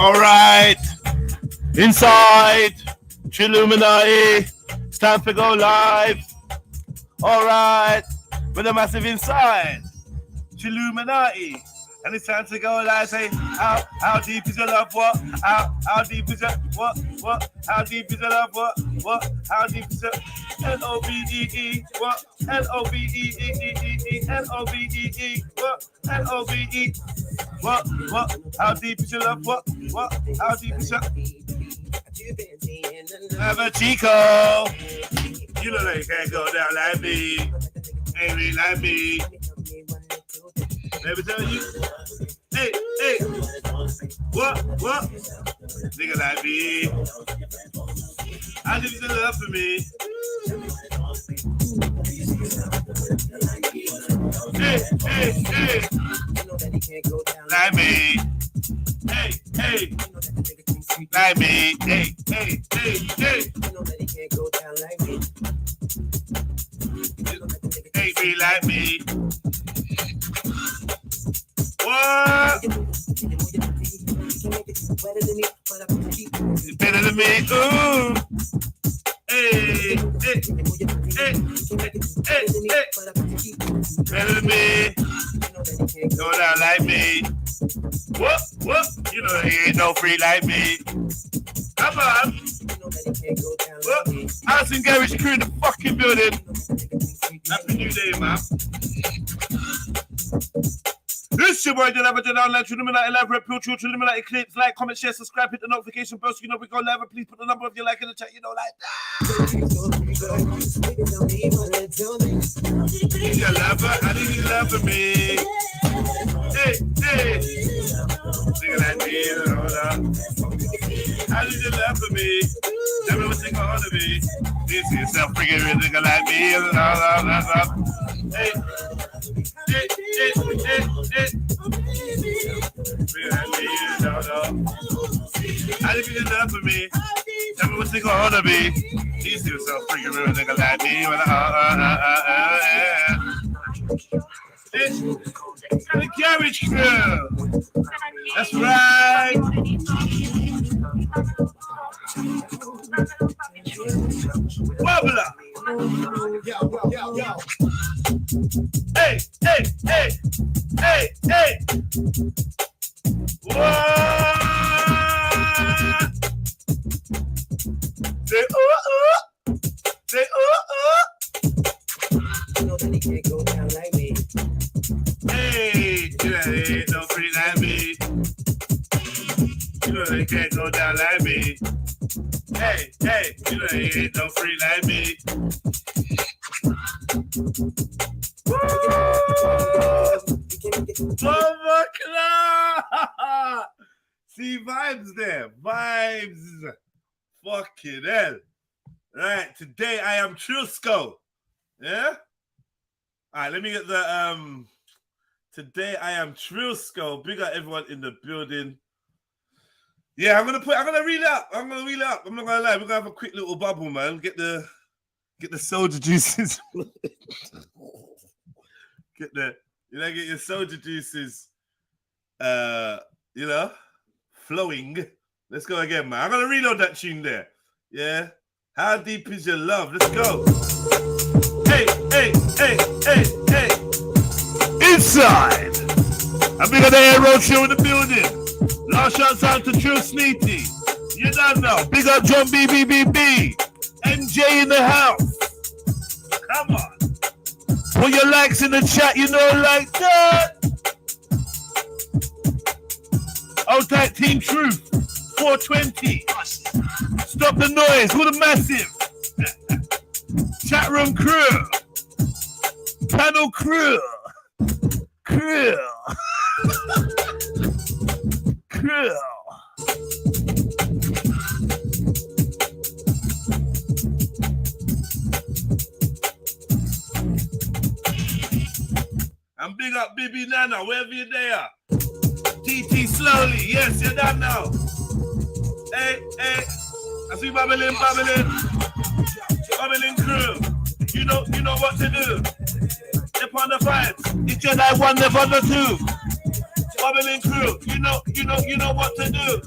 Alright. Inside. Trilluminati. It's time to go live. Alright. With a massive inside. Trilluminati. And it's time to go live. Say, how deep is your love? What? How deep is your what? How deep is your love? What? How deep is your L-O-V-E-E? What? L-O-V-E-E-E-E-E. L-O-V-E-E. What? L-O-V-E. What? How deep is your love? What? How deep is your have a Chico. You know they can't go down like me. Ain't really like me. Let me tell you. Hey. What? Nigga like me. How deep is your love for me? Hey. Like me. Hey. Like me. Hey. Ain't be like me. What? It's better than me. Ooh. Hey. Better than me. Go down like me. What? You know he ain't no free like me. Come on. What? House and Garage crew in the fucking building. Happy New Day, man. This your boy, online, Trilluminati live, REDPILLTRILL, Trilluminati clips, like, comment, share, subscribe, hit the notification bell so you know we go live. Please put the number of your like in the chat, you know, like that. He's your lover, I think he's loving me. Hey. Nigga like me, you know that. How did you love for me? Never would take a hold of me. This is yourself, freaking real nigga like me, you know that. Hey. How did you love for me? Never would take a hold of me. He's yourself, freaking real nigga like me. The Garage crew. That's right. Wobble up. Yo. Hey. What? Say Say You know that he can't go down like me. Hey, you know they ain't no free like me. You know they can't go down like me. Hey, you know they ain't no free like me. Oh my God! See, vibes there. Vibes. Fucking hell. Right, today I am Trusco. Yeah? Alright, let me get the today I am Trusco. Big up everyone in the building. Yeah, I'm gonna reel it up. I'm not gonna lie, we're gonna have a quick little bubble, man. Get the soda juices. Get your soda juices flowing. Let's go again, man. I'm gonna reload that tune there. Yeah. How deep is your love? Let's go. Hey. Inside. I'm big on the air road show in the building. Last shouts out to Trilluminati. You don't know. Big up John BBBB. MJ in the house. Come on. Put your likes in the chat, you know, like that. Old tight Team Truth. 420. Stop the noise. Who the massive? Chat room crew. Panel crew. Crew. And big up Bibi Nana, wherever you're there. TT slowly, yes, you're done now. Hey, I see bubbling crew. You know what to do. Step on the vibes. It's just like one, step on the two. Bubbling crew, you know what to do.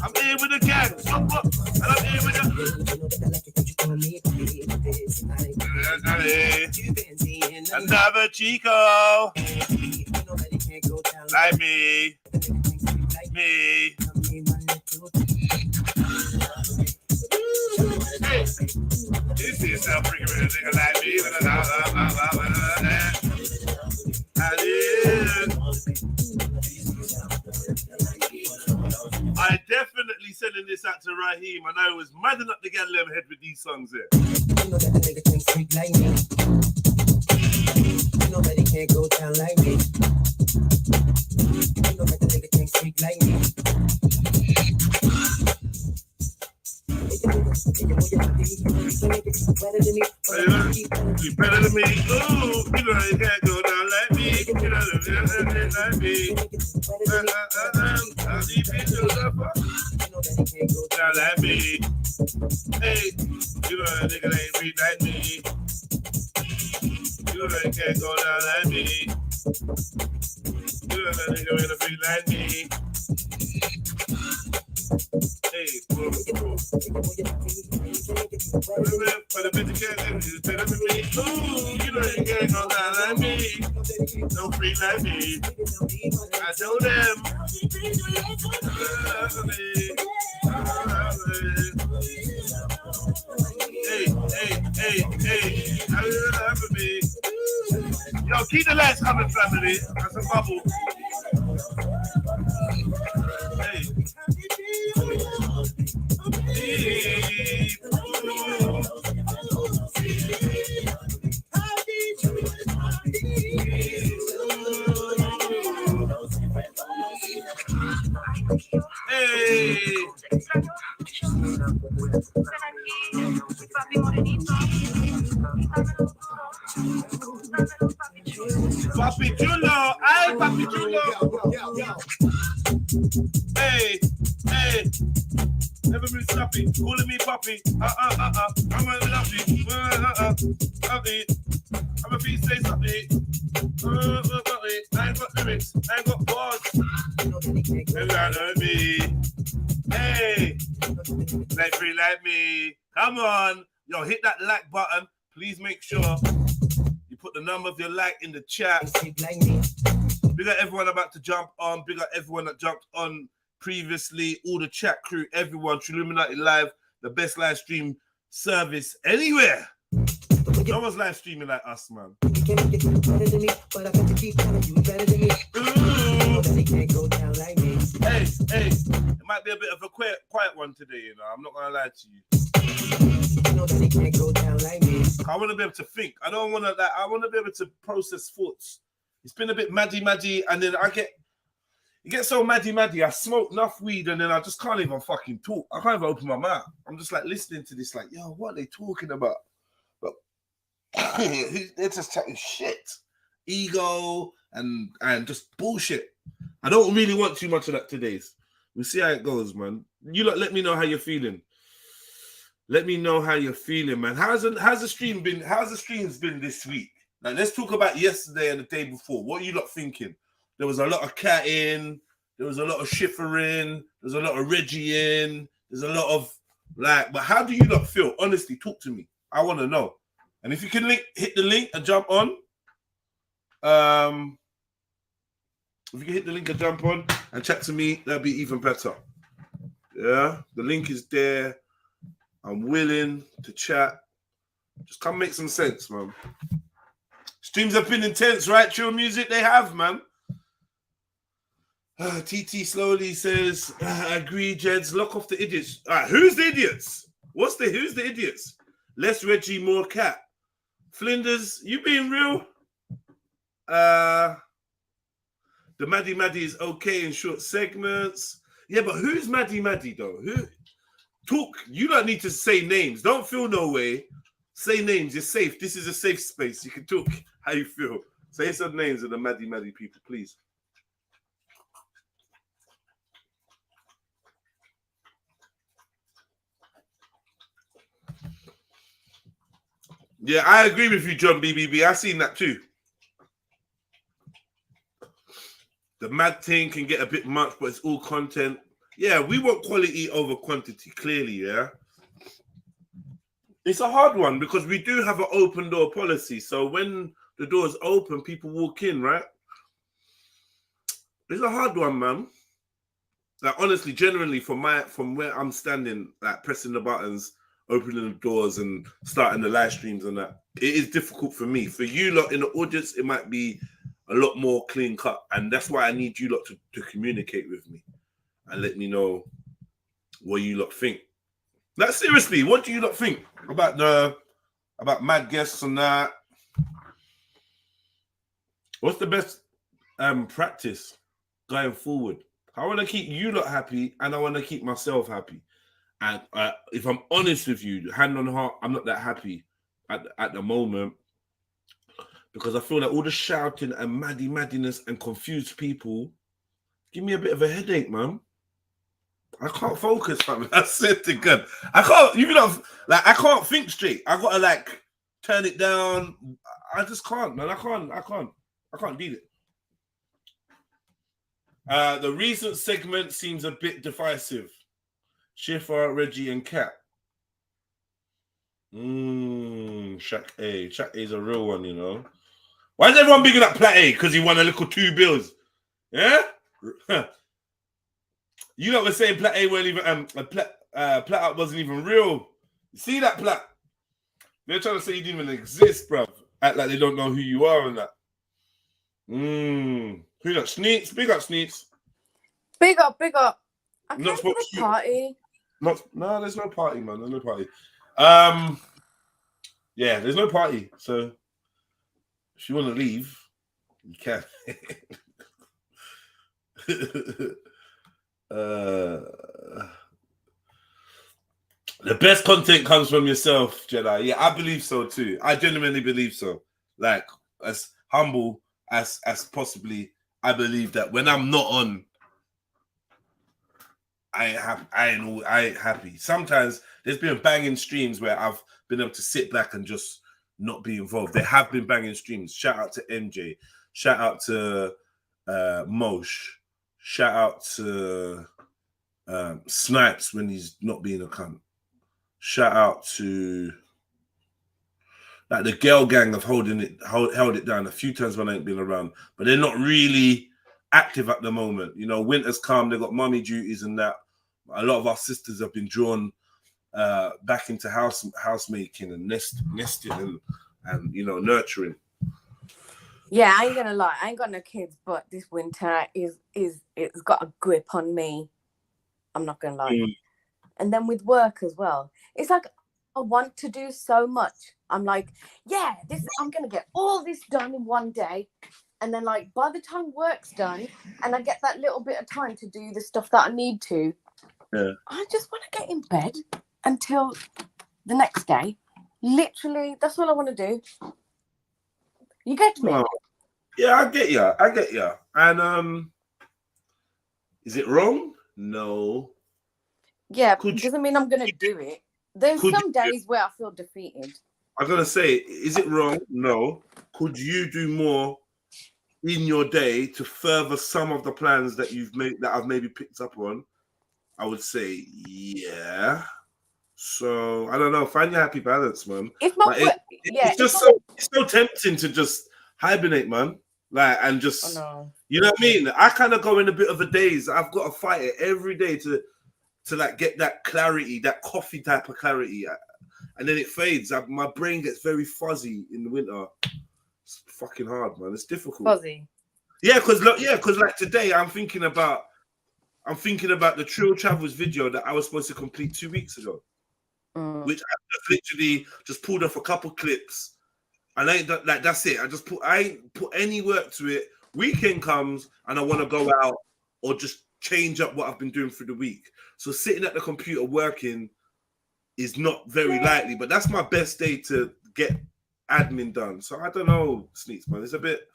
I'm here with the gang. And I'm here with the... Another Chico. Like me. Me. Hey. You see yourself freaking with a nigga like me. I definitely sending this out to Raheem. I know it was maddening up the gallem head with these songs here. You know that the nigga can freak like me. You know that he can't go down like me. You know that the nigga can freak like me. You better than me. Ooh, you know you can't go down like me. You know like me. I'll leave you to the fuck. Down like me. Hey, you know that nigga ain't free like me. You know that can't go down like me. You know that nigga ain't free like me. Hey, boom, boom. For the bitch can't better than me. Ooh, you know you can't go down like me. No free like me. I told them. Hey. How did it happen me? Yo, keep the lights coming, family. That's a bubble. Hey. Papi Chulo, ay, Papi Chulo. Hey. Never been sloppy, calling me Papi. I'm a lucky. Papi. I'm a feet say something. I ain't got lyrics, I ain't got bars. Maybe I know me. Hey, like free like me. Come on, yo, hit that like button. Please make sure you put the number of your like in the chat. Big up everyone about to jump on. Big up everyone that jumped on previously. All the chat crew, everyone. Trilluminati Live, the best live stream service anywhere. No one's live streaming like us, man. Ooh. Hey, it might be a bit of a quiet one today, you know. I'm not gonna lie to you. I want to be able to think. I don't want to like. I want to be able to process thoughts. It's been a bit maddy, and then it gets so maddy. I smoke enough weed, and then I just can't even fucking talk. I can't even open my mouth. I'm just like listening to this, like, yo, what are they talking about? But they're just chatting shit, ego, and just bullshit. I don't really want too much of that today. We'll see how it goes, man. You lot, let me know how you're feeling. Let me know how you're feeling, man. How's the stream been? How's the streams been this week? Like, let's talk about yesterday and the day before. What are you lot thinking? There was a lot of catting. There was a lot of shiffering. There's a lot of Reggieing. There's a lot of like. But how do you lot feel? Honestly, talk to me. I want to know. And if you can hit the link and jump on. If you can hit the link and jump on and chat to me, that'd be even better. Yeah, the link is there. I'm willing to chat. Just come make some sense, man. Streams have been intense, right? Chill music, they have, man. TT slowly says, I agree, Jeds. Lock off the idiots. All right, who's the idiots? Who's the idiots? Less Reggie, more cat. Flinders, you being real? The Maddie is okay in short segments. Yeah, but who's Maddie though? Who? Talk. You don't need to say names. Don't feel no way. Say names. You're safe. This is a safe space. You can talk how you feel. Say some names of the Maddie people, please. Yeah, I agree with you, John BBB. I've seen that too. The mad thing can get a bit much, but it's all content. yeah, we want quality over quantity, clearly, yeah. It's a hard one because we do have an open door policy. So when the door's open, people walk in, right? It's a hard one, man. Like honestly, generally from where I'm standing, like pressing the buttons, opening the doors and starting the live streams and that, it is difficult for me. For you lot in the audience, it might be a lot more clean cut. And that's why I need you lot to communicate with me and let me know what you lot think. Like seriously, what do you lot think about mad guests and that? What's the best practice going forward? I want to keep you lot happy and I want to keep myself happy. And if I'm honest with you, hand on heart, I'm not that happy at the moment because I feel like all the shouting and maddiness and confused people give me a bit of a headache, man. I can't focus, fam. I said to God, I can't. You know, like I can't think straight. I gotta like turn it down. I just can't, man. I can't deal it. The recent segment seems a bit divisive. Schiffer, Reggie, and Cat. Shaq A. Shaq A is a real one, you know. Why is everyone bigging up Plat A? Because he won a little 2 bills. Yeah? You know what we're saying Plat A weren't even Plat Up wasn't even real. You see that Plat? They're trying to say you didn't even exist, bruv. Act like they don't know who you are and that. Who that? Sneaks? Big up, Sneaks. Big up. I came Not to the party. No, there's no party, man. There's no party. Yeah, there's no party. So if you want to leave, you can. The best content comes from yourself, Jedi. Yeah, I believe so too. I genuinely believe so. Like as humble as possibly, I believe that when I'm not on, I ain't happy. Sometimes there's been banging streams where I've been able to sit back and just not be involved. There have been banging streams. Shout out to MJ. Shout out to Mosh. Shout out to Snipes when he's not being a cunt. Shout out to like the girl gang of held it down a few times when I ain't been around, but they're not really active at the moment. You know, winter's come, they've got mummy duties and that. A lot of our sisters have been drawn back into housemaking and nesting and you know, nurturing. Yeah, I ain't gonna lie, I ain't got no kids, but this winter it's got a grip on me. I'm not gonna lie. And then with work as well, it's like I want to do so much. I'm like, yeah, I'm gonna get all this done in one day. And then like by the time work's done and I get that little bit of time to do the stuff that I need to, I just want to get in bed until the next day. Literally, that's all I want to do. You get me? Yeah, I get you. And is it wrong? No. Yeah, doesn't mean I'm gonna do it. There's some days where I feel defeated. I'm gonna say, is it wrong? No. Could you do more in your day to further some of the plans that you've made that I've maybe picked up on? I would say, yeah. So I don't know. Find your happy balance, man. If my it's so tempting to just hibernate, man. Like and just you know what I mean. I kind of go in a bit of a daze. I've got to fight it every day to like get that clarity, that coffee type of clarity, and then it fades. My brain gets very fuzzy in the winter. It's fucking hard, man. It's difficult. Fuzzy. Yeah, because like today, I'm thinking about the Trill Travels video that I was supposed to complete 2 weeks ago, which I literally just pulled off a couple clips, and that's it. I ain't put any work to it. Weekend comes and I want to go out or just change up what I've been doing through the week. So sitting at the computer working is not very likely, but that's my best day to get admin done. So I don't know, Sneaks, man. It's a bit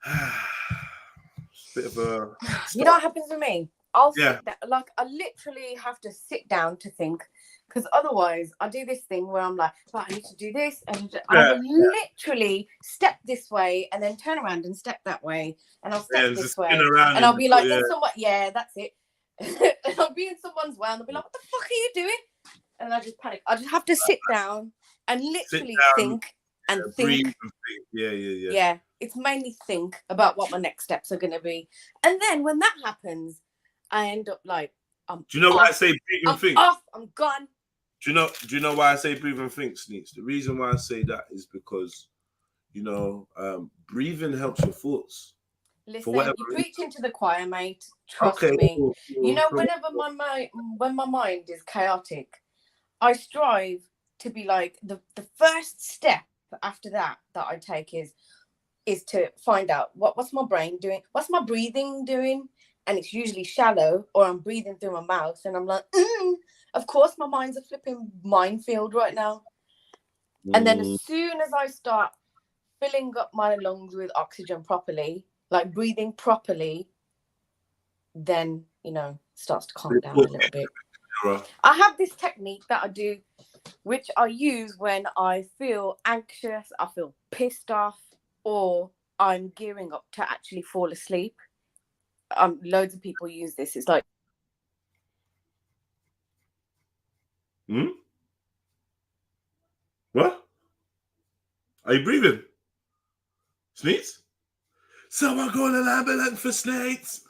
of a... You know what happens to me? Sit down, like I literally have to sit down to think, because otherwise I do this thing where I'm like, I need to do this, and I will literally step this way and then turn around and step that way, and I'll step this way, and I'll be like, that's it. and I'll be in someone's way and they'll be like, what the fuck are you doing? And I just panic. I just have to sit down and literally think and think. Breathe and think. Yeah. Yeah, it's mainly think about what my next steps are going to be. And then when that happens, I end up like, do you know why I say breathe and think? I'm gone. Do you know why I say breathe and think, Sneaks? The reason why I say that is because, you know, breathing helps your thoughts. Listen, you're preaching to the choir, mate. Trust me. Cool. You know, whenever when my mind is chaotic, I strive to be like the first step after that I take is to find out what's my brain doing, what's my breathing doing, and it's usually shallow, or I'm breathing through my mouth, and I'm like, of course my mind's a flipping minefield right now. And then as soon as I start filling up my lungs with oxygen properly, like breathing properly, then, you know, starts to calm down a little bit. I have this technique that I do, which I use when I feel anxious, I feel pissed off, or I'm gearing up to actually fall asleep. Loads of people use this. It's like, What? Are you breathing? Sneaks? Someone call an ambulance for Snakes.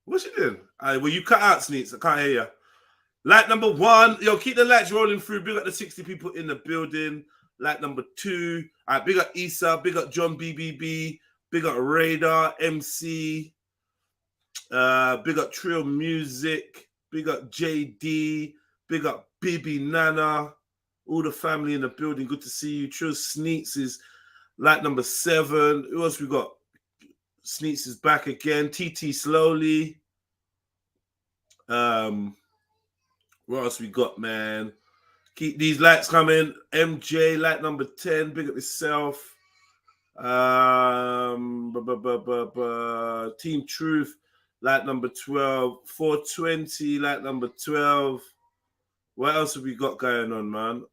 What's she doing? Well, you cut out, Sneaks. I can't hear you. Light number 1. Yo, keep the lights rolling through. Big up the 60 people in the building. Light number 2. All right, big up Issa. Big up John BBB. Big up Radar MC. Big up Trill Music. Big up JD. Big up Bibi Nana. All the family in the building. Good to see you. Trill Sneaks is light number 7. Who else we got? Sneaks is back again. TT Slowly. What else we got, man? Keep these lights coming. MJ, light number 10. Big up yourself. Team Truth, light number 12. 420, light number 12. What else have we got going on, man?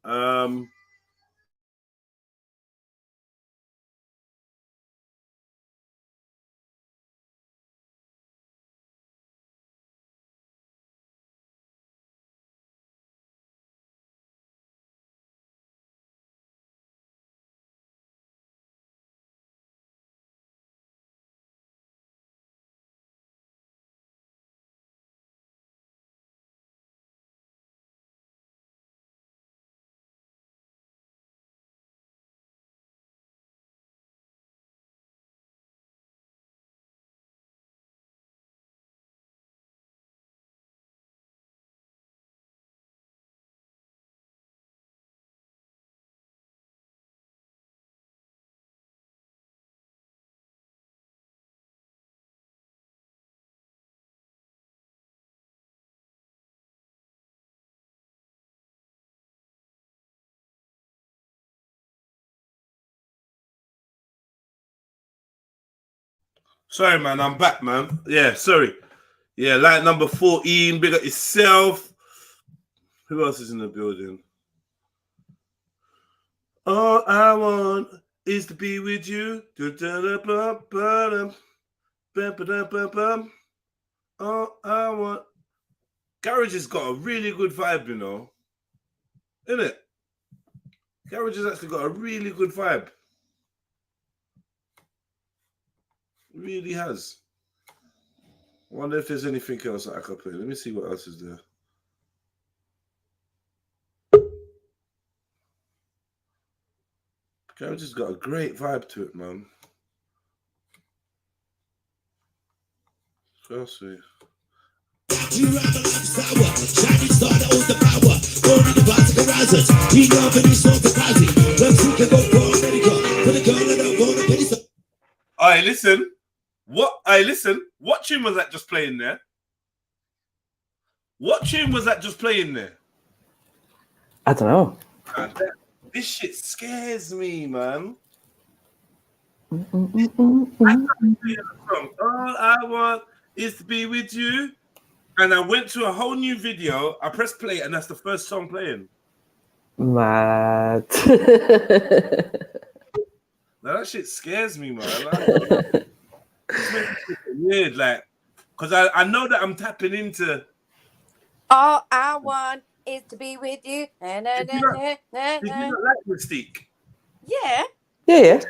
Sorry, man. I'm back, man. Yeah, sorry. Yeah, light number 14. Big up yourself. Who else is in the building? All I want is to be with you. All I want. Garage has got a really good vibe, you know. Isn't it? Garage has actually got a really good vibe. It really has. I wonder if there's anything else that I could play. Let me see what else is there. Garage has got a great vibe to it, man. Trust me. Alright, listen. What tune was that just playing there? What tune was that just playing there? I don't know. Man, this shit scares me, man. All I want is to be with you. And I went to a whole new video. I pressed play, and that's the first song playing. Mad. Now that shit scares me, man. Like, it's weird. Like, because I know that I'm tapping into. All I want is to be with you. Did you not like Mystique? Yeah. Yeah.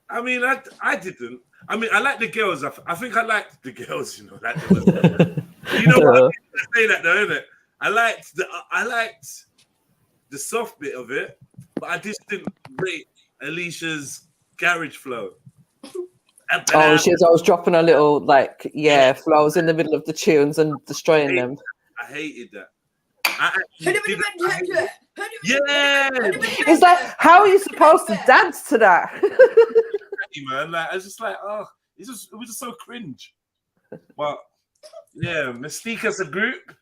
I mean, I didn't. I mean, I like the girls. I think I liked the girls. You know, like they were, you know what I mean? I say that though, innit? I liked the soft bit of it, but I just didn't rate Alicia's garage flow. Oh, she's always dropping her little flows in the middle of the tunes and destroying them. I hated that. Yeah, it's like, how are you supposed to dance to that? man, like I was just like, oh, it was just so cringe. But yeah, Mystique as a group,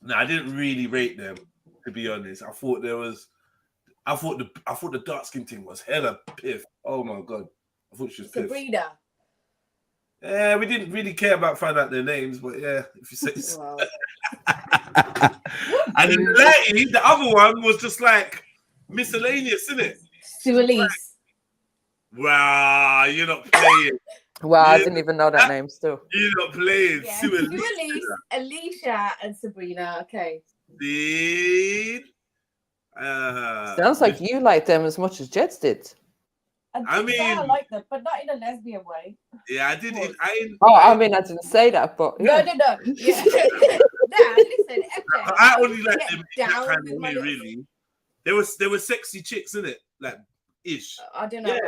no, I didn't really rate them, to be honest. I thought the dark skin thing was hella piff. Oh my god, I thought she was piff. Sabrina. Yeah, we didn't really care about finding out their names, but yeah, if you say so. Wow. And then the other one was just like miscellaneous, isn't it? Elise. Wow, you're not playing. Wow, I didn't even know that name still. You're not playing. Yeah, Elise, Alicia, and Sabrina. Okay. Did Uh-huh. Sounds like you like them as much as Jets did. I mean, I like them, but not in a lesbian way. Yeah, I did. I mean, I didn't say that, but yeah. No. Yeah. Nah, listen, I only like them in that kind of way, really. There were sexy chicks in it, like ish. I don't know. Yeah,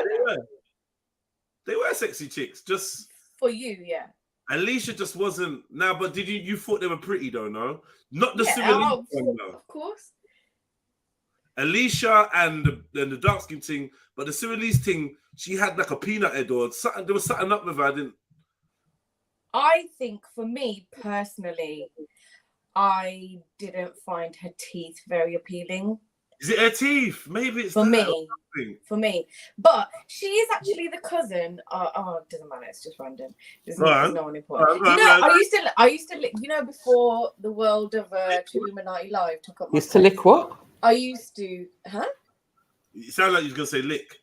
they were sexy chicks. Just for you, yeah. Alicia just wasn't. Nah, but did you thought they were pretty though? No, not the one, though. Of course. Alicia and the dark skin thing, but the Cyrillese thing, she had like a peanut head or something. There was something up with her. I think for me personally, I didn't find her teeth very appealing. Is it her teeth? Maybe it's for me. But she is actually the cousin. It doesn't matter. It's just random. There's no one important. I used to, you know, before the world of Trilluminati Live took up. Used to lick what? I used to, You sound like you're gonna say lick.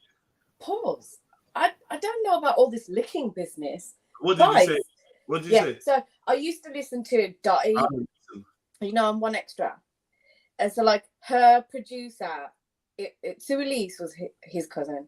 Pause. I don't know about all this licking business. What did you say? What did you say? So I used to listen to Dottie. You know, I'm One Extra. And so, like, her producer, Cyrillese was his cousin.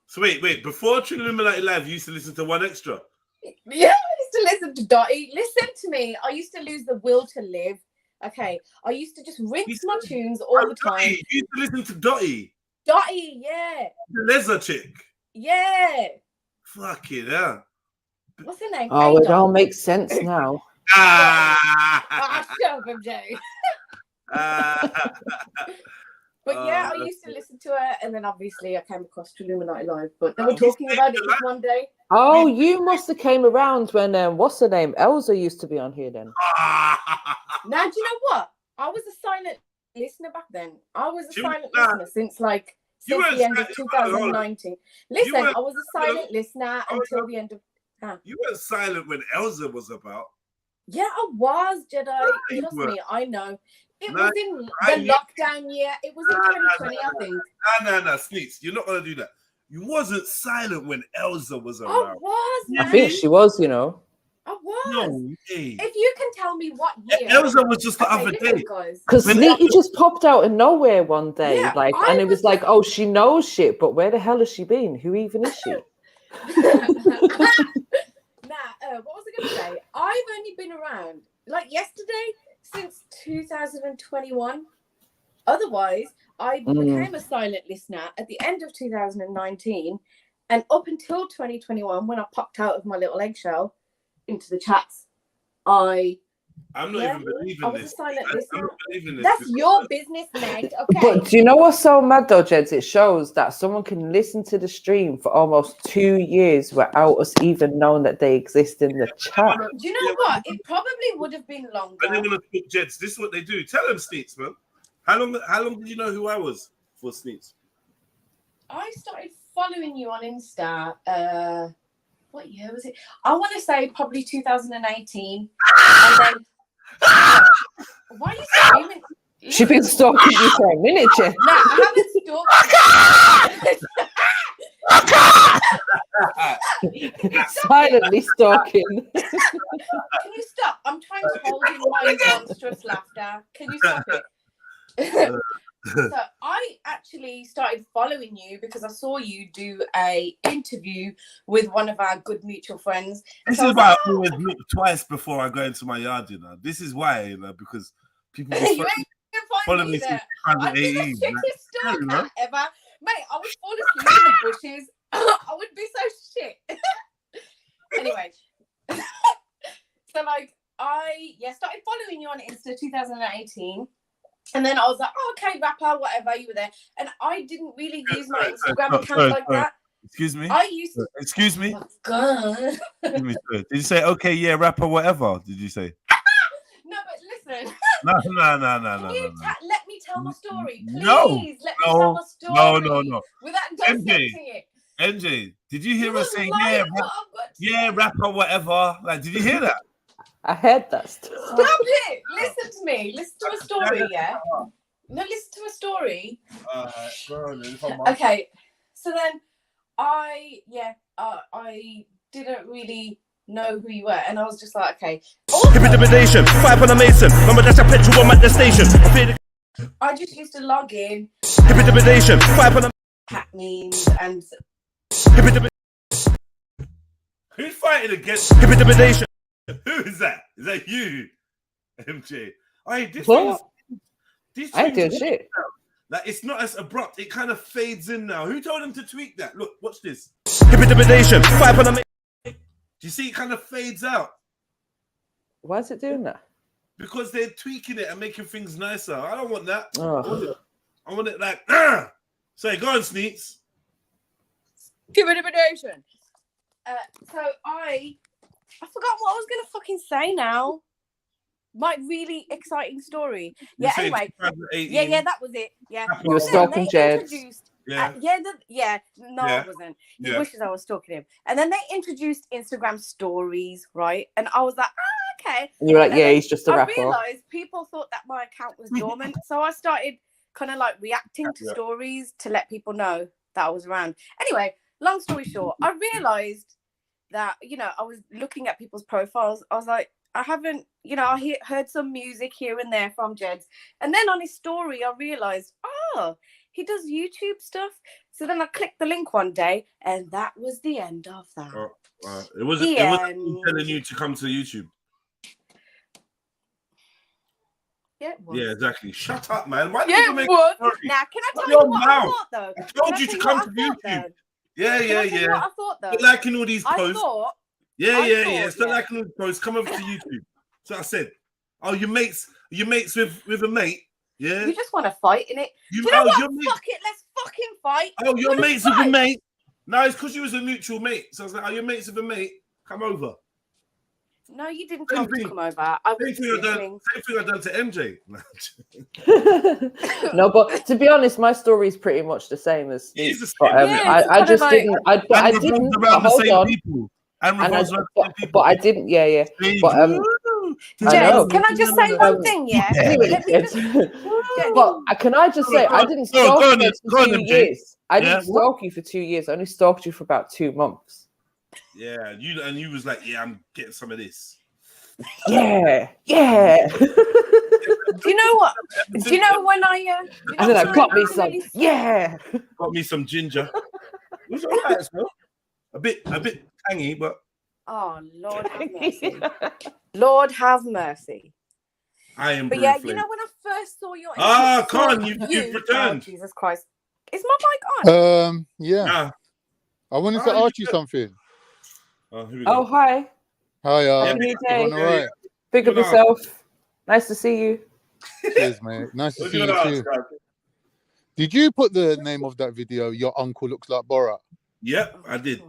So wait. Before Trilluminati Live, you used to listen to One Extra? Yeah, I used to listen to Dottie. Listen to me. I used to lose the will to live. Okay. I used to just rinse my tunes all the time. You used to listen to Dottie? Dottie, yeah. The Leicester chick? Yeah. Fucking hell. What's her name? Oh, it all makes sense now. Shut up, MJ. But yeah, I used to listen to her, and then obviously I came across Trilluminati Live. But they were talking about it this one day. Oh, you must have came around when what's her name? Elsa used to be on here then. Now, do you know what? I was a silent listener back then. I was a silent listener since the end of 2019. Listen, I was a silent listener until the end of. You were silent when Elsa was about. Yeah, I was, Jedi. Trust me, I know. It was in the lockdown year. It was in 2020, I think. No, Sneaks, you're not going to do that. You wasn't silent when Elsa was around. I was, man. I think she was, you know. I was. No way. If you can tell me what year. Elsa was just the other day. Because Sneaky just popped out of nowhere one day. And it was like, oh, she knows shit, but where the hell has she been? Who even is she? What was I going to say? I've only been around, like yesterday, since 2021. Otherwise, I became a silent listener at the end of 2019 and up until 2021 when I popped out of my little eggshell into the chats. I'm not even believing this. I'm not believing this. That's your business, mate. Okay. But do you know what's so mad though, Jeds? It shows that someone can listen to the stream for almost 2 years without us even knowing that they exist in the chat. Do you know what? It probably would have been longer. I didn't want to speak, Jeds. This is what they do. Tell them, Sneaks, man. How long did you know who I was for Sneaks? I started following you on Insta. What year was it? I want to say probably 2018. And then. Why are you screaming? She's been stalking you for a minute, Jen. No, I haven't stalked you. Silently stalking. Can you stop? I'm trying to hold in my monstrous laughter. Can you stop it? So I actually started following you because I saw you do a interview with one of our good mutual friends. This So is why I always look twice before I go into my yard, you know. This is why, you know, because people you be ain't follow find me me since there. I'd be the 2018. shittest Like, stalker ever. Mate, I would fall asleep in the bushes. I would be so shit. Anyway. So like I started following you on Insta 2018. And then I was like, oh, okay, rapper, whatever, you were there. And I didn't really use my Instagram account like that. Excuse me? I used to. Excuse me? Oh, God. Excuse me, sir. Did you say, okay, yeah, rapper, whatever? Did you say? No, but listen. No. Let me tell my story, please. No. Let me tell my story. No. Without dissecting it. NJ, did you hear You us say, lying what I've got to say. rapper, whatever? Like, did you hear that? I heard that stuff. Stop it. Listen to me. Listen to a story, yeah? No, listen to a story. Okay, so then I didn't really know who you were, and I was just like, okay. Intimidation, 5 on a mason. Remember, that's a petrol bomb at the station. I just used to log in. Intimidation, 5 on a Cat memes and. Who's fighting against intimidation? Who is that? Is that you, MJ? Hey, this What? These I ain't doing tweets- shit. Like, it's not as abrupt. It kind of fades in now. Who told him to tweak that? Look, watch this. Intimidation, 5 on a. Do you see? It kind of fades out Why is it doing that? because they're tweaking it and making things nicer. I don't want that. Oh. I want it like. Say, go on, Sneaks. Intimidation. So I forgot what I was gonna fucking say now. My really exciting story. You Yeah. say Anyway. 2018. Yeah. That was it. Yeah. You were Then stalking they Jed. introduced- Yeah. No, Yeah. I wasn't. He Yeah. wishes I was stalking him. And then they introduced Instagram stories, right? And I was like, okay. And you were like, And yeah, then he's just a I rapper. realized people thought that my account was dormant, so I started kind of like reacting to Yeah. stories to let people know that I was around. Anyway, long story short, I realized that I was looking at people's profiles. I was like, I haven't, I heard some music here and there from Jed's, and then on his story, I realized, oh, he does YouTube stuff. So then I clicked the link one day, and that was the end of that. It wasn't me telling you to come to YouTube. Yeah, it was. Yeah, exactly. Shut up, man. Why Yeah, did you it make was. a story? Now, can I tell Shut you your what I mouth. thought, though? I told you to come to YouTube. Yeah. Can I tell you what I thought, though? Stop liking all these I posts. thought. Yeah. Stop liking all these posts. Come over to YouTube. So I said, oh, your mates with a mate. Yeah. You just want to fight, innit? You, Do you know what? your mate. Fuck it, let's fucking fight. Oh, your Let's mates with a fight. mate. No, it's because you was a neutral mate. So I was like, oh, your mates with a mate. Come over. No, you didn't Same tell me thing. to come over. I was Same thing listening. I done to MJ. No, but to be honest, my story is pretty much the same as. It's the But, same. Yeah, it's I kind just of like- didn't. I And didn't. revolves But around the hold same on. people. And And I, revolves around the same people. but I didn't. Yeah. But I know. Jez, can I just say one thing? Yeah. Anyway, Let me just. but can I just say I didn't Go stalk on you then, for go on 2 then, Jay. years. I Yeah, didn't stalk you for 2 years. I only stalked you for about 2 months. Yeah, you was like, yeah, I'm getting some of this. Yeah. Do you know what? Do you know when I? And then I got me I some. really- Yeah. Got me some ginger. It was all right, so. A bit tangy, but Oh Lord have mercy. Lord have mercy. I am. But yeah, you know when I first saw your. Con, you've Oh, returned. Jesus Christ! Is my mic on? Yeah. Ah. I wanted to Oh, ask you something. Oh, here we Oh, go. hi. Hi, Happy new day. everyone all right? Pick up Good yourself. Nice to see you. Cheers, mate. Nice to What see do you you too. ask, guys? Did you put the name of that video, Your Uncle Looks Like Borat? Yep, I did.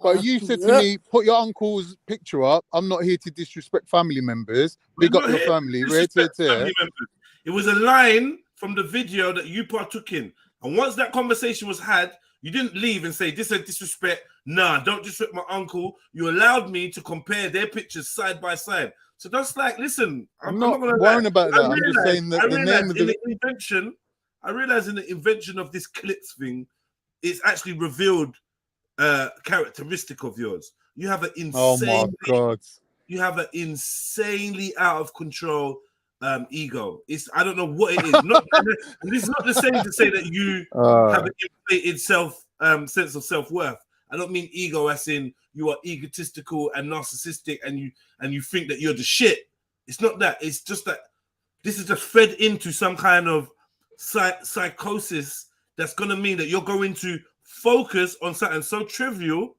But you said to me, put your uncle's picture up. I'm not here to disrespect family members. Big We're up not your here family. to We're here disrespect to family members. It was a line from the video that you partook in. And once that conversation was had, you didn't leave and say, this is disrespect. Nah, don't disrespect my uncle. You allowed me to compare their pictures side by side. So that's like, listen, I'm not gonna worrying lie. about that. I'm just realized- saying that I the name realized of in the... the invention, I realized in the invention of this clips thing, it's actually revealed characteristic of yours. You have an Oh my God. you have an insanely out of control ego. I don't know what it is. And this is not the same to say that you have an inflated sense of self-worth. I don't mean ego as in you are egotistical and narcissistic and you think that you're the shit. It's not that. It's just that this is just fed into some kind of psychosis that's going to mean that you're going to focus on something so trivial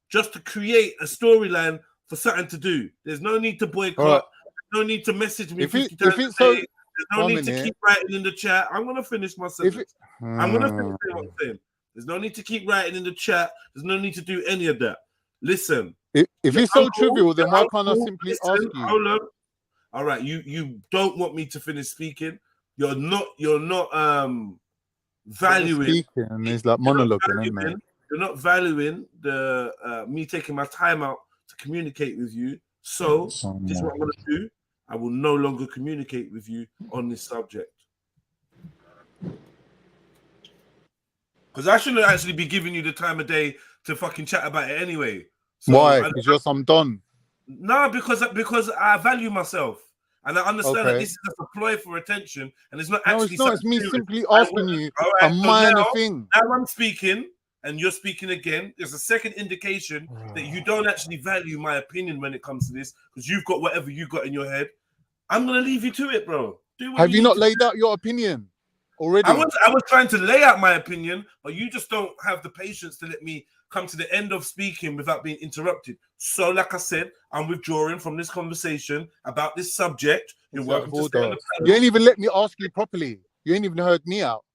just to create a storyline for something to do. There's no need to boycott. No need to message me 50 times a day. There's no need to keep writing in the chat. I'm going to finish my sentence. I'm going to finish what I'm saying. There's no need to keep writing in the chat. There's no need to do any of that. Listen. If it's so trivial, then why can't I simply ask you? Hold on. All right, you don't want me to finish speaking. You're not valuing. It's like monologuing, isn't it? You're not valuing the me taking my time out to communicate with you. So this is what I'm going to do. I will no longer communicate with you on this subject. Because I shouldn't actually be giving you the time of day to fucking chat about it anyway. So why? Because you're some don. No, because I value myself. And I understand that this is a ploy for attention. And it's not actually... No, it's me simply asking you a minor thing. Now I'm speaking and you're speaking again. There's a second indication that you don't actually value my opinion when it comes to this because you've got whatever you got in your head. I'm going to leave you to it, bro. Have you not laid out your opinion already? I was trying to lay out my opinion, but you just don't have the patience to let me come to the end of speaking without being interrupted. So, like I said, I'm withdrawing from this conversation about this subject. You're welcome to stay on the panel. You ain't even let me ask you properly. You ain't even heard me out.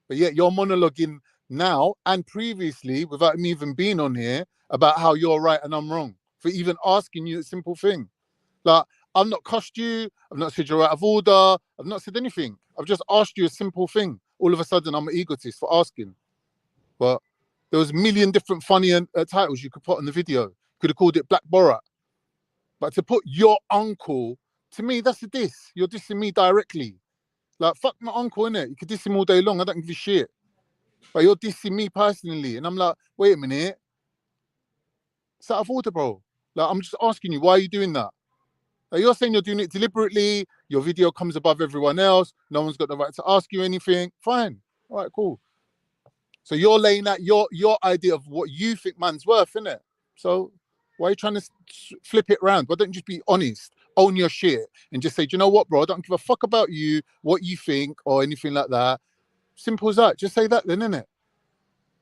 But yet you're monologuing now and previously without me even being on here about how you're right and I'm wrong for even asking you a simple thing. Like, I've not cussed you. I've not said you're out of order. I've not said anything. I've just asked you a simple thing. All of a sudden, I'm an egotist for asking. But there was a million different funny titles you could put on the video. Could have called it Black Borat. But to put your uncle, to me, that's a diss. You're dissing me directly. Like, fuck my uncle, innit? You could diss him all day long. I don't give a shit. But you're dissing me personally. And I'm like, wait a minute. It's out of order, bro. Like, I'm just asking you, why are you doing that? Like, you're saying you're doing it deliberately. Your video comes above everyone else. No one's got the right to ask you anything. Fine. All right, cool. So you're laying out your idea of what you think man's worth, innit? So why are you trying to flip it around? Why don't you just be honest, own your shit, and just say, do you know what, bro? I don't give a fuck about you, what you think, or anything like that. Simple as that. Just say that then, innit?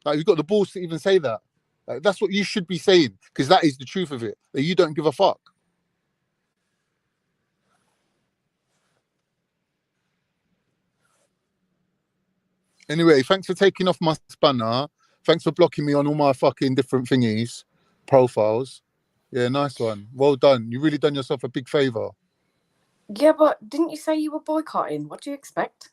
Like, you've got the balls to even say that. Like, that's what you should be saying, because that is the truth of it, that you don't give a fuck. Anyway, thanks for taking off my spanner. Thanks for blocking me on all my fucking different thingies, profiles. Yeah, nice one. Well done. You really done yourself a big favour. Yeah, but didn't you say you were boycotting? What do you expect?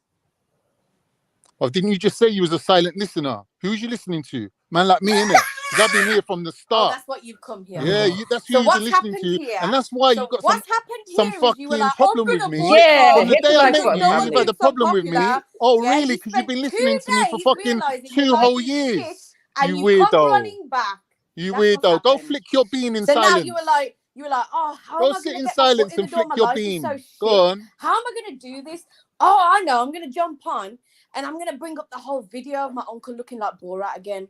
Well, didn't you just say you was a silent listener? Who's you listening to? Man like me, innit? Because I've been here from the start. Oh, that's what you've come here. Yeah, that's who you've been listening to. Here? And that's why you got some fucking like, problem with me. Yeah, from the day I met you, you've you've had a problem with me. Oh, yeah, really? Because you've been listening to me for fucking 2 whole years. You weirdo. You weirdo. Go flick your bean in silence. So now you were like, oh, how am I sit in silence and flick your bean. Go on. How am I going to do this? Oh, I know. I'm going to jump on and I'm going to bring up the whole video of my uncle looking like Borat again.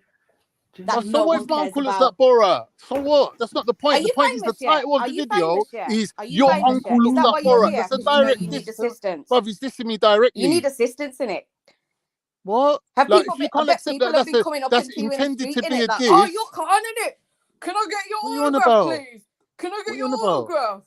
So what if my uncle looks like Borat? So what? That's not the point. The point is the title of the video is your uncle looks like Borat. That's a direct diss. Bruv, he's dissing me directly. You need assistance in it. What? Have like, people if you can't accept that, that's intended to be a diss. Oh, you're kind in it. Can I get your autograph, please? Can I get your autograph?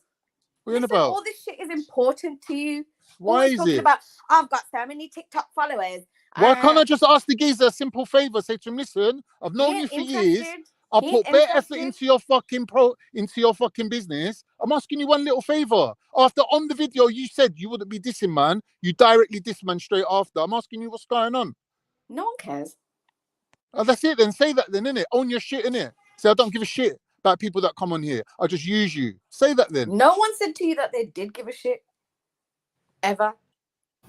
What are you on about? All this shit is important to you. Why is it? I've got so many TikTok followers. Why can't I just ask the geezer a simple favour? Say to him, listen, I've known you for years. I'll put bare effort into your fucking business. I'm asking you one little favour. After on the video you said you wouldn't be dissing man, you directly diss man straight after. I'm asking you what's going on. No one cares. Oh, that's it then. Say that then, innit? Own your shit, innit? Say I don't give a shit about people that come on here. I just use you. Say that then. No one said to you that they did give a shit. Ever.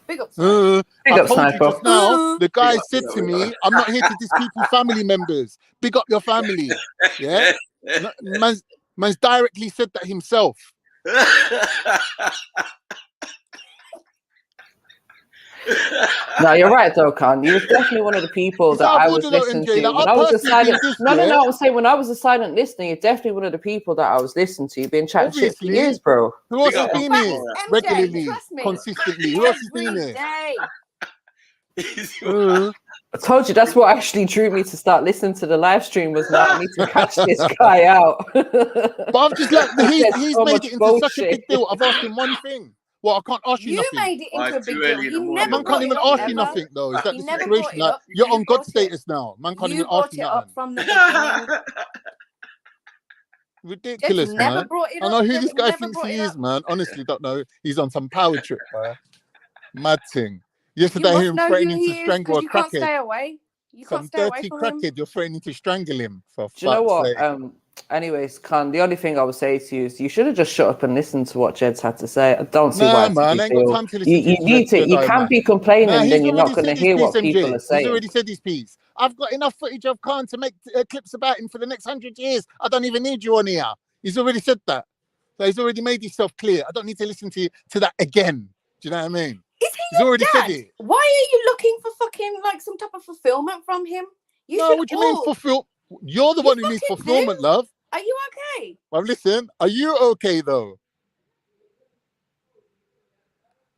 Big up, Sniper. Big I up, told you Sniper. just now, the guy Big up, said big up, to big me, I'm not here to diss people's family members. Big up your family. Yeah? No, man's directly said that himself. No, you're right though, Khan. You was definitely one of the people It's that out I of was order though, listening MJ. to Like, when I've I was a personally been silent. this, No, yeah? I'm saying when I was a silent listener, you're definitely one of the people that I was listening to. You've been chatting shit for Obviously. years, bro. Who else Big has up, been Uncle here Laura. MJ, regularly, trust me. consistently? Who else has been Every here? day. I told you that's what actually drew me to start listening to the live stream. Was now I need to catch this guy out. But I've just like There's he's so made much it into such a bullshit. big deal. I've asked him one thing. Well, I can't ask you You nothing. made it Why into a it's big too deal. early in He the never morning? Man brought can't it even up ask you ever. nothing though. Is that He the never brought situation? it Like, up. you're You on God brought it. status now. Man can't You even ask brought you it nothing. up from the beginning. Just Ridiculous, never man. brought it I up. know who this guy Never thinks brought he it is, up. man. Honestly, don't know. He's on some power trip, man. Mad thing. You Yesterday, I hear must him know who threatening to he is strangle because a you can't crackhead. stay away. You can't Some stay away dirty from him. crackhead. You're threatening to strangle him. For Do you know fuck's what? sake. Anyways, Khan, the only thing I would say to you is you should have just shut up and listened to what Jed's had to say. I don't see why Nah, it's a man, big I ain't got deal. time to listen You to need to. You Jedi, can't man. be complaining, Nah, then he's you're not already going to said his hear piece, what people MJ. are He's saying. already said his piece. I've got enough footage of Khan to make clips about him for the next 100 years. I don't even need you on here. He's already said that. So he's already made himself clear. I don't need to listen to that again. Do you know what I mean? Is he He's your already said dad? it. Why are you looking for fucking like some type of fulfillment from him? You No, should what do you mean all. fulfill? You're the You one who needs fucking fulfillment, do. love. Are you okay? Well, listen, are you okay though?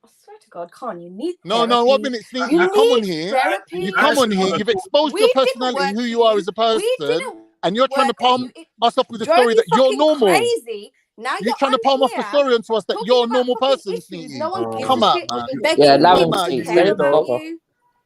I swear to God, Khan, you need No, therapy. no, 1 minute, Sneaky. You You come on need here. therapy. You come on here. You've exposed We your didn't personality, work who for you are you. as a We person, didn't and you're trying to work at palm you. It us off with the drove story you that you're fucking normal. crazy. Now You're you're trying to on palm off the here story onto us that talking you're a about normal fucking person, issues. Sneaky. No one gives Come a out, shit. man. Begging Yeah, for allow him people to Come out, to speak. you care Let him about weirdo. talk. you.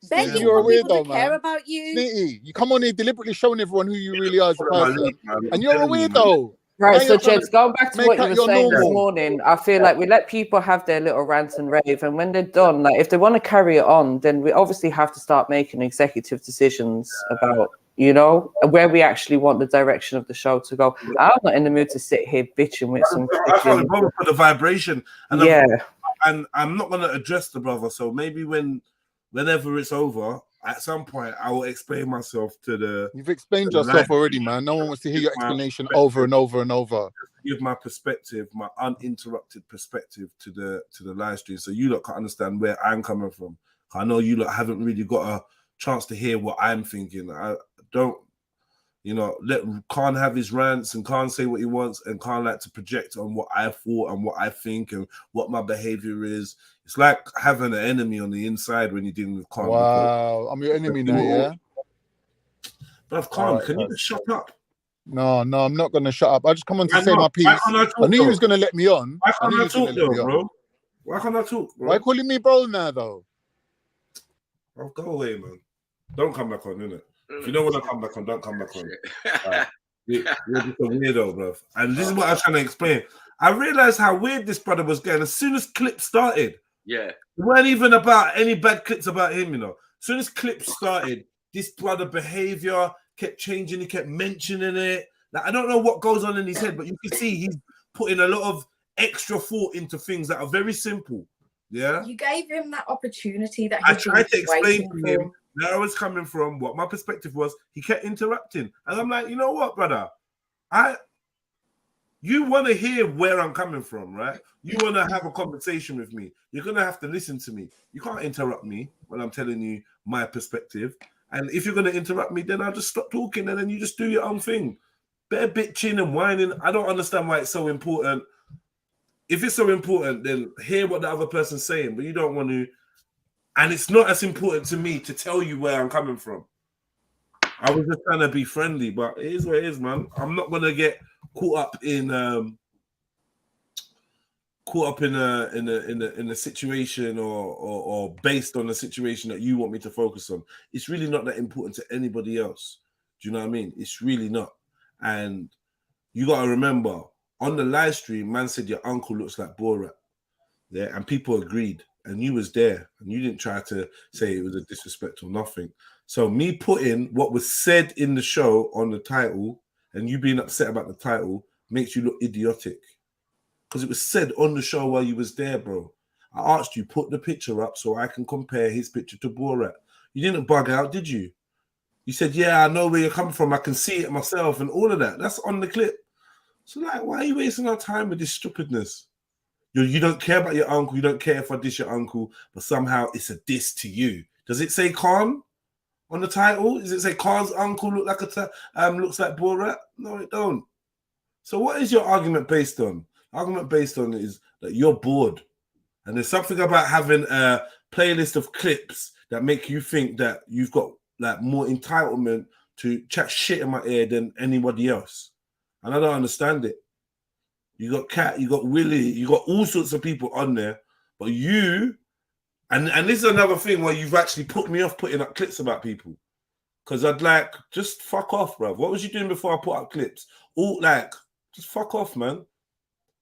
Sneaky, Begging you're a for people to weirdo, care man. about you. Sneaky, you come on here deliberately showing everyone who you really are as a My person, look, man. and you're a weirdo. Right, Now so you're trying Jeds, going back to make what you out were you're saying this normal. morning, I feel like we let people have their little rant and rave, and when they're done, like if they want to carry it on, then we obviously have to start making executive decisions about, you know, where we actually want the direction of the show to go. I'm not in the mood to sit here bitching with some I felt the freaking, brother for the vibration, and yeah. and I'm not gonna address the brother. So maybe whenever it's over, at some point, I will explain myself to the. You've explained to the yourself light. already, man. No one wants to hear your My explanation perspective. over and over and over. Give my perspective, my uninterrupted perspective to the live stream, so you lot can understand where I'm coming from. I know you lot haven't really got a chance to hear what I'm thinking. I don't, you know, let Khan have his rants and Khan say what he wants, and Khan like to project on what I thought and what I think and what my behavior is. It's like having an enemy on the inside when you're dealing with Khan. Wow, I'm your enemy now, yeah? But Khan, Right, can you just shut up? No, I'm not going to shut up. I just come on to Why say not? my Why piece. can't I talk, I knew you though? was going to let me on. Why I can't knew you I was going talk, to let me though, on. bro? Why can't I talk, bro? Why calling me bro now, though? Oh, go away, man. Don't come back on, innit? If you don't want to come back on, don't come back on. Right. You're just a weirdo, bro. And this is what I was trying to explain. I realized how weird this brother was getting as soon as clips started. Yeah. It weren't even about any bad clips about him, you know. As soon as clips started, this brother behavior kept changing. He kept mentioning it. Like, I don't know what goes on in his head, but you can see he's putting a lot of extra thought into things that are very simple. Yeah. You gave him that opportunity that I he's tried to been explain waiting to him for. where I was coming from, what my perspective was. He kept interrupting. And I'm like, you know what, brother? You want to hear where I'm coming from, right? You want to have a conversation with me. You're going to have to listen to me. You can't interrupt me when I'm telling you my perspective. And if you're going to interrupt me, then I'll just stop talking and then you just do your own thing. Better bitching and whining. I don't understand why it's so important. If it's so important, then hear what the other person's saying, but you don't want to. And it's not as important to me to tell you where I'm coming from. I was just trying to be friendly, but it is what it is, man. I'm not gonna get caught up in a situation or based on a situation that you want me to focus on. It's really not that important to anybody else. Do you know what I mean? It's really not. And you gotta remember, on the live stream, man said your uncle looks like Borat. Yeah, and people agreed, and you was there, and you didn't try to say it was a disrespect or nothing. So me putting what was said in the show on the title and you being upset about the title makes you look idiotic. Because it was said on the show while you was there, bro. I asked you, put the picture up so I can compare his picture to Borat. You didn't bug out, did you? You said, yeah, I know where you're coming from. I can see it myself and all of that. That's on the clip. So, like, why are you wasting our time with this stupidness? You don't care about your uncle. You don't care if I diss your uncle, but somehow it's a diss to you. Does it say Khan on the title? Does it say Khan's uncle looks like Borat? No, it don't. So what is your argument based on? Argument based on is that you're bored. And there's something about having a playlist of clips that make you think that you've got like more entitlement to chat shit in my ear than anybody else. And I don't understand it. You got Kat, you got Willie, you got all sorts of people on there, but you, and this is another thing where you've actually put me off putting up clips about people. Because I'd like, just fuck off, bro. What was you doing before I put up clips? All like, just fuck off, man. Do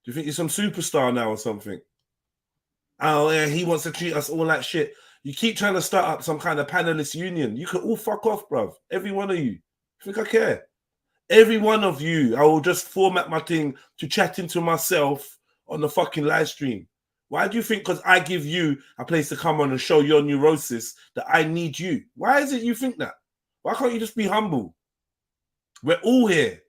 you think you're some superstar now or something? Oh, yeah, he wants to treat us all like shit. You keep trying to start up some kind of panelist union. You could all fuck off, bruv. Every one of you. You think I care? Every one of you. I will just format my thing to chat into myself on the fucking live stream. Why do you think because I give you a place to come on and show your neurosis that I need you? Why is it you think that? Why can't you just be humble? We're all here,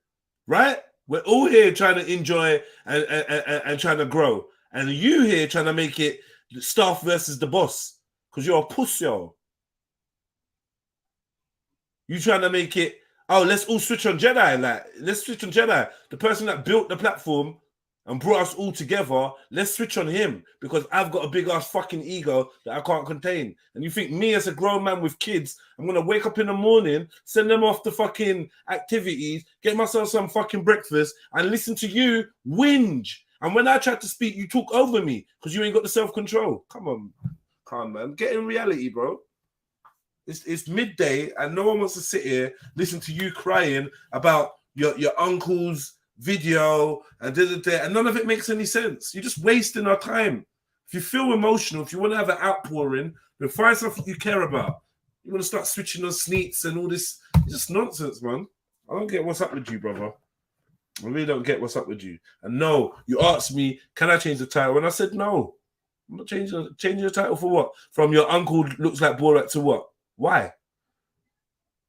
right? We're all here trying to enjoy and trying to grow. And you here trying to make it staff versus the boss because you're a pussy. You trying to make it, oh, let's all switch on Jedi. Like, let's switch on Jedi. The person that built the platform and brought us all together, let's switch on him because I've got a big ass fucking ego that I can't contain. And you think me as a grown man with kids, I'm going to wake up in the morning, send them off to fucking activities, get myself some fucking breakfast and listen to you whinge. And when I try to speak, you talk over me because you ain't got the self-control. Come on, man. Get in reality, bro. It's midday and no one wants to sit here, listen to you crying about your uncle's video and and none of it makes any sense. You're just wasting our time. If you feel emotional, if you want to have an outpouring, then find something you care about. You want to start switching on sneets and all this. It's just nonsense, man. I don't get what's up with you, brother. I really don't get what's up with you. And no, you asked me, can I change the title? And I said, no. I'm not changing the title for what? From your uncle looks like Borat to what? Why?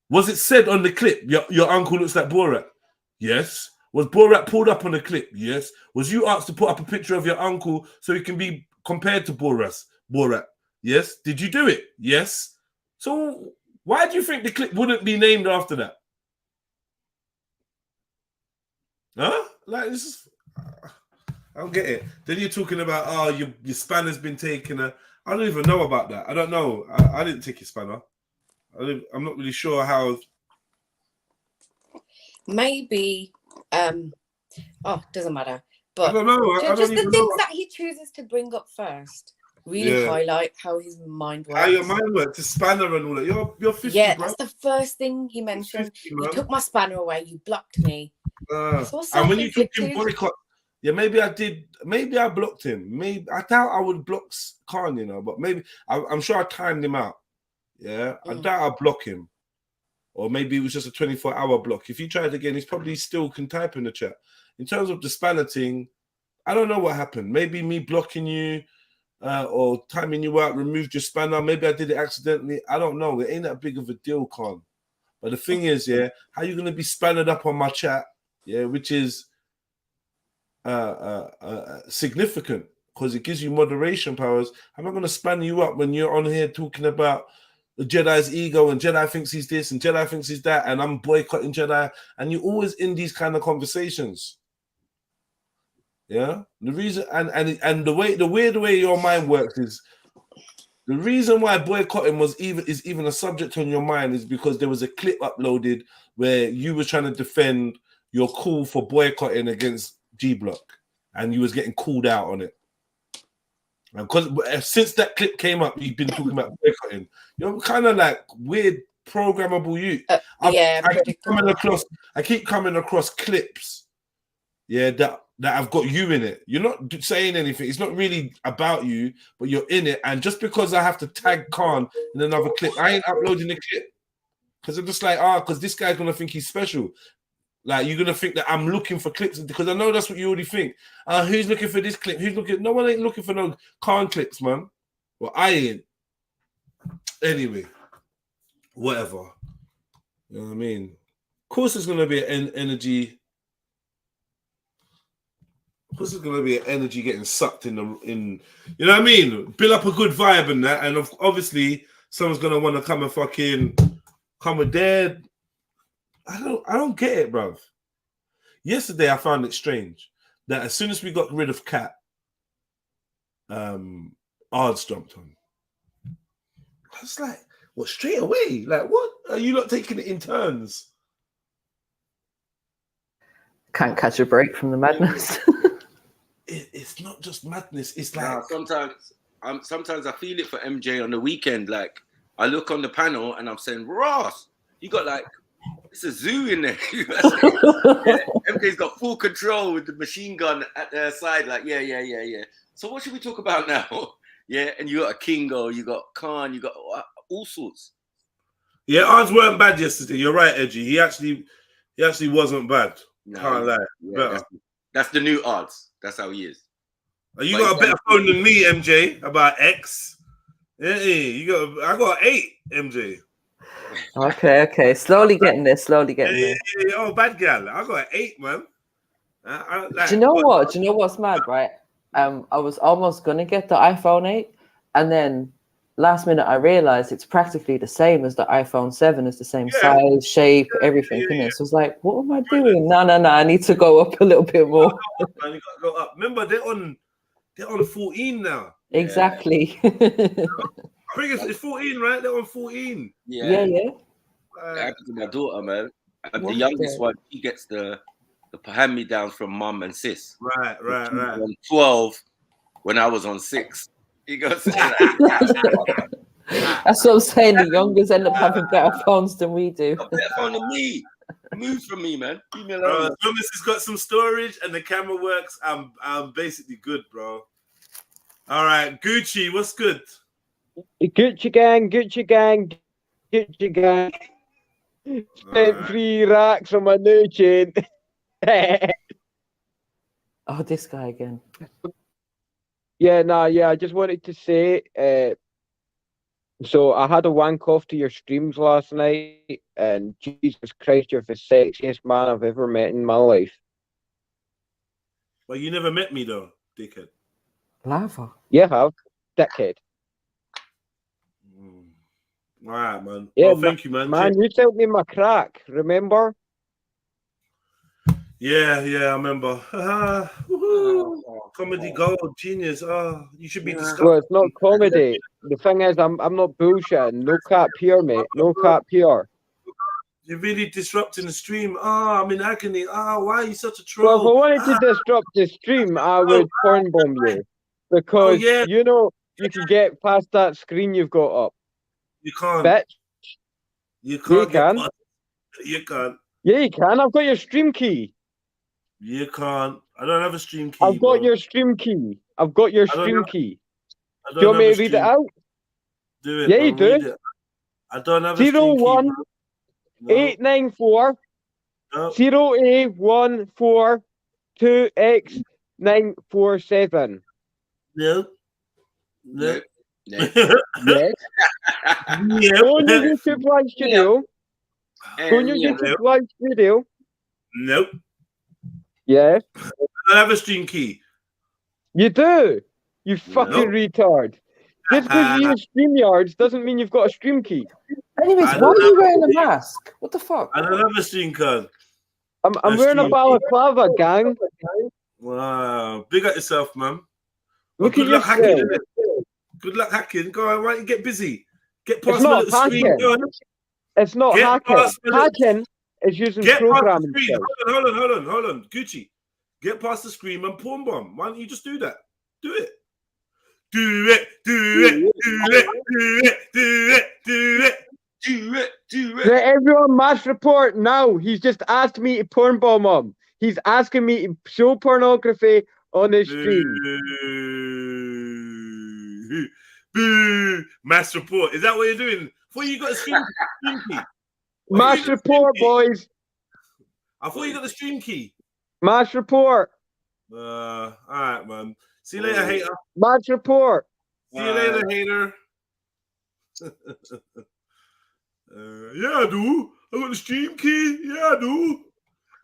Was it said on the clip, your uncle looks like Borat? Yes. Was Borat pulled up on the clip? Yes. Was you asked to put up a picture of your uncle so he can be compared to Borat? Yes. Did you do it? Yes. So why do you think the clip wouldn't be named after that? Huh? Like, this is... I don't get it. Then you're talking about, oh, your spanner's been taken. I don't even know about that. I don't know. I didn't take your spanner. I'm not really sure how... Maybe... doesn't matter. But I don't know. Just the things that he chooses to bring up first really highlight how his mind works. How your mind works, the spanner and all that. You're 50, yeah, bro. that's the first thing he mentioned. 50, you took my spanner away. You blocked me. And when you took him boycott, yeah, maybe I did. Maybe I blocked him. Maybe I doubt I would block Khan, you know. But maybe I'm sure I timed him out. Yeah, I doubt I'd block him. Or maybe it was just a 24-hour block. If he tried again, he's probably still can type in the chat. In terms of the spanner thing, I don't know what happened. Maybe me blocking you or timing you out removed your spanner. Maybe I did it accidentally. I don't know. It ain't that big of a deal, Khan. But the thing is, yeah, how you going to be spannered up on my chat, yeah, which is significant because it gives you moderation powers. I'm not going to span you up when you're on here talking about the Jedi's ego and Jedi thinks he's this and Jedi thinks he's that and I'm boycotting Jedi and you're always in these kind of conversations. Yeah, the reason and the weird way your mind works is the reason why boycotting is even a subject on your mind is because there was a clip uploaded where you were trying to defend your call for boycotting against G Block and you was getting called out on it. And because since that clip came up, you've been talking about boycotting. You're kind of like weird programmable you. I keep coming across clips, yeah, that have got you in it. You're not saying anything. It's not really about you, but you're in it. And just because I have to tag Khan in another clip, I ain't uploading the clip because I'm just like, because this guy's gonna think he's special. Like, you're gonna think that I'm looking for clips because I know that's what you already think. Who's looking for this clip? Who's looking? No one ain't looking for no Khan clips, man. Well, I ain't. Anyway, whatever. You know what I mean? Of course, there's gonna be an energy. Of course, there's gonna be an energy getting sucked in. You know what I mean? Build up a good vibe and that, and obviously, someone's gonna want to come and fucking come with their. I don't get it, bruv. Yesterday, I found it strange that as soon as we got rid of Cat, Ards jumped on. I was like, what, straight away? Like, what? Are you not taking it in turns? Can't catch a break from the madness. It's not just madness. It's like sometimes I feel it for MJ on the weekend. Like, I look on the panel and I'm saying, Ross, you got like, it's a zoo in there. Yeah, MJ's got full control with the machine gun at their side. Like, yeah. So what should we talk about now? Yeah, and you got a Kingo, you got Khan, you got all sorts. Yeah, ours weren't bad yesterday. You're right, Edgy. He actually wasn't bad. No, Can't lie. Yeah, that's the new odds. That's how he is. You got a better phone than me, MJ. About X. Yeah, I got 8, MJ. Okay. Slowly getting there. Yeah, oh, bad gal. I got 8, man. Do you know what? Do you know what's mad, right? I was almost gonna get the iPhone 8, and then last minute I realized it's practically the same as the iPhone 7. It's the same size, shape, everything. So it's like, what am I doing? No. I need to go up a little bit more. You gotta go up. Remember, they're on 14 now. Exactly. I think it's 14, right? They're on 14. Yeah. That happened to my daughter, man. The youngest one, she gets the hand-me-downs from mum and sis. Right. On 12 when I was on 6. He goes, That's what I'm saying. The youngest end up having better phones than we do. got better phone than me. Move from me, man. Leave me alone. As long as it's got some storage and the camera works, I'm basically good, bro. All right, Gucci, what's good? Gucci gang. Spent 3 racks on my new chain. Oh, this guy again. I just wanted to say, so I had a wank off to your streams last night, and Jesus Christ, you're the sexiest man I've ever met in my life. Well, you never met me though, dickhead. Lava. You have, dickhead. All right, man. Yeah, well, thank you, man. Man, you told me my crack, remember? Yeah, I remember. Comedy gold, genius. You should be discovered. Well, it's not comedy. The thing is, I'm not bullshitting. No cap here, mate. No cap here. You're really disrupting the stream. I'm in agony. Why are you such a troll? Well, if I wanted to disrupt the stream, I would porn bomb you. Because, you know, you can get past that screen you've got up. You can't. Bitch. You can't. You can't. Yeah, you can. I've got your stream key. You can't. I don't have a stream key. I've got your stream key. I've got your stream key. Do you want me to read it out? Do it. Yeah, you do. I don't have a stream key. 01 894 0A142 X947. No. Yes. Go on your YouTube live studio. Go on your YouTube live studio. Nope. Yes. I don't have a stream key. You do. You fucking retard. Just because you use StreamYards doesn't mean you've got a stream key. Anyways, why are you wearing a mask? What the fuck? I don't have a stream card. I'm wearing a balaclava, gang. Wow. Big at yourself, man. Look good at luck yourself. hacking. Good luck hacking. Go on, why don't you get busy? Get past It's the not little screen. hacking. Go on. It's not Get hacking. past the Hacking is using Get past the programming screen. skills. Hold on. Gucci. Get past the screen and porn bomb. Why don't you just do that? Do it. Do it. Let everyone mass report now. He's just asked me to porn bomb him. He's asking me to show pornography on his stream. Boo. Mass report. Is that what you're doing? Before you got a stream key. Mass report, boys. I thought you got the stream key. Match report. All right, man. See you later, hater. Match report. See you later, hater. Yeah, I do. I got the stream key. Yeah, I do.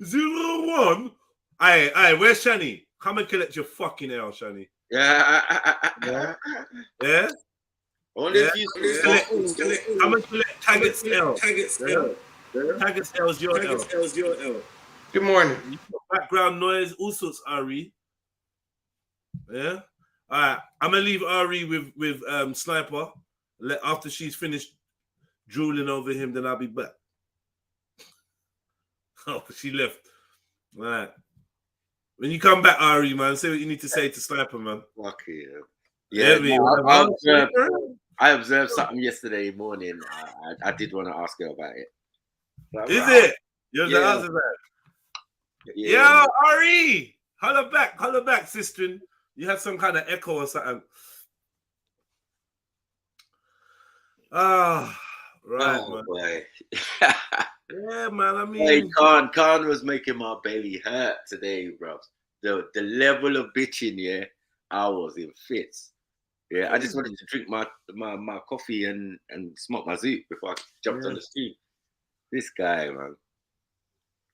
01. Aye, where's Shani? Come and collect your fucking L, Shani. Yeah. Yeah? Only if you Come and collect Taggart's L. Taggart's L is your L. Good morning. Background noise, all sorts, Ari. Yeah? All right. I'm going to leave Ari with Sniper. After she's finished drooling over him, then I'll be back. Oh, she left. All right. When you come back, Ari, man, say what you need to say to Sniper, man. Fuck yeah. Yeah, I observed something yesterday morning. I did want to ask her about it. But, Is it? You're the answer that. Yeah, Ari! Holla back, sister. You had some kind of echo or something. Ah, right, man. Boy. Yeah, man. I mean, hey, Khan was making my belly hurt today, bro. The level of bitching, yeah, I was in fits. Yeah, I just wanted to drink my coffee and smoke my zoot before I jumped on the stream. This guy, man.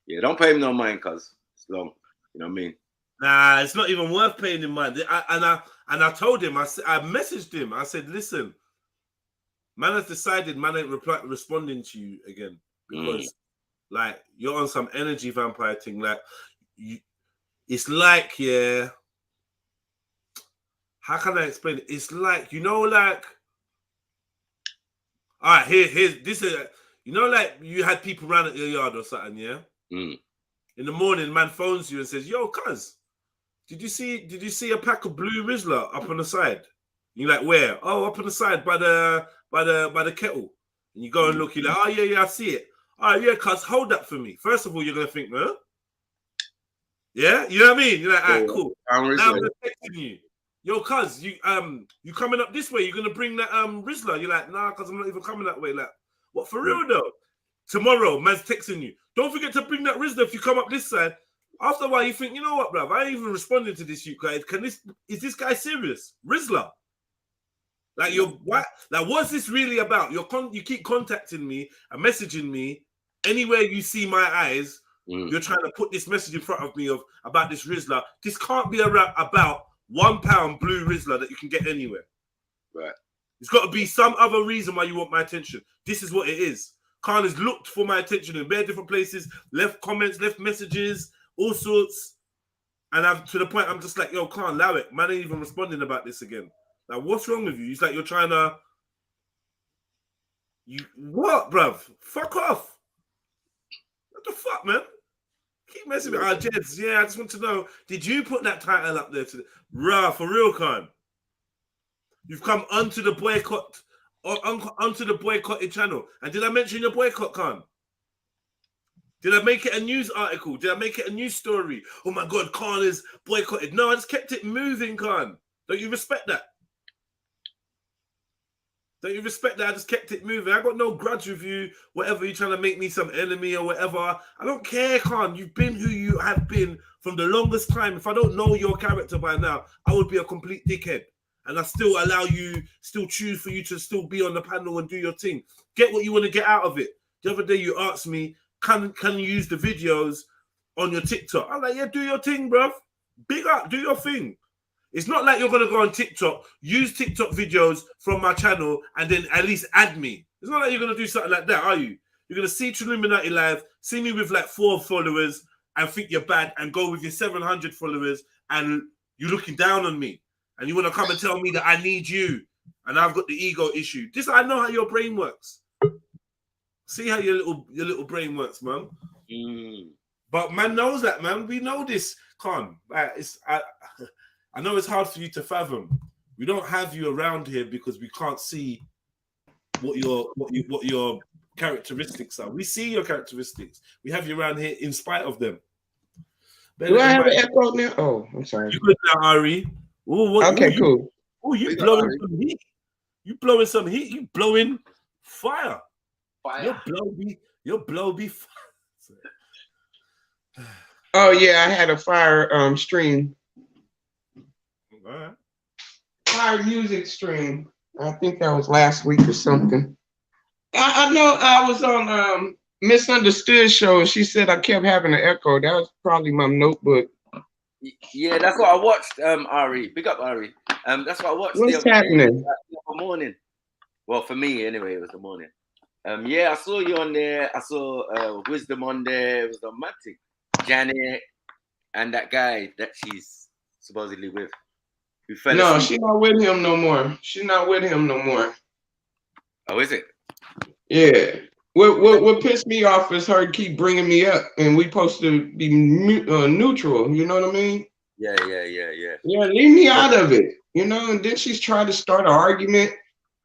Yeah, don't pay him no mind, cuz it's long. You know what I mean? Nah, it's not even worth paying him mind. I told him, I messaged him. I said, listen, man has decided man ain't responding to you again because like you're on some energy vampire thing. Like it's like, yeah. How can I explain it? It's like, you know, like, all right, here's this is, you know, like you had people around at your yard or something, yeah. In the morning, man phones you and says, "Yo, cuz, did you see a pack of blue Rizla up on the side?" You're like, "Where?" "Oh, up on the side by the kettle." And you go and look. You're like, "Oh yeah, I see it." "Oh yeah, cuz, hold that for me." First of all, you're gonna think, "Huh?" Yeah, you know what I mean? You're like, "Alright, cool." Now I'm texting you. "Yo, cuz, you coming up this way? You're gonna bring that Rizla?" You're like, "Nah, cuz I'm not even coming that way." Like, what, for real though? Tomorrow, man's texting you. "Don't forget to bring that Rizla if you come up this side." After a while, you think, you know what, bruv? I ain't even responding to this, you guys. Is this guy serious? Rizla? Like, what? Like, what's this really about? You keep contacting me and messaging me anywhere you see my eyes. You're trying to put this message in front of me about this Rizla. This can't be about £1 blue Rizla that you can get anywhere. Right. There's got to be some other reason why you want my attention. This is what it is. Khan has looked for my attention in very different places, left comments, left messages, all sorts. And I'm to the point I'm just like, yo, Khan, allow it. Man ain't even responding about this again. Like, what's wrong with you? It's like you're trying to... What, bruv? Fuck off. What the fuck, man? Keep messing with our Jeds. Yeah, I just want to know, did you put that title up there? Rah, for real, Khan. You've come onto the boycott... onto the boycotted channel. And did I mention your boycott, Khan? Did I make it a news article? Did I make it a news story? Oh my God, Khan is boycotted. No, I just kept it moving, Khan. Don't you respect that? Don't you respect that? I just kept it moving. I got no grudge with you, whatever you're trying to make me some enemy or whatever. I don't care, Khan. You've been who you have been from the longest time. If I don't know your character by now, I would be a complete dickhead. And I still allow you, still choose for you to still be on the panel and do your thing. Get what you want to get out of it. The other day you asked me, can you use the videos on your TikTok? I'm like, yeah, do your thing, bruv. Big up, do your thing. It's not like you're going to go on TikTok, use TikTok videos from my channel, and then at least add me. It's not like you're going to do something like that, are you? You're going to see Trilluminati live, see me with like 4 followers, and think you're bad, and go with your 700 followers, and you're looking down on me. And you want to come and tell me that I need you and I've got the ego issue. This, I know how your brain works. See how your little brain works, man. But man knows that, man. We know this, Khan. I know it's hard for you to fathom. We don't have you around here because we can't see what your characteristics are. We see your characteristics. We have you around here in spite of them. Do I have an echo now? Oh, I'm sorry. You good now, Ari? Ooh, cool. Oh, you blowing some heat. You blowing some heat. You blowing fire. Your blow be fire. Oh yeah, I had a fire stream. All right. Fire music stream. I think that was last week or something. I know I was on Misunderstood show. She said I kept having an echo. That was probably my notebook. Yeah, that's what I watched. Ari, big up Ari. That's what I watched. What's happening? The morning. Well, for me anyway, it was the morning. Yeah, I saw you on there. I saw Wisdom on there. It was romantic. Janet and that guy that she's supposedly with. Who fell No, asleep. she's not with him no more. She's not with him no more. Oh, is it? Yeah. What pissed me off is her keep bringing me up, and we supposed to be neutral. You know what I mean? Yeah. Yeah, leave me out of it. You know, and then she's trying to start an argument.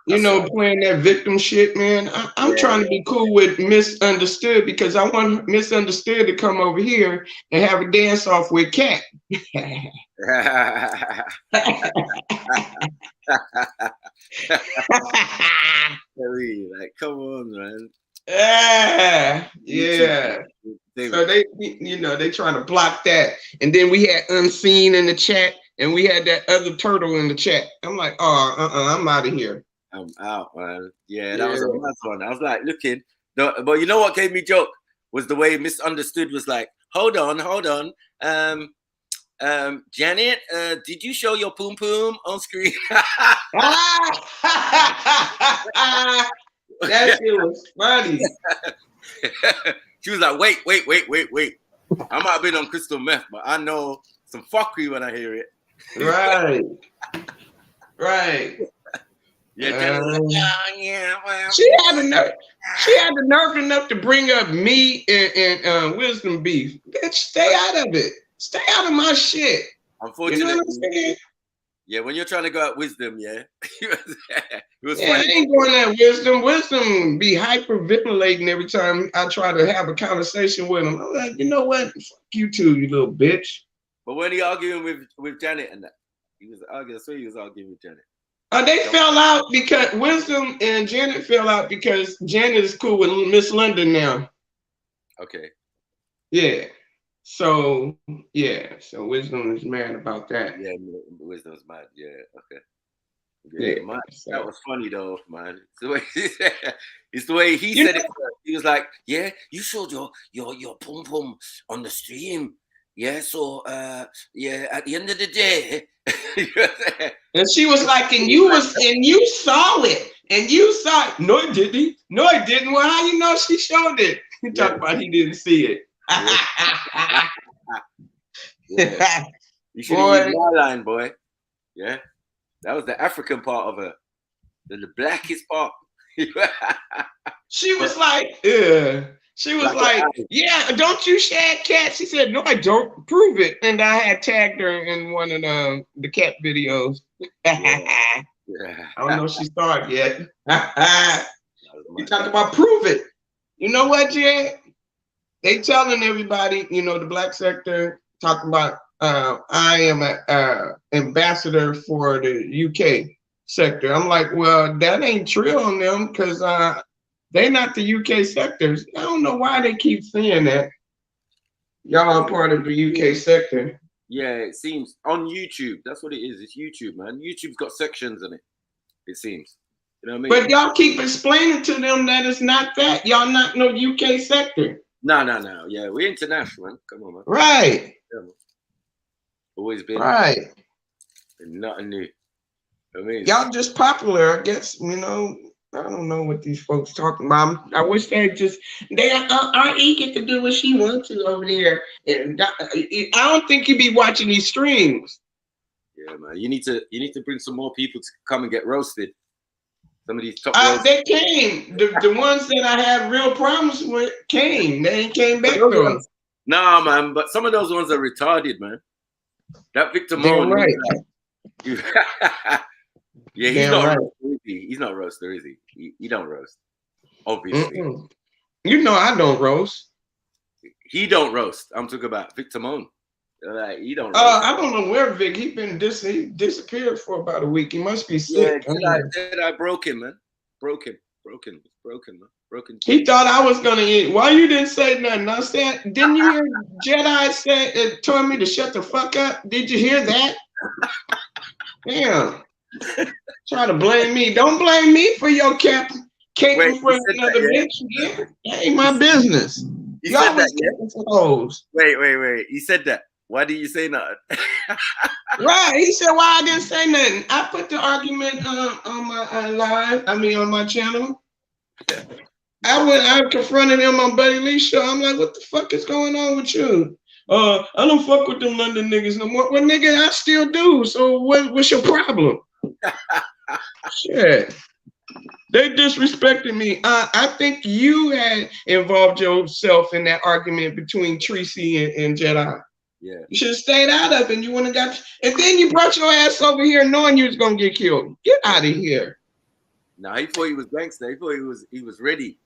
You know, playing that victim shit, man. I'm trying to be cool with Misunderstood because I want Misunderstood to come over here and have a dance off with Cat. Like, come on, man. Yeah. So they, you know, they trying to block that. And then we had Unseen in the chat, and we had that other turtle in the chat. I'm like, oh, I'm out of here. I'm out, man. Yeah, that was a nice one. I was like looking, but you know what gave me joke was the way Misunderstood was like, hold on. Janet, did you show your poom poom on screen? That shit was funny. She was like, wait. I might have been on crystal meth, but I know some fuckery when I hear it. Right. Yeah, well. She had the nerve enough to bring up me and Wisdom beef. Bitch, stay out of it. Stay out of my shit. Unfortunately, you know what I'm saying? Yeah, when you're trying to go at Wisdom, yeah. It was yeah, funny. I ain't going at Wisdom. Wisdom be hyperventilating every time I try to have a conversation with him. I'm like, you know what? Fuck you too, you little bitch. But when he arguing with Janet and that, he was arguing. So he was arguing with Janet. They fell out because Wisdom and Janet fell out because Janet is cool with Miss London now. Okay. Yeah. So Wisdom is mad about that. Yeah, Wisdom's mad. Yeah. Okay. Yeah. Man, that was funny though, man. It's the way he said it. He was like, "Yeah, you showed your pum pum on the stream. Yeah, so yeah, at the end of the day." And she was like, and you saw it. No, it didn't. No, it didn't. Well, how you know she showed it? You talk about he didn't see it. Yeah. You should have used my line, boy. Yeah. That was the African part of her. The blackest part. She was like, yeah, don't you share Cat? She said, no, I don't. Prove it. And I had tagged her in one of the Cat videos. I don't know if she saw it yet. You talk about prove it. You know what, Jay? They telling everybody, you know, the black sector, talking about I am an ambassador for the UK sector. I'm like, well, that ain't true on them because they're not the UK sectors. I don't know why they keep saying that. Y'all are part of the UK sector. Yeah, it seems on YouTube. That's what it is. It's YouTube, man. YouTube's got sections in it. It seems. You know what I mean? But y'all keep explaining to them that it's not that. Y'all not no UK sector. No. Yeah, we're international, man. Come on, man. Right. Yeah, man. Always been. Right. Nothing new. I mean, y'all just popular, I guess. You know, I don't know what these folks talking about. I wish they RE get to do what she wants to over there. And I don't think you be watching these streams. Yeah, man. You need to bring some more people to come and get roasted. Some of these top they came. The ones that I had real problems with came. They ain't came back though. Nah, man. But some of those ones are retarded, man. That Victor Moan. Right. Yeah, he's not right. He's not a roaster, is he? He don't roast. Obviously. You know I don't roast. He don't roast. I'm talking about Victor Moan. Like, he don't roast. I don't know where Vic. He disappeared for about a week. He must be sick. Yeah, I broke him, man. Broke him, man. Broken. He thought I was gonna eat. Why you didn't say nothing? I said, didn't you hear Jedi say it told me to shut the fuck up? Did you hear that? Damn. Try to blame me. Don't blame me for your cake in front of another bitch. Yeah. That ain't my business. You said that, Wait. He said that. Why did you say nothing? Right. He said, why I didn't say nothing. I put the argument on my live. I mean, on my channel. I confronted him on Buddy Lee's show. I'm like, what the fuck is going on with you? I don't fuck with them London niggas no more. Well, nigga, I still do. So what's your problem? Shit. They disrespected me. I think you had involved yourself in that argument between Tracy and Jedi. Yeah. You should have stayed out of it. And you wouldn't have got. And then you brought your ass over here knowing you was gonna get killed. Get out of here. No, he thought he was gangster. He thought he was ready.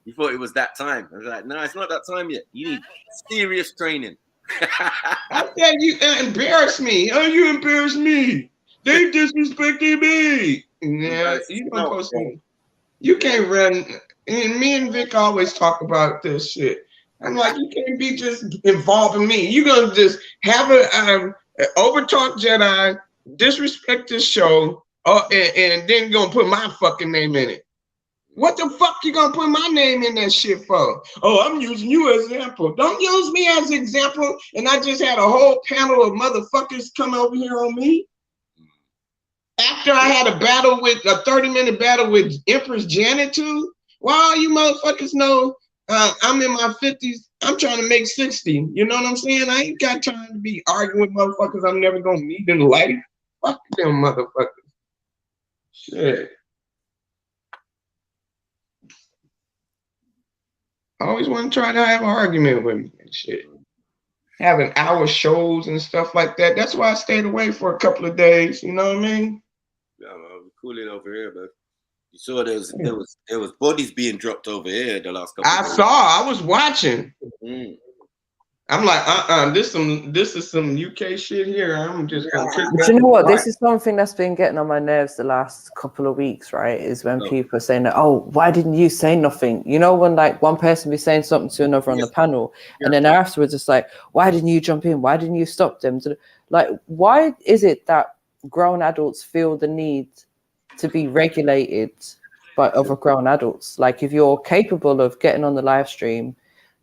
He thought it was that time. I was like, no, it's not that time yet. You need serious training. I said you embarrassed me. Oh, you embarrassed me. They disrespected me. Yeah, you don't supposed to. You can't run. And me and Vic always talk about this shit. I'm like, you can't be just involving me. You're gonna just have a overtalk Jedi, disrespect this show, and then you're gonna put my fucking name in it. What the fuck you gonna put my name in that shit for? Oh, I'm using you as example. Don't use me as example. And I just had a whole panel of motherfuckers come over here on me. After I had a 30-minute battle with Empress Janet too. Well, you motherfuckers know I'm in my 50s. I'm trying to make 60. You know what I'm saying? I ain't got time to be arguing with motherfuckers I'm never gonna meet in life. Fuck them motherfuckers. Shit. I always want to try to have an argument with me and shit. Having hour shows and stuff like that. That's why I stayed away for a couple of days. You know what I mean? Yeah, man, cooling over here, man. You saw there was bodies being dropped over here the last couple of days. I was watching. I'm like, this is some UK shit here. I'm just gonna But you know what? This is something that's been getting on my nerves the last couple of weeks, right? Is when people are saying that, oh, why didn't you say nothing? You know, when like one person be saying something to another on the panel, and then afterwards it's like, why didn't you jump in? Why didn't you stop them? Like, why is it that grown adults feel the need to be regulated by other grown adults? Like, if you're capable of getting on the live stream,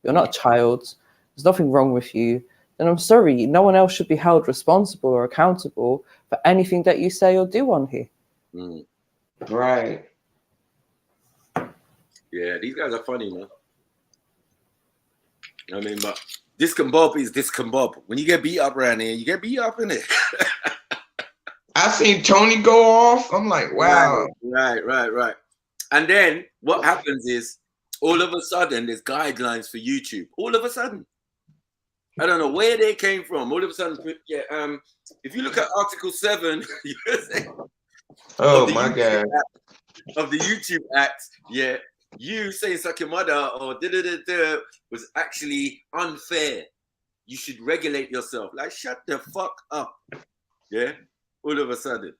you're not a child, there's nothing wrong with you, then I'm sorry, no one else should be held responsible or accountable for anything that you say or do on here. Right. Yeah, these guys are funny, man. I mean, but discombob is discombob. When you get beat up around here, you get beat up in it. I seen Tony go off. I'm like, wow. Right. And then what happens is, all of a sudden, there's guidelines for YouTube. All of a sudden. I don't know where they came from. All of a sudden, yeah. If you look at Article 7, oh my God, of the YouTube Act, yeah, you saying suck your mother or was actually unfair. You should regulate yourself. Like, shut the fuck up. Yeah. All of a sudden,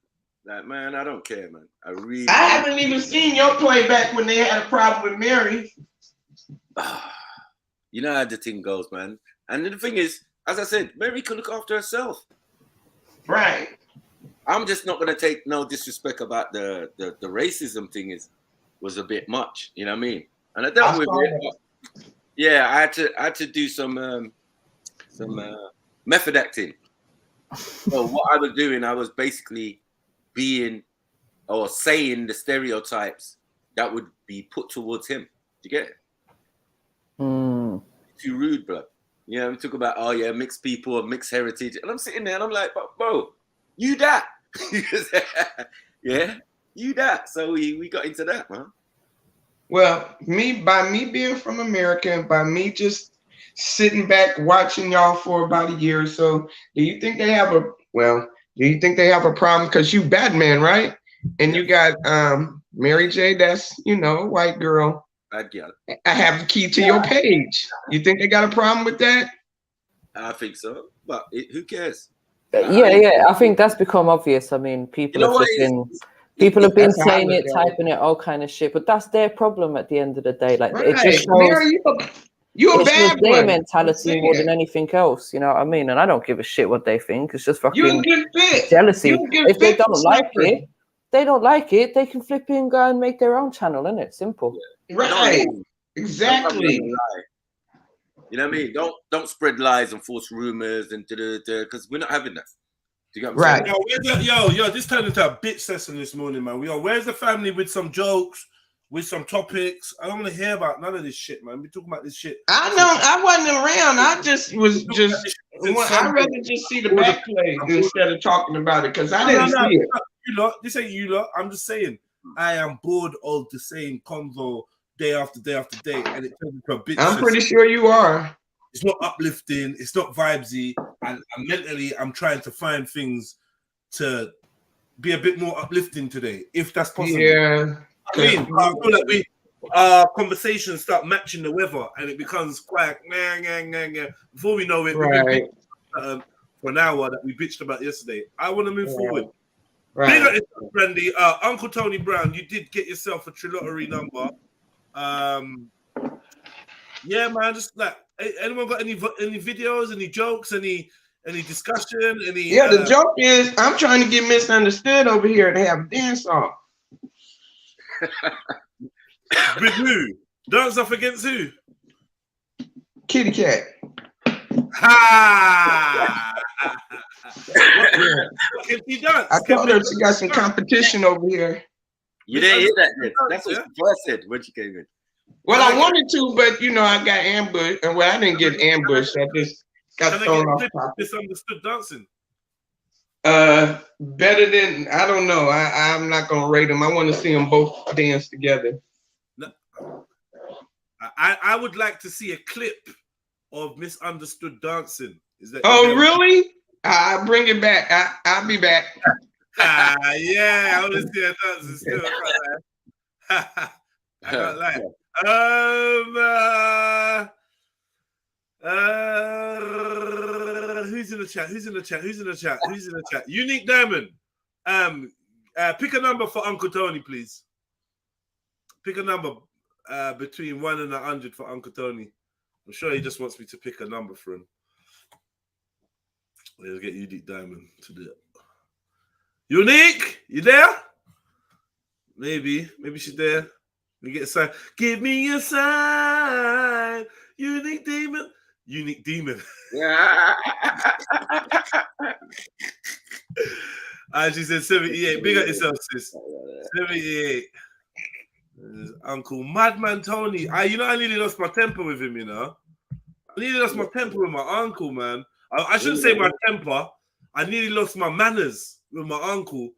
like, man, I don't care, man. I haven't even seen your playback when they had a problem with Mary. You know how the thing goes, man. And the thing is, as I said, Mary can look after herself. Right. I'm just not gonna take no disrespect about the racism thing was a bit much, you know what I mean? And I dealt with it. Yeah, I had to do some method acting. So what I was doing, I was basically being or saying the stereotypes that would be put towards him. Do you get it? Too rude, bro. You know, we talk about, oh yeah, mixed people, mixed heritage. And I'm sitting there and I'm like, bro, you that. Yeah, you that. So we got into that, man. Well, by me being from America and by me just sitting back watching y'all for about a year or so, do you think they have a problem? Because you Batman, right? And you got Mary J, that's, you know, white girl. I get it. I have the key to your page. You think they got a problem with that? I think so, but who cares? Yeah. I think that's become obvious. I mean, people have just been People have been That's how I saying look it, at it. typing it, all kind of shit, but that's their problem at the end of the day. Like Right. it just shows, Mary, you a it shows bad their one. I'm mentality more saying. than anything else. You know what I mean? And I don't give a shit what they think. It's just You a fucking good fit. jealousy. You a good If they fit for don't like Snapper. it, they don't like it. They can flip in, go and make their own channel, isn't it? Simple. Right. Don't Exactly. lie. You know what I mean? Don't spread lies and false rumors and because we're not having that. Do you get what I'm saying? Yo, this turned into a bitch session this morning, man. Where's the family with some jokes, with some topics? I don't want to hear about none of this shit, man. We're talking about this shit. I know I wasn't around. I just was I'd rather just see the backplay instead of talking about it because I didn't see it. You lot, this ain't you lot. I'm just saying, I am bored of the same convo day after day after day, and it turns into a bitch. I'm pretty sure you are. It's not uplifting. It's not vibesy, and mentally, I'm trying to find things to be a bit more uplifting today, if that's possible. Yeah. I feel like we conversations start matching the weather, and it becomes quite before we know it. Right. For an hour that we bitched about yesterday. I want to move forward. Right. Big up yourself, Brandy. Uncle Tony Brown, you did get yourself a Trilluminati number. Yeah, man. Just like, anyone got any videos, any jokes, any discussion, any? Yeah, the joke is I'm trying to get misunderstood over here to have a dance off. With who? Dance off against who? Kitty Cat. Ha! What can she dance? I told her she got some competition over here. You didn't hear that yet. That's what she first said when she came in. Well, I wanted to, but you know, I got ambushed. And well, I didn't get ambushed. I just got thrown off topic. Misunderstood dancing. Better than I don't know. I'm not gonna rate them. I want to see them both dance together. No, I would like to see a clip of misunderstood dancing. Is that? Oh, really? I'll bring it back. I'll be back. Yeah, I want to see a dancing still. I don't like. Who's in the chat? Who's in the chat? Unique Diamond. Pick a number for Uncle Tony, please. Pick a number between 1 and 100 for Uncle Tony. I'm sure he just wants me to pick a number for him. Let's get Unique Diamond to do it. Unique, you there? Maybe she's there. We get a sign. Give me a sign. Unique Demon. Unique Demon. Yeah. She said 78. Big up yourself, sis. 78. Uncle Madman Tony. I nearly lost my temper with him, you know. I nearly lost my temper with my uncle, man. I shouldn't say my temper. I nearly lost my manners with my uncle.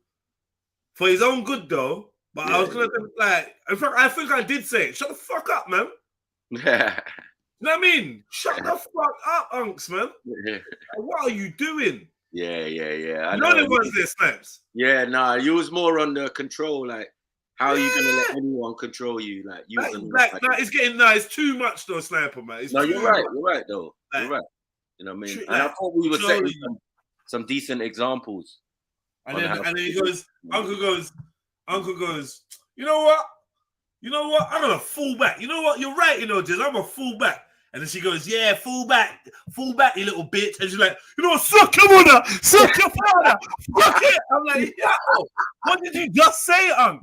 For his own good, though. But I was going to, like, in fact, I think I did say it. Shut the fuck up, man. You know what I mean? Shut the fuck up, unks, man. Like, what are you doing? Yeah. I know the ones there, Snipes. Yeah, nah, you was more on the control, like, how are you going to let anyone control you? Like, it's too much, though, Sniper, man. You're right, though. You're right. You know what I mean? And I thought we were setting some decent examples. And then he goes, Uncle goes, you know what? I'm gonna fall back. You know what? You're right, Jez. I'm a fall back. And then she goes, yeah, fall back, you little bitch. And she's like, suck your mother, suck your father, fuck it. I'm like, yo, what did you just say, Unc?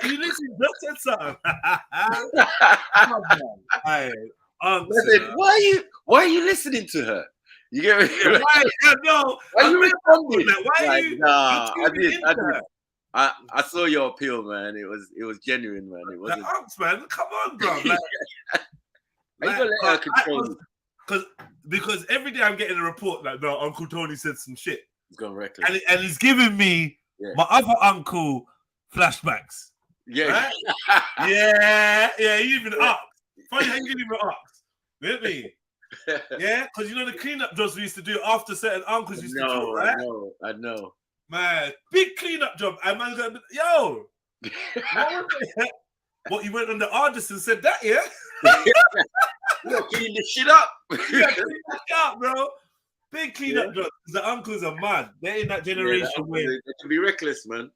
You literally just said something. Listen, why are you listening to her? You get me? Why? No. Why are you responding? Why are you? Nah, I did. I saw your appeal, man. It was genuine, man. It wasn't. Unks, man, come on, bro. You gotta let her control you. Because every day I'm getting a report like, no, Uncle Tony said some shit. He's gone reckless. And he's giving me my other uncle flashbacks. Yeah. Right? Yeah, he even asked. Funny how you didn't even ask. With me. Yeah, because the cleanup jobs we used to do after certain uncles used to do, right? I know. Man, big cleanup job. And man's going, yo. What, you went on the Ardis and said that, yeah? You gotta clean this shit up. You gotta clean that shit up, bro. Big cleanup job. The uncles are mad. They're in that generation where they can be reckless, man.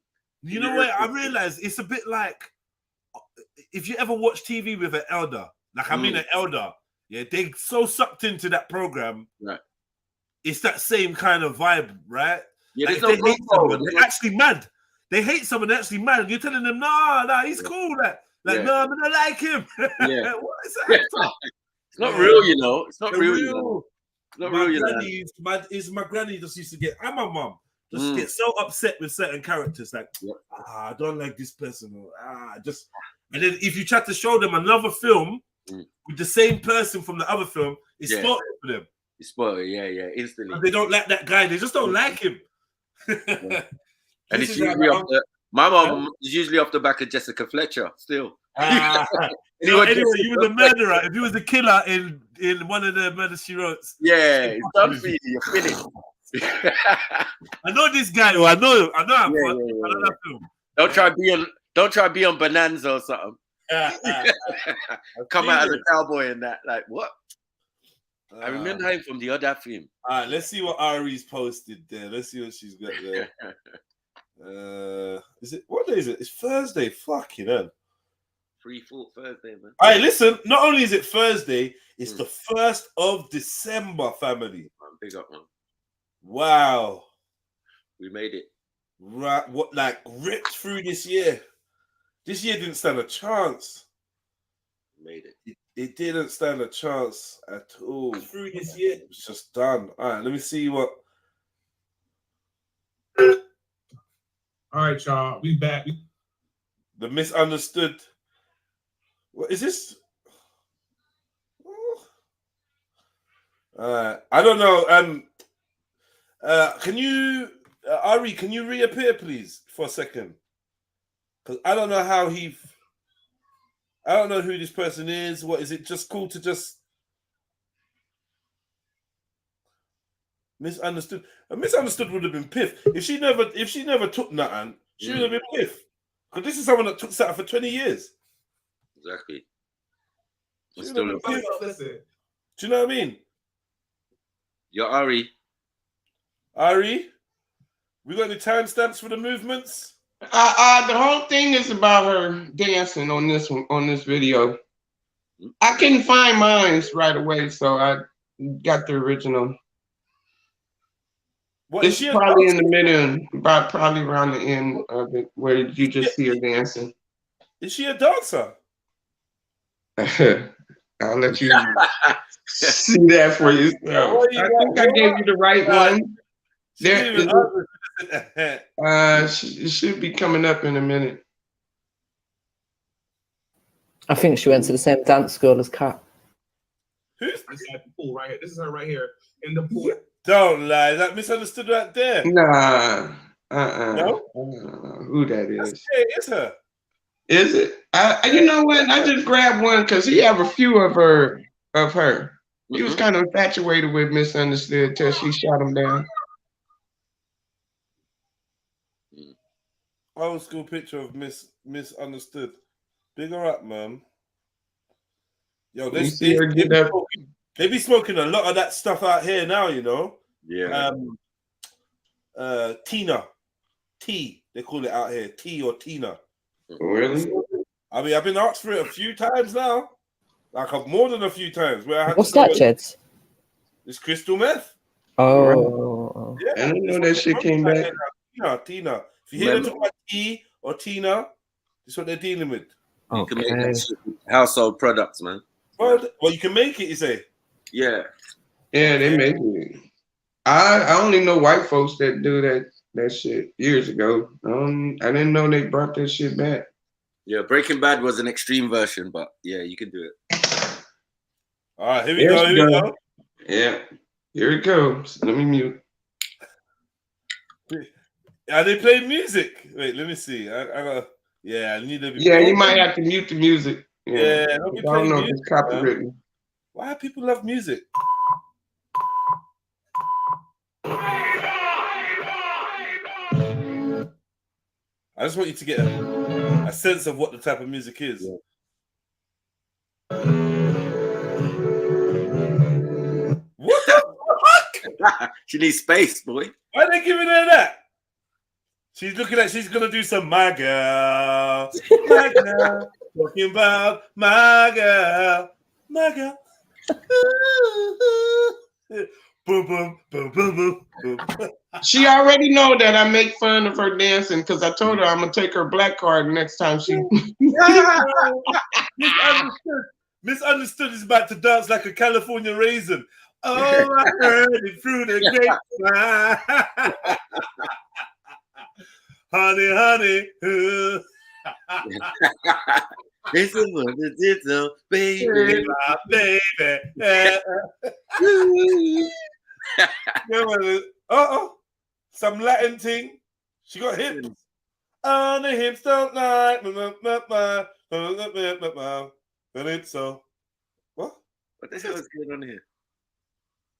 You know what? I realize it's a bit like if you ever watch TV with an elder, like I mean an elder, yeah, they so sucked into that program. Right. It's that same kind of vibe, right? Yeah, like if there's they hate someone, no they're actually mad. They hate someone, they're actually mad. You're telling them, nah, he's cool. Like, no, I don't like him. Yeah. What is that? It's not real, you know. It's not They're real. You know. It's not real, you know. My granny just used to get, and my mum just get so upset with certain characters, like, I don't like this person, or just. And then if you try to show them another film with the same person from the other film, it's spoiled for them. It's spoiled, yeah, instantly. They don't like that guy. They just don't like him. And it's usually my mom is usually off the back of Jessica Fletcher still. Anyway, you were the murderer. If you was the killer in one of the murders she wrote. Yeah, it's done for you. You're finished. I know this guy. I know that film. Don't try be on Bonanza or something. Come out as a cowboy in that. Like what? I remember him from the other film. All right, let's see what Ari's posted there. Let's see what she's got there. Is it what day is it? It's Thursday. Fucking hell. Free Thought Thursday, man. All right, listen. Not only is it Thursday, it's the 1st of December, family. Big up, man. Wow. We made it. Right, what like ripped through this year. This year didn't stand a chance. We made it. It didn't stand a chance at all. Through this year, it was just done. All right, let me see what. All right, y'all, we back. The misunderstood. What is this? I don't know. Can you, Ari? Can you reappear, please, for a second? Because I don't know how I don't know who this person is. What is it? Just cool to just misunderstood. A misunderstood would have been piff. If she never took nothing, she would have been piff. Because this is someone that took something for 20 years. Exactly. Listen. Do you know what I mean? You're Ari. Ari, we got any timestamps for the movements? The whole thing is about her dancing on this video. I couldn't find mine right away, so I got the original. It's probably in the middle, probably around the end of it, where you just see her dancing. Is she a dancer? I'll let you see that for yourself. I think I gave you the right one. It should be coming up in a minute. I think she went to the same dance school as Kat. Who's this at the pool right here? This is her right here in the pool. Don't lie. Is that misunderstood right there? Nah. No? Who that is? It's her. Is it? You know what? I just grabbed one because he have a few of her. He was kind of infatuated with misunderstood till she shot him down. Old school picture of misunderstood. Big her up, man. Yo, they be smoking a lot of that stuff out here now, you know. Yeah. Tina, T, they call it out here, T or Tina. Really? I mean, I've been asked for it a few times now, like more than a few times. Where I had What's that, Jeds? It's crystal meth. Oh, yeah. I didn't know that shit came back. Tina. If you hear them talk about T or Tina, that's what they're dealing with. You can make that household products, man. Well, you can make it, you say? Yeah. Yeah, they make it. I only know white folks that do that shit years ago. I didn't know they brought that shit back. Yeah, Breaking Bad was an extreme version, but yeah, you can do it. All right, here we go. Yeah, here it goes. Let me mute. Are they playing music? Wait, let me see. I need to be. Yeah, you might have to mute the music. Yeah, I don't know if it's copywritten. Why do people love music? I just want you to get a sense of what the type of music is. Yeah. What the fuck? She needs space, boy. Why are they giving her that? She's looking like she's gonna do some my girl, talking about my girl, my girl. Boom, boom, boom, boom, boom, boom. She already know that I make fun of her dancing because I told her I'm gonna take her black card next time she. Misunderstood is about to dance like a California raisin. Oh, I heard it through the grapevine. Honey, honey. This is what it is, baby. My baby. Some Latin thing. She got hips. On the hips don't lie. But it's so. What? What the hell is going on here?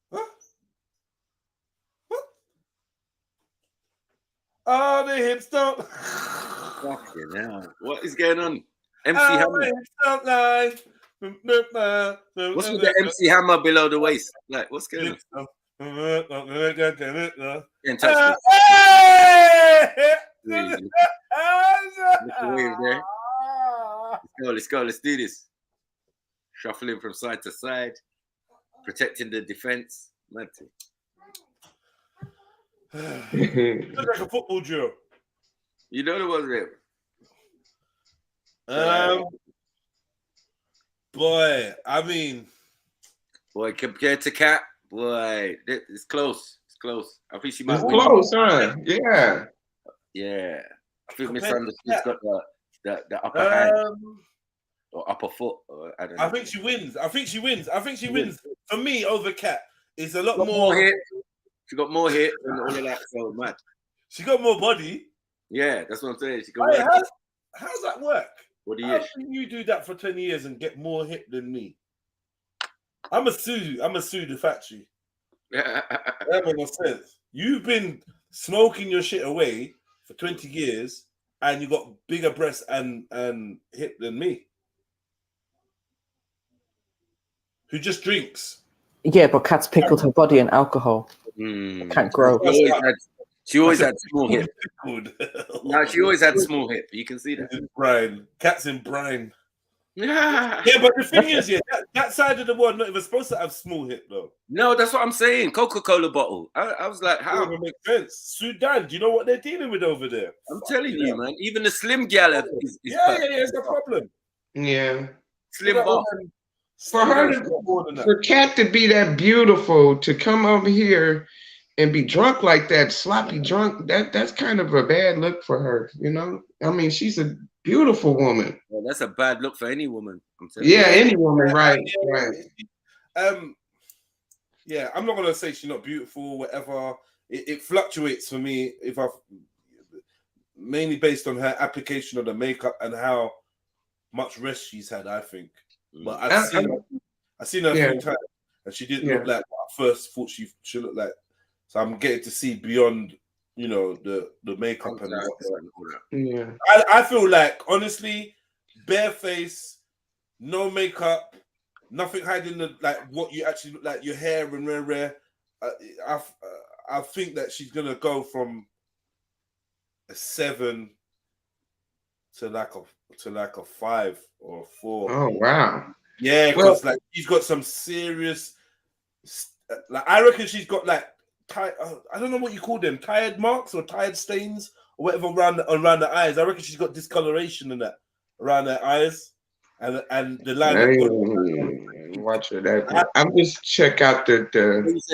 What? What? Oh, the hips don't. Fucking hell. What is going on? MC Oh, Hammer. the hips don't lie. What's with the MC Hammer below the waist? Like, what's going on? Can't touch this. Let's go. Let's do this. Shuffling from side to side, protecting the defense. Mad thing. Looks like a football drill. You know the ones there. Boy, I mean, boy, compared to Cat, boy, it's close. It's close. I think she might. It's close, huh? Yeah. Yeah. I think Misunderstood's got the upper hand or upper foot. Or, I don't know. I think she wins. I think she wins. For me, over Cat, it's a lot more hit. She got more hit and all of that. So mad. She got more body. Yeah, that's what I'm saying. She got. Hey, how's that work? What do you? How can you do that for 20 years and get more hit than me? I'm a sue the factory. That makes no sense. You've been smoking your shit away for 20 years and you got bigger breasts and hip than me. Who just drinks. Yeah, but Kat's pickled her body in alcohol. Can't grow. She always had small hip. No, she always had small hip. You can see that. Brine. Cat's in brine. Yeah, but the thing is, that side of the world not even supposed to have small hip though. No, that's what I'm saying. Coca-Cola bottle. I was like, how? It makes sense. Sudan, do you know what they're dealing with over there? I'm telling you, man. Even the slim gal is it's a problem. Yeah. Slim bar. For her, for Cat to be that beautiful, to come over here and be drunk like that, sloppy drunk, that's kind of a bad look for her, you know? I mean, she's a beautiful woman. Well, that's a bad look for any woman. I'm telling you. Any woman, right. Yeah, I'm not gonna say she's not beautiful, whatever. It fluctuates for me mainly based on her application of the makeup and how much rest she's had, I think. But I've seen her a few times and she didn't look like what I first thought she looked like. So I'm getting to see beyond, you know, the makeup and whatnot. Yeah. I feel like, honestly, bare face, no makeup, nothing hiding what you actually look like, your hair and rare. I think that she's gonna go from a 7 to like a 5 or a 4. Oh wow! Yeah, because she's got some serious. I reckon she's got I don't know what you call them, tired marks or tired stains or whatever around the eyes. I reckon she's got discoloration in that around her eyes and the line. Watch it. I'm just check out the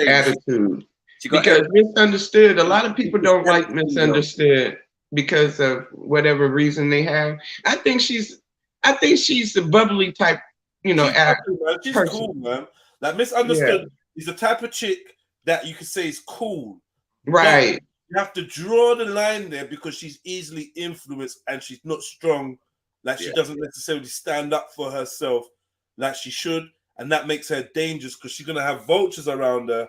attitude because Misunderstood. A lot of people don't like Misunderstood because of whatever reason they have. I think she's the bubbly type, you know. She's cool, man. Like Misunderstood is the type of chick that you could say is cool, right? But you have to draw the line there because she's easily influenced and she's not strong. Like she doesn't necessarily stand up for herself like she should, and that makes her dangerous because she's gonna have vultures around her.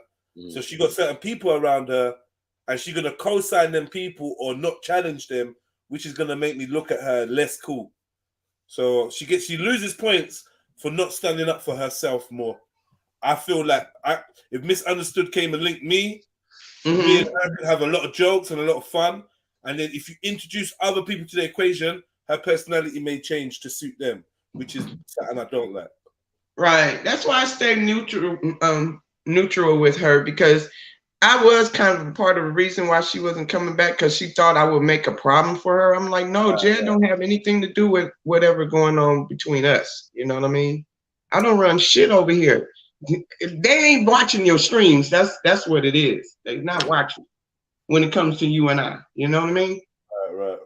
So she got certain people around her, and she's gonna co-sign them people or not challenge them, which is gonna make me look at her less cool. So she loses points for not standing up for herself more. I feel like if Misunderstood came and linked me, me and her could have a lot of jokes and a lot of fun, And then if you introduce other people to the equation, her personality may change to suit them, which is something I don't like. Right. That's why I stay neutral with her, because I was kind of part of the reason why she wasn't coming back, because she thought I would make a problem for her. I'm like, no, Jed don't have anything to do with whatever going on between us. You know what I mean? I don't run shit over here. They ain't watching your streams. That's what it is. They're not watching when it comes to you and I. You know what I mean? Right.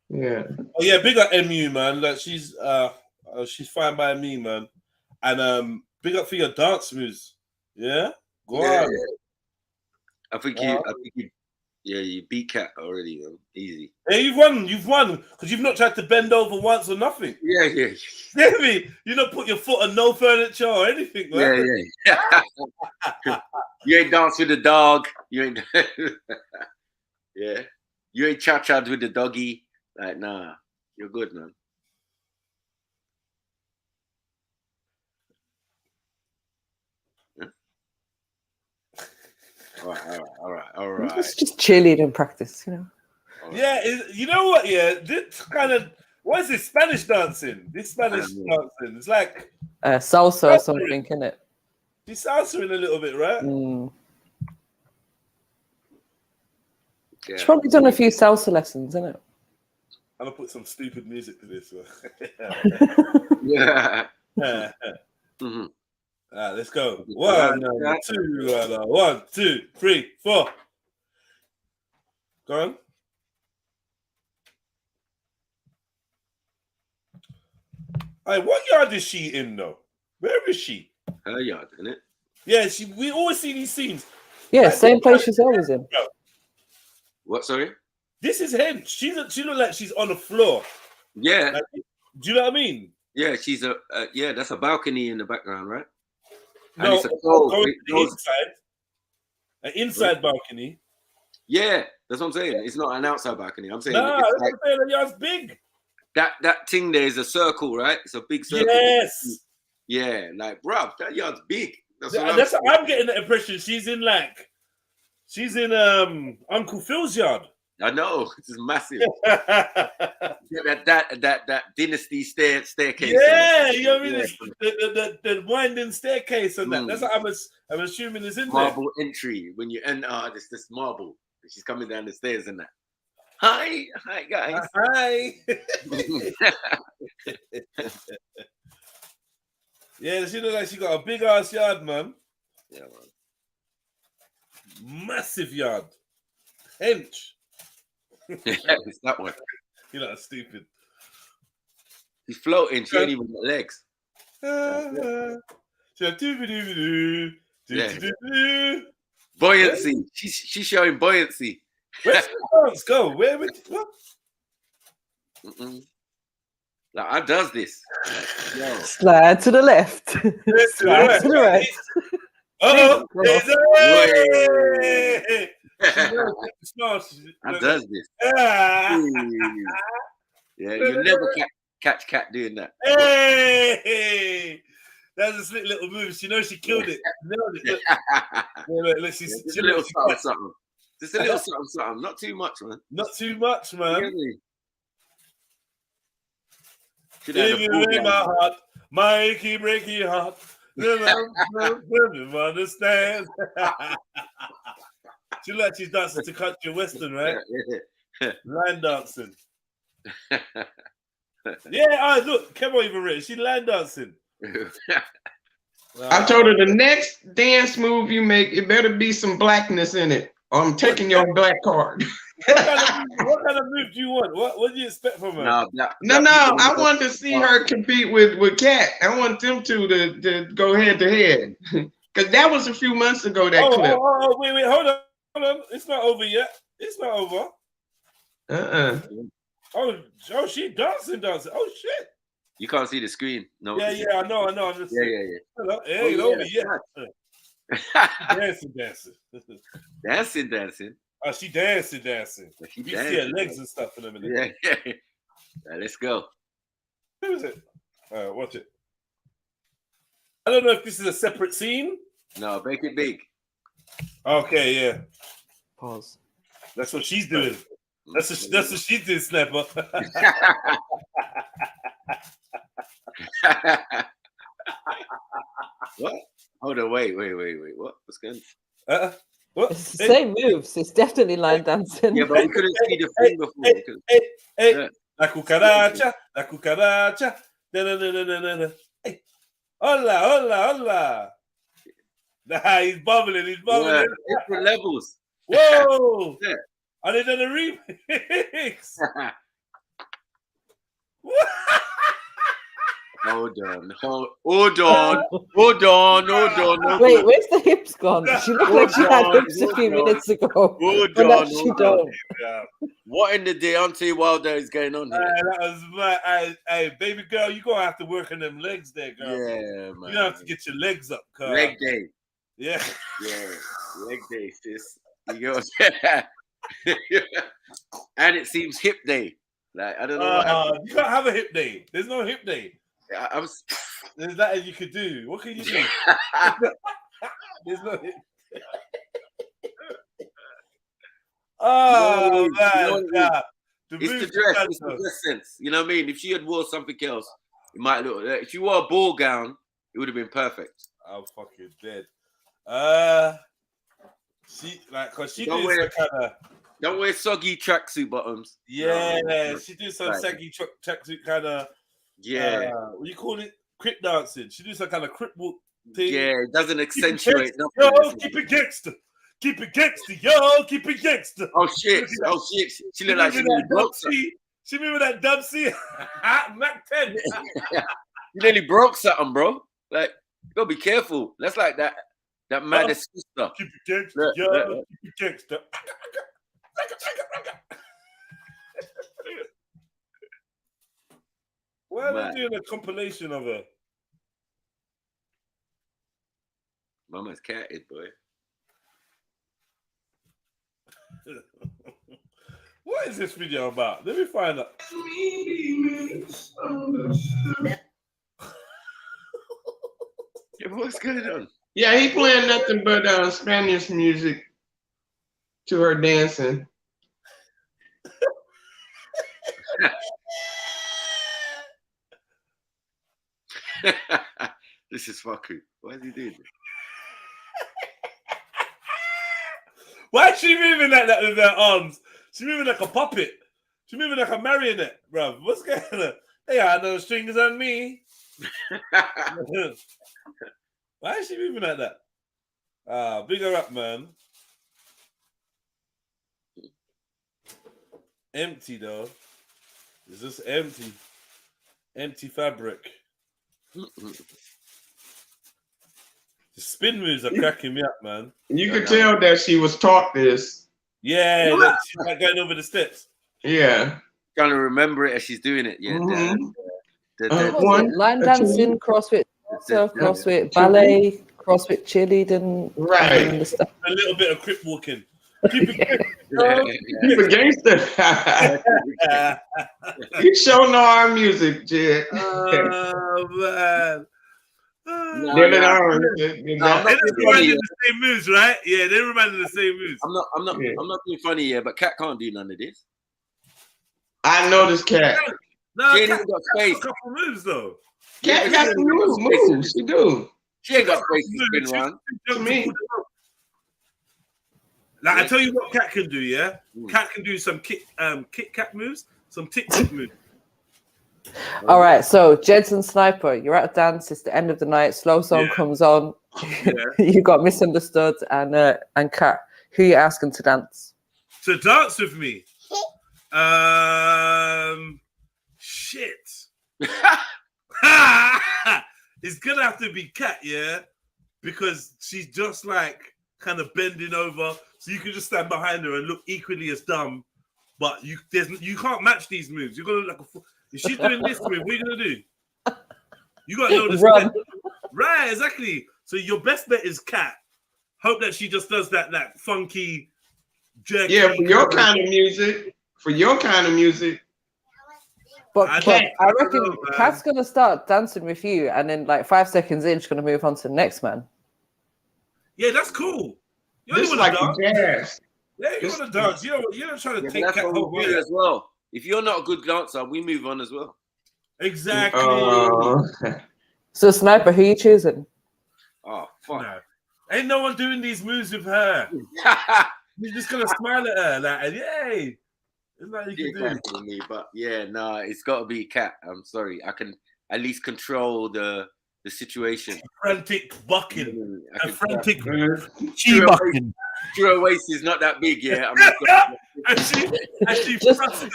Yeah. Oh yeah, big up MU, man. Like she's fine by me, man. And big up for your dance moves. Yeah? Go on. I think you beat Cat already, man. Easy. Yeah, you've won. Because you've not tried to bend over once or nothing. Yeah. Get me? You not put your foot on no furniture or anything, man. Yeah. You ain't danced with the dog. You ain't yeah. You ain't cha-cha'd with the doggy. Like, nah. You're good, man. All right. It's just chilling and practice, you know. Yeah, you know what? Yeah, this kind of what is this Spanish dancing? This Spanish dancing, it's like salsa or something, isn't it? She's salsering a little bit, right? She's probably done a few salsa lessons, isn't it? I'm gonna put some stupid music to this one. Yeah. Let's go. 1, 2, 1, 2, 3, 4. Go on. Hey, what yard is she in though? Where is she? Her yard, isn't it? Yeah, we always see these scenes. Yeah, like, same place she's always in. What, sorry? This is him. She looks like she's on the floor. Yeah. Like, do you know what I mean? Yeah, she's that's a balcony in the background, right? And No, it's a closed, inside. An inside balcony. Yeah, that's what I'm saying. It's not an outside balcony. I'm saying that's like, the yard's big. That thing there is a circle, right? It's a big circle. Yes. Yeah, like, bruv, that yard's big. That's I'm getting the impression she's in Uncle Phil's yard. I know, it's massive. that dynasty staircase. Yeah, you know what I mean? The winding staircase and that. That's what I'm assuming is in marble there. Entry when you enter. This marble. She's coming down the stairs and that. Hi guys. Hi. Yeah, she looks like she got a big ass yard, man. Yeah, man. Massive yard. Hench. It's that one. You're not stupid. He's floating. She ain't even got legs. Buoyancy. She's showing buoyancy. Where's the dance go? Where would what? Like, I does this. Yo. Slide to the left. Slide to the right. I does this. Yeah, you never catch Cat doing that. Hey, that's a slick little move. She knows she killed it. Nailed it. Look, she's just a little something. Just a little something. Not too much, man. Not too much, man. Really? Even in my heart, my achy breaky heart. Understand. She like she's dancing to country western, right? Line dancing. Yeah, look, Kevin even written. She line dancing. I told her the next dance move you make, it better be some blackness in it, or I'm taking your black card. What kind of move do you want? What do you expect from her? No. I want to see her compete with Cat. I want them two to go head to head. Because that was a few months ago, that clip. Oh, wait, hold on. It's not over yet. It's not over. Oh, she dancing. Oh, shit. You can't see the screen. No. Yeah, I know. I'm just yeah. It ain't over yet. Dancing. Oh, she dancing. You see her legs and stuff in a minute. Yeah. Right, let's go. Who is it? Watch it. I don't know if this is a separate scene. No, make it big. Okay, yeah. Pause. That's what she's doing. That's what she did, Snapper. What? Hold on, wait. What? What's going on? What? It's the same moves. It's definitely line dancing. Yeah, but we couldn't see the thing before. Hey. La cucaracha. Da-da-da-da-da-da. Hey. Hola. Nah, he's bubbling. Yeah, different levels. Whoa. Yeah. Are they done a remix? Hold on. Wait, where's the hips gone? She looked like she had hips a few minutes ago. Hold But on. she don't. What in the Deontay Wilder is going on here? That was my, hey, baby girl, you gonna have to work on them legs there, girl. Yeah, man. You gonna have to get your legs up, cuz. Leg day. Yeah. Yeah, leg day, sis. You know, and it seems hip day. Like I don't know. What happened. You can't have a hip day. There's no hip day. There's that you could do. What can you do? There's no hip. Oh man, it's the dress. It's the dress sense. You know what I mean? If she had wore something else, it might look. If she wore a ball gown, it would have been perfect. I'm fucking dead. She like, cause she did some kind of. Don't wear soggy tracksuit bottoms. Yeah, no, she did some saggy tracksuit kind of. Yeah. What do you call it? Crip dancing. She did some kind of crip walk thing. Yeah, it doesn't accentuate nothing. Yo, keep it gangster. Keep it gangster, yo. Keep it gangster. Oh shit. She looked like she nearly broke something. She remember that Dub C? Mac 10. You nearly broke something, bro. Like, you gotta be careful. That's like that maddest sister. Keep it gangster, yo. Keep it gangster. Why are they doing a compilation of her? Mama's catted, boy. What is this video about? Let me find out. What's going on? Yeah, he playing nothing but Spanish music to her dancing. This is fucking. Why is he doing this? Why is she moving like that with her arms? She's moving like a puppet. She's moving like a marionette, bruv. What's going on? They got no strings on me. Why is she moving like that? Big her up, man. Empty though. It's just empty. Empty fabric. The spin moves are cracking me up, man. You could tell that she was taught this. Yeah, she's like going over the steps. Yeah. Trying to remember it as she's doing it. Yeah. Line dancing, CrossFit, CrossFit ballet, CrossFit cheerleading. Right. And the stuff. A little bit of crip walking. Keep it gangster. You show no our music, Jed. Oh man. They remind the same moves, right? Yeah, they remind the same moves. I'm not being funny here, but Cat can't do none of this. I know this Cat. No, she ain't got space. A couple moves though. Cat got the moves. She do. She ain't got space to spin around. To me. Like I tell you what Cat can do, yeah? Cat can do some kick cat moves, some tick moves. All right, so Jedson Sniper, you're at a dance. It's the end of the night. Slow song comes on. Yeah. You got Misunderstood and Kat. Who are you asking to dance? To dance with me? Shit. It's gonna have to be Kat, yeah, because she's just like kind of bending over, so you can just stand behind her and look equally as dumb. But you can't match these moves. You're gonna look like a. If she's doing this move, what are you gonna do? You gotta know this. Right, exactly. So your best bet is Kat. Hope that she just does that funky jerky. Yeah, for your kind of music. But I reckon Kat's gonna start dancing with you, and then like 5 seconds in, she's gonna move on to the next man. Yeah, that's cool. This is like jazz. Yeah, you want to dance. You're not trying to take that's Cat what home. we do as well. If you're not a good dancer, we move on as well. Exactly. So, Sniper, who you choosing? Oh, fuck. No. Ain't no one doing these moves with her. You're just gonna smile at her like, yay. It's like you can do. Me, but yeah, no, it's got to be Cat. I'm sorry. I can at least control the situation. Frantic bucking. A frantic bucking. Your waist is not that big, yeah.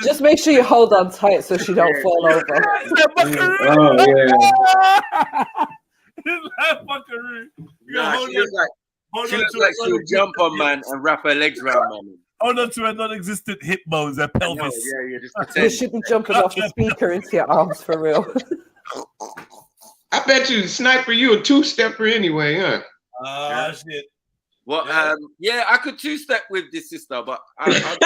Just make sure you hold on tight so she don't fall over. Oh yeah. Buckaroo. She looks like she would jump on man and wrap her legs around man. Hold on to her non-existent hip bones, her pelvis. Just pretend. You should be jumping off the speaker into your arms for real. I bet you, Sniper, you a two-stepper anyway, huh? Shit. Well, yeah, I could two-step with this sister, but Sniper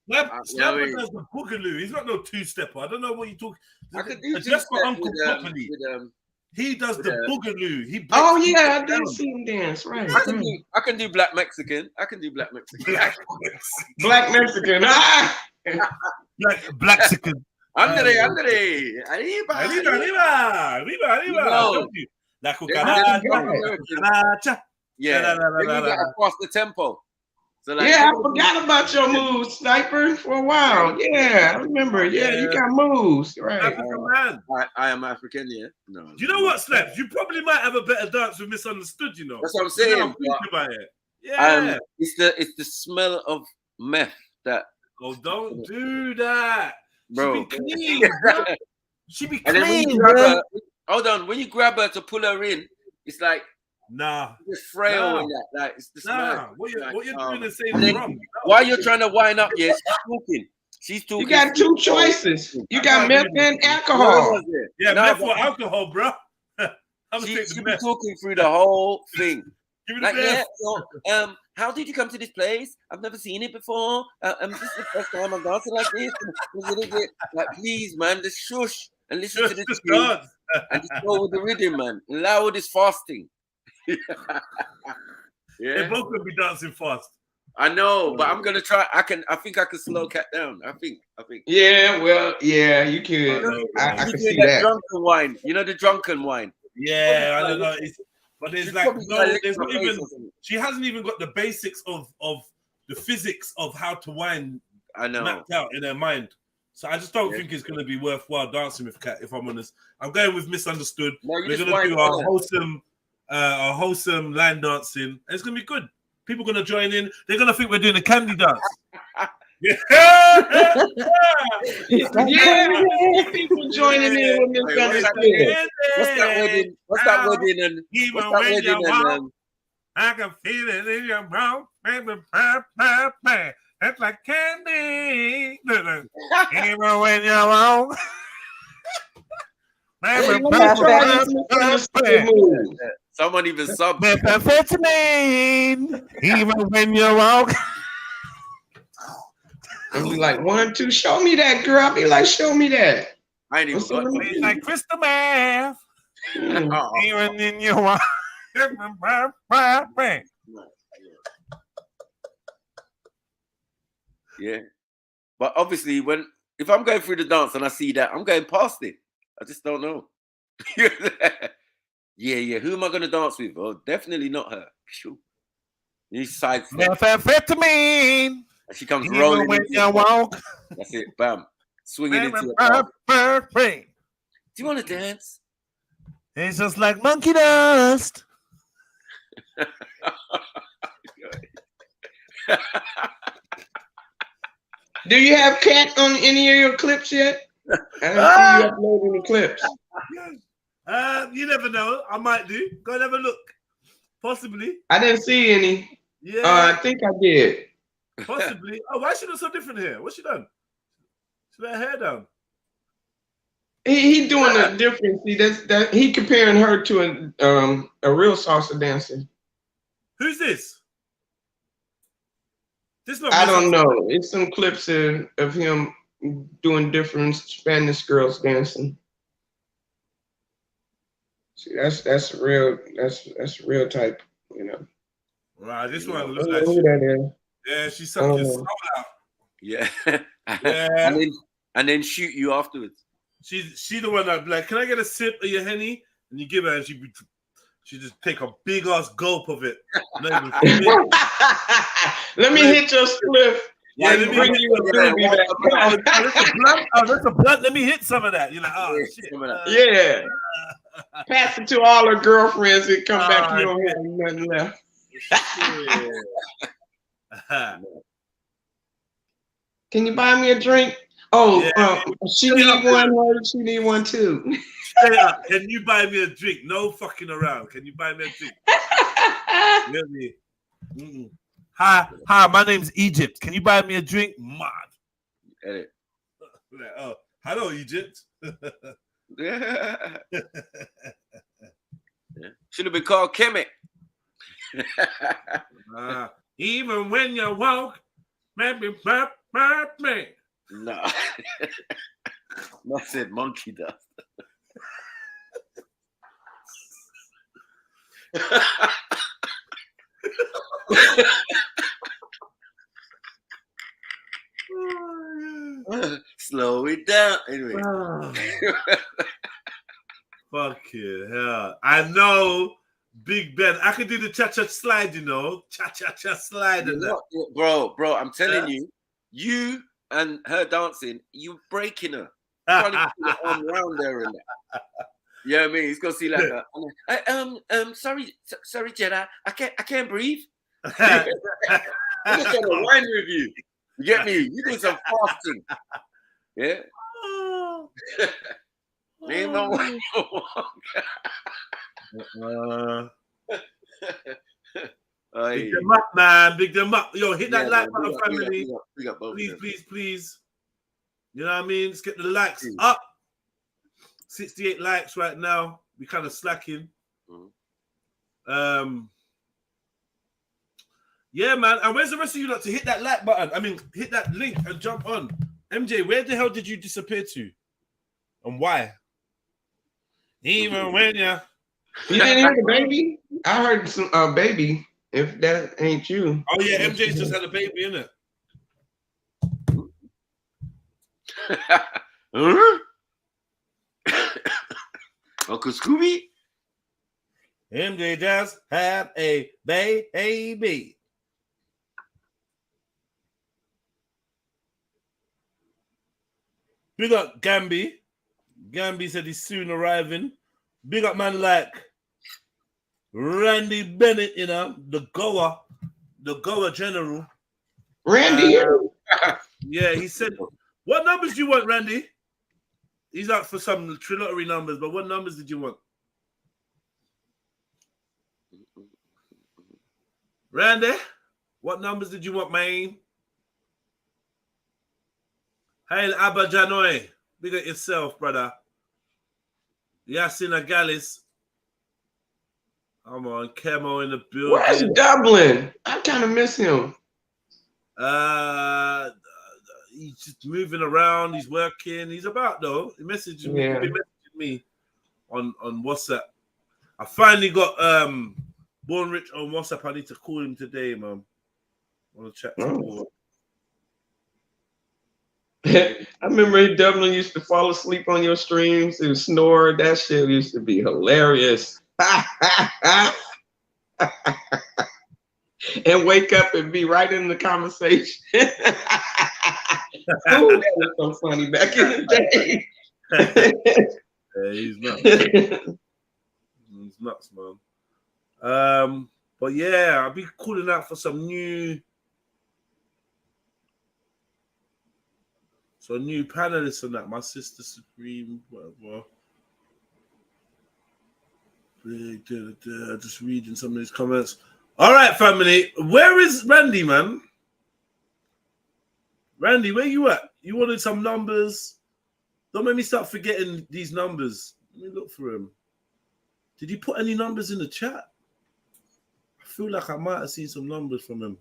does the boogaloo. He's not no two-stepper. I don't know what you talk. I could do just for Uncle properly. He does the boogaloo. I did see him dance. Right. I can do black Mexican. Black Mexican. Black Mexican. Arriba. La cucaracha. Yeah. You gotta cross the tempo. So like, I forgot about your moves, Sniper, for a while. Yeah, I remember. Yeah, you got moves. Right. African man. I am African, yeah. No. You know what, Slaps? You probably might have a better dance with Misunderstood, you know. That's what I'm saying. I'm thinking about it. Yeah. It's the smell of meth that. Oh, don't do that. Bro. She be clean, bro. She be And then when clean, you grab bro. her, hold on, when you grab her to pull her in, it's like it's frail and that. Like it's the smell. What you're doing is saying then, wrong. While you're trying to wind up, yes, she's talking. You got two choices. You got meth and alcohol. Yeah, meth or alcohol, bro. She's talking through the whole thing. Like, so, how did you come to this place? I've never seen it before. This is the first time I'm dancing like this. Like, please, man, just shush and listen to the tune and just go with the rhythm, man. Loud is fasting. They both gonna be dancing fast. I know, but I'm gonna try. I think I can slow Cat down. I think. Yeah, well, yeah, you can. I can see that. Drunken wine. You know the drunken wine. Yeah, I don't know. But there's like there's not even. She hasn't even got the basics of the physics of how to wind. I know. Mapped out in her mind. So I just don't think it's going to be worthwhile dancing with Cat. If I'm honest, I'm going with Misunderstood. No, we're going to do our wholesome line dancing. It's going to be good. People going to join in. They're going to think we're doing a candy dance. People joining in with Misunderstood. What's that wedding? I can feel it in your mouth, baby. That's like candy. Even when you're wrong. Someone even subbed. Even when you're wrong. And be like, 1, 2, show me that, girl. I'll be like, show me that. I ain't even got it. Like Crystal Math. Even in your wrong. Yeah, but obviously, if I'm going through the dance and I see that, I'm going past it. I just don't know. Yeah. Who am I going to dance with? Oh, definitely not her. Sure. You side flip. Methamphetamine. And she comes rolling. When you walk. That's it. Bam. Swinging into it. Do you want to dance? It's just like monkey dust. Do you have Cat on any of your clips yet? I don't see you uploading the clips. You never know. I might do. Go and have a look. Possibly. I didn't see any. Yeah. I think I did. Possibly. Oh, why is she look so different here? What's she done? She let her hair down. He doing a difference. See, that he comparing her to a real salsa dancer. Who's this? I don't know. It's some clips of him doing different Spanish girls dancing. See, that's real. That's real type, you know. Right, this one I looks don't like know who that is. yeah, she I sucked don't your soul know. out. Yeah. Yeah. and then shoot you afterwards. She the one that be like, can I get a sip of your Henny? And you give her, and she just take a big ass gulp of it. Not even spit. Let me hit your spliff. Yeah, Like, let me bring hit you a doobie back. oh, that's a blunt. Oh, that's a blunt. Let me hit some of that. You're like, oh shit. Yeah. Pass it to all her girlfriends and come back. You don't shit. have nothing left. Can you buy me a drink? Oh, she need one. She need one too. Straight up. Can you buy me a drink? No fucking around. Can you buy me a drink? Really? Hi, my name's Egypt. Can you buy me a drink? Mad. Edit. Oh, hello, Egypt. Yeah. Should have been called Kemet. Even when you walk, maybe me. No. I said monkey dust. Slow it down. Anyway. Fucking hell. I know Big Ben. I could do the cha-cha slide, you know. Cha-cha-cha slide and that. Bro, I'm telling you, you and her dancing, you breaking her. You can't even put your arm around there and that. You know what I mean? He's gonna see like sorry, Jedi, I can't breathe. I'm just trying to wine with you. You get me? You do some fasting. Yeah. Big them up, man. Big them up. Yo, hit that like button, family. Please. You know what I mean? Let's get the likes up. 68 likes right now. We kind of slacking. Yeah, man. And where's the rest of you lot to hit that like button? I mean, hit that link and jump on. MJ, where the hell did you disappear to? And why? Even when you didn't hear the baby? I heard some baby. If that ain't you. Oh yeah, MJ's just had a baby, innit? Uncle Scooby? MJ just had a baby. Big up Gambi. Gambi said he's soon arriving. Big up man like Randy Bennett, you know, the Goa general. Randy? Yeah, he said, what numbers do you want, Randy? He's out for some Trilluminati numbers, but what numbers did you want? Randy, what numbers did you want, man? Hail Abba Janoi. Big at yourself, brother. Yassina Gallis. Come on, Kemo in the building. Where's Dublin? I kind of miss him. He's just moving around. He's working. He's about though. He messaged me. Yeah. He messaged me on WhatsApp. I finally got Born Rich on WhatsApp. I need to call him today, man. I want to chat to him. I remember Dublin used to fall asleep on your streams and snore. That shit used to be hilarious. And wake up and be right in the conversation. Ooh, that was so funny back in the day. Yeah, he's nuts. He's nuts, man. But yeah, I'll be calling out for some new panelists and that. My sister Supreme, whatever. Just reading some of these comments. All right, family. Where is Randy, man? Randy, where you at? You wanted some numbers? Don't make me start forgetting these numbers. Let me look for him. Did he put any numbers in the chat? I feel like I might have seen some numbers from him.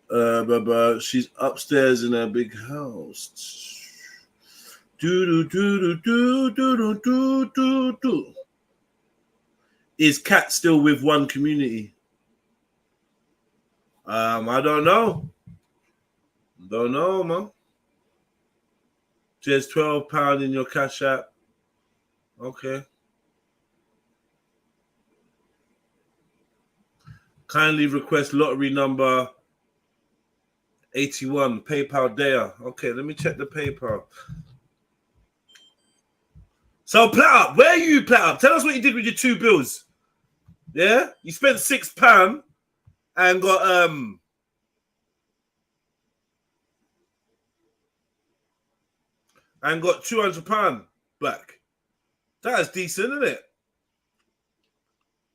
But she's upstairs in her big house. Do. Is Kat still with one community? I don't know. Don't know, man. Just £12 in your Cash App. Okay. Kindly request lottery number 81, PayPal there. Okay, let me check the PayPal. So, Plat Up, where are you, Plat Up? Tell us what you did with your 2 bills. Yeah? You spent £6 and got £200 back. That is decent, isn't it?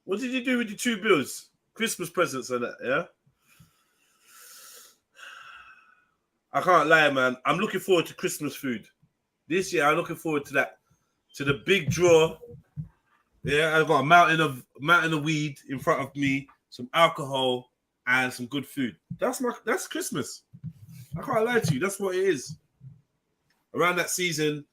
What did you do with your 2 bills? Christmas presents and that, yeah? I can't lie, man. I'm looking forward to Christmas food. This year, I'm looking forward to that. To the big draw. Yeah, I've got a mountain of weed in front of me, some alcohol, and some good food. That's Christmas. I can't lie to you. That's what it is. Around that season,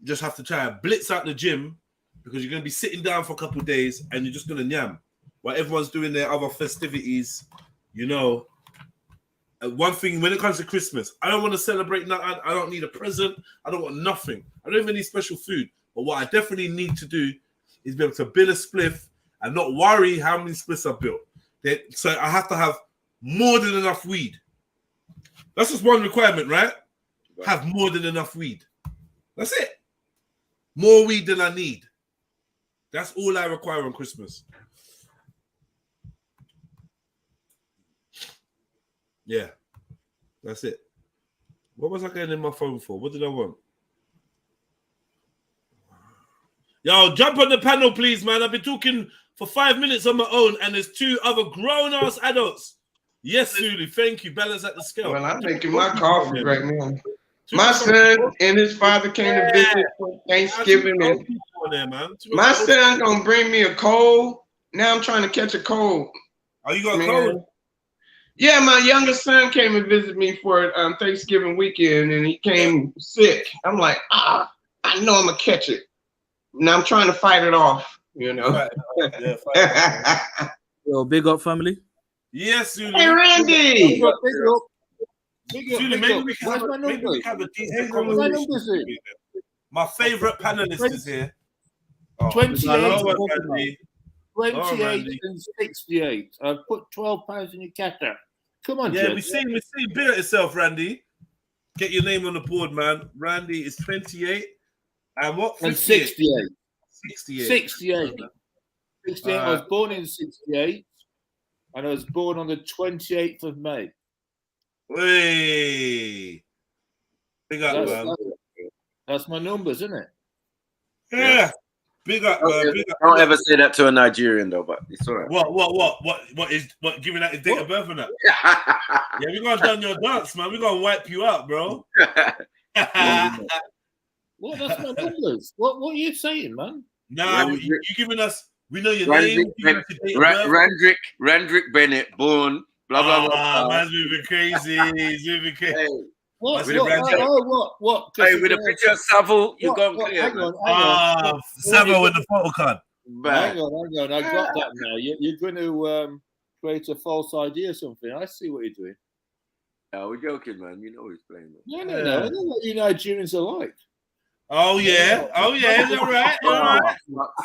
you just have to try and blitz out the gym because you're going to be sitting down for a couple of days and you're just going to nyam. While everyone's doing their other festivities, you know. One thing, when it comes to Christmas, I don't want to celebrate nothing. I don't need a present. I don't want nothing. I don't even need special food. But what I definitely need to do is be able to build a spliff and not worry how many spliffs I've built. So I have to have more than enough weed. That's just one requirement, right? Have more than enough weed. That's it. More weed than I need. That's all I require on Christmas. Yeah, that's it. What was I getting in my phone for? What did I want? Yo, jump on the panel, please, man. I've been talking for 5 minutes on my own, and there's 2 other grown-ass adults. Yes, Zulu, thank you. Balance at the scale. Well, I'm making my coffee right now. My son and his father came to visit for Thanksgiving. And my son gonna bring me a cold. Now I'm trying to catch a cold. Oh, you got a cold? Yeah, my youngest son came and visited me for Thanksgiving weekend, and he came sick. I'm like, I know I'm gonna catch it. Now I'm trying to fight it off, you know. Yo, big up, family. Yes, Zulu. Hey, Randy. Big up. Zulu, maybe we can have a decent conversation. My favorite panelist is here. 28 and 68. I've put £12 in your cash. Come on, yeah, Jed. we see big at yourself, Randy. Get your name on the board, man. Randy is 28 and what? 58. 68. 68. I was born in 68 and I was born on the 28th of May. Hey, big up, man. That's my numbers, isn't it? Yeah. Big up, man. Big up. Don't ever say that to a Nigerian though, but it's all right. What giving out his date of birth and that? Yeah, we're gonna done your dance, man. We're gonna wipe you out, bro. What? That's my numbers. What are you saying, man? Nah, you giving us, we know your name. Randrick Bennett, born, blah, blah, blah. Man's moving crazy. He's moving crazy. Hey. What? Hey, with a picture of Savile, you gone clear. Hang on. Savile with the photo card. Hang on. I got that now. You're going to create a false ID or something. I see what you're doing. No, we're joking, man. You know he's playing. No. I know what you Nigerians are like. Oh, yeah. Is that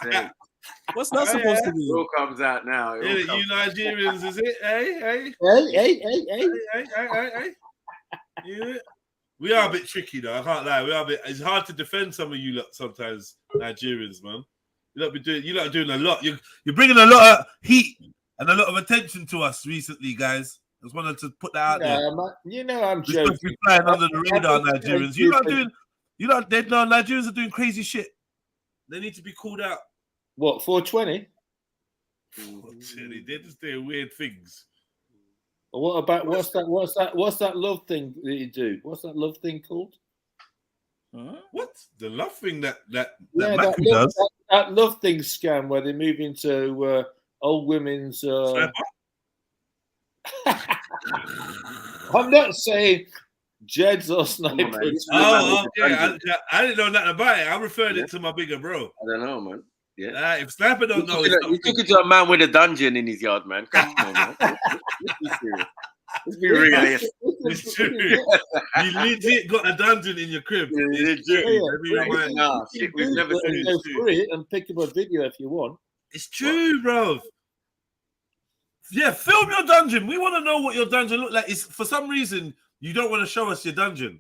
right? What's that supposed to be? It all comes out now. You Nigerians, is it? Hey. Yeah. We are a bit tricky though. I can't lie. It's hard to defend some of you lot sometimes, Nigerians, man. You lot are doing a lot. You're bringing a lot of heat and a lot of attention to us recently, guys. I just wanted to put that out there. I'm joking. We're flying under the radar, Nigerians. They know Nigerians are doing crazy shit. They need to be called out. What, 420? 420. They're just doing weird things. What about what's that love thing that you do? What's that love thing called? What? The love thing that Macu does? That love thing scam where they move into old women's I'm not saying Jeds or snipers. Oh, yeah. I didn't know nothing about it. I referred it to my bigger bro. I don't know, man. Yeah. If Sniper don't know, you took it to a man with a dungeon in his yard, man. Come on, man. Let's be serious. Let's be realistic. It's true. You legit got a dungeon in your crib. It's true. Nah, shit, we've never seen it. Go free and pick up a video if you want. It's true, bro. Yeah, film your dungeon. We want to know what your dungeon look like. It's for some reason you don't want to show us your dungeon.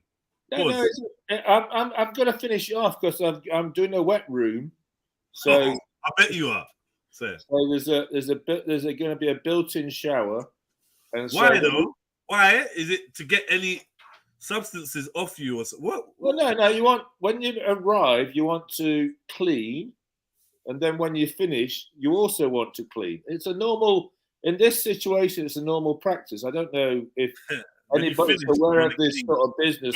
No, I'm gonna finish it off because I'm doing a wet room. So I bet you are. So there's going to be a built-in shower. And why though? Why is it to get any substances off you or what? Well, no. You want when you arrive, you want to clean, and then when you finish, you also want to clean. It's a normal in this situation. It's a normal practice. I don't know if anybody's aware of this sort of business.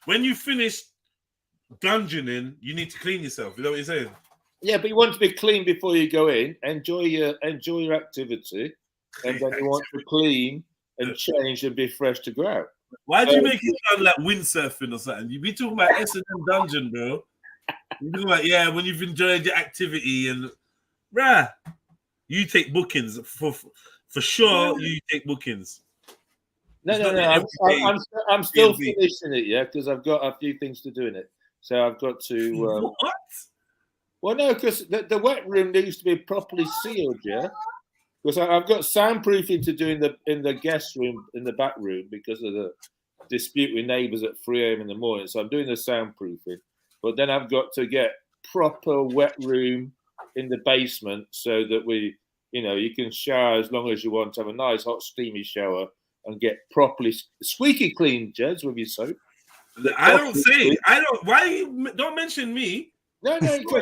When you finish dungeoning, you need to clean yourself. You know what you're saying? Yeah, but you want to be clean before you go in. Enjoy your activity, and then you want to clean and change and be fresh to go out. Why do you make it sound like windsurfing or something? You be talking about S&M dungeon, bro. You talking about when you've enjoyed your activity and you take bookings for sure. You take bookings. No. I'm still finishing it, because I've got a few things to do in it. So I've got to. What? Well, no, because the wet room needs to be properly sealed, because I've got soundproofing to do in the guest room in the back room because of the dispute with neighbours at 3 a.m. in the morning. So I'm doing the soundproofing, but then I've got to get proper wet room in the basement so that you can shower as long as you want, to have a nice hot steamy shower and get properly squeaky clean, Jeds, with your soap. Why don't mention me? No. No. Don't do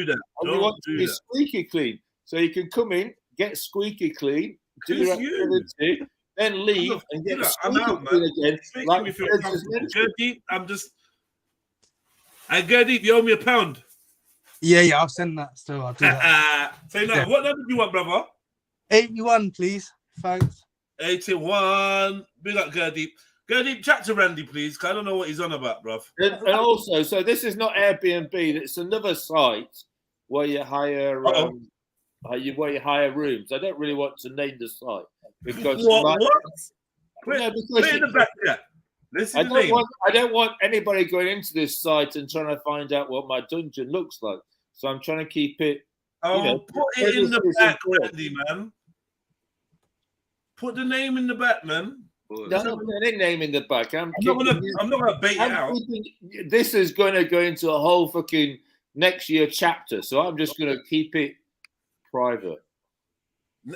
that. You want to be squeaky clean, so you can come in, get squeaky clean, do your activity, then leave and get squeaky clean again. Gurdeep, Gurdeep, you owe me £1. Yeah, I'll send that still. I'll do that. Say no. What number do you want, brother? 81, please. Thanks. 81. Big up, Gurdeep. Gurdeep, chat to Randy, please, because I don't know what he's on about, bruv. And also, so this is not Airbnb. It's another site where you hire rooms. I don't really want to name the site because what? Put it in the back there. I don't want anybody going into this site and trying to find out what my dungeon looks like. So I'm trying to keep it. Put it in the back, Randy, man. Put the name in the back, man. No, any name in the back. I'm not gonna bait it out. This is going to go into a whole fucking next year chapter, so I'm just going to keep it private.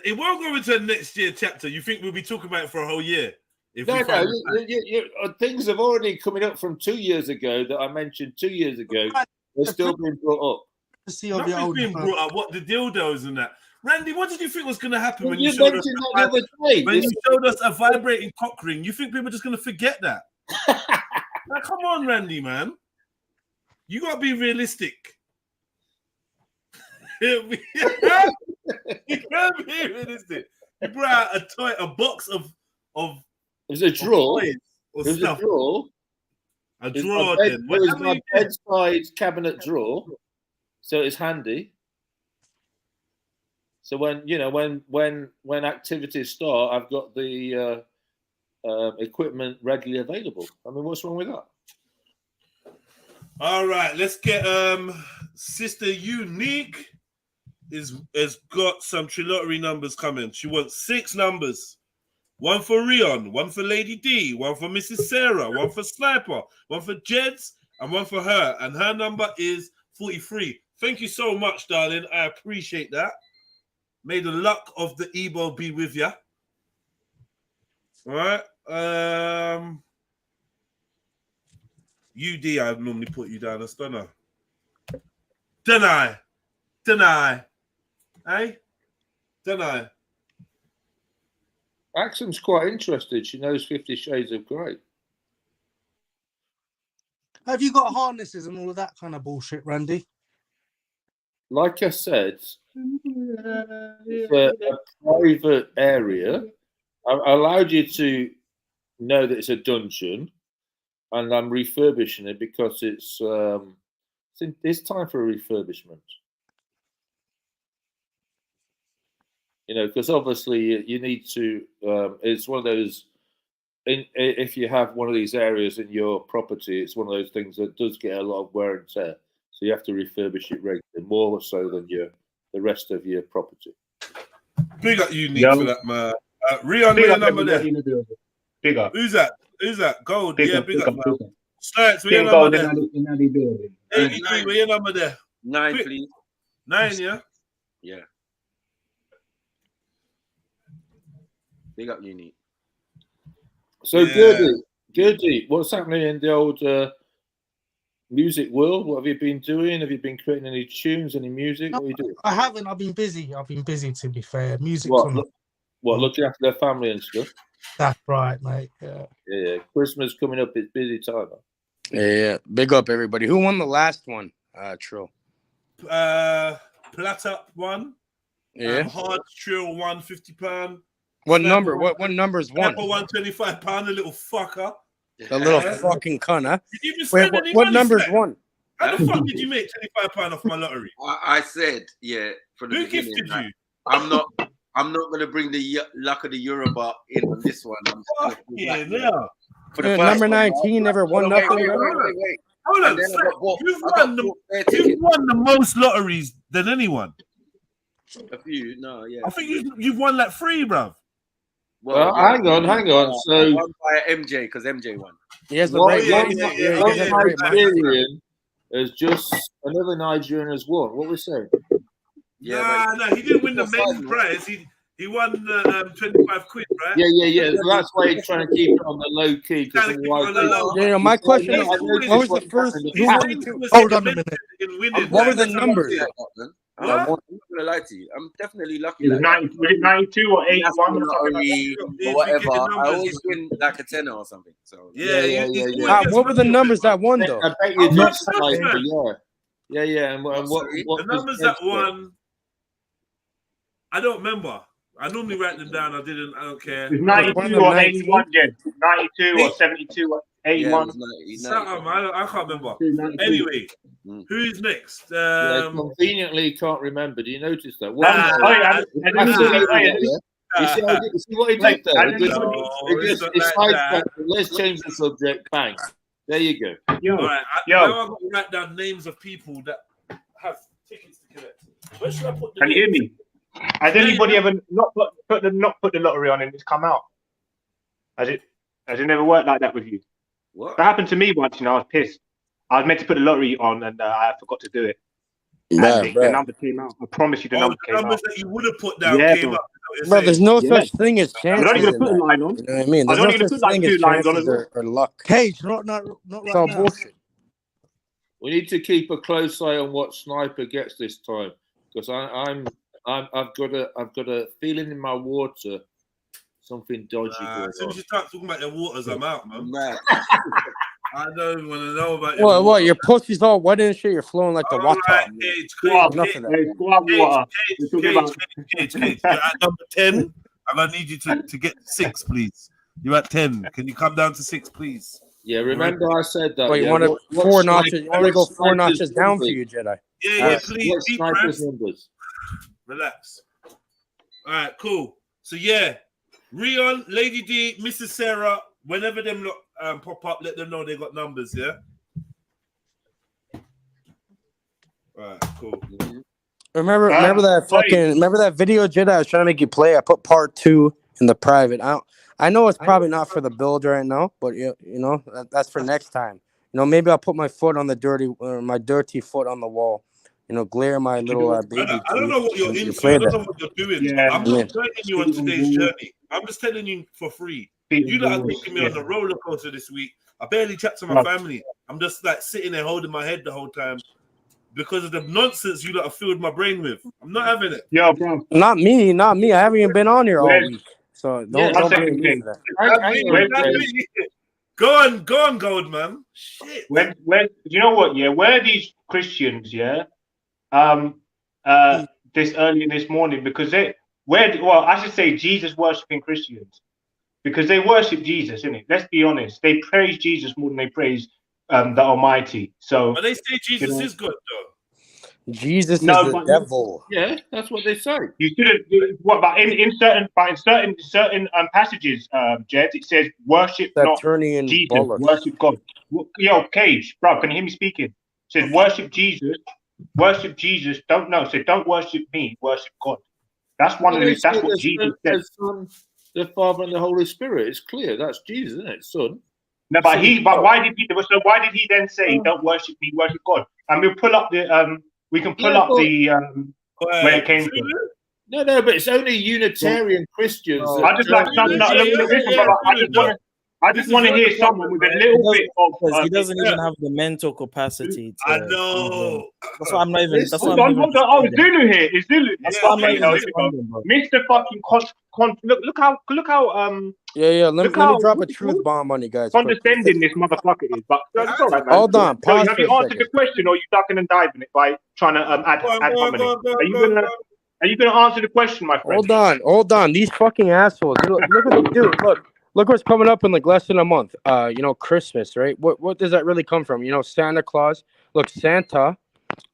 It won't go into a next year chapter. You think we'll be talking about it for a whole year? Things have already coming up from 2 years ago that I mentioned 2 years ago. They're still being brought up. Nothing's being brought up. What, the dildos and that? Randy, what did you think was going to happen when you showed us a vibrating cock ring? You think people are just going to forget that? Now, come on, Randy, man. You got to be realistic. You got to be realistic. You brought out a box of. There's a drawer. There's a drawer. A drawer. It was my bedside cabinet drawer, so it's handy. So when activities start, I've got the equipment readily available. I mean, what's wrong with that? All right, let's get Sister Unique has got some Trilluminati numbers coming. She wants 6 numbers. 1 for Rion, 1 for Lady D, 1 for Mrs. Sarah, 1 for Sniper, 1 for Jeds, and 1 for her. And her number is 43. Thank you so much, darling. I appreciate that. May the luck of the Ebo be with you. All right. UD, I normally put you down as Dunno. Deny. Hey? Deny. Axon's quite interested. She knows 50 Shades of Grey. Have you got harnesses and all of that kind of bullshit, Randy? Like I said, It's a private area. I allowed you to know that it's a dungeon, and I'm refurbishing it because it's time for a refurbishment. You know, because obviously you need to. It's one of those. If you have one of these areas in your property, it's one of those things that does get a lot of wear and tear. So you have to refurbish it regularly, more so than the rest of your property. Big up you, Nick, for that, man. Rion, where your number there? Big up. Who's that? Who's that? Gold. Big yeah, up, big up, man. big up. Starts, where your Team number Gold there? in the building. 83, where your number there? 9, Quick. please. 9, yeah? Yeah. Big up, Unique. So, Goody, what's happening in the old music world? What have you been doing? Have you been creating any tunes, any music? What are you doing? I haven't. I've been busy. To be fair. Music's What, on. looking after their family and stuff? That's right, mate. Yeah. Yeah. Christmas coming up. It's busy time. Huh? Yeah. Big up, everybody. Who won the last one? Trill. Plat up one. Yeah. Hard Trill £150. What number? What number's one? £125, a little fucker. The little fucking cunt, huh? Did you even Wait, spend any what money, number's Snack? one? How the fuck did you make £25 off my lottery? I said, yeah, from the Who beginning, gifted like, you? I'm not gonna bring the luck of the Yoruba in on this one. I'm just gonna pull back, Yeah. For the first Number one, 19 never won Wait, nothing. wait. Hold on, And then I Snack, got bought- you've I got won bought their you've ticket. won the most lotteries than anyone. A few, no, yeah. I think you've won like 3, bruv. Well, hang on. So won by MJ because MJ won. He has the one Nigerian has just another Nigerian has won. What was saying? Yeah, no, he didn't win the main prize. He won 25 quid, right? Yeah. So that's why he's trying to keep it on the low key. Yeah, my question is, what was the first? Who won? Hold on a minute. What were the numbers? I'm not gonna lie to you. I'm definitely lucky. Was it 92 or 81 or something or whatever. I always win like a tenner or something. So yeah. What were the numbers that won though? I bet you did slightly, yeah. And what the numbers that won? I don't remember. I normally write them down. I don't care. It was 92 or 81, Jen. 92 or 72 or 81. I can't remember. Anyway, who's next? Conveniently can't remember. Do you notice that? You see what he did there? Let's change the subject. Bang. There you go. All right. Now I've got to write down names of people that have tickets to collect. Where should I put the Can you hear me? Has anybody ever not put the lottery on and it's come out? Has it never worked like that with you? What? That happened to me once. I was pissed. I was meant to put the lottery on and I forgot to do it. The number came out. I promise you, the number came out. The numbers that you would have put down came up. Bro, there's no such thing as chances. I'm only going to put a line on. You know what I mean? There's I'm no only going to such put like thing 2 as lines on as chances well. or luck. Cage, not right It's all now. bullshit. We need to keep a close eye on what Sniper gets this time, because I've got a feeling in my water something dodgy going on. As soon as you start talking about your waters, I'm out, man. I don't even want to know about your What? water. Your pussy's all wet and shit. You're flowing like the water. Cage. You're at number 10. I'm gonna need you to get 6, please. You're at 10. Can you come down to 6, please? Yeah, remember I said that. Well, you want to 4 notches? You want me to go 4 notches down for you, Jedi? Yeah, please. What's Deep Sniper's breath. numbers? Relax. All right, cool. So yeah, Rion, Lady D, Mrs. Sarah, whenever them pop up, let them know they got numbers. Yeah. All right, cool. Remember that video, Jedi? I was trying to make you play. I put part 2 in the private. I know it's probably not for the build right now, but you know that's for next time. You know, maybe I'll put my foot on the my dirty foot on the wall. You know, glare my little baby. I don't know what you're into. I don't know what you're doing. Yeah. I'm not joining you on today's journey. I'm just telling you for free. You lot are taking me on the roller coaster this week. I barely chat to my family. I'm just like sitting there holding my head the whole time because of the nonsense you lot have filled my brain with. I'm not having it. Yo, bro. Not me. I haven't even been on here all week. So don't blame me for that. Go on, Gold man. Shit. When you know what? Yeah, where are these Christians? Yeah, this earlier this morning because I should say Jesus worshipping Christians because they worship Jesus, innit? Let's be honest. They praise Jesus more than they praise the Almighty. So, but they say Jesus is God, though. Jesus is the devil. Yeah, that's what they say. You shouldn't. What? But in certain passages, Jed, it says worship not Jesus, bollocks. worship God. Yo, Cage, bro, can you hear me speaking? It says worship Jesus, worship Jesus. Don't worship me, worship God. That's one of the. That's what Jesus said. The Son, the Father, and the Holy Spirit. It's clear. That's Jesus, isn't it? Son. No, but why did he then say don't worship me, worship God? And we'll pull up the we can pull up the where it came from. No, but it's only Unitarian Christians. I just like I just want to hear someone with a little bit of. Because he doesn't even have the mental capacity. I know. That's why I'm not even. That's why Hold on. Oh, Zulu here. It's Zulu. That's why I'm not even responding, bro. Mr. Fucking look how Yeah. Let me drop a truth bomb on you guys. Condescending this motherfucker is, but it's all right, man. Hold on. Pause have you answered the question, or are you ducking and diving it by trying to add harmony? Are you gonna answer the question, my friend? Hold on. These fucking assholes. Look what they do. Look what's coming up in like less than a month. Christmas, right? What does that really come from? Santa Claus. Look, Santa.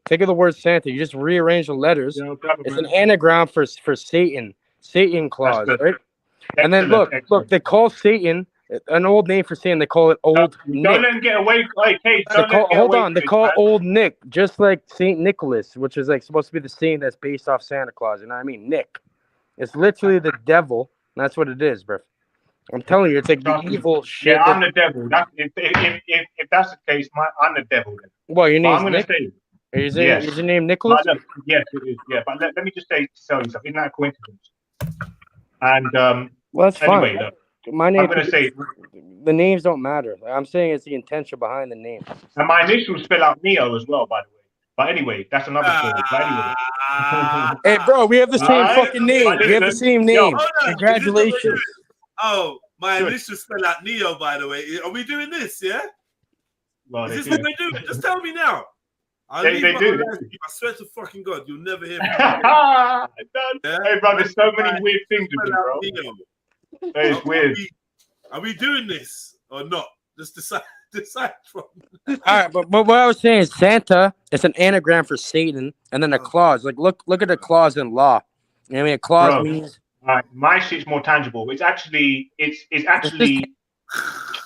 Think of the word Santa. You just rearrange the letters. It's an anagram for Satan. Satan Claus, right? And then look, they call Satan an old name for Satan. They call it Old Nick. Don't let him get away. They call Old Nick, just like Saint Nicholas, which is like supposed to be the saint that's based off Santa Claus. You know what I mean? Nick. It's literally the devil. And that's what it is, bro. I'm telling you, it's like the evil shit. Yeah, I'm the devil. If that's the case, I'm the devil. Then. Well, your name's I'm gonna Nick? say. Is your name Nicholas? Yes, it is. Yeah, but let me just tell you something. Isn't that a coincidence? And well, that's anyway, fine. Look, My name. I'm gonna say the names don't matter. I'm saying it's the intention behind the name. And my initials spell out Neo as well, by the way. But anyway, that's another story. But anyway. Hey, bro, we have the same fucking name. We have the same name. Congratulations. Oh, my initials spell out Neo, by the way. Are we doing this, yeah? Well, is this what they do? Just tell me now. They do. I swear to fucking God, you'll never hear me. Hey, bro, there's so many weird things with you, bro. It's weird. Are we doing this or not? Just decide from. All right, but what I was saying is Santa is an anagram for Satan, and then a clause. Like look at the clause in law. You know what I mean? A clause means. All right, my shit's more tangible. It's actually,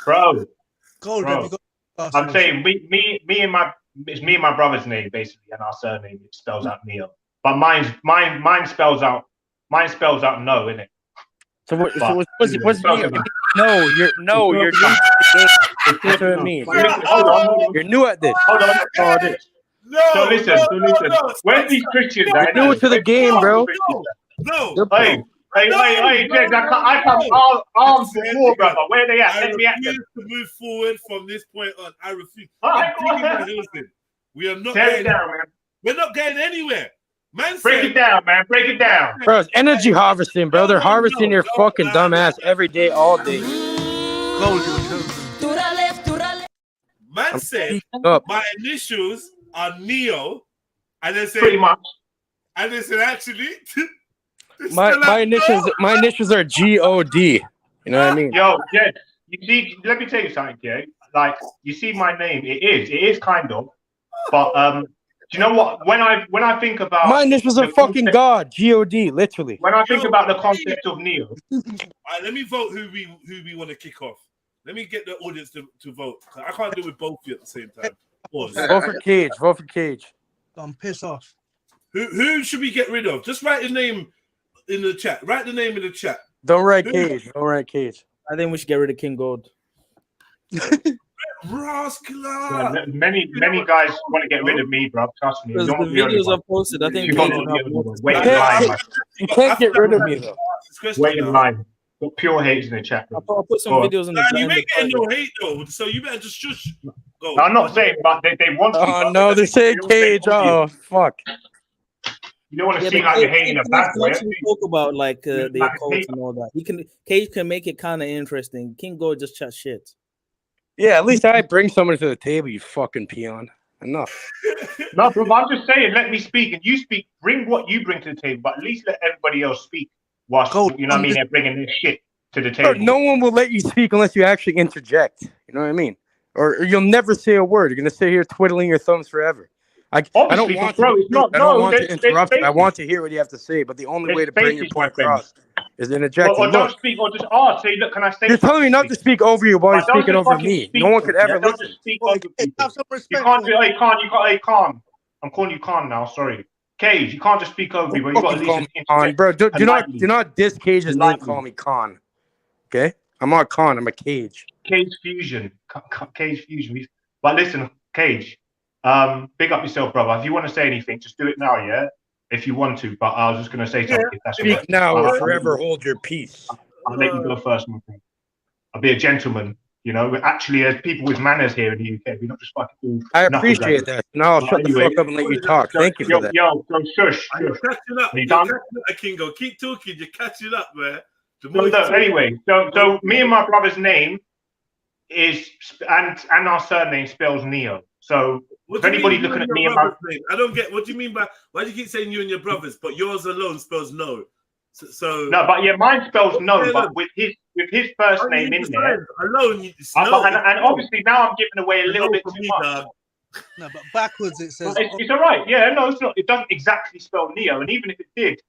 bro. I'm saying me and my brother's name basically, and our surname it spells out Neo. But mine spells out no, innit? So what's Neo? No, you're new. That's what it means. You're new at this. Hold on. So listen. When these Christians are new to the game, bro. No. Hey, Jed, I come arms for war, brother. Where they at? Let me at them. To move forward from this point on. I refuse. We are not getting down, man. We're not getting anywhere. Break it down, man. Break it down. Bro, it's energy harvesting, bro. They're harvesting your fucking dumbass every day, all day. Man said my initials are Neo, and they said pretty much. And they said actually. My initials are GOD. You know what I mean? Yo, Jed, you see, let me tell you something, yeah. Like, you see my name, it is kind of, but do you know what? When I think about my initials are fucking God, GOD, literally. When I think about the concept of Neo, all right, let me vote who we want to kick off. Let me get the audience to vote. I can't do it with both of you at the same time. Vote for Cage. Vote for Cage. I'm pissed off. Who should we get rid of? Just write the name in the chat. Write the name in the chat. Don't write Cage. Don't write Cage. I think we should get rid of King Gold. Rascal. Many guys want to get rid of me, bro. Trust me. Because the videos I've posted, I think you can't get rid of me though. Wait in line. Got pure hate in the chat. I'll put some videos in the chat. You ain't getting no hate though, so you better just shush. Go. I'm not saying, but they want to. Oh no, they're saying Cage. Oh fuck. You don't want to seem like you're hating a bad way. Talk about like the occult and all that. Cage can make it kind of interesting. King Gold just chat shit. Yeah, at least I bring someone to the table, you fucking peon. Enough. No, bro, I'm just saying, let me speak, and you speak. Bring what you bring to the table, but at least let everybody else speak. Whilst you know what I mean, they're bringing this shit to the Bro, table. no one will let you speak unless you actually interject. You know what I mean? Or you'll never say a word. You're gonna sit here twiddling your thumbs forever. I don't want bro, to. it's not. I don't want to There's interrupt you. I spaces. want to hear what you have to say. But the only way to bring your Spaces, point my friend. across is interjecting. Or don't Look, speak, or just ask. Say, look, can I say you're something? telling me not to speak over you while you're But don't speaking just over fucking me. speak No one to could me, ever yeah? Don't listen. just speak over people. Have some You respect. can't do. Hey, Khan, you got. Hey, Khan. I'm calling you Khan now. Sorry, Cage. You can't just speak over me, but you got to at Fucking call least me Khan, bro. Do not diss Cage's name. politely. Call me Khan. Okay, I'm not Khan. I'm a Cage. Cage Fusion. Cage Fusion. But listen, Cage. Big up yourself, brother. If you want to say anything, just do it now, yeah. If you want to, but I was just gonna say something. If that's all Speak right. now or forever hold your peace. I'll let you go first, my friend. I'll be a gentleman. You know, we're actually as people with manners here in the UK. We're not just fucking all I knuckle appreciate draggers. that. Now I'll But shut the anyway, fuck up and let you talk. Thank you for that. Yo, so shush. You're catching up. Are you You're done? catching up, Kingo. Keep talking. You're catching up, man. The So more you look, talk- anyway, so me and my brother's name is and our surname spells Neo. So What if do you anybody mean you looking and at me your and my brother's name? I don't get what do you mean by why do you keep saying you and your brothers, but yours alone spells no. So no, but yeah, mine spells no, okay, but then. with his first Oh, you name need in to there. sign alone. It's But, no. and obviously now I'm giving away a little bit for too me, much. dog. No, but backwards it says. But it's all right. Yeah, no, it's not. It doesn't exactly spell Neo, and even if it did,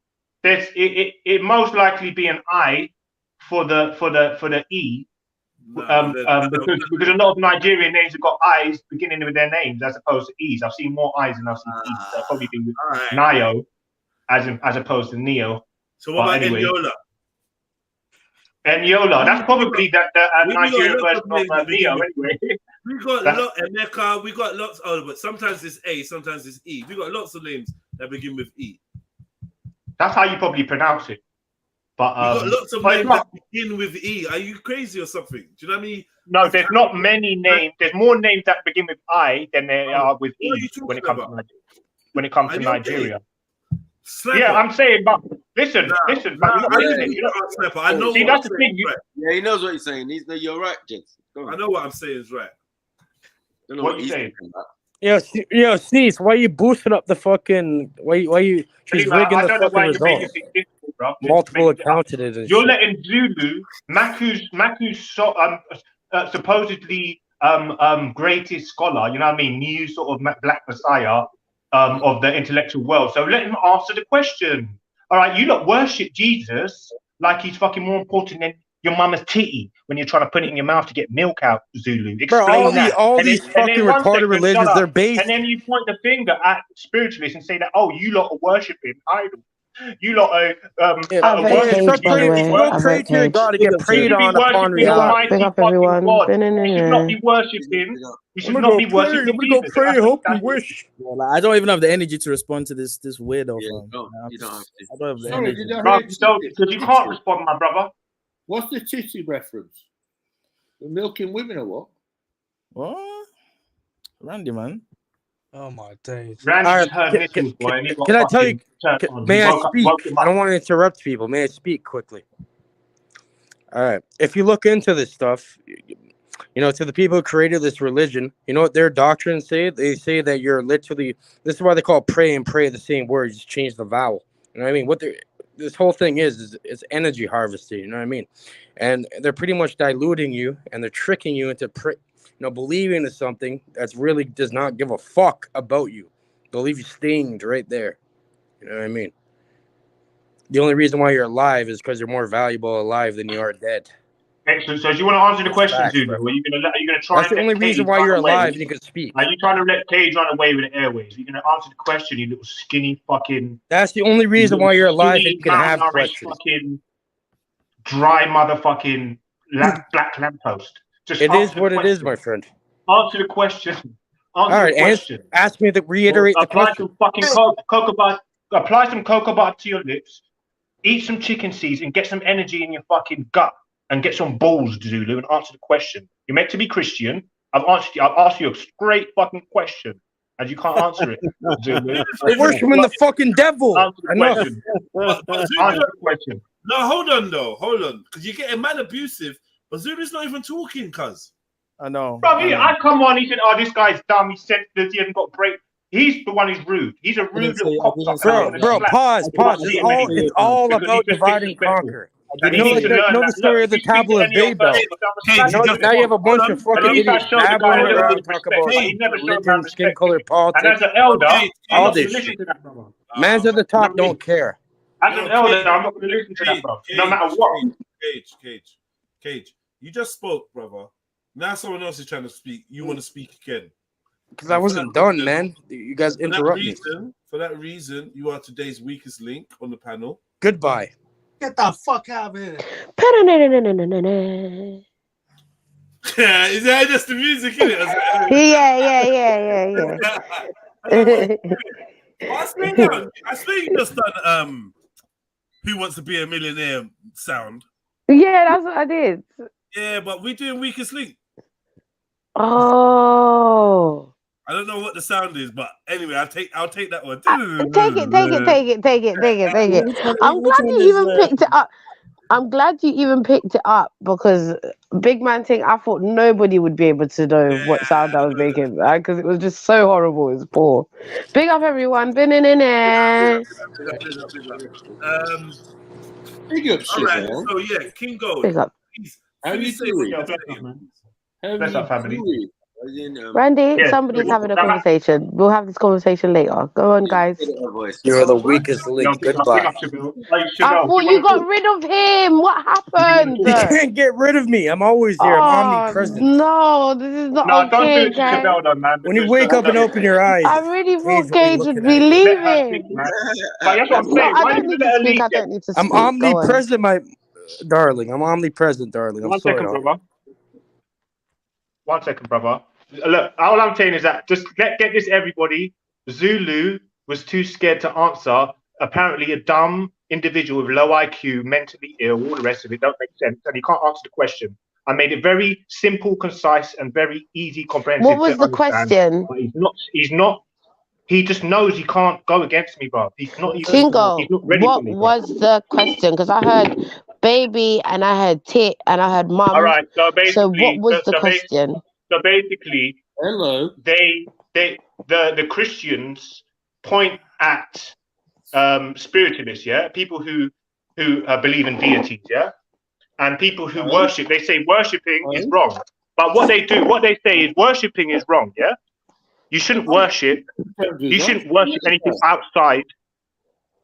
it most likely be an I for the E. Because a lot of Nigerian names have got I's beginning with their names as opposed to E's. I've seen more I's than I've seen E's. So I'll probably be with Nio as opposed to Neo. So what about anyway, Eniola? Eniola, that's probably the Nigerian version of Neo anyway. We got lots, Emeka, we got lots. Oh, but sometimes it's A, sometimes it's E. We got lots of names that begin with E. That's how you probably pronounce it. But we got lots of names that begin with E. Are you crazy or something? Do you know what I mean? No, there's not many names. There's more names that begin with I than there are with E when it comes to Nigeria. Yeah, I'm saying, but listen, but you're not listening. I know. See, that's the thing. Yeah, he knows what he's saying. You're right, Jens. I know what I'm saying is right. What you saying? Yo, Cease, why you boosting up the fucking? Why you? She's rigging the fucking results. Multiple accounted it. And you're shit. letting Zulu, Maku's supposedly greatest scholar. You know what I mean? New sort of black messiah of the intellectual world. So let him answer the question. All right, you lot worship Jesus like he's fucking more important than your mama's titty when you're trying to put it in your mouth to get milk out, Zulu. Explain that. all these fucking retarded religions, they're based. And then you point the finger at spiritualists and say that, oh, you lot are worshipping idols. You lot are stop praying. Go pray to your God to get prayed on upon reality. Big up everyone. You should not be worshipping. You should not be worshipping. I'm gonna go pray. Hope you wish. Well, I don't even have the energy to respond to this weirdo. You don't have to. I don't have the Sorry, energy. did I hear Because you can't respond, my brother. What's the titty reference? The milking women or what? What? Randy, man. Oh my days. Randy's heard missiles, boy. And he got Can I tell you? fucking May I woke speak? him I up. don't want to interrupt people. May I speak quickly? All right. If you look into this stuff, to the people who created this religion, you know what their doctrines say? They say that you're literally. This is why they call pray and pray the same word. You just change the vowel. You know what I mean? This whole thing is it's energy harvesting. You know what I mean? And they're pretty much diluting you, and they're tricking you into believing in something that's really does not give a fuck about you. They'll leave you stinged right there. You know what I mean? The only reason why you're alive is because you're more valuable alive than you are dead. Excellent. So, do you want to answer the question, Zulu? Are you gonna try? That's the only reason why you're alive and you can speak. Are you trying to let Cage run away with the airways? Are you gonna answer the question, you little skinny fucking? That's the only reason why you're alive and you can have malnourished questions. Fucking dry motherfucking black lamppost. It is what it is, my friend. Answer the question. All right, ask me to reiterate the question. Some fucking cocoa butter. Apply some cocoa butter to your lips. Eat some chicken seeds and get some energy in your fucking gut and get some balls, Zulu, and answer the question. You're meant to be Christian. I've asked you a straight fucking question, and you can't answer it, Zulu. They're worshiping the fucking devil. Answer the question. Answer the question. No, hold on, because you're getting mad abusive. But Zulu's not even talking, cuz. I know. Bro, I come on. He said, "Oh, this guy's dumb. He's sensitive. He hasn't got break." He's the one who's rude. He's a rude little cocksucker. Bro, pause. It's all about divide and conquer. You know, the story of the Tablet of Babel. Now you have a bunch of fucking idiots babbling around talking about religion, skin color, politics. And as an elder, all this shit. Mans at the top don't care. As an elder, I'm not going to listen to that, bro. No matter what. Cage. You just spoke, brother. Now someone else is trying to speak. You want to speak again? Because I wasn't done, man. You guys interrupt me. For that reason, you are today's weakest link on the panel. Goodbye. Get the fuck out of here. Yeah, is that just the music in it? Yeah. I swear you just done Who Wants to Be a Millionaire sound. Yeah, that's what I did. Yeah, but we're doing weakest link. Oh. I don't know what the sound is, but anyway, I'll take that one. Take it. I'm glad you even picked it up. I'm glad you even picked it up because big man thing. I thought nobody would be able to know what sound I was making because it was just so horrible. It was poor. Big up everyone. Been in there. Big up, shit, right, man. so yeah, King Gold. Big up. How you doing? Bless up, family. Randy, somebody's having a conversation. We'll have this conversation later. Go on, guys. You're the weakest link. Goodbye. I thought you got rid of him. What happened? You can't get rid of me. I'm always here. I'm omnipresent. No, this is not okay, guys. When you wake up and open your eyes, I really thought Cage would be leaving. I don't need to speak. I don't need to speak. I'm omnipresent, my darling. I'm omnipresent, darling. I'm One sorry. second, brother. 1 second, brother. Look, all I'm saying is that just get this, everybody. Zulu was too scared to answer. Apparently, a dumb individual with low IQ, mentally ill, all the rest of it don't make sense, and he can't answer the question. I made it very simple, concise, and very easy, comprehensive. What was the question? He's not. He just knows he can't go against me, bro. He's not even. Kingo, he's not ready what for me, was the question? Because I heard baby and I heard tit and I heard mum. All right, so basically, so what was the question? So basically, hello. The Christians point at spiritualists, yeah, people who believe in deities, yeah, and people who worship. They say worshiping is wrong, but what they say is worshiping is wrong, yeah. You shouldn't worship. You shouldn't worship anything outside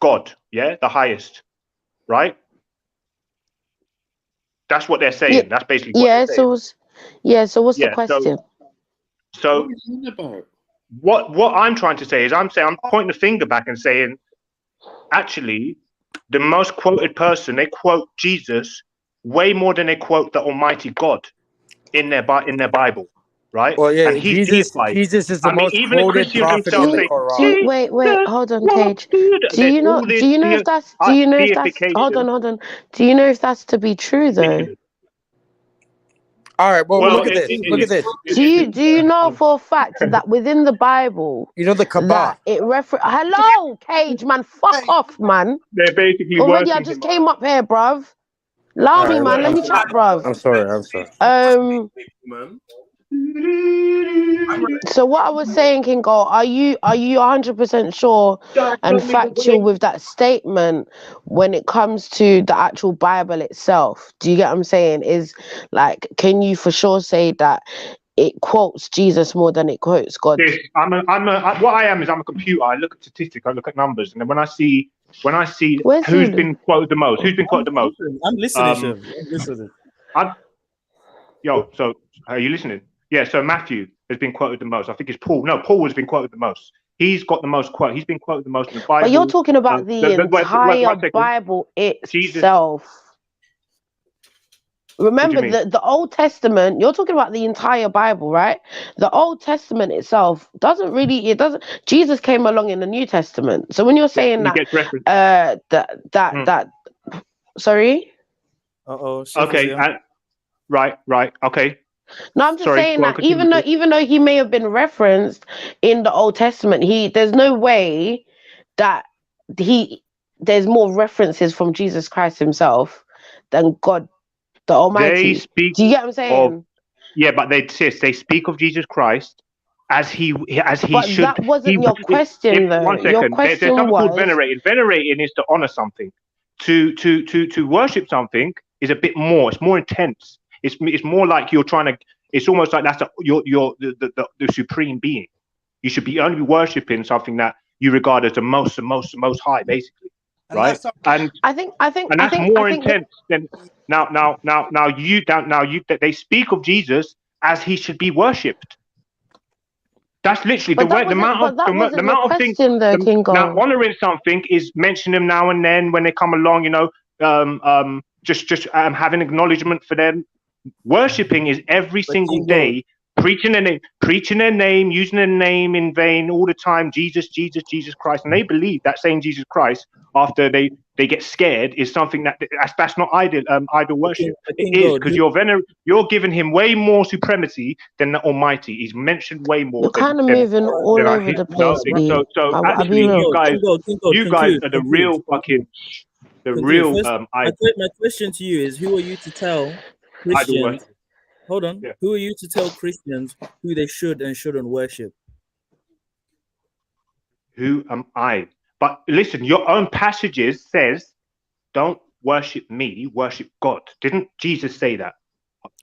God, yeah, the highest, right? That's what they're saying. Yeah, that's basically what they're saying. So what's the question? So what I'm trying to say is I'm pointing the finger back and saying, actually, the most quoted person, they quote Jesus way more than they quote the Almighty God in their Bible, right? Well, yeah, and Jesus is the most quoted prophet in the Quran. Wait, hold on, Cage. Do you know if that's hold on. Do you know if that's to be true though? All right, well look at this. Do you know for a fact that within the Bible, you know the kaba? Hello, Cage, man, fuck off, man. They're basically already. I just came up here, bruv. Allow me, man. Let me chat, bruv. I'm sorry. So what I was saying, Kingo, are you 100% sure and factual with that statement when it comes to the actual Bible itself? Do you get what I'm saying? Is like, can you for sure say that it quotes Jesus more than it quotes God? I'm a computer. I look at statistics, I look at numbers, and then when I see who's been quoted the most, I'm listening. So are you listening? Yeah, so Matthew has been quoted the most. I think it's Paul. No, Paul has been quoted the most. He's got the most quote. He's been quoted the most in the Bible. But you're talking about the entire Bible itself. Remember, the Old Testament, you're talking about the entire Bible, right? The Old Testament itself Jesus came along in the New Testament. So when you're saying sorry? Okay, right, okay. No, I'm just saying that even though he may have been referenced in the Old Testament, there's no way that there's more references from Jesus Christ himself than God the Almighty. Do you get what I'm saying? Yeah, but they speak of Jesus Christ as he But should. that wasn't your question, though. One Your second. There's question something called was. venerating. Venerating is to honor something. To worship something is a bit more. It's more intense. It's more like you're trying to. It's almost like that's you're the supreme being. You should be only worshiping something that you regard as the most high, basically, right? And I think that's more intense than now that they speak of Jesus as he should be worshipped. That's literally the amount of things. Now honoring something is mention them now and then when they come along, you know, just having acknowledgement for them. Worshipping is every single day, preaching their name, using their name in vain all the time. Jesus Christ, and they believe that saying Jesus Christ after they get scared is something that's not idol worship. It is because you're giving him way more supremacy than the Almighty. He's mentioned way more. You're kind of moving all over the place, B. So actually, you guys are the real fucking real. My question to you is: who are you to tell Christians? Hold on. Yeah. Who are you to tell Christians who they should and shouldn't worship? Who am I? But listen, your own passages says, "Don't worship me, worship God." Didn't Jesus say that?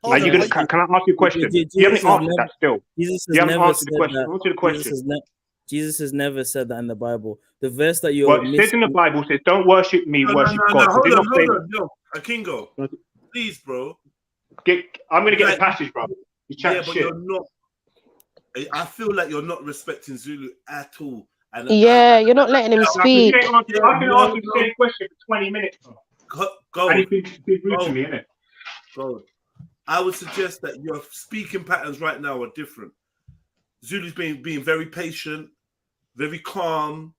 Are you gonna? Can I ask you a question? You haven't answered that still. You haven't answered the question. Answer the question. Jesus has never said that in the Bible. The verse that you're it says in the Bible says, "Don't worship me, worship God." Hold on. No, Akingo, please, bro. I'm gonna get the passage, bro. Yeah, but you're not. I feel like you're not respecting Zulu at all. And you're not letting him speak. I can ask you the same question for 20 minutes. Go. And he's been rude to me, innit? Go. I would suggest that your speaking patterns right now are different. Zulu's being very patient, very calm,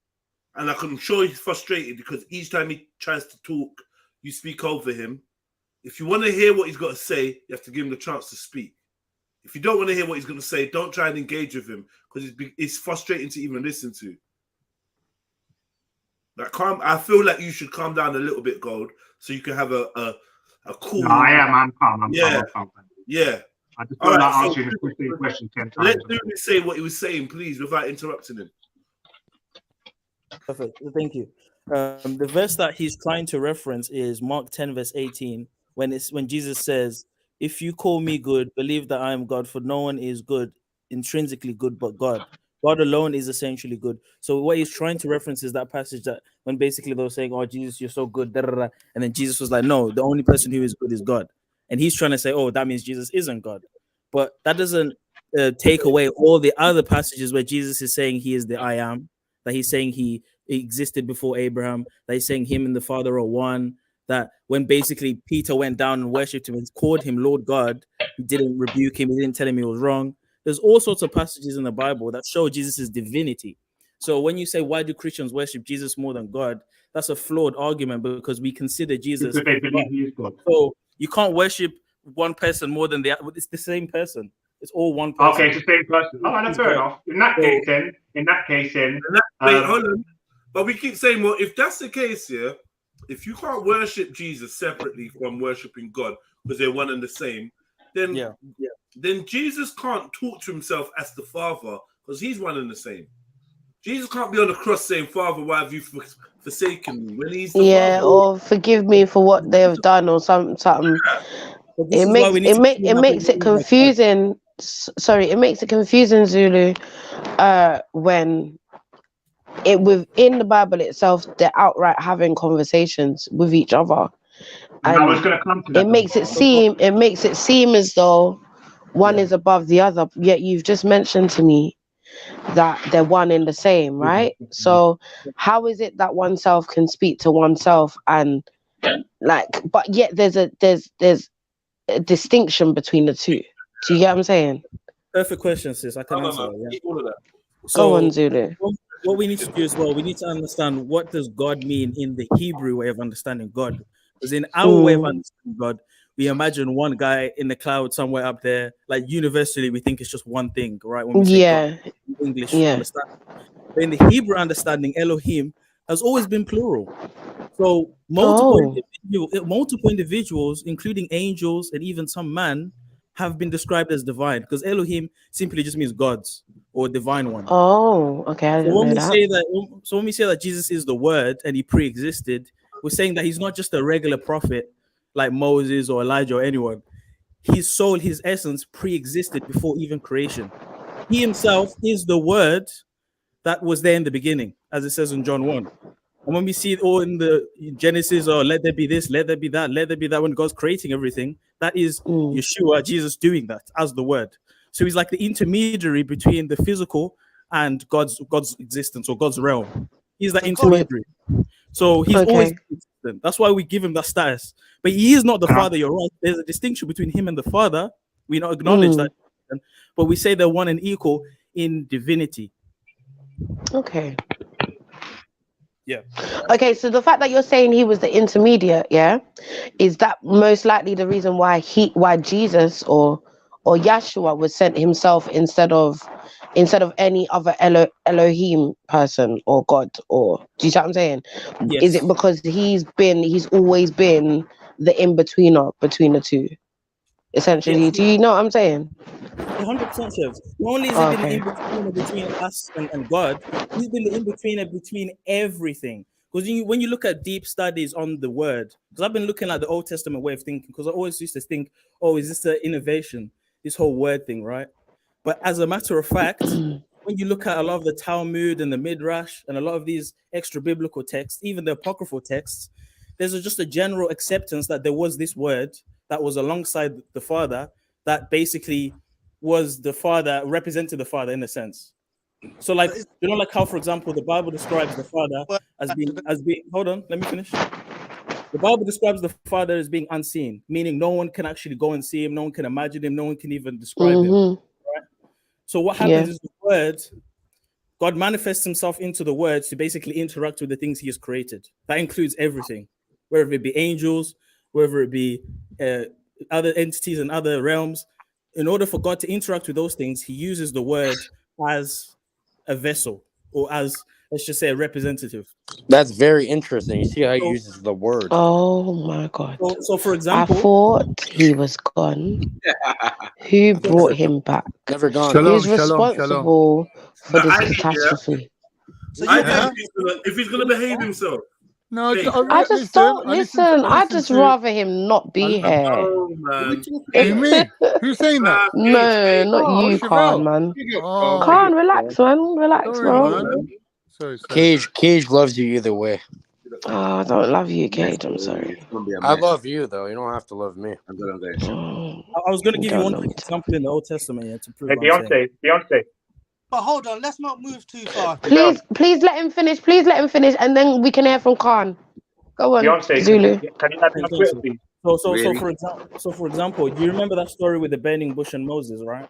and I'm sure he's frustrated because each time he tries to talk, you speak over him. If you want to hear what he's got to say, you have to give him the chance to speak. If you don't want to hear what he's going to say, don't try and engage with him because it's frustrating to even listen to. Like, I feel like you should calm down a little bit, Gold, so you can have a cool. No, I'm calm. I'm calm. Yeah. I just don't like answering the question 10 times. Let Zulu say what he was saying, please, without interrupting him. Perfect. Thank you. The verse that he's trying to reference is Mark 10, verse 18, when Jesus says, "If you call me good, believe that I am God, for no one is good, intrinsically good, but God. God alone is essentially good." So what he's trying to reference is that passage that when basically they were saying, "Oh, Jesus, you're so good," and then Jesus was like, "No, the only person who is good is God." And he's trying to say, "Oh, that means Jesus isn't God." But that doesn't take away all the other passages where Jesus is saying he is the I am, that he's saying he existed before Abraham, that he's saying him and the Father are one, that when basically Peter went down and worshipped him and called him Lord God, he didn't rebuke him, he didn't tell him he was wrong. There's all sorts of passages in the Bible that show Jesus' divinity. So when you say, why do Christians worship Jesus more than God? That's a flawed argument because we consider Jesus because they believe he is God. So you can't worship one person more than the other. It's the same person. It's all one person. Okay, it's the same person. Oh, that's fair enough. In that case, then. Wait, hold on. But we keep saying, well, if that's the case, yeah, if you can't worship Jesus separately from worshiping God because they're one and the same, then then Jesus can't talk to himself as the Father because he's one and the same. Jesus can't be on the cross saying, "Father, why have you forsaken me?" When he's the Father. Or forgive me for what they have done, or something. It makes it confusing. Sorry, it makes it confusing, Zulu. When within the Bible itself, they're outright having conversations with each other, and I was going to come to that. It makes it seem as though one is above the other. Yet you've just mentioned to me that they're one in the same, right? So how is it that oneself can speak to oneself and but yet there's a distinction between the two? Do you get what I'm saying? Perfect question, sis. I can answer that. All of that. So, go on, Zulu. What we need to do as well, we need to understand what does God mean in the Hebrew way of understanding God. Because in our way of understanding God, we imagine one guy in the cloud somewhere up there. Like universally, we think it's just one thing, right? When we say God, in English, understand. But in the Hebrew understanding, Elohim has always been plural. So multiple individuals, including angels and even some man, have been described as divine, because Elohim simply just means gods or divine one. Oh, okay, I didn't know that. So when we say that Jesus is the Word and he pre-existed, we're saying that he's not just a regular prophet like Moses or Elijah or anyone. His soul, his essence pre-existed before even creation. He himself is the Word that was there in the beginning, as it says in John 1. And when we see it all in the Genesis, or let there be this, let there be that, let there be that, when God's creating everything, that is Yeshua, Jesus, doing that as the Word. So he's like the intermediary between the physical and God's existence or God's realm. He's that intermediary. So he's always existent. That's why we give him that status. But he is not the Father, you're right. There's a distinction between him and the Father. We don't acknowledge that. But we say they're one and equal in divinity. Okay. Yeah. Okay, so the fact that you're saying he was the intermediate, yeah, is that most likely the reason why Jesus or Yeshua was sent himself instead of any other Elohim person or God? Or do you see what I'm saying? Yes. Is it because he's always been the in-betweener between the two? Essentially, Yes. do you know what I'm saying? 100%, Chefs. Not only has he been the in-betweener between us and God, he's been the in-betweener between everything. Because when you look at deep studies on the word, because I've been looking at the Old Testament way of thinking, because I always used to think, oh, is this an innovation, this whole word thing, right? But as a matter of fact, when you look at a lot of the Talmud and the Midrash and a lot of these extra biblical texts, even the apocryphal texts, there's just a general acceptance that there was this word that was alongside the Father that basically was the Father, represented the Father in a sense. So like, you know, like how, for example, the Bible describes the Father as being, hold on, let me finish. The Bible describes the Father as being unseen, meaning no one can actually go and see him, no one can imagine him, no one can even describe him. Right? So what happens is the word, God manifests himself into the word to basically interact with the things he has created. That includes everything, whether it be angels, whether it be other entities and other realms. In order for God to interact with those things, he uses the word as a vessel, or as, let's just say, a representative. That's very interesting. You see how he uses the word. Oh my God. So for example, I thought he was gone. Who brought him back? Never gone. Who's responsible for this catastrophe? If he's gonna behave himself. No, I just don't listen. I just rather him not be here. Oh man. Hey, me? Who's saying that? No, not you, Khan, man. Khan, relax, man. Relax, bro. Sorry. Cage loves you either way. Oh, I don't love you, Cage. I'm sorry. I love you though. You don't have to love me. I was going to give you one quick example in the Old Testament to prove. Hey, Beyonce. But hold on, let's not move too far. Please let him finish. Please let him finish, and then we can hear from Khan. Go on, Beyonce, Zulu. can you add my Twitter, please? So for example, do you remember that story with the burning bush and Moses, right?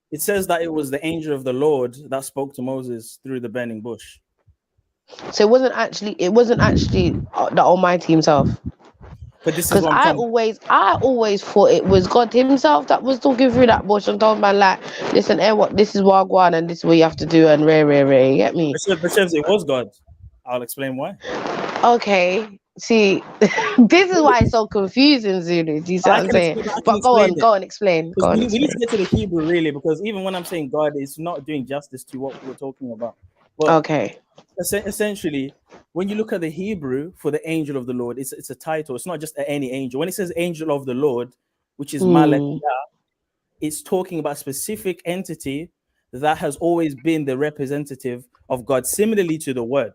It says that it was the angel of the Lord that spoke to Moses through the burning bush. So it wasn't actually the Almighty himself. But this is because I always thought it was God himself that was talking through that bush and told man like, listen, this is what I want and this is what you have to do and you get me? But it was God. I'll explain why. Okay. See, this is why it's so confusing, Zulu. Do you see what I'm saying? But go on, explain. We need to get to the Hebrew really, because even when I'm saying God, it's not doing justice to what we're talking about. But okay. Essentially, when you look at the Hebrew for the angel of the Lord, it's a title. It's not just any angel. When it says angel of the Lord, which is Malek, it's talking about a specific entity that has always been the representative of God, similarly to the word.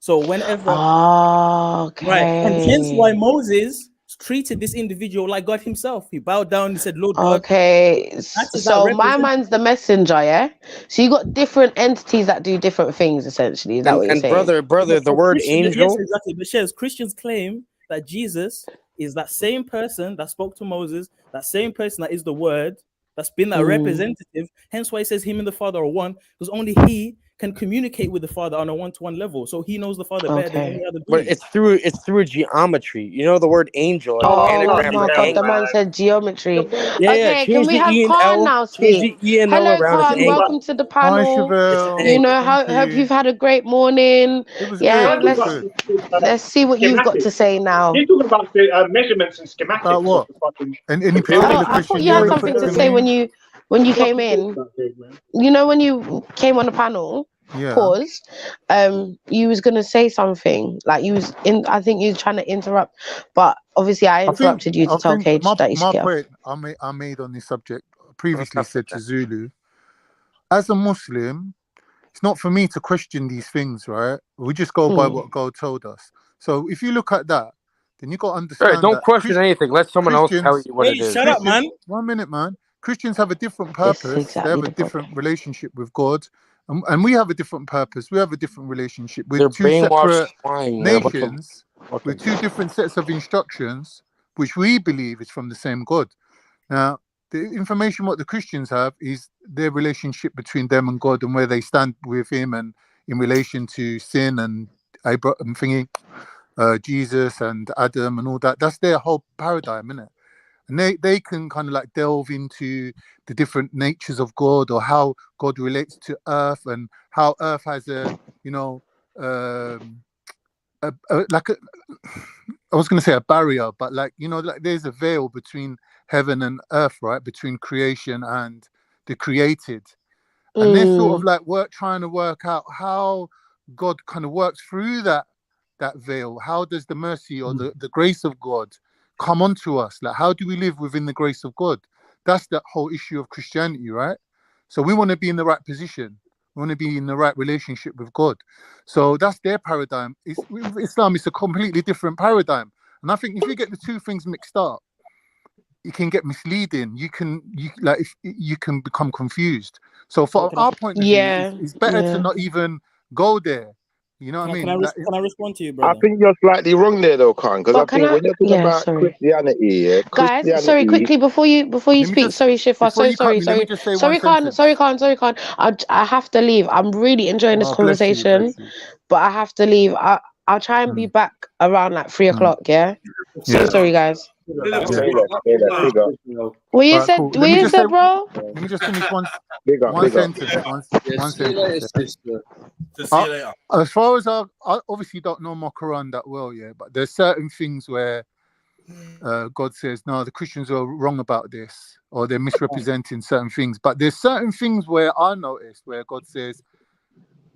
So whenever, right, and hence why Moses treated this individual like God himself. He bowed down and said, Lord God. Okay, so my man's the messenger, yeah? So you got different entities that do different things, essentially. Is that what you're saying? Brother, the word angel. Yes, exactly. But Christians claim that Jesus is that same person that spoke to Moses, that same person that is the word, that's been that representative. Hence why he says him and the Father are one, because only he can communicate with the Father on a one-to-one level. So he knows the Father better than any other But being. it's through geometry. You know the word angel, like Oh anagram my for God, the angel. man said geometry. Yeah, Okay, can change we the have E and Khan L, now change speak? the E and L Hello, around. It's an Khan. angel. Welcome to the Hi, panel. It's an Chevelle. You angel. know, Thank hope you. you've had a great morning. It was Yeah, good. It was good. let's see what you've got to Schematics. say now. He's talking about the measurements and About schematics of what? the fucking. Any the building. particular I thought Christian you you had want to put something to to say me? when you came in. You know, when you came on the panel, Yeah. pause. You was gonna say something. Like you was in. I think you was trying to interrupt, but obviously I I think interrupted you to tell Cage that you should my get off. point I made on this subject previously said to Zulu, as a Muslim, it's not for me to question these things, right? We just go by what God told us. So if you look at that, then you got to understand Right, don't that question anything. Let someone else tell you what it is. Shut up, man. 1 minute, man. Christians have a different This is purpose. exactly They have a the different relationship with God. And we have a different purpose. We have a different relationship. We're They're two brainwashed separate swine. nations with two different sets of instructions, which we believe is from the same God. Now, the information what the Christians have is their relationship between them and God and where they stand with Him and in relation to sin and Abraham thingy, Jesus and Adam and all that. That's their whole paradigm, isn't it? And they can kind of like delve into the different natures of God or how God relates to Earth and how Earth has a, you know, like a, I was going to say a barrier, but like, you know, like there's a veil between heaven and earth, right? Between creation and the created. And they're sort of like trying to work out how God kind of works through that veil. How does the mercy or the grace of God come onto us? Like, how do we live within the grace of God? That's the whole issue of Christianity, right? So we want to be in the right position. We want to be in the right relationship with God. So that's their paradigm. With Islam, it's a completely different paradigm. And I think if you get the two things mixed up, it can get misleading. You can become confused. So for our point of view, it's better to not even go there. You know what I mean? Can I respond to you, I brother? think you're slightly wrong there, though, Khan, because I think when you're talking about sorry. Christianity, Guys, sorry, quickly before you speak. Sorry, Shifa. Before So you cut sorry, me, let me sorry. just say Sorry, one Khan. sentence. Sorry, Khan. Sorry, Khan. I have to leave. I'm really enjoying this Oh, bless you, conversation, bless you. but I have to leave. I'll try and be back around like 3 o'clock. Yeah. So Yeah. sorry, guys. What you Alright, said? cool. What you said, bro? Let me just finish one big up. sentence. One See you later, sentence. sister. See you later. As far as I obviously don't know my Quran that well, yeah, but there's certain things where God says, no, the Christians are wrong about this, or they're misrepresenting certain things. But there's certain things where I noticed where God says,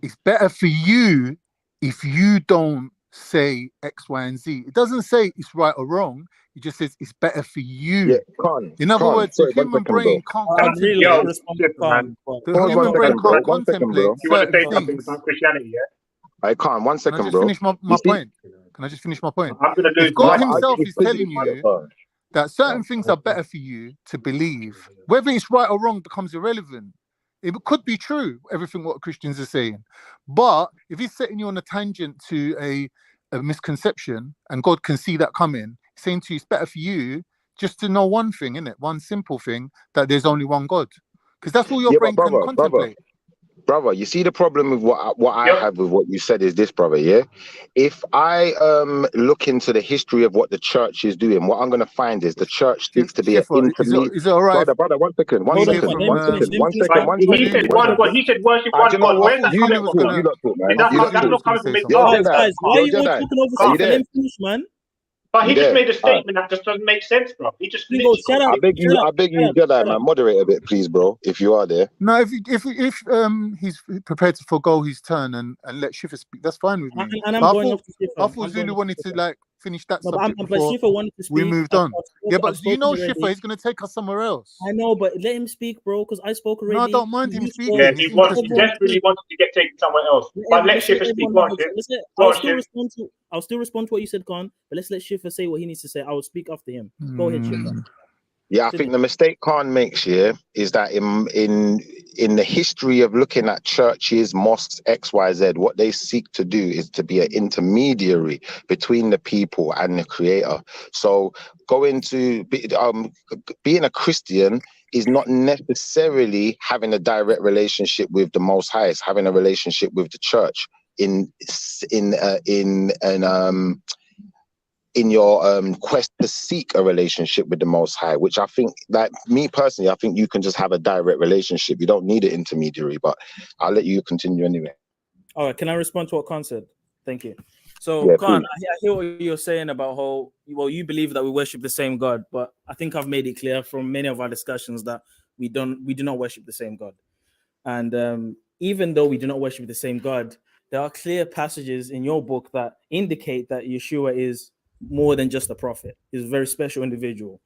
it's better for you if you don't say X, Y, and Z. It doesn't say it's right or wrong. It just says it's better for you. Yeah, Khan. In other words, the human brain can't contemplate. The human brain can't contemplate You want to certain say something things. about Christianity, yeah? I can't. 1 second, Can I just bro. finish my point? Can I just finish my point? I'm going to lose If God my Himself is telling you that certain things are better for you to believe, whether it's right or wrong becomes irrelevant. It could be true, everything what Christians are saying. But if He's setting you on a tangent to a misconception, and God can see that coming, saying to you, it's better for you just to know one thing, innit? One simple thing, that there's only one God. Because that's all your brain can contemplate. Brother, you see the problem with what I have with what you said is this, brother, yeah? If I look into the history of what the church is doing, what I'm going to find is the church seeks to be an intermediate. Is it all right? Brother, 1 second. He said one God. He said worship one God. Where's that coming from? You lot talk, man. That's not coming from Yo, Islam. Jedi. Guys, why are you all talking over Are you Shifa? there? Let him finish, man. But he You just there? made a statement that just doesn't make sense, bro. He just literally. I beg you, Jedi, man, moderate a bit, please, bro, if you are there. No, if he's prepared to forgo his turn and let Shifa speak, that's fine with me. And I'm But going off to Shifa. I thought Zulu wanted to like finish that subject but before Shifa wanted to speak. we moved on. Yeah, but you know Shifa, Shifa, he's going to take us somewhere else. I know, but let him speak, bro, because I spoke already. No, I don't mind him speaking. Yeah, It's he interesting. desperately wanted to get taken somewhere else. But let Shifa speak. Go on, Shifa. I'll still respond to what you said, Khan, but let's let Shifa say what he needs to say. I will speak after him. Go ahead, Shifa. Yeah, I think the mistake Khan makes here is that in the history of looking at churches, mosques, XYZ, what they seek to do is to be an intermediary between the people and the Creator. So being a Christian is not necessarily having a direct relationship with the Most High. It's having a relationship with the church in your quest to seek a relationship with the Most High, which I think, that me personally, I think you can just have a direct relationship. You don't need an intermediary, but I'll let you continue anyway. All right, can I respond to what Khan said? Thank you. So, Yeah, Khan, please. I hear what you're saying about how, well, you believe that we worship the same God, but I think I've made it clear from many of our discussions that we do not worship the same God. And even though we do not worship the same God, there are clear passages in your book that indicate that Yeshua is more than just a prophet. He's a very special individual.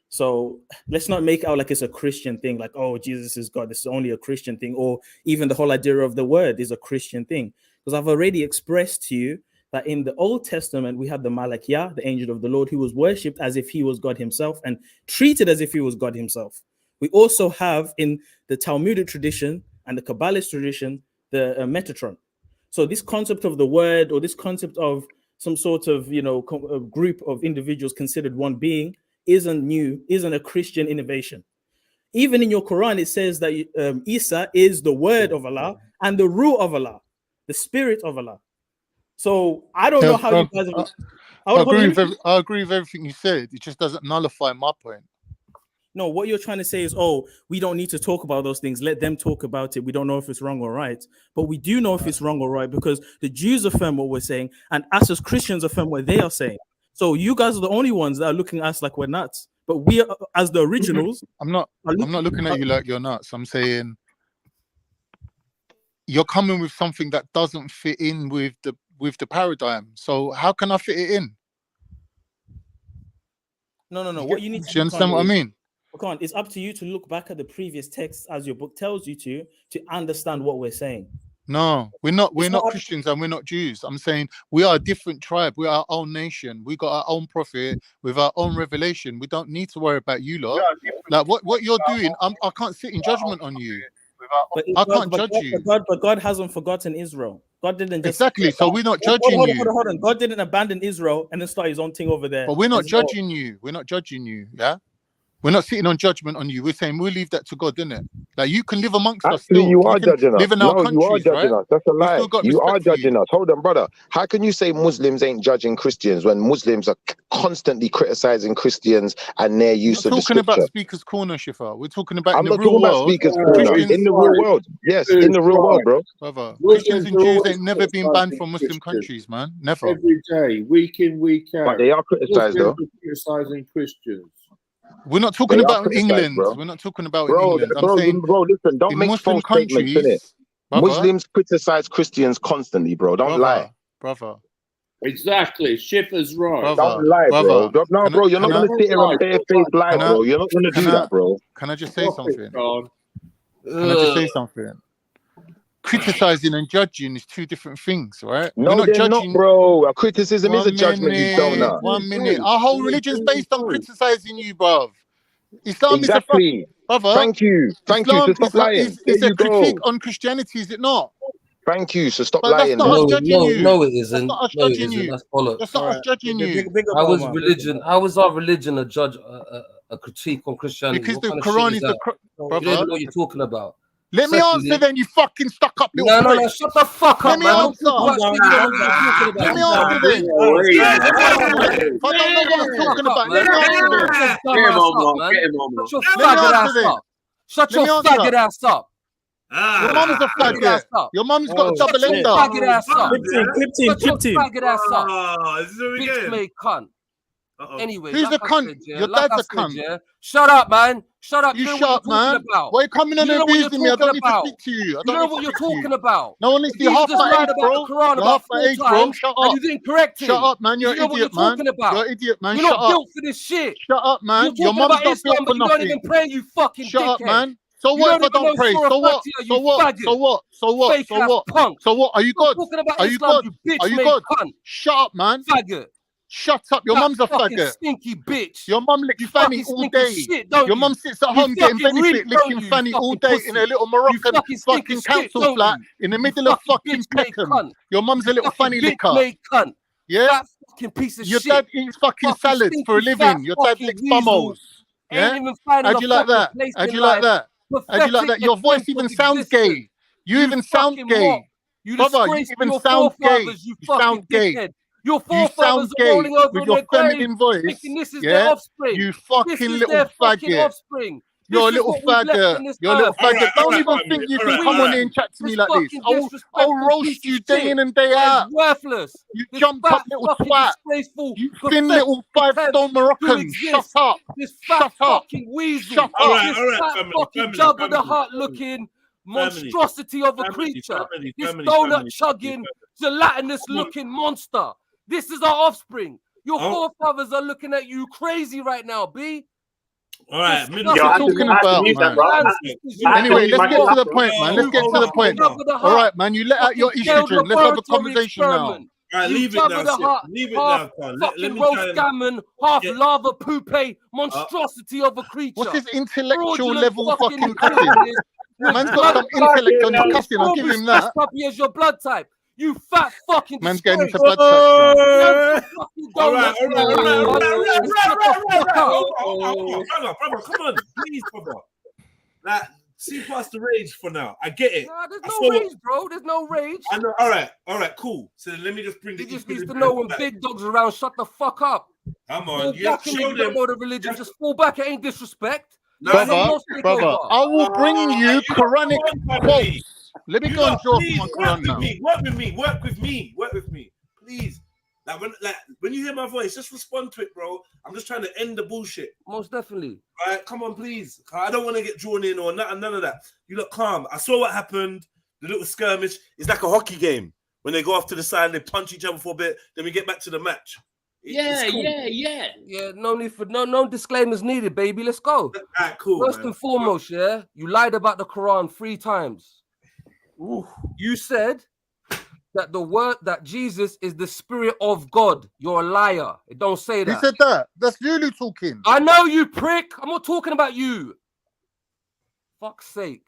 So let's not make out like it's a Christian thing, like, oh, Jesus is God, this is only a Christian thing, or even the whole idea of the word is a Christian thing. Because I've already expressed to you that in the Old Testament, we have the Malachiah, the angel of the Lord, who was worshipped as if he was God himself and treated as if he was God himself. We also have in the Talmudic tradition and the Kabbalist tradition, the Metatron. So this concept of the word, or this concept of some sort of, a group of individuals considered one being, isn't new, isn't a Christian innovation. Even in your Quran, it says that Isa is the word of Allah and the Ruh of Allah, the spirit of Allah. So I don't know how you guys have... I agree with everything you said. It just doesn't nullify my point. No, what you're trying to say is, oh, we don't need to talk about those things. Let them talk about it. We don't know if it's wrong or right. But we do know if it's wrong or right, because the Jews affirm what we're saying, and us as Christians affirm what they are saying. So you guys are the only ones that are looking at us like we're nuts. But we, as the originals... I'm not looking at you like you're nuts. I'm saying you're coming with something that doesn't fit in with the paradigm. So how can I fit it in? No. What you need to do you understand what I mean? Come on, it's up to you to look back at the previous texts as your book tells you to understand what we're saying. No, we're not Christians and we're not Jews. I'm saying we are a different tribe. We are our own nation. We got our own prophet with our own revelation. We don't need to worry about you lot. Like what you're doing, I can't sit in judgment on you. I can't judge you. But God hasn't forgotten Israel. God didn't just... Exactly. So we're not judging you. Hold on. God didn't abandon Israel and then start his own thing over there. But we're not judging you. We're not judging you. Yeah. We're not sitting on judgment on you. We're saying we'll leave that to God, isn't it? Like you can live amongst us still. You are judging us. Live in our No, you are countries, judging right? us. That's a lie. You are respect for judging us. Hold on, brother. How can you say Muslims ain't judging Christians when Muslims are constantly criticizing Christians and their use of the talking about scripture? Speaker's Corner, Shifa. We're talking about I'm in the not real talking about world. Speaker's Corner. In the real world. Yes, in the real world, bro. Brother, Christians and Jews ain't never been banned from Muslim countries, man. Never. Every day, week in, week out. But they are criticized, though. Criticizing Christians. We're not talking about in England. We're not talking about in England. I'm saying, listen, don't make Muslim false statements, innit? Muslims criticize Christians constantly, bro. Don't lie. Brother. Exactly. Shiffer's right. Don't lie, bro. No, bro, you're not going to sit here and bare-faced lie, bro. You're not going to do that, bro. Can I just say something? Can I just say something? Criticizing and judging is two different things, right? No, they're not, bro. A criticism is a judgment, you donut. 1 minute. Our whole religion's based on criticizing you, bruv. Islam exactly. is a brother. Thank you. Thank you. So stop lying. It's a critique on Christianity, is it not? Thank you. So stop but lying. That's not us judging you. No, it isn't. That's not us No, it judging isn't. you. That's bollocks. That's not us judging you. How is religion? How is our religion a judge, a critique on Christianity? Because what the kind of Quran shit is that? the You don't even know what you're talking about. Let me answer then, you fucking stuck up little prick. No, shut the fuck up, man. Let me answer. Let me answer then. If I don't know what I'm talking about, let me answer then. Shut your faggot ass up. Your mum's a faggot. Your mum's got a double ender. Faggot ass up. Clip team. Faggot ass up. This is what we Bitch made cunt. Anyway, who's like a cunt? Your dad's a cunt. Yeah? Shut up, man. Shut up. You shut up, man. About. Why are you coming on and abusing me? I don't need to speak to you. I don't know what you're talking about. No one needs to be half my age, bro. Half my age, bro. Shut up. You didn't correct him. Shut up, man. You're an idiot, man. You're an idiot, man. You're not built for this shit. Shut up, man. Your mum's not built for nothing. You don't even pray, you fucking Shut up, dickhead. man. So what if I don't pray? So what? So what? So what? So what? So what? So what? Are you God? Are you God? Are you God? Shut up, man. Faggot. Shut up. Your mum's a fucking faggot. stinky bitch. Your mum licks You fanny fucking all stinky day. shit, don't Your you? mum sits at You home getting fucking benefit, reek, don't licking you, fanny you all fucking day pussy? in a little You Moroccan fucking stinky fucking shit, council don't flat you? in the You middle of fucking fucking bitch-made Peckham. cunt. Your mum's a little Fucking fanny licker. bitch-made cunt. Yeah? Fat fucking piece of Your shit. dad eats fucking Fucking salads for a stinky fat living. Your dad fucking licks weasel. bummos. Ain't Yeah? even finding How'd a you like fucking that? place How'd in you like life. that? How'd you like Pathetic that? Your voice attempt even of sounds existence. gay. You even sound fucking gay. mop. You Brother, you disgrace to even your sound gay. forefathers, you You fucking sound gay. dickhead. Your You forefathers sound are gay rolling over with in your their grave, feminine voice. thinking this is their Yeah? offspring. You This fucking is little their fucking faggot. offspring. You're a This is little what we've left faggot. on this You're a little earth. faggot. Don't even Fucking think you can weasel. come on here and chat to me This like this. fucking I'll disrespectful roast piece you of day shit in and day that out. is worthless. You This jumped fat up little fucking twat. disgraceful, You thin pathetic little attempt five-stone to Moroccan. Shut exist. up. This fat Shut up. fucking weasel. Shut up. This fat fucking Jabba the Hutt looking monstrosity of a creature. This donut chugging, gelatinous looking monster. This is our offspring. Your forefathers are looking at you crazy right now, B. All right, What are you talking about, man? Anyway, let's get to the point, man. Let's get to the point. All right, man. You let out your estrogen. Let's have a conversation now. All right, You leave it Jabba now, the Sip. Hutt, Leave it half now, Con. fucking Let me roast try and gammon, half get- lava poupée monstrosity of a creature. What's his intellectual Fraudulent level fucking cussing? business with Man's got blood some type. intellect on your cussing. I'll give him that. Puppy as your blood type. You fat fucking Man's getting into disgrace. blood types. All right. Brother, come on, please, brother. Like, see past the rage for now. I get it. Nah, there's no rage, bro. There's no rage. I know. All right, cool. So let me just bring the. You just need to know when big dogs are around, shut the fuck up. Come Fall on, you back and show you don't them. know the religion. Just fall back. It ain't disrespect. Brother, I will bring you Quranic quotes. Let me go and draw from Quran now. Work with me, please. Like when you hear my voice, just respond to it, bro. I'm just trying to end the bullshit. Most definitely. All right, come on, please. I don't want to get drawn in or none of that. You look calm. I saw what happened. The little skirmish. It's like a hockey game when they go off to the side and they punch each other for a bit. Then we get back to the match. Yeah. No need for no disclaimers needed, baby. Let's go. All right, cool. First and foremost, yeah, you lied about the Quran 3 times. Ooh. You said that the word that Jesus is the spirit of God. You're a liar. It don't say that. Who said that? That's Zulu talking. I know, you prick. I'm not talking about you. Fuck's sake.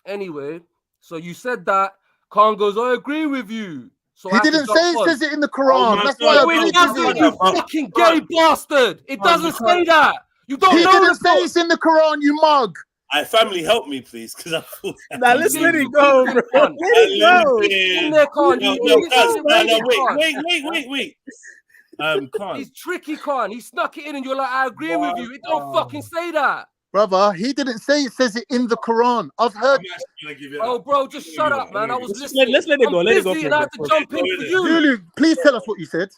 Anyway, so you said that. Khan goes, I agree with you. So He didn't say it says it in the Quran. That's why I No, agreed it doesn't, with you you. fucking gay bastard. It doesn't say that. You don't He know didn't the say it's in the Quran, you mug. All right, family, help me, please, because I thought. Nah, let's let it go, bro. Let it go. In there, Khan. Wait. Khan. He's tricky, Khan. He snuck it in and you're like, I agree with you. It don't fucking say that. Brother, he didn't say it says it in the Quran. I've heard. Oh, bro, just shut up, man. I was listening. Let's let it go. I'm Let it go. busy and I had to jump in for you. Zulu, please tell us what you said.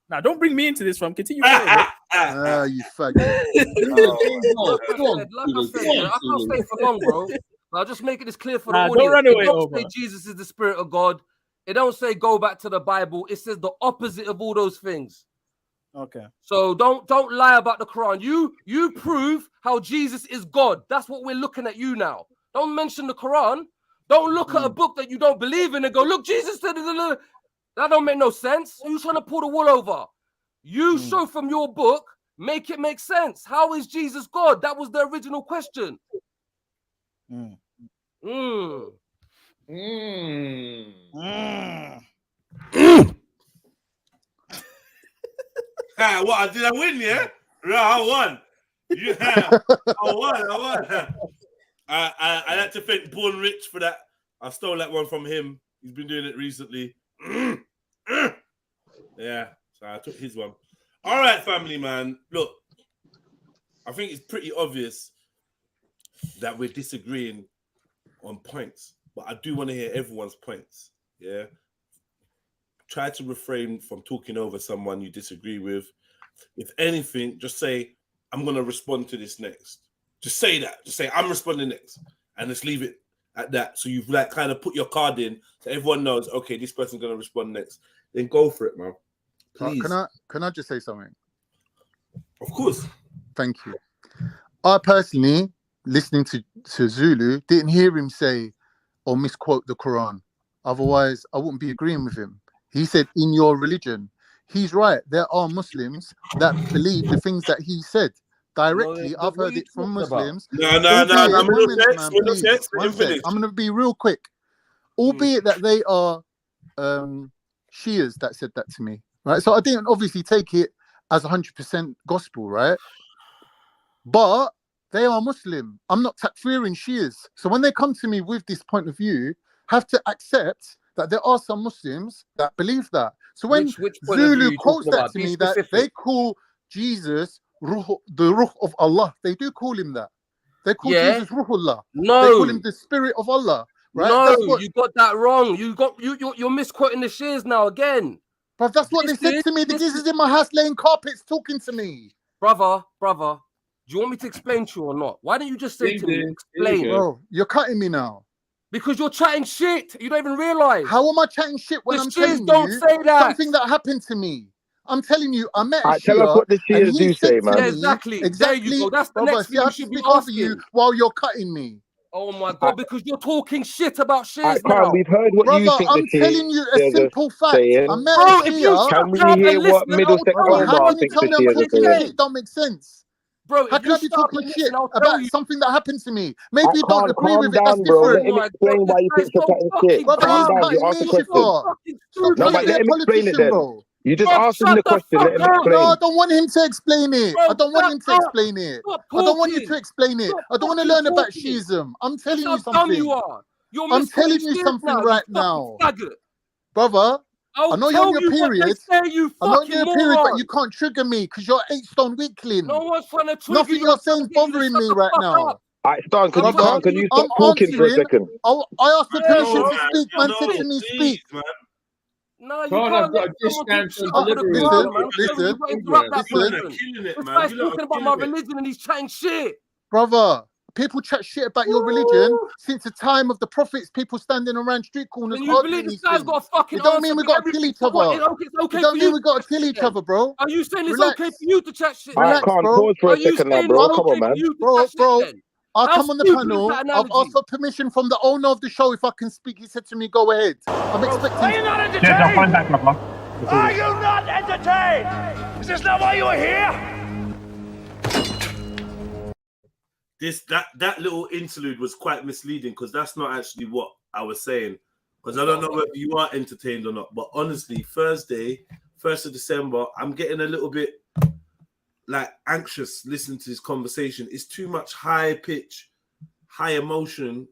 Now, don't bring me into this, fam. Continue. You faggot. Like I said, I can't stay for long, bro. I'll just make it as clear for the audience. Don't run away, it don't Omar. say Jesus is the spirit of God. It don't say go back to the Bible. It says the opposite of all those things. Okay. So don't lie about the Quran. You prove how Jesus is God. That's what we're looking at you now. Don't mention the Quran. Don't look at a book that you don't believe in and go, look, Jesus said it. That don't make no sense. Who's trying to pull the wool over? You show from your book, make it make sense. How is Jesus God? That was the original question. What? Did I win? Yeah, I won. Yeah, I won. I like to thank Born Rich for that. I stole that one from him. He's been doing it recently. Yeah, so I took his one. All right, family, man. Look, I think it's pretty obvious that we're disagreeing on points, but I do want to hear everyone's points. Yeah. Try to refrain from talking over someone you disagree with. If anything, just say, I'm going to respond to this next. Just say that. Just say, I'm responding next. And just leave it at that. So you've like kind of put your card in so everyone knows, okay, this person's going to respond next. Then go for it, man. Please. Can I just say something? Of course. Thank you. I personally, listening to Zulu, didn't hear him say or misquote the Quran. Otherwise, I wouldn't be agreeing with him. He said, in your religion. He's right. There are Muslims that believe the things that he said directly. No, I've what are heard you it from talking about? Muslims. No. Albeit, 1 Middle minute, text, man, middle please. text, 1 sec. finish. I'm going to be real quick. Albeit that they are Shias that said that to me, right? So I didn't obviously take it as 100% gospel, right? But they are Muslim. I'm not takfiring Shias. So when they come to me with this point of view, have to accept that there are some Muslims that believe that. So when Which point of view Zulu you quotes talking that about? to Be me, that specific. they call Jesus the Ruh of Allah. They do call him that. They call Jesus Ruhullah. They call him No. the Spirit of Allah. Right? No, That's what. you got that wrong. You're misquoting the shears now again. But that's what they said to me. The geezers in my house laying carpets talking to me. Brother, do you want me to explain to you or not? Why don't you just say to me, explain? Bro, you're cutting me now. Because you're chatting shit. You don't even realize. How am I chatting shit when The I'm shears telling don't you say that. something that happened to me? I'm telling you, I met a Alright, tell us Shia what the and Shias he do said say, to man. me Exactly. There you go. That's the brother, next see, thing I you have to should be speak over asking. you while you're cutting me. Oh my God, because you're talking shit about shears Khan, now. we've heard what you Brother, think the I'm telling you a Shias are simple fact. saying. I met Bro, a if you Shia. Can shut we up hear and what listen, and I'll Middlesex tell Brother, you how Omar can what you thinks tell the me I'm Shias are talking saying? shit? It don't make sense. Bro, How if can you I be shut up talking and shit listen, I'll tell about you. something that happened to me? Maybe you don't Khan, agree calm with it. That's down, bro. different. Let Oh him my God, explain this why you guy's think you're so chatting shit. fucking Brother, Calm he's dumb. down. You cutting asked a me, You're so question. Shifa. fucking Stop No, trying to but play stupid. let a him explain it politician, then. bro. You just Bro, asked him shut the the question. fuck Let him up. No, I explain. don't want him to explain it. I Bro, don't want shut him to up. explain it. Stop I don't want you talking. to explain it. Stop I don't want to fucking learn about talking. Shiism. I'm That's telling how you dumb you something. are. You're I'm misquoting telling you shears something now, you right fucking now. faggot. Brother, I I'll know you're on tell your you what they period. say, you I know you're fucking on your period, but moron. you can't trigger me because you're 8 stone weakling. No one's trying to trigger Nothing you. I'm you're saying trying is to get you to bothering shut me the right fuck now. up. Alright, Stan, I'm trying to can get you you I'm stop talking for a answering. second? I asked for permission No, to speak. Man said no, to me, please, speak. man. No, you Khan, can't I've let got a someone talk discount shit on over the delivery. Listen, Quran, man. I'm telling you, listen, you've got to interrupt that You man listen. are person. killing it, This man. guy's You lot are talking about my killing it. religion and he's chatting shit. Brother, people chat shit about your religion since the time of the prophets, people standing around street corners Then you believe arguing this these guy's things. got a fucking It don't answer mean we for got to kill everything. each So what? other. It's okay It don't for mean you we to got chat to kill shit each then? other, bro. Are you saying it's okay for Relax. you to chat shit Alright, then? Relax, Khan, bro. pause for Are a you second now, saying it's bro. Come on, okay for man. you to chat shit then? I'll How come on the stupid is panel. that I've analogy? asked for permission from the owner of the show if I can speak. He said to me, go ahead. I'm expecting... Cheers, I'll find that, brother. Are you not entertained? Is this not why you are here? That little interlude was quite misleading because that's not actually what I was saying. Because I don't know whether you are entertained or not. But honestly, Thursday, 1st of December, I'm getting a little bit like anxious listening to this conversation. It's too much high pitch, high emotion.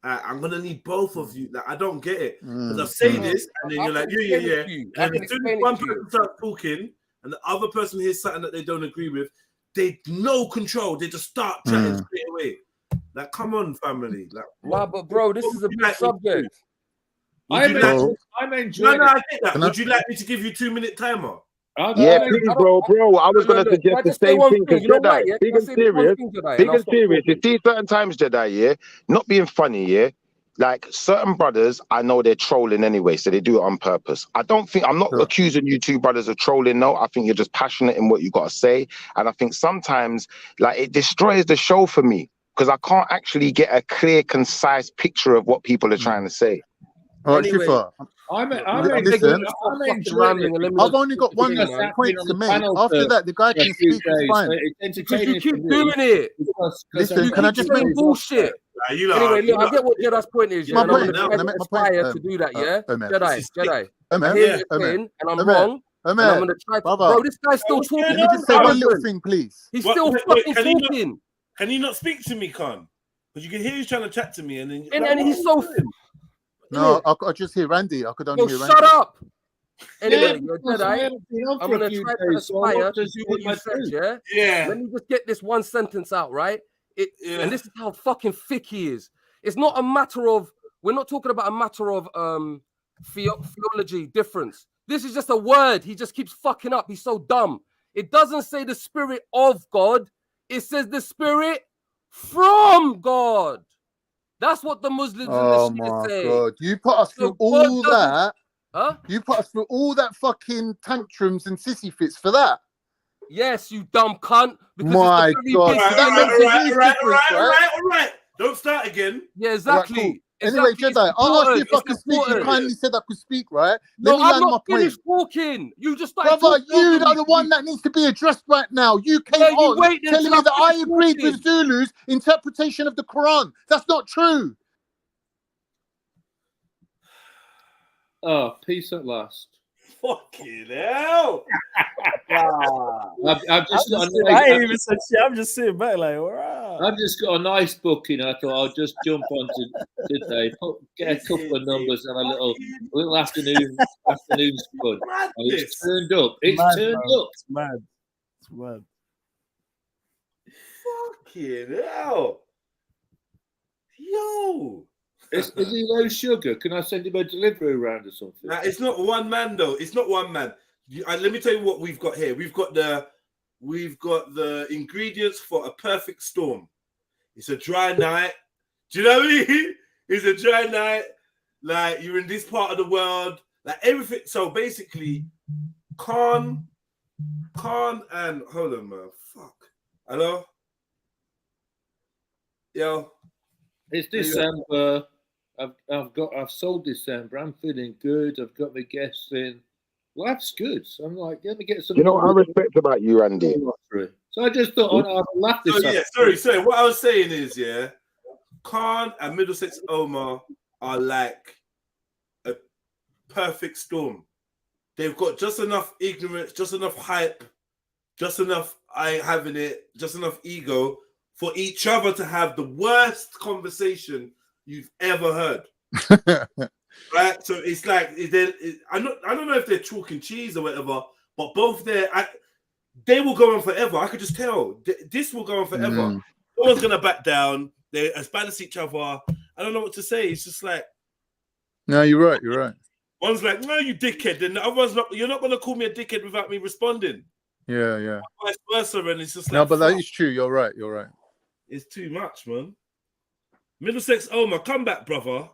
I'm gonna need both of you. Like I don't get it because I say this and then you're like, yeah. And then as soon as one person starts talking and the other person hears something that they don't agree with, they no control. They just start chatting straight away. Like, come on, family. Like, Nah, but bro, this is a big subject. I'm enjoying No, I it. get that. Would you like me to give you 2-minute timer? Yeah, please, bro. I was going to suggest the same thing because Jedi, big and serious, You see, certain times, Jedi, yeah, not being funny, yeah, like certain brothers, I know they're trolling anyway, so they do it on purpose. I'm not accusing you two brothers of trolling, no. I think you're just passionate in what you got to say. And I think sometimes, like, it destroys the show for me because I can't actually get a clear, concise picture of what people are trying to say. All right, Shifa. Listen, I've only got one point to make. After that, the guy can speak. It's fine. Because you keep doing it. Listen, can I just saying make bullshit? Anyway, look, I get what Jedi's point is, yeah, My and I'm point. going Can I to make my aspire point? to do that, yeah? Jedi, I Omer, hear what you're saying, and I'm wrong, and I'm going to try to... brother. Bro, this guy's still talking. Let me just say one little thing, please. He's still fucking talking. Can you not speak to me, Khan? Because you can hear he's trying to chat to me, and then And he's so... No, I just hear Randy. I could only hear Randy. Shut up! Anyway, Yeah, you're Jedi. I'm going to try to aspire to do what you said, yeah? Yeah. Let me just get this one sentence out, right? And this is how fucking thick he is. It's not a matter of... We're not talking about a matter of theology difference. This is just a word. He just keeps fucking up. He's so dumb. It doesn't say the spirit of God. It says the spirit from God. That's what the Muslims and the Shias say. Oh my God! You put us through all that. Huh? You put us through all that fucking tantrums and sissy fits for that. Yes, you dumb cunt. Because my God! All right. Don't start again. Yeah, exactly. Anyway, Exactly. It's Jedi, I asked you if I important. could speak. You Important. kindly said I could speak, right? No, Let me I'm land my not point. finished talking. You just started Brother, talking you over are me. the one that needs to be addressed right now. You came Yeah, you on wait telling until me that I'm I finished agreed talking. with Zulu's interpretation of the Quran. That's not true. Oh, peace at last. Fucking hell. I've just got a I nice, ain't even said shit. I'm just sitting back like, wow. I've just got a nice booking. I thought I'll just jump on today, get a couple of numbers and a little afternoon spud. And it's turned up. It's Mad, turned man. up. It's mad. It's mad. Fucking hell. Yo. Is he low sugar? Can I send him a delivery round or something? Nah, it's not one man though. It's not one man. Let me tell you what we've got here. We've got the ingredients for a perfect storm. It's a dry night. Do you know what I mean? It's a dry night. Like you're in this part of the world. Like everything. So basically, Khan and hold on, man. Fuck. Hello. Yo. It's December. I've sold December. I'm feeling good. I've got my guests in. Life's good. So I'm like, let me get some. You know what I respect about you, Randy? So I just thought I'd laugh this Oh, yeah, sorry. What I was saying is, yeah, Khan and Middlesex Omar are like a perfect storm. They've got just enough ignorance, just enough hype, just enough I having it, just enough ego for each other to have the worst conversation you've ever heard. Right? So it's like I don't know if they're chalk and cheese or whatever, but both they will go on forever. I could just tell. This will go on forever. No one's gonna back down. They as bad as each other. I don't know what to say. It's just like, No, you're right. You're right. one's like, no, you dickhead. Then the other one's not. You're not gonna call me a dickhead without me responding. Yeah, yeah. Vice versa, and it's just like, No, but that fuck. is true. You're right. You're right. It's too much, man. Middlesex Omar, come back, brother.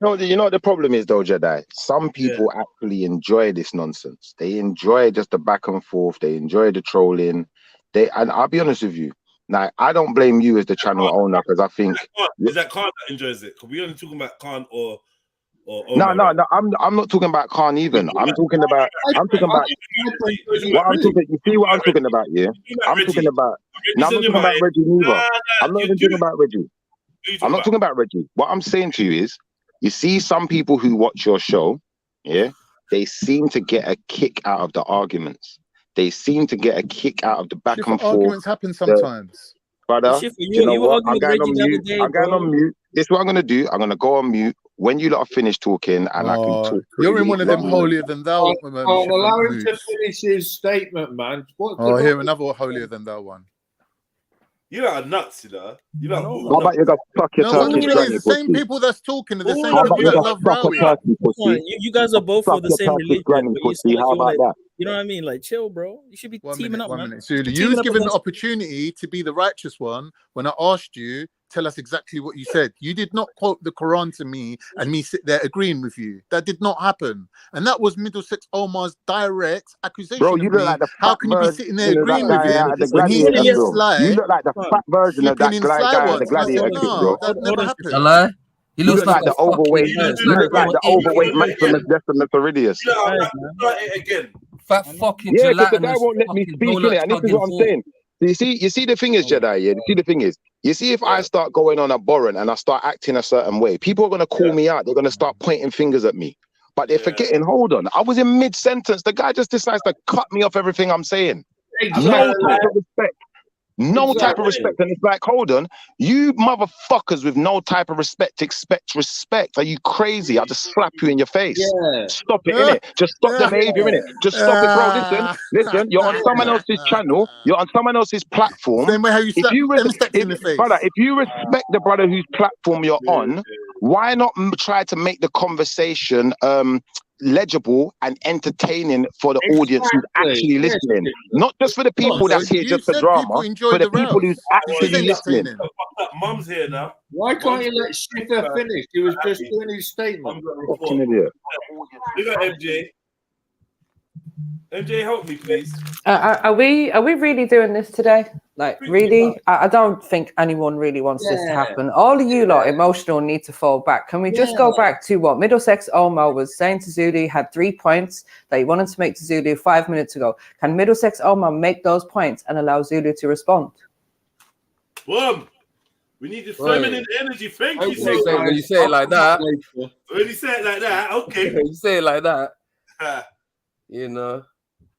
No, you know what the problem is though, Jedi? Some people actually enjoy this nonsense. They enjoy just the back and forth. They enjoy the trolling. And I'll be honest with you. Now, I don't blame you as the channel owner because I think Is that Khan that enjoys it? Because we only talking about Khan or Omar. no. I'm not talking about Khan even. I'm talking about. You see what I'm talking about? Yeah, I'm talking about. No, I'm not talking about Reggie neither. I'm not even talking about Reggie. I'm not talking about Reggie. What I'm saying to you is, you see some people who watch your show, yeah, they seem to get a kick out of the arguments. They seem to get a kick out of the back and forth. Arguments happen sometimes. Brother, Shit, you know what? I'm going on mute. Day, I'm going on mute. This is what I'm going to do. I'm going to go on mute when you lot are finished talking and I can talk. You're in one of them holier than thou. Allow him to finish his statement, man. Here another holier than thou one. You lot are nuts, you know. You lot. How about you go fuck your Turkish granny, the same pussy? people that's talking are the same How about people you that go love fuck a Rowie. Turkey, pussy? You guys are both for the Fuck same your Turkish religion, granny, but you pussy. How about that? You know what I mean? Like, chill, bro. You should be teaming up, man. 1 minute, Zulu. Teaming You was up given the against- opportunity to be the righteous one when I asked you, tell us exactly what you said. You did not quote the Quran to me and me sit there agreeing with you. That did not happen. And that was Middlesex Omar's direct accusation Bro, of you look me. like the How fat can you be version sitting there of agreeing that with guy him out of the when he's Gladiators, being bro. sly, You look like the fat version of that flipping in sly guy out of the ones? And I said, Gladiator, no, bro. that never happened. Hello? He You looks look like the overweight. You look like the overweight Maximus Decimus Aurelius. Start it again. Fat fucking Yeah, because the guy gelatinous won't let me fucking speak in donut it, and this is chugging what I'm whore. saying. You see the thing is, Jedi. Yeah, you see the thing is, you see if I start going on a borrowing and I start acting a certain way, people are gonna call me out. They're gonna start pointing fingers at me. But they're forgetting. Hold on, I was in mid sentence. The guy just decides to cut me off everything I'm saying. No type of respect. No type of respect. And it's like, hold on, you motherfuckers with no type of respect expect respect. Are you crazy? I'll just slap you in your face. Yeah. Stop it, innit? Just stop the behavior, innit? Just stop it, bro. Listen, you're on someone else's channel, you're on someone else's platform. Same way how you slap in the face. Brother, if you respect the brother whose platform you're on, why not try to make the conversation legible and entertaining for the audience who's actually listening, not just for the people that's here just for drama, for the people who's actually listening. Mum's here now. Why can't you let Schiffer finish? He was just doing his statement. Fucking idiot. Look at MJ. MJ, help me, please. Are we really doing this today? Like, really? I don't think anyone really wants this to happen. All of you lot emotional need to fall back. Can we just go back to what Middlesex Omar was saying to Zulu? Had 3 points that he wanted to make to Zulu 5 minutes ago. Can Middlesex Omar make those points and allow Zulu to respond? Boom. We need the feminine energy. Thank you. When you say it like that. When you say it like that, okay. When you say it like that, you know.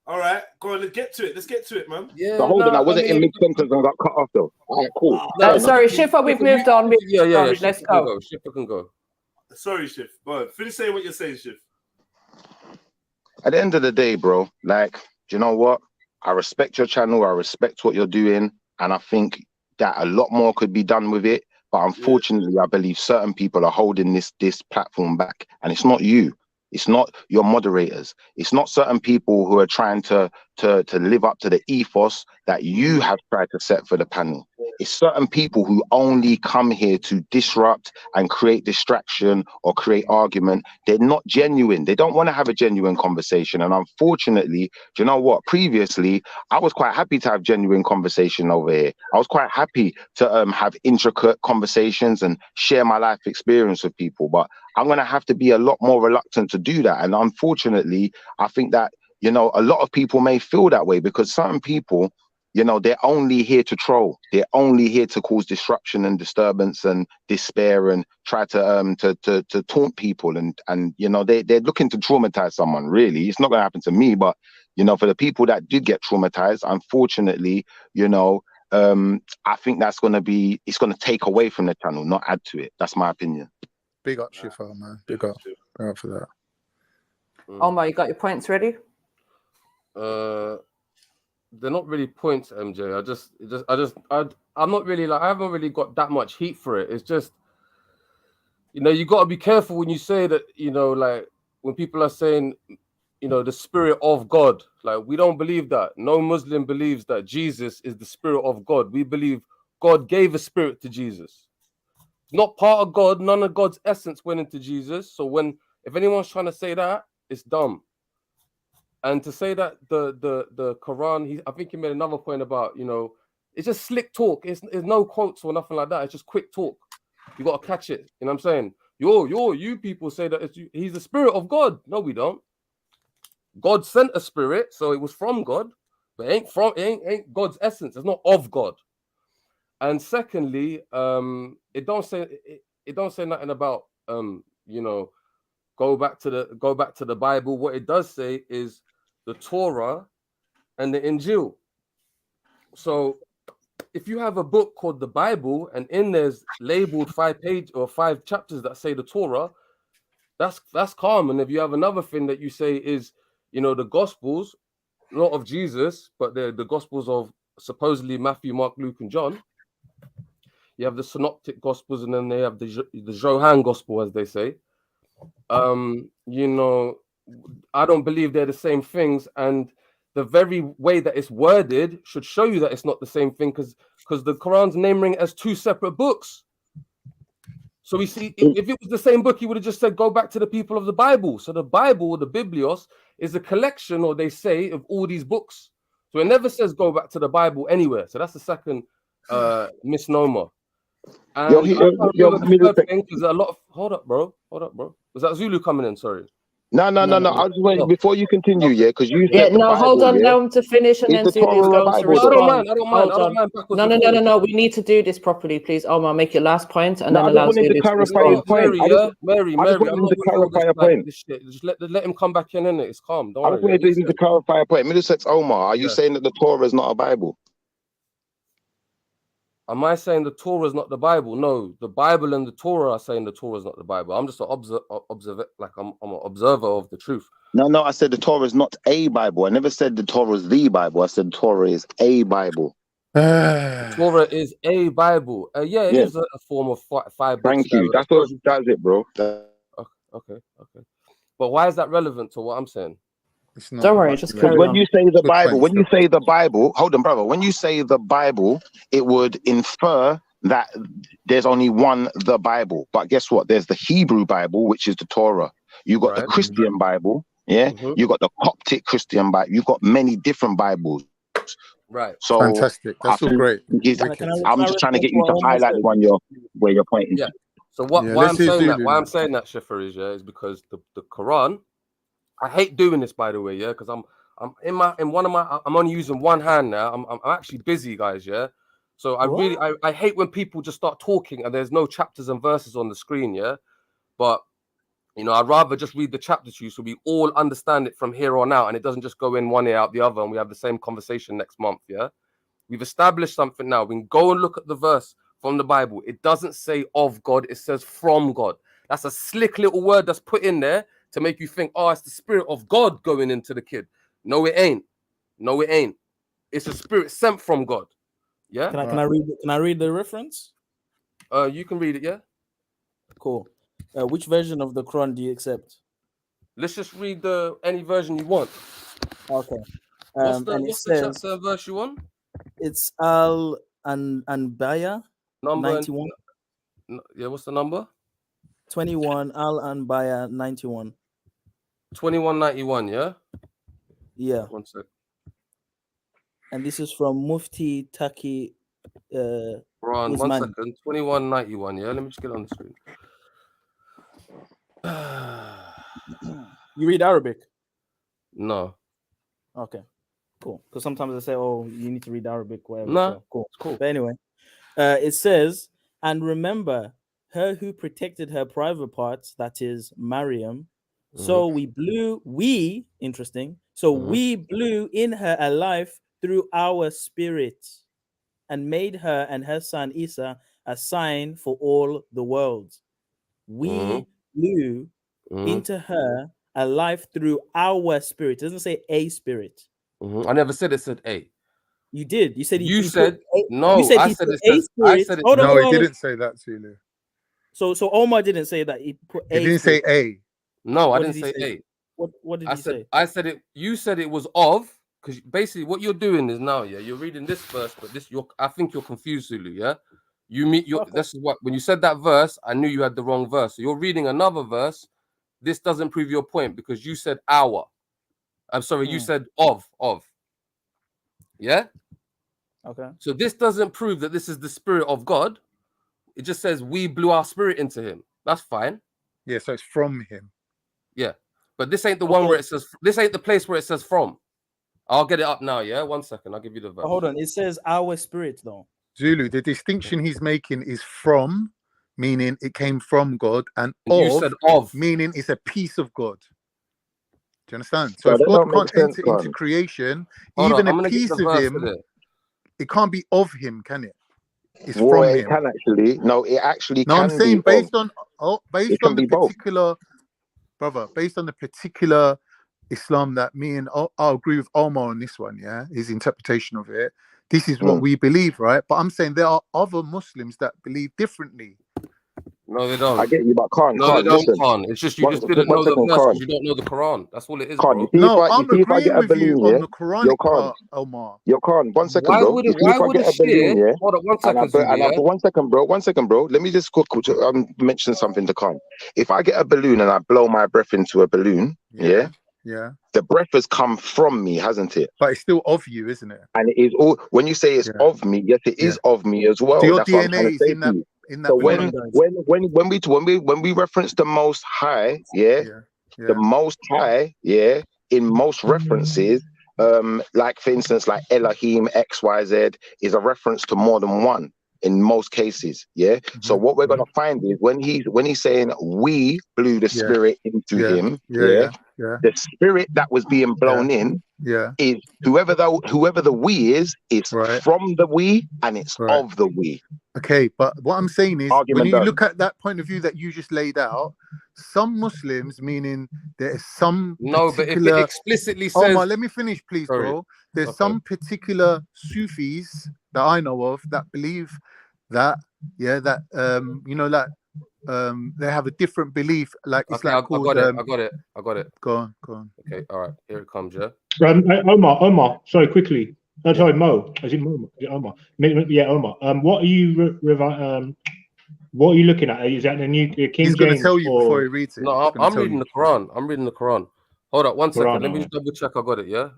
All right, go on. Let's get to it. Let's get to it, man. Yeah. So hold on. I wasn't in mid-sentence and got cut off though. All right, cool. No, sorry, Shifa, we've moved on. Let's go. Shifa can go. Sorry, Shif. Go on. Finish saying what you're saying, Shif. At the end of the day, bro, like, do you know what? I respect your channel. I respect what you're doing. And I think that a lot more could be done with it. But unfortunately, I believe certain people are holding this platform back. And it's not you. It's not your moderators. It's not certain people who are trying to live up to the ethos that you have tried to set for the panel. It's certain people who only come here to disrupt and create distraction or create argument. They're not genuine. They don't want to have a genuine conversation. And unfortunately, do you know what? Previously, I was quite happy to have genuine conversation over here. I was quite happy to have intricate conversations and share my life experience with people. But I'm going to have to be a lot more reluctant to do that. And unfortunately, I think that, you know, a lot of people may feel that way because certain people, you know, they're only here to troll. They're only here to cause disruption and disturbance and despair and try to taunt people. And you know, they're looking to traumatize someone, really. It's not going to happen to me, but, you know, for the people that did get traumatized, unfortunately, you know, I think that's going to be, it's going to take away from the channel, not add to it. That's my opinion. Big up, Shifa, man. Big up. Big up for that. Omar, you got your points ready? They're not really points, MJ. I'm not really like, I haven't really got that much heat for it. It's just, you know, you got to be careful when you say that, you know, like when people are saying, you know, the spirit of God, like we don't believe that. No Muslim believes that Jesus is the spirit of God. We believe God gave a spirit to Jesus. It's not part of God. None of God's essence went into Jesus. So if anyone's trying to say that, it's dumb. And to say that the Quran, I think he made another point about, you know, it's just slick talk. It's no quotes or nothing like that. It's just quick talk. You got to catch it. You know what I'm saying? You people say that he's the spirit of God. No, we don't. God sent a spirit, so it was from God, but it ain't God's essence. It's not of God. And secondly, it don't say nothing about you know, go back to the Bible. What it does say is the Torah and the Injil. So if you have a book called the Bible and in there's labeled 5 chapters that say the Torah, that's calm. And if you have another thing that you say is, you know, the Gospels, not of Jesus, but the Gospels of supposedly Matthew, Mark, Luke, and John. You have the Synoptic Gospels, and then they have the Johann Gospel, as they say. You know, I don't believe they're the same things, and the very way that it's worded should show you that it's not the same thing, because the Quran's naming it as 2 separate books. So we see, if it was the same book, he would have just said, go back to the people of the Bible. So the Bible, the Biblios, is a collection, or they say, of all these books. So it never says go back to the Bible anywhere. So that's the second misnomer. And because a lot of hold up, bro. Was that Zulu coming in? Sorry. No. I just want before you continue, because you said hold on, allow him to finish, and then Zulu's going to respond. I don't mind. No. We need to do this properly, please. Omar, make your last point, and then allow Zulu to respond. Mary, I'm not to clarify a point. Just let him come back in, innit? It's calm. Don't worry. I just wanted to clarify a point. Middlesex Omar, are you saying that the Torah is not a Bible? Am I saying the Torah is not the Bible? No, the Bible and the Torah are saying the Torah is not the Bible. I'm just an observer, like I'm an observer of the truth. No, I said the Torah is not a Bible. I never said the Torah is the Bible. I said the Torah is a Bible. The Torah is a Bible. Yeah, it is a form of 5 books. Thank you. That's it, bro. Okay. But why is that relevant to what I'm saying? Don't worry, just carry on. When you say the Bible, hold on, brother. When you say the Bible, it would infer that there's only one the Bible. But guess what? There's the Hebrew Bible, which is the Torah. You got the Christian Bible, You got the Coptic Christian Bible. You got many different Bibles. Right. So Fantastic. I That's all think great. I'm just trying to get you to highlight the one where you're pointing Yeah. to. So why let's I'm hear saying that? Zulu Why now. I'm saying that, Shafar, is because the Quran. I hate doing this, by the way, yeah, because I'm only using one hand now. I'm actually busy, guys, yeah. So I hate when people just start talking and there's no chapters and verses on the screen, yeah. But you know, I'd rather just read the chapter to you so we all understand it from here on out, and it doesn't just go in one ear out the other, and we have the same conversation next month, yeah. We've established something now. We can go and look at the verse from the Bible. It doesn't say of God, it says from God. That's a slick little word that's put in there to make you think, oh, it's the spirit of God going into the kid. No, it ain't. No, it ain't. It's a spirit sent from God. Yeah. Can I read the reference? You can read it, yeah. Cool. Which version of the Quran do you accept? Let's just read any version you want. Okay. What's And it the says, chapter verse you want? It's Al Anbiya Number 91. Yeah, what's the number? 21 Al Anbiya 91. 2191, yeah? Yeah. 1 sec. And this is from Mufti Taki Quran, 1 Usmani. second. 2191, yeah? Let me just get on the screen. You read Arabic? No. Okay, cool. Because sometimes they say, "Oh, you need to read Arabic." Whatever. Nah, so, cool. Cool. But anyway, it says, "And remember her who protected her private parts, that is Maryam. So we blew in her a life through our spirit, and made her and her son Isa a sign for all the world. We blew into her a life through our spirit." It doesn't say a spirit. I never said it said a. You did. You said You said no. You said I he said put it a says. spirit. I said it. No, he didn't say that, Zulu. So Omar didn't say that. He put He a. didn't spirit. say a. No, I What didn't did he say say? a. What did he say? I said it. You said it was of, because basically what you're doing is now, yeah, you're reading this verse, but I think you're confused, Zulu, yeah. This is what, when you said that verse, I knew you had the wrong verse. So you're reading another verse. This doesn't prove your point because you said our. I'm sorry, you said of. Yeah. Okay. So this doesn't prove that this is the spirit of God. It just says we blew our spirit into him. That's fine. Yeah, so it's from him. Yeah. But this ain't the one where it says, this ain't the place where it says from. I'll get it up now, yeah? 1 second, I'll give you the verse. Hold on, it says our spirit though. Zulu, the distinction he's making is from, meaning it came from God, and you said of, meaning it's a piece of God. Do you understand? So No, if that God don't make can't sense, enter into man. creation, Hold even on, I'm a gonna get piece the of verse him, for it. it can't be of him, can it? It's Well, from it him. can actually. No, it actually No, I'm can saying be based of. on It can the be both. particular, brother, based on the particular Islam that me and I'll agree with Omar on this one, yeah, his interpretation of it. This is what we believe, right? But I'm saying there are other Muslims that believe differently. No, they don't. I get you, but Khan, No, they don't, listen. Khan. It's just you just didn't know the verse because you don't know the Quran. That's all it is, Khan, bro. you see No, you I'm see if I agreeing get a with you balloon, on yeah? the Quranic Yo, Khan. part, Omar. Yo, Khan, 1 second, Why bro. would You it? see Why if I would a get a balloon, share? yeah? Hold on, 1 second, Zulu, And I yeah? 1 second, bro. 1 second, bro. Let me just mention something to Khan. If I get a balloon and I blow my breath into a balloon, yeah, the breath has come from me, hasn't it? But it's still of you, isn't it? And it is all. When you say it's of me, yes, it is of me as well. So your That's what I'm trying DNA to is say in to that you. in that. So balloon. when we reference the Most High, the Most High, in most references, like for instance, like Elohim XYZ is a reference to more than one in most cases, So what we're gonna find is when he's saying we blew the spirit into him, the spirit that was being blown in is whoever the we is from the we and it's of the we. Okay, but what I'm saying is, when Argument you done. look at that point of view that you just laid out, some Muslims, meaning there is some No, but if it particular. explicitly says, Omar, let me finish, please, bro. There's some particular Sufis that I know of that believe that, that they have a different belief. Like it's okay, like I called. got it. Go on. Okay, all right, here it comes, yeah. Omar, sorry, quickly. Sorry, Mo. Is it Mo? Is it Omar? Yeah, Omar. What are you what are you looking at? Is that the new King He's going to James tell you or? before he reads it. No, I'm reading the Quran. I'm reading the Quran. Hold up 1 second. Quran, Let me just double check I got it, yeah?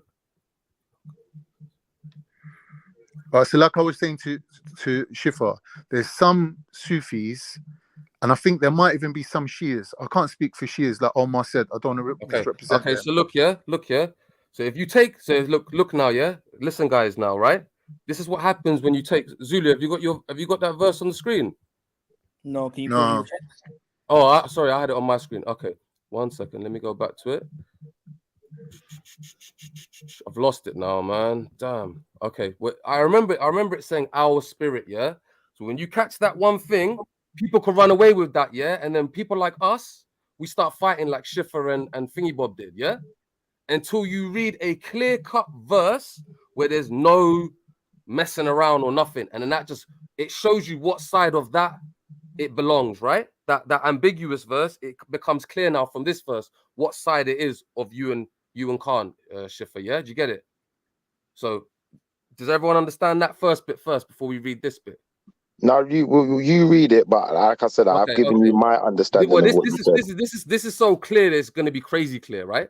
Right, so like I was saying to Shifa, there's some Sufis, and I think there might even be some Shias. I can't speak for Shias, like Omar said. I don't want to misrepresent Okay, them. so look here. So if you take, look now, yeah. Listen, guys, now, right? This is what happens when you take Zulu. Have you got that verse on the screen? No, can you put it in the chat? Oh, sorry, I had it on my screen. Okay, 1 second. Let me go back to it. I've lost it now, man. Damn. Okay, I remember it saying our spirit, yeah. So when you catch that one thing, people can run away with that, yeah. And then people like us, we start fighting like Schiffer and Thingy Bob did, yeah. Until you read a clear-cut verse where there's no messing around or nothing, and then it shows you what side of that it belongs, right? That ambiguous verse, it becomes clear now from this verse what side it is of you and Khan, Schiffer. Yeah, do you get it? So does everyone understand that first bit first before we read this bit? Now you read it, but like I said, I've given you my understanding of what you said. This is so clear that it's going to be crazy clear, right?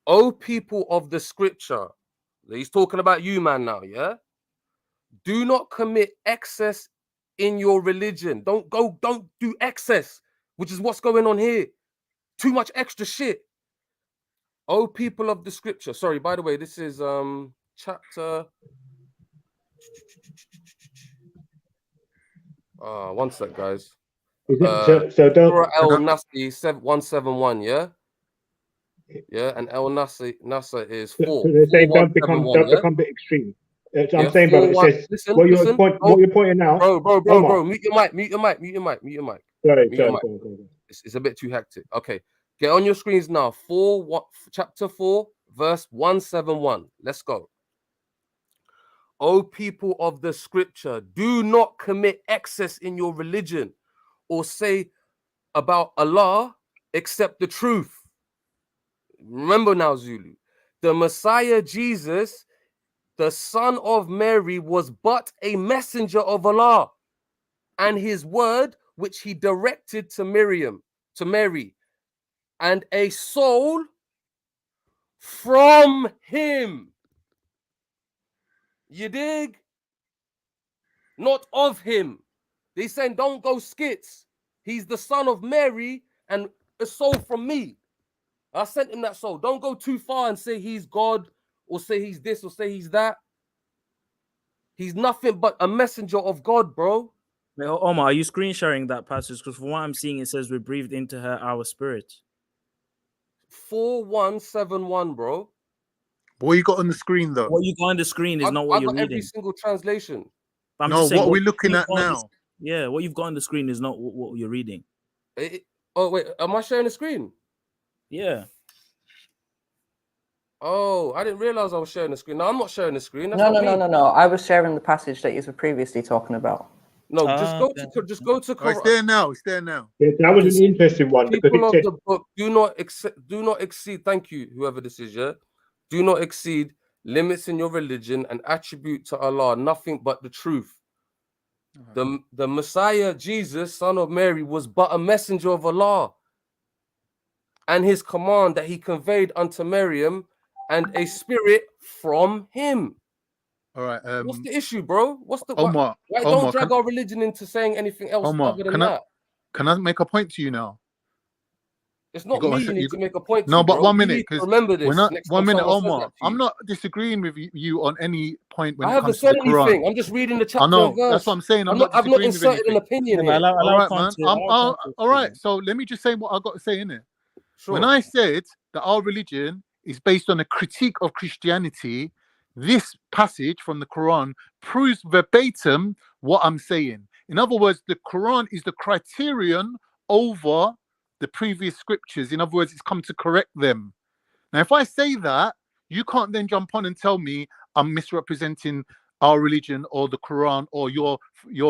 O people of the scripture, he's talking about you, man, now, yeah? Do not commit excess in your religion. Don't do excess, which is what's going on here. Too much extra shit. O people of the scripture. Sorry, by the way, this is chapter. 1 sec, guys. So don't. Surah El-Nasi 171, yeah? Yeah, and El-Nasi is 4. So they're saying don't become a bit extreme. I'm saying, brother, it says what you're pointing out. Bro, mute your mic. Sorry. It's a bit too hectic. Okay, get on your screens now. Chapter 4, verse 171. Let's go. O people of the scripture, do not commit excess in your religion or say about Allah except the truth. Remember now, Zulu, the Messiah Jesus, the son of Mary, was but a messenger of Allah, and his word which he directed to Mary, and a soul from him. You dig? Not of him. They saying don't go skits. He's the son of Mary and a soul from me. I sent him that soul. Don't go too far and say he's God or say he's this or say he's that. He's nothing but a messenger of God, bro. Wait, Omar, are you screen sharing that passage? Because from what I'm seeing, it says we breathed into her our spirit. 4171, bro. What you got on the screen, though? What you got on the screen is not what you're reading. Every single translation. I'm no, just saying, what are we looking at now? Yeah, what you've got on the screen is not what you're reading. Oh, wait, am I sharing the screen? Yeah. Oh, I didn't realize I was sharing the screen. No, I'm not sharing the screen. That's No. I was sharing the passage that you were previously talking about. No, just go to. Oh, it's there now. It's there now. Yeah, that was an interesting one. People of the book, do not exceed. Thank you, whoever this is. Yeah, do not exceed limits in your religion and attribute to Allah nothing but the truth. The Messiah, Jesus, son of Mary, was but a messenger of Allah, and his command that he conveyed unto Maryam, and a spirit from him. All right. What's the issue, bro? What's the Omar? Why don't drag our religion into saying anything else other than that? Can I make a point to you now? It's not me you need to make a point to. No, but bro. 1 minute, because remember this. 1 minute, Omar. I'm not disagreeing with you on any point when I it haven't comes said to the Quran. anything. I'm just reading the chapter. I know. And verse. That's what I'm saying. I've not inserted an opinion. All right, man. All right. So let me just say what I got to say, innit? Sure. When I said that our religion is based on a critique of Christianity, this passage from the Quran proves verbatim what I'm saying. In other words, the Quran is the criterion over the previous scriptures. In other words, it's come to correct them. Now, if I say that, you can't then jump on and tell me I'm misrepresenting our religion or the Quran or your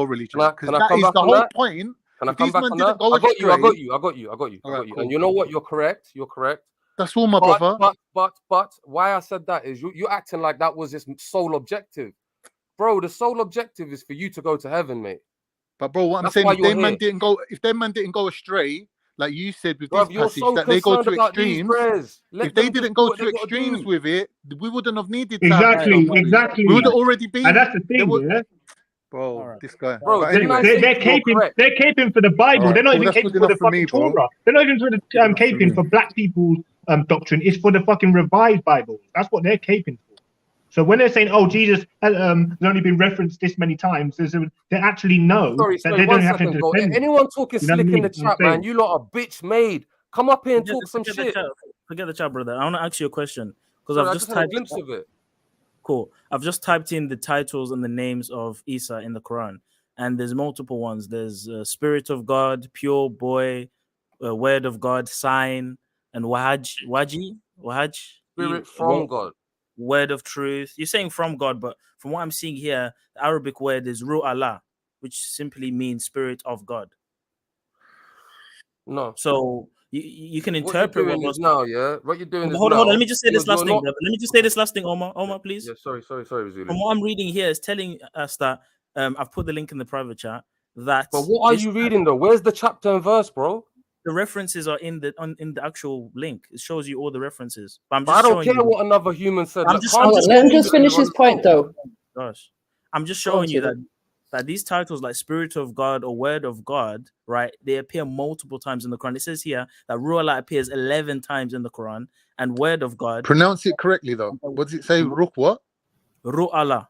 religion. Because that is the whole point. Can I come back on that? I got you. Cool. And you know what? You're correct. That's all, my brother. But why I said that is you're acting like that was this sole objective. Bro, the sole objective is for you to go to heaven, mate. But bro, what I'm saying, if their man didn't go astray, like you said with Bruv, this you're passage, so that they go concerned to about these extremes. prayers. Let If they them just didn't do go what they to gotta extremes do. with it, we wouldn't have needed to have Exactly, that. exactly. We would have already And been. that's the There thing, was, yeah. bro, this guy. Bro, But didn't I anyway, say They're to you, caping. correct? They're caping for the Bible. all They're right, not cool. even That's good caping for enough the for me, fucking bro. Torah. They're not even for the Good enough for caping me. for black people's doctrine. It's for the fucking revised Bible. That's what they're caping for. So when they're saying, "Oh, Jesus has only been referenced this many times," they actually know Sorry, that they one don't have to second, bro. defend it. Anyone talking You know what I slick in mean? the That's what chat, I'm man, saying. you lot are bitch made. Come up here and talk some Forget shit. the chat, brother. I want to ask you a question because Sorry, I've I just just had a typed. glimpse of it. Cool. I've just typed in the titles and the names of Isa in the Quran, and there's multiple ones. There's Spirit of God, Pure Boy, Word of God, Sign, and Wahaj, Spirit from God. Word of Truth. You're saying from God, but from what I'm seeing here, the Arabic word is Ruh Allah, which simply means Spirit of God. No. So you can What you're interpret doing what is now, yeah. What you're doing is hold on. now. Let me just say this last You're thing. not. Brother. Let me just say this last thing, Omar. Omar, please. Yeah, sorry, Zulu. From what I'm reading here, is telling us that I've put the link in the private chat. That But what are you reading though? Where's the chapter and verse, bro? The references are in the actual link. It shows you all the references. But I'm But just I don't showing care you. what another human said. I'm Look, just Kanye Let him said just finish his point, though. Gosh, I'm just Go on, showing you Zulu. that these titles like Spirit of God or Word of God, right? They appear multiple times in the Quran. It says here that Ruh Allah appears 11 times in the Quran, and Word of God. Pronounce it correctly though. What does it say? Ruh what? Ruh Allah.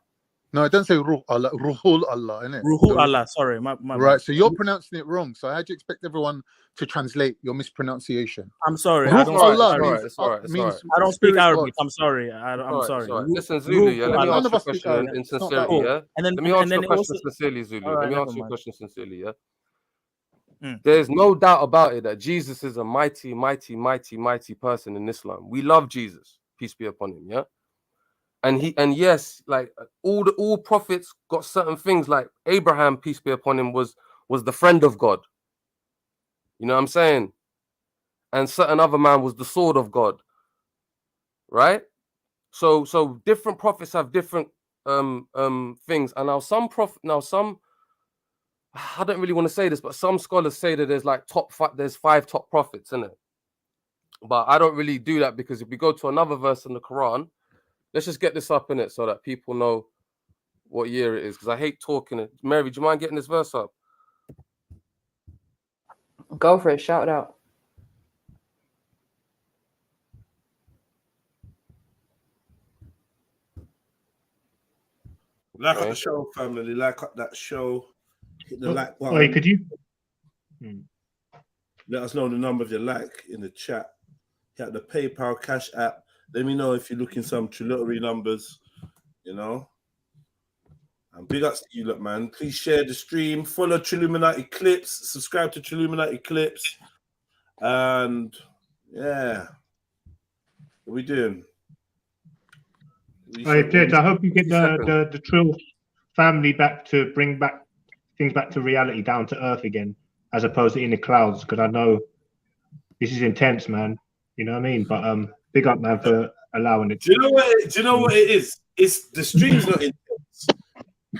No, it doesn't say Ruh Allah. Ruhul Allah, innit? Ruhul Allah. Sorry, my Right. bad. So you're pronouncing it wrong. So how do you expect everyone to translate your mispronunciation? I'm sorry. Ruh I don't Allah speak means Arabic. means I don't speak spirit Arabic. God. I'm sorry. I'm sorry. Listen, Zulu, yeah. Let me None ask of you a us speak question Arabic. in It's not sincerity, like yeah. And then Let me ask you a it question also. sincerely, Zulu. All Let right, me never ask you a mind. question sincerely, yeah. There's no doubt about it that Jesus is a mighty, mighty, mighty, mighty person in Islam. We love Jesus, peace be upon him, yeah. And yes, like all prophets got certain things. Like Abraham, peace be upon him, was the friend of God. You know what I'm saying? And certain other man was the sword of God. Right? So different prophets have different things. And now some I don't really want to say this, but some scholars say that there's like there's 5 top prophets in it. But I don't really do that, because if we go to another verse in the Quran, let's just get this up in it so that people know what year it is, because I hate talking it. Mary, do you mind getting this verse up? Go for it. Shout it out. Like up the show, family. Like up that show. Hit the like button. Wait, could you? Let us know the number of your like in the chat. Hit the PayPal Cash app. Let me know if you're looking some Trilluminati numbers. You know. And big ups to you, look, man. Please share the stream. Follow Trilluminati Clips. Subscribe to Trilluminati Clips. And yeah, what are we doing? Hey, Ted, I hope you get the Trill family back to bring back things back to reality, down to earth again, as opposed to in the clouds. Because I know this is intense, man. You know what I mean? But big up, man, for allowing it. Do you know what it is? It's the stream's not intense.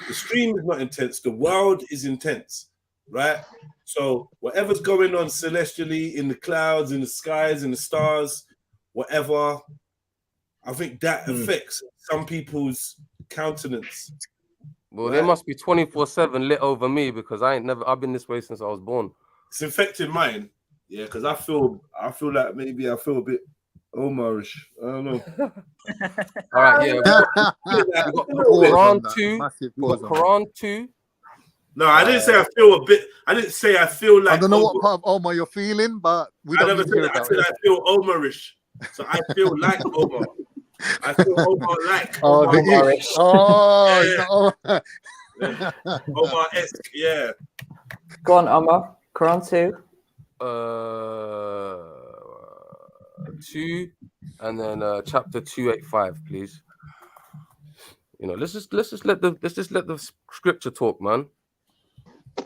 The stream is not intense. The world is intense, right? So whatever's going on celestially, in the clouds, in the skies, in the stars, whatever, I think that affects some people's countenance. Well, they must be 24/7 lit over me, because I've been this way since I was born. It's affecting mine, yeah, because I feel like maybe I feel a bit Omarish. I don't know. All right, yeah. We got Quran 2. We got Quran 2. No, I didn't say I feel a bit. I didn't say I feel like. I don't know what part of Omar you're feeling, but we don't need to hear I about said it. I feel Omarish. So I feel like Omar. I feel Omar like. Oh, Omar. the ish. Oh, yeah. Omar-esque, yeah. Go on, Omar. Quran 2. 2, and then chapter 285, please. You know, let's just let the scripture talk, man.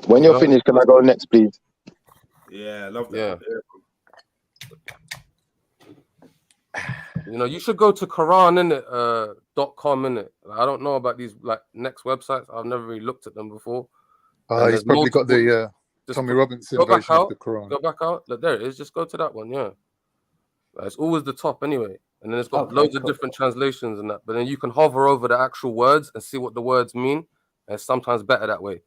When you're finished, can I go next, please? Yeah, I love that. You know, you should go to Quran .com, innit? I don't know about these like next websites. I've never really looked at them before. He's probably got the Just Tommy Robinson go back version of out. the Quran. Go back out. Look, there it is. Just go to that one. Yeah, it's always the top anyway, and then it's got Okay, loads of cool. different translations and that. But then you can hover over the actual words and see what the words mean, and it's sometimes better that way.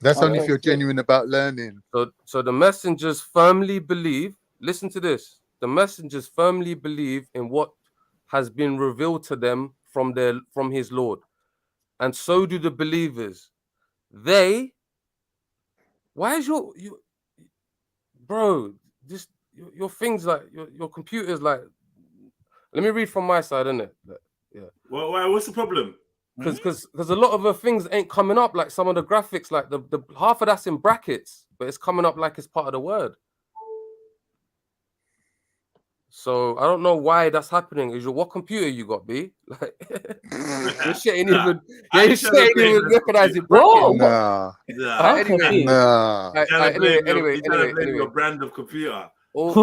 That's only Okay. if you're genuine about learning. So the messengers firmly believe. Listen to this. The messengers firmly believe in what has been revealed to them from his Lord, and so do the believers. Why is your bro? Just your things like your computer's like. Let me read from my side, innit? Yeah. Well, what's the problem? Because a lot of the things ain't coming up, like some of the graphics, like the half of that's in brackets, but it's coming up like it's part of the word. So I don't know why that's happening. Is what computer you got, B? Like your shit ain't even recognizing brackets. Nah. Anyway, Nah. Anyway, your brand of computer. His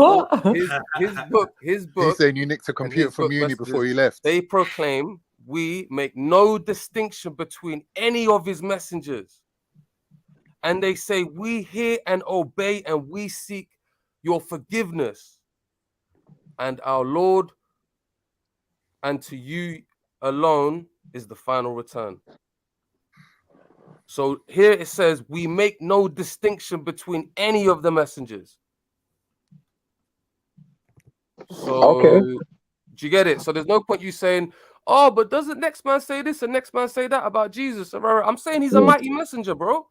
book. He's saying you nicked a computer from uni before you left. They proclaim we make no distinction between any of his messengers. And they say we hear and obey and we seek your forgiveness and our Lord, and to you alone is the final return. So here it says we make no distinction between any of the messengers. So do you get it? So there's no point you saying, oh, but doesn't next man say this and next man say that about Jesus? I'm saying he's a mighty messenger, bro.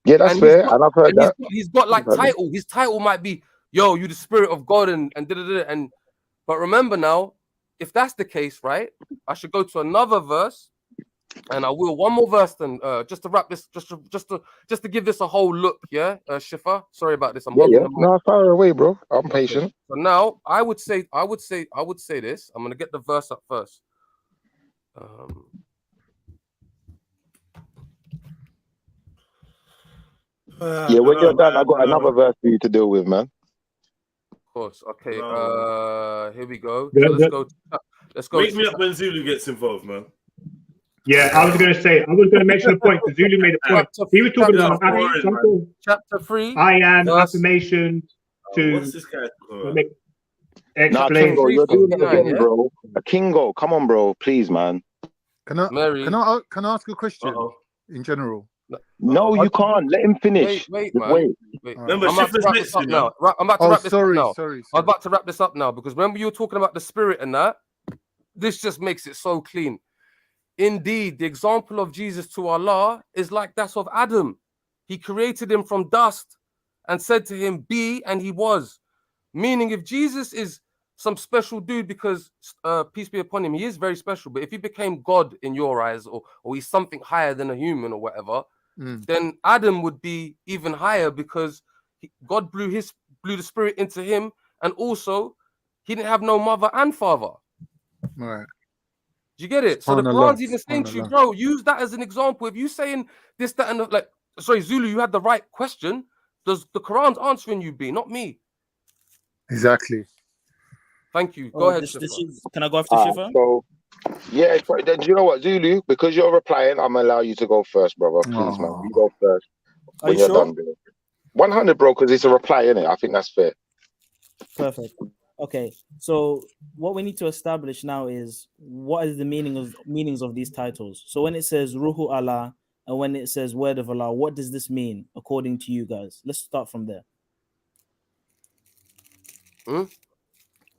Yeah, that's fair. And I've heard that. He's got like title. His title might be, yo, you the spirit of God and but remember now, if that's the case, right? I should go to another verse, and I will one more verse then, just to wrap this, just to give this a whole look, yeah, Shifa. Sorry about this. No, far away, bro. I'm patient. So now I would say this. I'm gonna get the verse up first. Yeah, when you're done, I've got another verse for you to deal with, man. Of course. Okay. Here we go. So let's go. Wake me up when Zulu gets involved, man. Yeah, I was going to mention a point because Zulu made a point. He was talking about chapter 3. I am affirmation to what's this guy Nah, Kingo, you're doing it again, bro. Kingo, come on, bro, please, man. Can I ask a question in general? No, you can't. Let him finish. Wait. Remember, I'm about to wrap this up now. I'm about to wrap this up now. Sorry. I'm about to wrap this up now because remember you were talking about the spirit and that. This just makes it so clean. Indeed, the example of Jesus to Allah is like that of Adam. He created him from dust and said to him, be, and he was. Meaning, if Jesus is some special dude, because peace be upon him, he is very special. But if he became God in your eyes, or he's something higher than a human or whatever, then Adam would be even higher because God blew the spirit into him, and also he didn't have no mother and father. Right. Do you get it? So the Quran's even saying to you, bro, use that as an example. If you're saying this, that, and like, sorry, Zulu, you had the right question. Does the Quran's answering you, B, not me? Exactly. Thank you. Go ahead, Can I go after Shifa? So, yeah, but then you know what, Zulu? Because you're replying, I'm gonna allow you to go first, brother. Please, man, you go first when you're done. 100, bro, because it's a reply, innit? I think that's fair. Perfect. Okay, so what we need to establish now is what is the meanings of these titles. So when it says Ruhu Allah and when it says Word of Allah, what does this mean according to you guys? Let's start from there.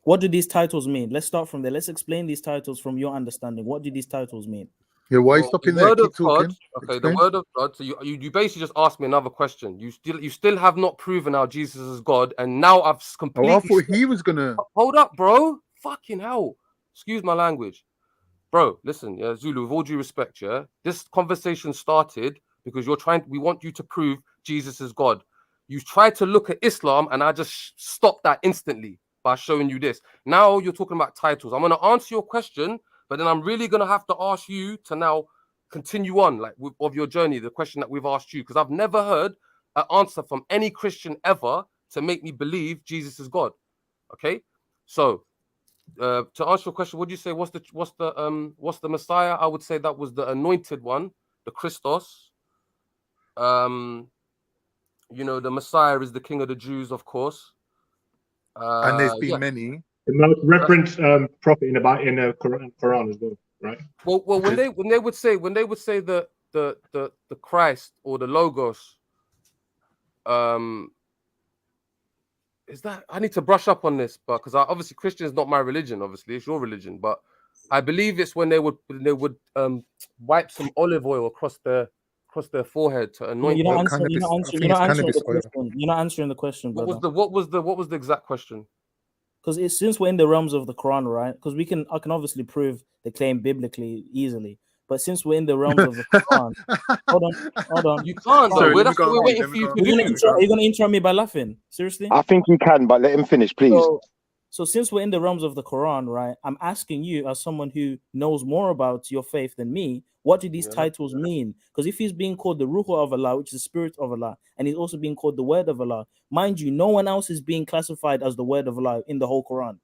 What do these titles mean? Let's start from there. Let's explain these titles from your understanding. What do these titles mean? Yeah, why are you stopping there? Keep talking. Okay, the word of God. So you basically just asked me another question. You still have not proven how Jesus is God, and now I've completely. Oh, I thought he was gonna. Hold up, bro. Fucking hell. Excuse my language, bro. Listen, yeah, Zulu. With all due respect, yeah, this conversation started because we want you to prove Jesus is God. You tried to look at Islam, and I just stopped that instantly by showing you this. Now you're talking about titles. I'm gonna answer your question. But then I'm really going to have to ask you to now continue on of your journey, the question that we've asked you, because I've never heard an answer from any Christian ever to make me believe Jesus is God. Okay? So to answer your question, would you say what's the Messiah? I would say that was the anointed one, the Christos. you know, the Messiah is the King of the Jews, of course. And there's been many. The most referenced prophet in the Quran as well, right? Well, when they would say the Christ or the Logos, is that, I need to brush up on this, but because obviously Christian is not my religion, obviously it's your religion, but I believe it's when they would wipe some olive oil across their forehead to anoint. You're not answering the question. You're not answering the question, brother. What was the exact question? Because since we're in the realms of the Quran, right? Because I can obviously prove the claim biblically easily. But since we're in the realms of the Quran, hold on. You can't. Sorry, That's what we're waiting for you to do. Are you going to interrupt me by laughing? Seriously? I think he can, but let him finish, please. So since we're in the realms of the Quran, right? I'm asking you, as someone who knows more about your faith than me, what do these titles mean? Because if he's being called the Ruhu of Allah, which is the Spirit of Allah, and he's also being called the Word of Allah, mind you, no one else is being classified as the Word of Allah in the whole Quran.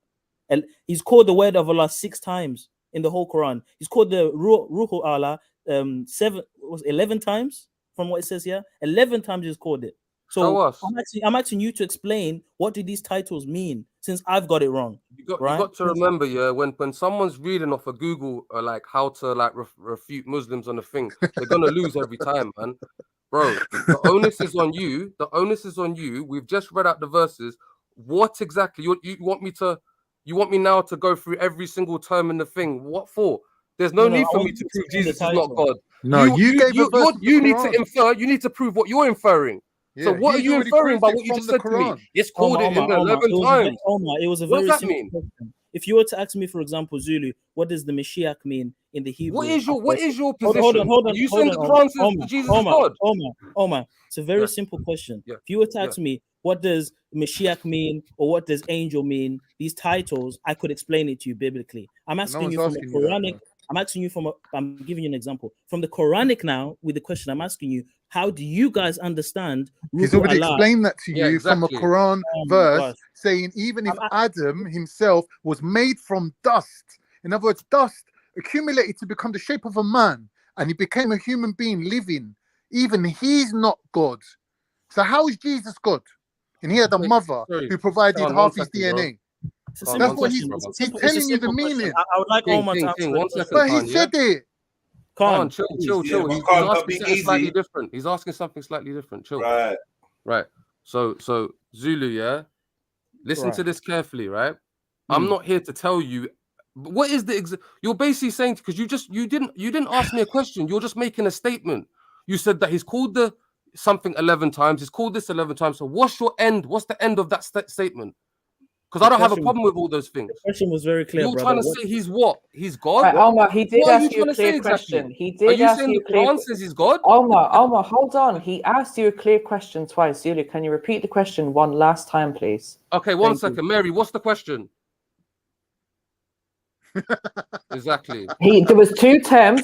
And he's called the Word of Allah 6 times in the whole Quran. He's called the Ruhu Allah 11 times from what it says here. 11 times he's called it. So I'm asking you to explain what do these titles mean, since I've got it wrong. You got to remember, yeah, when someone's reading off of Google like how to like refute Muslims on the thing, they're gonna lose every time, man. Bro, the onus is on you. The onus is on you. We've just read out the verses. What exactly you want me to? You want me now to go through every single term in the thing? What for? There's no need for me to prove Jesus is not God. No, you gave a verse. You need to infer. You need to prove what you're inferring. Yeah, so what are you inferring by what you just said to me? It's called it in the 11 times. It was a What very does that simple mean? question. If you were to ask me, for example, Zulu, what does the Mashiach mean in the Hebrew? What is your position? Hold on. Are you saying the Quran says Jesus is God? Omar, it's a very simple question. If you were to ask me, what does Mashiach mean or what does angel mean? These titles, I could explain it to you biblically. I'm asking you from a Quranic. I'm giving you an example. From the Quranic now, with the question I'm asking you, how do you guys understand? He's already explained that to you from a Quran verse gosh. saying even if Adam himself was made from dust, in other words, dust accumulated to become the shape of a man, and he became a human being living, even he's not God. So how is Jesus God? And he had a mother who provided half his DNA. That's what he's telling you the meaning. I would like Omar to answer. But he said it. Khan, chill. He's asking something slightly different. He's asking something slightly different. Chill. Right. So Zulu, yeah. Listen to this carefully, right? I'm not here to tell you. What is the you're basically saying, because you didn't ask me a question. You're just making a statement. You said that he's called the something 11 times. He's called this 11 times. So what's your end? What's the end of that statement? Because I don't have a problem with all those things. The question was very clear. You're trying to say he's what? He's God? Right, Omar, he did ask you a clear exactly? question. He did ask you a clear question. Says he's God? Omar, hold on. He asked you a clear question twice. Zulu, can you repeat the question one last time, please? Okay, one second. Mary, what's the question? Exactly. There was two terms.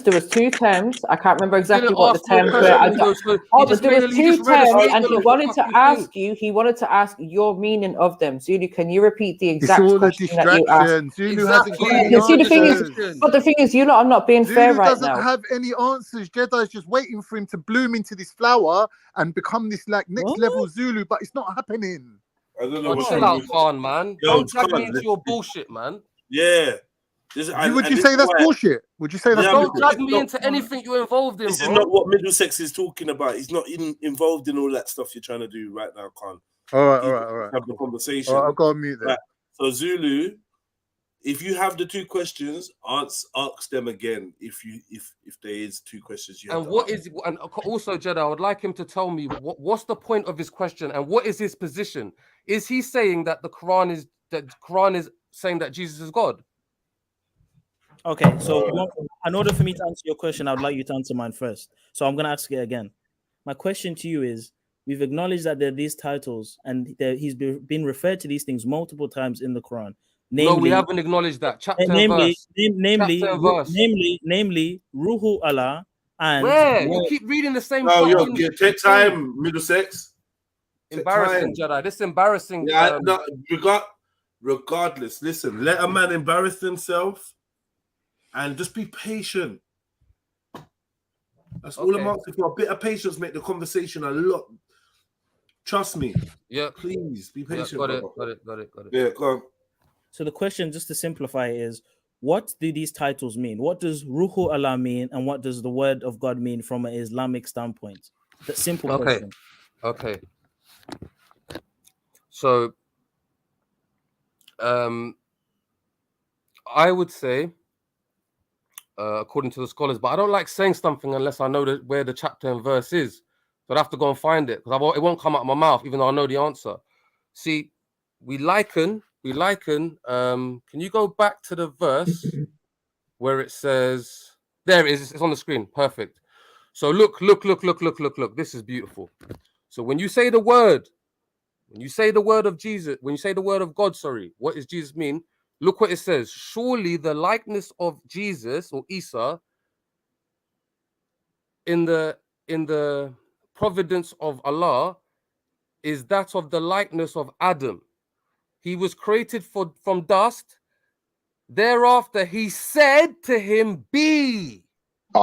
I can't remember exactly what the terms were. There was two terms, and he wanted to ask you. He wanted to ask your meaning of them. Zulu, can you repeat the exact question that you asked? Zulu hasn't got any See, the thing is, you know, I'm not being fair right now. Zulu doesn't have any answers. Jedi is just waiting for him to bloom into this flower and become this like next level Zulu, but it's not happening. I don't know. Chill out, Khan, man. Don't drag me into your bullshit, man. Yeah. Would you say that's bullshit? Would you say that's don't drag me into anything you're involved in, This bro. is not what Middlesex is talking about. He's not involved in all that stuff you're trying to do right now, Khan. All right. Have the conversation. I'll go on mute then. Right. So Zulu, if you have the two questions, ask them again. If there is two questions, you have and also Jedi, I would like him to tell me what's the point of his question and what is his position? Is he saying that the Quran is saying that Jesus is God? Okay, so in order for me to answer your question, I would like you to answer mine first. So I'm going to ask it again. My question to you is, we've acknowledged that there are these titles, and he's been referred to these things multiple times in the Quran. No, we haven't acknowledged that. Chapter and verse. Namely, Ruhu Allah and... Where? You keep reading the same... take time, Middlesex. Embarrassing, Jedi. This embarrassing... Yeah, regardless, listen, let a man embarrass himself and just be patient. That's all I'm asking for. A bit of patience make the conversation a lot Trust me. Yeah. Please be Yeah, patient. got it. brother. Got it. Yeah, go on. So the question, just to simplify, is what do these titles mean? What does Ruhu Allah mean, and what does the word of God mean from an Islamic standpoint? That simple question. Okay. So, I would say, according to the scholars, but I don't like saying something unless I know where the chapter and verse is. So I'd have to go and find it because it won't come out of my mouth, even though I know the answer. See, we liken. Can you go back to the verse where it says? There it is. It's on the screen. Perfect. So look. This is beautiful. So when you say the word of Jesus, when you say the word of God, sorry, what does Jesus mean? Look what it says. Surely the likeness of Jesus or Isa in the providence of Allah is that of the likeness of Adam. He was created from dust. Thereafter, he said to him, "Be."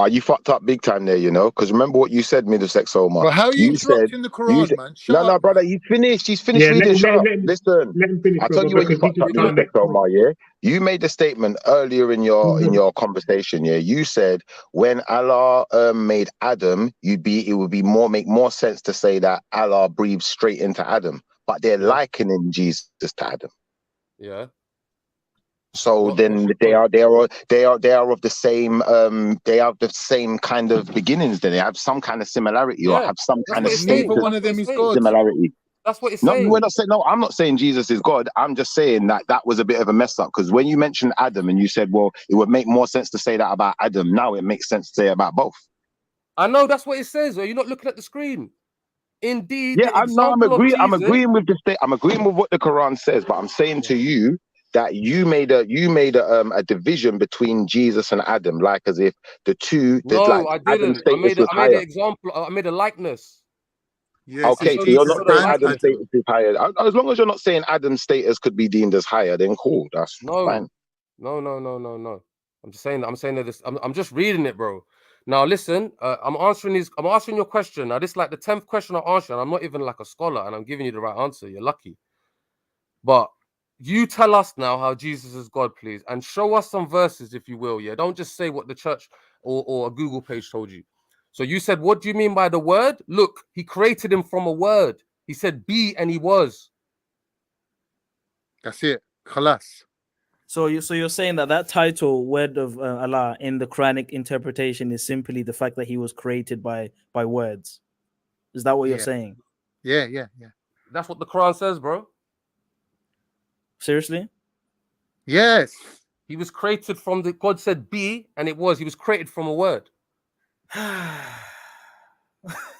You fucked up big time there, you know, because remember what you said, Middlesex Omar. But how are you You said, interrupting the Quran, man? Shut no, up, brother, man. he's finished. He's finished Yeah, reading. Shut up. let Listen, him finish, I tell brother, you where you because fucked he's up, just trying to Middlesex Omar. Yeah, you made a statement earlier in your conversation. Yeah, you said when Allah made Adam, it would make more sense to say that Allah breathed straight into Adam, but they're likening Jesus to Adam. Yeah. So then they are of the same kind of beginnings. Then they have some kind of similarity or have some kind of Neither one of them is God. similarity. That's what it's No, saying. we're not saying. No, I'm not saying Jesus is God. I'm just saying that was a bit of a mess up because when you mentioned Adam and you said, well, it would make more sense to say that about Adam. Now it makes sense to say about both. I know that's what it says. Are you not looking at the screen? Indeed, Yeah, the example of Jesus. I'm agreeing with I'm agreeing with what the Quran says, but I'm saying to you that you made a division between Jesus and Adam, like as if the two. No, I Adam's didn't. status was I made an higher. example. I made a likeness. Yeah, Okay, so you're not saying Adam's status is higher. As long as you're not saying Adam's status could be deemed as higher, then cool, that's fine. No. I'm saying that this. I'm just reading it, bro. Now listen, I'm answering your question. Now this is like the 10th question I answer, and I'm not even like a scholar, and I'm giving you the right answer. You're lucky. But you tell us now how Jesus is God, please, and show us some verses, if you will. Yeah, don't just say what the church or a Google page told you. So you said, what do you mean by the word? Look, he created him from a word. He said, be, and he was. That's it. Khalas. So you're saying that title, word of Allah, in the Quranic interpretation is simply the fact that he was created by words. Is that what you're saying? Yeah. That's what the Quran says, bro. Seriously? Yes. He was created from God said be, and it was. He was created from a word.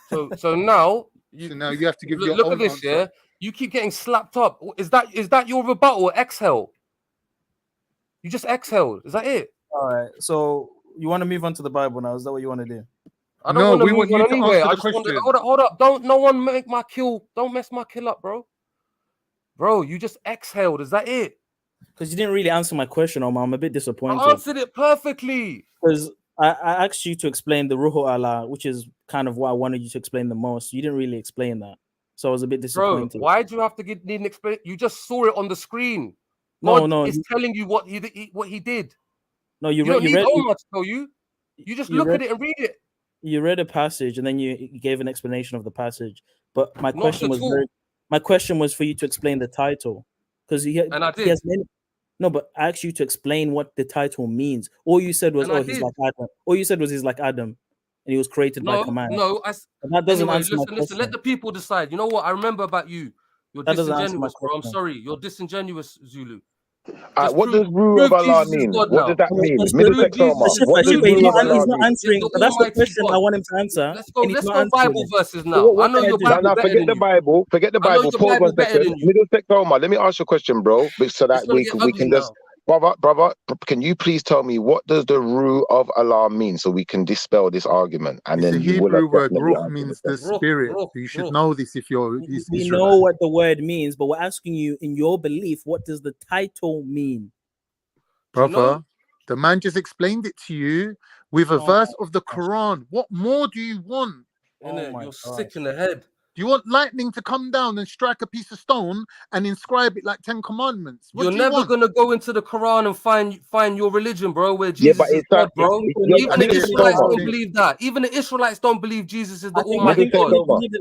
So now you have to give your look own at this, answer. yeah. You keep getting slapped up. Is that your rebuttal? Exhale. You just exhaled. Is that it? All right. So you want to move on to the Bible now? Is that what you want to do? I don't want to move on anywhere. I the just want to question. hold up. Don't no one make my kill. Don't mess my kill up, bro. Bro, you just exhaled. Is that it? Because you didn't really answer my question, Omar. I'm a bit disappointed. I answered it perfectly. Because I asked you to explain the Ruhu Allah, which is kind of what I wanted you to explain the most. You didn't really explain that. So I was a bit disappointed. Bro, why do you have to need an explanation? You just saw it on the screen. No, God is telling you what he did. No, you don't need Omar to tell you. You just look at it and read it. You read a passage and then you gave an explanation of the passage. But my question was for you to explain the title. Because he has many. No, but I asked you to explain what the title means. All you said was, he's like Adam. All you said was he's like Adam, and he was created by command. No, that doesn't answer my question. Listen. Let the people decide. You know what? I remember about you. You're disingenuous, bro. I'm sorry. You're disingenuous, Zulu. What does Ruhu of Allah mean? What does that mean? Middlesex Omar. What does Ruhu of Allah mean? Answering. That's the question I want him to answer. Let's go Bible verses now. I know your Bible better forget the Bible. Forget the Bible. Pause 1 second. Middlesex Omar, let me ask you a question, bro, so that we can just... Brother, can you please tell me what does the Ruh of Allah mean so we can dispel this argument? And it's then a Hebrew word. Ruh means the spirit. You should know this if you're We know what the word means, but we're asking you, in your belief, what does the title mean? Brother, the man just explained it to you with a verse of the Quran. What more do you want? You're sick in the head. Do you want lightning to come down and strike a piece of stone and inscribe it like 10 commandments? What You're do you never want? gonna go into the Quran and find your religion, bro, where Yeah, but Jesus is it's that. God, bro. Even the Israelites don't believe that. Even the Israelites don't believe Jesus is the Almighty God.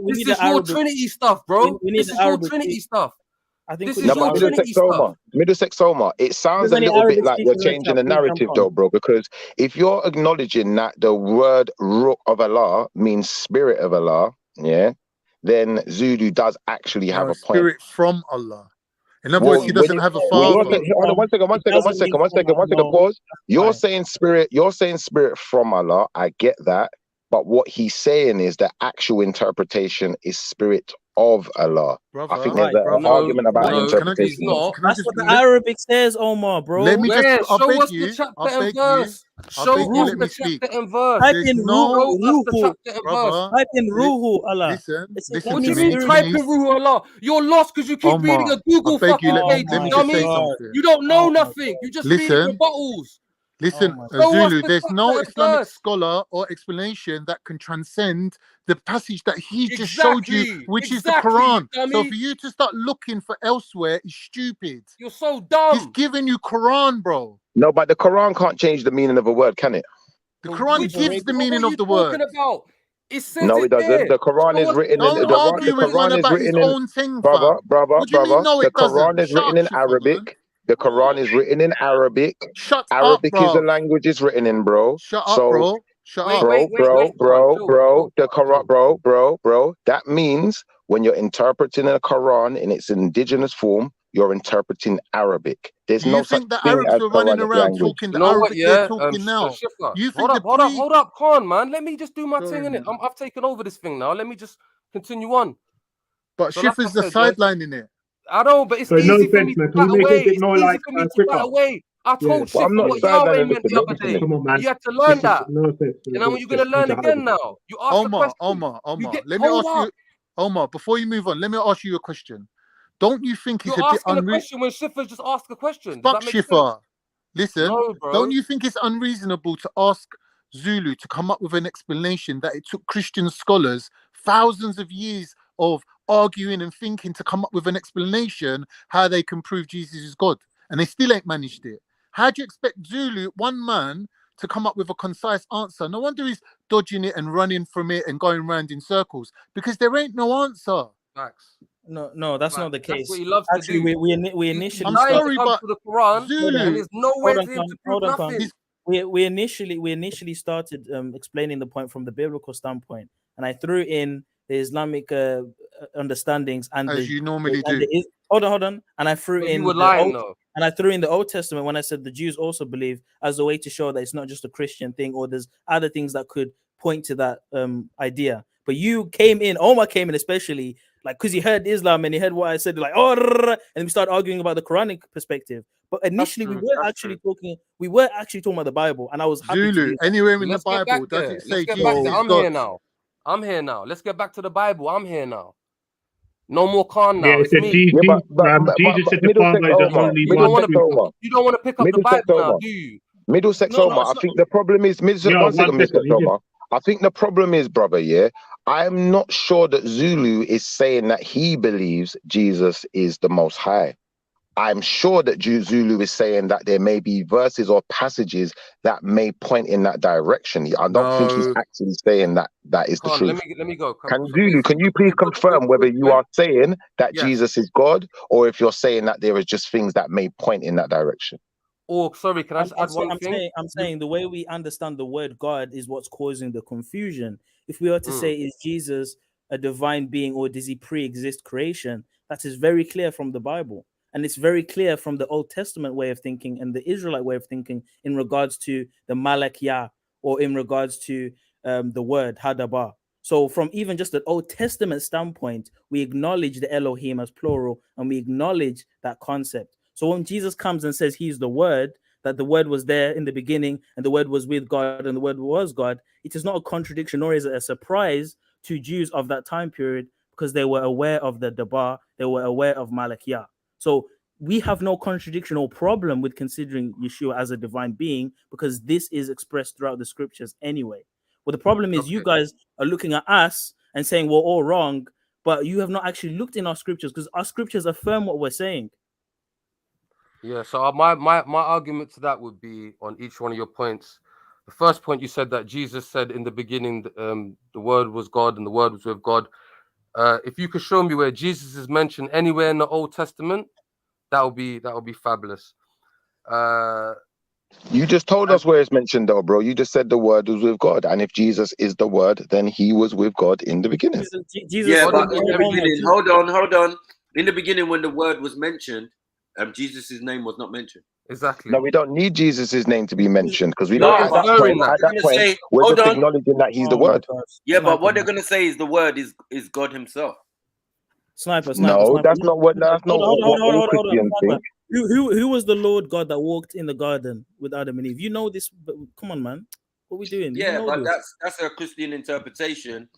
This is your Trinity stuff, bro. This is your Trinity stuff. This is your Trinity stuff. Middlesex Soma, it sounds a little bit like you're changing the narrative though, bro, because if you're acknowledging that the word Ruh of Allah means spirit of Allah, yeah, then Zulu does actually have a point. Spirit from Allah. In other words, he doesn't have a father. Hold on, one second, pause. You're saying spirit from Allah. I get that. But what he's saying is the actual interpretation is spirit of Allah. Brother, I think there's an argument about the interpretation. That's what the Arabic says, Omar, bro. Let me just, I'll show beg us you, the chapter I'll and beg verse. you, Show I'll beg you, us let me the speak. chapter and verse. Type There's in no, Ruhu, brother, type in Ruhu Allah. listen What do to you me, mean type in please. Ruhu Allah? You're lost because you keep reading Omar, a Google I beg you, fucking page, let me you just say dummy. something. You don't know nothing. You just read Listen, rebuttals. Listen, Show us Zulu, the there's chapter no and Islamic verse. scholar or explanation that can transcend the passage that he just showed you, which is the Quran. you So dummy. for you to start looking for elsewhere is stupid. You're so dumb. He's giving you Quran, bro. No, but the Quran can't change the meaning of a word, can it? The Quran gives the meaning of the word. About? It says No, it it doesn't. there. The Quran is written in Don't argue with man Quran is about his written in own thing, brother. fam. What do you mean? No, The it Quran doesn't. is Shut written up, in Shifa, man. Arabic. The Quran is written in Arabic. Shut up, Arabic is the bro. language it's written in, bro. Shut up, So, bro. Shut up. bro. The Quran, bro. That means when you're interpreting a Quran in its indigenous form, you're interpreting Arabic. There's Do no you such think the thing Arabs as were running Quranic around language. talking You the know what? Arabic they're Yeah, talking now? Shifra. You Hold think up, hold up, Khan, man. Let me just do my Sorry, thing in it. man. I've taken over this thing now. Let me just continue on. But So like I Shifa's the said, yeah, sideline in it. I know, but it's So no easy for me offense, to man. Can bat we make it a away. bit It's more easy like for me to quicker? bat away. I told Well, I'm Shifa not what saying Yahweh that meant listen, the other listen. day. Come on, man. You had to learn that. No offense. And then you're gonna learn again now. You ask a question. Omar, You get let me hold ask up. you, Omar, before you move on, let me ask you a question. Don't you think it's You're a bit asking a unreasonable? question when Shifa just asked a question. Does Fuck that make sense? Shifa. Listen, No, bro. don't you think it's unreasonable to ask Zulu to come up with an explanation that it took Christian scholars thousands of years of arguing and thinking to come up with an explanation how they can prove Jesus is God, and they still ain't managed it? How do you expect Zulu, one man, to come up with a concise answer? No wonder he's dodging it and running from it and going round in circles, because there ain't no answer. Facts. No, that's not the That's case. what he loves Actually, to do. we initially I'm started. sorry, but to the Quran, Zulu, and there's nowhere for him to prove nothing. We initially started explaining the point from the biblical standpoint, and I threw in the Islamic understandings and as you normally do. Hold on, and I threw But in you were the lying Old, though. and I threw in the Old Testament when I said the Jews also believe, as a way to show that it's not just a Christian thing, or there's other things that could point to that idea. But you came in, Omar came in especially, like, because he heard Islam and he heard what I said, like, oh, and we started arguing about the Quranic perspective. But initially, we were actually talking about the Bible, and I was happy to Zulu, do that. anywhere in the Let's get Bible back does there. it say Let's get Jesus back there. is I'm God? here now. I'm here now. Let's get back to the Bible. I'm here now. No more Khan now. Yeah, It's me. Jesus said the Father is the only You don't one. want to pick up the Bible now, do you? Middlesex Omar, I think the problem is one second, Middlesex Omar. I think the problem is, brother, yeah, I'm not sure that Zulu is saying that he believes Jesus is the Most High. I'm sure that Zulu is saying that there may be verses or passages that may point in that direction. I don't think he's actually saying that is the truth. Let me go. Zulu, can you please confirm whether you are saying that Jesus is God, or if you're saying that there is just things that may point in that direction? Oh, sorry, can I just add one thing? I'm saying the way we understand the word God is what's causing the confusion. If we were to say, is Jesus a divine being, or does he pre-exist creation? That is very clear from the Bible. And it's very clear from the Old Testament way of thinking and the Israelite way of thinking in regards to the Malak Yah, or in regards to the word Hadaba. So from even just an Old Testament standpoint, we acknowledge the Elohim as plural, and we acknowledge that concept. So when Jesus comes and says he's the word, that the word was there in the beginning and the word was with God and the word was God, it is not a contradiction, nor is it a surprise to Jews of that time period, because they were aware of the Dabar, they were aware of Malak Yah. So we have no contradiction or problem with considering Yeshua as a divine being, because this is expressed throughout the scriptures anyway. Well, the problem is you guys are looking at us and saying we're all wrong, but you have not actually looked in our scriptures, because our scriptures affirm what we're saying. Yeah, so my argument to that would be on each one of your points. The first point, you said that Jesus said in the beginning, the Word was God and the Word was with God. If you could show me where Jesus is mentioned anywhere in the Old Testament, that would be fabulous. You just told us where it's mentioned, though, bro. You just said the Word was with God, and if Jesus is the Word, then he was with God in the beginning. Yeah, but in the beginning, hold on. In the beginning, when the Word was mentioned, Jesus' name was not mentioned. Exactly. No, we don't need Jesus' name to be mentioned, because we No, don't. At that point, we're hold just on. acknowledging that he's the Word. Yeah, but what they're gonna say is the Word is God Himself. Sniper. No, that's not what. That's not what all Christians think. Who was the Lord God that walked in the garden with Adam and Eve? You know this, but come on, man. What are we doing? You Yeah, know but this. that's a Christian interpretation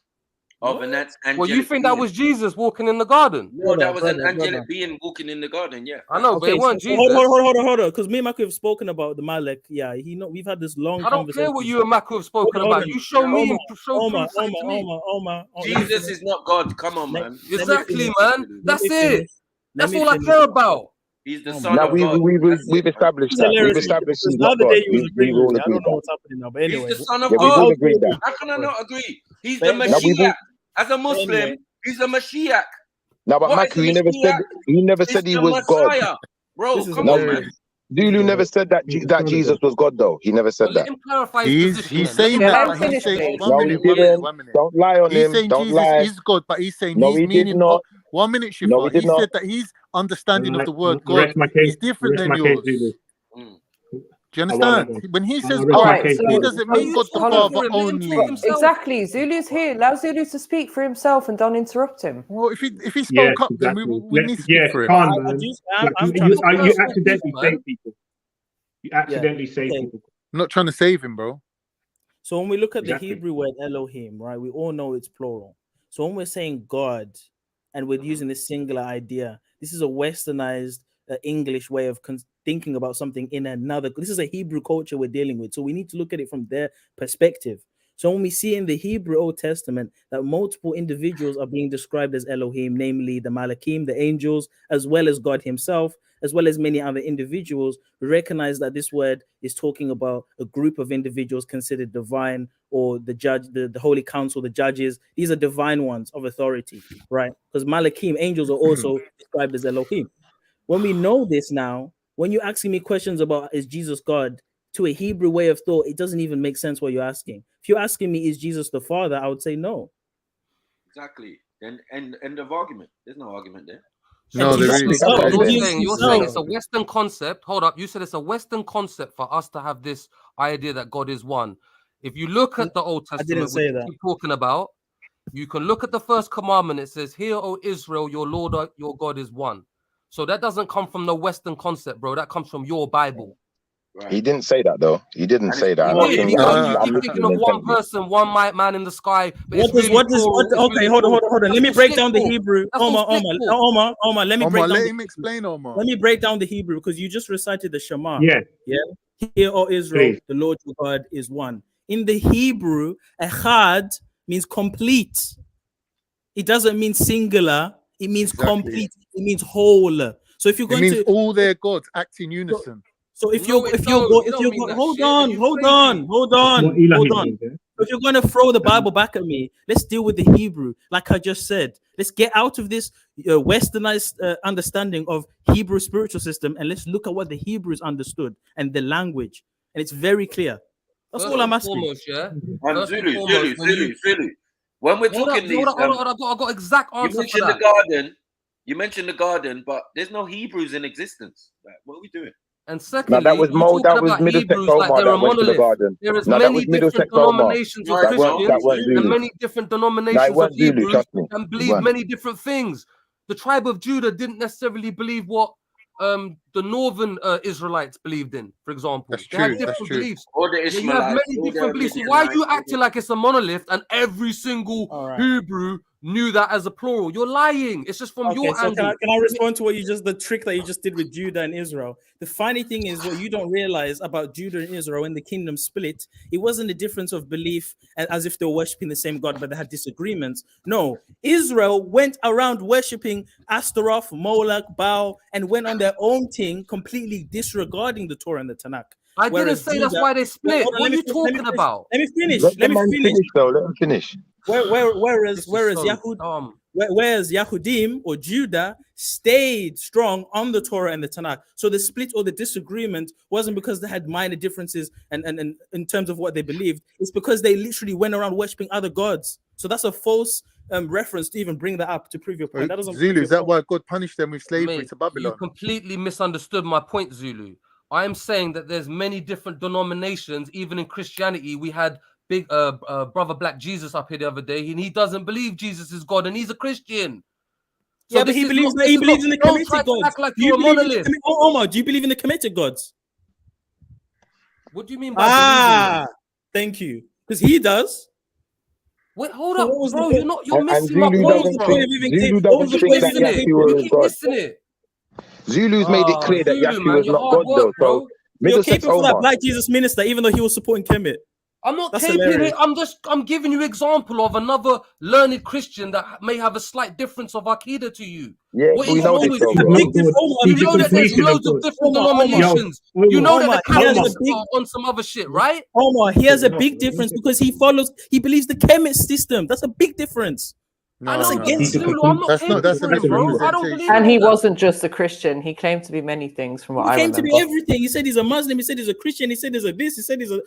of an angelic. Well, you think that being. was Jesus walking in the garden? No, that was an angelic being walking in the garden. Yeah, I know, but it weren't Jesus. Hold on, because me and Maku have spoken about the Malek. Yeah, we've had this long I don't conversation. care what you and Maku have spoken about. You show me and show proof to me. Jesus is not God. Come on, man. Exactly, man. That's it. That's all I care about. He's the son Now of God. we've established that. We've established he's not God. We've all I don't agreed know that. what's happening now, but anyway. He's the son of Yeah, we've God. all agreed that. How can I not agree? He's Now the we've Mashiach. As a Muslim, he's the Mashiach. Now, but What is Maku, the he never It's said he the was God. Messiah. Bro, come No, on, man. Zulu never said that Jesus was God, though. He never said that. Let him clarify his position. He's saying that, but he's saying No, he didn't. Don't lie on He's him. saying Don't Jesus lie. is God, but he's saying No, he's he did meaning. not. 1 minute, Shifa. No, he did He not. said that his understanding of the word God Rest my case. is different Rest than my yours. case, Zulu. Do you I won't let understand? them. When he says rest God, my case, he Zulu. doesn't mean God the Father only. Exactly. Zulu's here. Allow Zulu to speak for himself and don't interrupt him. Well, if he Yes, spoke up, then exactly. we need to speak Yes, for him. calm, man. I'm trying You to accidentally save people. You accidentally save okay. people. I'm not trying to save him, bro. So when we look at Exactly. the Hebrew word Elohim, right, we all know it's plural. So when we're saying God and we're using this singular idea, this is a westernized English way of thinking about something in another. This is a Hebrew culture we're dealing with. So we need to look at it from their perspective. So when we see in the Hebrew Old Testament that multiple individuals are being described as Elohim, namely the Malakim, the angels, as well as God himself, as well as many other individuals, we recognize that this word is talking about a group of individuals considered divine, or the judge, the Holy Council, the judges. These are divine ones of authority, right? Because Malakim, angels, are also described as Elohim. When we know this now, when you're asking me questions about is Jesus God, to a Hebrew way of thought, it doesn't even make sense what you're asking. If you're asking me, is Jesus the Father? I would say no. Exactly. Then end of argument. There's no argument there. No, there is. You're saying it's a Western concept. Hold up. You said it's a Western concept for us to have this idea that God is one. If you look at the Old Testament, which you keep talking about, you can look at the first commandment. It says, "Hear, O Israel, your Lord, your God is one." So that doesn't come from the Western concept, bro. That comes from your Bible. Right. He didn't say that, though. He didn't say that. You keep thinking of one person, one man in the sky. But okay, hold on. Let me break down the Hebrew. Omar, let me break down. Let him explain, Omar. Let me break down the Hebrew, because you just recited the Shema. Yeah. Hear, O Israel, the Lord your God is one. In the Hebrew, echad means complete. It doesn't mean singular. It means complete. It means whole. So if you're going to all their gods act in unison. So if you're hold on. If you're going to throw the Bible back at me, let's deal with the Hebrew. Like I just said, let's get out of this westernized understanding of Hebrew spiritual system, and let's look at what the Hebrews understood and the language. And it's very clear. That's all I'm asking. Zulu. When we're talking these, I got exact answer for that. You mentioned the garden, but there's no Hebrews in existence. Like, what are we doing? And secondly, that was Middlesex Omar that went to the garden. There is That many was different Middlesex Omar. denominations of Christians and many different denominations of Hebrews and believe many different things. The tribe of Judah didn't necessarily believe what the northern Israelites believed in, for example. That's They had true. That's different true. beliefs. Or the Yeah, you have Ishmaelites, many or the different beliefs. So why are you Midianites, acting like it's a monolith and every single Hebrew knew that as a plural? You're lying. It's just from Okay, your so angle. can I respond to what you just, the trick that you just did with Judah and Israel? The funny thing is, what you don't realize about Judah and Israel, when the kingdom split, it wasn't a difference of belief as if they were worshiping the same God, but they had disagreements. No, Israel went around worshiping Astaroth, Moloch, Baal, and went on their own thing, completely disregarding the Torah and the Tanakh. I didn't say that's why they split. Hold on, What are you talking about? Let me finish. Let the Let me man finish. finish, though. Let him finish. Whereas so whereas Yahudim or Judah stayed strong on the Torah and the Tanakh. So the split or the disagreement wasn't because they had minor differences and in terms of what they believed. It's because they literally went around worshiping other gods. So that's a false reference to even bring that up to prove your point. That doesn't prove Zulu, your is that point. why God punished them with slavery Mate, to you Babylon? completely misunderstood my point, Zulu. I am saying that there's many different denominations. Even in Christianity, we had big brother Black Jesus up here the other day, and he doesn't believe Jesus is God, and he's a Christian. So Yeah, but he believes in the don't try Kemetic to gods. act like Do you you're a believe monolith. Omar, do you believe in the Kemetic gods? What do you mean by believing them? Thank you. Because he does. Wait, hold So up, what was bro. the- You're And missing my Zulu point, doesn't bro. think Zulu what was doesn't the think point that of the Yahshua You is keep God. missing it. Zulu's made it clear that Zulu, Yahshua man, is you're not hard God, work, though. So bro. You're Middlesex caping for that Omar. Black Jesus minister, even though he was supporting Kemet. I'm not That's caping hilarious. it. I'm giving you example of another learned Christian that may have a slight difference of Akida to you. Yeah, What but we is know wrong this, with though, you, bro. bro? You know that there's loads of different denominations. You know that the Catholics are on some other shit, right? Omar, he has a big difference because he believes the Kemet system. That's a big difference. That's against you. Zulu, I'm not caping a for him, bro. I don't believe in And all he that. wasn't just a Christian. He claimed to be many things from what He I came to remember. be everything. He said he's a Muslim. He said he's a Christian. He said he's a this. He said he's a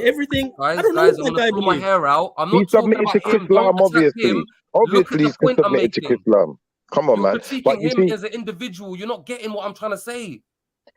everything. I don't know Guys, what I'm that gonna guy pull my believes. hair out. I'm He not talking submitted about to him. Don't Islam, attack obviously. him. Look at Obviously, the he's point I'm submitted to making. Islam. Come on, You're man. But critiquing you him see, as an individual. You're not getting what I'm trying to say.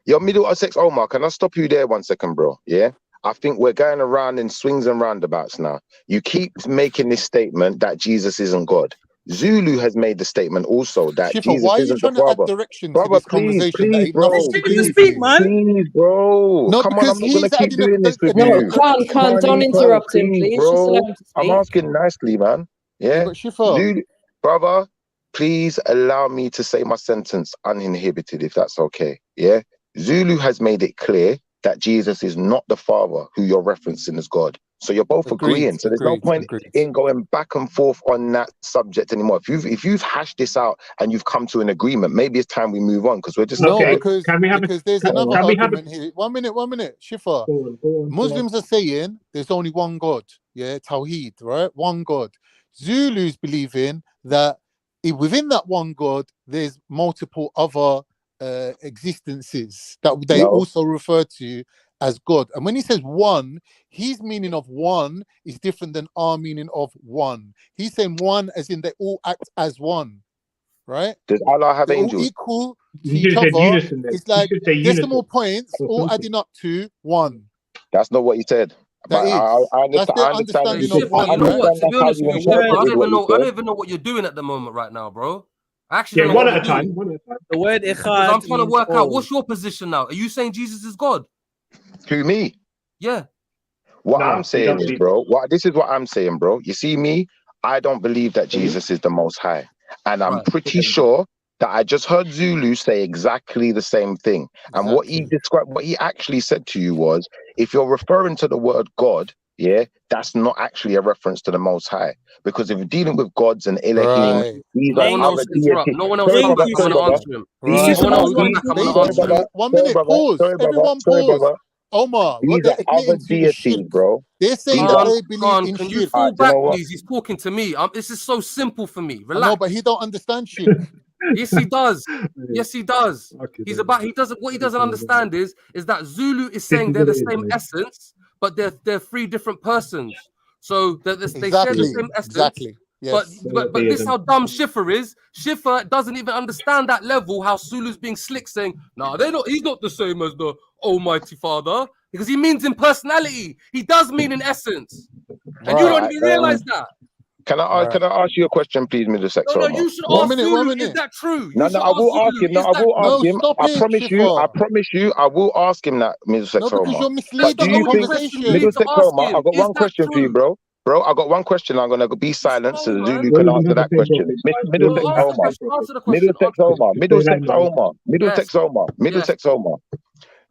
your Middlesex Omar, can I stop you there 1 second, bro? Yeah? I think we're going around in swings and roundabouts now. You keep making this statement that Jesus isn't God. Zulu has made the statement also that Shifa, Jesus why are you isn't the trying to add Father. direction to Brother, this please, conversation that ain't bro, nothing to do please, with you? please, bro. No, Come on, I'm because not going he's to keep adding doing this with a different you. direction. Don't Bro, interrupt him, please, please. Just allow bro. him to I'm speak. asking nicely, man. Yeah, Yeah? but Shifa, Zulu, brother, please allow me to say my sentence uninhibited, if that's okay. Yeah? Zulu has made it clear that Jesus is not the Father who you're referencing as God. So you're both agreeing. So there's no point in going back and forth on that subject anymore. If you've hashed this out and you've come to an agreement, maybe it's time we move on because we're just no, okay. because there's another argument here. 1 minute, Shifa. Muslims are saying there's only one God, yeah, Tawheed, right? One God. Zulus believing that within that one God, there's multiple other existences that they also refer to as God. And when he says one, his meaning of one is different than our meaning of one. He's saying one as in they all act as one, right? Does Allah have They're all angels? equal to You each should have said other. unison then. It's like You should say decimal unison. points all adding up to one. That's not what he said. That But is. I That's understand. their I understand that understanding you of could. Shifa, I one, you know right? what? understand To that's be how honest you with you, Shifa, I interpreted what he don't said. even know what you're doing at the moment right now, bro. I actually Yeah, don't know one what at a you're time. doing. One at a time. The word Because echad I'm trying to means work out all. what's your position now. Are you saying Jesus is God? Who, me? Yeah. What No, I'm you saying don't is, believe. bro, this is what I'm saying, bro. You see me, I don't believe that Jesus is the Most High. And I'm Right. pretty sure that I just heard Zulu say exactly the same thing. And what he described, what he actually said to you was, if you're referring to the word God, yeah, that's not actually a reference to the Most High. Because if you're dealing with gods and Elohim, Right. these No are one other else interrupt. deities. No one else Sorry, come brother, back. I'm sorry, gonna brother. answer him. These No one are else come these, back. I'm gonna sorry, answer Basically, him. brother, 1 sorry, minute, brother, pause. sorry, brother, Everyone sorry, pause. brother. Omar, what These they're are other admitting to is deities, shirk. bro. They're saying These that are. they believe in Can you shirk. fall Do you know back, what? please? He's talking to me. This is so simple for me. I know, Relax. but he don't understand shirk. Yes, he does. Yes, he does. Okay, He's then. about. He doesn't. What he doesn't understand is that Zulu is This saying is they're what the it is, same man. essence, but they're three different persons. So they share the Exactly. same essence. Exactly. But Yes. this how dumb Schiffer is. Schiffer doesn't even understand that level. How Zulu's being slick, saying, "Nah, they're not. He's not the same as the Almighty Father because he means in personality. He does mean in essence, and you don't Right. even realize that." Can I ask you a question, please, Middlesex No, Omar? you should ask Zulu. Is that true? You should I will ask Zulu. him. No, Is I that will true? ask him. I promise you, I will ask him that, Middlesex No, because Omar. you're But do misleading you the think, conversation. Middlesex Omar, I've got one question for you, bro. Bro, I got one question. I'm gonna be silent so Zulu can answer that question. Middlesex Omar. Answer the question. Middlesex Omar. Middlesex Omar. Middlesex Yes. Omar. Middlesex Omar.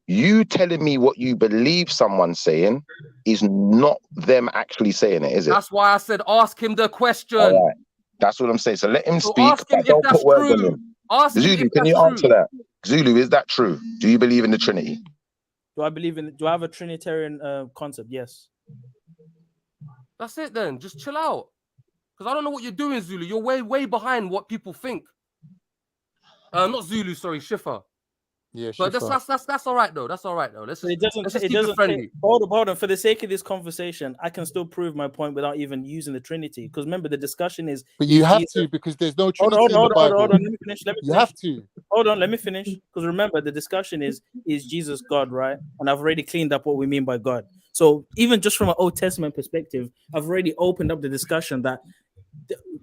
You telling me what you believe someone's saying is not them actually saying it, is it? That's why I said ask him the question. All right. That's what I'm saying. So let him So speak, ask him but if don't that's put words on true. him. Ask him Zulu, if can that's you answer true. that? Zulu, is that true? Do you believe in the Trinity? Do I believe in? Do I have a Trinitarian concept? Yes. That's it then. Just chill out. Because I don't know what you're doing, Zulu. You're way behind what people think. Not Zulu, sorry, Schiffer. Yeah, but that's all right though. That's all right though. Let's just keep it friendly. Hold on. For the sake of this conversation, I can still prove my point without even using the Trinity. Because remember, the discussion is. But you have Jesus... to, because there's no Trinity in the Bible. Hold on. Let me finish. You have to. Hold on. Let me finish. Because remember, the discussion is Jesus God, right? And I've already cleaned up what we mean by God. So even just from an Old Testament perspective, I've already opened up the discussion that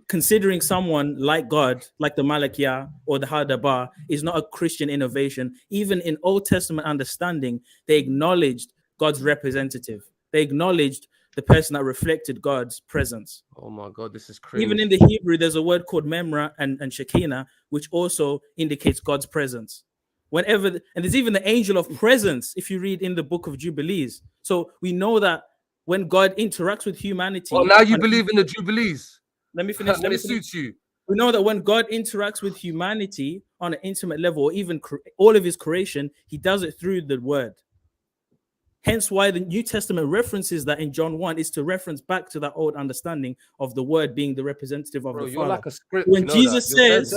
considering someone like God, like the Malakia or the Hadaba, is not a Christian innovation. Even in Old Testament understanding, they acknowledged God's representative. They acknowledged the person that reflected God's presence. Oh my God, this is crazy. Even in the Hebrew, there's a word called Memra and Shekinah, which also indicates God's presence. And there's even the angel of presence, if you read in the book of Jubilees. So we know that when God interacts with humanity... Well, now you believe in the Jubilees. Let me finish. When it suits you. We know that when God interacts with humanity on an intimate level, or even all of his creation, he does it through the word. Hence why the New Testament references that in John 1 is to reference back to that old understanding of the word being the representative of the You're Father. like a script. When Jesus says,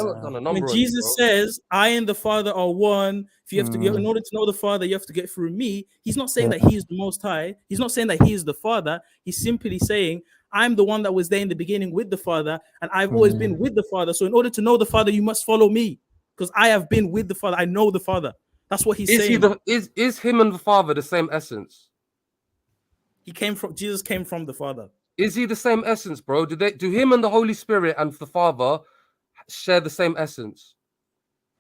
says, I and the Father are one, if you have to, in order to know the Father, you have to get through me. He's not saying that he is the Most High. He's not saying that he is the Father. He's simply saying, I'm the one that was there in the beginning with the Father, and I've always been with the Father. So in order to know the Father, you must follow me, because I have been with the Father. I know the Father. That's what he's saying. Is him and the Father the same essence? Jesus came from the Father. Is he the same essence, bro? Do him and the Holy Spirit and the Father share the same essence?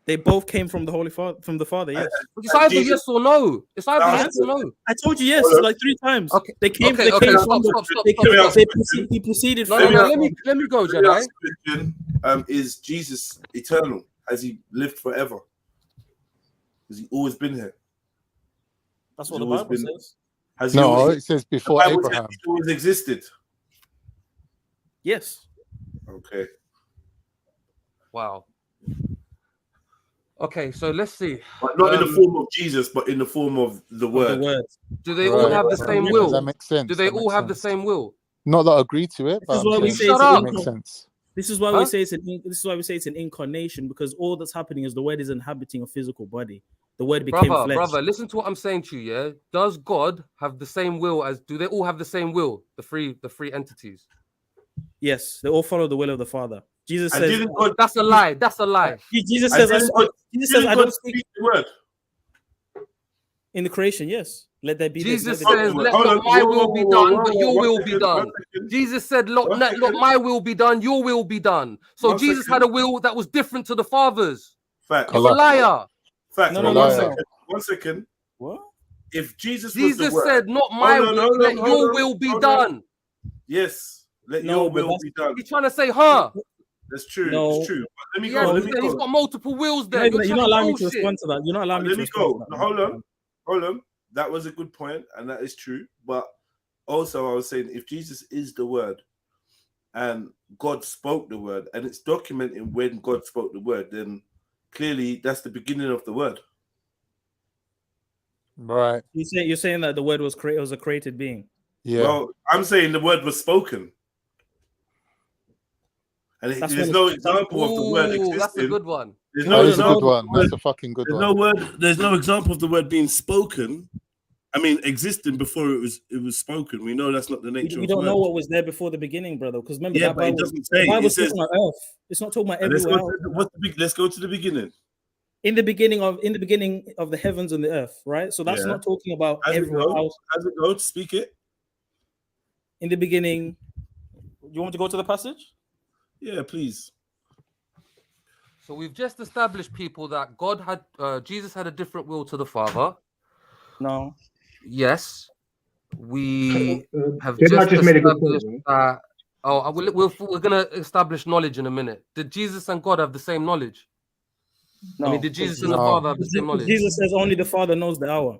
They both came from the Father, yes. It's either yes or no. It's either yes or no. I told you yes, like 3 times. Okay. They came. Okay. Stop. He proceeded. No, let me go, Jedi. Is Jesus eternal? Has he lived forever? Has he always been here? That's what the Bible says. It says before Abraham. He always existed. Yes. Okay. Wow. Okay, so let's see. But not in the form of Jesus, but in the form of the word. Do they all have the same will? That makes sense. Do they all have the same will? Not that I agree to it, but This is why we say makes sense. This is why we say it's an incarnation, because all that's happening is the word is inhabiting a physical body. The word became flesh. Brother, listen to what I'm saying to you. Yeah, does God have the same will as? Do they all have the same will? The three entities. Yes, they all follow the will of the Father. Jesus says that's a lie. That's a lie. Jesus says I don't speak the word in the creation. Yes, let there be. Jesus says, "Let not my will be done, but your will be done." Jesus said, "Let not my will be done, your will be done." So Jesus had a will that was different to the Father's. Fact. You're a liar. Fact. No. 1 second. What? If Jesus said, "Not my will, let your will be done." Yes, let your will be done. He's trying to say, "Huh." That's true. No. It's true. But let me go. He's got multiple wills there. You're not allowing me to respond to that. You're not allowing me to respond to that. Hold on. That was a good point, and that is true. But also, I was saying, if Jesus is the word, and God spoke the word, and it's documenting when God spoke the word, then clearly that's the beginning of the word. Right. You're saying that the word was a created being. Yeah. Well, I'm saying the word was spoken. And there's no example of the word existing. That's a good one. There's no example. That's a fucking good one. There's no example of the word being spoken. I mean, existing before it was spoken. We know that's not the nature of the word. We don't know what was there before the beginning, brother. Because remember, that but it doesn't say. The Bible's it says, talking about earth. It's not talking about everywhere else. Let's go to the beginning. In the beginning of the heavens and the earth, right? So that's not talking about everywhere else. As it goes, speak it. In the beginning, You want me to go to the passage? Yeah, please. So we've just established, people, that God had Jesus had a different will to the Father. No. Yes. We have Didn't I just just made a good point, established that. Oh, we're gonna establish knowledge in a minute. Did Jesus and God have the same knowledge? No. I mean, did Jesus and the Father have the same knowledge? Jesus says only the Father knows the hour.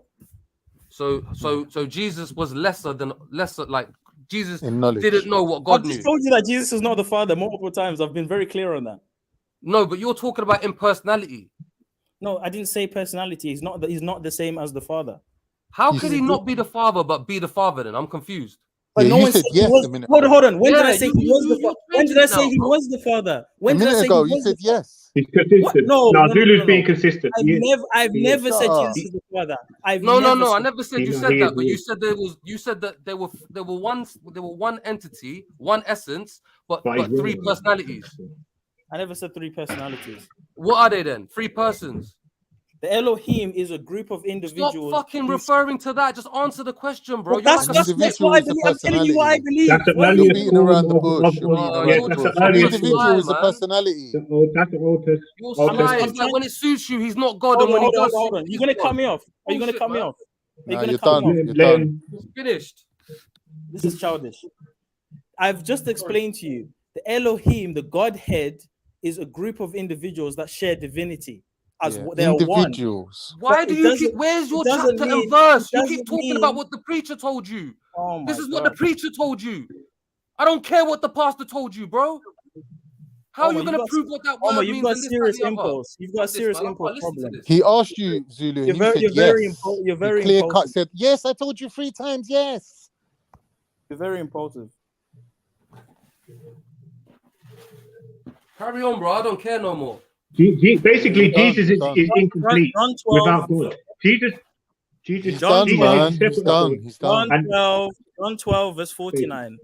So Jesus was lesser. Like Jesus In knowledge. didn't know what God I've knew. just told you that Jesus is not the Father multiple times. I've been very clear on that. No, but you're talking about impersonality. No, I didn't say personality. He's not the same as the Father. How could he not be the Father but be the Father then? I'm confused. But Yeah, no you one said said yes he was. a minute Hold ago. on. When did I Yeah, say you- he was you- the you're Father? When did I changing it say now, he bro. was the Father? A When did I minute say ago, he you was said the Father? yes. He's consistent. What? No, No, no, Zulu's no. being consistent. I've He is. never said Shut Jesus is the Father. No. I never said He you is. said He that, is. but He you is. said that there were one entity, one essence, but But he's three wrong. personalities. I never said three personalities. What are they then? Three persons. The Elohim is a group of Stop individuals. fucking who- referring to that. Just answer the question, bro. But You're that's like a that's snitch. what I Individual is a believe. I'm telling you what I personality. believe. That's the Why are You're you? earliest beating form around the of bush. You're beating around You're the that's just the bush. you're earliest Individual sly, form. is a man. personality. That's the oldest. You're Oldest. sly. I'm It's like trying. when it suits you, he's not God, and Hold when on, he hold on, does, hold on. he's You're gonna cut God. me off. Are you gonna Bullshit, cut me man. off? Are you Nah, gonna you're cut me done. off? You're done. It's finished. This is childish. I've just explained to you the Elohim, the Godhead, is a group of individuals that share divinity as Yeah, they are one. individuals. Why But do it you doesn't. keep? Where's It your doesn't chapter and mean. verse? It You keep doesn't talking about mean. what the preacher told you. Oh This my is what the God. preacher told you. I don't care what the pastor told you, bro. How are Omar, you gonna prove what that Omar, word you've means got and this, that, serious and the other? impulse. You've got a Fuck this, serious man. I impulse can't listen to problem. this. He asked you, Zulu, and you said yes. You're He very clear cut impulsive. said, yes, I told you 3 times, yes. You're very impulsive. Carry on, bro. I don't care no more. Basically, You're done, Jesus you're done. is incomplete John 12. without God. Jesus He's John done, 12. man. He's done. He's done. John 12, verse 49.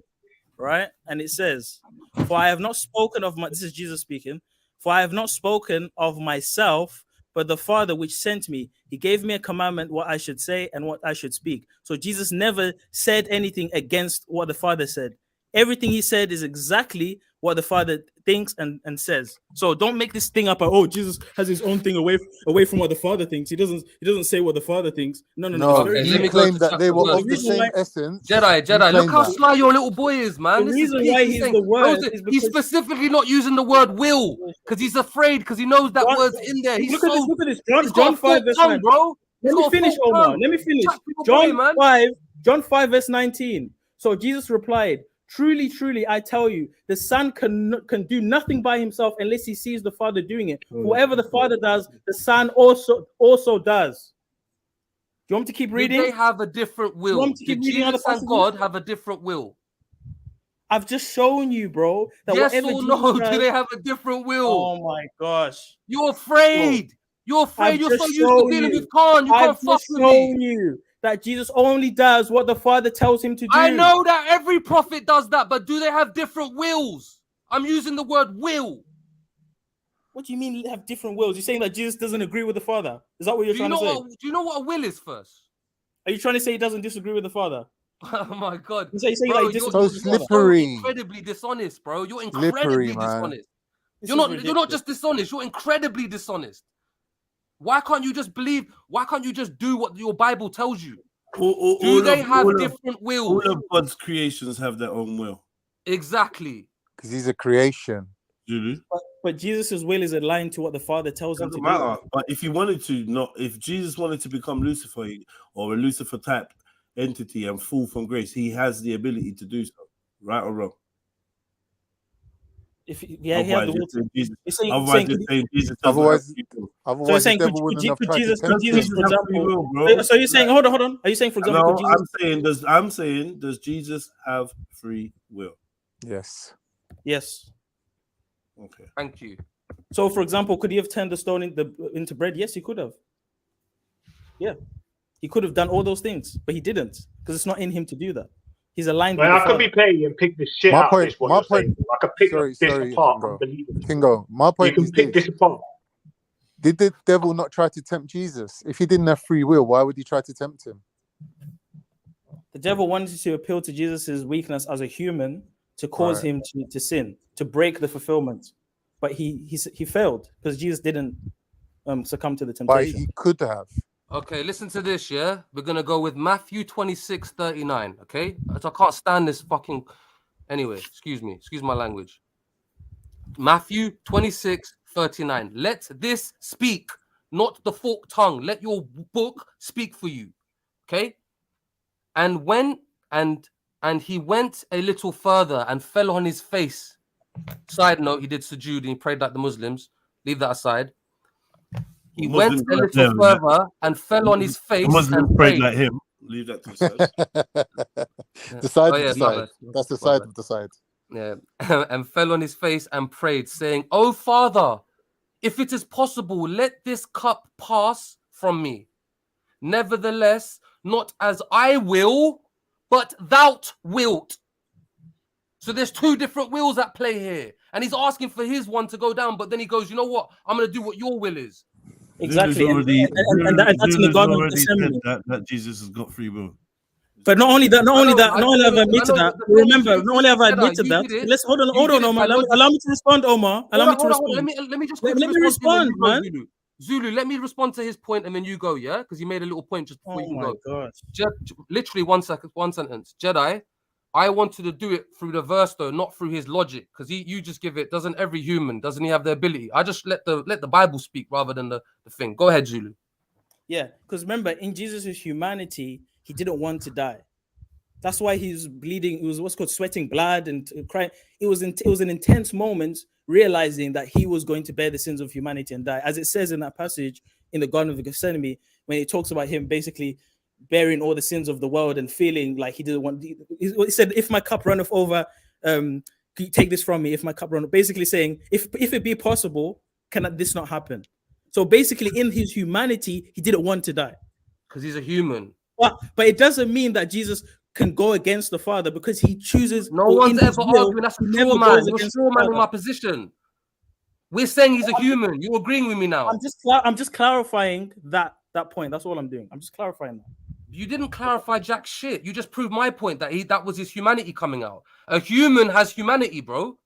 Right? And it says, for I have not spoken of my, this is Jesus speaking, for I have not spoken of myself, but the Father which sent me, he gave me a commandment what I should say and what I should speak. So Jesus never said anything against what the Father said. Everything he said is exactly what the Father thinks and says. So don't make this thing up. Oh, Jesus has his own thing away from what the Father thinks. He doesn't say what the Father thinks. No. No, Okay, you let me go claim to that they chapter were verse. of the same essence. You Jedi. Look claim how that. sly your little boy is, man. The This is reason peak. why He's he's saying, the word no, is he's because specifically not using the word will because he's afraid because he knows that word's in there. He's look at so this. he's got John a 5 forked verse tongue, 9. bro. He's Let me got a finish, forked Omar. tongue. Let me finish. Chat to your boy, man. John 5 verse 19. So Jesus replied, truly, truly, I tell you, the Son can do nothing by himself unless he sees the Father doing it. For whatever the Father does, the Son also does. Do you want me to keep reading? Did they have a different will? You want me to keep Did reading other Jesus and passages? God have a different will? I've just shown you, bro, that Yes whatever or Jesus no? does, Do they have a different will? oh my gosh. You're afraid. You're afraid. I've You're just so used to shown dealing you. with Khan. You I've can't fuck just with me. shown you that Jesus only does what the Father tells him to do. I know that every prophet does that, but do they have different wills? I'm using the word will. What do you mean have different wills? You're saying that Jesus doesn't agree with the Father? Is that what you're trying to say? Do you know what a will is first? Are you trying to say he doesn't disagree with the Father? Oh my God. You say Bro, like you're So so slippery. incredibly dishonest, bro. You're Slippery, incredibly man. dishonest. This You're is not ridiculous. just dishonest, you're incredibly dishonest. Why can't you just believe? Why can't you just do what your Bible tells you? Do they have different wills? All of God's creations have their own will. Exactly. Because he's a creation. Zulu. But Jesus' will is aligned to what the Father tells him to Doesn't do. matter. But if he wanted to, if Jesus wanted to become Lucifer or a Lucifer type entity and fall from grace, he has the ability to do so, right or wrong. He has the will to. Otherwise, just saying Jesus doesn't Otherwise, have free will. otherwise the devil wouldn't have tried to tempt Jesus, him. for example, so you're saying, hold on. Are you saying, for example, No, Jesus? I'm saying, does Jesus have free will? Yes. Yes. Okay. Thank you. So, for example, could he have turned the stone into bread? Yes, he could have. Yeah, he could have done all those things, but he didn't because it's not in him to do that. He's aligned with Man, the I could Father. be petty and pick the shit out of this. What you're saying. I could pick this apart. Kingo, my point You is can pick this apart. Did the devil not try to tempt Jesus? If he didn't have free will, why would he try to tempt him? The devil wanted to appeal to Jesus' weakness as a human to cause Right. him to sin, to break the fulfillment. But he failed because Jesus didn't succumb to the But temptation. he could have. Okay, listen to this, yeah? We're going to go with Matthew 26:39, okay? I can't stand this fucking... Anyway, excuse my language. Matthew 26:39. Let this speak, not the forked tongue. Let your book speak for you, okay? And he went a little further and fell on his face. Side note, he did sujood and he prayed like the Muslims. Leave that aside. He went a little further and fell on his face Muslims and prayed prayed. like him. Leave that to the side. The side Oh, of yeah, the my side. bad. That's the My side bad. of the side. Yeah, and fell on his face and prayed, saying, "Oh Father, if it is possible, let this cup pass from me. Nevertheless, not as I will, but thou wilt." So there's two different wills at play here. And he's asking for his one to go down, but then he goes, you know what? I'm going to do what your will is. Exactly. And That's in the Garden of already said Gethsemane. that Jesus has got free will. But not only that, not only have I admitted that. the Remember, not only have I Jedi, admitted you that. did it. Let's hold You on, did it Omar. by Allow me to respond, Omar. Allow me to respond. Let me just Let quickly me respond, respond, man. Zulu, let me respond to his point and then you go, yeah? Because he made a little point just before you can go. Oh my gosh. Literally one sentence. Jedi, I wanted to do it through the verse though, not through his logic. Because you just give it, doesn't every human, doesn't he have the ability? I just let the Bible speak rather than the thing. Go ahead, Zulu. Yeah, because remember, in Jesus' humanity, he didn't want to die. That's why he was bleeding. It was what's called sweating blood and crying. It was an intense moment, realizing that he was going to bear the sins of humanity and die. As it says in that passage in the Garden of Gethsemane, when it talks about him basically bearing all the sins of the world and feeling like he didn't want. He said, "If my cup runneth over, take this from me. If my cup runneth," basically saying, if it be possible, can this not happen? So basically, in his humanity, he didn't want to die because he's a human. But it doesn't mean that Jesus can go against the Father because he chooses. No one's ever arguing. That's a straw man. You're a straw man in my position. We're saying he's a human. You're agreeing with me now. I'm just clarifying that point. That's all I'm doing. I'm just clarifying that. You didn't clarify jack shit. You just proved my point that was his humanity coming out. A human has humanity, bro.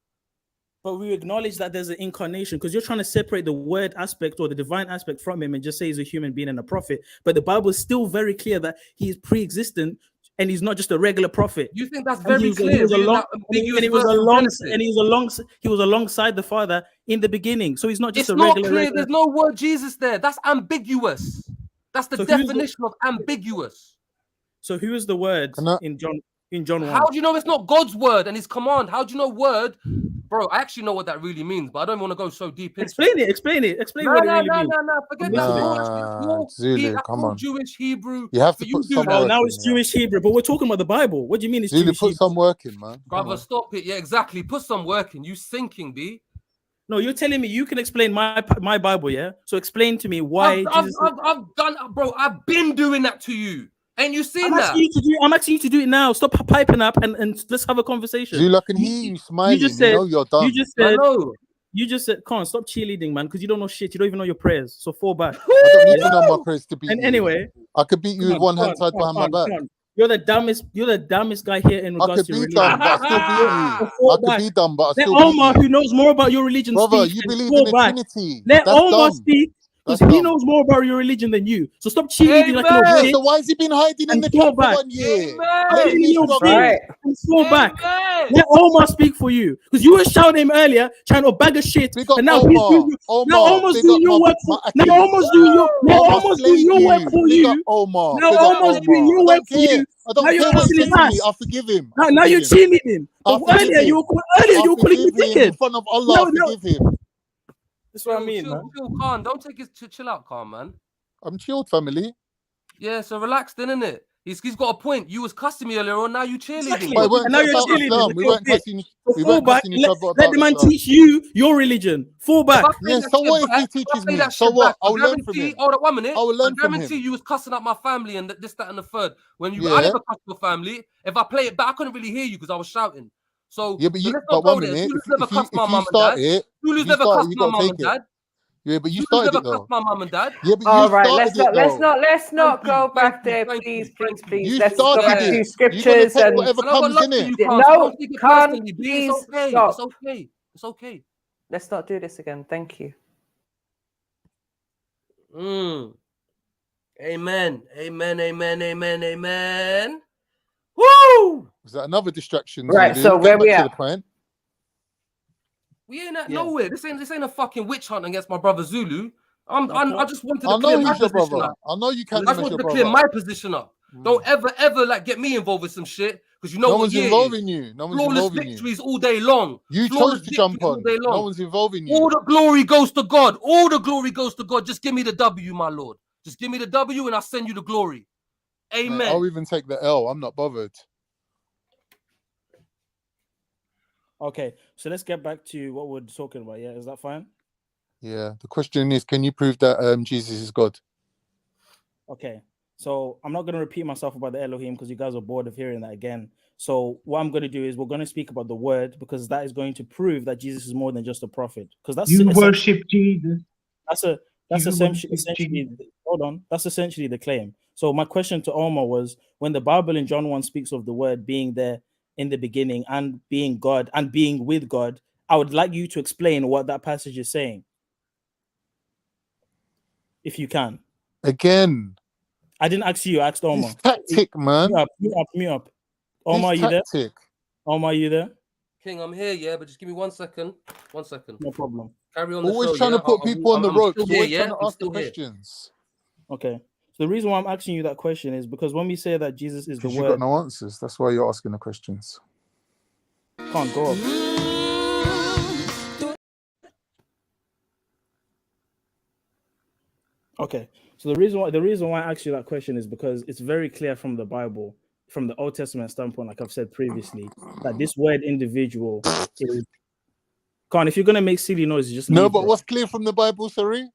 But we acknowledge that there's an incarnation because you're trying to separate the word aspect or the divine aspect from him and just say he's a human being and a prophet. But the Bible is still very clear that he is pre-existent and he's not just a regular prophet. You think that's very clear? He was alongside the Father in the beginning. So he's not just it's a regular. It's not clear. There's no word Jesus there. That's ambiguous. That's the definition of ambiguous. So who is the word in John 1? How do you know it's not God's word and his command? How do you know word? Bro, I actually know what that really means, but I don't want to go so deep into it. Explain what it really means. No. Forget that. Zulu, come on. Jewish, Hebrew. You have to put some work now in, it's Jewish, Hebrew, but we're talking about the Bible. What do you mean it's Zulu, Jewish, put Hebrew? some work in, man. Brother, stop it. Yeah, exactly. Put some work in. You thinking, B? No, you're telling me you can explain my Bible, yeah? So explain to me why I've done, bro. I've been doing that to you. Ain't you seen that? I'm asking you to do it now. Stop piping up and let's have a conversation. Zulu, I can hear you smiling. You just said, you're done. You just said, come on, stop cheerleading, man, because you don't know shit. You don't even know your prayers. So fall back. I don't need to know my prayers to beat you. Anyway, I could beat you with one hand tied behind my back. You're the dumbest guy here in regards to your religion. I could be dumb, but I still beat you. I could be dumb, but I still beat you. Let Omar, who knows more about your religion, brother, speak. You believe in the Trinity. Let Omar speak. Because he knows more about your religion than you. So stop cheating like you're bitch. So why has he been hiding in the trap for 1 year? Fall back. Let Omar speak for you. Because you were shouting him earlier, trying to bag a shit. And now he's doing Omar's doing your work for you. Now Omar's doing your work for you. Now Omar's doing your work for you. I don't care what he says to me. I forgive him. Now you're cheating. Earlier you were calling me wicked. In front of Allah, I forgive him. That's what I mean, man. Chill, calm. Don't take his chill out, calm, man. I'm chilled, family. Yeah, so relax then, innit? He's got a point. You was cussing me earlier on, now you cheerleading. Exactly. And now you're cheerleading. We weren't cussing each other. Let the man teach you your religion. Fall back. Yeah, so what if he teaches me? So what? I'll learn from him. Hold on 1 minute. I will learn from him. I guarantee you was cussing up my family and this, that, and the third. When you, I never cussed your family. If I play it back, I couldn't really hear you because I was shouting. So yeah, but 1 minute. If you start it, Zulu's never cussed my mum and dad. Yeah, but you Who's started ever it though. cussed my mum and dad? Yeah, but you All right, started it though. let's not go back Thank you, there, thank please, you, please, thank you. please. You Let's go started back it. to You're gonna scriptures take and whatever And I got comes love in for it. you, Yeah, Carl. So no, don't take it Khan, personally, B. It's please okay. stop. It's okay. It's okay. Let's not do this again. Thank you. Amen. Amen. Amen. Amen. Amen. Woo! Was that another distraction, Right, Zulu? so Get where back we to at? the point. We ain't at Yeah. nowhere. This ain't a fucking witch hunt against my brother Zulu. I just wanted I to clear know my he's your position brother. up. I know you I count just him as wanted your to clear brother. my position up. Don't ever like get me involved with some shit because you know No what one's year it is. involving you. No one's Flawless involving you. victories all day long. You Flawless chose to jump victories all on. day No long. one's involving All you. the glory goes to God. All the glory goes to God. Just give me the W, my Lord. Just give me the W and I'll send you the glory. Amen. Mate, I'll even take the L. I'm not bothered. Okay, so let's get back to what we're talking about. Yeah, is that fine? Yeah. The question is, can you prove that Jesus is God? Okay, so I'm not going to repeat myself about the Elohim because you guys are bored of hearing that again. So what I'm going to do is we're going to speak about the word because that is going to prove that Jesus is more than just a prophet. Because that's You worship Jesus. That's You essentially worship Jesus. hold on. That's essentially the claim. So my question to Omar was, when the Bible in John 1 speaks of the word being there in the beginning and being God and being with God, I would like you to explain what that passage is saying, if you can. Again. I didn't ask you, I asked Omar. This tactic, man. Mute up. Omar, are you there? Omar, are you there? King, I'm here, yeah, but just give me 1 second. 1 second. No problem. Carry on the Always show, trying yeah? to put people on the I'm ropes. still here, Always yeah? trying to I'm ask the still here. questions. Okay. So the reason why I'm asking you that question is because when we say that Jesus is the Because you got word, no answers. That's why you're asking the questions. can't go off. Okay, so the reason why I asked you that question is because it's very clear from the Bible, from the Old Testament standpoint, like I've said previously, that this word individual is. Khan, if you're gonna make silly noises, just No, leave. but Bro. what's clear from the Bible, sorry?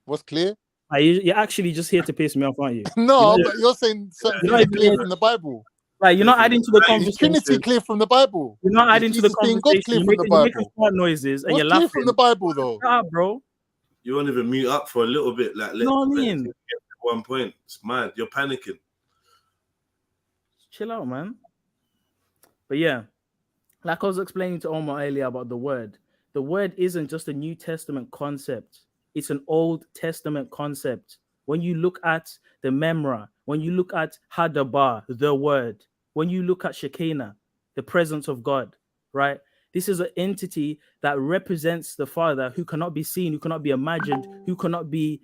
What's clear? You're actually just here to piss me off, aren't you? No, but you're saying certain things are clear from the Bible. Like you're not adding to the conversation. Is Trinity clear from the Bible? You're not Is adding to the Jesus being God conversation. clear You're from the making Bible? smart noises and What's you're clear laughing. from the Bible, though? Ah, bro. You won't even mute up for a little bit. Like, You know what I mean? Get to 1 point. It's mad. You're panicking. Chill out, man. But yeah, like I was explaining to Omar earlier about the word isn't just a New Testament concept. It's an Old Testament concept. When you look at the Memra, when you look at Hadabar, the word, when you look at Shekinah, the presence of God, right? This is an entity that represents the Father who cannot be seen, who cannot be imagined, who cannot be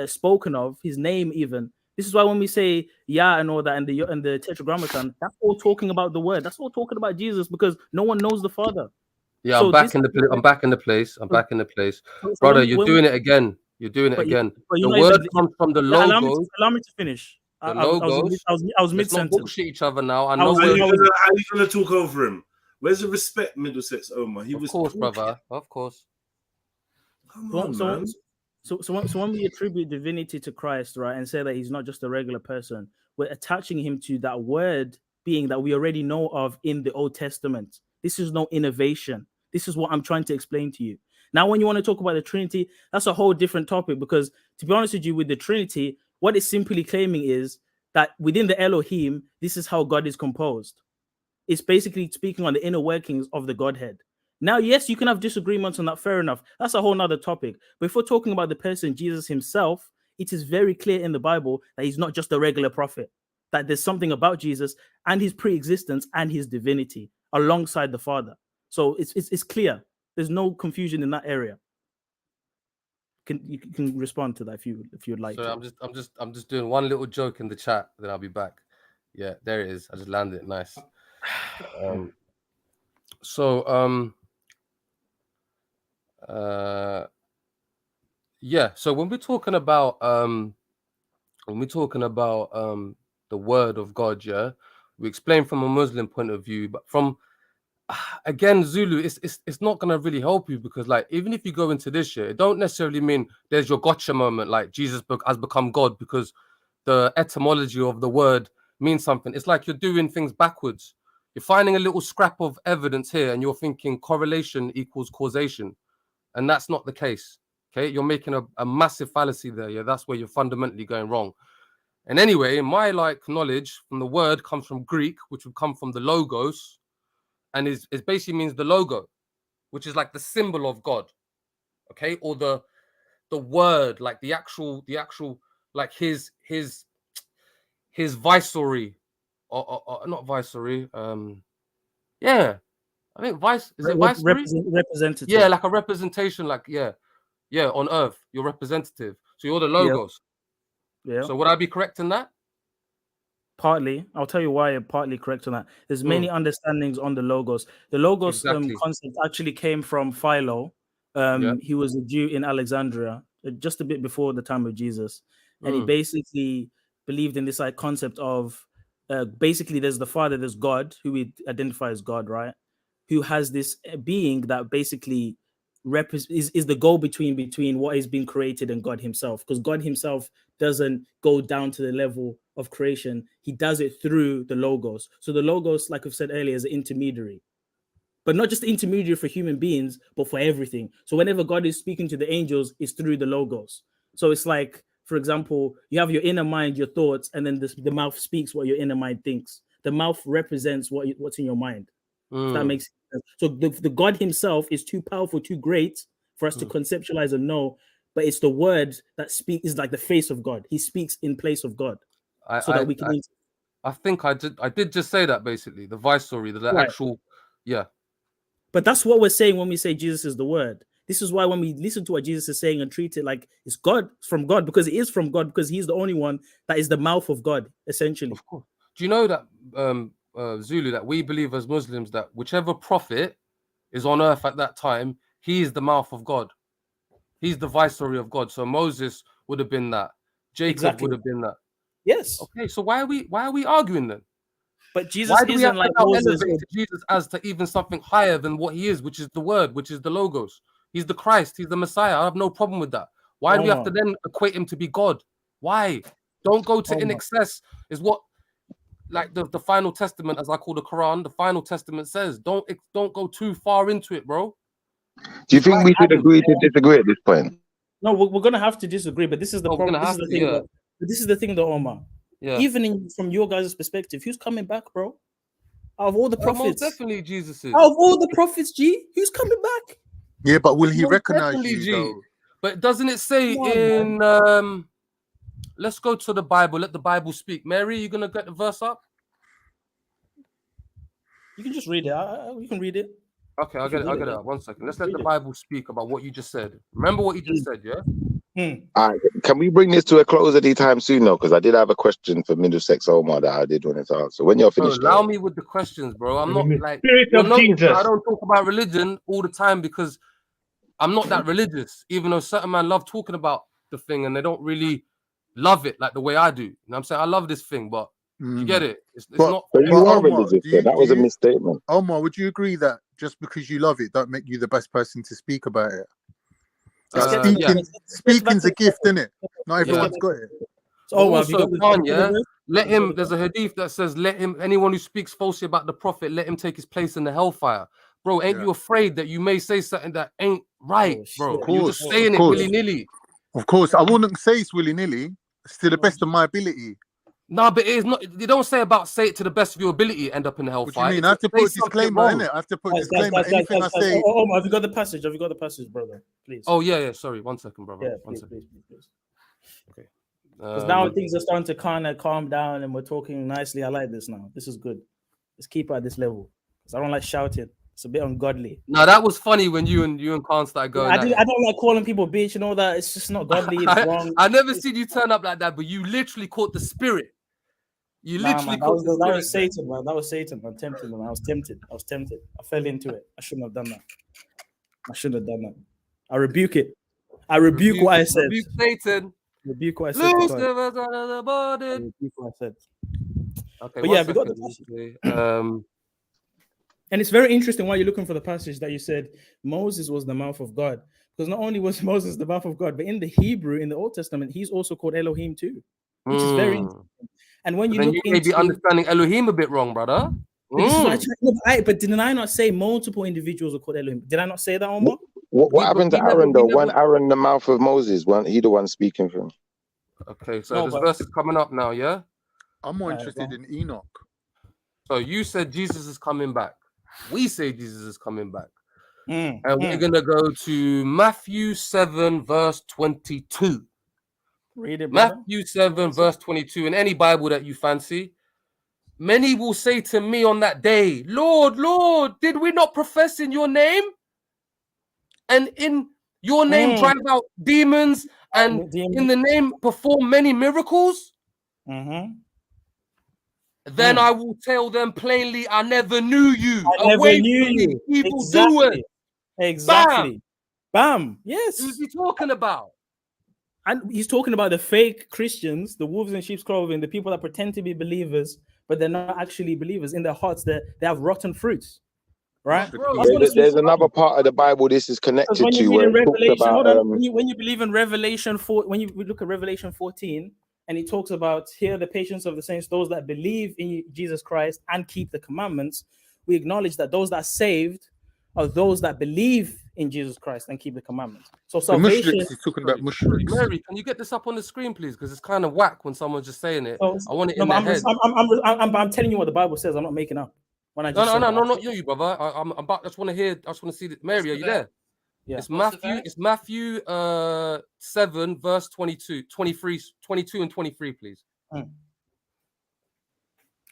spoken of, his name even. This is why when we say Yah and all that and the Tetragrammaton, that's all talking about the word. That's all talking about Jesus because no one knows the Father. Yeah, So I'm back in the place. I'm back in the place. I'm back in the place, brother. You're doing it again. You're doing it again. The word comes from the logos. Allow me to finish. The I logos. I was Let's not mid-sentence. bullshit each other now. I know How you gonna talk over him? Where's the respect, Middlesex Omar? He was course, talking. brother. Of course. Come on, man. So when we attribute divinity to Christ, right, and say that he's not just a regular person, we're attaching him to that word being that we already know of in the Old Testament. This is no innovation. This is what I'm trying to explain to you. Now, when you want to talk about the Trinity, that's a whole different topic because, to be honest with you, with the Trinity, what it's simply claiming is that within the Elohim, this is how God is composed. It's basically speaking on the inner workings of the Godhead. Now, yes, you can have disagreements on that, fair enough. That's a whole nother topic. But if we're talking about the person, Jesus himself, it is very clear in the Bible that he's not just a regular prophet, that there's something about Jesus and his pre-existence and his divinity alongside the Father. So it's clear. There's no confusion in that area. You can respond to that if you'd like. So I'm just doing one little joke in the chat, then I'll be back. Yeah, there it is. I just landed it nice. Yeah, so when we're talking about the word of God, yeah, we explain from a Muslim point of view, but from again, Zulu, it's not gonna really help you because, like, even if you go into this year, it don't necessarily mean there's your gotcha moment, like Jesus has become God, because the etymology of the word means something. It's like you're doing things backwards. You're finding a little scrap of evidence here, and you're thinking correlation equals causation, and that's not the case. Okay, you're making a massive fallacy there. Yeah, that's where you're fundamentally going wrong. And anyway, my knowledge from the word comes from Greek, which would come from the logos, and is basically means the logo, which is like the symbol of God. Okay, or the word, like the actual like his viceroy, or not viceroy. Yeah, I think is it viceroy? Representative. Yeah, like a representation, like yeah, on earth, your representative. So you're the logos. Yeah. So would I be correct in that? Partly. I'll tell you why you're partly correct on that. There's many understandings on the logos. The logos concept actually came from Philo. He was a Jew in Alexandria, just a bit before the time of Jesus. And he basically believed in this like concept of basically there's the Father, there's God, who we identify as God, right? Who has this being that basically is the go between what is being created and God himself, because God himself doesn't go down to the level of creation. He does it through the logos. So the logos, like I've said earlier, is an intermediary, but not just the intermediary for human beings, but for everything. So whenever God is speaking to the angels, it's through the logos. So it's like, for example, you have your inner mind, your thoughts, and then the mouth speaks what your inner mind thinks. The mouth represents what's in your mind. If that makes sense. So the God himself is too powerful, too great for us to conceptualize and know, but it's the word that is like the face of God. He speaks in place of God, that we can. I think I did just say that basically, the viceroy, the actual, yeah. But that's what we're saying when we say Jesus is the word. This is why when we listen to what Jesus is saying and treat it like it's God, from God, because it is from God, because he's the only one that is the mouth of God, essentially. Of course. Do you know that Zulu, that we believe as Muslims that whichever prophet is on earth at that time, he is the mouth of God. He's the viceroy of God. So Moses would have been that. Jacob would have been that. Yes. Okay, so why are we arguing then? But Jesus why do we have isn't like to now Moses. elevate Jesus as to even something higher than what he is, which is the word, which is the logos. He's the Christ, he's the Messiah. I have no problem with that. Why do we have to then equate him to be God? Why? Don't go to in excess, is what like the final testament, as I call the Quran, the final testament says. Don't go too far into it, bro. Do you think we should agree to disagree at this point? No, we're gonna have to disagree, but this is the problem. This is the thing. This is the thing, though, Omar. Yeah. Even from your guys' perspective, who's coming back, bro? Out of all the prophets, most definitely Jesus is. Out of all the prophets, G, who's coming back? Yeah, but will he Most recognize definitely, you? G. Though? But doesn't it say in let's go to the Bible. Let the Bible speak. Mary, you gonna get the verse up? You can just read it. You can read it. Okay, I'll get it up. 1 second. Let's let the Bible speak about what you just said. Remember what you just said, yeah? All right, can we bring this to a close anytime soon, though? Because I did have a question for Middlesex Omar that I did want to answer. When you're finished, allow me with the questions, bro. I'm not like Spirit of Jesus. I don't talk about religion all the time because I'm not that religious. Even though certain men love talking about the thing and they don't really love it like the way I do. You know what I'm saying? I love this thing, but you get it. It's not. But you are Omar, religious. That was a misstatement. Omar, would you agree that just because you love it, don't make you the best person to speak about it? Speaking's a gift, isn't it? Not everyone's got it. So also, Kanye, let him. There's a hadith that says, "Let him. Anyone who speaks falsely about the prophet, let him take his place in the hellfire." Bro, ain't you afraid that you may say something that ain't right, bro? You're just saying it willy nilly. Of course, I wouldn't say it's willy nilly. It's to the best of my ability. No, but it's not. You don't say about say it to the best of your ability, end up in the hellfire. What do you mean? I have to put a disclaimer in it. I have to put a disclaimer. Anything I say. Oh, have you got the passage? Have you got the passage, brother? Please. Oh yeah. Sorry, 1 second, brother. Yeah, One second. Please. Okay. Because now things are starting to kind of calm down, and we're talking nicely. I like this now. This is good. Let's keep it at this level. Because I don't like shouting. It's a bit ungodly. No, that was funny when you and Khan started going. I don't like calling people bitch and all that. It's just not godly. It's wrong. I never seen you turn up like that, but you literally caught the spirit. You literally caught the spirit. That was Satan, man. That was Satan. I'm tempted, man. I was tempted. I fell into it. I shouldn't have done that. I rebuke it. I rebuke what I said. Rebuke Satan. Rebuke what I said. Rebuke what I said. Okay, but yeah, we got the passage. And it's very interesting why you're looking for the passage that you said Moses was the mouth of God. Because not only was Moses the mouth of God, but in the Hebrew, in the Old Testament, he's also called Elohim too, which is very interesting. And when you look may be understanding Elohim a bit wrong, brother. But didn't I not say multiple individuals are called Elohim? Did I not say that, Omar? What happened to Aaron though? Weren't Aaron the mouth of Moses? Weren't he the one speaking for him? Okay, so this verse is coming up now, yeah? I'm more interested in Enoch. So you said Jesus is coming back. We say Jesus is coming back. And we're going to go to Matthew 7, verse 22. Read it, brother. Matthew 7, verse 22. In any Bible that you fancy. Many will say to me on that day, Lord, Lord, did we not profess in your name? And in your name drive out demons and in the name perform many miracles? Then I will tell them plainly, I never knew you. Away from me, evildoers. Exactly. Bam. Yes. Who's he talking about? And he's talking about the fake Christians, the wolves in sheep's clothing, the people that pretend to be believers, but they're not actually believers. In their hearts, they have rotten fruits. Right? There's another part of the Bible this is connected when you to read where in it talks Revelation, about, hold on, when you believe in Revelation 4, when you look at Revelation 14, and he talks about here the patience of the saints, those that believe in Jesus Christ and keep the commandments, we acknowledge that those that are saved are those that believe in Jesus Christ and keep the commandments. So salvation. He's talking about mushriks. Mary, can you get this up on the screen, please? Because it's kind of whack when someone's just saying it. So, I want it no, in but their head. I'm telling you what the Bible says. I'm not making up. When I just No, not you, brother. I'm about. I just want to hear. I just want to see. Mary, are you there? Yeah. It's Matthew. It's Matthew 7, verse 22, 23, 22 and 23, please.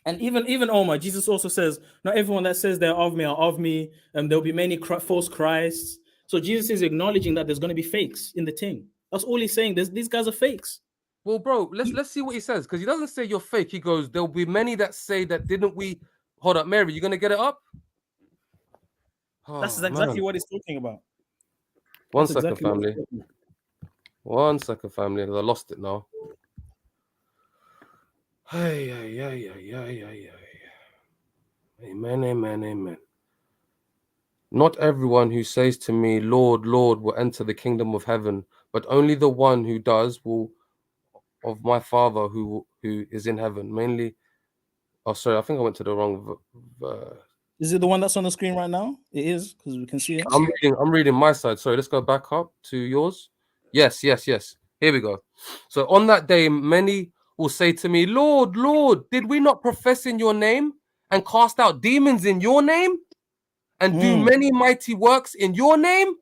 And even Omar, Jesus also says, not everyone that says they're of me are of me, and there'll be many false Christs. So Jesus is acknowledging that there's going to be fakes in the thing. That's all he's saying. These guys are fakes. Well, bro, let's see what he says, because he doesn't say you're fake. He goes, there'll be many that say that didn't we. Hold up, Mary, you gonna get it up? That's exactly what he's talking about. One second, family. 1 second, family. I lost it now. Hey. Amen, amen, amen. Not everyone who says to me, Lord, Lord, will enter the kingdom of heaven, but only the one who does will of my Father who is in heaven. Mainly, oh, sorry, I think I went to the wrong verse. Is it the one that's on the screen right now? It is, because we can see it. I'm reading my side. Sorry, let's go back up to yours. Yes. Here we go. So on that day, many will say to me, Lord, Lord, did we not profess in your name and cast out demons in your name and do many mighty works in your name?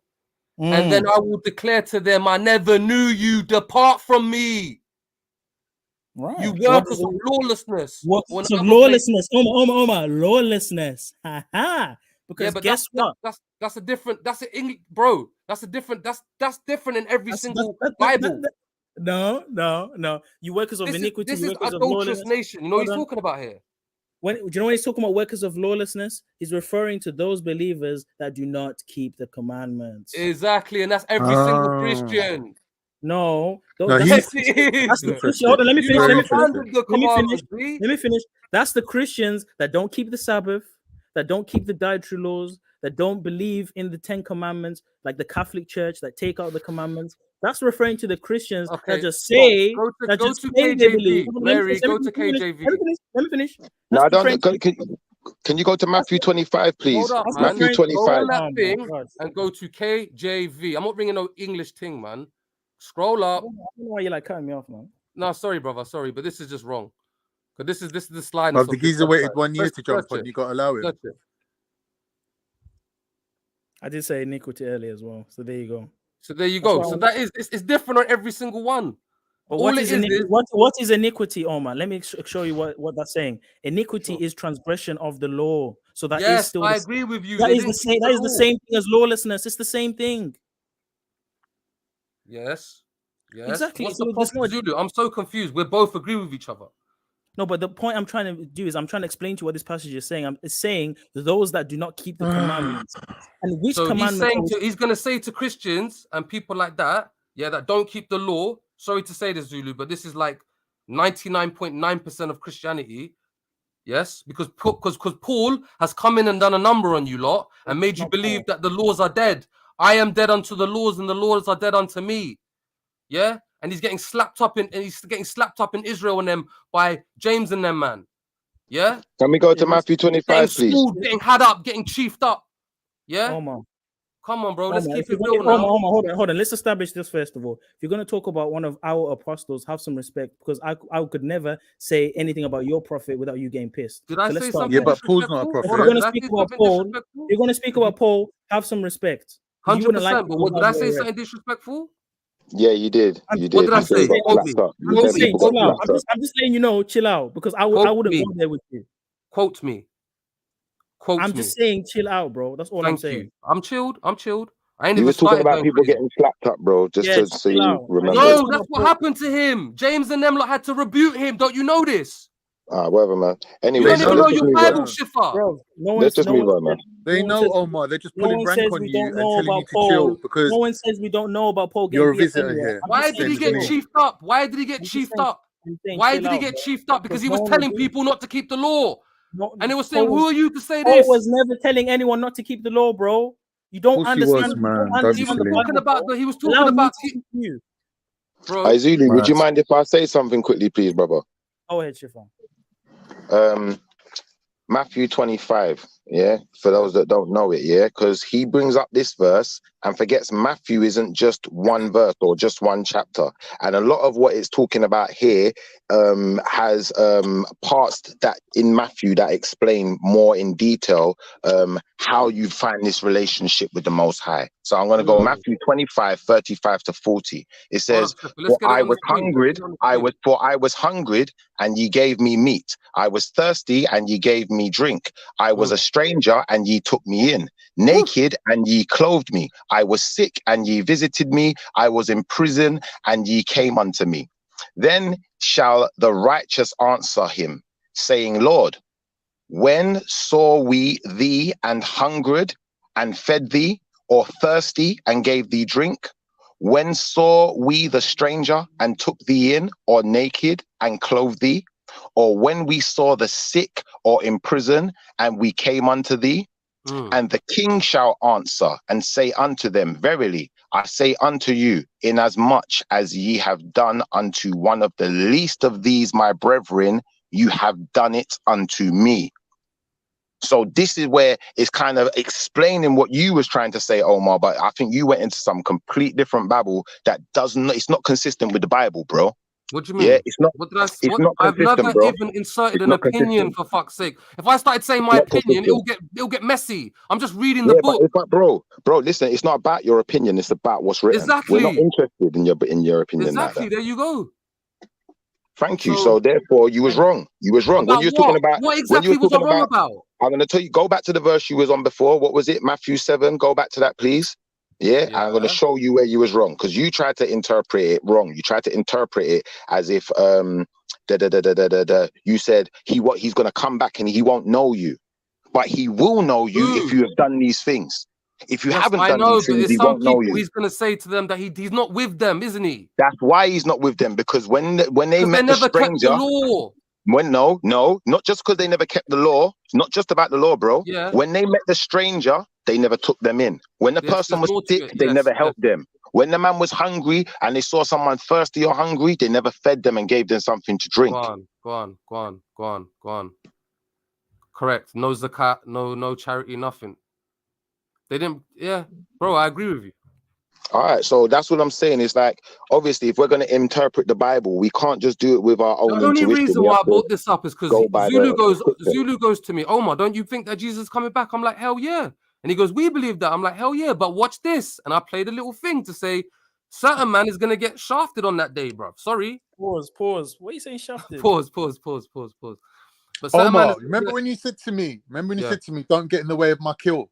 And then I will declare to them, I never knew you. Depart from me. Right. You workers of lawlessness. Workers of lawlessness. Omar, lawlessness. Because guess what? That's a different. That's an English, bro. That's a different. That's different in every single Bible. No. You workers of iniquity. This is workers adulterous of nation. You know what he's talking about here. Do you know when he's talking about workers of lawlessness? He's referring to those believers that do not keep the commandments. Exactly, and that's every single Christian. No, that's the Christian. Hold on, let me finish. That's the Christians that don't keep the Sabbath, that don't keep the dietary laws, that don't believe in the 10 commandments, like the Catholic Church that take out the commandments. That's referring to the Christians that just say go to KJV. Mary, go to KJV. Let me finish. No, I don't. Can you go to Matthew 25, please? Hold up, Matthew 25. Go on that thing and go to KJV. I'm not bringing no English thing, man. Scroll up. I don't know why you like cutting me off, man. No, sorry, brother. Sorry, but this is just wrong. Because this is the slide. Well, the geezer waited 1 year to jump on. You got to allow it. I did say iniquity earlier as well. So there you go. So that is it's different on every single one. But what is iniquity, Omar? Let me show you what that's saying. Iniquity is transgression of the law. So that is still. I agree with you. That is the same. That is the same thing as lawlessness. It's the same thing. Yes. Exactly. What's the problem, Zulu? I'm so confused. We both agree with each other. No, but the point I'm trying to do is I'm trying to explain to you what this passage is saying. It's saying those that do not keep the commandments. And which commandment? He's going to say to Christians and people like that, that don't keep the law. Sorry to say this, Zulu, but this is like 99.9% of Christianity. Yes, because Paul has come in and done a number on you lot and made you believe that the laws are dead. I am dead unto the laws, and the laws are dead unto me. Yeah, and he's getting slapped up in Israel and them by James and them, man. Yeah. Can we go to Matthew 25, please? Getting had up, getting chiefed up. Yeah. Omar. Come on, bro. Let's keep it Hold real now. on, hold on. Let's establish this first of all. If you're going to talk about one of our apostles, have some respect, because I could never say anything about your prophet without you getting pissed. Did I let's say start something there. disrespectful? If you're going to speak about Paul, you're going to speak about Paul, have some respect. 100%. But what did I say? Something disrespectful? Yeah, you did. You did. What did I You said say? he got Quote me. slapped up. You Quote said me. people got Chill out. slapped up. I'm just letting you know, chill out, because I wouldn't go there with you. Quote me. Quote me. I'm just saying, chill out, bro. That's all I'm saying. Thank you. I'm chilled. I'm chilled. I ain't You even was talking started about going people crazy. getting slapped up, bro, just Yeah, to so chill you out. remember. No, that's what happened to him. James and them lot had to rebuke him. Don't you know this? Whatever, man. You Anyway, don't so even let's know just your move Bible, on. Shiffer. Bro, Let's just move on, man. They no one know, says- Omar. They're just No pulling one rank says on we you don't and know telling you about to chill Paul. because No one says we don't know about Paul getting you're a beat up visitor anywhere. here. Why did he get chiefed up? Why did he get chiefed up? Why did he get chiefed up? Because he was telling people not to keep the law. And they were saying, who are you to say Paul this? was never telling anyone not to keep the law, bro. You don't Of course he understand. was, You man. don't Don't understand He was the silly. talking Bible, about bro. he was Allow talking me about to speak to you. bro. Zulu, would Right. you mind if I say something quickly, please, brother? Go ahead, Shifan. Matthew 25, yeah, for those that don't know it, yeah, because he brings up this verse and forgets Matthew isn't just one verse or just one chapter. And a lot of what it's talking about here has parts that in Matthew that explain more in detail how you find this relationship with the Most High. So I'm going to go Matthew 25, 35 to 40. It says, Let's get it I on the was screen. hungry, I was hungry, and ye gave me meat. I was thirsty, and ye gave me drink. I was a stranger, and ye took me in. Naked, and ye clothed me. I was sick, and ye visited me. I was in prison, and ye came unto me. Then shall the righteous answer him, saying, Lord, when saw we thee and hungered and fed thee, or thirsty and gave thee drink? When saw we the stranger and took thee in, or naked and clothed thee? Or when we saw the sick or in prison and we came unto thee? And the king shall answer and say unto them, verily, I say unto you, inasmuch as ye have done unto one of the least of these my brethren, you have done it unto me. So this is where it's kind of explaining what you was trying to say, Omar, but I think you went into some complete different babble that it's not consistent with the Bible, bro. What do you mean? Yeah, it's not. What did I? It's What? not I've consistent, never bro. even inserted It's an not opinion, consistent. for fuck's sake. If I started saying It's my not opinion, consistent. it'll get messy. I'm just reading the Yeah, book. but bro, listen, it's not about your opinion, it's about what's written. We're not Exactly. interested in your opinion like Exactly. that. There you go. Thank you. So therefore you was wrong. You was wrong. When About you was talking what? about What exactly was I wrong about? I'm gonna tell you, go back to the verse you was on before. What was it? Matthew 7. Go back to that, please. Yeah, I'm going to show you where you was wrong because you tried to interpret it wrong. You tried to interpret it as if you said he's going to come back and he won't know you, but he will know you if you have done these things. If you haven't I done know, these but things, it's he some won't know people you. he's going to say to them that he's not with them, isn't he? That's why he's not with them, because when they met the never kept the stranger, law. no, not just because they never kept the law. It's not just about the law, bro. Yeah. When they met the stranger, they never took them in. When the person was sick, they never helped them. When the man was hungry and they saw someone thirsty or hungry, they never fed them and gave them something to drink. Go on. Correct. No zakat, no charity, nothing. They didn't. Yeah, bro, I agree with you. All right, so that's what I'm saying. It's like, obviously, if we're going to interpret the Bible, we can't just do it with our own The only intuition. reason We why have I to brought this up is because go by Zulu the goes to me, Omar, don't you think that Jesus is coming back? I'm like, hell yeah. And he goes, we believe that. I'm like, hell yeah, but watch this. And I played a little thing to say, certain man is going to get shafted on that day, bro. Sorry. Pause. What are you saying shafted? Pause. But certain man Omar, is remember when you said to me, don't get in the way of my kill?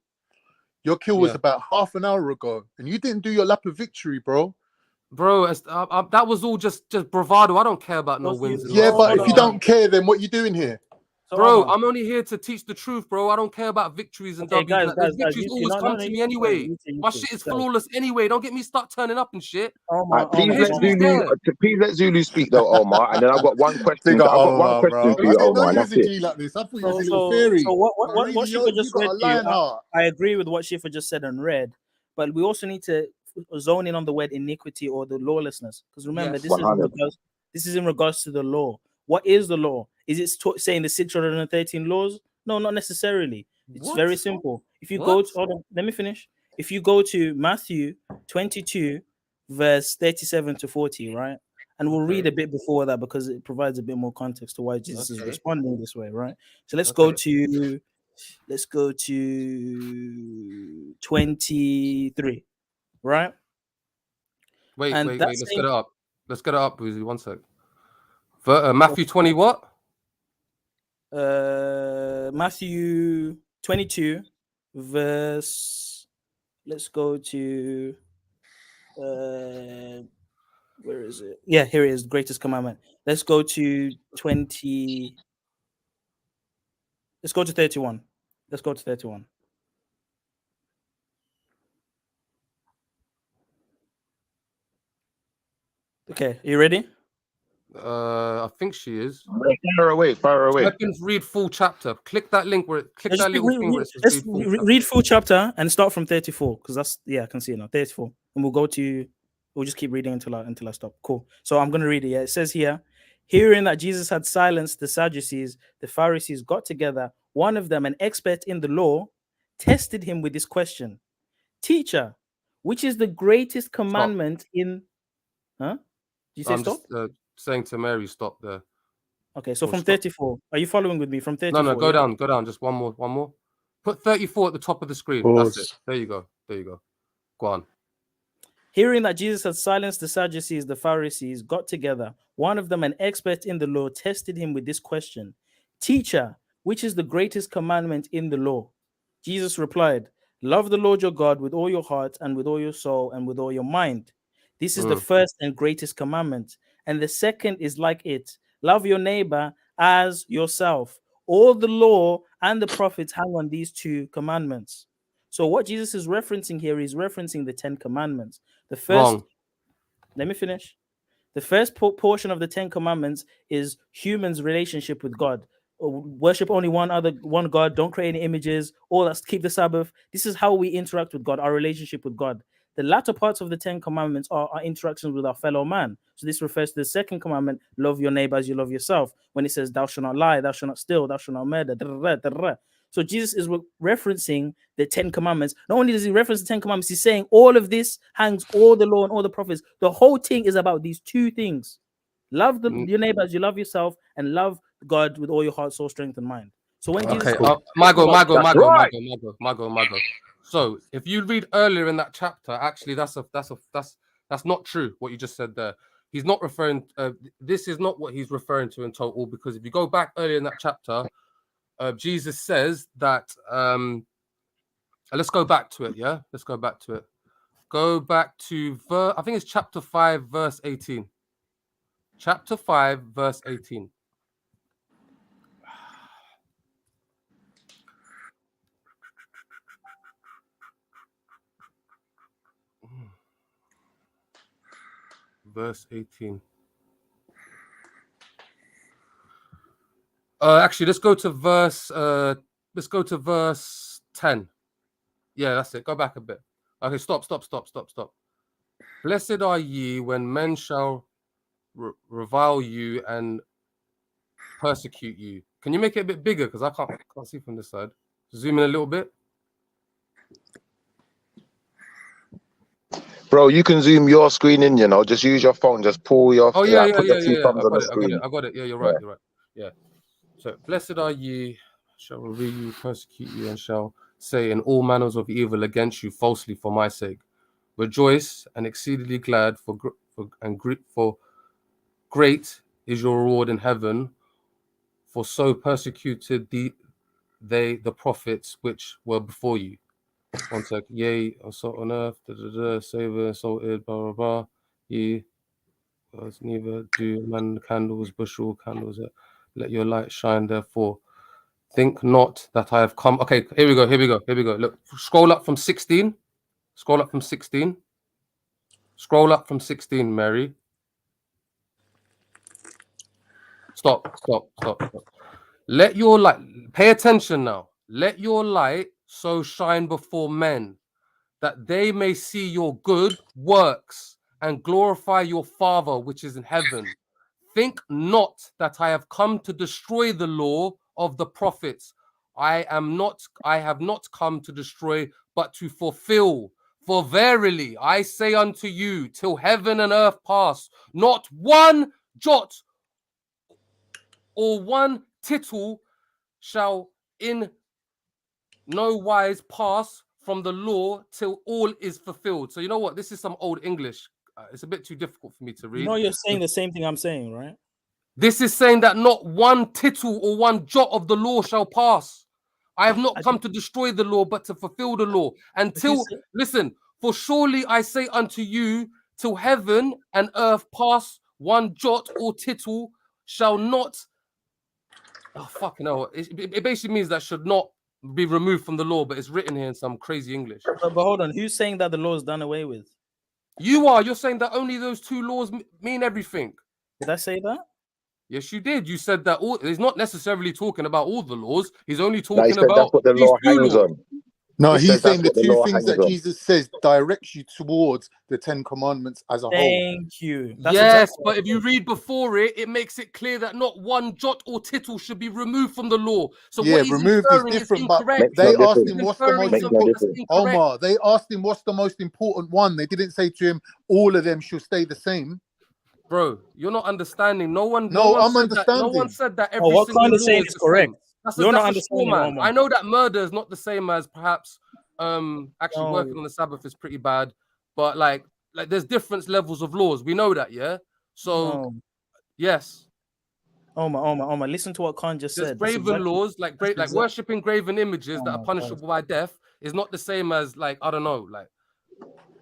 Your kill was about half an hour ago, and you didn't do your lap of victory, bro. Bro, that was all just bravado. I don't care about no wins. Yeah, but if you don't care, then what you doing here? Bro, I'm only here to teach the truth, bro. I don't care about victories and Okay, W's. guys, Victories always come to me anyway. My shit is flawless anyway. Don't get me start turning up and shit. Please let Zulu speak though, Omar. And then I've got one question. Big up I've got one Omar, question bro. for I you, didn't know Omar, and you was that's a it. G like this. I thought you was a little fairy. So what Shifa just you got read a to you, lion heart. I agree with what Shifa just said and read, but we also need to zone in on the word iniquity or the lawlessness, because remember, Yes. this is in regards to the law. What is the law? Is it saying the 613 laws? No, not necessarily. It's very simple. If you go to, hold on, let me finish. if you go to Matthew 22, verse 37 to 40, right? And we'll read a bit before that because it provides a bit more context to why Jesus is responding this way, right? So let's go to 23, right? Wait, And wait, that wait. Let's same- get it up. Let's get it up, Boozy. 1 sec. Matthew 20 what? Matthew 22, verse. Let's go to. Where is it? Yeah, here it is. Greatest commandment. Let's go to 20. Let's go to 31. Let's go to 31. Okay, you ready? I think she is. Fire away, fire away. Type in read full chapter. Click that link where it, click Let's that little thing where it says let's read full chapter. read full chapter and start from 34 because that's I can see it now. 34, and we'll go to. We'll just keep reading until I stop. Cool. So I'm gonna read it. Yeah, it says here, hearing that Jesus had silenced the Sadducees, the Pharisees got together. One of them, an expert in the law, tested him with this question: Teacher, which is the greatest commandment in? Huh? Did you say I'm stop? just saying to Mary, stop there. Okay, so Or from stop. 34, are you following with me? From 34. No, go yeah? down. Just one more. Put 34 at the top of the screen. Pause. That's it. There you go. Go on. Hearing that Jesus had silenced the Sadducees, the Pharisees got together. One of them, an expert in the law, tested him with this question: Teacher, which is the greatest commandment in the law? Jesus replied, love the Lord your God with all your heart and with all your soul and with all your mind. This is the first and greatest commandment. And the second is like it: love your neighbor as yourself. All the law and the prophets hang on these two commandments. So what Jesus is referencing here is referencing the 10 commandments. The first, Wrong. Let me finish. The first portion of the 10 commandments is humans' relationship with God. Worship only one God. Don't create any images. All that. Keep the Sabbath. This is how we interact with God, our relationship with God. The latter parts of the 10 commandments are our interactions with our fellow man. So this refers to the second commandment: love your neighbor as you love yourself. When it says, thou shalt not lie, thou shalt not steal, thou shalt not murder. So Jesus is referencing the 10 commandments. Not only does he reference the 10 commandments, he's saying all of this hangs all the law and all the prophets. The whole thing is about these two things: love your neighbor as you love yourself, and love God with all your heart, soul, strength, and mind. So when Jesus, Mago. So if you read earlier in that chapter, actually, that's not true. What you just said there, he's not referring. This is not what he's referring to in total. Because if you go back earlier in that chapter, Jesus says that. Let's go back to it. Yeah, let's go back to it. Go back to I think it's chapter 5, verse 18. Chapter 5, verse 18. Verse 18. Actually, let's go to verse 10. Yeah, that's it. Go back a bit. Okay, stop. Blessed are ye when men shall revile you and persecute you. Can you make it a bit bigger? Because I can't see from this side. Zoom in a little bit. Bro, you can zoom your screen in, just use your phone, just pull your Put your the two thumbs on the screen. I got it. Yeah, you're right. Yeah. So blessed are ye, shall revile you, persecute you, and shall say in all manners of evil against you falsely for my sake. Rejoice and exceedingly glad, for great is your reward in heaven, for so persecuted they the prophets which were before you. 1 sec. Yea, assault on earth, savor, assaulted, blah blah blah. Ye neither do man candles, bushel candles. Let your light shine, therefore. Think not that I have come. Okay, here we go. Look, scroll up from 16. Scroll up from 16. Mary. Stop. Let your light, pay attention now. Let your light so shine before men, that they may see your good works and glorify your Father which is in heaven. Think not that I have come to destroy the law of the prophets. I have not come to destroy, but to fulfill. For verily I say unto you, till heaven and earth pass, not one jot or one tittle shall in no wise pass from the law till all is fulfilled. So you know what? This is some old English. It's a bit too difficult for me to read. You know, you're saying the same thing I'm saying, right? This is saying that not one tittle or one jot of the law shall pass. I have not come to destroy the law, but to fulfill the law. Until, listen, for surely I say unto you, till heaven and earth pass, one jot or tittle shall not. Oh, fucking hell. It basically means that should not be removed from the law, but it's written here in some crazy English. But hold on, who's saying that the law is done away with? You are. You're saying that only those two laws mean everything. Did I say that? Yes, you did. You said that he's not necessarily talking about all the laws. He's only No, he talking said about that's what the these law two hangs laws. on. No, He he's says that's saying the what the two law things hangs that on. Jesus says directs you towards the 10 Commandments as a whole. Thank you. That's Yes, exactly but if you read before it, it makes it clear that not one jot or tittle should be removed from the law. So Yeah, what he's removed is inferring is different, but incorrect. Makes no they asked difference. him He's what's the inferring most Makes no something that's important. difference. incorrect. Omar, they asked him what's the most important one. They didn't say to him all of them should stay the same. Bro, you're not understanding. No one I'm said that. No one understanding. said that Oh, every what single Khan is law saying is is the correct. same. That's You're not a straw understanding, man. Omar. I know that murder is not the same as perhaps actually No. working on the Sabbath is pretty bad, but like there's different levels of laws. We know that, yeah. So No. yes, Omar, listen to what Khan just there's said. That's graven exactly, laws like that's exactly. worshiping graven images Oh that are my God. punishable by death is not the same as like I don't know, like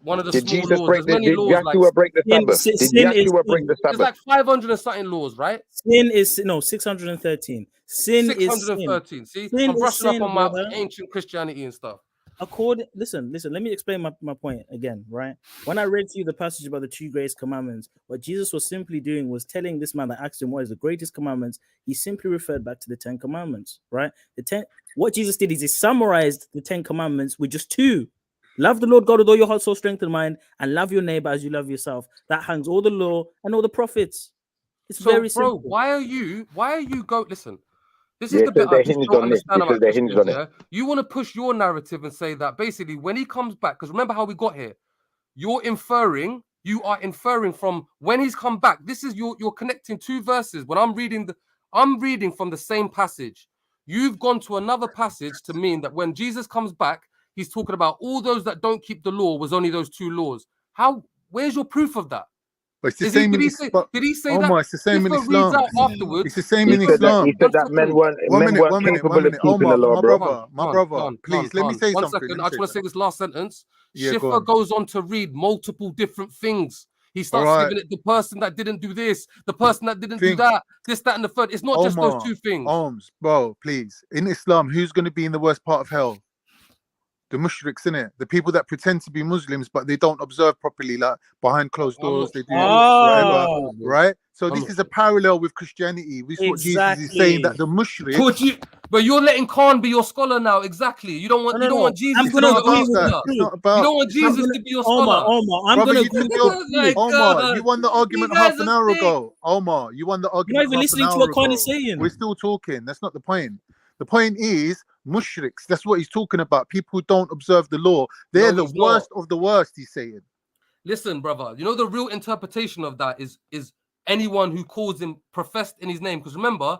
one of the Did small Jesus laws. break There's the? many Did laws like Yeshua break the Sabbath? Did Sin is Yeshua break sin. the there's Sabbath? like 500 and something laws, right? Sin is no 613. Sin is sin. 613. See, Sin I'm is brushing up sin, on my brother. ancient Christianity and stuff. Listen, let me explain my point again, right? When I read to you the passage about the two greatest commandments, what Jesus was simply doing was telling this man that asked him what is the greatest commandments, he simply referred back to the 10 commandments, right? What Jesus did is he summarized the 10 commandments with just two. Love the Lord God with all your heart, soul, strength, and mind, and love your neighbor as you love yourself. That hangs all the law and all the prophets. It's So, very bro, simple. why are you listen? This is Yeah, the it bit says I they just hinged don't on this. understand It says about they hinged Christians, on it. yeah? You want to push your narrative and say that basically when he comes back, because remember how we got here, you are inferring from when he's come back. This is you're connecting two verses. When I'm reading from the same passage. You've gone to another passage to mean that when Jesus comes back, he's talking about all those that don't keep the law was only those two laws. Where's your proof of that? But it's the same Did in he say that? Omar, it's the same in Schiffer reads Islam. out afterwards. It's the same in He said Islam. that men weren't One minute, capable of keeping the Omar, law, my bro. brother, please let me say One something. second. I just want to say this last sentence. Yeah, go Schiffer on. goes on to read multiple different things. He All starts right. giving it the person that didn't do this, the person that didn't do that, this, that, and the third. It's not just those Omar, two things. Arms, bro, please. In Islam, who's going to be in the worst part of hell? The mushriks, innit? The people that pretend to be Muslims, but they don't observe properly, like behind closed doors, they do whatever, right? So this is a parallel with Christianity. This is what Jesus is saying, that the mushriks... But you're letting Khan be your scholar now, exactly. You don't want Jesus I'm to be gonna your agree with scholar. It's not about... You don't want Jesus to be your scholar. Omar, I'm gonna agree with you. Omar, you won the argument half an hour ago. Omar, you won the argument even half an listening to hour what Khan ago. is saying. We're still talking. That's not the point. The point is mushriks. That's what he's talking about. People who don't observe the law. They're the worst of the worst, he's saying. Listen, brother, you know the real interpretation of that is anyone who calls him professed in his name. Because remember,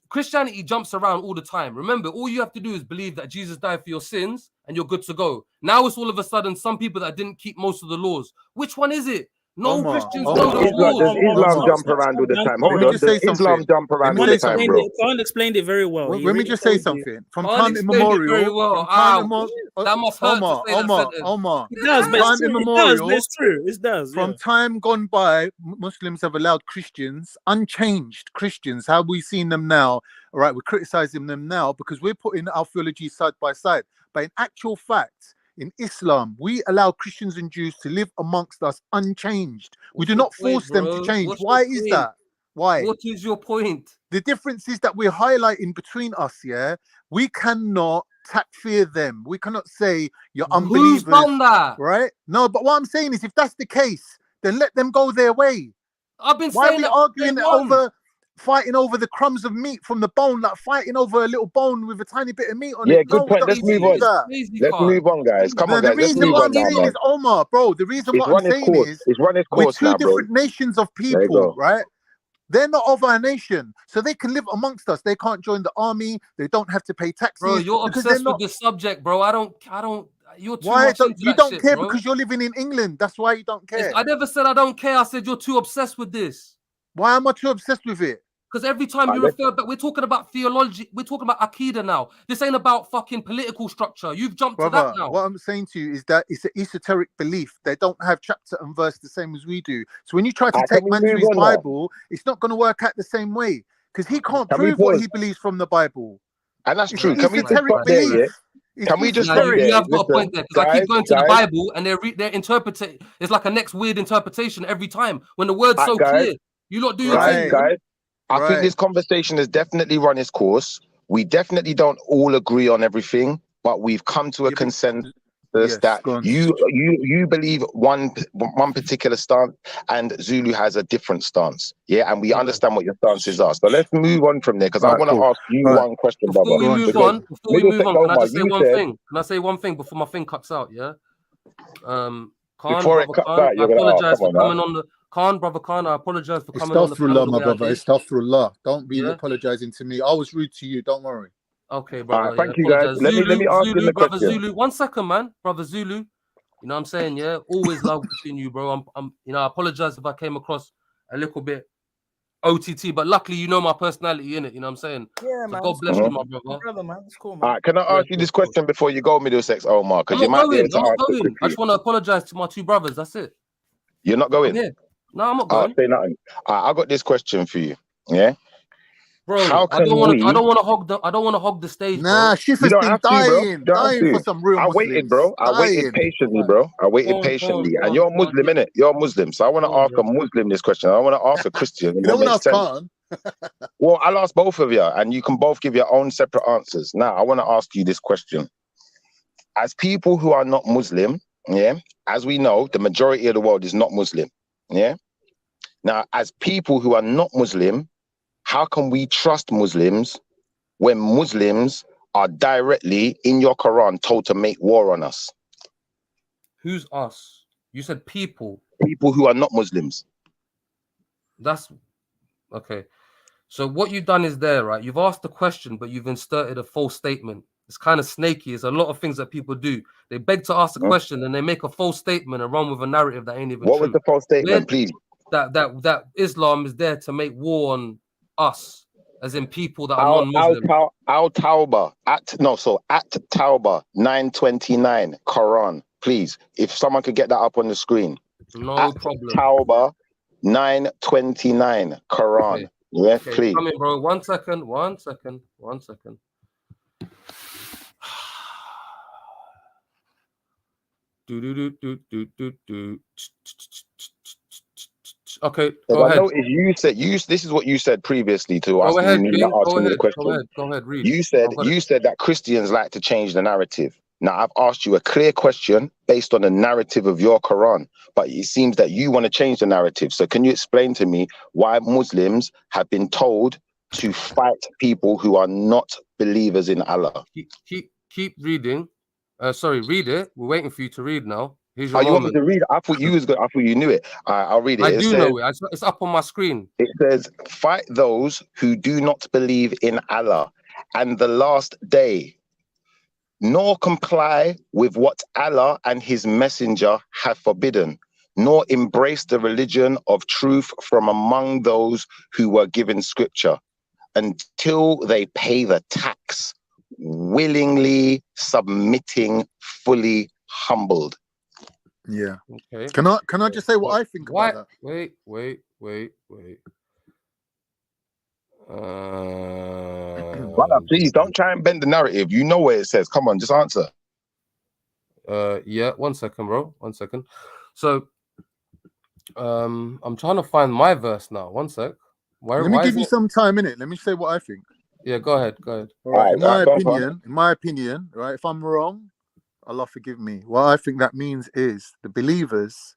Christianity jumps around all the time. Remember, all you have to do is believe that Jesus died for your sins and you're good to go. Now it's all of a sudden some people that didn't keep most of the laws. Which one is it? No Christians know those laws. Does Islam jump around all the time? Hold on. Does Islam jump around all the time, bro? Khan explained it very well. Let me just say something. From time immemorial, that must hurt to say that sentence. Omar. It does, but it's true. It's true. It does. From time gone by, Muslims have allowed Christians, unchanged Christians, how we seen them now. All right, we're criticizing them now because we're putting our theology side by side. But in actual fact, in Islam, we allow Christians and Jews to live amongst us unchanged. We do not force them to change. Why is that? Why? What is your point? The difference is that we're highlighting between us, yeah? We cannot takfir them. We cannot say you're unbelievers. Who's done that? Right? No, but what I'm saying is if that's the case, then let them go their way. I've been Why saying are we that arguing over fighting over the crumbs of meat from the bone, like fighting over a little bone with a tiny bit of meat on Yeah, it. good No, we point. don't Let's need to move do on. that. Let's move on, guys. Come on, The guys. Let's reason move what on I'm now, saying man. is, Omar, bro, the reason It's what I'm run its saying course. is It's run its we're course two now, bro. different nations of There you people, go. right? They're not of our nation, so they can live amongst us. They can't join the army. They don't have to pay taxes. Bro, you're because they're obsessed with not. this subject, bro. I don't. You're too Why much don't into you that don't shit, care? bro. Because you're living in England. That's why you don't care. I never said I don't care. I said you're too obsessed with this. Why am I too obsessed with it? Because every time you refer back, we're talking about theology. We're talking about Akida now. This ain't about fucking political structure. You've jumped to that Brother, now. what I'm saying to you is that it's an esoteric belief. They don't have chapter and verse the same as we do. So when you try to Can take we man to move his on now? Bible, it's not going to work out the same way because he can't Can we prove what pause? he believes from the Bible. And that's It's true. an Can we just esoteric stop there, belief. yeah? It's Can we just Now, stop esoteric. you there? have got a point Listen, there because I keep going to the guys, Bible and they're interpreting. It's like a next weird interpretation every time when the word's so guys, clear. You lot do your thing, man. guys. I think this conversation has definitely run its course. We definitely don't all agree on everything, but we've come to a consensus that go on. you believe one particular stance and Zulu has a different stance. Yeah, and we understand what your stances are. So let's move on from there because I Right, want to cool. ask you Right. one question, Before brother. we move because on, can I just say you one said, thing? Can I say one thing before my thing cuts out? Yeah. Khan, before it brother cuts Khan, out, I you're gonna apologize come for on now. coming on the Khan, brother Khan. I apologize for coming on the panel Astaghfirullah, the my way I brother. did. Astaghfirullah. Don't be Yeah. apologizing to me. I was rude to you. Don't worry. Okay, All brother. right, thank Yeah, you, guys. apologize. Let me ask him the Brother question. Zulu. 1 second, man. Brother Zulu. You know what I'm saying? Yeah. Always love between you, bro. I'm I apologize if I came across a little bit OTT, but luckily you know my personality in it. You know what I'm saying? Yeah, So man. God It's bless cool. you, my brother. Brother, man. It's cool, All man. right, can I ask you this question before you go, Middlesex Omar? Because you might be able to I'm not answer going. I quickly. just want to apologize to my two brothers. That's it. You're not I'm going? here. No, I'm not All right, going. say nothing. All right, I got this question for you. Yeah. Bro, How I don't can want to. I we? don't want to hog the. I don't want to hog the stage, Nah, bro. Shif You has don't been have to, bro. dying. You don't have Dying for to. some real I waited, Muslims. bro. I waited Dying. patiently, bro. I waited Go patiently. on, And you're a go on, Muslim, innit? You're a Muslim. So I want to go on, ask a bro. Muslim this question. I want to ask a Christian. You It don't will want to make ask sense. Khan. Well, I'll ask both of you, and you can both give your own separate answers. Now, I want to ask you this question. As people who are not Muslim, yeah, as we know, the majority of the world is not Muslim, yeah? Now, as people who are not Muslim, how can we trust Muslims when Muslims are directly in your Quran told to make war on us? Who's us? You said people. People who are not Muslims. That's okay. So what you've done is there, right? You've asked the question, but you've inserted a false statement. It's kind of snaky. It's a lot of things that people do. They beg to ask the question and they make a false statement and run with a narrative that ain't even What true. was the false statement, please? That Islam is there to make war on us, as in people that are non-Muslim. Al Tauba at Tauba 929 Quran, please. If someone could get that up on the screen. No problem. Tauba 929 Quran. Okay. Yeah, Okay, please. come in, bro. 1 second. 1 second. 1 second. Okay, go I ahead. noticed you said this is what you said previously to Go asking ahead, me King. Go the ahead. question. Go ahead. Read. You said that Christians like to change the narrative. Now I've asked you a clear question based on the narrative of your Quran, but it seems that you want to change the narrative. So can you explain to me why Muslims have been told to fight people who are not believers in Allah? Keep reading. Sorry, read it. We're waiting for you to read now. Here's your Oh, you want me moment. to read? I thought you was good. I thought you knew it. I'll read it. I It do says, know it. It's up on my screen. It says, fight those who do not believe in Allah and the last day, nor comply with what Allah and his messenger have forbidden, nor embrace the religion of truth from among those who were given scripture, until they pay the tax, willingly submitting, fully humbled. Yeah. Okay. Can I just say what I think about that? Wait. Brother, please don't try and bend the narrative. You know where it says. Come on, just answer. Yeah, 1 second, bro. 1 second. So I'm trying to find my verse now. 1 sec. Let me give you some time in it. Let me say what I think. Yeah, go ahead. All right. In my opinion, right, if I'm wrong, Allah forgive me. What I think that means is the believers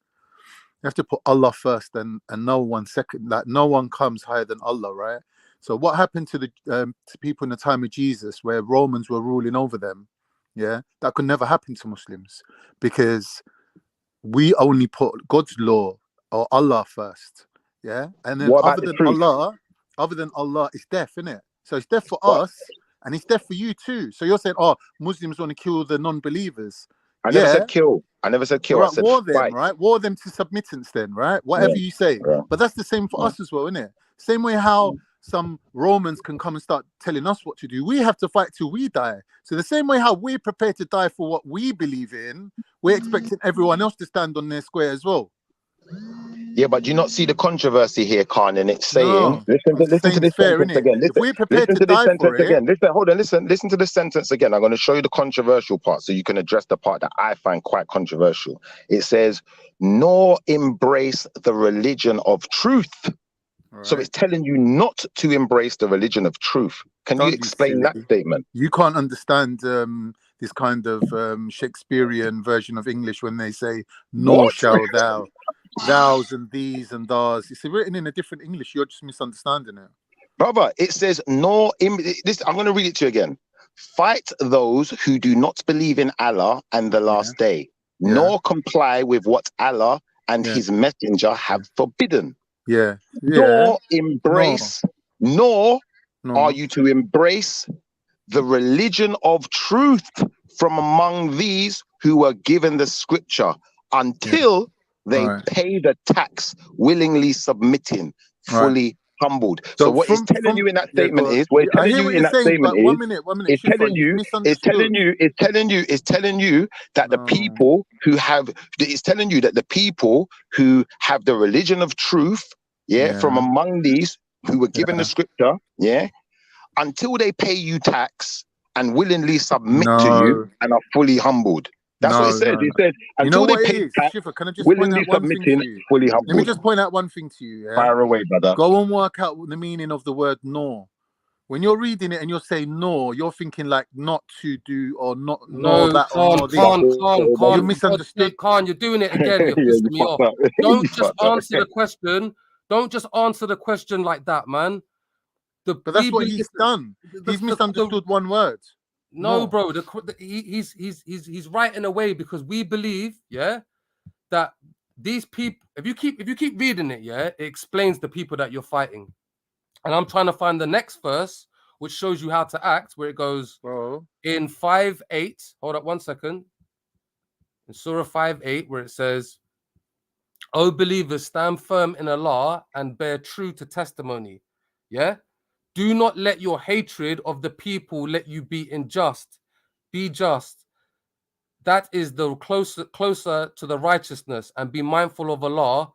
You have to put Allah first and no one second. Like no one comes higher than Allah, right? So what happened to the to people in the time of Jesus, where Romans were ruling over them? Yeah, that could never happen to Muslims, because we only put God's law or Allah first. Yeah, and then What about the truth? other than Allah, it's death, innit? So it's death for What? us, and it's death for you too. So you're saying, oh, Muslims want to kill the non-believers. I never said kill. I never said kill. Right, I said war them, fight. right? War them to submittance then, right? Whatever you say. Yeah. But that's the same for us as well, isn't it? Same way how some Romans can come and start telling us what to do. We have to fight till we die. So the same way how we're prepared to die for what we believe in, we're expecting everyone else to stand on their square as well. Yeah, but do you not see the controversy here, Khan? And it's saying, listen to this sentence again. Listen, listen to this sentence again. Listen, hold on, listen to this sentence again. I'm going to show you the controversial part so you can address the part that I find quite controversial. It says, nor embrace the religion of truth. Right. So it's telling you not to embrace the religion of truth. Can you explain that statement? You can't understand this kind of Shakespearean version of English when they say, nor shall thou. Thous and these and thous. It's written in a different English. You're just misunderstanding it. Brother, it says, nor in this. I'm going to read it to you again. Fight those who do not believe in Allah and the last day, nor comply with what Allah and his messenger have forbidden. Nor embrace, nor are you to embrace the religion of truth from among these who were given the scripture until they pay the tax, willingly submitting, fully humbled. So what it's telling you in that statement is, what it's telling you in that statement is, it's telling you that the people who have, it's telling you that the people who have the religion of truth, from among these who were given the scripture, until they pay you tax and willingly submit to you and are fully humbled. That's what it says. It says, until they pay tax, willingly submitting, fully humbled. Let me just point out one thing to you. Fire away, brother. Go and work out the meaning of the word nor. When you're reading it and you're saying nor, you're thinking like not to do or not nor that or nor this. You misunderstood. Khan, you're doing it again. You're pissing me off. Don't just answer the question. Don't just answer the question like that, man. But that's what he's done. He's misunderstood one word. No, bro. He's right in a way, because we believe, that these people. If you keep reading it, it explains the people that you're fighting. And I'm trying to find the next verse, which shows you how to act, where it goes in 5:8. Hold up 1 second. In Surah 5:8, where it says, "O believers, stand firm in Allah and bear true to testimony." Do not let your hatred of the people let you be unjust. Be just. That is the closer to the righteousness, and be mindful of Allah.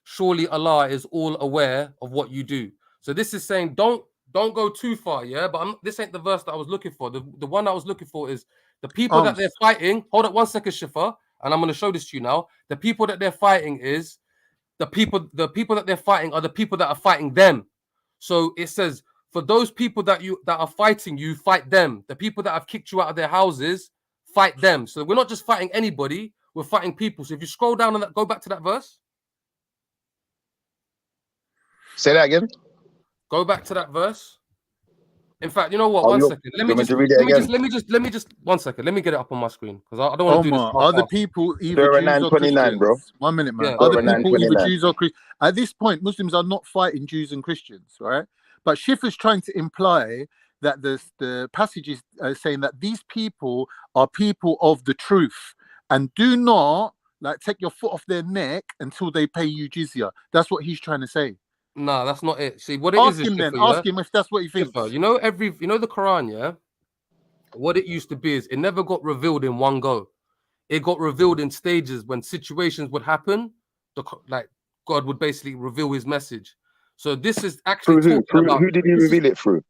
Surely Allah is all aware of what you do. So this is saying don't go too far, but this ain't the verse that I was looking for. The one I was looking for is the people that they're fighting. Hold up 1 second, Shifa, and I'm going to show this to you now. The people that they're fighting is the people that they're fighting are the people that are fighting them. So it says, for those people that are fighting you, fight them. The people that have kicked you out of their houses, fight them. So we're not just fighting anybody, we're fighting people. So if you scroll down on that, go back to that verse. Say that again. Go back to that verse. In fact, you know what? 1 second. Let me just 1 second. Let me get it up on my screen, because I don't want to do this. Are the people either Jews or Christians? Bro. 1 minute, man. Are the people either Jews or Christians? At this point, Muslims are not fighting Jews and Christians, right? But Shifa's trying to imply that the passage is saying that these people are people of the truth, and do not take your foot off their neck until they pay you jizya. That's what he's trying to say. No, that's not it. See, what it ask is him then. Shifa, ask him if that's what he thinks. Shifa, you know the Quran, what it used to be is it never got revealed in one go. It got revealed in stages. When situations would happen, God would basically reveal his message. So this is actually who did he reveal it through?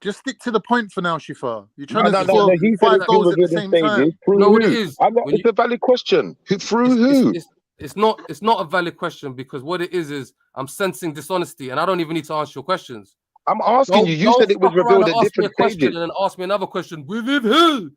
Just stick to the point for now, Shifa. You're trying to score 5 goals at the same time. No, it is. It's a valid question. Through who? It's not a valid question, because what it is I'm sensing dishonesty, and I don't even need to answer your questions. I'm asking you. You said it was revealed at different stages. And then ask me another question. With who?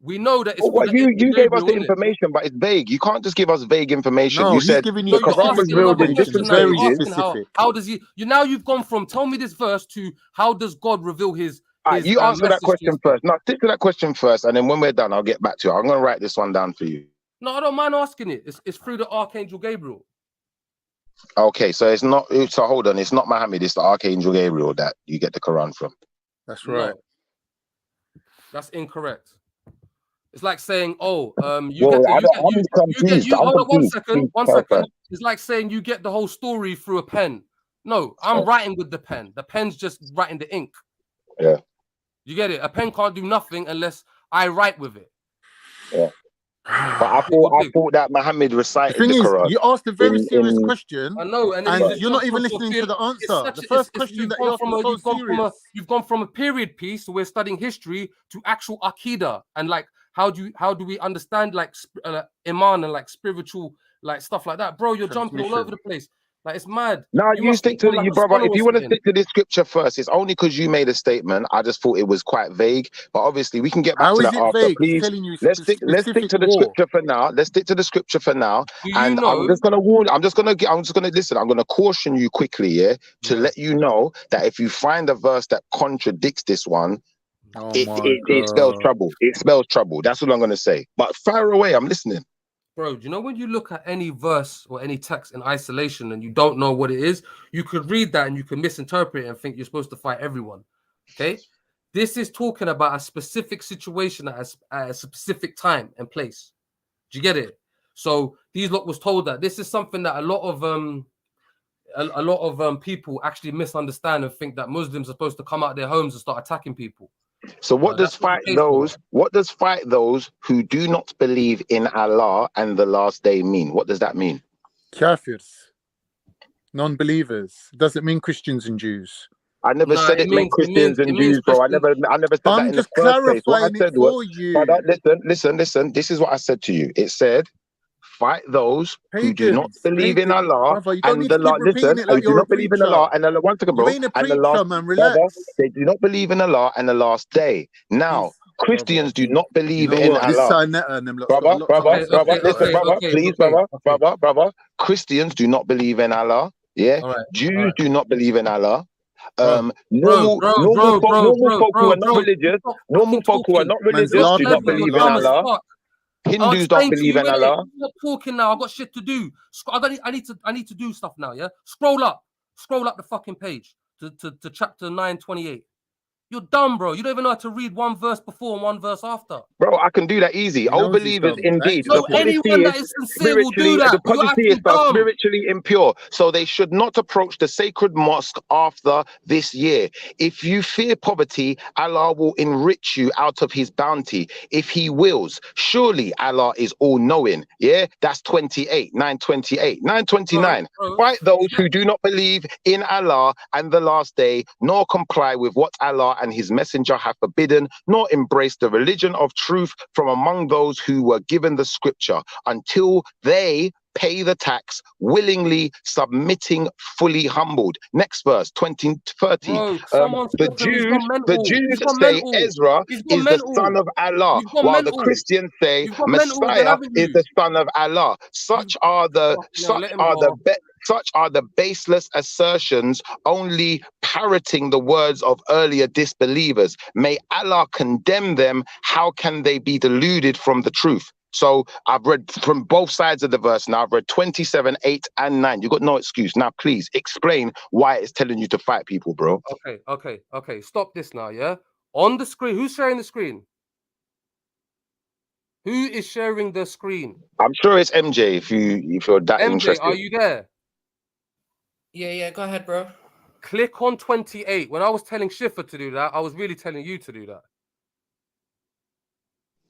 We know that it's Well, through the you gave us Gabriel, the innit? information, but it's vague. You can't just give us vague information. No, You he's said giving the you No, you're Quran was asking specific revealed another in information, question different now. You're very stages. asking specific. how does he? You now you've gone from tell me this verse to how does God reveal his You answer that message to his question first. No, stick to that question first, and then when we're done, I'll get back to you. I'm going to write this one down for you. No, I don't mind asking it. It's through the Archangel Gabriel. Okay, so it's not. So hold on, it's not Muhammad. It's the Archangel Gabriel that you get the Quran from. That's right. No, that's incorrect. It's like saying, oh, you Well, get the I'm you confused. I'm hold on confused. Please one clarify. second. It's like saying you get the whole story through a pen. No, I'm writing with the pen. The pen's just writing the ink. Yeah. You get it? A pen can't do nothing unless I write with it. Yeah. But I thought that Muhammad The recited thing the is, Quran. you asked a very serious In question, I know, and then and he's you're just not even gone to a listening to the it's answer. such The a- first it's question that you asked was so serious. you've gone from a period piece, so we're studying history, to actual akida and like how do we understand like iman and like spiritual like stuff like that, bro? You're jumping all over the place. Like it's mad. No, You you must stick think to I'm like you, a brother. scholar If or you want to something. stick to this scripture first, it's only because you made a statement. I just thought it was quite vague. But obviously, we can get back How to is that it after. vague? He's Please, telling you let's stick specific to the war. scripture for now. Let's stick to the scripture for now. Do you And know? I'm just gonna warn. I'm just gonna listen. I'm gonna caution you quickly, to let you know that if you find a verse that contradicts this one, it spells trouble. It spells trouble. That's what I'm gonna say. But fire away. I'm listening. Bro, do you know when you look at any verse or any text in isolation and you don't know what it is, you could read that and you can misinterpret it and think you're supposed to fight everyone. Okay? This is talking about a specific situation at a specific time and place. Do you get it? So these lot was told that this is something that a lot of people actually misunderstand and think that Muslims are supposed to come out of their homes and start attacking people. So what does fight those? What does fight those who do not believe in Allah and the last day mean? What does that mean? Kafirs, non-believers. Does it mean Christians and Jews? I never said it meant Christians and Jews, bro. I never said that in the first place. What I said was, brother, listen. This is what I said to you. It said, fight those who do not believe in Allah and the law. Listen, who do not believe in Allah and Allah. One second, bro. You ain't a And the preacher, last, man. brother, Relax. they do not believe in Allah and the last day. Now, Christians do not believe You know in what? This Allah. side and them lot's got a Brother, lot to answer. listen, brother, please, brother. Christians do not believe in Allah. Yeah. Jews do not believe in Allah. Normal folk who are not religious, Man's do laughing, not man, believe in laughing. Allah. Hindus don't believe in Allah. I'm not talking now. I've got shit to do. I need to do stuff now. Yeah. Scroll up the fucking page to chapter 928. You're dumb, bro. You don't even know how to read one verse before and one verse after. Bro, I can do that easy. All believers indeed. No, anyone that is sincere will do that. The You're polytheists acting are dumb. spiritually impure, so they should not approach the sacred mosque after this year. If you fear poverty, Allah will enrich you out of his bounty if he wills. Surely Allah is all-knowing. Yeah, that's 928, 929. Fight those who do not believe in Allah and the last day, nor comply with what Allah and his messenger have forbidden, nor embrace the religion of truth from among those who were given the scripture, until they pay the tax, willingly submitting, fully humbled. Next verse, 20-30. The Jews say Ezra is the son of Allah, while the Christians say Messiah is the son of Allah. Such are the baseless assertions, only parroting the words of earlier disbelievers. May Allah condemn them. How can they be deluded from the truth? So I've read from both sides of the verse now. I've read 27, 8, and 9. You've got no excuse. Now, please explain why it's telling you to fight people, bro. Okay. Stop this now, yeah? On the screen, who's sharing the screen? Who is sharing the screen? I'm sure it's MJ if you're that MJ, interested. are you there? Yeah, go ahead, bro. Click on 28. When I was telling Schiffer to do that, I was really telling you to do that.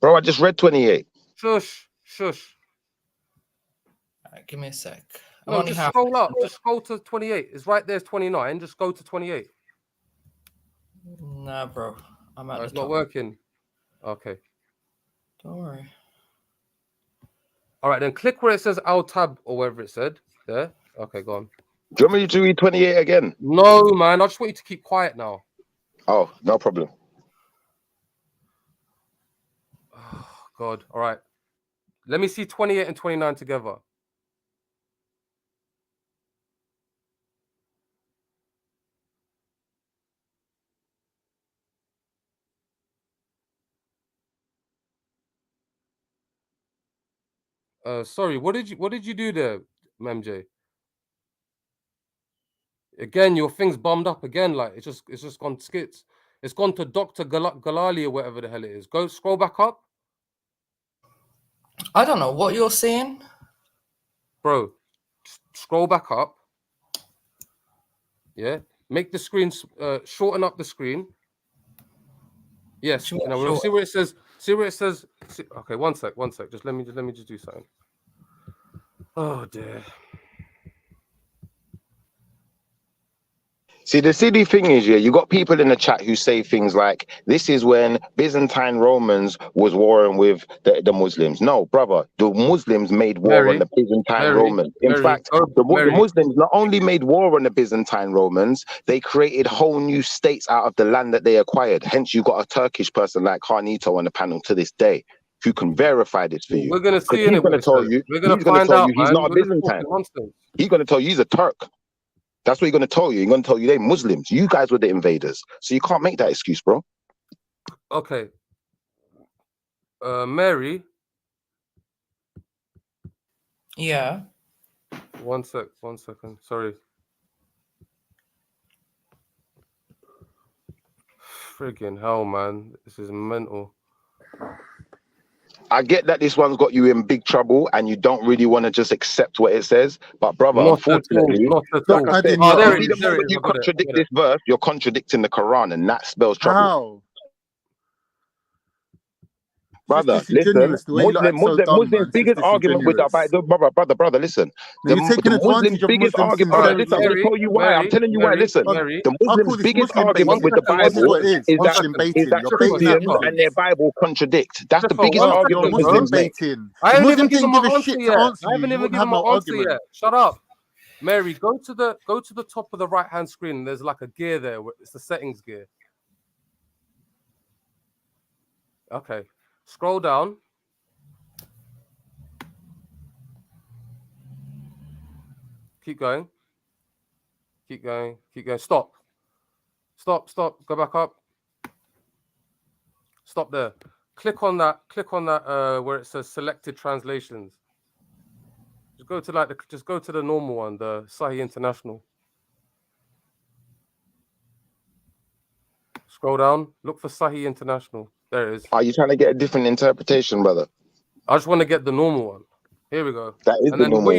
Bro, I just read 28. Shush. All right, give me a sec. No, just scroll up. Just scroll to 28. It's right there's 29. Just go to 28. Nah, bro. I'm at It's not working. Okay. Don't worry. All right, then click where it says Alt Tab or wherever it said. There. Okay, go on. Do you want me to read 28 again? No, man. I just want you to keep quiet now. Oh, no problem. God. All right. Let me see 28 and 29 together. Sorry, what did you do there, MJ? Again, your thing's bummed up again. Like it's just gone skits. It's gone to Dr. Galali or whatever the hell it is. Go scroll back up. I don't know what you're seeing. Bro, scroll back up. Yeah. Make the screen shorten up the screen. Yes. You know, we'll see where it says. See where it says. Okay, one sec. Just let me just do something. Oh dear. See, the silly thing is, yeah, you got people in the chat who say things like, this is when Byzantine Romans was warring with the Muslims. No, brother, the Muslims made war on the Byzantine Romans. In fact, the Muslims not only made war on the Byzantine Romans, they created whole new states out of the land that they acquired. Hence, you got a Turkish person like Carnito on the panel to this day who can verify this for you. We're going to see he's going to tell you, we're going to find out, he's not a Byzantine. He's going to tell you he's a Turk. That's what he's going to tell you. He's going to tell you they're Muslims. You guys were the invaders. So you can't make that excuse, bro. Okay. Mary. Yeah. One second. Sorry. Friggin' hell, man. This is mental. I get that this one's got you in big trouble and you don't really want to just accept what it says. But brother, unfortunately, like I said, the moment you contradict this verse, you're contradicting the Quran, and that spells trouble. How? Brother, listen, Muslim's biggest argument with brother, listen. The Muslim's biggest argument, brother, listen, I'm going to tell you why. I'm telling you why, listen. The Muslim's biggest argument with the Bible is that Christians and their Bible contradict. That's the biggest argument Muslims make. I haven't even given my answer yet. I haven't even given my answer yet. Shut up. Mary, go to the top of the right-hand screen. There's like a gear there. It's the settings gear. Okay. Scroll down. Keep going. Stop. Go back up. Stop there. Click on that where it says selected translations. Just go to the normal one, the Sahih International. Scroll down. Look for Sahih International. There it is. Are you trying to get a different interpretation, brother? I just want to get the normal one. Here we go. That is and the then normal one.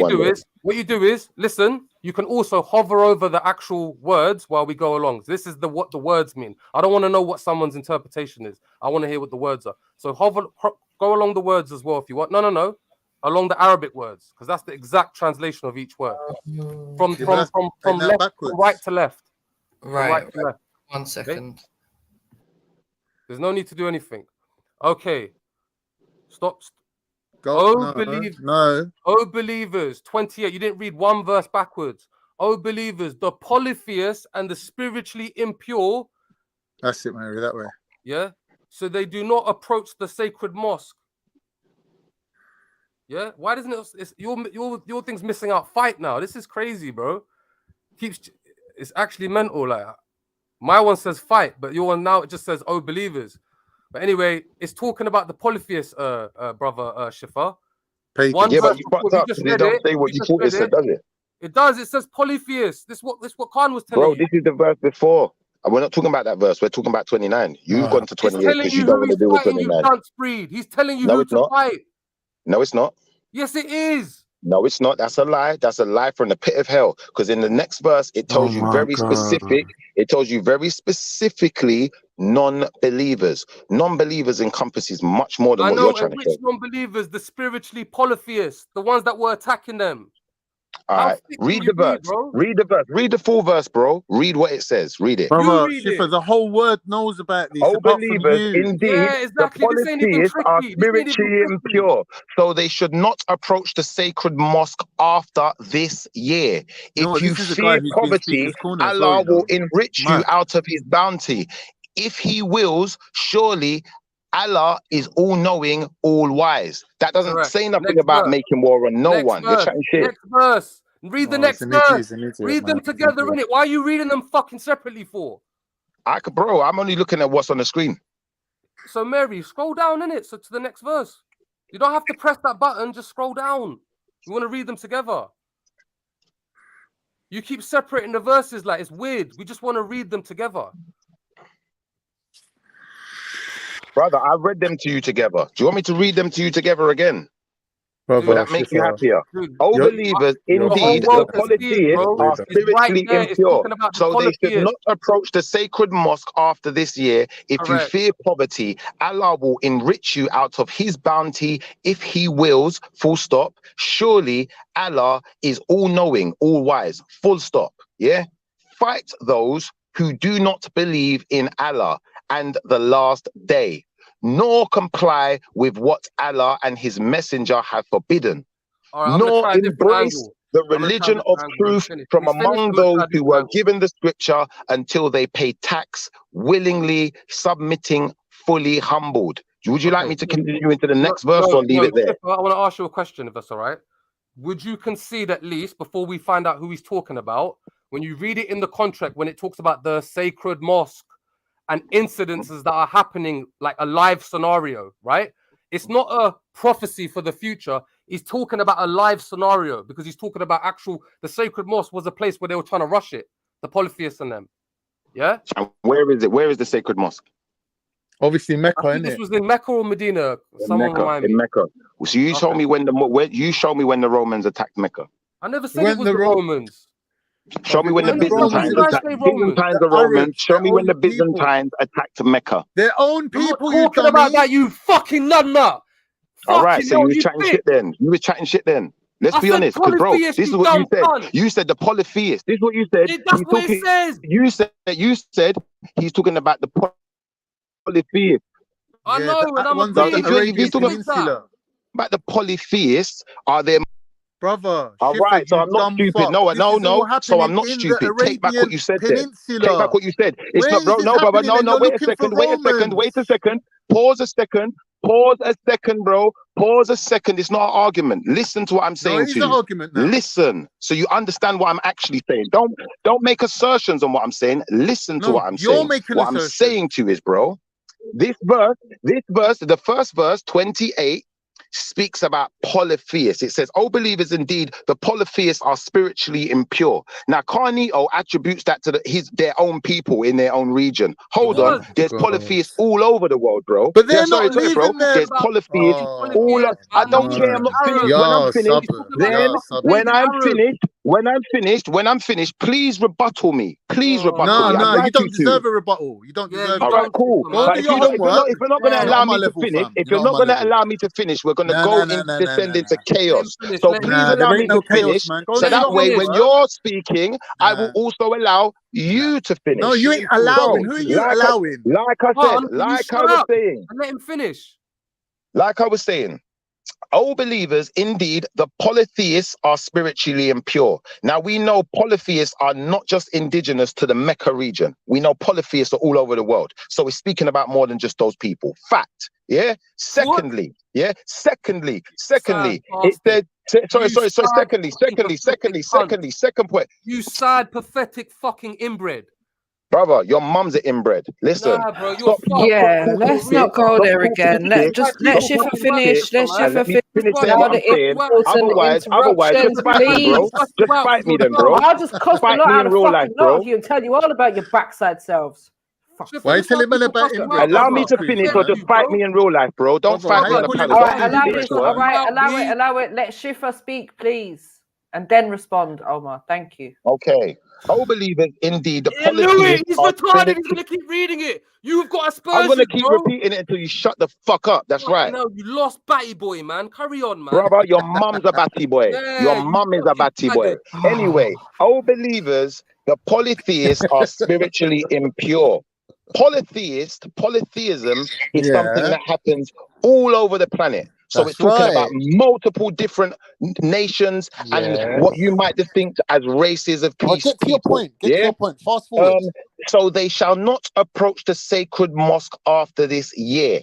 What you do is listen. You can also hover over the actual words while we go along. This is what the words mean. I don't want to know what someone's interpretation is. I want to hear what the words are. So go along the words as well if you want. No. Along the Arabic words, because that's the exact translation of each word. From right to left. Right. To left. 1 second. Okay? There's no need to do anything. Okay. Stop. No. Oh, believers. 28. You didn't read one verse backwards. Oh, believers, the polytheists and the spiritually impure. That's it, Mary, that way. Yeah. So they do not approach the sacred mosque. Yeah. Why doesn't it? Your thing's missing out. Fight now. This is crazy, bro. It's actually mental. Like my one says fight, but your one now it just says oh believers. But anyway, it's talking about the polytheists, brother Shifa. But you fucked up. It don't say what you thought it said, does it? It does. It says polytheists. This what Khan was telling you. Bro, this is the verse before. We're not talking about that verse. We're talking about 29. You've gone to 28 because you don't want to deal with 29. He's telling you who to fight. No, it's not. Yes, it is. No, it's not. That's a lie. That's a lie from the pit of hell. Because in the next verse, it tells you very specific. It tells you very specifically non-believers. Non-believers encompasses much more than what you're trying to say. Which non-believers? The spiritually polytheists, the ones that were attacking them. All right, read the verse. Read the verse. Read the full verse, bro. Read what it says. Read it. Brother, Shifa, the whole word knows about this. Oh, believers, indeed, the polytheists are spiritually impure, so they should not approach the sacred mosque after this year. If you fear poverty, Allah will enrich you out of his bounty. If he wills, surely Allah is all-knowing, all-wise. That doesn't Correct. say nothing Next about verse. making war on no Next one. You're verse. chatting shit. Next verse. Read the next verse. Read them man. together, innit? Why are you reading them fucking separately for? Bro, I'm only looking at what's on the screen. So Mary, scroll down, innit? So to the next verse. You don't have to press that button, just scroll down. You want to read them together. You keep separating the verses like it's weird. We just want to read them together. Brother, I read them to you together. Do you want me to read them to you together again? Brother, Will that make you happier? Oh, believers, indeed, the polytheists are spiritually impure, so they should not approach the sacred mosque after this year. If you fear poverty, Allah will enrich you out of his bounty if he wills, full stop. Surely Allah is all-knowing, all-wise, full stop. Yeah? Fight those who do not believe in Allah and the last day, nor comply with what Allah and his messenger have forbidden, nor embrace the religion of truth from among those who were given the scripture until they pay tax, willingly submitting, fully humbled. Would you like me to continue into the next verse or leave it there? I want to ask you a question, if that's all right. Would you concede at least, before we find out who he's talking about, when you read it in the contract, when it talks about the sacred mosque and incidences that are happening, like a live scenario, right? It's not a prophecy for the future. He's talking about a live scenario because he's talking about the sacred mosque was a place where they were trying to rush it, the polytheists and them. Yeah? And where is it? Where is the sacred mosque? Obviously Mecca, I think this was in Mecca or Medina. Someone remind me. In Mecca. So you told me when the Romans attacked Mecca. I never said it was the Romans. Show me when the Byzantines attacked Romans. Show me when the Byzantines attacked Mecca. Their own people. I'm not talking about that, you fucking nut. All right, so you was chatting shit then. You was chatting shit then. Let's be honest, because bro, this is what you said. You said the polytheists. This is what you said. That's what it says. You said he's talking about the polytheists. I know, and I'm if you're talking about the polytheists, are there? Brother, all right, so I'm not stupid. No. So I'm not stupid. Take back what you said there. Take back what you said. It's not, bro. No, brother. No. Wait a second. Pause a second, bro. Pause a second. It's not an argument. Listen to what I'm saying to you. Argument now. Listen, so you understand what I'm actually saying. Don't make assertions on what I'm saying. Listen to what I'm saying. What I'm saying to you is, bro, this verse, the first verse, 28. Speaks about polytheists. It says, "Oh, believers, indeed, the polytheists are spiritually impure." Now, Kanye attributes that to their own people in their own region. Hold on, there's polytheists all over the world, bro. But they're not leaving there. There's polytheists all over. I don't care. I'm not finished. When I'm finished, please rebuttal me. Please rebuttal me. No, you don't deserve a rebuttal. You don't deserve. All right, cool. But if you're not going to allow me to finish, we're going to descend into chaos. So please allow me to finish. So that way, when you're speaking, I will also allow you to finish. No, you ain't allowing. Who are you allowing? Like I was saying. Let him finish. Like I was saying. Oh, believers, indeed, the polytheists are spiritually impure. Now, we know polytheists are not just indigenous to the Mecca region. We know polytheists are all over the world. So it's speaking about more than just those people. Fact. Yeah. Secondly, it said, second point. You sad, pathetic fucking inbred. Brother, your mum's an inbred. Listen. Nah, bro, let's not go there again. Let Schiffer finish. Let Schiffer finish. Otherwise, just fight me, bro. Just fight me then, bro. I'll just cuss the lot out of fucking lot of you and tell you all about your backside selves. Why are you telling me about inbred? Allow me to finish or just fight me in real life, bro. Don't fight me on the panel. Allow it. Let Schiffer speak, please. And then respond, Omar. Thank you. Okay. Oh, believers, indeed, the polytheists. He's retarded. He's going to keep reading it. You've got aspersions. I'm going to keep repeating it until you shut the fuck up. That's right. No, you lost batty boy, man. Carry on, man. Brother, your mum's a batty boy. Your mum is a batty boy. Anyway, oh, believers, the polytheists are spiritually impure. Polytheism is something that happens all over the planet. So it's talking about multiple different nations and what you might think as races of peace. Get to your point. Get to your point. Fast forward. So they shall not approach the sacred mosque after this year.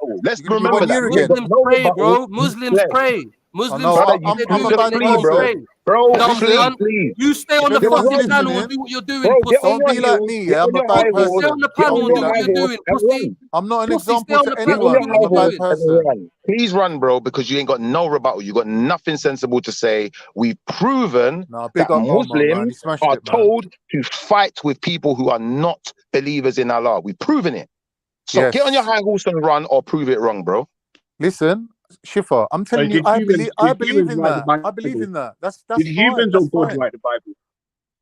rebuttal. Let's You're gonna do remember 1 that. year We ain't got again. Muslims no pray, rebuttal. bro. You Muslims fled. pray. Muslims know, say I'm- what they're I'm a doing bad and they go person. astray. Bro, Dumb please, cunt. please. You stay on the If you're not fucking panel and listening, do what you're doing, Bro, get on pussy. don't your be like heels. me. Get Yeah, on I'm a your bad high Pussy, stay horse. on the person. Get panel on Don't and be do your what like high you're me. horse doing, and pussy. run. I'm not an Pussy, stay example on the to Get on panel anyone. and your do I'm high a what you're bad horse doing. and person. run. Please run, bro, because you ain't got no rebuttal. You got nothing sensible to say. We've proven No, that big up Omar, man. He Muslims smashed are it, man. told to fight with people who are not believers in Allah. We've proven it. So get on your Yes. high horse and run, or prove it wrong, bro. Listen, Shifa, I'm telling you, Did I humans believe in write the that. I Bible? believe in that. Did That's fine. humans or That's God fine. write the Bible?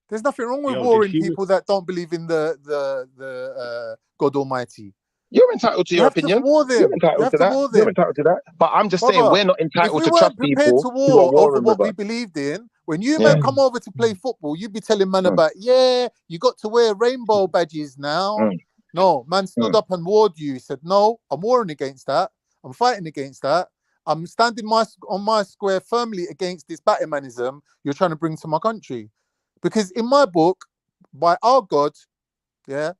There's nothing wrong with Yo, did warring humans? people that don't believe in the God Almighty. You're entitled to You your have to opinion. war You're them. You entitled have to to that. war You're them. entitled to that. But I'm just saying, Brother, we're not if entitled we to trust weren't prepared people to who are war over warring what with we us. believed in, when you Yeah. man come over to play football, you'd be telling man about, yeah, you got to wear rainbow badges now. No, man stood up and warned you. He said, no, I'm warring against that. I'm fighting against that. I'm standing on my square firmly against this Batmanism you're trying to bring to my country. Because in my book, by our God, yeah,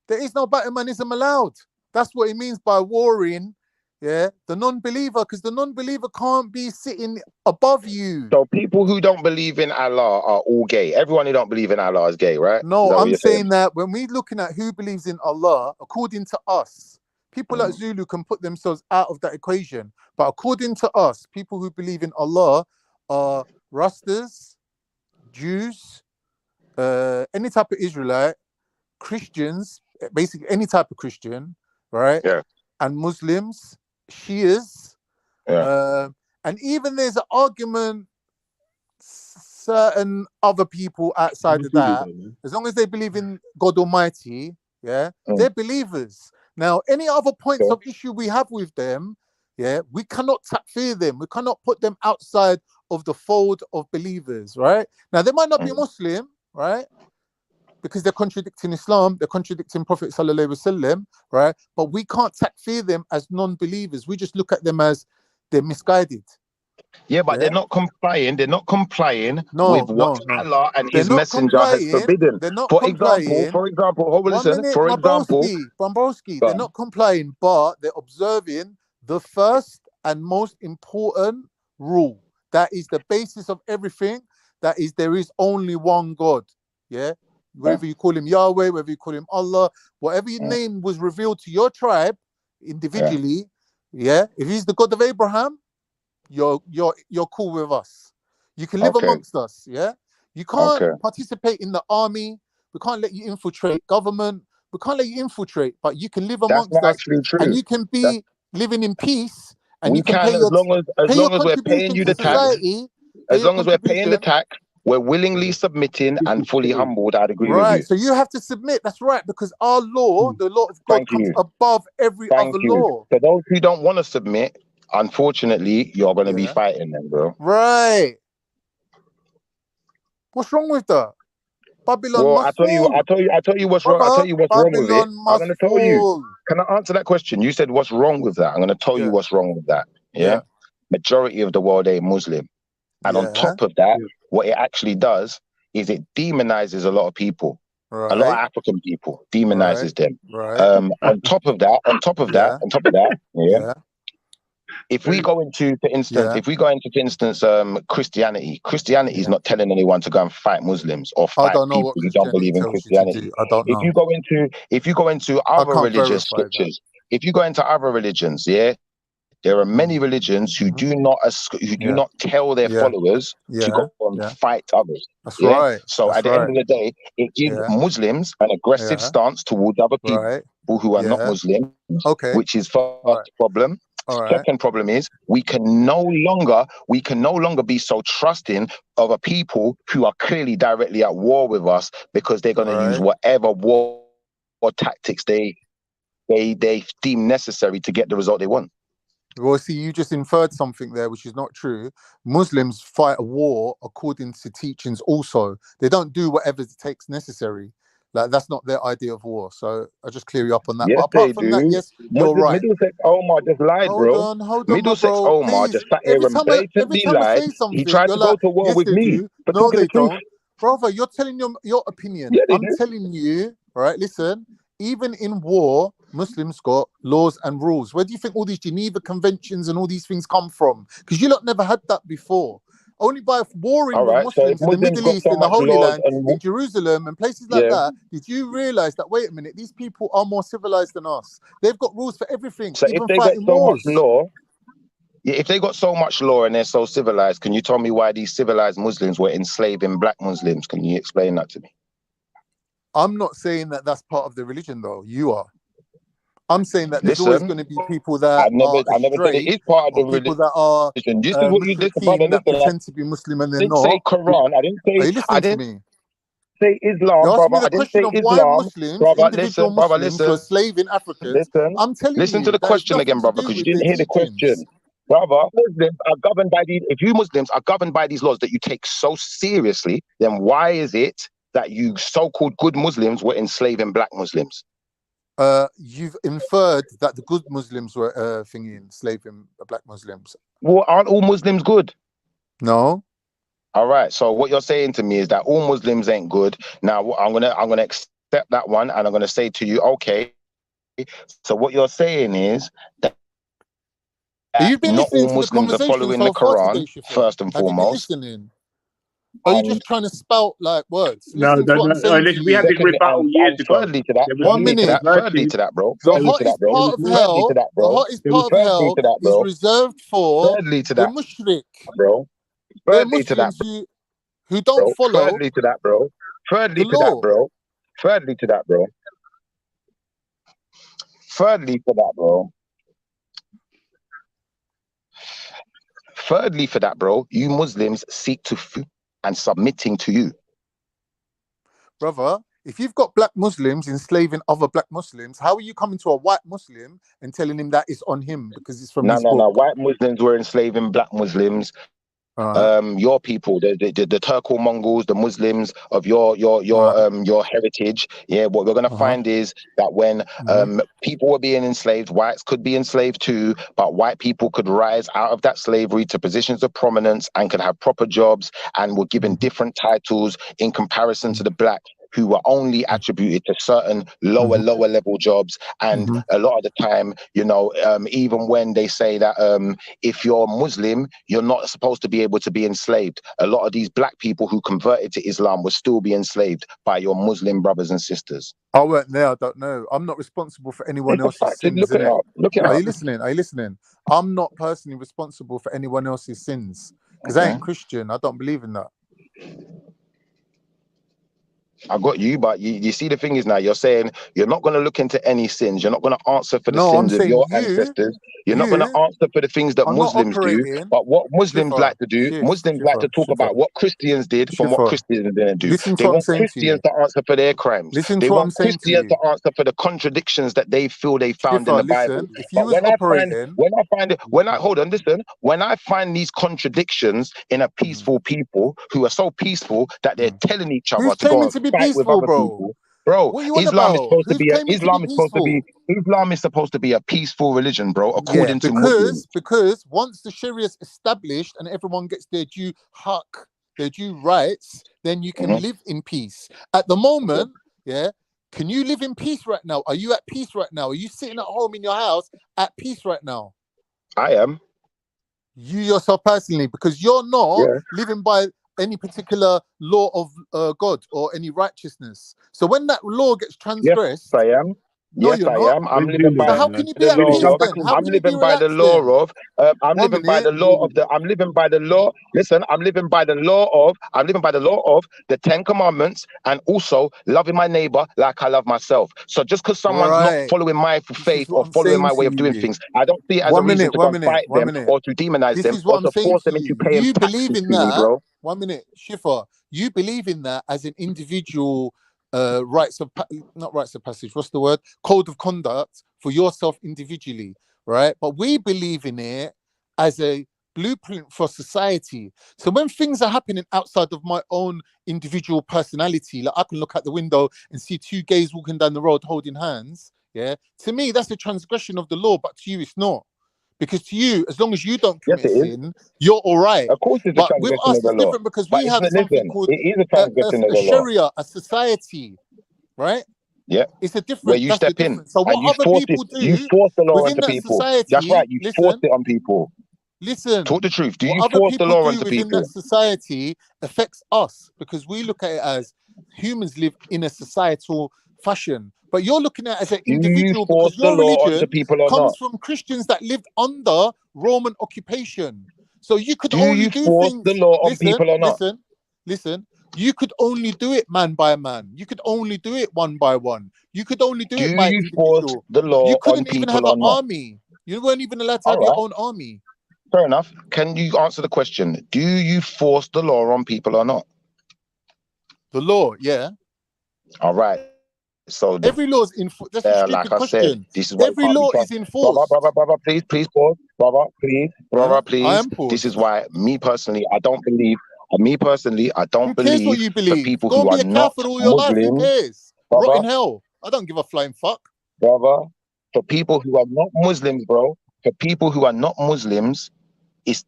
there is no Batmanism allowed. That's what it means by warring, yeah, the non-believer, because the non-believer can't be sitting above you. So people who don't believe in Allah are all gay. Everyone who don't believe in Allah is gay, right? Is No, that what I'm you're saying that when we're looking at who believes in Allah, according to us, people Mm. like Zulu can put themselves out of that equation. But according to us, people who believe in Allah are Rastas, Jews, any type of Israelite, Christians, basically any type of Christian, right? Yeah. And Muslims, Shias, and even there's an argument certain other people outside of that, as long as they believe in God Almighty, yeah, they're believers. Now, any other points of issue we have with them, yeah, we cannot takfir them. We cannot put them outside of the fold of believers, right? Now, they might not be Muslim, right? Because they're contradicting Islam, they're contradicting Prophet Sallallahu Alaihi Wasallam, right? But we can't takfir them as non-believers. We just look at them as they're misguided. Yeah, but they're not complying. They're not complying with what Allah and They're His not Messenger has complying. forbidden. They're not For complying. example, hold on, One listen. minute, For my example, Brombrowski, they're not complying, but they're observing the first and most important rule. That is the basis of everything. That is, there is only one God. Yeah. Whether you call him Yahweh, whether you call him Allah, whatever your name was revealed to your tribe individually, yeah. If he's the God of Abraham, you're cool with us. You can live amongst us, yeah. You can't participate in the army. We can't let you infiltrate government. We can't let you infiltrate, but you can live that's amongst not us, actually true. and you can be living in peace, and We you can can, pay as long as we're paying contribution you to the tax. society. As long as we're paying the tax, we're willingly submitting and fully humbled. I'd agree with you. Right, so you have to submit. That's right, because our law, the law of God, Thank comes you. above every Thank other you. law. For those who don't want to submit, unfortunately, you're going to be Yeah. fighting them, bro. Right. What's wrong with that? Babylon Well, must fall. I tell you what's wrong. I'll Brother, tell you what's wrong with it. Babylon I'm must going to tell you. fall. Can I answer that question? You said what's wrong with that. I'm going to tell you what's wrong with that. Yeah. Majority of the world ain't Muslim. And on top of that, what it actually does is it demonizes a lot of people. A lot of African people demonizes them. On top of that, yeah. If we go into, for instance, Christianity is not telling anyone to go and fight Muslims or I fight don't know people what who don't Christianity believe in tells you to Christianity. do. I don't know. If you go into I other can't religious verify that. scriptures, if you go into other religions, yeah, there are many religions who do not tell their followers to go and fight others. That's Yeah. right. So That's at the end of the day, it gives Muslims an aggressive stance towards other people who are not Muslims, which is first problem. Second problem is we can no longer be so trusting of a people who are clearly directly at war with us, because they're going to use whatever war or tactics they deem necessary to get the result they want. Well, see, you just inferred something there, which is not true. Muslims fight a war according to teachings also. They don't do whatever it takes necessary. Like, that's not their idea of war. So I'll just clear you up on that. Yes, But apart from that, yes, you're right. Middlesex Omar just lied, Hold bro. on, my Middlesex bro. Omar Please, just sat here and every blatantly time I lied. say He something, tried you're to go like, to war yes, with they me do. for No, talking they the truth. don't. Brother, you're telling your opinion. Yeah, they I'm do. telling you, right, listen, even in war, Muslims got laws and rules. Where do you think all these Geneva Conventions and all these things come from? Because you lot never had that before. Only by warring All with right. So if Muslims in the Muslims Middle got East, so in the much Holy laws Land, and in Jerusalem and places like that, did you realize that, wait a minute, these people are more civilized than us? They've got rules for everything, so if even they got fighting so much wars. law, if they got so much law and they're so civilized, can you tell me why these civilized Muslims were enslaving black Muslims? Can you explain that to me? I'm not saying that that's part of the religion, though. You are. I'm saying that there's always Listen, going to be people that are I never said it astray, is part of the or people that are religion. This is what you listen, brother. mushrikeen that Listen, pretend to be Muslim and I they're didn't say not. Quran. Are you listening to me? Say Islam, You asked brother. me the I didn't question say of why Islam, Muslims, brother. individual Listen, brother. Muslims, were Listen, slaving Africans. I'm telling listen to you the that is question nothing again, to brother, do because you with their didn't hear the teachings. question, brother. Muslims are governed by these. If you Muslims are governed by these laws that you take so seriously, then why is it that you so-called good Muslims were enslaving black Muslims? You've inferred that the good Muslims were enslaving black Muslims. Well, aren't all Muslims good? No. All right. So what you're saying to me is that all Muslims ain't good. Now I'm gonna accept that one, and I'm gonna say to you, okay. So what you're saying is that You've been not listening all to the Muslims are conversation following the so far today, Quran Shifa. first and Have you been foremost. listening? Or are you just trying to spout like words? No, Listen to what I'm saying to listen, we had you. this Secondly, rebuttal years and ago. thirdly to that, There was 1 minute. thirdly to that, bro. The Thirdly to that, hottest bro. part of Thirdly to hell, that, the bro. hottest part of Thirdly hell to that, is bro. reserved for Thirdly to the that, mushrik. bro. They're Thirdly to that, Muslims who don't bro. follow Thirdly to that, bro. Thirdly the to that, law. bro. Thirdly to that, bro. Thirdly to that, bro. Thirdly for that, bro, you Muslims seek to and submitting to you. Brother, if you've got black Muslims enslaving other black Muslims, how are you coming to a white Muslim and telling him that it's on him because it's from No, his no, book? no. White Muslims were enslaving black Muslims. Your people, the Turko Mongols, the Muslims of your heritage. Yeah, what we're gonna find is that when people were being enslaved, whites could be enslaved too, but white people could rise out of that slavery to positions of prominence and could have proper jobs and were given different titles in comparison to the black, who were only attributed to certain lower level jobs. And a lot of the time, you know, even when they say that if you're Muslim, you're not supposed to be able to be enslaved, a lot of these black people who converted to Islam will still be enslaved by your Muslim brothers and sisters. I weren't there, I don't know. I'm not responsible for anyone else's sins, Look it innit? up. Look it Are up. you listening? Are you listening? I'm not personally responsible for anyone else's sins because I ain't Christian. I don't believe in that. I got you, but you see the thing is now you're saying you're not going to look into any sins. You're not going to answer for the No, I'm sins of saying your ancestors. You're not going to you answer for the things that are not Muslims do. operating. But what Muslims Shifa, like to do, Muslims like to talk about what Christians did from what Christians didn't do. Listen to They what I'm want saying to Christians you. to answer for their crimes. Listen They to what I'm want saying to Christians to you. answer for the contradictions that they feel they found in Shifa, the Bible. listen, if you But was when I hold on, listen, when I find these contradictions in a peaceful people who are so peaceful that they're telling each other who's to go claiming and to be fight with peaceful, other bro? people. Bro, What you on Islam is about? supposed to Who's be claiming to be peaceful? Islam is supposed to be a peaceful religion, bro, Yeah, according to Muslims. because once the Sharia is established and everyone gets their due haq, their due rights, then you can live in peace. At the moment, yeah, can you live in peace right now? Are you at peace right now? Are you sitting at home in your house at peace right now? I am. You yourself personally, because you're not living by any particular law of God or any righteousness. So when that law gets transgressed, I am. no, Yes, you're I not. am. I'm living by So how can you be the at peace law of. then? How I'm can you be living by the relaxed then? law of. I'm living by the law of the. I'm living by the law. Listen, I'm living by the law of. I'm living by the law of the 10 Commandments and also loving my neighbor like I love myself. So just because someone's not following my faith or I'm following saying my to way of doing you. things, I don't see it as a reason to go and fight them 1 minute. or to demonize This them is or what I'm to saying force to them into you. paying You believe taxes in to me, that. bro. 1 minute, Shifa. You believe in that as an individual not rites of passage. What's the word? Code of conduct for yourself individually, right? But we believe in it as a blueprint for society. So when things are happening outside of my own individual personality, like I can look out the window and see two gays walking down the road holding hands. Yeah, to me that's a transgression of the law, but to you it's not. Because to you, as long as you don't Yes, commit it a is. sin, you're all right. Of course, it's a But with transgression us, of the it's law. different because But we it's have not. something Listen, called it is a transgression of a the law. Sharia, a society, right? Yeah. It's a different. Where you That's the step in difference. So and what you other force it, people you do force the law within onto that people. That's society? right. You force Listen, it on people. listen. Talk the truth. Do What you other force the people law do onto within that people? society affects us because we look at it as humans live in a societal fashion. But you're looking at it as an Do you individual force because the your law onto religion people or comes not? from Christians that lived under Roman occupation. So you could Do only you do force the things. law on Listen, people or not? listen, listen. You could only do it man by man. You could only do it one by one. You could only do Do it by you force individual. the law You on couldn't even people have an or not? army. You weren't even allowed to All have your right. own army. Fair enough. Can you answer the question? Do you force the law on people or not? The law, yeah. All right. So Every law is that's a like stupid I said, question. this is why you Every can't be law is trusted. Brother, enforced. brother, please, please pause. Brother, I please. am This is paused. why me personally, I don't believe Who cares what you for believe? people Go who and are be a not kafir all your life. Who Muslims, cares? Rot in brother, hell. I don't give a flying fuck. brother, for people who are not Muslims, bro, for people who are not Muslims, it's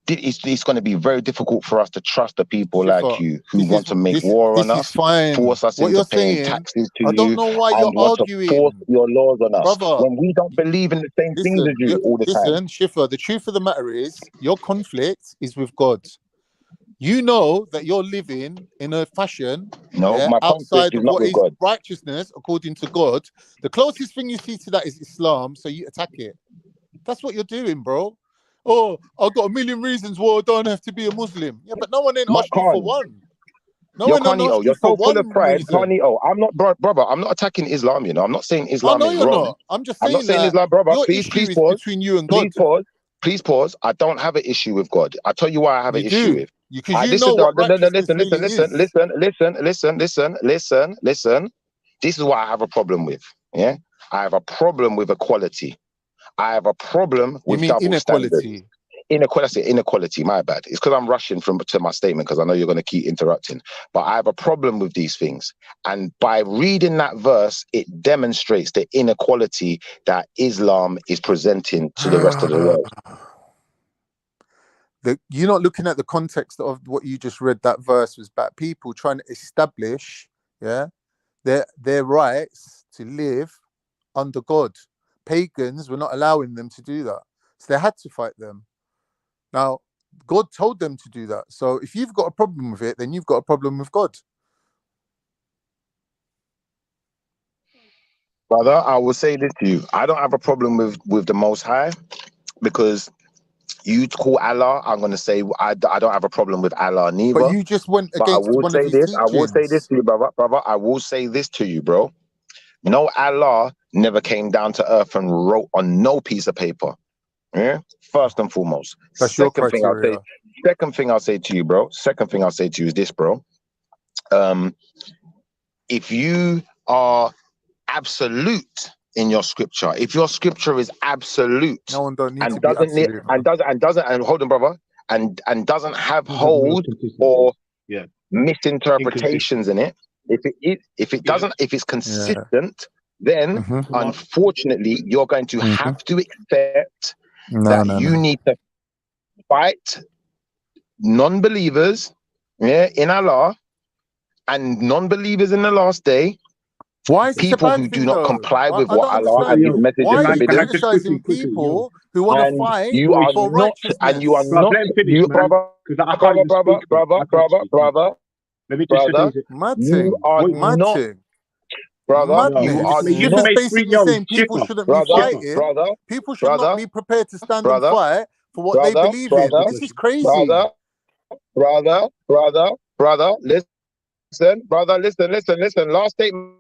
going to be very difficult for us to trust the people like Shifa, you who want to make this war on this is us, fine. force us What into you're paying saying, taxes to I don't you, know why and you're want to force arguing, your laws on us brother. when we don't believe in the same things as you all the time. Listen, Shifa. The truth of the matter is, your conflict is with God. You know that you're living in a fashion, No, yeah, my conflict outside is of not what with is God. righteousness according to God. The closest thing you see to that is Islam, so you attack it. That's what you're doing, bro. Oh, I've got a million reasons why I don't have to be a Muslim. Yeah, but no one ain't Mark asked you for Khan, one. No you're one ain't Kanye. asked you You're for so full of one pride, reason. Kanye. I'm not, brother. I'm not attacking Islam. You know, I'm not saying I Islam know is you're wrong. not. I'm just I'm not saying saying that Islam, brother. your Please, issue please is pause. between you and Please God. pause. Please pause. I don't have an issue with God. I'll tell you why I have an You issue do. with. Because you This know is what righteousness listen, really is. listen. This is what I have a problem with. Yeah, I have a problem with equality. I have a problem You with mean double standards. inequality? Inequality. My bad. It's because I'm rushing to my statement because I know you're going to keep interrupting. But I have a problem with these things, and by reading that verse, it demonstrates the inequality that Islam is presenting to the rest of the world. You're not looking at the context of what you just read. That verse was about people trying to establish, yeah, their rights to live under God. Pagans were not allowing them to do that, so they had to fight them. Now, God told them to do that. So if you've got a problem with it, then you've got a problem with God. Brother, I will say this to you. I don't have a problem with the Most High because you call Allah. I'm going to say I don't have a problem with Allah neither. But you just went But I against will one of say his this. I will say this teachings. to you, brother. I will say this to you, bro. No, Allah never came down to earth and wrote on no piece of paper. Yeah. First and foremost. That's your criteria. Second thing I'll say to you, bro. Second thing I'll say to you is this, bro. If you are absolute in your scripture, if your scripture is absolute, No one don't need to and be absolute, man. doesn't hold on, brother, and doesn't have hold or misinterpretations in it, if it's consistent, then unfortunately you're going to have to accept that you need to fight non-believers, in Allah, and non-believers in the last day. Why is this a People bad who do thing, not though? comply with I what don't Allah understand. and His message Why has are you forbidden, criticizing people who want to and fight you are for not, righteousness? brother, Mad you thing. are Mad not, thing. brother, you Madness. are Shifa's not, basically saying people shouldn't be fighting. People should not be prepared to stand and fight for what they believe in. This is crazy. brother, listen, last statement,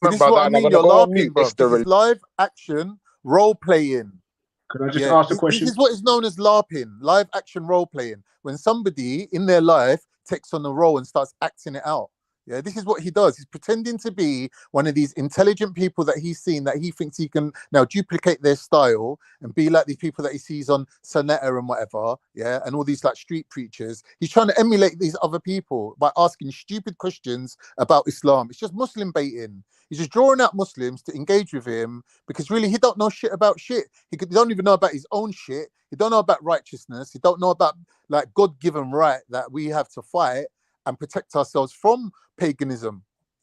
This is brother, what I and I'm mean. going to You're go on LARPing, mute. bro. This is live action role playing. Can I just ask a This question? is what is known as LARPing, live action role playing. When somebody in their life takes on a role and starts acting it out. Yeah, this is what he does. He's pretending to be one of these intelligent people that he's seen, that he thinks he can now duplicate their style and be like these people that he sees on Sonetta and whatever. Yeah, and all these like street preachers. He's trying to emulate these other people by asking stupid questions about Islam. It's just Muslim baiting. He's just drawing out Muslims to engage with him because really he don't know shit about shit. He don't even know about his own shit. He don't know about righteousness. He don't know about like God-given right that we have to fight and protect ourselves from paganism.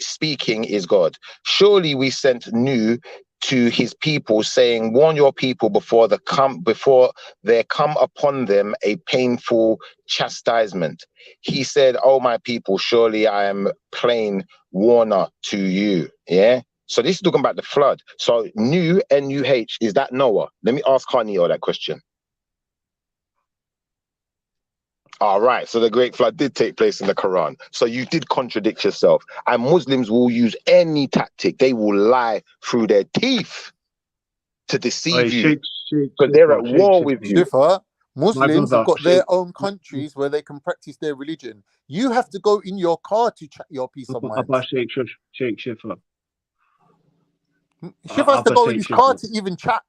speaking is God. Surely we sent Nu to his people, saying, warn your people before there come upon them a painful chastisement. He said, oh my people, surely I am plain warner to you. Yeah. So this is talking about the flood. So Nu, N-U-H, is that Noah? Let me ask Kanye that question. All right, so the Great Flood did take place in the Quran. So you did contradict yourself. And Muslims will use any tactic. They will lie through their teeth to deceive you. Because they're at war with you. Shifa, Muslims have got their own countries where they can practice their religion. You have to go in your car to chat your peace of mind. Sheikh Shifa. Shifa has to go in his car to even chat.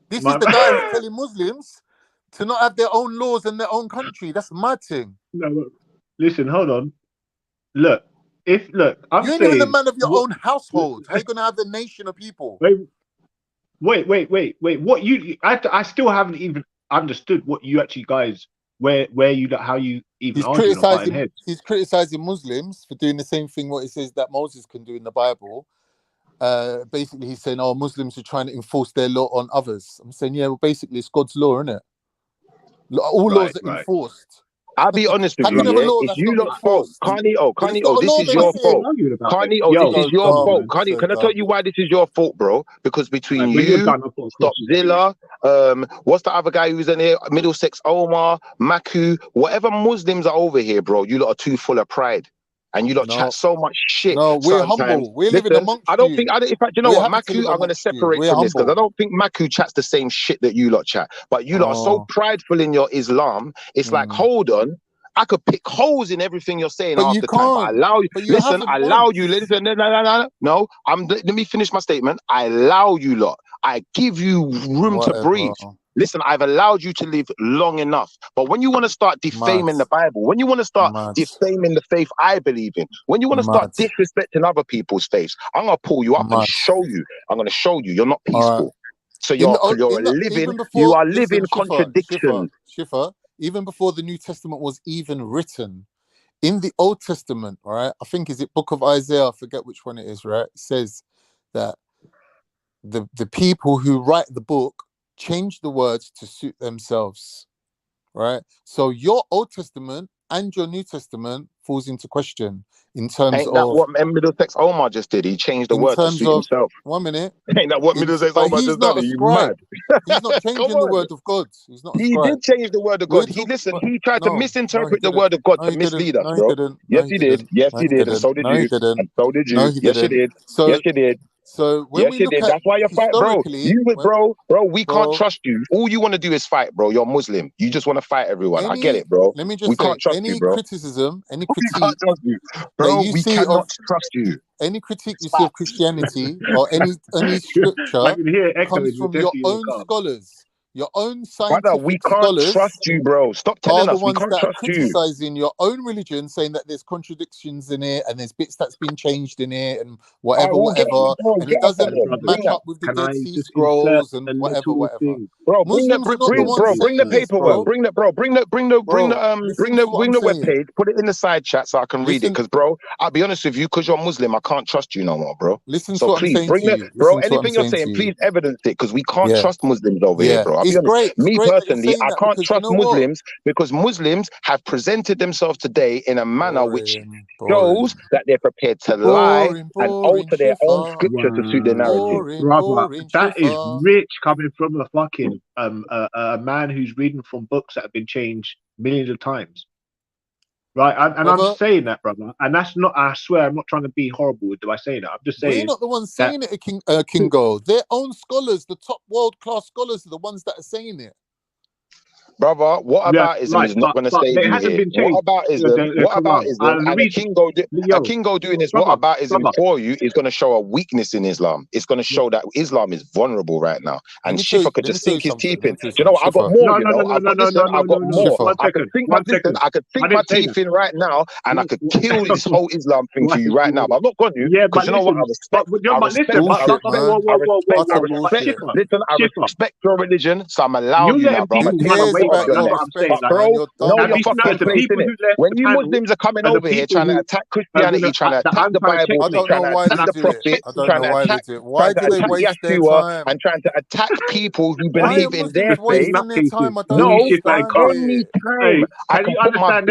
This is the guy who's telling Muslims to not have their own laws in their own country. That's a mad thing. No, look, listen, hold on. Look, I'm you ain't saying, even the man of your own household. How are you gonna have the nation of people? Wait. What I still haven't even understood what you actually guys how you even arguing or butting heads. He's criticizing Muslims for doing the same thing what he says that Moses can do in the Bible. Basically he's saying, oh, Muslims are trying to enforce their law on others. I'm saying, yeah, well, basically it's God's law, isn't it? All laws are enforced. I'll be honest with you, yeah. If you lot fault, Kanye, this is your fault. Kanye, this is your fault. Kanye, can I tell you why this is your fault, bro? Because between you, Stopzilla, what's the other guy who's in here? Middlesex Omar, Maku, whatever Muslims are over here, bro, you lot are too full of pride. And you lot chat so much shit. No, we're sometimes. humble. We're living amongst I don't you. think, in fact, you know what, Maku, I'm going to separate from this because I don't think Maku chats the same shit that you lot chat. But you lot are so prideful in your Islam. It's like, hold on. I could pick holes in everything you're saying after time. But I allow you. Listen, I allow you. Listen, no. Let me finish my statement. I allow you lot. I give you room to breathe. Listen, I've allowed you to live long enough. But when you want to start defaming the Bible, when you want to start defaming the faith I believe in, when you want to start disrespecting other people's faiths, I'm going to pull you up and show you. I'm going to show you you're not peaceful. So you are living contradictions. Shifa, even before the New Testament was even written, in the Old Testament, right? I think is it Book of Isaiah, I forget which one it is, right? It says that the people who write the book change the words to suit themselves, right? So your Old Testament and your New Testament falls into question in terms Ain't that what Middlesex Omar just did? He changed the word to suit himself. 1 minute. Ain't that what Middlesex Omar just done? He's mad. He's not changing the word of God. He's not. He did change the word of God. He tried to misinterpret the word of God to mislead us, bro. Yes, he did. Yes, he did. And so did you. And so did you. Yes, you did. Yes, you did. So when we look at that's why you're fighting, bro. We can't trust you. All you want to do is fight, bro. You're Muslim. You just want to fight everyone. I get it, bro. Let me just say, can't trust any you, bro. criticism, any We critique, can't trust you, bro. We cannot trust you. Any critique you see of Christianity or any scripture comes from your own scholars. Your own scientific Brother, we can't scholars trust you, bro. Stop telling us we can't trust you. Criticizing your own religion, saying that there's contradictions in it and there's bits that's been changed in it and whatever, and it doesn't match up with the Dead Sea Scrolls and whatever. Bro, bring the paperwork. Bring the web page. Put it in the side chat so I can read it. Because, bro, I'll be honest with you, because you're Muslim, I can't trust you no more, bro. So please bring it, bro. Anything you're saying, please evidence it, because we can't trust Muslims over here, bro. It's great. Me personally, I can't trust Muslims because Muslims have presented themselves today in a manner which shows that they're prepared to lie and alter their own scripture to suit their narrative. Brother, that is rich coming from a fucking a man who's reading from books that have been changed millions of times. Right, and I'm saying that, brother, and that's not. I swear, I'm not trying to be horrible by saying that. I'm just saying we're not the ones saying it, Kingo. Their own scholars, the top world-class scholars, are the ones that are saying it. Brother, what about Islam is not going to save you here? What about Islam? What about Islam? And a Kingo doing this, what about Islam for you is going to show a weakness in Islam. It's going to show that Islam is vulnerable right now. And Shifa could just sink his teeth in. Do you know what? I've got more, you know? I've got more. I could sink my teeth in right now and I could kill this whole Islam thing for you right now. But I'm not going to, because you know what? I respect your religion, so I'm allowing you now, bro. Bro, know your fucking place in it. When you Muslims are coming over here trying to attack Christianity, trying to attack the Bible, trying to attack the Prophet, trying to attack Yeshua, and trying to attack people who believe in their faith, no, only time I can put my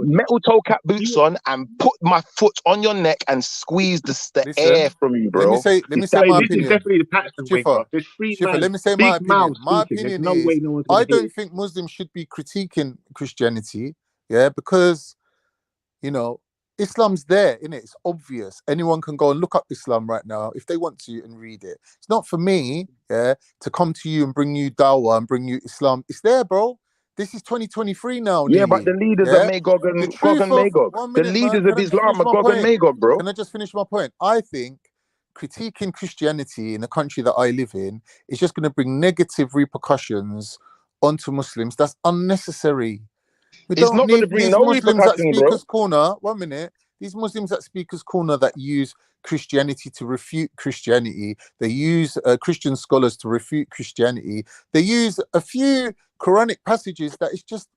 metal toe cap boots on and put my foot on your neck and squeeze the air from you, bro. Let me say my opinion. Definitely the Paxton way, bro. There's 3 men. Let me say my opinion. My opinion is, I don't think Muslims Muslims should be critiquing Christianity, yeah, because, you know, Islam's there, innit? It's obvious. Anyone can go and look up Islam right now if they want to and read it. It's not for me, yeah, to come to you and bring you dawah and bring you Islam. It's there, bro. This is 2023 now, Yeah, but nearly. the leaders Yeah? are Magog The and truth of Magog. 1 The minute, leaders man. Can of I just Islam finish are my Gog and point? Magog, bro. Can I just finish my point? I think critiquing Christianity in the country that I live in is just going to bring negative repercussions onto Muslims. That's unnecessary. We It's don't not going need to bring these no Muslims at repercussion, bro. Speaker's Corner. 1 minute. These Muslims at Speaker's Corner that use Christianity to refute Christianity. They use Christian scholars to refute Christianity. They use a few Quranic passages that is just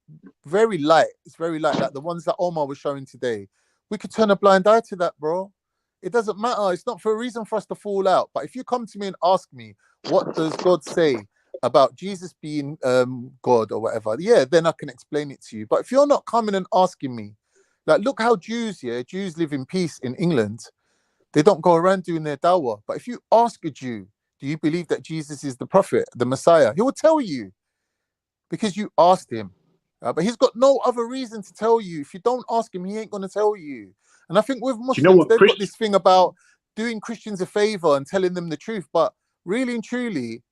very light. It's very light, like the ones that Omar was showing today. We could turn a blind eye to that, bro. It doesn't matter. It's not for a reason for us to fall out. But if you come to me and ask me, what does God say about Jesus being God or whatever, yeah, then I can explain it to you. But if you're not coming and asking me, like, look how Jews live in peace in England. They don't go around doing their dawah. But if you ask a Jew, do you believe that Jesus is the prophet, the Messiah? He will tell you because you asked him. But he's got no other reason to tell you. If you don't ask him, he ain't going to tell you. And I think with Muslims, they've got this thing about doing Christians a favor and telling them the truth. But really and truly,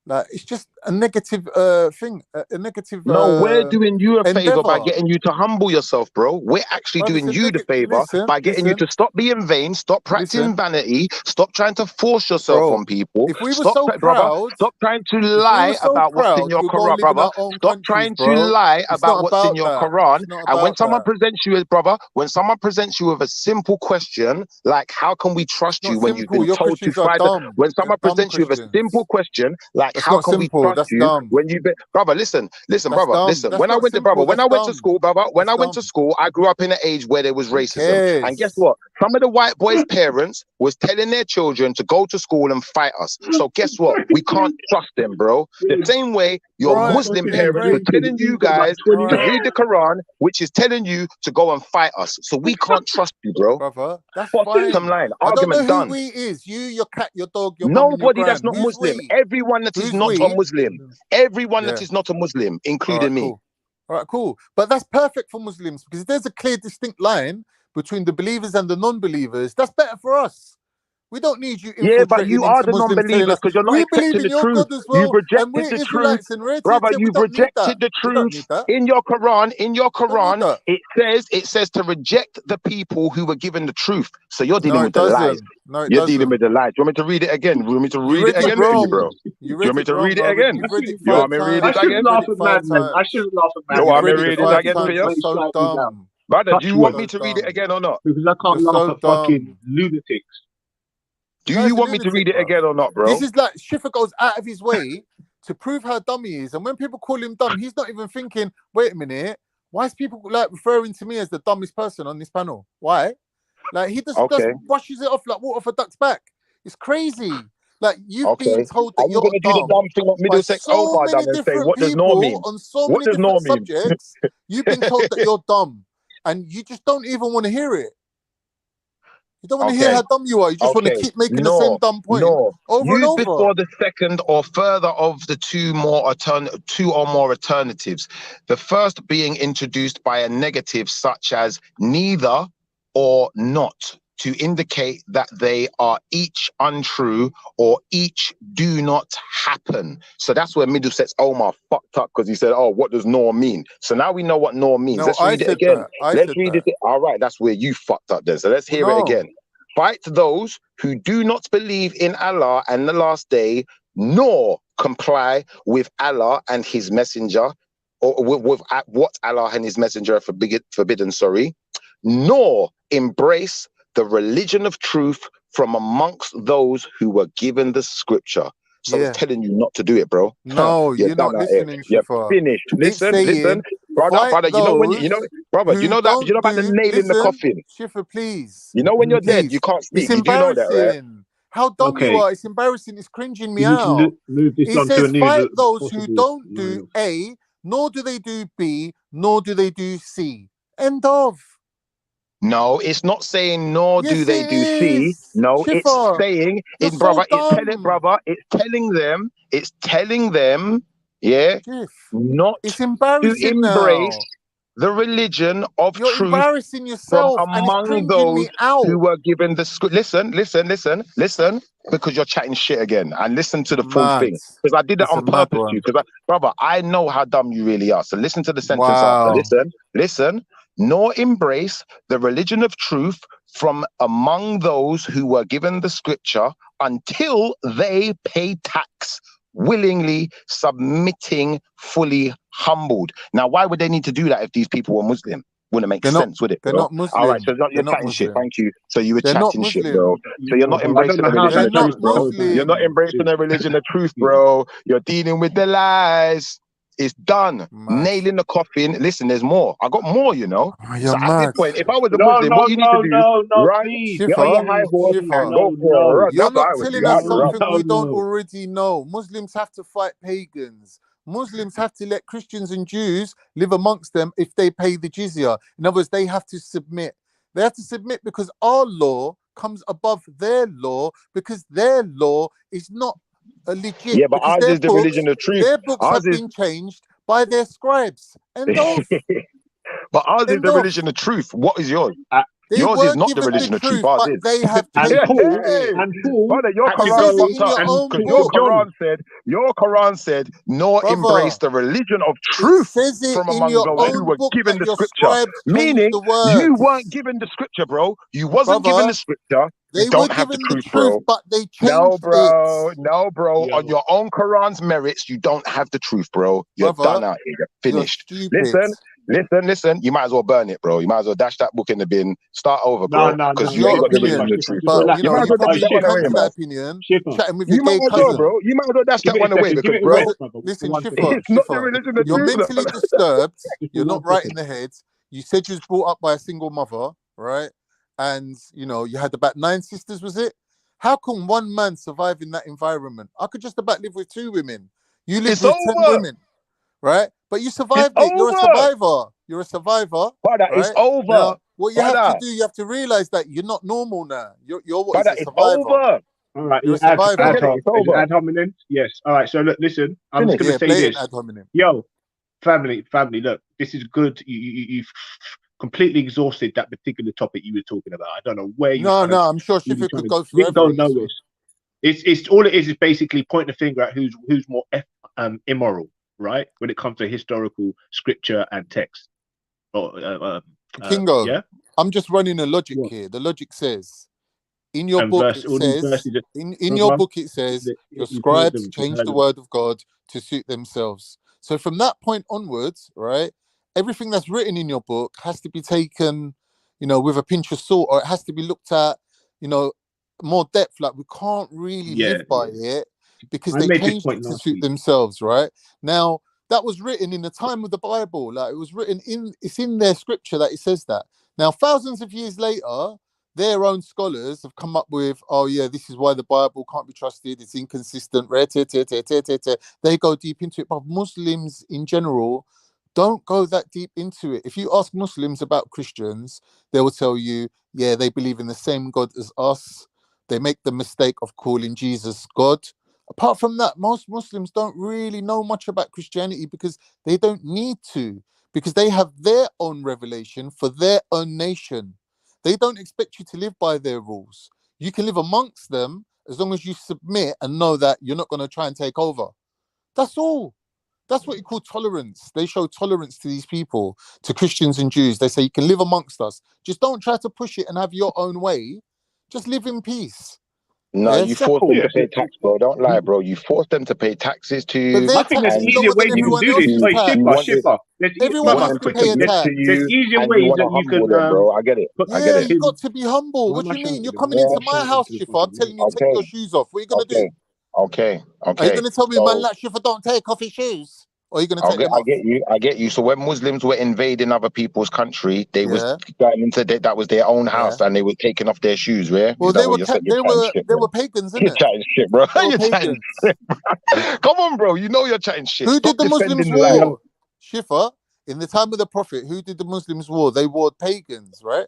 like, it's just a negative thing, a negative No, we're doing you a favor by endeavor. getting you to humble yourself, bro. We're actually Bruv, doing you the favor by getting you to stop being vain, stop practicing vanity, stop trying to force yourself on people. If we were Stop, so brother, proud, stop trying to if we lie were so about what's in proud, your we'd go and Quran, live in brother. our own Stop countries, trying to bro. lie It's about not what's in about your that. Quran. It's not And when about someone that. presents you as brother, when someone presents you with a simple question, like how can we trust Not you when you've simple. been Your told to Christians are fight? dumb. When They're someone dumb presents you with a Christians. simple question, like That's how not can we simple. trust That's you dumb. when you've been, brother? Listen, That's brother, dumb. listen. That's When I not went to simple. when That's I went to dumb. school, brother, when That's I went to dumb. school, I grew up in an age where there was Who racism. And guess cares? what? Some of the white boys' parents was telling their children to go to school and fight us. So guess what? We can't trust them, bro. The same way your Right. Muslim Yeah, parents were great. telling you guys to Right. read the Quran, which is telling you to go and fight us. So we can't trust you, bro. Brother, that's Bottom fine. line, I don't know argument who done. we is. You, your cat, your dog, your mum, and your Nobody that's gran. not Who's Muslim. we? Everyone that is Who's not a we? Muslim. Everyone that Yeah. is not a Muslim, All including right, me. cool. All right, cool. But that's perfect for Muslims because there's a clear, distinct line between the believers and the non-believers. That's better for us. We don't need you Yeah, but you infiltrating are into the Muslims telling non-believers us because you're not we believe accepting in the your truth. God as You've well, and rejected we're the truth. Israelites and heretics. Brother, Yeah, we you've don't need that. rejected the We don't truth. need that. In your Quran, Don't need that. it says to reject the people who were given the truth. So you're dealing No, with it the lies. doesn't. No, it You're dealing doesn't. with the lies. Do you want me to read it again? You want me to You read it read it again for you, bro? wrong. Do You you read want me it to wrong. read it again? You've read it You want 5 me to read times. it again? You've read it 5 times. You You've want me read to it read it 5 again for times. You're you? so dumb. Brother, do you want me So to read it dumb. again or not? You're so dumb. Do Guy's you a want me to read lunatic, it bro. again or not, bro? This is like Schiffer goes out of his way to prove how dumb he is. And when people call him dumb, he's not even thinking, wait a minute, why is people like referring to me as the dumbest person on this panel? Why? Like he just brushes it off like water off a duck's back. It's crazy. Like you've been told Are that you you're gonna do the dumb dumb thing that by Middlesex so Omar done many and say, different what does no people mean? on so What many does no different mean? subjects. You've been told that you're dumb, and you just don't even want to hear it. You don't want to hear how dumb you are. You just want to keep making the same dumb point over and Use over. before the second or further of the two or more alternatives. The first being introduced by a negative such as neither or not, to indicate that they are each untrue or each do not happen. So that's where Middlesex Omar fucked up because he said, oh, what does nor mean? So now we know what nor means. No, Let's I read it said again. that. I Let's said read that. it. All right, that's where you fucked up then. So let's hear it again. Fight those who do not believe in Allah and the last day, nor comply with Allah and his messenger, or with what Allah and his messenger are forbidden, nor embrace the religion of truth from amongst those who were given the scripture. So it's telling you not to do it, bro. No, you're not listening, You're Shifa. finished. It's Listen, saying, brother, fight you know when brother, who you know don't about the do. nail in the Listen, coffin. Shifa, please. You know when you're dead, Please. you can't It's speak. You do know that, right? embarrassing. How dumb you are. It's embarrassing. It's cringing me out. He says, fight those who don't do A, nor do they do B, nor do they do C. End of. No, it's not saying nor do they do C. No, it's Shifa, saying you're brother, so dumb. it's telling them yeah, Chief, not it's to embarrassing embrace now. the religion of You're truth embarrassing from yourself, and it's among cringing those me out. who were given the script. Listen, because you're chatting shit again, and listen to the full Mad. thing. Because I did that It's on a mad purpose to you. one. Because, brother, I know how dumb you really are. So listen to the sentence after. Wow. Listen. Nor embrace the religion of truth from among those who were given the scripture until they pay tax, willingly submitting, fully humbled. Now, why would they need to do that if these people were Muslim? Wouldn't make sense, would it, They're bro? not Muslim. All right, so you're They're not chatting shit. Muslim. Thank you. So you were They're not chatting shit, Muslim. bro. So you're not embracing the religion They're of not truth, bro. You're not Muslim. embracing the religion of truth, bro. You're dealing with the lies. It's done. Nailing the coffin. Listen, there's more. I got more, you know. You're So at this mad. point, if I was a Muslim, what you need to do, right? please. Get on your high horse and go for a run. You're That's what I not would do. telling us I'd run. something we don't already know. Muslims have to fight pagans. Muslims have to let Christians and Jews live amongst them if they pay the jizya. In other words, they have to submit. They have to submit because our law comes above their law, because their law is not legit. Yeah, but because ours is the religion of truth. their books Ours have is been changed by their scribes. End of. but ours is End the of. religion of truth. What is yours? They Yours is were not the given religion the of truth. truth, Ours but is. they have And changed Paul, it. brother, your It Quran says it fucked in up your own because your book. Quran said, nor Brother, embrace the religion of it truth says it from in among your those who own were book given that the your scripture. scribes changed Meaning, the words. you weren't given the scripture, bro. You wasn't given the Brother, scripture. You they were don't have the given the truth, truth, bro. but they No, changed bro. it. No, bro. On your own Quran's merits, you don't have the truth, bro. You're Brother, done out here. You're you're finished. stupid. Listen. You might as well burn it, bro. You might as well dash that book in the bin. Start over, No, bro. Because That's you ain't your got the opinion. religion of truth, But, bro. you You know, might as you well dash probably that one away, come to man. that opinion chatting with your You might gay as well, cousin. bro. You might as well dash that one away because, bro, Listen, it's not the religion of you're truth. mentally disturbed. You're not right in the head. You said you was brought up by a single mother, right? And, you know, you had about 9 sisters, was it? How can one man survive in that environment? I could just about live with 2 women. You live It's with 10 over. women, right? But you It's survived it. You're a over. survivor. You're a survivor, Brother, it's right? over. Now, what you have to Brother, do, you have to realize that you're not normal now. You're what is brother, a it's survivor. over. All right, You're a ad survivor. hoc. It's over. Ad hominem. Yes. All right. So look, listen. I'm just Finish. gonna Yeah, say blatant this. ad hominem. Yo, family. Look, this is good. You've completely exhausted that particular topic you were talking about. I don't know where you No, trying to. I'm sure You Shifa trying could to go didn't forever go on this nowhere. one. It's all it is basically pointing a finger at who's more immoral, right? When it comes to historical scripture and text. Kingo, Yeah. I'm just running a logic What? here. The logic says in your And book verse. it All these says verses. in Hold your on. book it says your You've heard scribes them. You've change heard the them. word of God to suit themselves. So from that point onwards, right, everything that's written in your book has to be taken, you know, with a pinch of salt, or it has to be looked at, you know, more depth. Like we can't really live by it because I they made this changed point it to last suit week. themselves, right? Now that was written in the time of the Bible. Like it was written it's in their scripture that it says that. Now, thousands of years later, their own scholars have come up with, oh yeah, this is why the Bible can't be trusted. It's inconsistent. They go deep into it. But Muslims in general don't go that deep into it. If you ask Muslims about Christians, they will tell you, yeah, they believe in the same God as us. They make the mistake of calling Jesus God. Apart from that, most Muslims don't really know much about Christianity because they don't need to, because they have their own revelation for their own nation. They don't expect you to live by their rules. You can live amongst them as long as you submit and know that you're not going to try and take over. That's all. That's what you call tolerance. They show tolerance to these people, to Christians and Jews. They say you can live amongst us. Just don't try to push it and have your own way. Just live in peace. No, Yeah, you force simple. them to pay tax, bro. Don't lie, bro. You force them to pay taxes to But you. their I think tax there's is And easier lower than ways you can everyone do this. else's Wait, tax. you want this, There's Everyone want has them one to to pay a submit there's, to tax. there's you, easier and you ways want to that you humble can them, bro. I get it. put I get Yeah, it. you got to be humble. Why What am do I you mean? shouting You're again? coming Why am into I Yeah. my shouting house, to the Shifa. I'm fucking telling you, take your Okay. shoes off. What are you going to do? Are you Okay. going to tell me, man, So like Shifa, don't take off his shoes? Or are you going to take them I off? get you. So when Muslims were invading other people's country, they was Yeah, going into that was their own yeah. house, and they were taking off their shoes. Yeah, Well, is that what you're saying? You're chatting shit, they bro. were pagans, You're innit? chatting shit, bro. They were You're chatting pagans. shit. Come on, bro. You know you're chatting shit. Who did Stop the Muslims defending the lie. war? Shifa, in the time of the Prophet, who did the Muslims war? They warred pagans, right?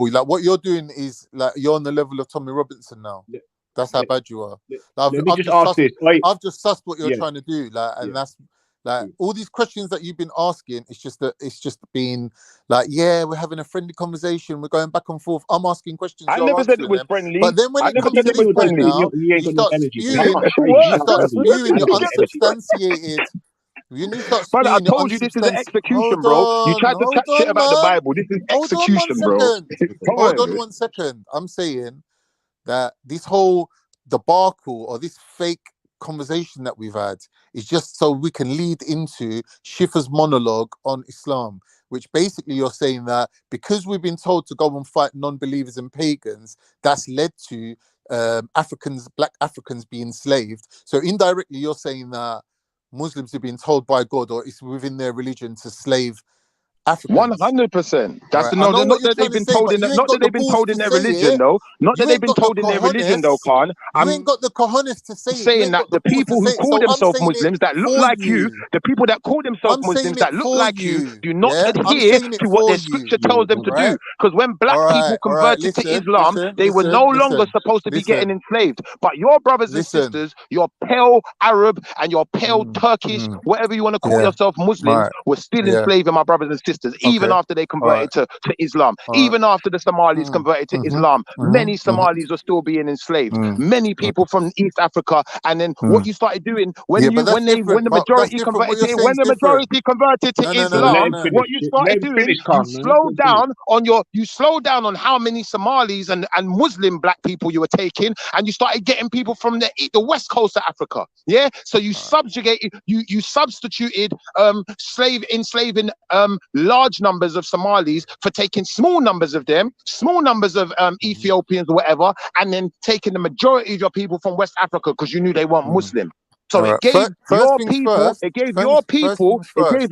horrible. Like what you're doing is like you're on the level of Tommy Robinson now. That's how bad you are. Like, Let me just ask this. I've just sussed what you're Yeah. trying to do, like, and that's like all these questions that you've been asking. It's just been like, yeah, we're having a friendly conversation. We're going back and forth. I'm asking questions. I You're never said it answering was them. friendly. But then when I it never comes said to it this was point friendly. now, You ain't you got no start energy. spewing. What? You start spewing your Energy. unsubstantiated When you start Brother, I spewing your told you this is an unsubstantiated, execution, bro. You tried to chat shit hold on, about the man. Bible. This is Hold on 1 execution, bro. second. Come Hold on. on 1 second. I'm saying that this whole debacle or this fake conversation that we've had is just so we can lead into Shifa's monologue on Islam, which basically you're saying that because we've been told to go and fight non-believers and pagans, that's led to black Africans being enslaved. So indirectly you're saying that Muslims have been told by God, or it's within their religion, to slave Africans. 100%. That's Right. the I no. know Not what you're that trying they've to been say, told but in. you ain't Not that got the they've been balls told in to their say religion, it. though. Not that You they've ain't been got the told in their religion, though, cojones. Khan. You I'm ain't got the cojones to say it. You saying ain't that got the the balls to people who say it. call So I'm themselves saying it Muslims that look for like you, you. the people that call themselves I'm Muslims saying it that look for like you, you. do not Yeah, I'm adhere saying it to what for their you. scripture tells them to Right. do. Because when black people All right. converted to Listen, Islam, they were no longer supposed to be getting enslaved. But your brothers and sisters, your pale Arab and your pale Turkish, whatever you want to call Yeah. yourself, Muslims, Right. were still Yeah. enslaving my brothers and sisters, even Okay. after they All right. converted to Islam, All right. even after the Somalis converted to Islam. Many Somalis were still being enslaved. Many people from East Africa. And then what you started doing Yeah, when but that's the different. But that's majority different. What converted you're to saying is different. No, no, no, no, Islam, no, no. what you started doing, you slowed down on how many Somalis and Muslim black people you were taking, and you started getting people from the west coast of Africa. Yeah, so you subjugated, you substituted enslaving large numbers of Somalis for taking small numbers of them, small numbers of Ethiopians or whatever, and then taking the majority of your people from West Africa because you knew they weren't Muslim. So All it right. gave First your things people, first. First things first.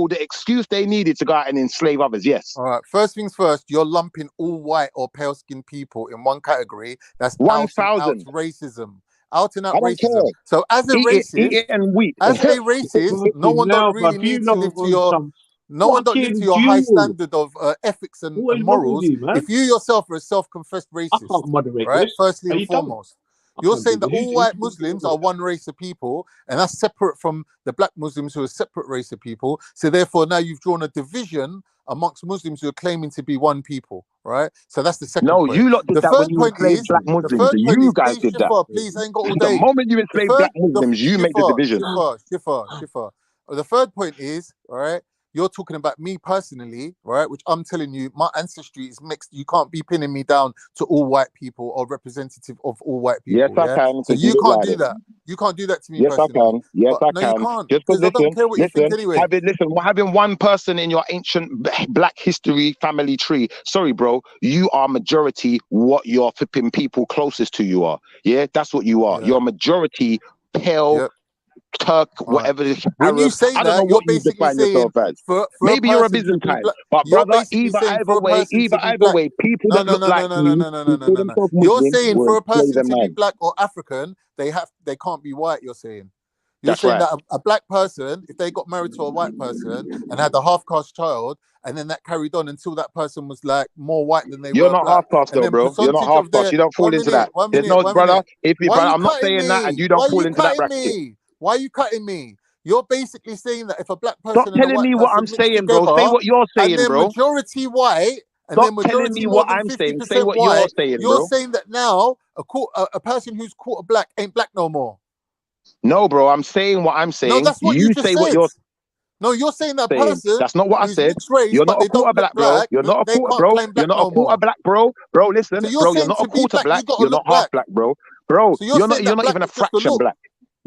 the excuse they needed to go out and enslave others. Yes. All right. First things first. You're lumping all white or pale skinned people in one category. That's out and out 1,000. racism. Out and out I don't racism. care. So as a Eat racist, it and weep. as a racist, no one don't really need to live to your. No one don't live to your high standard of ethics and morals. If you yourself are a self-confessed racist, right? Firstly and foremost, you're saying that all white Muslims are one race of people, and that's separate from the black Muslims who are a separate race of people. So therefore, now you've drawn a division amongst Muslims who are claiming to be one people, right? So that's the second No, point. you lot did The that when third you point enslaved is black the Muslims. third point You is guys please did that. Shifa, please, I ain't got all The day. moment you enslaved black Muslims, you made the division. Shifa. The third point is, all right, you're talking about me personally, right? Which I'm telling you, my ancestry is mixed. You can't be pinning me down to all white people or representative of all white Yes, people. I Yeah. can. So Because you you look can't like do it. that. You can't do that to me Yes, I personally. can. Yes, But I no, you can. can't, Just because I don't care what you think anyway. having one person in your ancient black history family tree. Sorry, bro. You are majority what your flipping people closest to you are. Yeah, that's what you are. Yeah. You're majority pale. Yep. Turk, Right. whatever, When you Arab. say I don't know that, you're what you basically define saying yourself as. for a Maybe you're a person to be Byzantine, black. but You're brother, basically saying for a person to be either black. way, people No, that no, look no, like no, no, no, you, no, no, no, who no, call no, no. themselves You're Muslim, saying were for a person enslaving to be man. black or African, they can't be white. You're saying. You're That's saying right. that a black person, if they got married to a white person and had a half-caste child, and then that carried on until that person was like more white than they You're were not black, half caste and though, then bro. You're not percentage half of caste. their You don't fall into that. There's no brother. Why are you I'm not cutting saying that, and me? you Why don't are fall you into that cutting bracket. me? Why are you cutting me? You're basically saying that if a black Stop person and a telling white me what I'm person mix saying, bro. Say together what you're and saying, they're bro. majority white and Stop they're telling majority me more what than I'm saying. Say 50% what you're white, saying, you're bro. saying that now a person who's quarter black ain't black no more. No, bro. I'm saying what I'm No, saying. that's what you You just say what said. you're No, you're saying that a saying. person That's not what I who's said. mixed race You're but not a they quarter don't look black, bro. black, You're not a they quarter, can't bro. claim You're black not a no quarter more. black, bro. Bro, listen, So you're bro. You're saying not a to be quarter black, black. you got to You're look not half black. black, bro. Bro, So you're saying you're that not black even a is just a fraction look. black.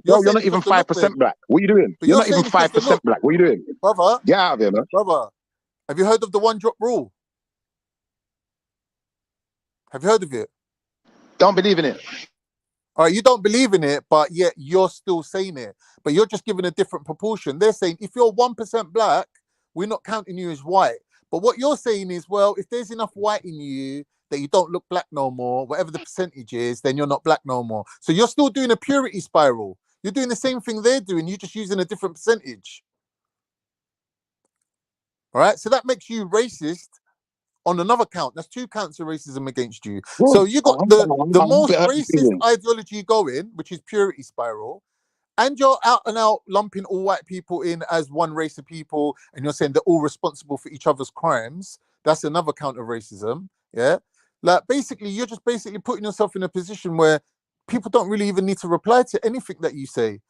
You're Bro, you're saying not it's even just a look 5% then. black. What are you doing? So You're you're not even saying it's just a 5% look. black. What are you doing? Brother, Get out of here, man. brother, have you heard of the one drop rule? Have you heard of it? Don't believe in it. All right, you don't believe in it, but yet you're still saying it. But you're just giving a different proportion. They're saying if you're 1% black, we're not counting you as white. But what you're saying is, well, if there's enough white in you that you don't look black no more, whatever the percentage is, then you're not black no more. So you're still doing a purity spiral. You're doing the same thing they're doing. You're just using a different percentage. All right, so that makes you racist on another count. That's 2 counts of racism against you. So you got the most racist ideology going, which is purity spiral, and you're out and out lumping all white people in as one race of people, and you're saying they're all responsible for each other's crimes. That's another count of racism. Yeah, like basically you're just basically putting yourself in a position where people don't really even need to reply to anything that you say,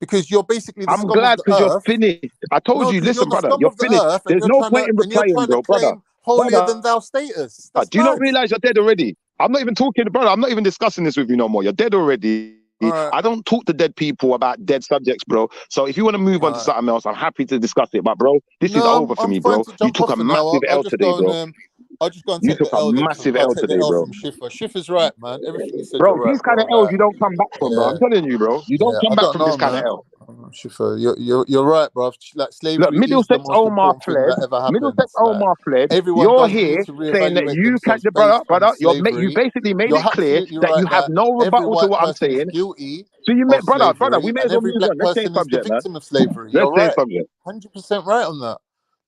because you're basically the I'm scum of glad the because you're earth. finished. I told No, you, because you're listen, the brother, scum you're of the finished. earth, There's no point in and you're replying, trying to bro, brother. claim holier Brother, than thou status. That's do you not mad. realize you're dead already? I'm not even talking, brother. I'm not even discussing this with you no more. You're dead already. I don't talk to dead people about dead subjects, bro. So if you want to move on to something else, I'm happy to discuss it. But bro, this is No, over for I'm me, fine bro. to You jump took off a for now. massive I'll L just go today, bro. and I'll just go and You take took the a L then. massive I'll L take the today, L bro. from Schiffer. Schiffer's right, man. Everything you said, you're Bro, right, these kind bro. of L's Like, you don't come back from, bro. I'm telling you, bro. You don't come I back don't from know, this kind of man. L. Schiffer, you're right, bro. Like Look, slavery is the Middlesex most Omar important thing fled. that ever Middlesex happens. Like Omar fled. everyone You're does need here to saying that reevaluate you can, themselves based on brother. You slavery. basically made You're it clear absolutely that you right have that no every rebuttal to white what I'm person is saying. guilty So you of met, brother. We slavery, may and as well every move black on. Let's change person is the subject, man. victim of slavery. Let's You're change right, subject. 100% right on that.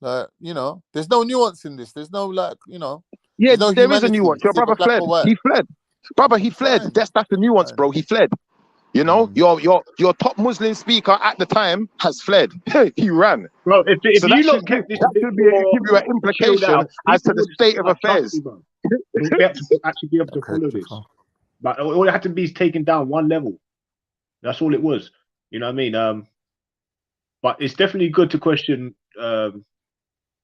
Like, there's no nuance in this. There's no Yeah, there's no there is a humanity. nuance. Your It's either brother black fled. or white. He fled. Brother, he fled. Fine. That's the nuance, bro. He fled. You know, your top Muslim speaker at the time has fled. He ran. Bro, if So you that lot should give kept this a bit give more you an chilled implication out, as to people the would state of start affairs. trusting, bro. They would actually be able to follow this. But all it had to be is taken down one level. That's all it was. You know what I mean? But it's definitely good to question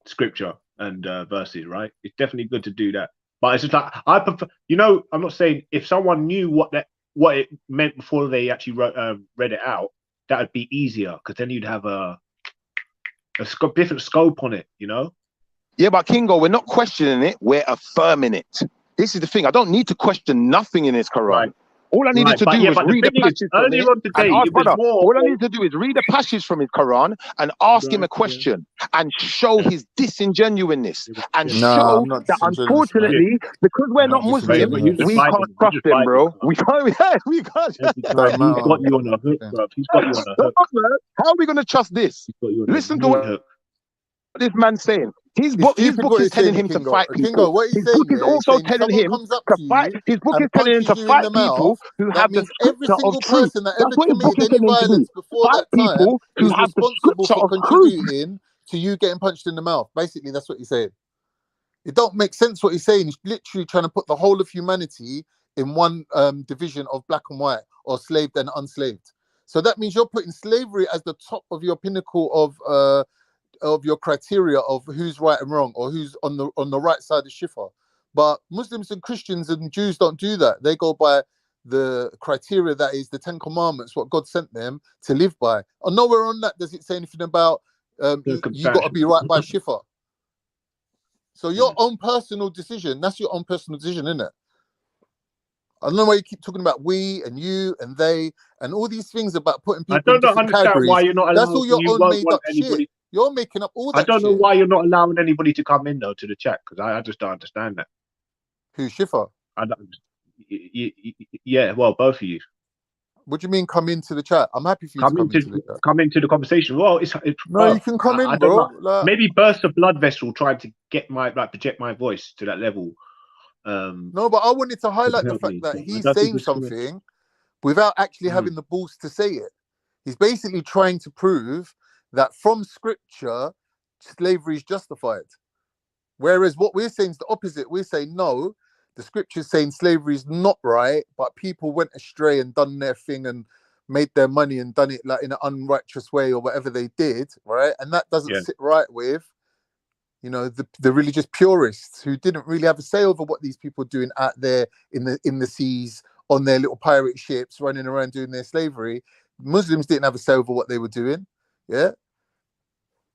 scripture and verses, right? It's definitely good to do that. But it's just like I prefer. I'm not saying if someone knew what it meant before they actually read it out, that would be easier because then you'd have a different scope on it. Yeah, but Kingo, we're not questioning it, we're affirming it. This is the thing. I don't need to question nothing in this Quran. Right. All I needed to do was But the read a thing is, passage from earlier it on and today, ask, it was brother, more. all I need to do is read a passage from his Quran and ask him a question and show his disingenuousness and Nah, I'm show not that disingenuous, man. unfortunately, because we're I'm not not Muslim, But you just disingenuous. we can't vibing. You trust just him, vibing. bro. We can't, we can't trust Every him. time he's matter. got you on a hook, bro. He's got you on a hook. How are we going to trust this? He's got you on a Listen to mean what hook. this man's saying. His It's book stupid is what he's telling saying, him to Kingo. fight people. Kingo, what he's His book saying, is yeah, he's also saying if telling someone him comes up to to fight. you His book is and telling him to punches you in fight the people mouth, who that have the means every scripture of single truth. person that That's ever what his book committed is any telling him to do. violence before Fight that time people who is have the responsible scripture for of truth. contributing to you getting punched in the mouth. Basically, that's what he's saying. It don't make sense what he's saying. He's literally trying to put the whole of humanity in one division of black and white, or slaved and unslaved. So that means you're putting slavery as the top of your pinnacle of your criteria of who's right and wrong, or who's on the right side of Shifa. But Muslims and Christians and Jews don't do that. They go by the criteria that is the 10 Commandments, what God sent them to live by. And nowhere on that does it say anything about you got to be right by Shifa. So your own personal decision, that's your own personal decision, isn't it? I don't know why you keep talking about we and you and they and all these things about putting I people in don't different understand why categories. you're not That's allowing. all your You own won't made want up shit. anybody. You're making up all I that don't know shit. why you're not allowing anybody to come in though to the chat because I just don't understand that. Who, Shifa? I don't. Yeah, well, both of you. What do you mean come into the chat? I'm happy for you to come into the chat. Come into the conversation. Well, it's No, you can come in, I don't bro. know. Like, Maybe burst a blood vessel trying to get project my voice to that level. no, but I wanted to highlight the fact that he's saying something without actually having the balls to say it. He's basically trying to prove that from scripture, slavery is justified. Whereas what we're saying is the opposite. We're saying, no, the scripture's saying slavery is not right, but people went astray and done their thing and made their money and done it like in an unrighteous way or whatever they did, right? And that doesn't sit right with, the religious purists who didn't really have a say over what these people are doing out there in the seas on their little pirate ships running around doing their slavery. Muslims didn't have a say over what they were doing. Yeah.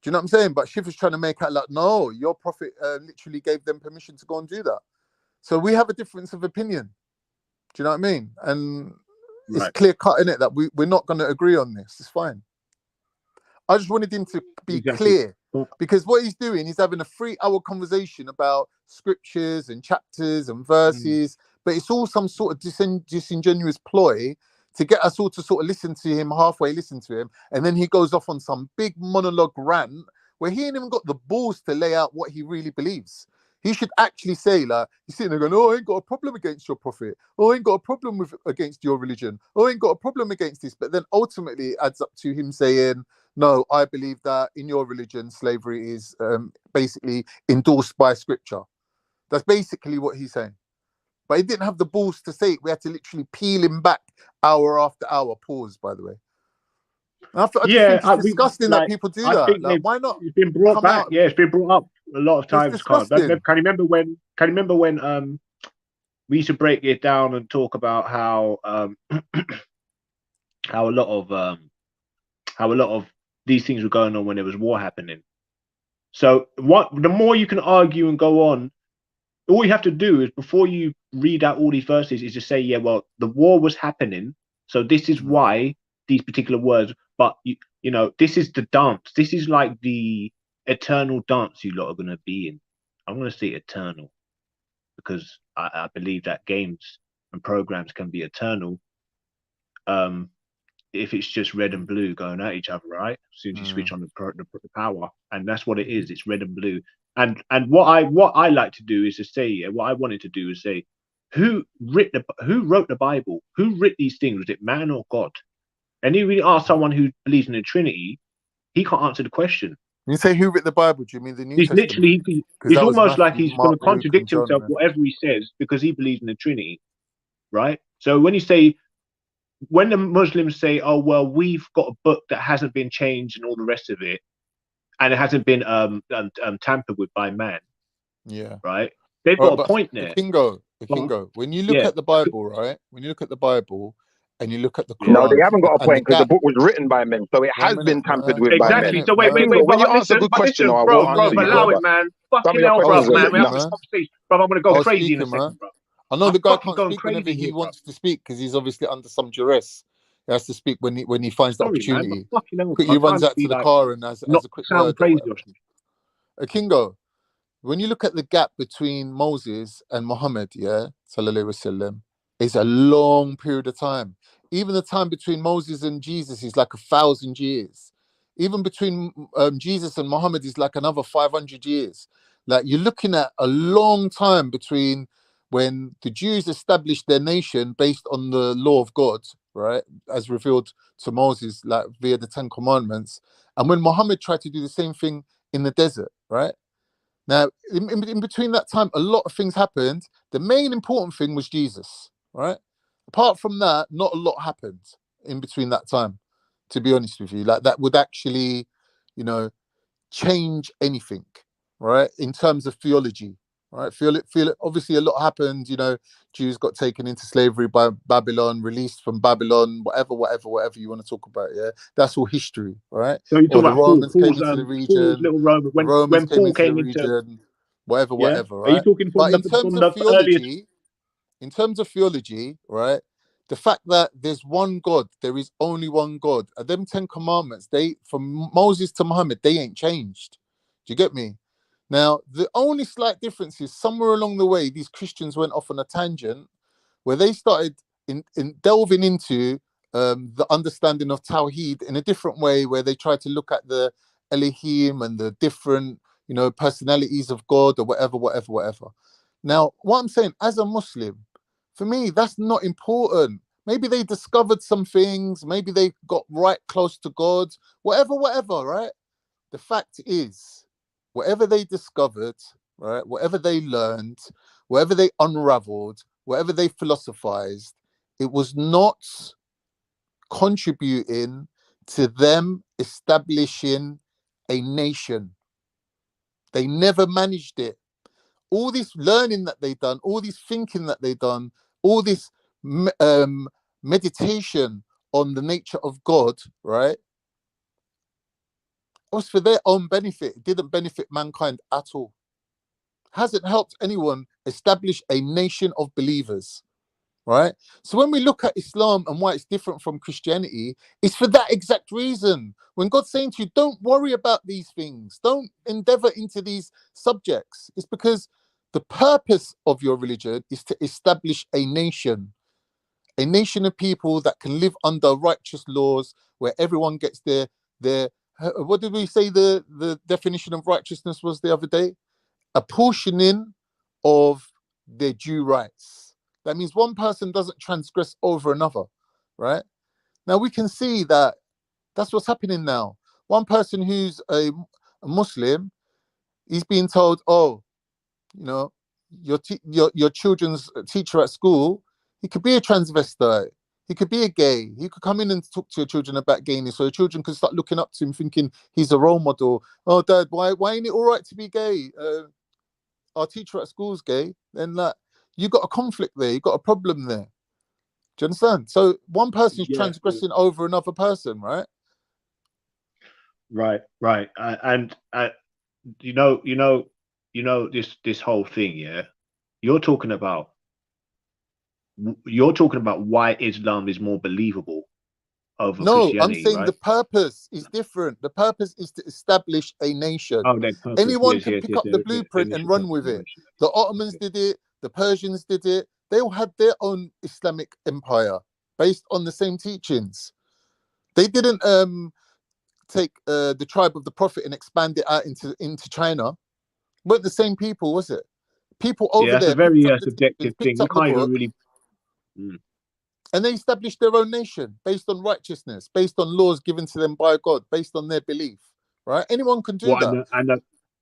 Do you know what I'm saying? But Shifa's trying to make out like, no, your prophet literally gave them permission to go and do that. So we have a difference of opinion. Do you know what I mean? And it's clear cut, innit, that we're not going to agree on this. It's fine. I just wanted him to be clear, because what he's doing, he's having a 3-hour conversation about scriptures and chapters and verses, but it's all some sort of disingenuous ploy to get us all to sort of listen to him, and then he goes off on some big monologue rant where he ain't even got the balls to lay out what he really believes. He should actually say, like, he's sitting there going, oh, I ain't got a problem against your prophet. Oh, I ain't got a problem against your religion. Oh, I ain't got a problem against this. But then ultimately it adds up to him saying, no, I believe that in your religion, slavery is basically endorsed by scripture. That's basically what he's saying. But he didn't have the balls to say it. We had to literally peel him back hour after hour. Pause, by the way. I just Yeah, think it's disgusting that people do I that. think Like, why not it's been brought come back. out? Yeah, it's been brought up a lot of It's times, Carl. Can disgusting. you remember when? Can you remember when we used to break it down and talk about how how a lot of these things were going on when there was war happening. So the more you can argue and go on, all you have to do is before you read out all these verses is just say, yeah, well, the war was happening, so this is why these particular words. But you know, this is the dance. This is like the eternal dance you lot are gonna be in. I'm gonna say eternal because I believe that games and programs can be eternal. If it's just red and blue going at each other, right? As soon as you switch on the power, and that's what it is. It's red and blue. And what I like to do is to say, what I wanted to do is say, who wrote the Bible? Who wrote these things? Was it man or God? And if we ask someone who believes in the Trinity, he can't answer the question. When you say who wrote the Bible, do you mean the New He's Testament? literally, Because it's that was almost like Matthew, he's going Mark, to Luke, and contradict John. himself, whatever he says, because he believes in the Trinity, right? So when you say, when the Muslims say, oh, well, we've got a book that hasn't been changed and all the rest of it, and it hasn't been tampered with by man, Yeah. right? They've All got right, a point but there. Kingo, when you look Yeah. at the Bible, right? When you look at the Bible and you look at the Quran, No, they haven't got a and point because the book was written by men, so it has been tampered with by men. Exactly. So wait, Kingo, when you but ask a good question, I bro, will answer you, allow bro. it, man. Some Fucking of your hell, bro, questions are man. We're having nuts. this conversation, bro. I'm gonna go crazy in a second, bro. I know I'm the guy fucking can't going speak whenever crazy he here, bro. wants to speak because he's obviously under some duress. He has to speak when he finds the Sorry, man, but opportunity. fucking hell, Quickly I'm trying runs to out be to the like, car and has not a quick sound word or crazy whatever. or something. Kingo, when you look at the gap between Moses and Muhammad, yeah, sallallahu alaihi wasallam, it's a long period of time. Even the time between Moses and Jesus is like 1,000 years. Even between Jesus and Muhammad is like another 500 years. Like you're looking at a long time between when the Jews established their nation based on the law of God, right, as revealed to Moses, like via the Ten Commandments, and when Muhammad tried to do the same thing in the desert, right? Now, in between that time, a lot of things happened. The main important thing was Jesus, right? Apart from that, not a lot happened in between that time, to be honest with you. Like that would actually, you know, change anything, right? In terms of theology, right? Feel it. Obviously, a lot happened. You know, Jews got taken into slavery by Babylon, released from Babylon, whatever you want to talk about. Yeah, that's all history, right? So you're Or talking the about Paul, Romans came into the Paul's region. little Roman The Romans when came Paul into the came into, region, whatever, yeah. Are you right? talking But in from terms of the earliest? theology, right? The fact that there's one God, there is only one God. And them 10 commandments, they from Moses to Muhammad, they ain't changed. Do you get me? Now, the only slight difference is somewhere along the way, these Christians went off on a tangent where they started in delving into the understanding of Tawheed in a different way, where they tried to look at the Elohim and the different, you know, personalities of God or whatever. Now, what I'm saying, as a Muslim, for me, that's not important. Maybe they discovered some things, maybe they got right close to God, whatever, right? The fact is, whatever they discovered, right, whatever they learned, whatever they unraveled, whatever they philosophized, it was not contributing to them establishing a nation. They never managed it. All this learning that they done, all this thinking that they done, all this meditation on the nature of God, right, it was for their own benefit. It didn't benefit mankind at all. Hasn't helped anyone establish a nation of believers, right? So when we look at Islam and why it's different from Christianity, it's for that exact reason. When God's saying to you, don't worry about these things, don't endeavor into these subjects, it's because the purpose of your religion is to establish a nation of people that can live under righteous laws, where everyone gets their what did we say the definition of righteousness was the other day? Apportioning of their due rights. That means one person doesn't transgress over another, right? Now we can see that that's what's happening now. One person who's a Muslim, he's being told, oh, you know, your children's teacher at school, he could be a transvestite. He could be a gay. He could come in and talk to your children about gayness, so your children could start looking up to him, thinking he's a role model. Oh, Dad, why ain't it all right to be gay? Our teacher at school's gay. Then you got a conflict there. You got a problem there. Do you understand? So one person is transgressing over another person, right? Right. And you know this whole thing, yeah. You're talking about why Islam is more believable over Christianity. I'm saying right? the purpose is different. The purpose is to establish a nation. Oh, their purpose. Anyone can pick up the blueprint and run with it. The Ottomans did it. The Persians did it. They all had their own Islamic empire based on the same teachings. They didn't take the tribe of the Prophet and expand it out into China. Weren't the same people, was it? People over there. That's a very subjective thing. You can't even really. And they established their own nation based on righteousness, based on laws given to them by God, based on their belief. Right? Anyone can do that.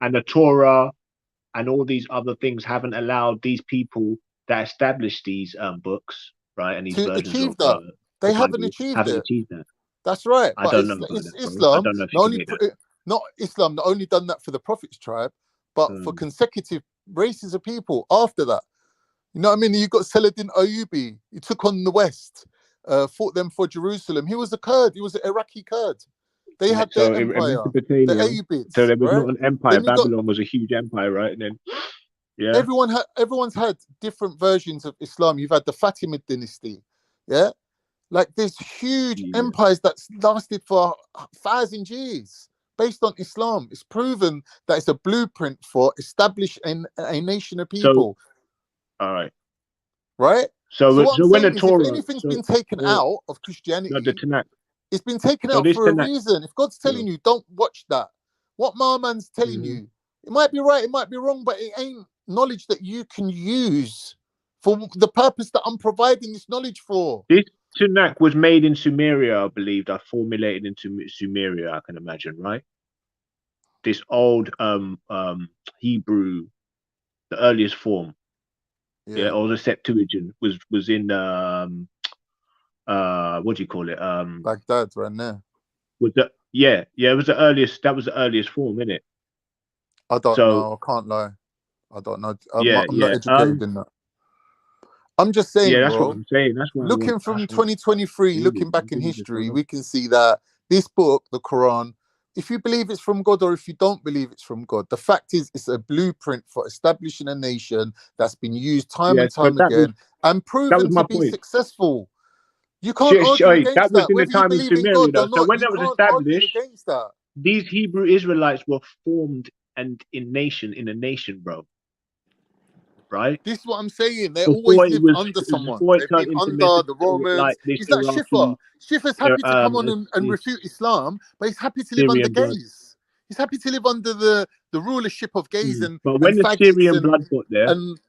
And the Torah and all these other things haven't allowed these people that established these books, right, and these to versions achieve of that. They the haven't Bible, achieved haven't it. achieved that. That's right. I But don't know about it's that, bro. Islam. I don't know if you can make that. Not Islam not only done that for the Prophet's tribe, but for consecutive races of people after that. You know what I mean? You got Saladin Ayyubi. He took on the West, fought them for Jerusalem. He was a Kurd. He was an Iraqi Kurd. They had their empire, the Ayyubids. So there was right? not an empire. Then you got, Babylon was a huge empire, right? And then, everyone's had different versions of Islam. You've had the Fatimid dynasty, yeah. Like there's huge empires that lasted for 1,000 years based on Islam. It's proven that it's a blueprint for establishing a nation of people. So, all right. Right? So what I'm when saying the is Torah, if anything's been taken out of Christianity, it's been taken out this for a Tanakh- reason. If God's telling you, don't watch that. What Mahaman's telling you, it might be right, it might be wrong, but it ain't knowledge that you can use for the purpose that I'm providing this knowledge for. This Tanakh was made in Sumeria, I believe. That formulated into Sumeria, I can imagine, right? This old Hebrew, the earliest form, or the Septuagint was in what do you call it? Baghdad, right there. Was the it was the earliest. That was the earliest form, innit? I don't know. I can't lie. I don't know. I'm not educated in that. I'm just saying, that's bro. what I'm saying. That's what looking from 2023, looking back in history, we can see that this book, the Quran, if you believe it's from God or if you don't believe it's from God, the fact is it's a blueprint for establishing a nation that's been used time and time again and proven to be successful. You can't argue against that. Was in whether the time you of believe in God Sumeria, though. or So not. when You that was can't established, argue against that. These Hebrew Israelites were formed and in a nation, bro. Right? This is what I'm saying. They Before always it lived was, under someone. before it They've turned been into under the Romans. like this He's like Schiffer. Schiffer's happy to come on and refute Islam, but he's happy to live under Syrian blood. gays. He's happy to live under the rulership of gays and but when the faggots Syrian blood got there, and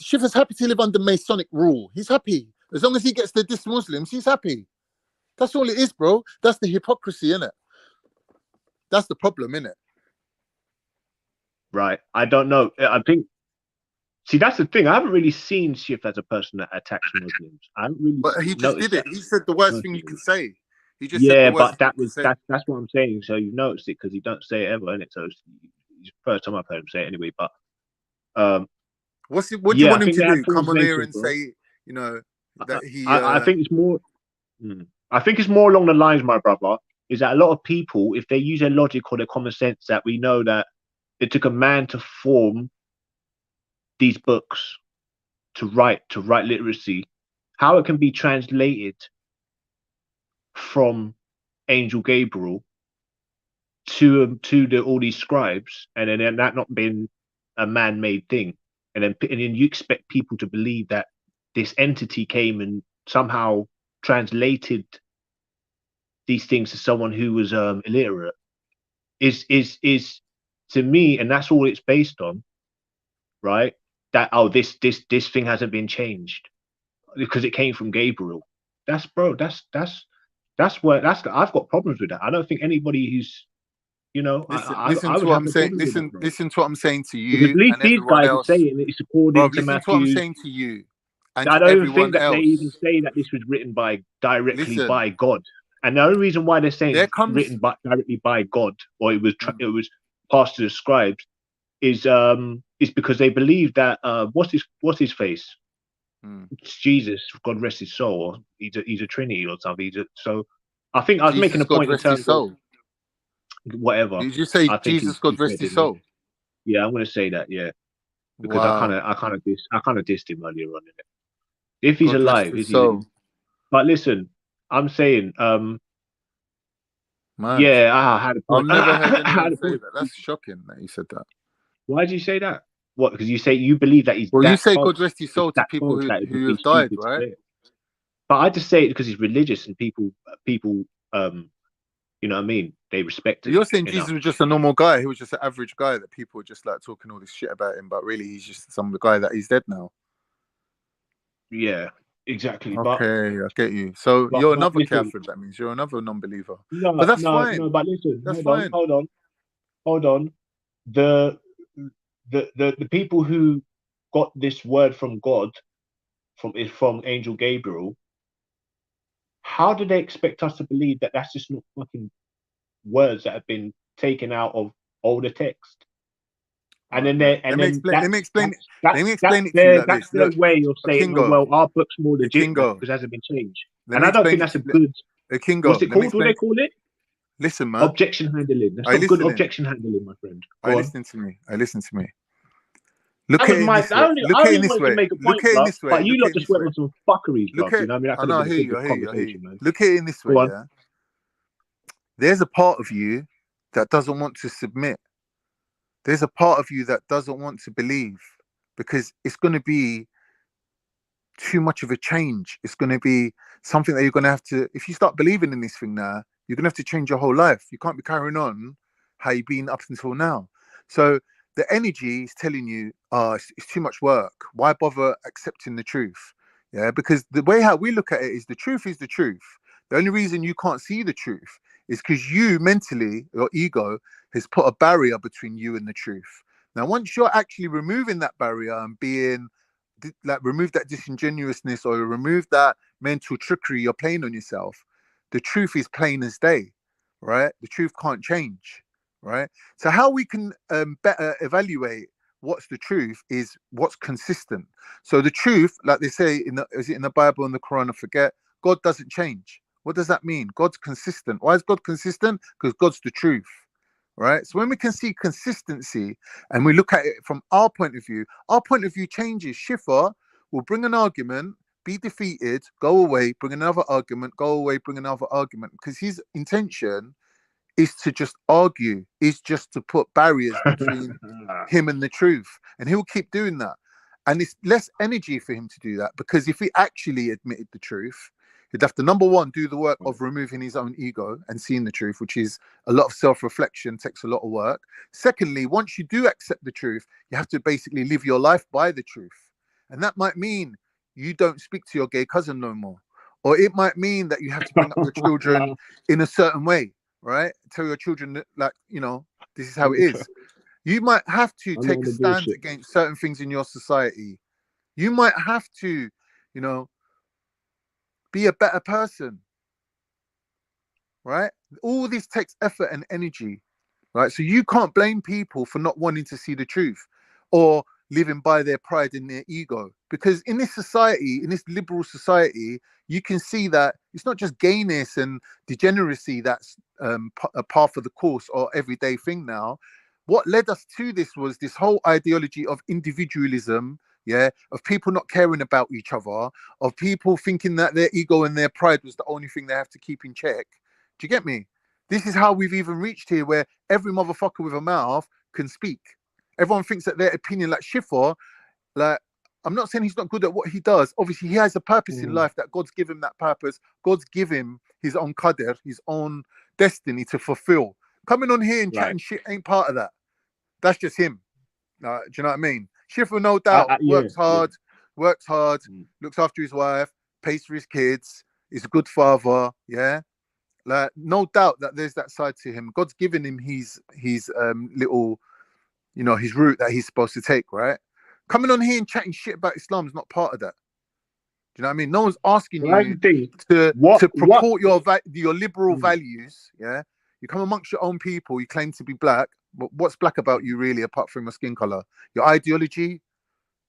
Schiffer's happy to live under Masonic rule. He's happy. As long as he gets to diss Muslims, he's happy. That's all it is, bro. That's the hypocrisy, innit? That's the problem, innit? Right. I don't know. I think. See, that's the thing. I haven't really seen Schiff as a person that attacks Muslims. I haven't really. But he just did it. He said the worst thing you can say. He just said the worst but that's what I'm saying. So you noticed it because he don't say it ever, innit? So it's the first time I've heard him say it anyway. But what do you want him to do? Come on here and say, you know, that he. I think it's more. I think it's more along the lines, my brother, is that a lot of people, if they use their logic or their common sense, that we know that it took a man to form these books, to write literacy, how it can be translated from Angel Gabriel to all these scribes, and then that not been a man-made thing, and then you expect people to believe that this entity came and somehow translated these things to someone who was illiterate is to me, and that's all it's based on, right? That this thing hasn't been changed because it came from Gabriel. That's I've got problems with that. I don't think anybody who's, you know, listen to what I'm saying. Listen to what I'm saying to you. Because at least these guys are saying it's according to listen Matthew. to what I'm saying to you. and I to don't even everyone think that they even else. say that this was written by directly Listen, by God. And the only reason why they're saying there it's comes written directly by God, or it was passed to the scribes, is because they believe that what's his face? It's Jesus, God rest his soul, or he's a Trinity or something. So I think I was making Jesus, a God point in rest his terms of soul. whatever. Did you say I think Jesus, he God rest said his it. Yeah. soul? Yeah, I'm gonna say that. Yeah, because Wow. I kind of dissed him earlier on. In it. If he's God rest alive, his is he? soul. But listen, I'm saying, Mad. yeah, I had a I've point. never heard I anyone had a say point. that. That's shocking that you said that. Why do you say that? What? Because you say you believe that he's Well, you that say false. God rest his It's soul to that people false that it would who be have died, stupid to right? say it. But I just say it because he's religious and people, you know what I mean? They respect But him you're saying enough. Jesus was just a normal guy. He was just an average guy that people were just like talking all this shit about him, but really he's just some guy that he's dead now. Yeah, exactly. Okay, I get you. So But you're another listen, kafir. That means you're another non-believer. no, But that's no, fine. no. But listen, That's hold fine. on. The people who got this word from God from Angel Gabriel. How do they expect us to believe that that's just not fucking words that have been taken out of older text? And then Let me explain it to you like that's this. their Look, way of saying, oh, Kingo, well, our book's more legitimate Kingo, because it hasn't been changed. let And me I don't think explain it that's to a you. good, Kingo, what's it let me called? What do explain. they call it? Listen, man. Objection handling. That's Are you not good listening? objection handling, my friend. Are you Go on. listening to me? Are you listening to me? Look That at was it in my, this way. Look I at it only in this wanted to way. make a Look point, at it in bro. this way. But you Look at lot it in just this went way. on some fuckeries, bro. Look at. You know what I mean? That I could know. have I been a hear good you. I hear you. I hear you. conversation, man. Look at it in this way. Go on. Yeah. There's a part of you that doesn't want to submit. There's a part of you that doesn't want to believe because it's going to be too much of a change. It's going to be something that you're going to have to, if you start believing in this thing now, you're going to have to change your whole life. You can't be carrying on how you've been up until now. So the energy is telling you, it's too much work. Why bother accepting the truth? Yeah, because the way how we look at it is the truth is the truth. The only reason you can't see the truth is because you mentally, your ego, has put a barrier between you and the truth. Now, once you're actually removing that barrier and being like remove that disingenuousness or remove that mental trickery you're playing on yourself, the truth is plain as day, right? The truth can't change, right? So how we can better evaluate what's the truth is what's consistent. So the truth, like they say is it in the Bible and the Quran, I forget, God doesn't change. What does that mean? God's consistent. Why is God consistent? Because God's the truth, right? So when we can see consistency and we look at it from our point of view changes. Shifa will bring an argument, be defeated, go away, bring another argument, go away, bring another argument, because his intention is to just argue, is just to put barriers between him and the truth. And he'll keep doing that. And it's less energy for him to do that, because if he actually admitted the truth, he'd have to, number one, do the work of removing his own ego and seeing the truth, which is a lot of self-reflection, takes a lot of work. Secondly, once you do accept the truth, you have to basically live your life by the truth. And that might mean you don't speak to your gay cousin no more. Or it might mean that you have to bring up your children in a certain way, right? Tell your children that, like, you know, this is how it is. You might have to I know take a the stand bullshit. against certain things in your society. You might have to, you know, be a better person, right? All this takes effort and energy, right? So you can't blame people for not wanting to see the truth or living by their pride and their ego, because in this society, in this liberal society, you can see that it's not just gayness and degeneracy that's a part of the course or everyday thing now. What led us to this was this whole ideology of individualism, yeah, of people not caring about each other, of people thinking that their ego and their pride was the only thing they have to keep in check. Do you get me? This is how we've even reached here, where every motherfucker with a mouth can speak. Everyone thinks that their opinion, like Shifa, like, I'm not saying he's not good at what he does. Obviously, he has a purpose in life, that God's given him that purpose. God's given him his own qadr, his own destiny to fulfill. Coming on here and chatting shit ain't part of that. That's just him. Do you know what I mean? Shifa, no doubt, works hard, looks after his wife, pays for his kids, is a good father, yeah? Like, no doubt that there's that side to him. God's given him his little, you know, his route that he's supposed to take, right? Coming on here and chatting shit about Islam is not part of that. you know what I mean? No one's asking Well, you that's the thing. to purport your liberal values. Yeah, you come amongst your own people. You claim to be black, but what's black about you really, apart from your skin color? Your ideology?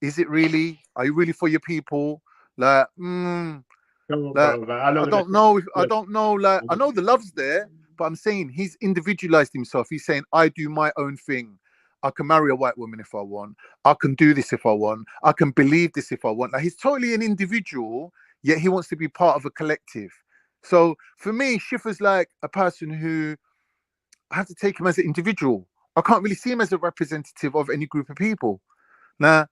Is it really? Are you really for your people? Like, Come on, like bro, man. I'm not I gonna don't know. I look. don't know. Like, I know the love's there, but I'm saying he's individualized himself. He's saying, I do my own thing. I can marry a white woman if I want. I can do this if I want. I can believe this if I want. Like, he's totally an individual, yet he wants to be part of a collective. So for me, Schiffer's like a person who I have to take him as an individual. I can't really see him as a representative of any group of people. Now,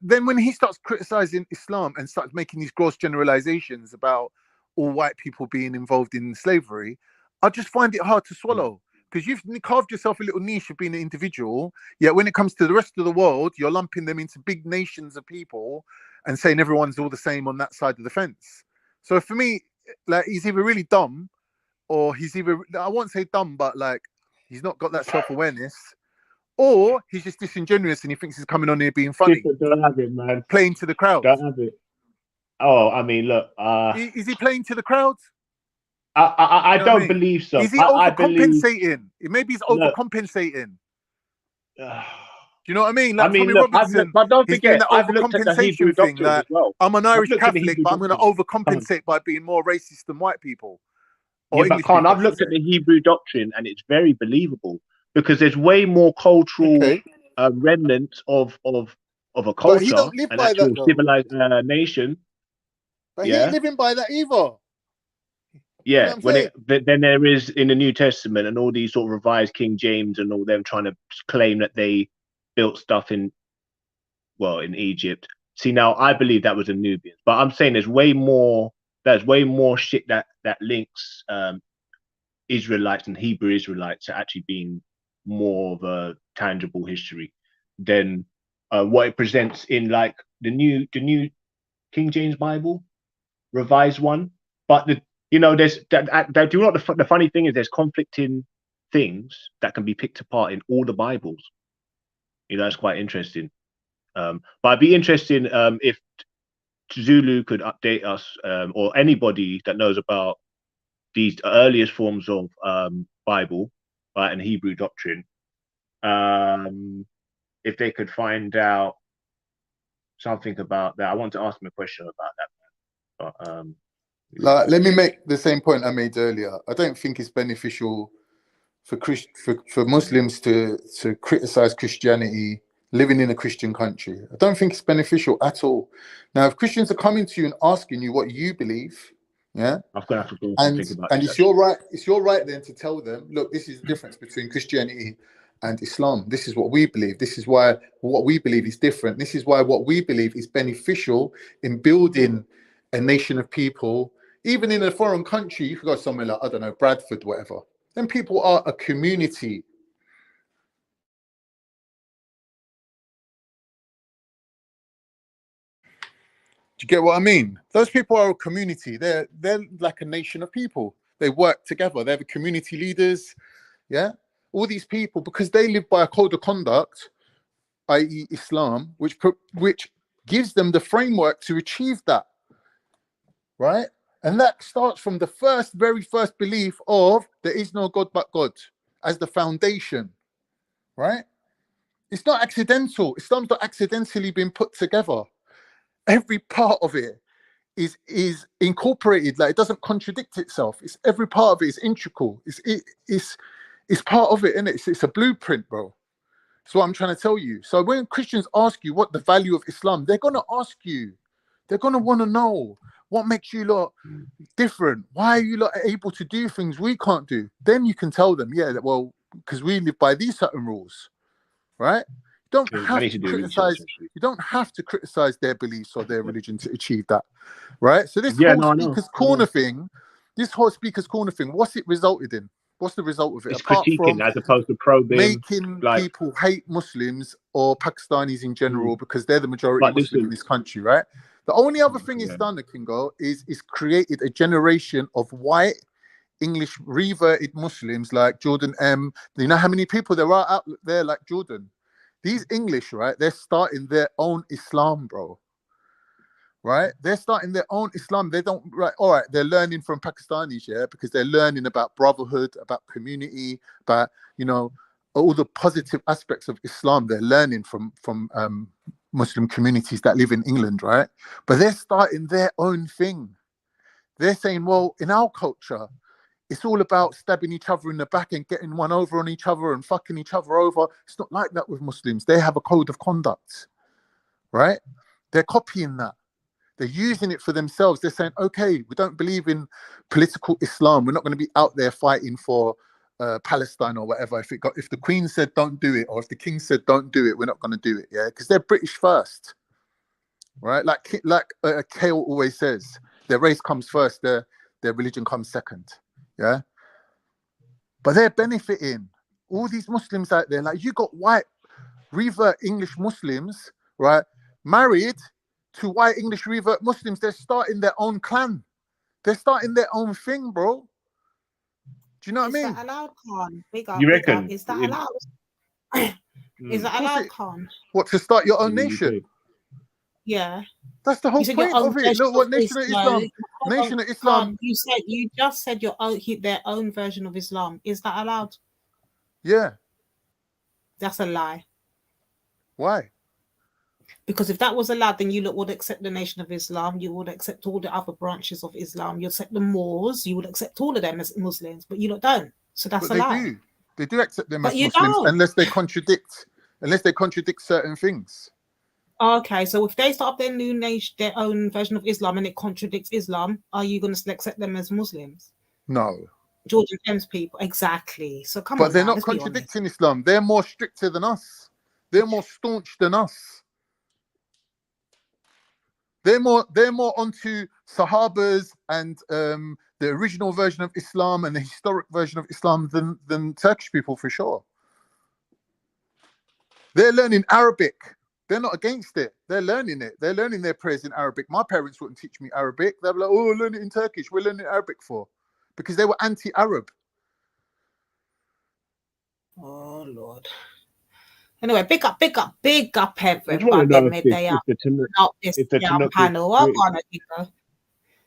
then when he starts criticizing Islam and starts making these gross generalizations about all white people being involved in slavery, I just find it hard to swallow. Because you've carved yourself a little niche of being an individual, yet when it comes to the rest of the world, you're lumping them into big nations of people and saying everyone's all the same on that side of the fence. So for me, like, he's either really dumb, or he's either, I won't say dumb, but like, he's not got that self-awareness, or he's just disingenuous and he thinks he's coming on here being funny. Don't have it, man. Playing to the crowd. Don't have it. Oh, I mean, look. Is he playing to the crowd? I You know what I don't mean? believe so. Is he I believe. overcompensating? Maybe he's Look. overcompensating. Do you know what I mean? Like I mean, Tommy look, Robinson, but don't he's doing forget, that I've looked at the Hebrew overcompensation thing. doctrine Like, as well. I'm an I've Irish looked at the Catholic, Hebrew but I'm going to doctrine. overcompensate by being more racist than white people. Yeah, Or but English Khan, people, I I've should looked say. at the Hebrew doctrine and it's very believable because there's way more cultural remnants of a But culture, he don't live an by that actual though. civilized nation. But he Yeah, ain't living by that either. yeah. You know what I'm saying? Then there is in the New Testament and all these sort of revised King James and all them trying to claim that they built stuff in Egypt. See, now I believe that was a Nubian, but I'm saying there's way more shit that links Israelites and Hebrew Israelites to actually being more of a tangible history than what it presents in like the new King James Bible, revised one. But there's that do you know what the funny thing is? There's conflicting things that can be picked apart in all the Bibles. That's quite interesting. But I'd be interested if Zulu could update us, or anybody that knows about these earliest forms of Bible, right, and Hebrew doctrine, if they could find out something about that. I want to ask them a question about that, but Like, let me make the same point I made earlier. I don't think it's beneficial for Muslims to criticize Christianity living in a Christian country. I don't think it's beneficial at all. Now, if Christians are coming to you and asking you what you believe, yeah, I'm gonna have to go and think about and this, it's your right. It's your right then to tell them, look, this is the difference between Christianity and Islam. This is what we believe. This is why what we believe is different. This is why what we believe is beneficial in building a nation of people. Even in a foreign country, you could go somewhere like, I don't know, Bradford, whatever. Then people are a community. Do you get what I mean? Those people are a community. They're like a nation of people. They work together. They're the community leaders. Yeah. All these people, because they live by a code of conduct, i.e. Islam, which gives them the framework to achieve that. Right? And that starts from the very first belief of there is no God but God as the foundation. Right? It's not accidental. Islam's not accidentally been put together. Every part of it is incorporated. Like, it doesn't contradict itself. It's every part of it is integral. It's part of it, isn't it? It's a blueprint, bro. That's what I'm trying to tell you. So when Christians ask you what the value of Islam, they're gonna ask you. They're gonna want to know what makes you lot different. Why are you lot able to do things we can't do? Then you can tell them, yeah, well, because we live by these certain rules, right? You don't have to criticize. You don't have to criticize their beliefs or their religion to achieve that, right? So this whole Speaker's Corner thing, this whole Speaker's Corner thing, what's it resulted in? What's the result of it? It's apart critiquing from as opposed to probing, making people hate Muslims or Pakistanis in general because they're the majority Muslim in this country, right? The only other thing it's done, Kingo, is created a generation of white English reverted Muslims like Jordan M. You know how many people there are out there like Jordan? These English, right? They're starting their own Islam, bro. right? They're starting their own Islam. They don't, right? All right, they're learning from Pakistanis, yeah, because they're learning about brotherhood, about community, about, you know, all the positive aspects of Islam. They're learning from Muslim communities that live in England, right? But they're starting their own thing. They're saying, well, in our culture, it's all about stabbing each other in the back and getting one over on each other and fucking each other over. It's not like that with Muslims. They have a code of conduct, right? They're copying that. They're using it for themselves. They're saying, okay, we don't believe in political Islam. We're not going to be out there fighting for Palestine or whatever. If the Queen said don't do it, or if the King said don't do it, we're not going to do it. Yeah, because they're British first, right? Like Kale always says, their race comes first. Their religion comes second. Yeah, but they're benefiting. All these Muslims out there, like you got white revert English Muslims, right? Married to white English revert Muslims. They're starting their own clan. They're starting their own thing, bro. Do you know what I mean? Is that allowed, Khan? Big up, You big reckon? up. Is that allowed? Is that allowed, Khan? What, to start your own nation? Yeah. That's the whole You said your point own of it. version Look, what of Nation of Islam. Islam? Hold on, Nation of Islam. Khan, you just said your own, their own version of Islam. Is that allowed? Yeah. That's a lie. Why? Because if that was allowed, then you would accept the Nation of Islam. You would accept all the other branches of Islam. You accept the Moors. You would accept all of them as Muslims, but you don't. So that's But a lie. they do accept them But as you Muslims don't. unless they contradict certain things. Okay, so if they start up their new nation, their own version of Islam, and it contradicts Islam, are you going to accept them as Muslims? No. George and Thames people, exactly. So come But on they're now, not let's be honest. contradicting Islam. They're more stricter than us. They're more staunch than us. They're more onto Sahabas and the original version of Islam and the historic version of Islam than Turkish people, for sure. They're learning Arabic. They're not against it. They're learning it. They're learning their prayers in Arabic. My parents wouldn't teach me Arabic. They'd be like, oh, learn it in Turkish. We're learning Arabic for. Because they were anti-Arab. Oh, Lord. Anyway, big up everybody. They are out this panel. Well, on it, you know.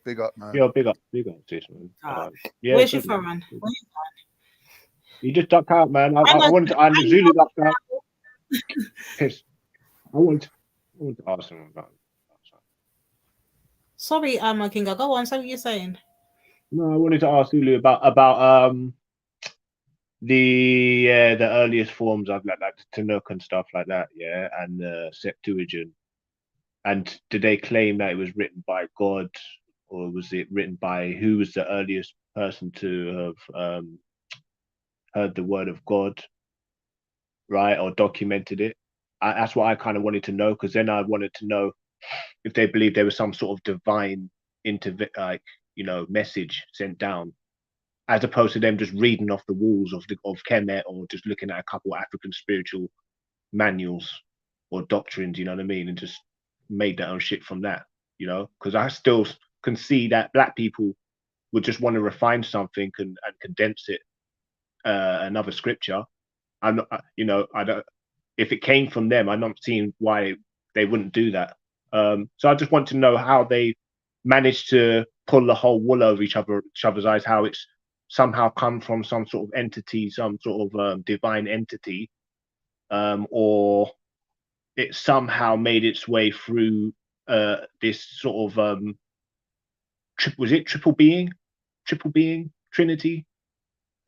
Big up, man. Yeah, big up, sis, man. Yeah, Where's your good, man. foreign? Where you You just ducked out, man. I wanted to. Zulu ducked out. Piss. I want to ask him about. Sorry, Kinga. Go on. So what you're saying? No, I wanted to ask Zulu about the earliest forms of like Tanukh and stuff like that, yeah, and the Septuagint. And did they claim that it was written by God, or was it written by who was the earliest person to have heard the word of God, right, or documented it? That's what I kind of wanted to know, because then I wanted to know if they believed there was some sort of divine message sent down, as opposed to them just reading off the walls of Kemet, or just looking at a couple of African spiritual manuals or doctrines, you know what I mean, and just made their own shit from that, you know? Because I still can see that black people would just want to refine something and condense it, another scripture. I'm not, I don't. If it came from them, I'm not seeing why they wouldn't do that. So I just want to know how they managed to pull the whole wool over each other's eyes, how it's somehow come from some sort of entity, some sort of divine entity, or it somehow made its way through this sort of triple being, Trinity.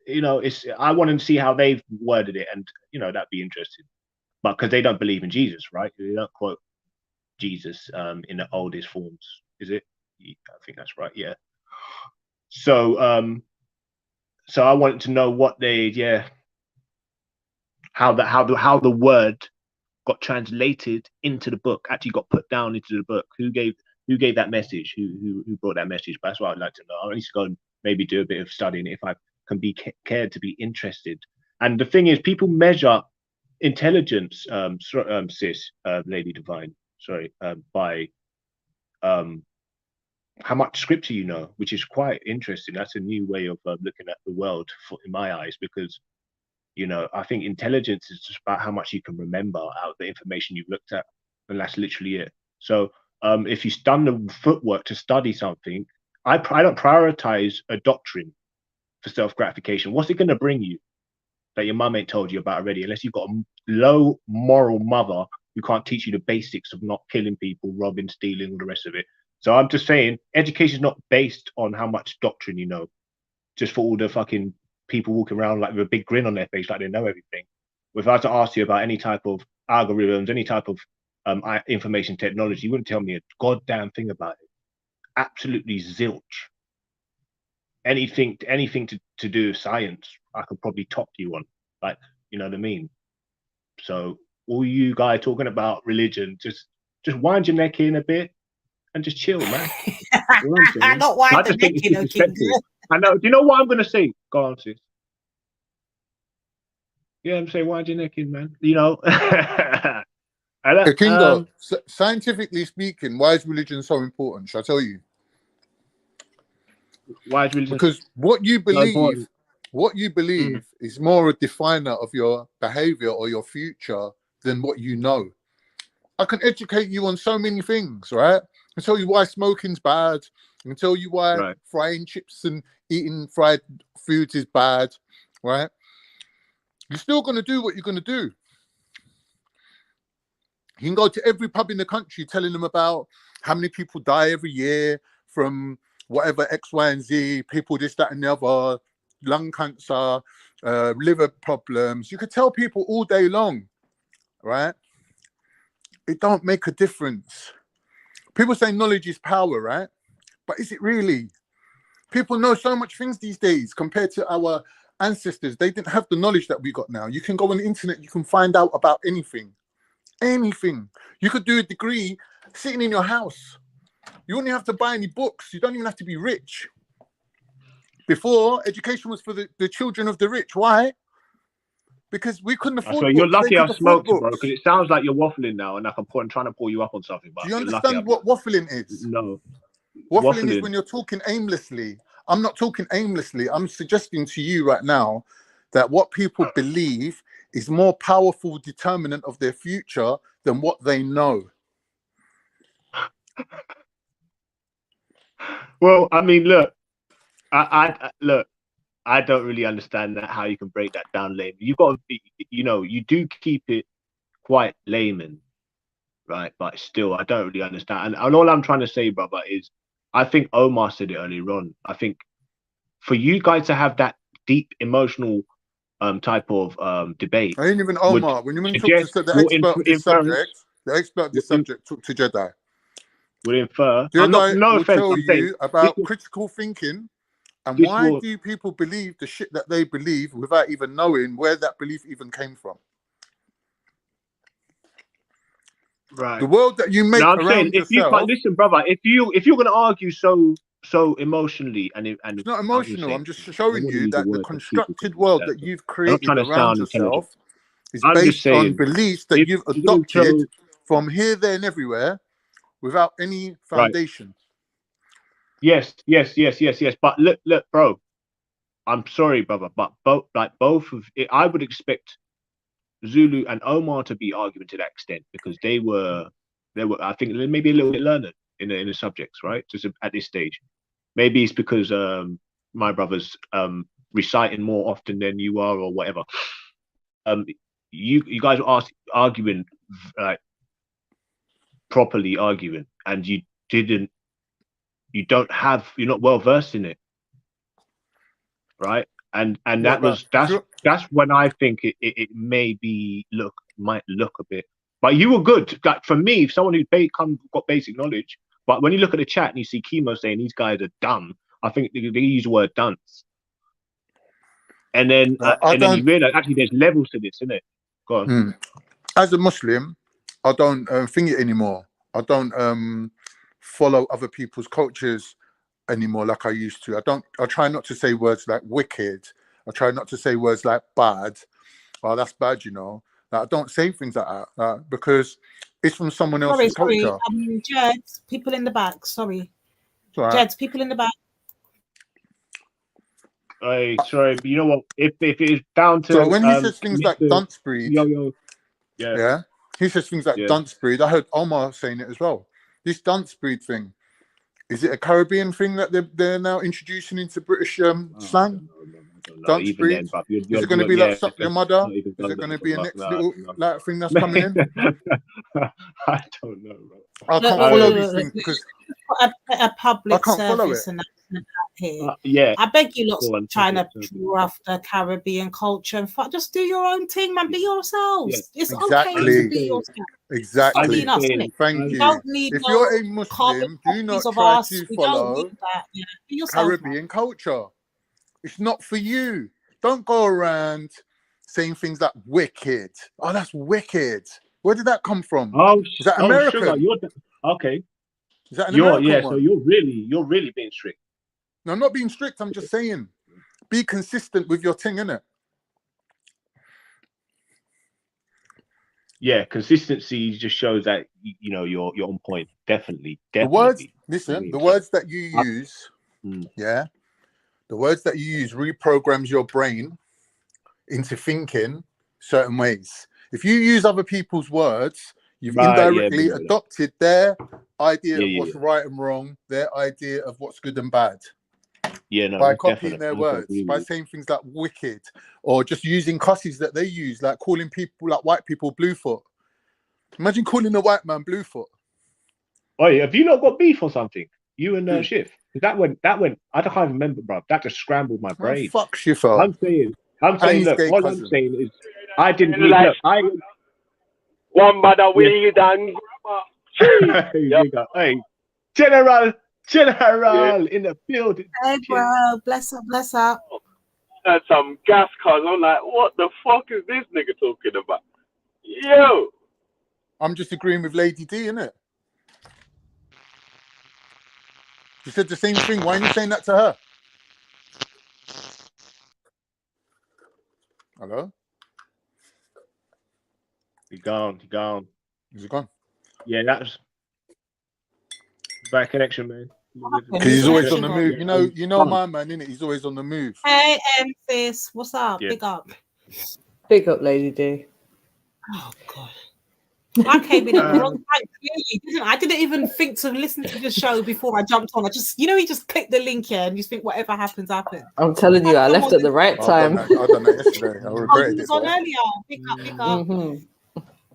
You know, I want to see how they've worded it, and that'd be interesting. But because they don't believe in Jesus, right? They don't quote Jesus in the oldest forms, is it? I think that's right. Yeah. So so I wanted to know what how the word got translated into the book, actually got put down into the book. Who gave that message? Who brought that message? But that's what I'd like to know. I need to go and maybe do a bit of studying if I can be cared to be interested. And the thing is, people measure intelligence, sis, Lady Divine, sorry, by how much scripture you know, which is quite interesting. That's a new way of looking at the world in my eyes, because I think intelligence is just about how much you can remember out of the information you've looked at, and that's literally it. So if you've done the footwork to study something, I don't prioritize a doctrine for self-gratification. What's it going to bring you that your mum ain't told you about already, unless you've got a low moral mother who can't teach you the basics of not killing people, robbing, stealing, all the rest of it. So I'm just saying, education is not based on how much doctrine you know, just for all the fucking people walking around like with a big grin on their face like they know everything. If I had to ask you about any type of algorithms, any type of information technology, you wouldn't tell me a goddamn thing about it. Absolutely zilch. Anything to do with science, I could probably top you on. Like, you know what I mean? So all you guys talking about religion, just wind your neck in a bit and just chill, man. You know what I'm saying? Not wind I the just think neck it's in, okay. disrespectful. I know. Do you know what I'm gonna say? Go on, sis. Yeah, I'm saying wind your neck in, man. You know. Kingo, scientifically speaking, why is religion so important? Shall I tell you? Why is religion? Because what you believe is more a definer of your behavior or your future than what you know. I can educate you on so many things, right? I can tell you why smoking's bad. I can tell you why frying chips and eating fried foods is bad, right? You're still going to do what you're going to do. You can go to every pub in the country telling them about how many people die every year from whatever X, Y, and Z, people this, that, and the other, lung cancer, liver problems. You could tell people all day long, right? It don't make a difference. People say knowledge is power, right? But is it really? People know so much things these days compared to our ancestors. They didn't have the knowledge that we got now. You can go on the internet, you can find out about anything. Anything. You could do a degree sitting in your house. You don't have to buy any books. You don't even have to be rich. Before, education was for the children of the rich. Why? Because we couldn't afford So books. you're lucky I smoked, bro, books. because it sounds like you're waffling now, and I'm trying to pull you up on something. But do you understand what waffling is? No. Waffling is when you're talking aimlessly. I'm not talking aimlessly. I'm suggesting to you right now that what people believe is more powerful determinant of their future than what they know. Well, I mean, look, I don't really understand that, how you can break that down layman. You've got to be, you know, you do keep it quite layman, right? But still, I don't really understand. And all I'm trying to say, brother, is I think Omar said it earlier on. I think for you guys to have that deep emotional type of debate. I ain't even Omar. When you talk to the expert of this subject, talk to JEDI. Would infer. JEDI No will offense, tell I'm saying you about critical thinking and why do people believe the shit that they believe without even knowing where that belief even came from. Right. The world that you make now, I'm around saying, if yourself. you can't listen, brother, if you're going to argue so emotionally and it's not emotional. I'm just showing you that the constructed world that you've created around yourself is based on beliefs that you've adopted from here, there, and everywhere without any foundation. Yes. But look, bro. I'm sorry, brother, but both of it, I would expect Zulu and Omar to be arguing to that extent because they were, I think, maybe a little bit learned in the subjects, right? Just at this stage. Maybe it's because my brother's reciting more often than you are, or whatever. You guys are arguing, like properly arguing, and you're not well versed in it, right? And that's when I think it might look a bit. But you were good. Like for me, someone who got basic knowledge. But when you look at the chat and you see Chemo saying these guys are dumb, I think they use the word dunce. And then you realize actually there's levels to this, isn't it? Go on. As a Muslim, I don't think it anymore. I don't follow other people's cultures anymore like I used to. I try not to say words like wicked. I try not to say words like bad. Oh, that's bad, you know. Like, I don't say things like that because it's from someone else's culture. Jeds, people in the back. Sorry. Right. Jeds, people in the back. Hey, sorry, but you know what? If it is down to so when he says things like dunce breed, yeah, he says things like dunce breed. I heard Omar saying it as well. this dance breed thing, is it a Caribbean thing that they're now introducing into British slang? No, Dance even breed? then, but Is it going to be like Suck Your Mother? not even Is it going to be a next no, little no. like thing that's coming in? I don't know, bro. I can't follow these things because a public I can't follow service it. announcement out here. Yeah. I beg you, lots Go on, of trying to take it. rough the Caribbean culture and just do your own thing, man. Be yourselves. Yeah. It's okay Exactly. to be yourself. Exactly. Being us, innit? Thank We you. don't need If no you're a Muslim, carbon do not copies of try us. to We don't follow need that. Yeah. Be yourself, man. Caribbean culture. It's not for you. Don't go around saying things like wicked. Oh, that's wicked. Where did that come from? Oh, Is that oh, American? sugar, you're okay. Is that an You're American yeah. one? So you're really being strict. No, I'm not being strict. I'm just saying, be consistent with your thing, innit? Yeah, consistency just shows that you know you're on point. Definitely. The words, Definitely. listen, the words that you use, yeah, the words that you use reprograms your brain into thinking certain ways. If you use other people's words, you've Right, yeah, indirectly we know that. adopted their idea Yeah, of yeah, what's yeah. right and wrong, their idea of what's good and bad. Yeah, no, By that's copying definite. their I words, agree with by you. saying things like wicked, or just using cusses that they use, like calling people, like white people, Bluefoot. Imagine calling a white man Bluefoot. Oh, yeah, have you not got beef or something? You and Who? Schiff? That went. I don't even remember, bro. That just scrambled my Oh, brain. fuck Schiffer. I'm saying, And his look, gay all cousin. I'm saying is, I didn't You need. like Look, I. one by the Yeah. weed and You got, hey, General in the building. Hey, bro. Bless up, bless up. and some gas cars. I'm like, what the fuck is this nigga talking about? Yo. I'm just agreeing with Lady D, innit? She said the same thing. Why aren't you saying that to her? Hello? He gone. Is he gone? Yeah, that was bad connection, man. Because he's always on the move. You know my man, innit? He's always on the move. Hey, sis. What's up? Yeah. Big up. Big up, Lady D. Oh, God. I came in at the wrong time, clearly, didn't I? I didn't even think to listen to the show before I jumped on. I just, you just click the link here and you think whatever happens, happens. I'm telling you, I left at the right time. I've done that yesterday. I regretted He it. was on earlier. Big up, big up.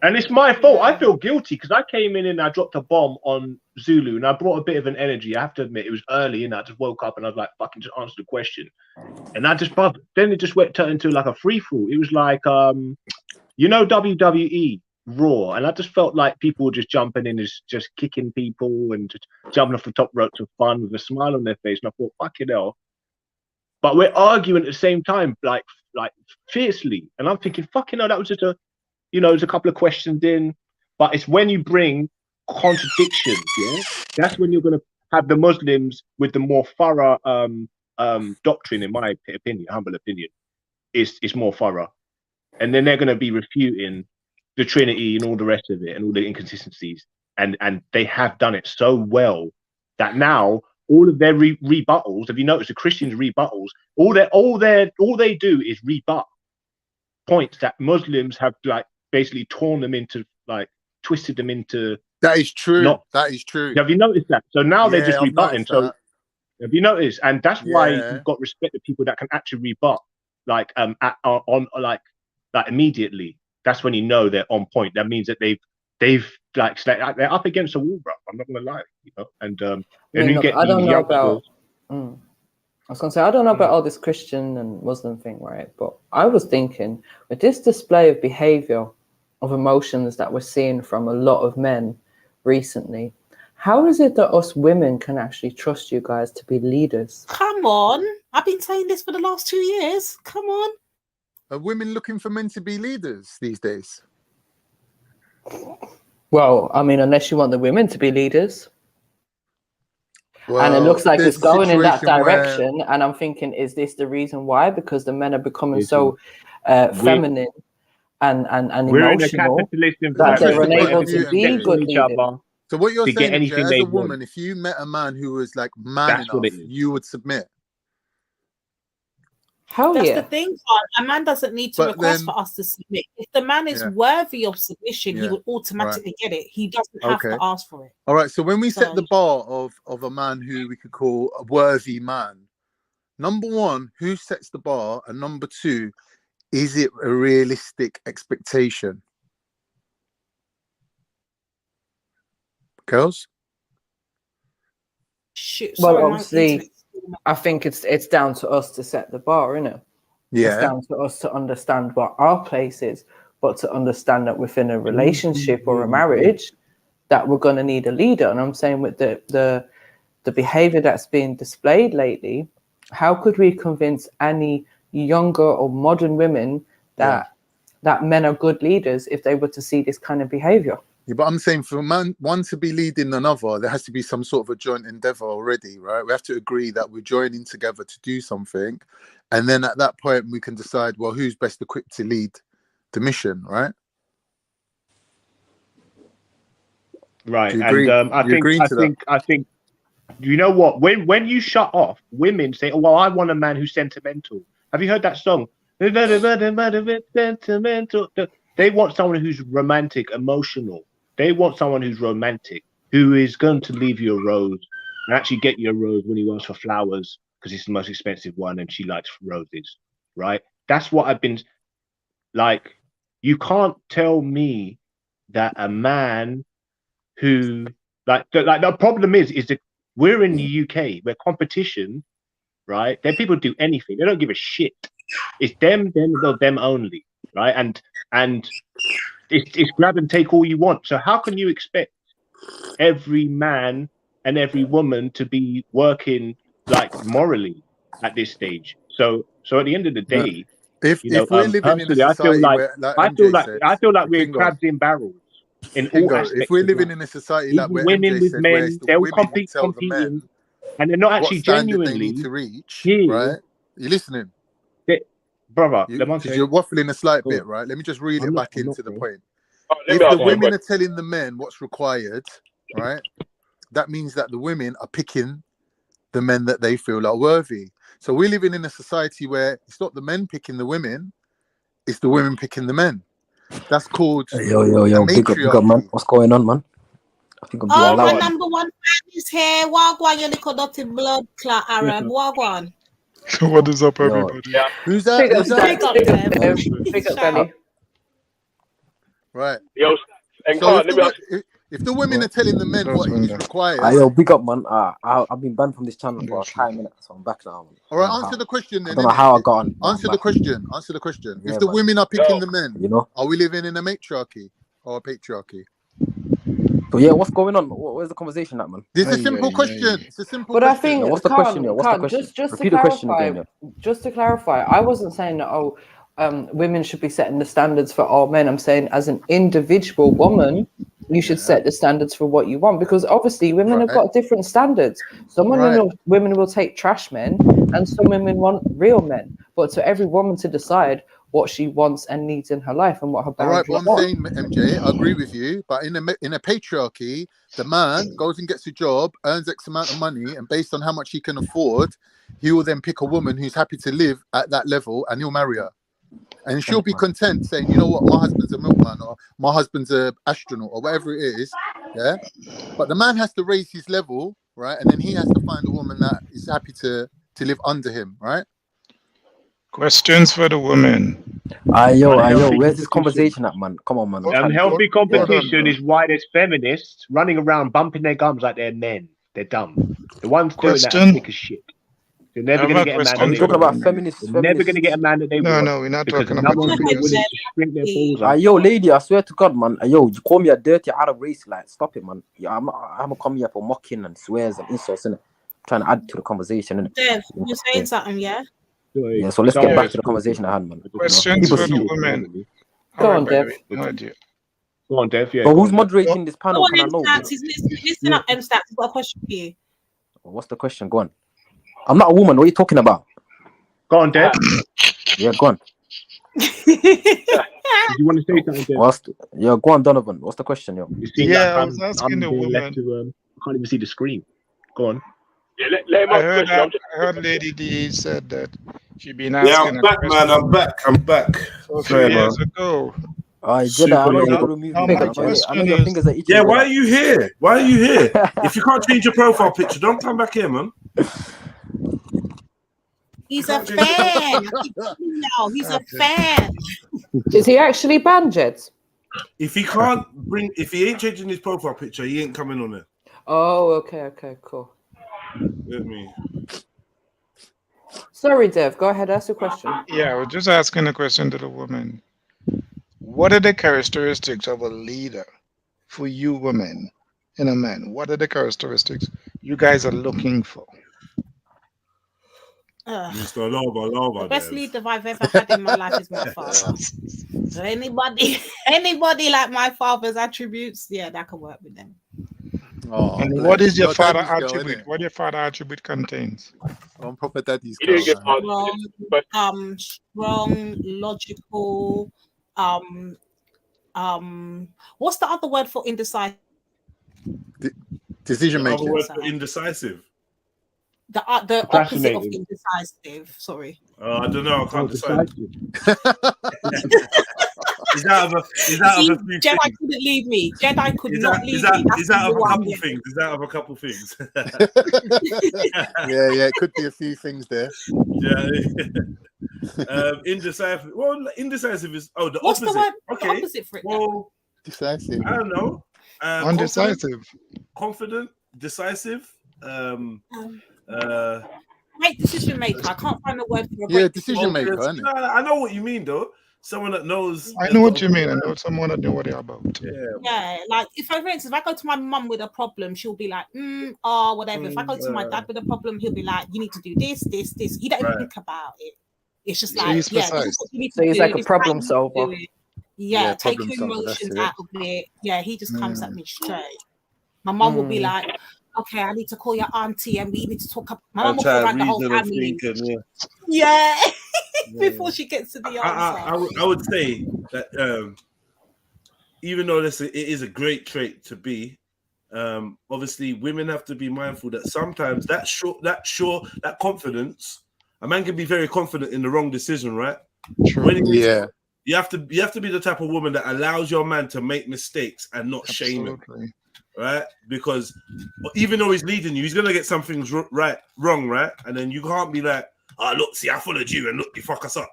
And it's my fault. I feel guilty because I came in and I dropped a bomb on Zulu and I brought a bit of an energy. I have to admit, it was early and I just woke up and I was like, fucking just answer the question. And I just, then it just turned into like a free fall. It was like, WWE Raw. And I just felt like people were just jumping in, just kicking people and just jumping off the top rope for fun with a smile on their face. And I thought, fucking hell. But we're arguing at the same time, like fiercely. And I'm thinking, fucking hell, that was just there's a couple of questions in, but it's when you bring contradictions, yeah, that's when you're going to have the Muslims with the more thorough doctrine, in my opinion, humble opinion, is more thorough, and then they're going to be refuting the Trinity and all the rest of it and all the inconsistencies, and they have done it so well that now all of their rebuttals, have you noticed the Christians' rebuttals? All they do is rebut points that Muslims have basically torn them into, twisted them into. That is true. That is true. Have you noticed that? So now they're just I've rebutting. noticed So that. have you noticed? And that's why you've got respect to people that can actually rebut, immediately. That's when you know they're on point. That means that they're up against a wall, bro. I'm not gonna lie, And you get I don't know youngsters. about. I was going to say, I don't know about all this Christian and Muslim thing, right? But I was thinking, with this display of behavior, of emotions that we're seeing from a lot of men recently, how is it that us women can actually trust you guys to be leaders? Come on. I've been saying this for the last 2 years. Come on. Are women looking for men to be leaders these days? Well, I mean, unless you want the women to be leaders. Well, and it looks like it's going in that situation where- direction. And I'm thinking, is this the reason why? Because the men are becoming so feminine and We're in a emotional capitalist that environment. they're Where unable to everyone be gets good each leaders. other So what you're to get saying is, anything as they a want. woman, if you met a man who was like man That's what enough, it is. you would submit. Hell That's yeah. the thing. Carl. A man doesn't need to But request then- for us to submit. If the man is Yeah. worthy of submission, he Yeah. would automatically get it. He doesn't have to Okay. ask for it. All right. So when we set So- the bar of a man who we could call a worthy man, number one, who sets the bar, and number two, is it a realistic expectation? Girls? Shoot, Well, sorry, my obviously, internet's- I think it's down to us to set the bar, isn't it? It's Yeah. down to us to understand what our place is, but to understand that within a relationship or a marriage, that we're going to need a leader. And I'm saying with the behavior that's being displayed lately, how could we convince any younger or modern women that men are good leaders if they were to see this kind of behavior? Yeah, but I'm saying for one to be leading another, there has to be some sort of a joint endeavor already, right? We have to agree that we're joining together to do something. And then at that point, we can decide, well, who's best equipped to lead the mission, right? Right. Do you agree? And I Do you agree to that? think you know what? When you shut off, women say, "Oh, well, I want a man who's sentimental." Have you heard that song? Sentimental. They want someone who's romantic, emotional. They want someone who's romantic, who is going to leave you a rose and actually get you a rose when he wants for flowers because it's the most expensive one and she likes roses, right? That's what I've been like. You can't tell me that a man who the problem is that we're in the UK where competition, right? Then people do anything. They don't give a shit. It's them only, right? And it's grab and take all you want. So how can you expect every man and every woman to be working like morally at this stage? So at the end of the day, If we're living in a personally, society where, like I feel MJ like said, we're Kingo, crabs in barrels in all Kingo, aspects. if we're of living life. in a society like Even where women MJ with said, where men, it's the they'll women who tell the competing, men and they're not what actually standard they need genuinely to reach, here. right? You listening? Brother, Because you're waffling a slight bit, right? Let me just reel it back into the point. If the women are telling the men what's required, right, that means that the women are picking the men that they feel are worthy. So we're living in a society where it's not the men picking the women, it's the women picking the men. That's called Yo, big up, man. What's going on, man? I think I'm doing Oh, my loud. number one fan is here. Wagwan, you little dirty blood clot Arab. Wagwan. What is up, everybody? Who's that? Big Who's up, that? big up, Dev. Big up, Shout. Danny. Right. Yo, and So Carl, let me ask if the women are telling the men what is required, Yo, big up, man. I've been banned from this channel for a time, innit? So I'm back now. Man. all right, answer the question then. I don't know how I got on. Answer the question. Answer the question. Yeah, If the man. women are picking the men, You know? are we living in a matriarchy or a patriarchy? So yeah, what's going on? Where's the conversation at, man? It's a simple question. It's a simple But question. I think, what's the question? What's the question? Just to Repeat the question clarify, again. just to clarify, I wasn't saying that women should be setting the standards for all men. I'm saying as an individual woman, you should set the standards for what you want, because obviously women have got different standards. Some women will take trash men, and some women want real men. But to every woman to decide what she wants and needs in her life and what her All right, boundaries but I'm are. saying, MJ, I agree with you. But in a patriarchy, the man goes and gets a job, earns X amount of money, and based on how much he can afford, he will then pick a woman who's happy to live at that level, and he'll marry her. And she'll be content saying, you know what, my husband's a milkman, or my husband's a astronaut, or whatever it is. Yeah. But the man has to raise his level, right? And then he has to find a woman that is happy to live under him, right? Questions for the women. Yo, where's this conversation at, man? Come on, man. Unhealthy competition is why there's feminists running around bumping their gums like they're men. They're dumb. The ones doing that are sick as shit. They're never going to get a man. Are we talking about feminists? They're never going to get a man that they want. No, we're not because talking no about one's feminists. willing to shrink their balls up. Yo, lady, I swear to God, man. Yo, you call me a dirty Arab race, like, stop it, man. Yeah, I'm gonna come here for mocking and swears and insults, innit? Trying to add to the conversation, innit? Dev, you're saying something, yeah? Yeah, so let's get back to the conversation at hand, man. Questions for the women. Go on, Dev. Go on, Dev. Yeah. But who's moderating this panel? Can I know? Listen up, M-Stats. I've got a question for you. What's the question? Go on. I'm not a woman. What are you talking about? Go on, Dev. Yeah, go on. Did you want to say something, Dev? Go on, Donovan. What's the question, yo? Yeah, I was asking the woman. I can't even see the screen. Go on. Yeah, let him I ask the question. heard Lady D said that She been Yeah, asking I'm a back, question. man. I'm back. A few Sorry, man. years ago. Alright, Super Jedi, I know you're long. gonna remove Now me, my man. I know question your is, fingers are itching. Yeah, why Jedi. are you here? Why are you here? If you can't change your profile picture, don't come back here, man. He's a fan. I keep telling you now, he's a fan. Is he actually banned, Jed? If he can't bring, if he ain't changing his profile picture, he ain't coming on there. Oh, okay, cool. With me. Sorry, Dev. Go ahead. Ask your question. Yeah, I was just asking a question to the woman. What are the characteristics of a leader for you women in a man? What are the characteristics you guys are looking for? Mr. Lava, The best leader I've ever had in my life is my father. So anybody like my father's attributes, yeah, that can work with them. Oh, And what is your Your father daddy's girl, attribute? innit? What your father attribute contains? I'm proper daddy's You girl, didn't get man. Strong, logical, what's the other word for indecisive? Decision Other making. word for indecisive. The opposite of Procrastinating. indecisive. Sorry. I don't know. I can't decide. Decisive. Is that of a See, few Jedi things? couldn't leave me. Jedi could Is not that leave is that me. That's is that of a what I'm couple getting. things? Is that of a couple things? Yeah, it could be a few things there. Yeah. Indecisive. Well, indecisive is the What's opposite. the word? Okay. The opposite for it. Well, decisive. I don't know. Undecisive. Confident, decisive. Great decision maker. I can't find the word for a Yeah, great decision maker, focus. innit? No, I know what you mean though. Someone that knows. I know what you mean. I know someone that know what they're about. Yeah, like for instance, if I go to my mum with a problem, she'll be like, whatever. If I go to my dad with a problem, he'll be like, you need to do this. He don't even think about it. It's just So like, he's this is precise. what you need So to he's do. like a This is how problem you solver. do it. Yeah, take problem your solver, that's emotions it. out of it. Yeah, he just comes at me straight. My mum will be like, okay, I need to call your auntie and we need to talk up. My mum will try run the whole reason and family. thinking, Yeah. Before she gets to the answer. I would say that even though it is a great trait to be, obviously women have to be mindful that sometimes that confidence, a man can be very confident in the wrong decision, right? True. You have to be the type of woman that allows your man to make mistakes and not shame him, right? Because even though he's leading you, he's gonna get some things wrong, right? And then you can't be like, oh look, see, I followed you and look, you fuck us up.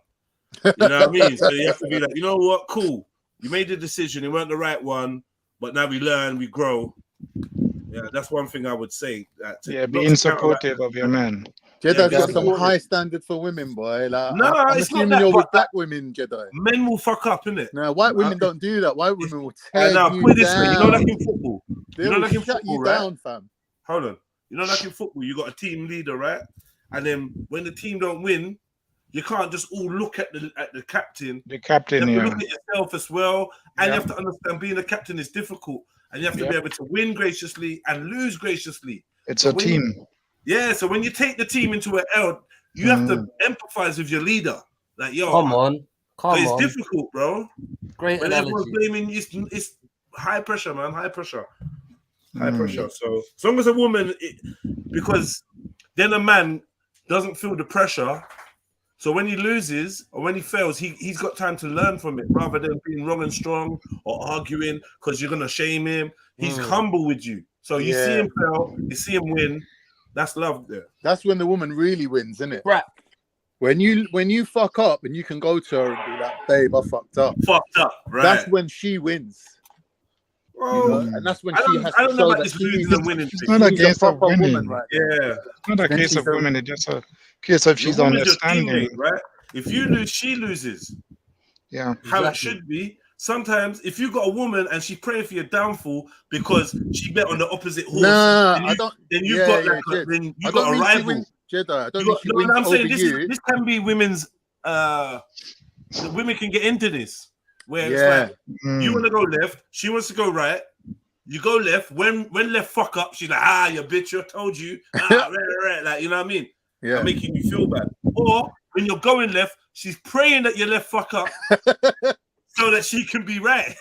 You know what I mean? So you have to be like, you know what, cool. You made the decision, it weren't the right one, but now we learn, we grow. Yeah, that's one thing I would say. Being supportive of your man. Jedi's got some high standards for women, boy. Like, No, I'm it's not assuming that, you're with but black women, Jedi. Men will fuck up, innit? No, white women don't do that. White women will tear Now you put it this way, down. you know, like in football. They You know, will like in shut football, you right? down, fam. Hold on. You know, like in football, you got a team leader, right? And then when the team don't win, you can't just all look at the captain. The captain, you have yeah. to look at yourself as well, and you have to understand being a captain is difficult, and you have to be able to win graciously and lose graciously. It's So a when team. so when you take the team into an L, you have to empathize with your leader. Like, yo, Come on. it's difficult, bro. Great when everyone's analogy. blaming you, it's high pressure, man. High pressure. High pressure. So as long as a woman, because then a man doesn't feel the pressure. So when he loses or when he fails, he's got time to learn from it rather than being wrong and strong or arguing because you're gonna shame him. He's humble with you. So you see him fail, you see him win. That's love there. That's when the woman really wins, isn't it? Right. When you fuck up and you can go to her and be like, babe, I fucked up. Fucked up, right? That's when she wins. Well, and that's when I she don't- has I to don't know show about that this losing and winning It's thing. not a she's case of proper winning. woman, right? Yeah. It's not a Then case she's of a- women. It's just a case of she's Your woman's your understanding. teammate, right? If you lose, she loses. Yeah. How it should be. Sometimes, if you got a woman and she's praying for your downfall because she bet on the opposite horse, Nah, then I don't. Then you've yeah, got yeah, like Jed. then you I got don't a mean she rival. wins, Jedi. I don't You mean got- she no, wins I'm over saying this you. this can be women's. The women can get into this where it's Yeah. like you want to go left, she wants to go right. You go left. When left fuck up, she's like, you bitch, I told you. Right. Like, you know what I mean? Yeah. I'm making you feel bad. Or when you're going left, she's praying that your left fuck up so that she can be right.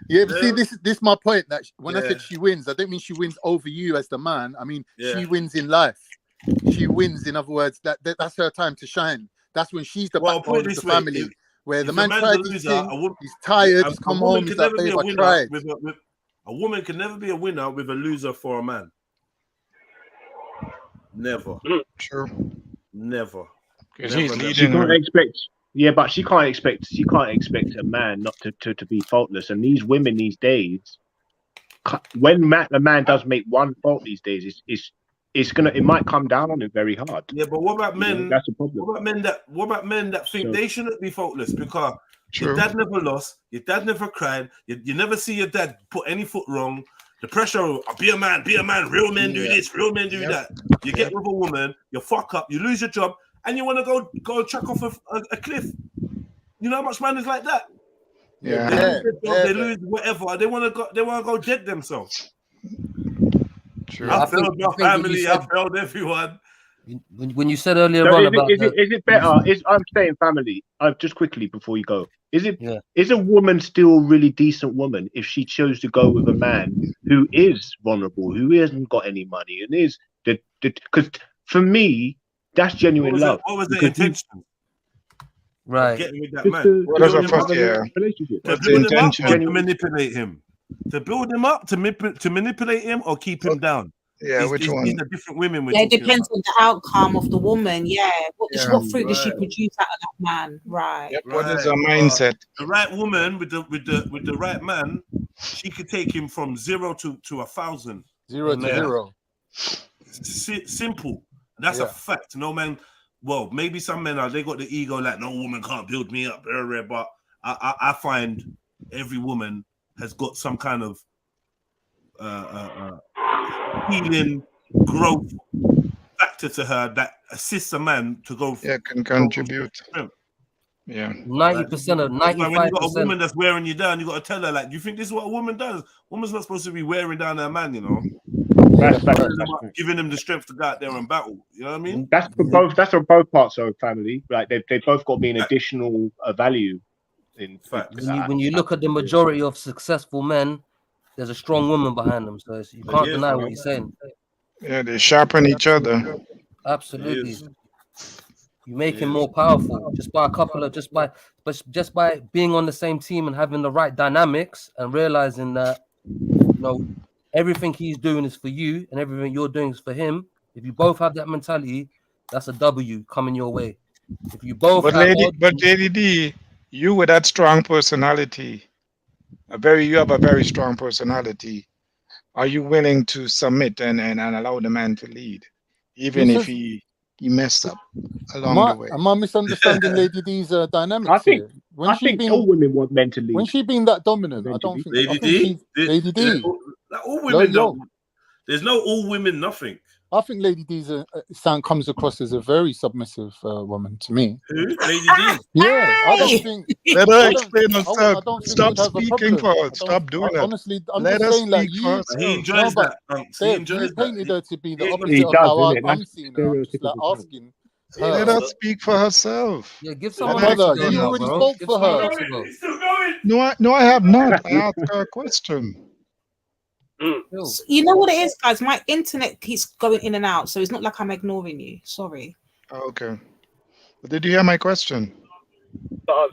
Yeah, but see, this is my point. That when I Yeah. said she wins, I don't mean she wins over you as the man. I mean Yeah. she wins in life. she wins. In other words, that's her time to shine. That's when she's the Well, put backbone it of the this way: family. Where if the a man man's a tried his loser, thing, he's tired, he's a come woman home, he's can like, never be babe, a I winner tried. with a woman can never be a winner with a loser for a man. Never. True. Never. Because he's Never, never. She leading. can't expect. Yeah, but she can't expect a man not to be faultless. And these women these days, when a man does make one fault these days, it might come down on him very hard. Yeah, but what about men? That's a problem. What about men that think they shouldn't be faultless because True. your dad never lost, your dad never cried, you never see your dad put any foot wrong. The pressure of be a man, real men do this, real men do that. You get with a woman, you fuck up, you lose your job, and you want to go chuck off a cliff. You know how much man is like that? Yeah. They lose their job, they lose whatever. They want to go dead themselves. True. I failed my family, I failed everyone. When you said earlier So on is it better? I'm saying family. Just quickly before you go, is a woman still a really decent woman if she chose to go with a man who is vulnerable, who hasn't got any money, and is because for me that's genuine love. What was the intention? Right. Getting with that man. What's the intention? To manipulate him. To build him up, to manipulate him, or keep him down. Yeah, which one? These are different women. Yeah, it depends on the outcome of the woman. Yeah, what fruit does she produce out of that man? Right. Yep. What is her mindset? The right woman with the right man, she could take him from 0 to 1,000. 0 to 0. Simple. That's a fact. No man. Well, maybe some men they got the ego like no woman can't build me up, but I find every woman has got some kind of healing growth factor to her that assists a man to go. Yeah, can contribute. Yeah, 90% of 95%. When you got a woman that's wearing you down, you got to tell her like, "Do you think this is what a woman does? Woman's not supposed to be wearing down her man, you know." Giving them the strength to go out there and battle. You know what I mean? That's for both. That's for both parts of family. Like they both got to be an additional value. In fact, when you look at the majority of successful men, there's a strong woman behind them, so you can't deny what you're saying. Yeah, they sharpen each other. Absolutely. You make him more powerful just by a couple of just by being on the same team and having the right dynamics and realizing that everything he's doing is for you and everything you're doing is for him. If you both have that mentality, that's a W coming your way. If you both Lady D, you with that strong personality, you have a very strong personality. Are you willing to submit and allow the man to lead, even if he messed up along the way? Am I misunderstanding Lady D's dynamics here? I think all women want men to lead. When she been that dominant, I don't think Lady D. All women don't. There's no all women nothing. I think Lady D's comes across as a very submissive woman to me. Who? Lady D? Yeah, I don't think. Let her explain herself. Stop speaking for her. Stop doing that. Honestly, I'm Let just her saying like speak for herself. He enjoys that. You painted her to be the opposite of how I'm seeing her. I'm just like asking. Let her speak for herself. Yeah, give someone. Brother, you already spoke for her. No, I have not. I asked her a question. You know what it is, guys? My internet keeps going in and out, so it's not like I'm ignoring you. Sorry. Okay. Did you hear my question? No,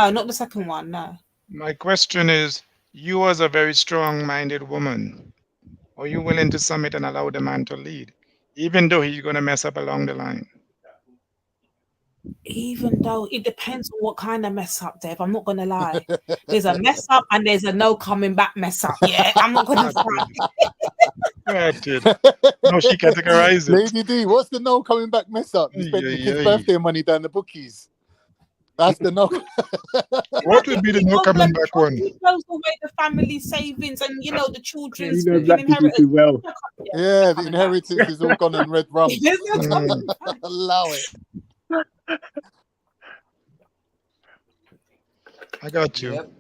not the second one. No. My question is: you as a very strong-minded woman, are you willing to submit and allow the man to lead, even though he's going to mess up along the line? Even though it depends on what kind of mess up, Dev. I'm not gonna lie. There's a mess up and there's a no coming back mess up. Yeah, I'm not gonna lie. No, she categorized it. Lady D, what's the no coming back mess up? You spent your kid's birthday money down the bookies. That's the no. What would be the no coming back one? He throws away the family savings and the children's inheritance. Yeah, the inheritance is all gone on red rum. Allow it. I got you. Yep.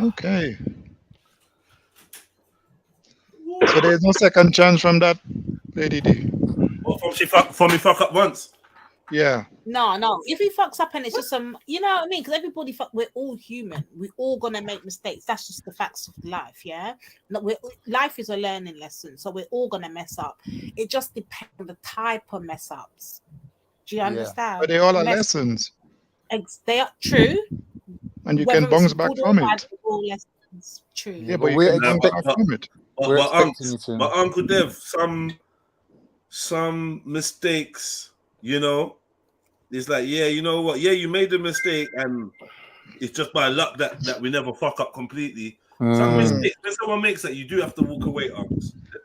Okay. So there's no second chance from that Lady D. Well, from me fuck up once. Yeah. No. If he fucks up and it's just some, you know what I mean? Because everybody, we're all human. We're all gonna make mistakes. That's just the facts of life. Yeah. Life is a learning lesson, so we're all gonna mess up. It just depends on the type of mess ups. Do you understand? But they all are lessons. They are true. And you can bounce back from it. All lessons. True. Yeah, but you can bounce back from it. But Uncle Dev, some mistakes, you know, it's like, yeah, you know what? Yeah, you made a mistake, and it's just by luck that we never fuck up completely. Some mistakes, when someone makes that, you do have to walk away, Uncle.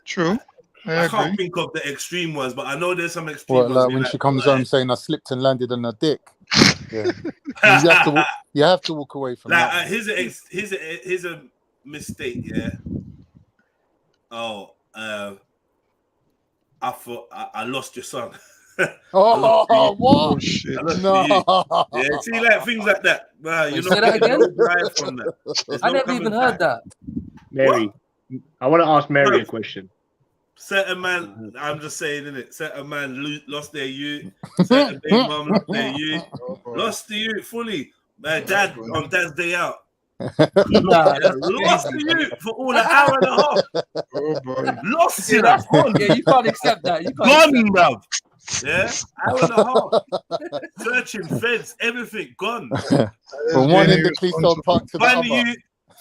True. I can't think of the extreme ones, but I know there's some extreme What, ones. like when she comes home saying I slipped and landed on her dick. Yeah. you have to walk away from that. Here's a mistake, yeah. Oh, I thought I lost your son. What? Oh shit! No. Yeah, see, like things like that. You Say that again? From that. I never even heard that. Mary, I want to ask Mary a question. Certain man, I'm just saying, innit? Certain man lost their youth. Certain baby mum lost their youth. Lost the youth fully. My dad on Dad's day out. Lost the youth for all an hour and a half. Oh boy. Lost Yeah, it. that's gone. Yeah, you can't accept that. You can't Gone, accept bruv. Yeah, hour and a half. Searching, feds, everything gone. From one end of Cleystone Park to the other.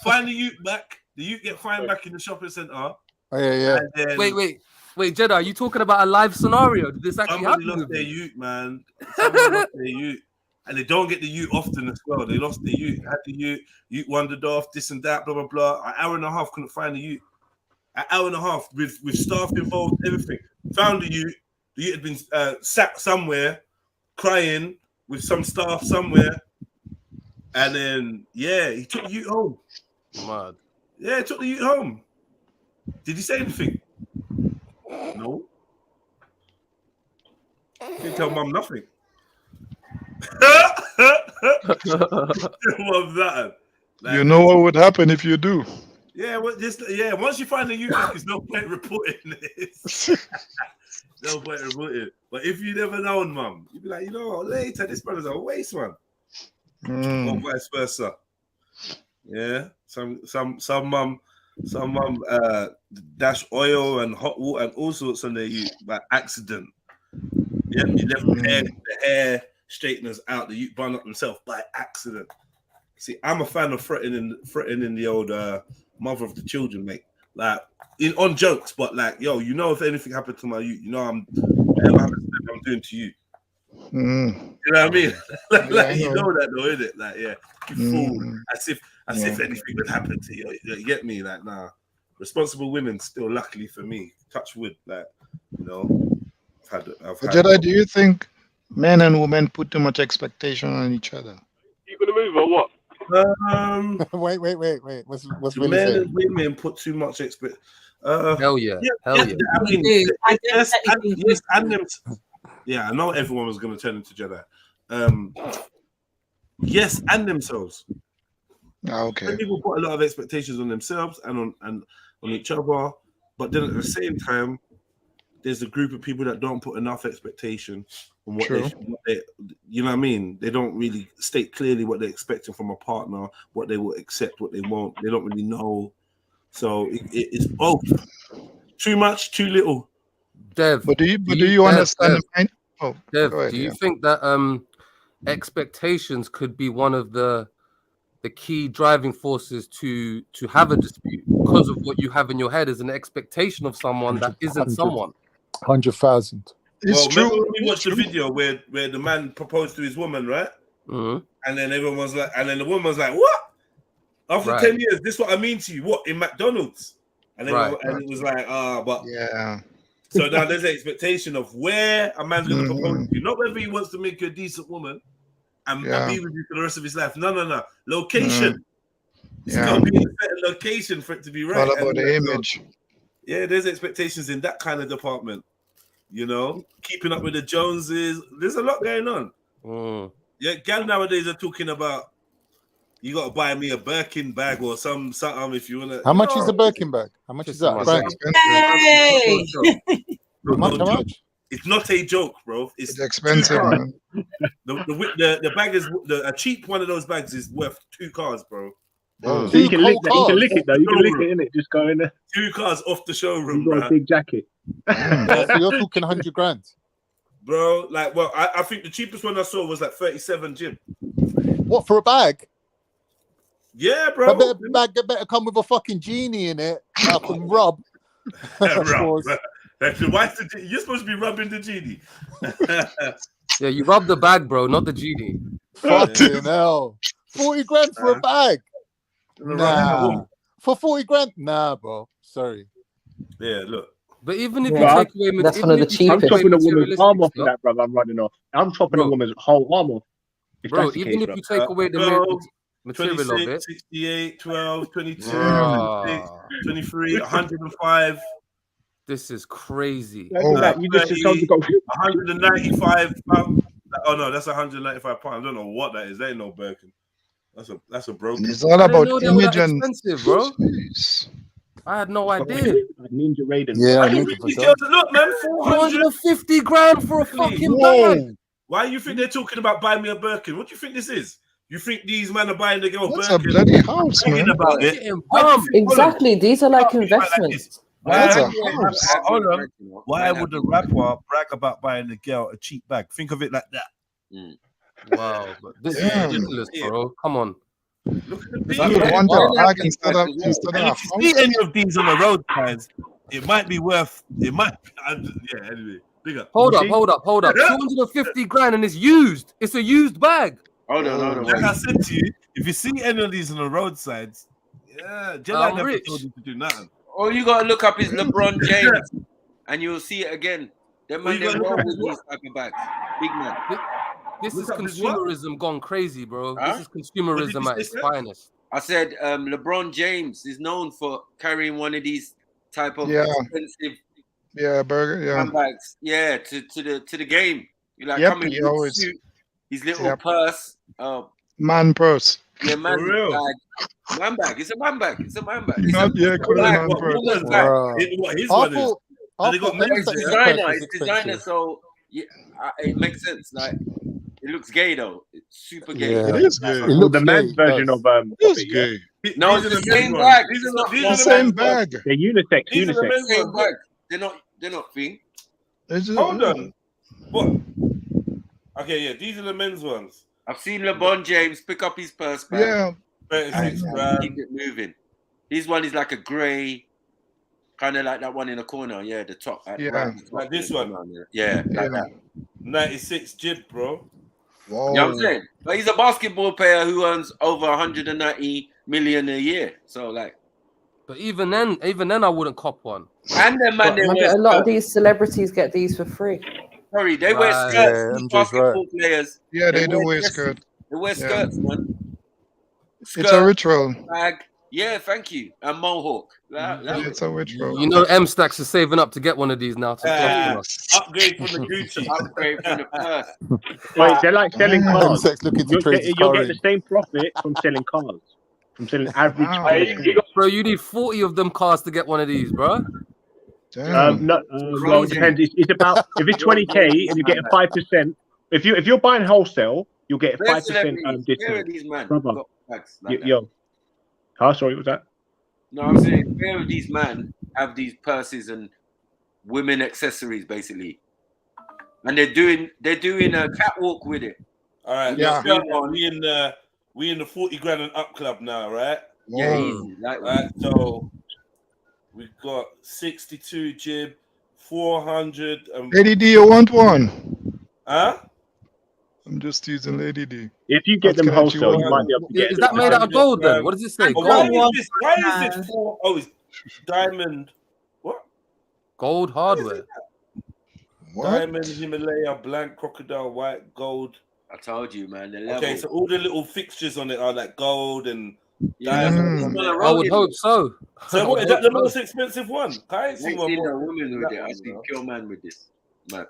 Find the youth back. The youth get fined back in the shopping centre. Oh, yeah. Then, Wait, JEDI, are you talking about a live scenario? Did this actually somebody happen? lost their youth, man. Somebody lost their youth. And they don't get the youth often as well. They lost the youth, had the youth wandered off, this and that, blah, blah, blah. An hour and a half couldn't find the youth. An hour and a half with staff involved, everything. Found the youth. The youth had been sat somewhere, crying with some staff somewhere. And then, yeah, he took the youth home. Mad. Yeah, he took the youth home. Did he say anything? No. Didn't tell mum nothing. What was that? Like, You know what would happen if you do. Yeah, well, once you find the youth, there's no point reporting this. No point reporting. But if you never known, mum, you'd be like, you know what, later, this brother's a waste, man. Or vice versa. Yeah. Some mum dash oil and hot water and all sorts on their youth by accident. Yeah, you left the hair straighteners out, the youth bun up themselves by accident. See, I'm a fan of threatening the old mother of the children, mate. Like on jokes, but like, yo, you know, if anything happened to my youth, you know, whatever happens to them, I'm doing to you. You know what I mean? Like, you know that though, isn't it? Like, yeah, you fool. As if anything would happen to you. You get me? Like, nah. Responsible women, still luckily for me, touch wood, like, you know, I've had JEDI, do you think men and women put too much expectation on each other? You gonna move or what? Wait. What's Willie men saying? and women put too much expectation. Hell yeah. Hell yeah. I mean, yes, and them. Yeah, I know everyone was going to turn into Jedi. Yes, and themselves. Okay. And people put a lot of expectations on themselves and on each other, but then at the same time, there's a group of people that don't put enough expectation on what they, you know what I mean? They don't really state clearly what they're expecting from a partner, what they will accept, what they won't. They don't really know. So it's both. Too much, too little. Dev, but do you understand the mind? Oh, Dev, go ahead, do you think that expectations could be one of the key driving forces to have a dispute because of what you have in your head as an expectation of someone that isn't someone? 100,000. Well, remember when we watched the video where the man proposed to his woman, right? Mm-hmm. And then everyone was like, and then the woman was like, what? After 10 years, this is what I mean to you. What, in McDonald's? And then it was like, but yeah. So now there's an expectation of where a man's going to propose to you, not whether he wants to make you a decent woman and be with you for the rest of his life. No. Location. It's got to be in a certain location for it to be right. All about the image. Yeah, there's expectations in that kind of department. You know, keeping up with the Joneses. There's a lot going on. Yeah, gal nowadays are talking about you got to buy me a Birkin bag or something if you want to. How much is a Birkin bag? How much is that? Hey! How much? It's not a joke, bro. It's expensive, 2 cars. man. The bag is a cheap one of those bags is worth 2 cars, bro. Oh. So you can lick whole that. You can lick cars. it though. You can lick it, innit? Just go in there. 2 cars off the showroom, You got bro. a big jacket. Yeah, so you're talking 100 grand. Bro, like, well, I think the cheapest one I saw was like 37 jib. What, for a bag? Yeah, bro. That better come with a fucking genie in it that I can rub. Rub. Why is you're supposed to be rubbing the genie? Yeah, you rub the bag, bro, not the genie. Fucking hell. 40 grand for a bag? Nah. For 40 grand? Nah, bro. Sorry. Yeah, look. But even if Yeah, you take away, that's one of the I'm cheapest. chopping a woman's materialistic arm off for stuff, that, brother. I'm running off. I'm chopping a woman's whole arm off. If bro, that's the even case, if you bro. take away the 12, material of 26, it, 68, 12, 22, Bruh. 26, 23, 105. This is crazy. Look at that. You just 30, told me to go. 195 pounds. Oh no, that's 195 pounds. I don't know what that is. That ain't no Birkin. That's a broken. It's all I didn't about know they were image that and expensive, bro. Jeez. I had no idea. Ninja Raiden. Yeah, Look, man, 400. 450 grand for a fucking Whoa. bag. Why you think they're talking about buying me a Birkin? What do you think this is? You think these men are buying the girl That's Birkin? a bloody house, Thinking man. about it. Exactly. These are like investments. That's a Why, house. hold on. Why would the rapper brag about buying the girl a cheap bag? Think of it like that. Wow, but this is ridiculous, bro. Come on. Look at the You would want a bag instead of And if you see any of these on the road signs, it might be worth. It might. Yeah. Anyway, big up. Hold up. 250 grand and it's used. It's a used bag. Hold on. Like I said to you, if you see any of these on the roadsides, yeah, Jedi never told you to do nothing. All you gotta look up is LeBron James, and you'll see it again. Them man, they roll with these type of bags. Big man. This is consumerism gone crazy, bro. This is consumerism at its finest. I said LeBron James is known for carrying one of these type of expensive burger, handbags. Yeah, to the game. You like coming he with always suit, his little purse. man purse. Yeah, man bag. Man bag. It's a man bag. It's a man bag. Not man purse. Woman's bag. What his one is? They got It's designer. It's designer, so yeah, it makes sense. Like it looks gay though. It's super gay. Yeah. It is gay. It looks the man's version of It is gay. No, it's the same bag. These are not the same bag. They're unisex. These are the same bag. They're not thing. Hold on. What? Okay, yeah, these are the men's ones. I've seen LeBron James pick up his purse bag. Yeah. 36 grand. Keep it moving. This one is like a grey, kind of like that one in the corner. Yeah, the top. Like this one. Yeah, like that. 96 jib, bro. Whoa. You know what I'm saying? But he's a basketball player who earns over 190 million a year. So like, but even then, I wouldn't cop one. And then man, they wear A lot of these celebrities get these for free. Sorry, they wear skirts. These basketball players. Yeah, they do wear skirt. They wear skirts, man. It's a ritual. Bag. Yeah, thank you. And mohawk. It's a ritual. You know, M Stacks is saving up to get one of these now. Upgrade from the Gucci. Upgrade from the purse. Wait, they're like selling cars. Looking to You'll get the same profit from selling cars. From selling average cars. Bro, you need 40 of them cars to get one of these, bro. No, well, it depends. It's about if it's 20K and you get a 5%. If you're buying wholesale, you'll get a 5% discount. These man Brother. like Yo. Sorry, what was that? No, I'm saying where of these men have these purses and women accessories basically, and they're doing a catwalk with it. All right, yeah. We in the 40 grand and up club now, right? Yeah, easy. Right, so we got 62 jib, 400. Lady D, you want one? Huh? I'm just using Lady D. If you get them wholesale, you might be able to get. Is that made out of gold then? What does it say? Gold. Why is this for? Oh, it's diamond. What? Gold hardware. What? Diamond, Himalaya, blank, crocodile, white, gold. I told you, man. Okay, so all the little fixtures on it are like gold and diamond. I would hope so. So what is that the most expensive one? I ain't I seen ain't one seen more. a woman with it. I see pure man with this. Man.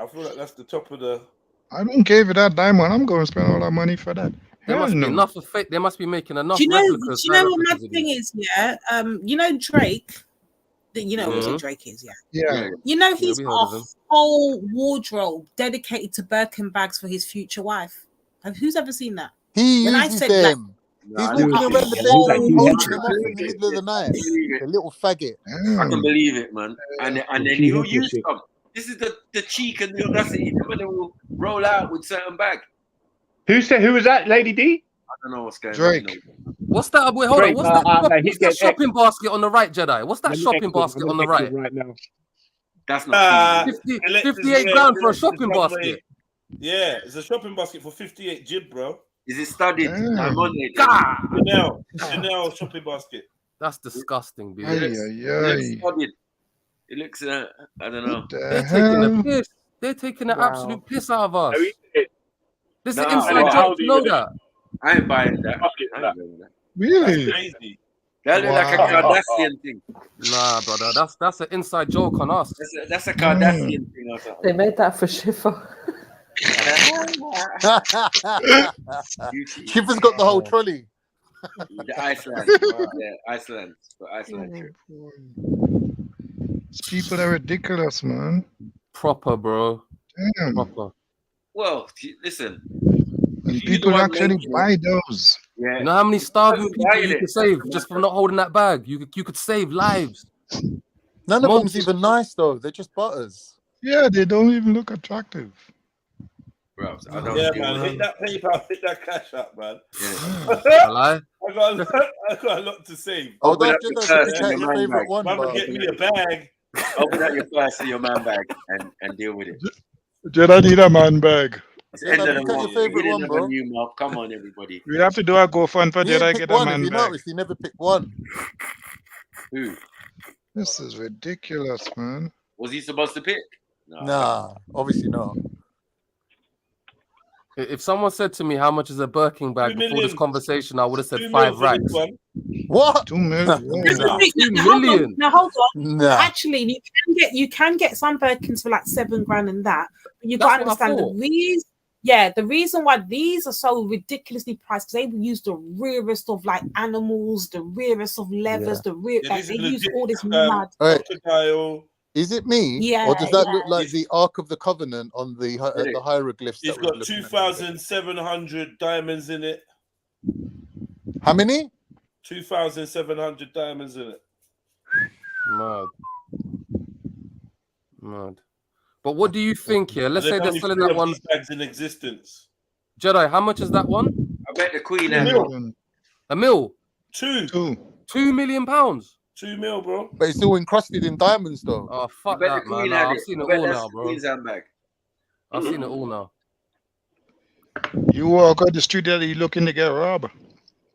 I feel like that's the top of the. I don't give you that diamond. I'm going to spend all that money for that. There must be enough of fake. They must be making enough. Do you know replicas, what my replicas of thing these. is? Yeah, you know Drake. You know who Drake is, yeah. Yeah. You know Yeah, he's we got heard of a him. whole wardrobe dedicated to Birkin bags for his future wife. Who's ever seen that? He When I uses said like, them. No, He's I walking don't around believe the it. bed, He's like Hugh holding Hefner. them off in the middle of the night. The little faggot. I can believe it, man. And then Hugh he'll Hefner use shit. some. This is the cheek and the audacity. The man will roll out with certain bag. Who said? Who was that? Lady D? I don't know what's going Drake. on. You know. What's that? Wait, hold on. Drake. What's that? No, What's he's that getting shopping basket on the right, Jedi? What's that Let me shopping X him. basket I'm on the gonna X right? him right now. That's not 50, Elector's 58 wear, grand for a Elector's shopping runway. basket. Yeah, it's a shopping basket for 58 jib, bro. Is it studied? Damn. God, Chanel shopping basket. that's disgusting, dude. Ay, It looks, ay, it looks ay. studied. It looks, I don't know. What the They're taking a hell? piss. They're taking an absolute piss out of us. No, This is Nah, an inside what? joke. You know that? I ain't buying that. basket I for that. ain't buying that. Really? That's crazy. That look like a Wow. Kardashian thing. Nah, brother. That's an inside joke on us. That's a Kardashian thing or They something. made that for Shifa. Shifa's got the whole trolley. The Iceland. Yeah, Iceland. For Iceland trip. These people are ridiculous, man. Proper, bro. Damn. Proper. Well, listen. And If you people don't actually make it- buy those. Yeah. You know how many starving Why people is you it? could save just for not holding that bag? You could save lives. None of them's Most- even nice though. They're just butters. Yeah, they don't even look attractive. Bro, I don't Yeah, deal man. with Hit it. that PayPal, hit that cash up, man. I lie. I got a lot to save. Oh, Open don't up your just purse pick and out your your man favorite bag. one, Mama, but get me a bag. Open up your purse and your man bag and deal with it. Jedi need a man bag. It's yeah, end man, of the pick out your month. favorite Beginning one, of a bro. new month. Come on, everybody. We have to do a GoFund for He ain't Jedi pick get a one. If man you bag. notice, he never picked one. Who? This is ridiculous, man. Was he supposed to pick? No. Nah, obviously not. If someone said to me how much is a Birkin bag 2 before this million. conversation, I would have said 2 5 mil for this racks. one. What? 2 million. Nah. 2 Now, hold on. million. Now hold on. Nah. Actually, you can get some Birkins for like 7 grand and that. But you That's got to what I understand the thought. reason. Yeah, the reason why these are so ridiculously priced because they use the rarest of like animals, the rarest of leathers, the real Yeah, like, this they is use legit. all this mad. Hey, Crocodile. is it me? Yeah, Or does that yeah. look like the Ark of the Covenant on the the hieroglyphs It's that we're got looking at? 2,700 diamonds in it. How many? 2,700 diamonds in it. Mad. Mad. But what do you think here? Let's There's say they're only selling 3 that of one. these bags in existence. Jedi, how much is that one? I bet the Queen 2 has mil. one. A mil? 2. 2 million pounds? 2 mil, bro. But it's all encrusted in diamonds, though. Oh, I fuck bet the that, man. Queen Nah, had I've it. seen I it bet all that's now, the bro. Queen's handbag. I've seen it all now. You walk out the street there, you looking to get robbed.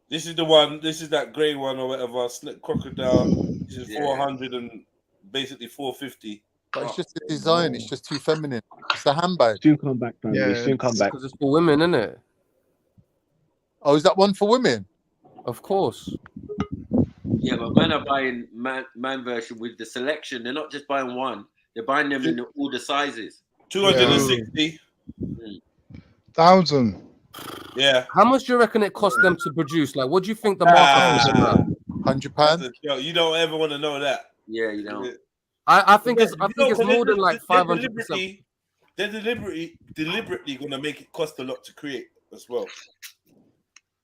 This is the one. This is that grey one or whatever. Crocodile. This is Yeah. 400 and basically 450. But it's just the design. It's just too feminine. It's a handbag. Soon come back, family. Yeah, Soon come back. Because it's for women, isn't it? Oh, is that one for women? Of course. Yeah, but men are buying man version with the selection. They're not just buying one. They're buying them in all the sizes. 260. 1,000. Yeah. How much do you reckon it cost them to produce? Like, what do you think the markup is on that? £100. You don't ever want to know that. Yeah, you don't. I think it's You know, more than like they're 500%. They're deliberately gonna make it cost a lot to create as well.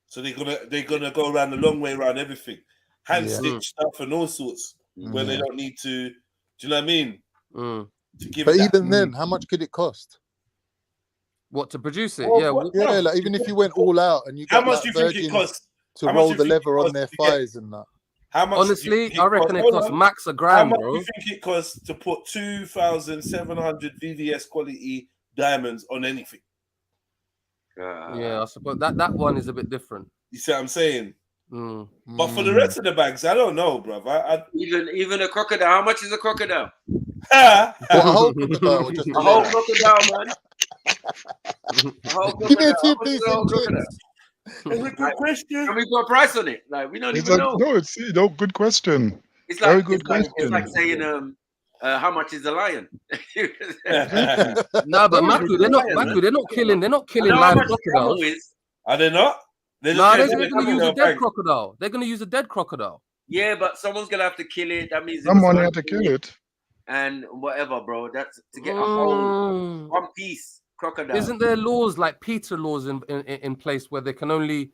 So they're gonna go around the long way around everything, hand stitch stuff and all sorts where they don't need to. Do you know what I mean? To give. But that. even then, how much could it cost? What, to produce it? Well, Yeah. what- Yeah, like even if you went all out and you How got much like do you think it virgins costs? to How much roll do you the think it leather on costs their to get- thighs and that. How much? Honestly, I reckon it hold costs on. max a How grand, much bro. do you think it costs to put 2,700 VVS quality diamonds on anything? Yeah, I suppose that one is a bit different. You see what I'm saying? But for the Mm. rest of the bags, I don't know, bruv. Even a crocodile. How much is a crocodile? What, a whole crocodile or just A whole crocodile, man. A whole Give me a crocodile. How much is 2-piece a whole and crocodile? That's a good question. Can we put a price on it? Like, we don't It's even a, know. no, it's no good question. It's Very like good it's question. like saying how much is a lion? No, but Maku, they're not killing I know how live much a camel crocodiles. is. Are they not? No, they're gonna going to use a dead crocodile. They're going to use a dead crocodile. Yeah, but someone's gonna have to kill it. That means it was Someone had to kill it. and whatever, bro. That's to get a whole one piece crocodile. Isn't there laws like PETA laws in place where they can only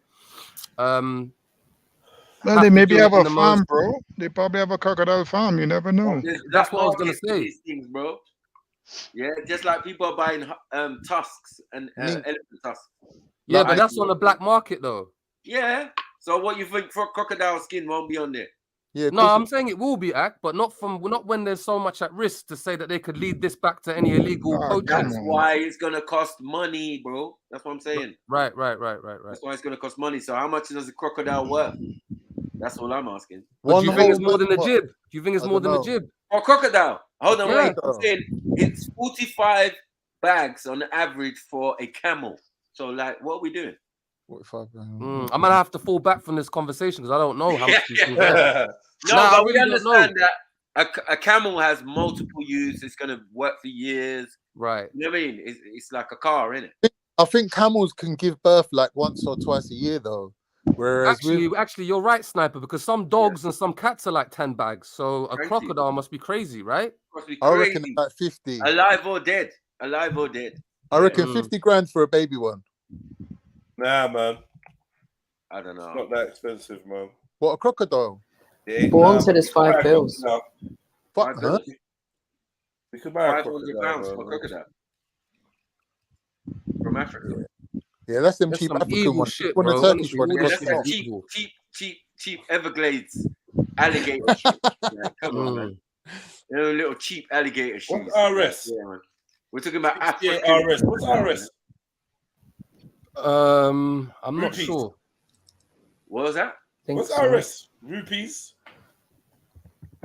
Well, they maybe have a farm, bro. They probably have a crocodile farm. You never know. That's what I was gonna say. These things, bro. Yeah, just like people are buying tusks and elephant tusks. Yeah, but that's on the black market though. Yeah. So what you think for crocodile skin won't be on there? Yeah. No, I'm saying it will be act, but not when there's so much at risk to say that they could lead this back to any illegal poaching. That's why it's gonna cost money, bro. That's what I'm saying. Right. That's why it's gonna cost money. So how much does a crocodile worth? That's all I'm asking. But do you think it's more than the jib? Do you think it's more than the jib? For crocodile? Hold on, Yeah. wait. I'm saying it's 45 bags on average for a camel. So like, what are we doing? 45 I'm gonna have to fall back from this conversation because I don't know how much these things are. No, Nah, I but we really don't understand know. that a camel has multiple use. It's gonna work for years. Right. You know what I mean? It's like a car, isn't it? I think camels can give birth like once or twice a year, though. Whereas Actually, you're right, Sniper, because some dogs and some cats are like 10 bags. So a crocodile must be crazy, right? Must be I crazy. reckon it's like 50. Alive or dead? Alive or dead? I reckon 50 grand for a baby one. Nah, man. I don't know. It's not that expensive, man. What, a crocodile? Born said it's 5 bills. Fuck, huh? We could buy a 500 crocodile, pounds man. for a crocodile from Africa. Yeah, that's them That's cheap some African evil ones. shit, When the bro. Turkish Honestly, one, all it Yeah, this costs that's shit more. is evil. cheap Everglades alligator shit. Yeah, come on, man. You know, little cheap alligator shoes. What's RS? Yeah, man. We're talking about 68 African. RS. What's RS? I'm not Rupees. sure. What was that? What's RS? Rupees?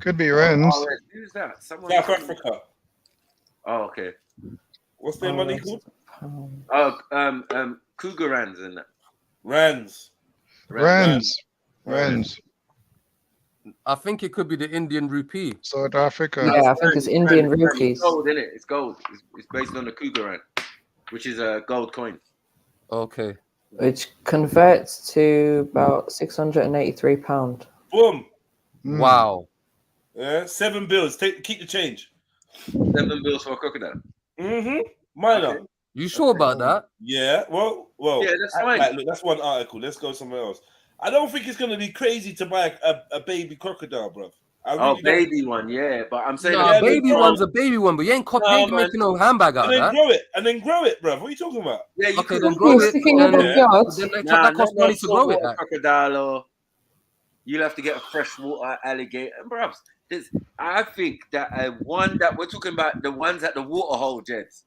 Could be rands. Oh, who's that? Someone South Africa. Oh, okay. What's their money called? Oh, Cougarans and that. Rands. Rands. I think it could be the Indian rupee. South Africa. Yeah, I think it's Indian It's rupees. gold, isn't it? It's gold. It's based on the Cougaran, which is a gold coin. Okay. Which converts to about £683. Boom. Wow. Yeah, 7 bills. Keep the change. 7 bills for a crocodile. Minor. Okay. You sure about that? Yeah. Well. Yeah, that's fine. Like, look, that's one article. Let's go somewhere else. I don't think it's gonna be crazy to buy a baby crocodile, bro. Baby one, yeah. But I'm saying, Nah, baby one's a baby one, but you ain't making no handbag out of that. And then grow it, bro. What are you talking about? Yeah, you Okay, could then grow it. Sticking in the backyard. Then that costs money to grow it. Crocodile, or you'll have to get a freshwater alligator. And perhaps I think that one that we're talking about, the ones at the water hole, Jeds,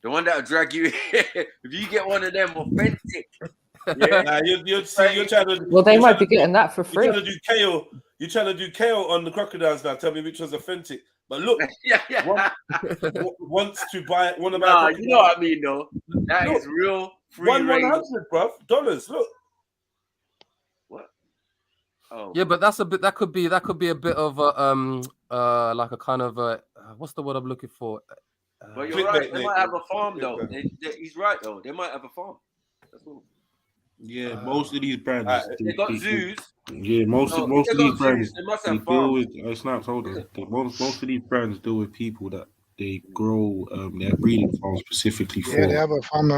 the one that'll drag you. If you get one of them authentic, yeah, Nah, you're trying to. Well, they might be getting that for free. You're trying to do KO. You're trying to do KO on the crocodiles now. Tell me which one's authentic. But look, wants to buy one of nah, my. you know what I mean, though. That is real free range. $100, bro. Dollars. Look. What? Oh. Yeah, but that could be a bit of a like a kind of a what's the word I'm looking for? But you're right. They might have a farm though. He's right though. They might have a farm. That's all. Yeah, most of these brands. They got zoos. Yeah, most of they these got brands. zoos. They must They have deal farms. with. Snaps, hold on. Most of these brands deal with people that they grow their breeding farms specifically for. Yeah, they have a farm.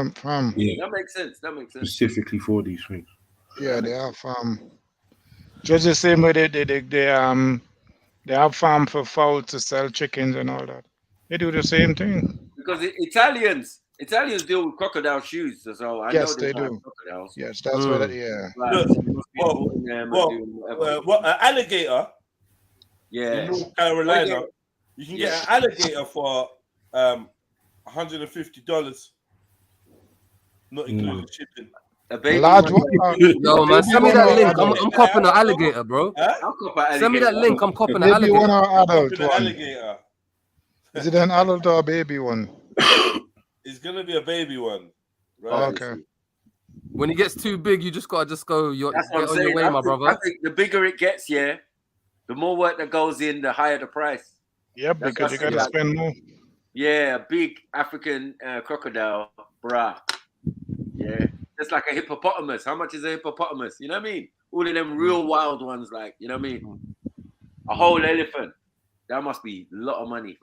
Yeah, That makes sense. specifically for these things. Yeah, they have just the same way they have farm for fowl to sell chickens and all that. They do the same thing. Because Italians deal with crocodile shoes, so I Yes, know they do. crocodiles. Yes, that's what. Yeah. What an alligator? Yeah. In North Carolina, you can get an alligator for $150, not including shipping. A baby large one. Yo, man, send me that link. I'm copping an alligator, bro. I'll cop an alligator. Send me that link. I'm copping an Baby alligator. one or adult one? Alligator. Is it an adult or a baby one? It's gonna be a baby one. Right. Okay. When it gets too big, you just gotta go. That's Get what I'm on saying. your way, my brother. I think the bigger it gets, the more work that goes in, the higher the price. Yep, because you gotta spend more. Yeah, a big African crocodile, bruh. Yeah, that's like a hippopotamus. How much is a hippopotamus? You know what I mean? All of them real wild ones, like, you know what I mean? A whole elephant. That must be a lot of money.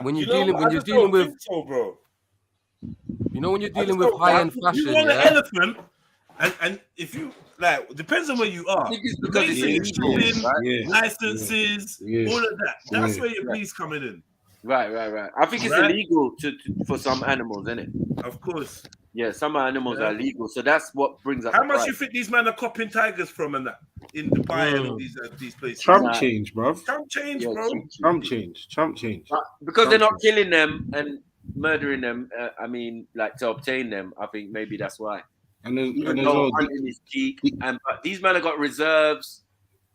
When you're You know dealing, what? when I you're just dealing don't with, think so, bro. you know, when you're I dealing just with don't. high-end You fashion, want an yeah. elephant, and if you like, depends on where you I are. think it's The because main it's thing is illegal, shipping, right? licenses, all of that. That's where your police coming in. Right. I think it's Right? illegal for some animals, isn't it? Of course. Yeah, some animals Yeah. are legal, so that's what brings up How the much price. you think these men are copping tigers from and that in Dubai and all these places? Trump change, bro. Trump change, Yeah, bro. Trump change. Because they're not killing them and murdering them. I mean, like to obtain them. I think maybe that's why. And Even as though well, hunting is cheap, but these men have got reserves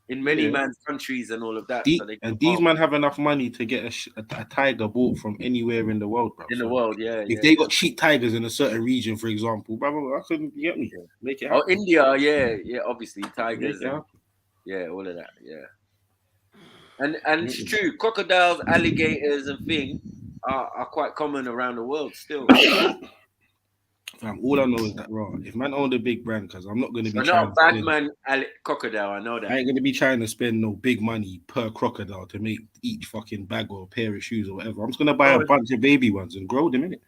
in many Yeah. man's countries and all of that. So they can these farm men have enough money to get a tiger bought from anywhere in the world, bro. in the world. Yeah. If they got cheap tigers in a certain region, for example, bro, I couldn't get me. Make it happen. Oh, India, yeah, obviously tigers, Make it happen. yeah, all of that, yeah. And it's true, crocodiles, alligators, and things are quite common around the world still. Fam, all I know is that if man owned a big brand, because I'm not going to be But trying not a to bad spend, man crocodile, I know that. I ain't going to be trying to spend no big money per crocodile to make each fucking bag or pair of shoes or whatever. I'm just going to buy a bunch of baby ones and grow them in it.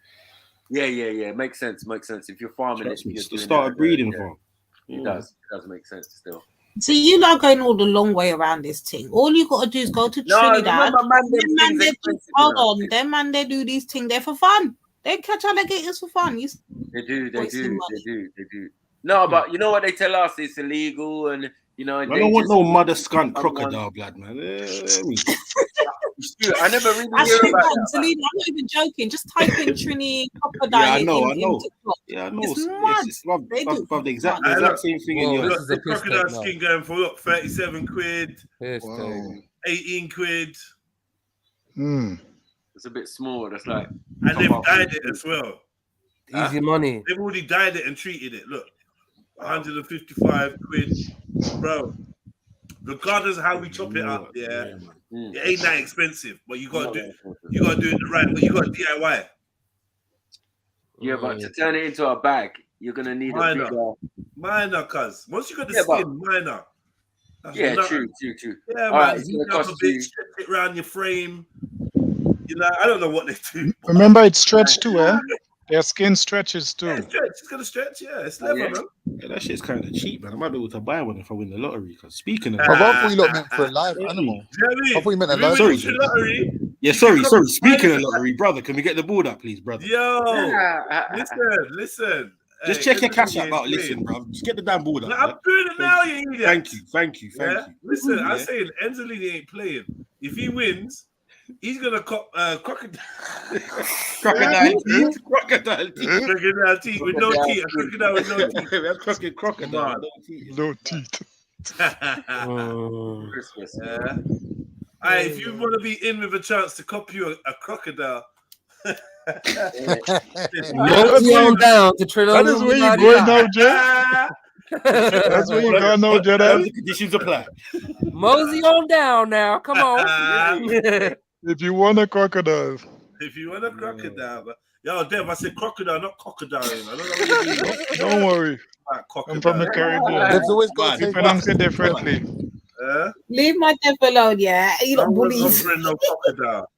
Yeah. Makes sense. If you're farming Trust it, me, you're to doing start that, a breeding yeah. farm. It does make sense still. See, you lot going all the long way around this thing. All you got to do is go to Trinidad. Hold on, them man, they do these things there for fun. They catch alligators for fun. They do. No, but you know what they tell us? It's illegal, and you know. I don't want no mother skunk crocodile blood, man. I never really I hear swear about God, that. Celine, I'm not even joking. Just type in Trini crocodile Yeah, I know. in TikTok. Yeah, I know. It's mad. They do the exact same thing in You your. got the crocodile skin going for what? 37 quid, 18 quid. It's a bit small. That's like, and they've dyed it as well. Easy money. They've already dyed it and treated it. Look, 155 quid, bro. Regardless of how we chop it up, it ain't that expensive. But you gotta do it the right way. You gotta DIY. Yeah, but to turn it into a bag, you're gonna need a bigger. Minor, cuz once you got the skin, minor. That's True. Yeah, All man. right, it's Heat gonna up a cost bit, you. stretch it around your frame. You know, I don't know what they do. Remember, it's stretched too, eh? Their skin stretches too. It's gonna stretch, it's leather, man. Yeah, that shit's kind of cheap, man. I might be able to buy one if I win the lottery. Because speaking of, I thought you lot meant for a live animal. I thought you meant a live Sorry. animal. Lottery. Yeah, sorry. Speaking of lottery, brother, can we get the board up, please, brother? Yo, listen. Just Hey, check your cash app out. Listen, bro. Just get the damn board up. No, I'm doing it now, you idiot. Thank you. Listen, Yeah. I'm saying Enzolini ain't playing. If he wins, he's gonna cop crocodile. Crocodile teeth. Crocodile teeth with no teeth. A crocodile with no teeth. Crocodile. No teeth. Christmas. Hey, if you want to be in with a chance to cop you a crocodile. Mosey on down to Trilluminati. That is where you're going now, Jay. That's where you're going now, Jedi. Conditions apply. Mosey on down now. Come on. If you want a crocodile. If you want a crocodile. Yo, Dev, I said crocodile, not crocodile. I don't know what you mean. Don't worry. I'm from the Caribbean. Dev's always got to You pronounce it differently. Leave my Dev alone, yeah. You lot bullies. No crocodile.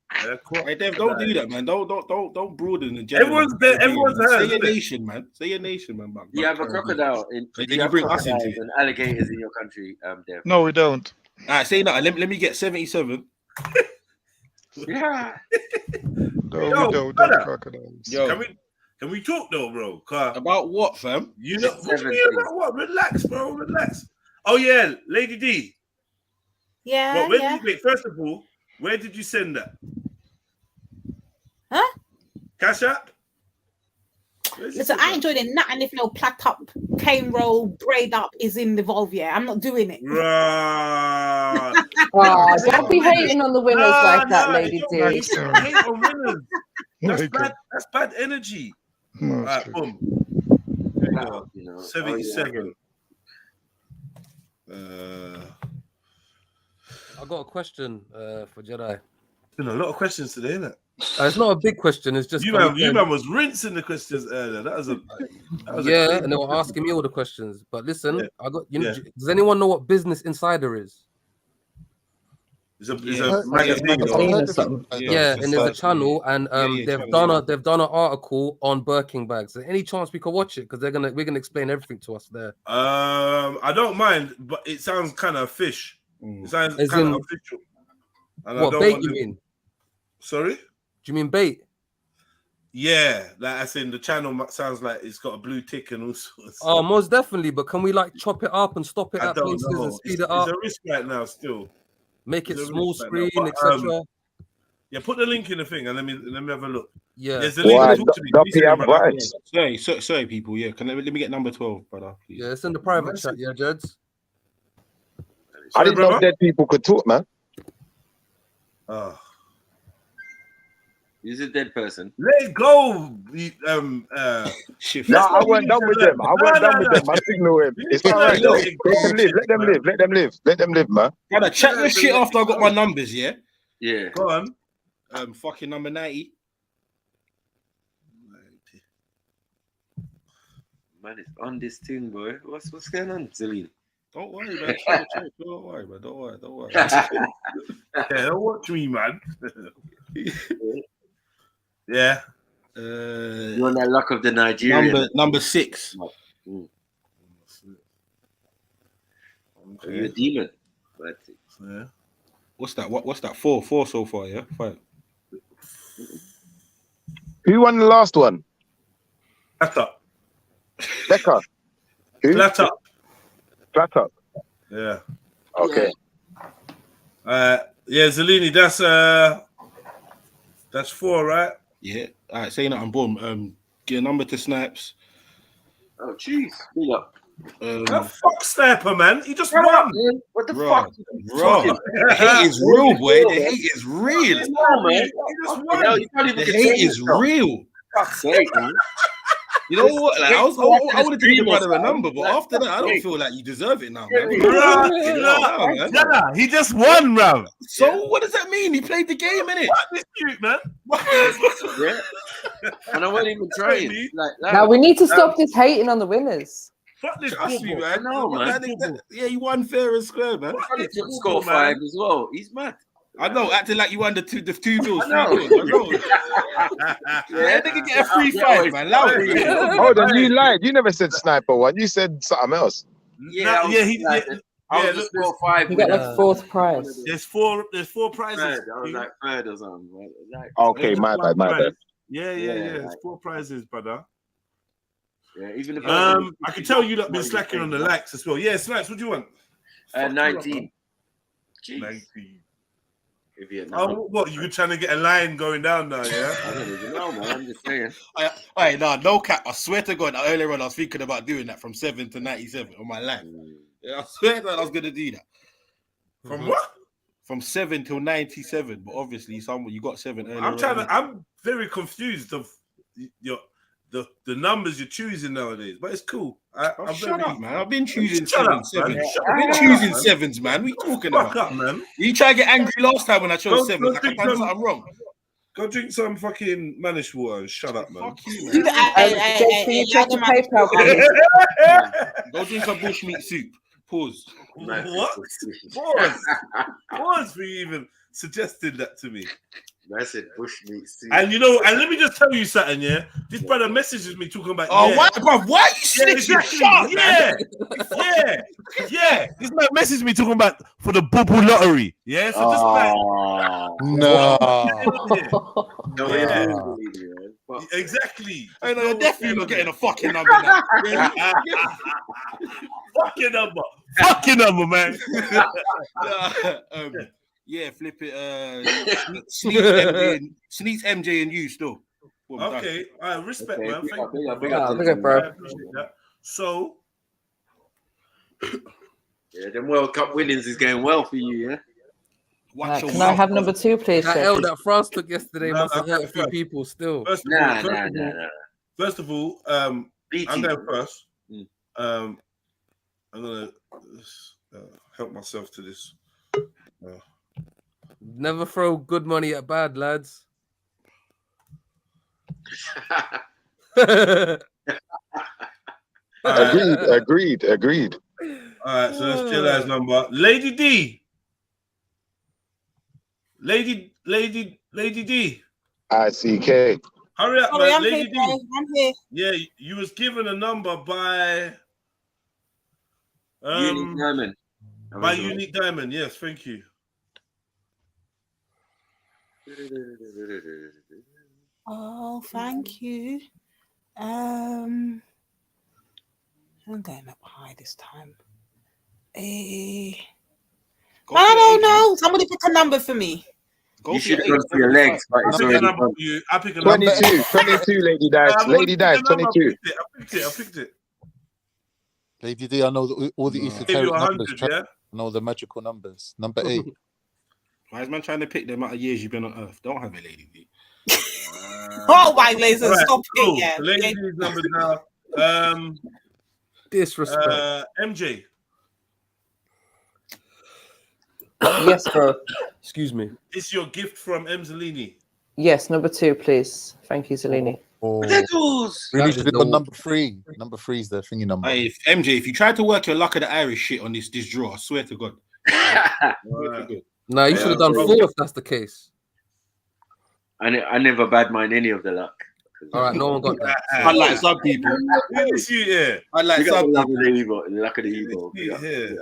Hey, Dev, don't do that, man. Don't broaden the gender. Everyone's heard. Say your nation, man. Say your nation, man. Do you have a crocodile in? Then Do you you have bring us crocodiles into it. and alligators in your country, Dev? No, we don't. All right, say that. Let me get 77. Yeah. No, we don't have crocodiles. Yo. Can we talk though, bro? About what, fam? You know what you mean about what? Relax, bro. Relax. Oh yeah, Lady D. Yeah, wait, first of all, where did you send that? Huh? Cash App? Listen, I ain't joining nothing if no placked up, cane roll, braid up is involved. Yeah, I'm not doing it. Right. Oh, don't be hating on the winners like that, Lady D. Hate on winners. That's bad energy. All right, boom. There you go. 77. I got a question for Jedi. Been a lot of questions today, isn't it? It's not a big question. It's just you man was rinsing the questions earlier. That was a and they were asking me all the questions. But listen, I got does anyone know what Business Insider is? It's a Yeah. magazine. I've or- heard of it. Yeah, and there's a channel, and yeah, they've channel, done an article on Birkin bags. So any chance we could watch it, because we're gonna explain everything to us there. I don't mind, but it sounds kind of fish. It sounds As kind of in- official. And What, I don't bait want you them- mean? Sorry? Do you mean bait? Yeah, like I said, the channel sounds like it's got a blue tick and all sorts. Oh, most definitely. But can we like chop it up and stop it I at don't places know. and speed It's it up? a risk right now still. Make it It's a small risk right now. screen, But, etc. yeah, put the link in the thing and let me have a look. Yeah. There's the link. Why, Talk to me. Duppy Please, have brother. rights? Sorry, people. Yeah, let me get number 12, brother. Please. Yeah, it's in the private chat. Yeah, Jeds. I didn't know brother? dead people could talk, man. Oh. He's a dead person. Let go. No, I weren't done with them. I weren't done with them. My signal him. It's all right. Though. They can live. Let them live. Let them live. Let them live, man. Brother, check your shit after I got my numbers, yeah? Yeah. Go on. Fucking number 90. Man, it's on this thing, boy. What's going on, Celine? Don't worry, man. Don't worry, man. Don't worry. Yeah, don't watch me, man. Yeah. You're on that luck of the Nigerian. Number 6. Mm. Okay. You're a demon. But, yeah. What's that? What's that? 4 so far, yeah? 5. Who won the last one? Flat up. Becca. Who? Flat up. Flat up. Yeah. Okay. Yeah, Zellini, that's 4, right? Yeah. All right, saying that I'm born. Get a number to Snipes. oh, jeez. Big up. Fuck Sniper, man. He just won. What the Bro, fuck? bro. The hate is real, boy. The hate is real. No, man. He just won. No, you can't even The contain hate is yourself. real. Fuck's sake, man. You know what? Like, I would have given the brother a number, but Like, after that, I don't hey. feel like you deserve it now, man. Yeah, he just won, bro. So what does that mean? He played the game, innit? Fuck this cute, man. Yeah. And I wasn't even trying. Like that. Now we need to stop this hating on the winners. Fuck this Trust me, football. man. No, man. Yeah, you won fair and square, man. He took score 5 as well. He's mad. I know, acting like you won the two bills. I know. Yeah, they can get a free 5, man. Allow it. Hold on, you lied. You never said sniper one. You said something else. Yeah, No, yeah, he like, did. I Yeah, was look, score 5. You got like 4th prize. There's four prizes. Third. I was like 3rd or something. Right? Like, Okay, my bad, my bad. Yeah. Yeah, There's like- 4 prizes, brother. yeah, even if I can tell you that been slacking on the likes as well. Yeah, Snipes, what do you want? 19. Jeez. 19. If you're Oh, what? You were trying to get a line going down now, yeah? I don't even know, man. I'm just saying. Hey, no cap. I swear to God, earlier on I was thinking about doing that from 7 to 97 on my life. Yeah, I swear that I was gonna do that. From what? From 7 till 97, but obviously you got 7 earlier. I'm very confused of the numbers you're choosing nowadays, but it's cool. Shut up, man. I've been choosing Shut up, 7s. man. I've been choosing 7s, man. What are you talking Fuck about? up, man. You try to get angry last time when I chose Go 7s. Like I drink done some- something wrong. Go drink some fucking manish water and shut up, man. Fuck you, Can you check your PayPal? Go drink some bushmeat soup. Pause. What? Pause for you even suggesting that to me. That's it, bushmeat soup. And you know, and let me just tell you something, yeah. This brother messages me talking about. Oh, yeah. why, bro? Why are you snitching? Exactly. Shut up, man. Yeah. This man messaged me talking about for the bubble lottery. Yeah, so just exactly. I know you're definitely not getting a fucking number now. Fucking number, man. Yeah, flip it. Sneaks MJ and you still. Well, Okay, I respect, man. Big Thank up, you. big up, big Yeah, up. big up, bro. I appreciate that. So, Yeah, them World Cup winnings is going well for you, yeah? Can I have number 2, please? That L Sophie? that France took yesterday must have hurt a few people still. First of all, I'm going first. I'm gonna help myself to this. Never throw good money at bad, lads. Agreed. All right, so that's Jilla's number. Lady D. Lady D. ICK. Hurry up, Sorry, man. I'm Lady here, D. bro. I'm here. Yeah, you was given a number by Unique Diamond. By Unique Diamond. Yes, thank you. Oh, thank you. I'm going up high this time. I don't know. Somebody pick a number for me. You should have gone for your legs, but it's already done. I pick a number. 22, Lady Dice. Lady Dice, 22. I picked it. Lady D, I know all the esoteric 100, numbers. yeah? I know the magical numbers. Number 8. Why is man trying to pick the amount of years you've been on Earth? Don't have it, Lady D. Oh my laser, Right, stop cool. it, yeah. Lady D's numbers now. Disrespect. MJ. Yes, bro. Excuse me. It's your gift from M. Zellini. Yes, number 2, please. Thank you, Zelini. Potatoes! Really That should is have gone the- number 3. Number 3 is the thingy number. Hey, MJ, if you try to work your luck of the Irish shit on this draw, I swear to God. Nah, you should have done 4 if that's the case. I never bad mind any of the luck. All right, no one got that. I like some people. I like You got some the luck people. of the evil, luck of the evil. Yeah.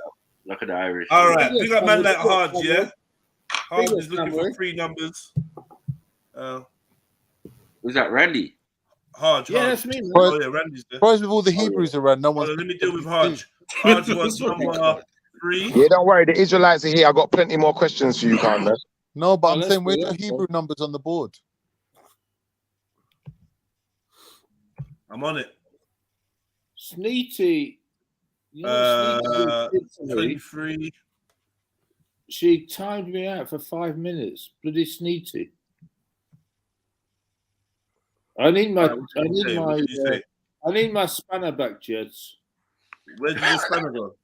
Luck of the Irish. All right, we got man like Hard, yeah? Hard Fingers is looking somewhere. for 3 numbers. Was that Randy? Hard. Yeah, Hard. that's me, man. Oh, yeah, Randy's there. Surprised with all the Hebrews around, no Hold one's. on, let me deal with Hard. Hard was number 3. Yeah, don't worry. The Israelites are here. I got plenty more questions for you, Khan, man. No, but Oh, I'm let's saying do where's it. the Hebrew numbers on the board? I'm on it. Sneety. You know, Sneety did to me. 23. She timed me out for 5 minutes. Bloody Sneety. I need my. Right, what did you say? I need my spanner back, Jeds. Where did your spanner go?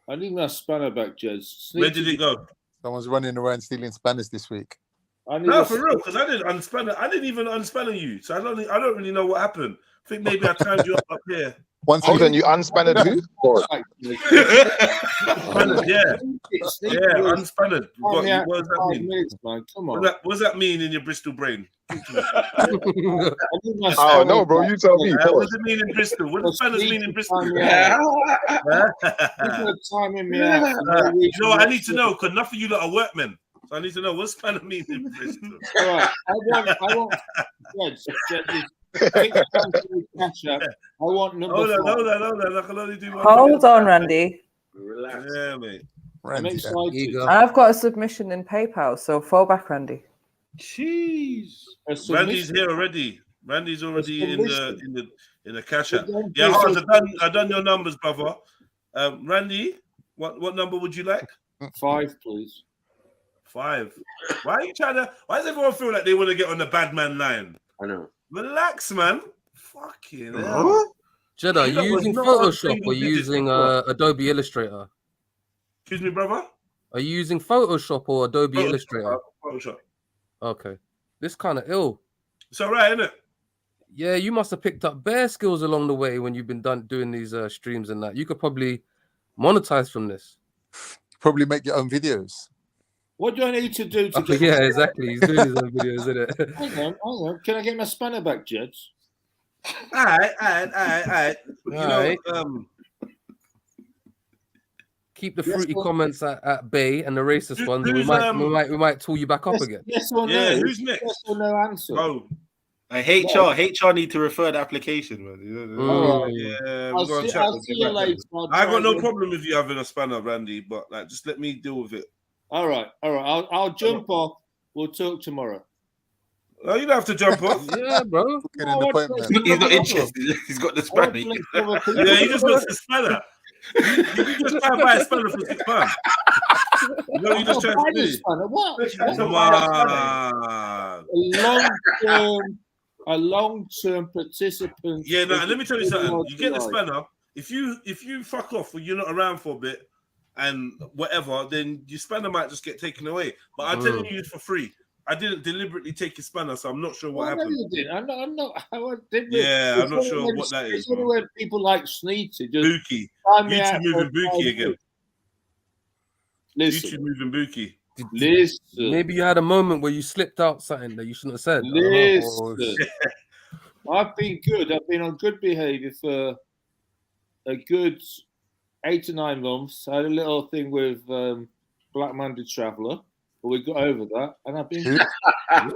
I need my spanner back, Jeds. Where did it go? Someone's running around stealing Spanish this week. I need No, a- for real, because I didn't even unspanner you, so I don't really know what happened. I think maybe I timed you up here. Hold on, you unspanned who? God. Spanned, yeah, unspanned. What does that mean? Minutes, man. Come on. What does that mean in your Bristol brain? Oh no, bro, you tell me. What does it mean in Bristol? What does spanners mean in Bristol? Timing me out. You know what? I need to know because none of you lot are workmen. So I need to know what spanner means in Bristol. All right. I want Jeds. I want number Hold 5. on. I can only do one. Hold on, Randy. Relax. Yeah, mate. I'm excited. I've got a submission in PayPal, so fall back, Randy. Jeez. Randy's here already. Randy's already in the cash app. But Yeah, then- Hans, I've done your numbers, brother. Randy, what number would you like? 5, please. 5. Why does everyone feel like they want to get on the bad man line? I know. Relax, man. Fucking hell. Jed, are you using Photoshop or using Adobe Illustrator? Excuse me, brother? Are you using Photoshop or Adobe Illustrator? Photoshop. Okay. This kind of ill. It's all right, isn't it? Yeah, you must have picked up bare skills along the way when you've been doing these streams and that. You could probably monetize from this. Probably make your own videos. What do I need to do to get? Yeah, exactly. He's doing his own videos, isn't it? Hang on. Can I get my spanner back, Jeds? All right. You know, keep the fruity comments at bay and the racist ones. We might tool you back up again. Yes or no? Yeah, who's next? Yes or no answer. Oh, HR need to refer the application, man. Yeah, I'll see you later. I got no problem with you having a spanner, Randy, but like, just let me deal with it. All right. I'll jump off. We'll talk tomorrow. No, you don't have to jump off. Yeah, bro. He's not interested. He's got the spanner. Yeah, he just wants the spanner. You can just try and buy a spanner for £6. You know what you just trying to do? Come on. A long-term participant. Yeah, no, and let me tell you something. You get the spanner. If you fuck off or you're not around for a bit and whatever, then your spanner might just get taken away. But I'm telling you it's for free. I didn't deliberately take your spanner, so I'm not sure what happened. You did. I'm not. Yeah, I'm not sure what that is. It's only when people like Sneety just Buki. YouTube moving Buki again. Listen. YouTube moving Buki. Listen. Maybe you had a moment where you slipped out something that you shouldn't have said. I don't know. Listen. I've been good. I've been on good behaviour for a good 8 to 9 months. I had a little thing with Black Monday Traveller, but we got over that, and I've been good. Oh,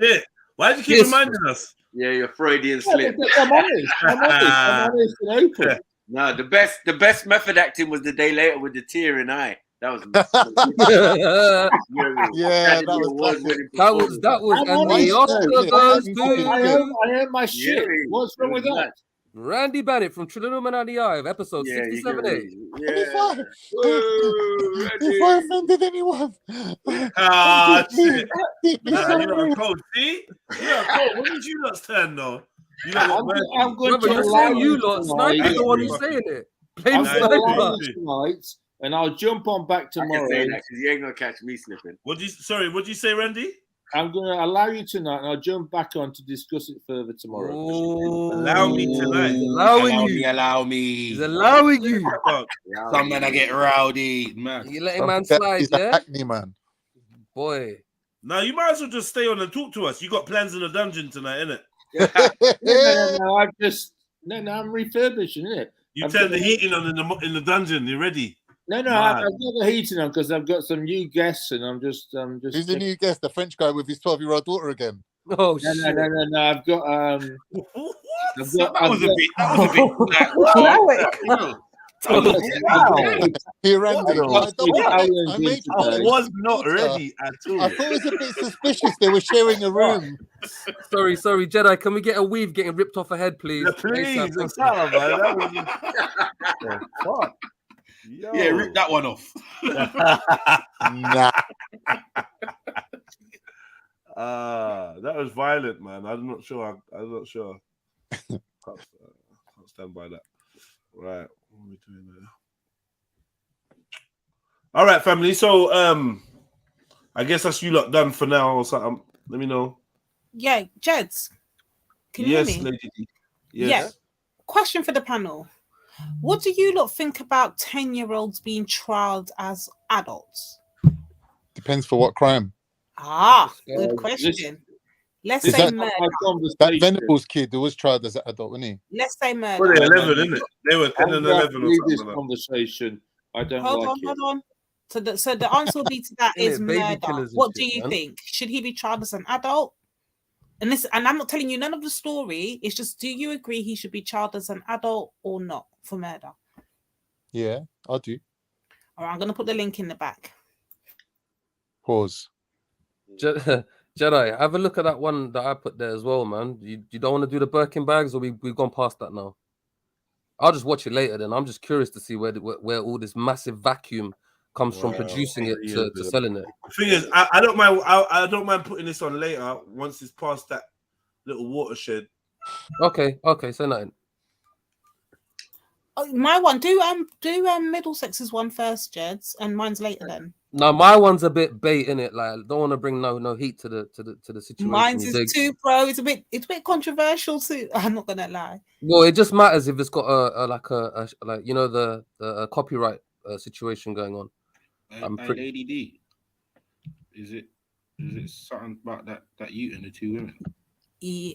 shit. Why did you keep reminding us? Yeah, you're Freudian slip. I'm honest. I'm honest and open. No, the best method acting was the day later with the tear in eye. That was yeah, that was and the Oscar goes to I earned my shit. What's wrong with that? Randy Bennett from Trilluminati episode 67A. If I offended anyone, shit. Nah, you're not cold. See? You're not cold. When did you not stand though? I'm going to allow you lot. Sniper's the one who's saying it. Blame Sniper. Tonight, and I'll jump on back tomorrow. I can say that because you ain't gonna catch me slipping. What'd you say, Randy? I'm gonna allow you tonight, and I'll jump back on to discuss it further tomorrow. Allow me tonight. Allow me. He's allowing you. Some men I get rowdy, man. You letting man slide, yeah? Hackney man. Boy. Now you might as well just stay on and talk to us. You got plans in the dungeon tonight, innit? No, I'm refurbishing it. You turn the heating on in the dungeon. You ready? No, I've got the heating on because I've got some new guests, and I'm just. Who's the new guest? The French guy with his 12-year-old daughter again. Oh no, shit! No. I've got. That was a bit. Here, Randy. I was not ready at all. I thought it was a bit suspicious. They were sharing a room. Sorry, Jedi. Can we get a weave getting ripped off a head, please? Yeah, please. Fuck. Yeah, rip that one off. Nah. That was violent, man. I'm not sure. Can't stand by that. Right. What are we doing there? All right, family. So I guess that's you lot done for now or something. Let me know. Yeah, Jeds. Can you Yes, hear me? Lady D. Yes. Yeah. Question for the panel. What do you lot think about 10-year-olds being trialed as adults? Depends for what crime. Good question. Let's Is say that- murder. That Venables kid who was tried as an adult, wasn't he? Let's say murder. Well, they're 11, isn't it? They were 10 and 11 or this something like that. conversation. I don't Hold like on. So the answer will be to that is Baby murder. killers and What do shit, you man. think? Should he be tried as an adult? And I'm not telling you none of the story. It's just, do you agree he should be tried as an adult or not for murder? Yeah, I do. All right, I'm going to put the link in the back. Pause. Jedi, have a look at that one that I put there as well, man. You don't want to do the Birkin bags, or we've gone past that now? I'll just watch it later. Then I'm just curious to see where all this massive vacuum comes from producing it to selling it. The thing is, I don't mind. I don't mind putting this on later once it's past that little watershed. Okay, say nothing. Oh, my one. Do Middlesex's one first, Jeds, and mine's later then. No, my one's a bit bait in it. Like, I don't want to bring no heat to the situation. Mine's is too pro. It's a bit controversial too. I'm not gonna lie. Well, it just matters if it's got a you know the copyright situation going on. Lady D, is it something about that you and the two women?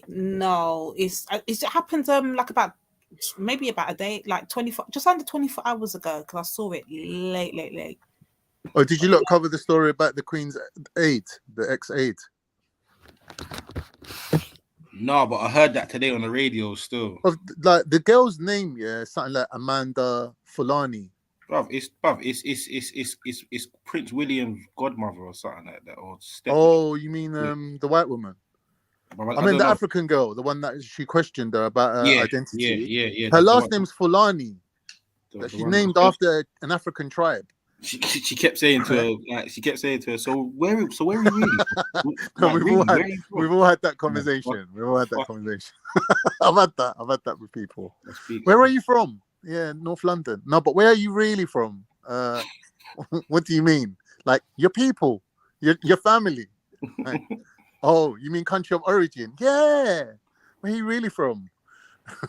No, it happened like maybe about a day, like 24, just under 24 hours ago, because I saw it late. Oh, did you not cover the story about the Queen's aide, the ex-aide? No, but I heard that today on the radio still. Like the girl's name, yeah, something like Amanda Fulani. It's Prince William's godmother or something like that, or Oh, you mean the white woman? I mean the African girl, the one that she questioned her about her identity. Yeah. Her last name's Fulani. She's named after an African tribe. She kept saying to her, so where are you really? We've all had that conversation. I've had that with people. Where are you from? Yeah, North London. No, but where are you really from? What do you mean? Like your people, your family. Like, oh, you mean country of origin? Yeah. Where are you really from?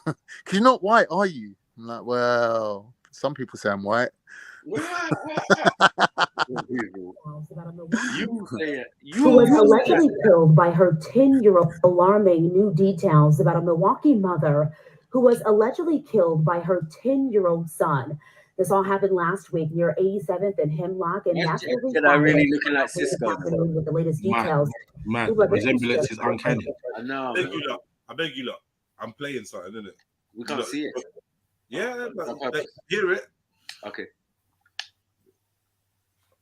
Because you're not white, are you? I'm like, well, some people say I'm white. Who was allegedly killed by her 10-year-old. Alarming new details about a Milwaukee mother who was allegedly killed by her 10-year-old son. This all happened last week near 87th and Hemlock, and that's where we Jedi really looking like Cisco. with the latest details. Man, Ooh, but the this is resemblance just is uncanny. I know. I beg you lot. I beg you lot. I'm playing something, isn't it? We can't see it. Yeah, but they hear it. Okay.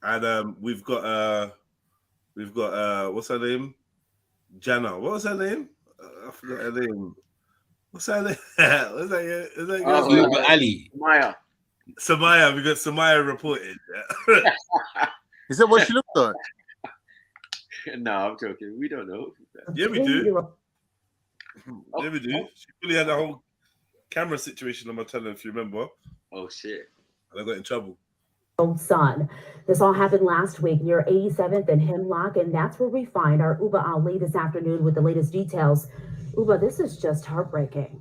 And we've got what's her name? Jana. What was her name? I forgot her name. What's her name? What's that? Is that Ali. Samaya. We got Samaya reported. Is that what she looked like? No, I'm joking. We don't know. Yeah, we do. Yeah, we do. She really had a whole camera situation on my channel, if you remember. Oh shit! And I got in trouble. Son. This all happened last week near 87th and Hemlock, and that's where we find our Uba Ali this afternoon with the latest details. Uba, this is just heartbreaking.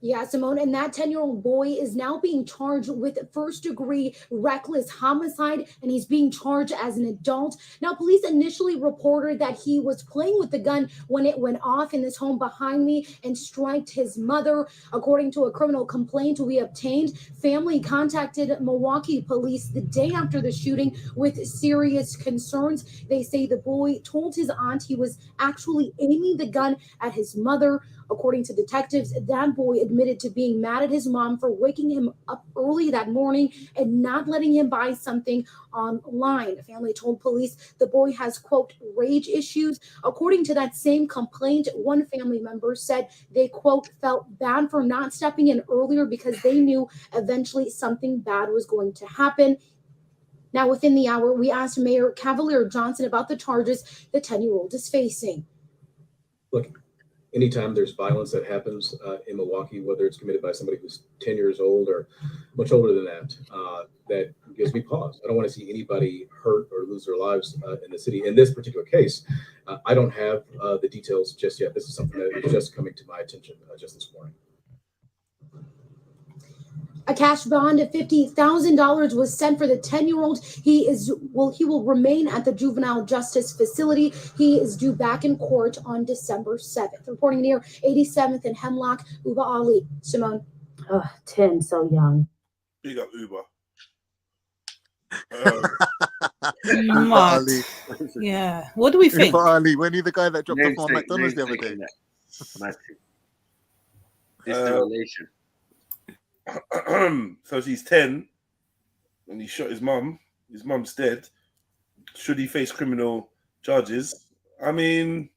Yeah, Simone, and that 10-year-old boy is now being charged with first-degree reckless homicide, and he's being charged as an adult. Now, police initially reported that he was playing with the gun when it went off in this home behind me and struck his mother. According to a criminal complaint we obtained, family contacted Milwaukee police the day after the shooting with serious concerns. They say the boy told his aunt he was actually aiming the gun at his mother. According to detectives, that boy admitted to being mad at his mom for waking him up early that morning and not letting him buy something online. The family told police the boy has, quote, rage issues. According to that same complaint, one family member said they, quote, felt bad for not stepping in earlier because they knew eventually something bad was going to happen. Now, within the hour, we asked Mayor Cavalier Johnson about the charges the 10-year-old is facing. Look, anytime there's violence that happens in Milwaukee, whether it's committed by somebody who's 10 years old or much older than that, that gives me pause. I don't want to see anybody hurt or lose their lives in the city. In this particular case, I don't have the details just yet. This is something that is just coming to my attention just this morning. A cash bond of $50,000 was sent for the 10-year-old. He will remain at the juvenile justice facility. He is due back in court on December 7th. Reporting near 87th and Hemlock, Uba Ali. Simone. 10, so young. Big up Uber. Mad. Yeah. What do we think? Uba Ali, when he the guy that dropped off on McDonald's the other day. It's the relation. So he's 10 and he shot his mum. His mum's dead. Should he face criminal charges? I mean,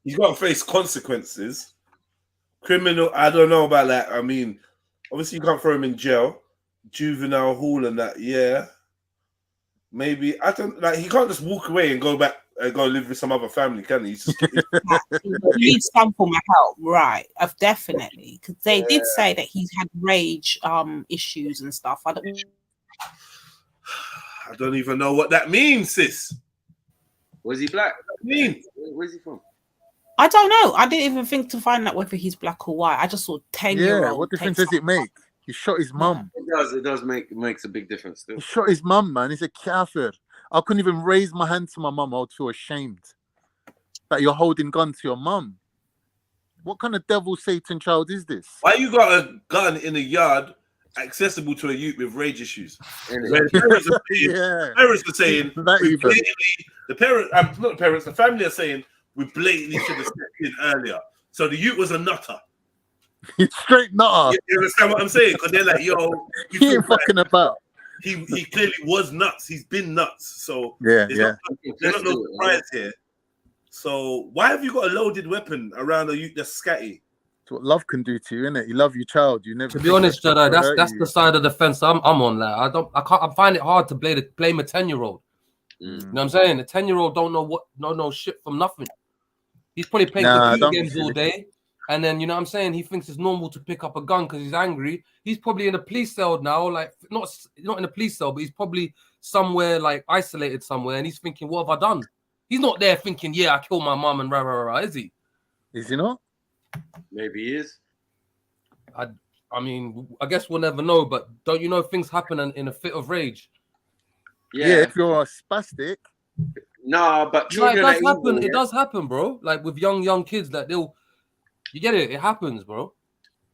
he's got to face consequences. Criminal, I don't know about that. I mean, obviously you can't throw him in jail. Juvenile hall and that, yeah. Maybe, I don't, like, he can't just walk away and go back and go live with some other family, can he? He needs some form of help, right? Definitely, because they did say that he's had rage issues and stuff. I don't even know what that means, sis. Was he black? What does that mean? Where's he from? I don't know. I didn't even think to find out whether he's black or white. I just saw 10-year-old. Yeah, what difference does it make? He shot his mum. It does makes a big difference still. He shot his mum, man. He's a kafir. I couldn't even raise my hand to my mum. I would feel ashamed that you're holding gun to your mum. What kind of devil Satan child is this? Why you got a gun in a yard accessible to a youth with rage issues? When parents are saying, the family are saying, we blatantly should have stepped in earlier. So the youth was a nutter. He's straight nutter. You understand what I'm saying? Because they're like, yo, he ain't fucking about. He clearly was nuts. He's been nuts. So there's not no surprise here. So why have you got a loaded weapon around a youth that's scatty? It's what love can do to you, innit? You love your child. You never. To be honest, Jedi, that's the side of the fence I'm on. Like, I find it hard to blame a 10-year-old. You know what I'm saying? A 10-year-old don't know shit from nothing. He's probably playing computer games all day. And then, you know what I'm saying? He thinks it's normal to pick up a gun because he's angry. He's probably in a police cell now, like not in a police cell, but he's probably somewhere like isolated somewhere. And he's thinking, what have I done? He's not there thinking, yeah, I killed my mom and rah, rah, rah, is he? Is he not? Maybe he is. I mean, I guess we'll never know. But don't you know things happen in a fit of rage? Yeah, if you're a spastic. No, but No, it children does are happen. evil, It does happen, bro. Like with young kids, that you get it. It happens, bro.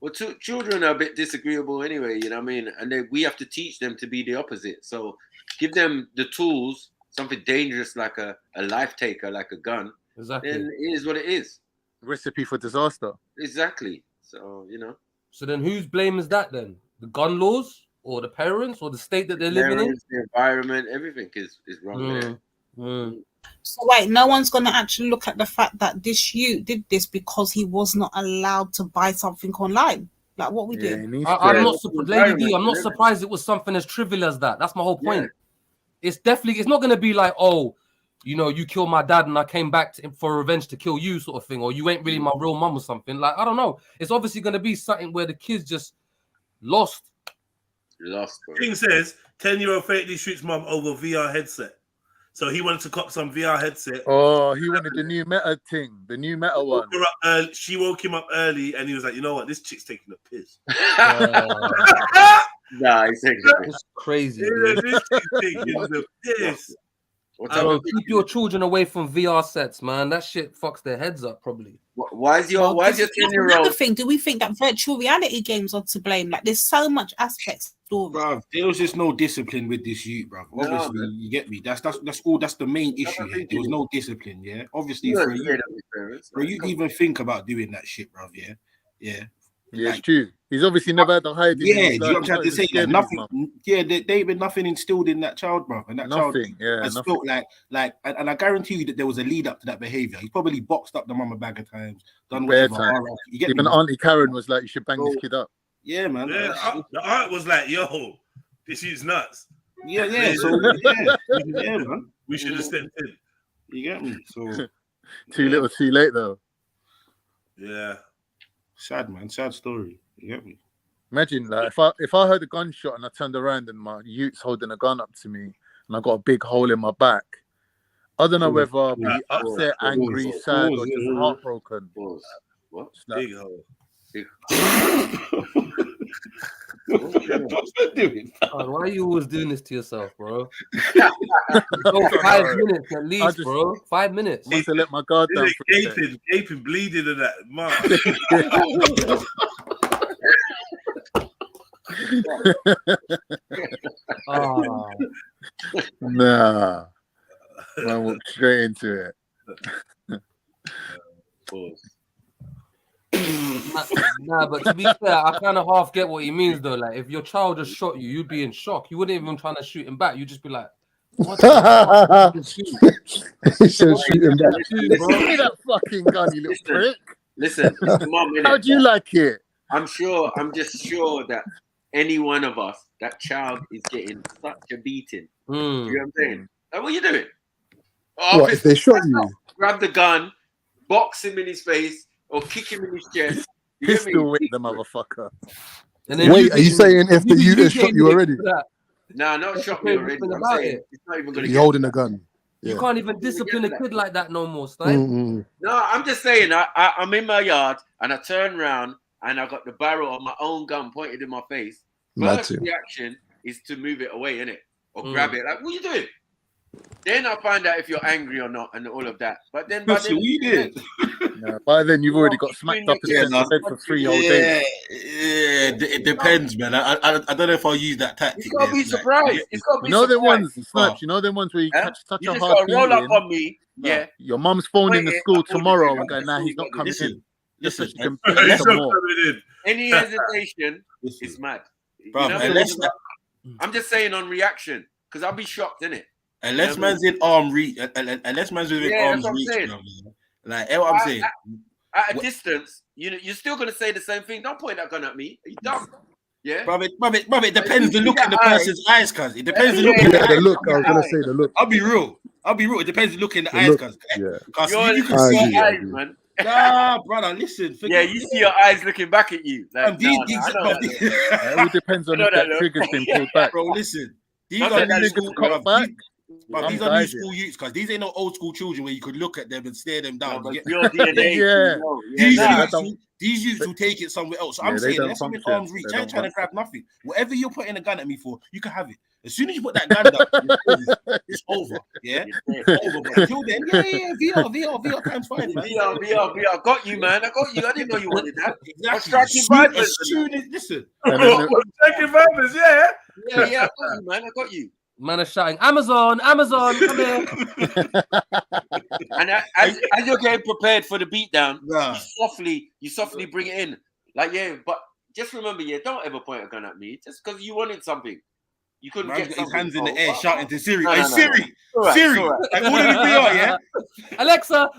Well, children are a bit disagreeable anyway, you know what I mean? And we have to teach them to be the opposite. So give them the tools, something dangerous like a life taker, like a gun. Exactly. Then it is what it is. Recipe for disaster. Exactly. So, you know. So then whose blame is that then? The gun laws or the parents or the state that they're living in? The environment, everything is wrong there. So wait, no one's going to actually look at the fact that this youth did this because he was not allowed to buy something online. Like what we did. I'm not surprised, Lady D. I'm not surprised it was something as trivial as that. That's my whole point. It's not going to be like, oh, you know, you killed my dad and I came back for revenge to kill you, sort of thing, or you ain't really my real mum or something. Like I don't know. It's obviously going to be something where the kids just lost. King says 10-year-old fatally shoots mum over VR headset. So he wanted to cop some VR headset. Oh, he wanted the new meta thing, the new meta one. She woke him up early, and he was like, "You know what? This chick's taking a piss." Nah, he's taking a piss. It's crazy. Yeah, this chick's taking the piss. Bro, keep your children away from VR sets, man. That shit fucks their heads up, probably. Why is your 10-year-old? Another thing, do we think that virtual reality games are to blame? Like, there's so much aspects. Bruv, there was just no discipline with this youth, bruv. Obviously, you get me. That's all. That's the main issue here. There was no discipline. Yeah, obviously, for you to even think about doing that shit, bruv. Yeah. Yeah, it's true. He's obviously never had to hide. Yeah, do you know what I'm trying to say? Like, nothing. Yeah, there been nothing instilled in that child, bruv, and that child has felt like, and I guarantee you that there was a lead up to that behavior. He probably boxed up the mum a bag of times, done whatever. You get Even me? Auntie Karen was like, "You should bang this kid up." Yeah, man. Yeah, the aunt was like, "Yo, this is nuts." Yeah. So yeah, man. We should have stepped in. You get me? So too little, too late, though. Yeah. Sad, man. Sad story. You get me? Imagine like if I heard a gunshot and I turned around and my youth's holding a gun up to me and I got a big hole in my back. I don't know whether I'll be upset, angry, sad, or just heartbroken. What? Big hole. Why are you always doing this to yourself, bro? Go 5 minutes at least, bro. 5 minutes. Must have let my guard down. Gaping, bleeding, and that. Man. Nah, I walked straight into it. Nah, but to be fair, I kind of half get what he means though. Like, if your child just shot you, you'd be in shock. You wouldn't even try to shoot him back. You'd just be like, "What the fuck?" He said, "Shoot him back." Give me that fucking gun, you little prick. Listen, Mom, how do you like it? I'm just sure that any one of us, that child is getting such a beating. You know what I'm saying? Like, what are you doing? Oh, what if they shot you? Grab the gun, box him in his face, or kick him in his chest. Pistol whip the motherfucker. And then wait, are you saying if the unit shot you already? No, not shot me already. I'm saying it's not even going to. You're holding a gun. You can't even discipline a kid like that no more, Stein. No, I'm just saying. I'm in my yard and I turn around and I got the barrel of my own gun pointed in my face. First reaction is to move it away, innit? Or grab it. Like, what are you doing? Then I'll find out if you're angry or not and all of that. But then by then, we did. By then you've already got smacked up and sent to bed for 3 whole days. Yeah, it depends, man. I don't know if I'll use that tactic. You gotta be surprised. You know them ones, Snatch. You know them ones where you catch such a hard roll up on me. Yeah. Your mum's phoning the school tomorrow and going, "Nah, he's not coming in." Just so she can beat some more. Any hesitation is mad. Bro, I'm just saying on reaction because I'll be shocked, innit? Unless man's in arm reach, unless man's within arm's reach, like what I'm saying. At a distance, you're still gonna say the same thing. Don't point that gun at me. Are you dumb? Yeah. Bro, it depends the look in the person's eyes, cuz. It depends the look in the look. I was gonna say the look. I'll be real. It depends the look in the eyes, cuz. You can see your eyes, man. Nah, brother, listen. Yeah, you see your eyes looking back at you. Like, It all depends on if that trigger's been pulled back. Bro, listen. These are niggas cut back. But these are new school youths, because these ain't no old school children where you could look at them and stare them down. No, You but get your DNA, yeah. you know, These youths will take it somewhere else. So I'm saying, let's have an arm's reach. I ain't trying to grab nothing. Whatever you're putting a gun at me for, you can have it. As soon as you put that gun down, it's over. Yeah, it's over. But until then, VR times 5, man. VR. Got you, man. I got you. I didn't know you wanted that. Exactly. Vipers. Listen. Striking Vipers, yeah. Yeah, I got you, man. I got you. Man is shouting, Amazon, come here. And as you're getting prepared for the beatdown, you softly bring it in. Like, but just remember, don't ever point a gun at me just because you wanted something. You couldn't Man's get got his hands in the air shouting to Siri. No, Hey, no, no, Siri! no. All right, Siri! all right. Like, order the VR, yeah? Alexa!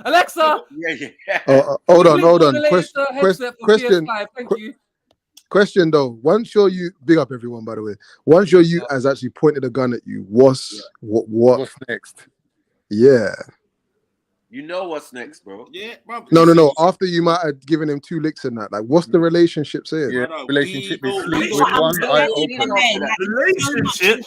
Hold on. The latest headset for Question. PS5. Thank you. Question though. Once your you big up everyone, by the way. Once your you has actually pointed a gun at you, what's next? Yeah. You know what's next, bro. Yeah, bro. No. After you might have given him 2 licks and that, like, what's the relationship saying? Yeah, relationship is sleep with one eye open. Relationship?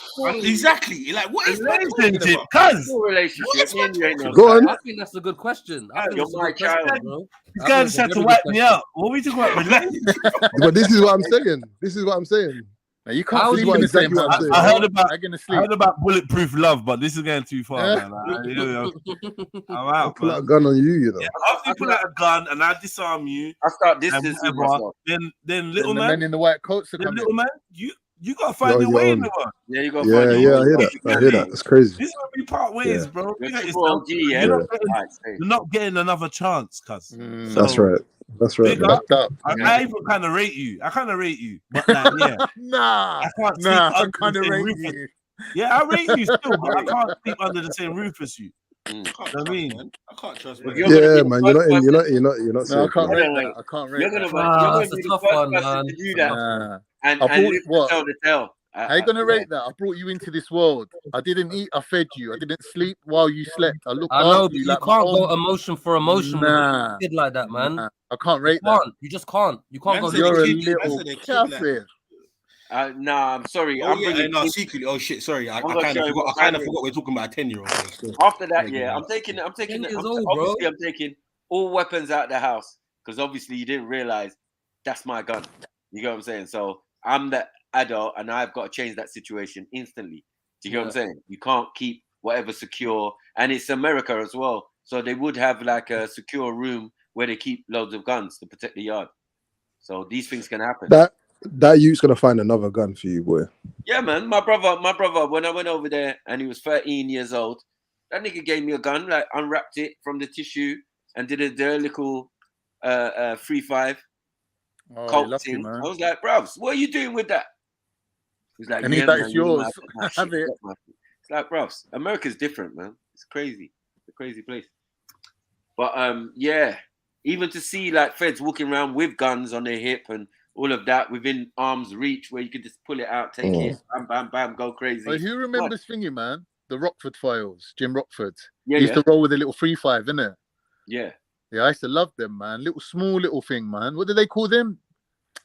Exactly. Like, what is that relationship? Cuz. Relationship. Go on. I think that's a good question. I think You're it's a my good question, child, bro. This guy just had to wipe me out. What are we talking about? Relationship? But this is what I'm saying. Now, you can't sleep in the same house. I heard about bulletproof love, but this is going too far, man. I'm out. Pull out a gun on you, you know. Yeah, after you pull out a gun and I disarm you, I start distancing myself. Then little the man, men in the white coats are then coming. little man, you gotta find your way in the world. Yeah, you gotta Yeah, find your way. I hear that. That's crazy. This is where we part ways, bro. You're Big up triple yourself. OG, yeah? You're not getting another chance, cuz. That's right. Big Man. up. I even kind of rate you. But like, yeah. Nah, I can't sleep I under kind the of same rate roof as you. Yeah, I rate you still, but I can't sleep under the same roof as you. I mean, I can't trust Yeah, man. You're not No, I safe. can't Man. rate that. I can't rate You're gonna That's be a the tough first one, person man. to do that and I brought live to what? tell the tale. How you gonna rate that? I brought you into this world. I didn't eat. I fed you. I didn't sleep while you slept. I looked I know, after but you. you Like can't my go own... emotion for emotion with Nah, a kid like that, man. Nah, I can't rate that. You just can't. You can't go. You're a little kafir. Nah, I'm sorry. Oh, no, secretly. Oh shit, sorry. I kind of forgot we're talking about a 10-year-old. After that, I'm taking 10 years old, obviously bro. I'm taking all weapons out of the house because obviously you didn't realize that's my gun. You get what I'm saying? So I'm the adult and I've got to change that situation instantly. Do you get what I'm saying? You can't keep whatever secure, and it's America as well. So they would have like a secure room where they keep loads of guns to protect the yard. So these things can happen. That youth's gonna find another gun for you, boy. Yeah, man. My brother, when I went over there and he was 13 years old, that nigga gave me a gun, like unwrapped it from the tissue and did a little 3.5 Colt thing. Man. I was like, bruv, what are you doing with that? He's like, yeah, man, that's yours. Have it. It's like, bruv, America's different, man. It's crazy. It's a crazy place. But even to see like feds walking around with guns on their hip and all of that within arm's reach, where you could just pull it out, take it, bam, bam, bam, go crazy. Well, who remembers thingy, man? The Rockford Files, Jim Rockford. Yeah, he used to roll with a little 3.5, innit? Yeah. Yeah, I used to love them, man. Small little thing, man. What do they call them?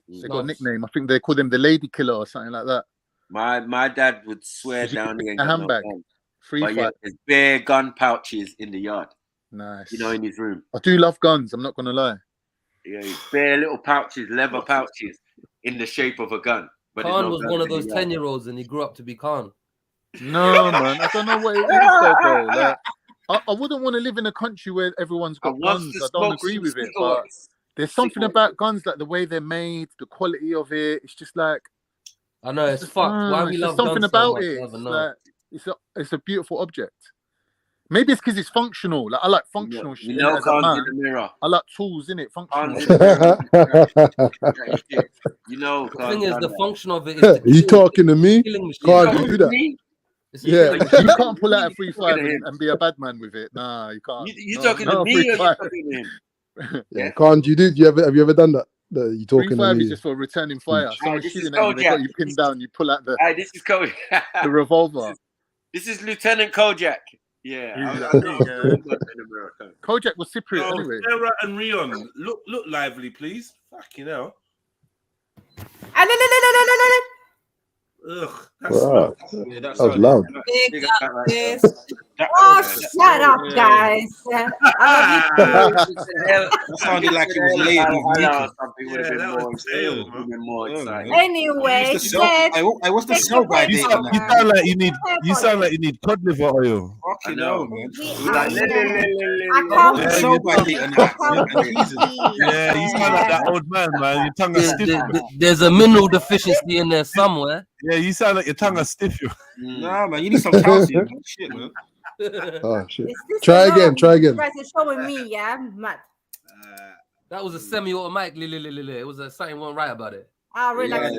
They got a nickname. I think they call them the Lady Killer or something like that. My dad would swear down he ain't a got handbag. No gun. 3.5. Yeah, there's bare gun pouches in the yard. Nice. You know, in his room. I do love guns. I'm not gonna lie. Yeah, bare little pouches, leather pouches in the shape of a gun. But Khan was one of those 10-year-olds, and he grew up to be Khan. No, man, I don't know what it is, though, bro. Like, I wouldn't want to live in a country where everyone's got guns. I don't agree with it, but there's something about guns, like the way they're made, the quality of it. It's just like, I know it's fucked. Why we love something guns about so much, it. It's like it's a beautiful object. Maybe it's because it's functional. Like I like functional shit. You know, as a man. in the mirror. I like tools in it. Functional. You know, the thing is, the function of it is. Are you talking to me? Can't you do that? Yeah, you can't pull out a 3.5 and be a bad man with it. Nah, you can't. You talking to me or you talking to him? Yeah, can't you do? Have you ever done that? You talking to 3.5 me? is just for returning fire. Someone's this shooting is at you, they got Kojak. you pinned down. You pull out the. This is Kojak. The revolver. This is Lieutenant Kojak. Yeah. Kojak was Cypriot anyway. Sarah and Rion, look lively, please. Fucking hell. Ugh, Wow. Yeah, That was loud. Big up this. Oh, shut up, guys. I love you too. That sounded like it was layered with Nikki. Something would have been more exciting. Anyway, what's the sell by date on You that? sound like you need cod liver oil. Fucking hell, man. I The sell by date on that. Yeah, you sound like that old man, man. Your tongue is stiff. There's a mineral deficiency in there somewhere. Yeah, you sound like your tongue is stiff. Nah, man, you need some calcium. Man. Shit, man. Oh shit. Try again. You guys are showing me, yeah? Mad. That was a semi-automatic. It was something went right about it.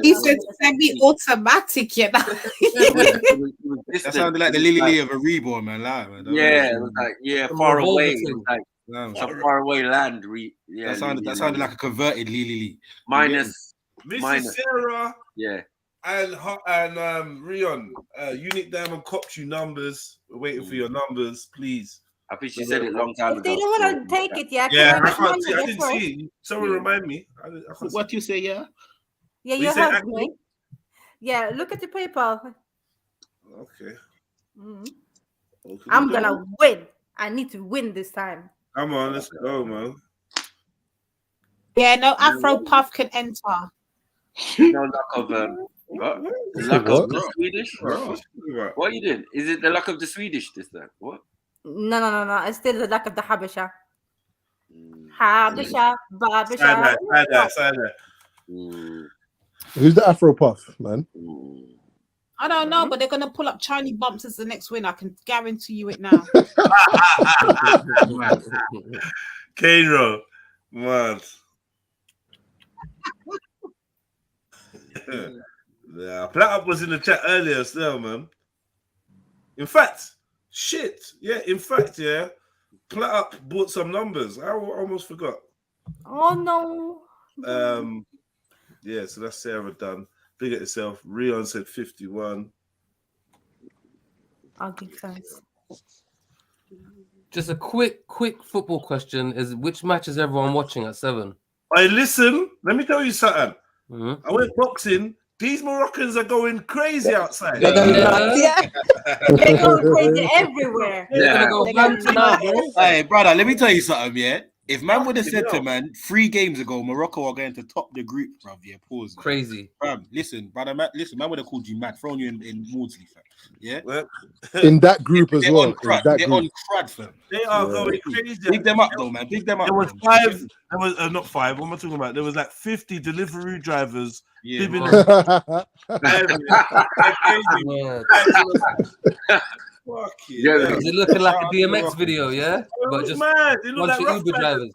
He said semi-automatic, yeah. That sounded like the Lily of a reborn, man. Yeah, it was like far away. It was like some far away land. That sounded like a converted Lily. Minus Sarah. Yeah. And Rion, Unique Diamond copped you numbers. We're waiting for your numbers, please. I think she said it a long time ago. If they don't want to take it, yeah. Yeah, I can't see. I didn't see it. Someone remind me. What you say, yeah? Yeah, you heard me. Yeah, look at the paper. Okay. I'm gonna win. I need to win this time. Come on, let's go, man. Yeah, no Afro puff can enter. No luck of what? The luck of the Swedish? What are you doing? Is it the luck of the Swedish this time? What? No. It's still the luck of the Habesha. Habesha, Babesha. Sign that. Who's the Afro Puff, man? I don't know, but they're gonna pull up Chinese bumps as the next win. I can guarantee you it now. Cairo, man. Yeah, Plat Up was in the chat earlier still, man. In fact, Plat Up bought some numbers. I almost forgot. Oh no. Yeah, so that's Sarah done. Big at yourself. Rion said 51. I'll give thanks. Just a quick football question: is which match is everyone watching at 7? Hey, listen, let me tell you something. I went boxing. These Moroccans are going crazy outside. Yeah. They're going crazy everywhere. Hey, brother, let me tell you something, yeah? If man would have said to man 3 games ago, Morocco are going to top the group, bruv, yeah, pause. Crazy. Listen, brother, man would have called you mad, thrown you in Maudsley, fam. Yeah? In that group as well. They're on crud, fam. They are going crazy. Big them up, though, man. Big them up. There was 5. There was not 5. What am I talking about? There was like 50 delivery drivers. Yeah, Fuck yeah. Is it looking like a DMX video? Yeah, but just mad. They look bunch like of Uber drivers.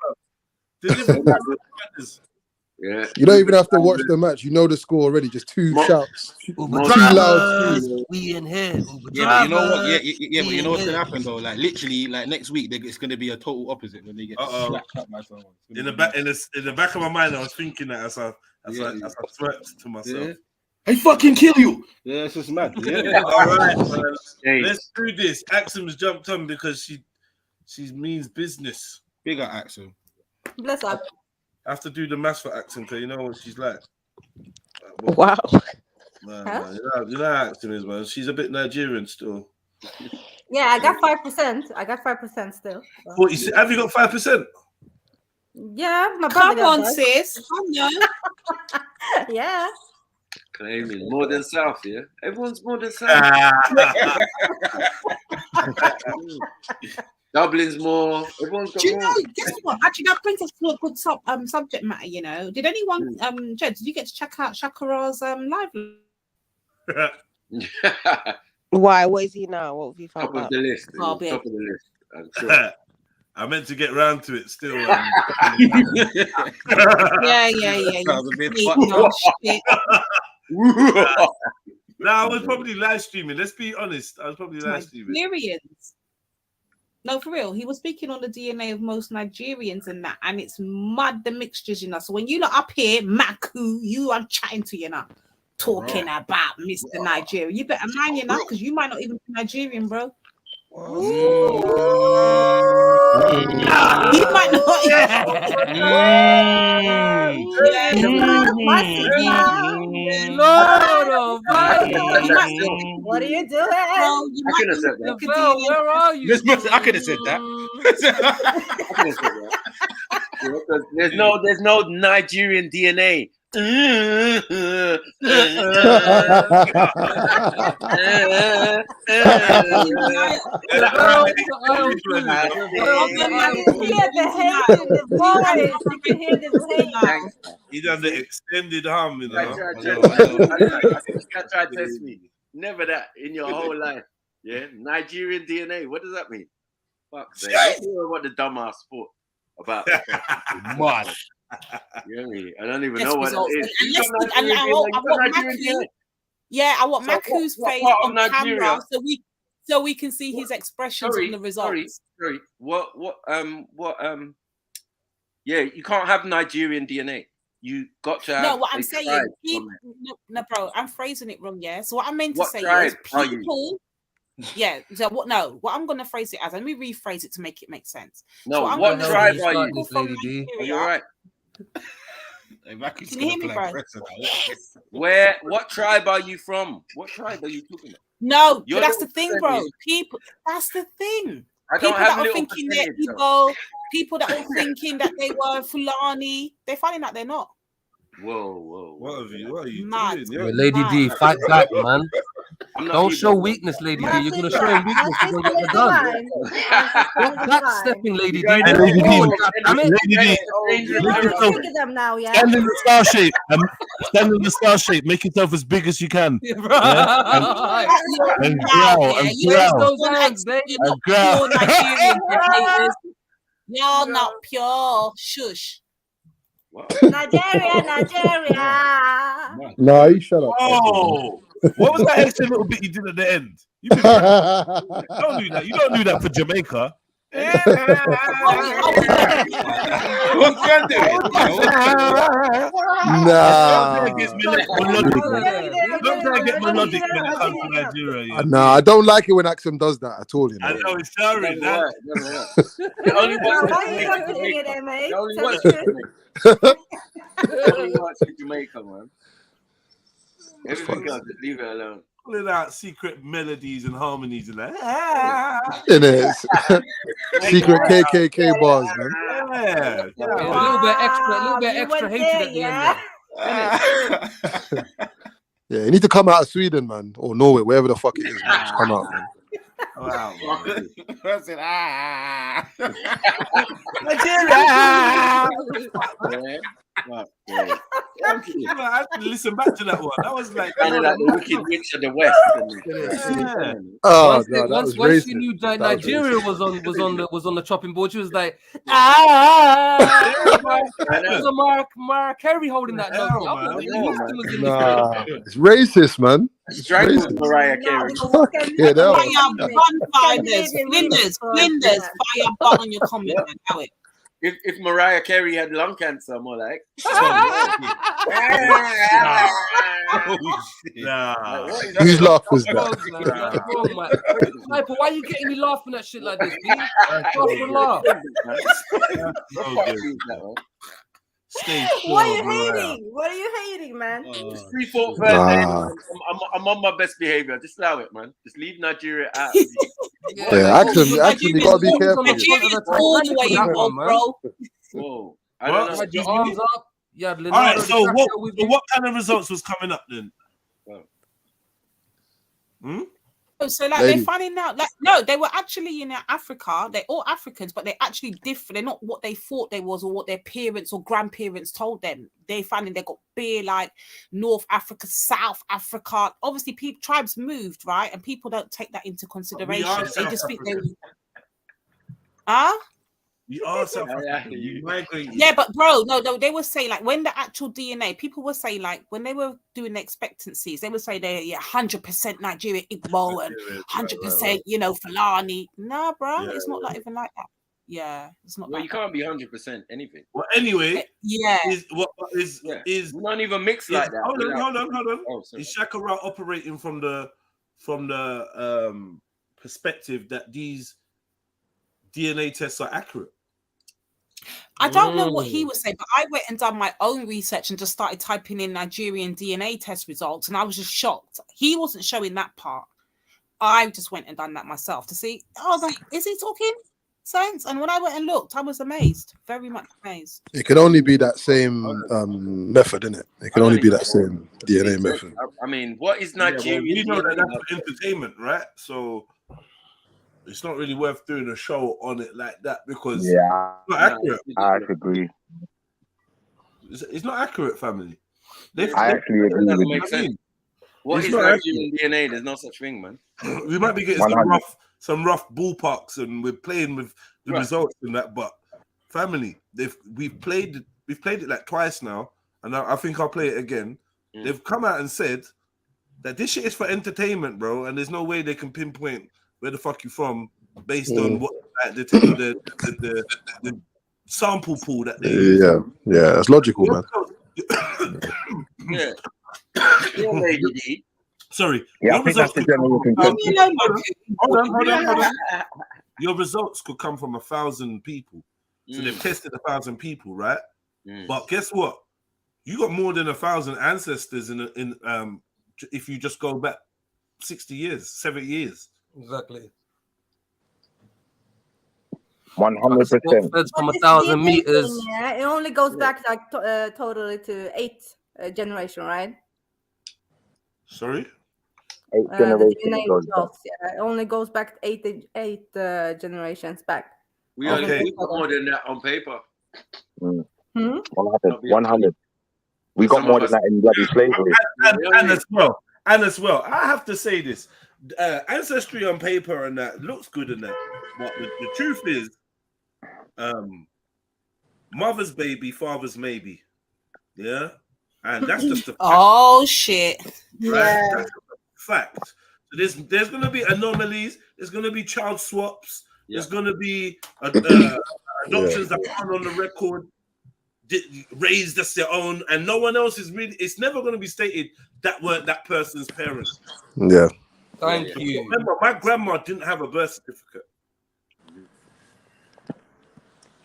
Yeah. You don't even have to watch the match. You know the score already. Just 2 shouts. Too loud. We in here. Yeah, but you know what? Yeah, but you know what's gonna happen though? Like literally, like next week, it's gonna be a total opposite when they get slapped up by someone. In the back of my mind, I was thinking that as I smirked to myself. Yeah. I fucking kill you. Yeah, it's just mad. Yeah. All right, man. Let's do this. Axum's jumped on because she means business. Bigger Axum. Bless up. I have to do the maths for Axum because you know what she's like. Wow. Man, you know how Axum is, man. She's a bit Nigerian still. Yeah, I got 5%. I got 5% still. So. 46. Have you got 5%? Yeah, my come brother on, does. sis. Come on. Yeah. Claiming more than South, yeah? Everyone's more than South. Dublin's more. Everyone's got Do you more. know? Guess what? Actually, that brings us to a good subject matter. You know, did anyone, Jed? Did you get to check out Shakara's live? Why? What is he now? What have you found Top out? of the list. Oh, Top of the list. I'm sure. I meant to get round to it still. Yeah. No, I was probably live streaming. Let's be honest. I was probably live streaming. Nigerians. No, for real. He was speaking on the DNA of most Nigerians and that, and it's mad the mixtures, you know. So when you look up here, Maku, you are chatting to, you know, talking about Mr. Nigeria. You better mind you know, because you might not even be Nigerian, bro. You might not. Oh, What are you doing? I could have said that. Where are you? I could have said that. I could have said that. Yeah, there's no Nigerian DNA. He done the extended hum, you know. Try to test me. Never that in your whole life. Yeah, Nigerian DNA. What does that mean? Fuck sake. You know what the dumbass thought about. Mad. You know what I mean? I don't even know what it is. I want Maku's face on camera so we can see his expressions on the results. Sorry. Yeah, you can't have Nigerian DNA. You got to have. No, what I'm saying, no, bro, I'm phrasing it wrong. Yeah. So what I meant to say is people. Yeah. So what? No, what I'm gonna phrase it as. Let me rephrase it to make it make sense. No, so what tribe are you, Lady D? Are you alright? Can you hear me, bro? What tribe are you from? What tribe are you talking about? No, but that's the thing, bro. People, that's the thing. People that are thinking they're Igbo, people that are thinking that they were Fulani, they're finding out they're not. Whoa. What are you mad. doing? Lady D, fight back, man. Don't show weakness, Lady D. You're gonna show him weakness. You're gonna get the gun. What's stepping, Lady D? Lady D, stand in the star shape. Stand in the star shape. Make yourself as big as you can. And growl. You're not pure. Shush. Nigeria. No, you shut up. Oh, what was that extra little bit you did at the end? Don't do that. You don't do that for Jamaica. We can do it. Nah. Don't try to get melodic when it comes to Nigeria. Yeah? Nah, I don't like it when Axum does that at all. You know. I know it's sorry. Only works in Jamaica, man. Everything else, leave it alone. Pulling out secret melodies and harmonies and that. It is. Secret KKK bars, man. Yeah. A little bit extra hatred at the end. Yeah, you need to come out of Sweden, man, or Norway, wherever the fuck it is, man. Just come out, man. Wow. I said, Nigeria. I had to listen back to that one. That was like the wicked witch of the West. Once you knew that Nigeria was on the chopping board, she was like, It was a Mariah Carey holding that note. Nah, it's racist, man. Strangled Mariah Carey. Yeah, Flinders, fire button on your comment, man. How it? If Mariah Carey had lung cancer, more like. Whose laugh was that? Sniper, why are you getting me laughing at shit like this, dude? Laugh. What are you hating? What are you hating, man? 3-4 Thursday. I'm on my best behavior. Just allow it, man. Just leave Nigeria out. Yeah, actually, you gotta be careful. All the way you go, bro. Whoa. I don't know. Your arms up. Yeah, all right, so what kind of results was coming up then? So like they're finding out like no, they were actually in Africa. They're all Africans, but they're actually different. They're not what they thought they was or what their parents or grandparents told them. They're finding they got beer like North Africa, South Africa. Obviously, tribes moved, right? And people don't take that into consideration. They just think they You are South African. You migrate. Yeah, but bro, no, they would say like when the actual DNA, people would say like when they were doing the expectancies, they would say they're 100% Nigerian Igbo and 100%, you know, Fulani. Nah, bro, it's not like even like that. Yeah, it's not. Well, you can't be 100% anything. Well, anyway, is we don't even mix like that. Hold on. Oh, is Shakara operating from the perspective that these DNA tests are accurate? I don't know what he was saying, but I went and done my own research and just started typing in Nigerian DNA test results, and I was just shocked. He wasn't showing that part. I just went and done that myself to see, is he talking sense? And when I went and looked, I was amazed, very much amazed. It can only be that same method, innit? It can only be that same DNA method. I mean, what is Nigerian? You know that that's for entertainment, right? So it's not really worth doing a show on it like that because it's not accurate. I agree. It's not accurate, family. I actually agree with you. What is Nigerian DNA? There's no such thing, man. We might be getting some rough ballparks, and we're playing with the results and that. But family, we've played it like twice now, and I think I'll play it again. They've come out and said that this shit is for entertainment, bro, and there's no way they can pinpoint where the fuck you from based on what the sample pool that they use. Yeah, it's logical, man. Yeah. Sorry. Yeah, I think that's the general consensus. Hold on. Your results could come from 1,000 people. So they've tested 1,000 people, right? But guess what? You got more than 1,000 ancestors in if you just go back 60 years, 70 years. Exactly. 100%. From 1,000 meters. Yeah, it only goes back like totally to 8 generation, right?8 Sorry? generations goes back. Yeah, it only goes back 8 generations back. We got more than that on paper. 100. We got more than that in bloody slavery. And as well, I have to say this. Ancestry on paper and that looks good and that. But the truth is, mother's baby, father's maybe. Yeah? And that's just a fact. Oh, shit. Right? Yeah. That's a fact. So there's going to be anomalies. There's going to be child swaps. There's going to be adoptions that aren't on the record, raised as their own, and no one else is really. It's never going to be stated that weren't that person's parents. Yeah. Thank you. Remember, my grandma didn't have a birth certificate.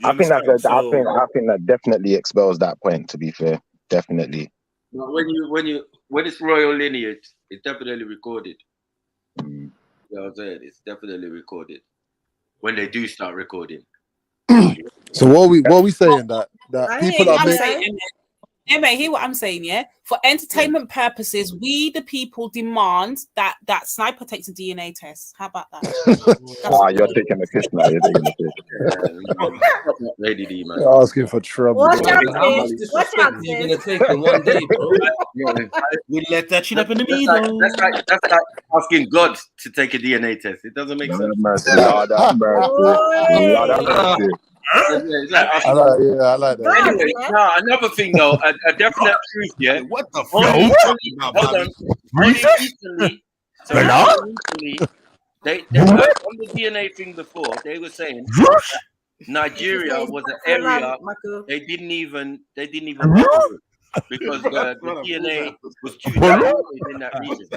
I think that definitely expels that point. To be fair, definitely. When it's royal lineage, it's definitely recorded. You know what I'm saying? It's definitely recorded. When they do start recording. So what are we saying that people are making? Yeah, mate, hear what I'm saying, yeah? For entertainment purposes, we the people demand that Sniper takes a DNA test. How about that? You're taking a piss now. You're taking a piss. Lady D, man. You're asking for trouble. Watch out, sis. Watch out, You're gonna take it one day, bro. We let that shit up in the middle. That's like asking God to take a DNA test. It doesn't make sense. Lord have mercy. I like that. Anyway, another thing though, a definite truth, yeah. What the fuck? Hold on. Recently, they on the DNA thing before, they were saying Nigeria was an area they didn't even know because the DNA was too dominant in that region.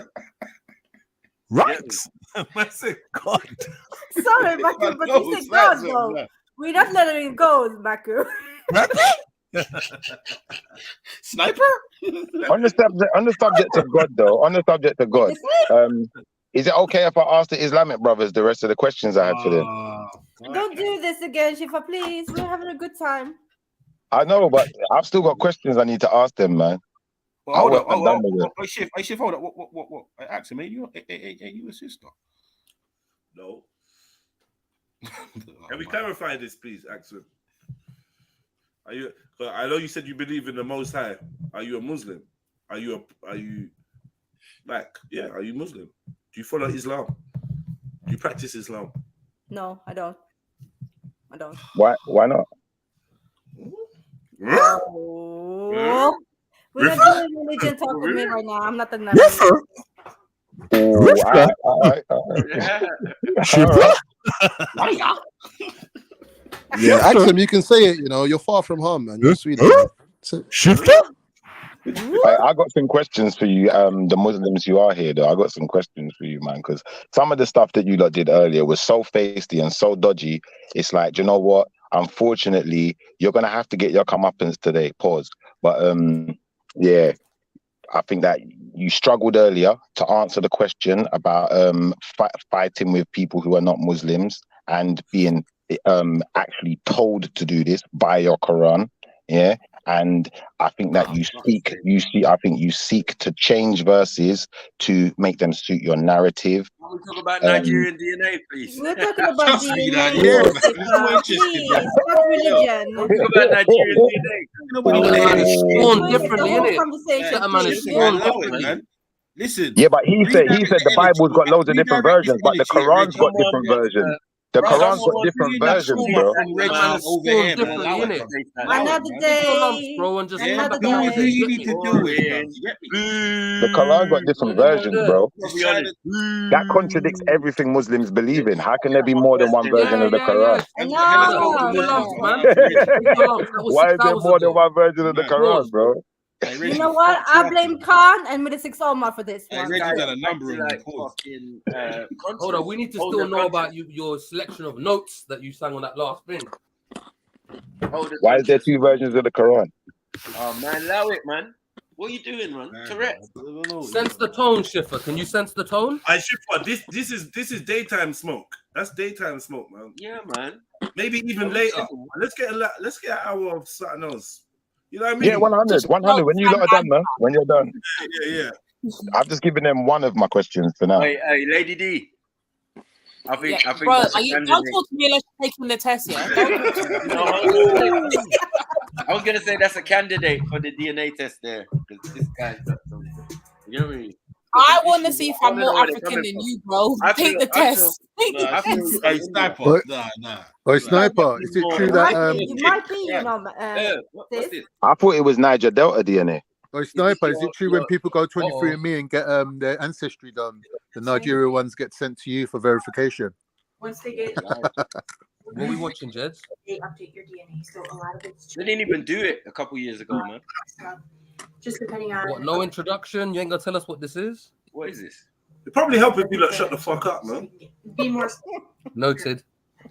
Rocks. I said God. Sorry, Maku, but you said God though. We're not letting him go, Maku. Sniper? On the subject of God, though, is it okay if I ask the Islamic brothers the rest of the questions I had for them? Don't do this again, Shifa, please. We're having a good time. I know, but I've still got questions I need to ask them, man. Hold on. Shifa, hold on. What? Ask him, are you a sister? No. Can we clarify this, please, Axel? Are you? I know you said you believe in the Most High. Are you a Muslim? Are you Muslim? Do you follow Islam? Do you practice Islam? No, I don't. Why not? Oh. We're not doing religion talk with me right now. I'm not the Yeah, Axel, you can say it. You know, you're far from harm, man. You're sweet. Shifter. I got some questions for you, the Muslims who are here, though. I got some questions for you, man, because some of the stuff that you lot did earlier was so feisty and so dodgy. It's like, do you know what? unfortunately, you're gonna have to get your comeuppance today. Pause. But yeah, I think that you struggled earlier to answer the question about fighting with people who are not Muslims and being actually told to do this by your Quran. Yeah. And I think that you seek to change verses to make them suit your narrative. Can we talk about Nigerian DNA, please? We're talking about Trust me, DNA. yeah. Please, not religion. Talk about Nigerian DNA. Nobody That man is cares. spawned Make it differently, the whole innit? conversation, That man please. is Listen, spawned allow it, differently. man. Listen. Yeah, but he said redirect the Bible's got loads of different redirect versions, the but the energy at Quran's Reggie. got different versions. The Bruh, Quran's got someone different doing that versions, trauma bro. from Reggie Man is over spawned here, man. differently, Allow it, innit? man. Allow it, Another man. Take your lumps, day. bro, and just come Another back Do and what say, you get need me. to do it, man. You get me? The Quran's got different What are you versions, doing? bro. Just trying to. That contradicts everything Muslims believe in. How can there be more than one version of the Quran? And No, hell of Take your Muslims, lumps, man. man. Take your lumps. That was Why 6 is there hours more than ago. one version of the Man. Quran, bro? Hey, You Reggie, know what? fuck I you, blame man. Khan and Middlesex Omar for this Hey, one. Reggie's Guys, got a number of like them. fucking Hold on, we need to still know about your selection of notes that you sang on that last thing. Why is there two versions of the Quran? Oh man, allow it, man. What are you doing, man? Tourette. Sense the tone, Schiffer. Can you sense the tone? I Schiffer, this is daytime smoke. That's daytime smoke, man. Yeah, man. Maybe even later. Let's get an hour of something else. You know what I mean? Yeah, 100. When you lot are done, man. When you're done. Yeah. I've just given them one of my questions for now. Hey, Lady D. I think Bro, that's a don't candidate. talk to me unless you're taking the test, yeah? Don't talk to me. I was gonna say that's a candidate for the DNA test there, because this guy's got some. You know what I mean? I want to see if I'm I don't know more where they're African coming than from. you, bro. I Take feel- the I test. feel- I feel- Hey, Sniper. But- Nah. Oh, Sniper, is it true that You might be, you know, what's this? I thought it was Niger Delta DNA. Oh, Sniper, is it true when people go 23andMe and get their ancestry done, the Nigeria ones get sent to you for verification? Once they get What are we watching, Jeds? they update your DNA, so a lot of it's They didn't even do it a couple years ago, man. just depending on What, no introduction? You ain't gonna tell us what this is? What is this? It probably help if you lot shut the fuck up, man. be more. Noted.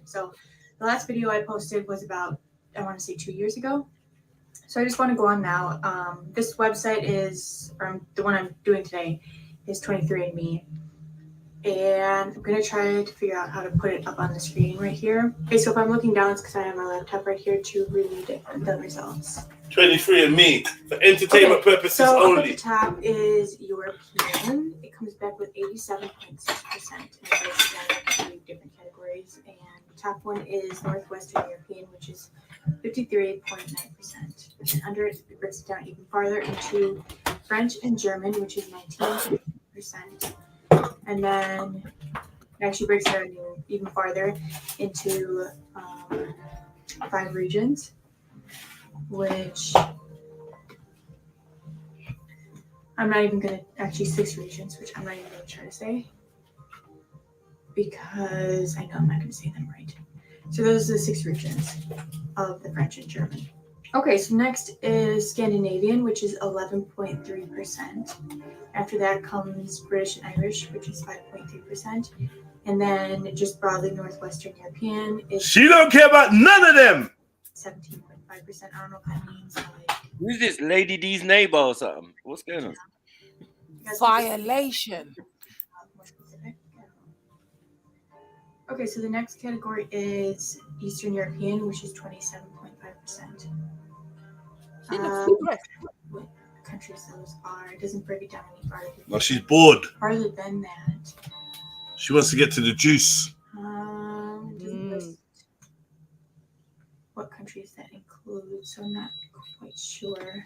So the last video I posted was about, I want to say 2 years ago. So I just want to go on now. This website is, or the one I'm doing today, is 23andMe. And I'm going to try to figure out how to put it up on the screen right here. Okay, so if I'm looking down, it's because I have my laptop right here to read the results. 23andMe for entertainment purposes so only. Up at the top is European. It comes back with 87.6%. And it breaks down into different categories. And the top one is Northwestern European, which is 53.9%. And under it, it breaks it down even farther into French and German, which is 19%. And then it actually breaks it down even farther into 5 regions, which I'm not even going to, actually 6 regions, which I'm not even going to try to say because I know I'm not going to say them right. So those are the 6 regions of the French and German. Okay, so next is Scandinavian, which is 11.3%. After that comes British and Irish, which is 5.3%. And then just broadly Northwestern European is... She don't care about none of them! 17.5%. I don't know what that means. Who's this? Lady D's neighbor or something? What's going on? Violation. Okay, so the next category is Eastern European, which is 27.5%. What countries those are? It doesn't break it down any farther. No, she's bored. Farther than that. She wants to get to the juice. It doesn't list what countries that include, so I'm not quite sure.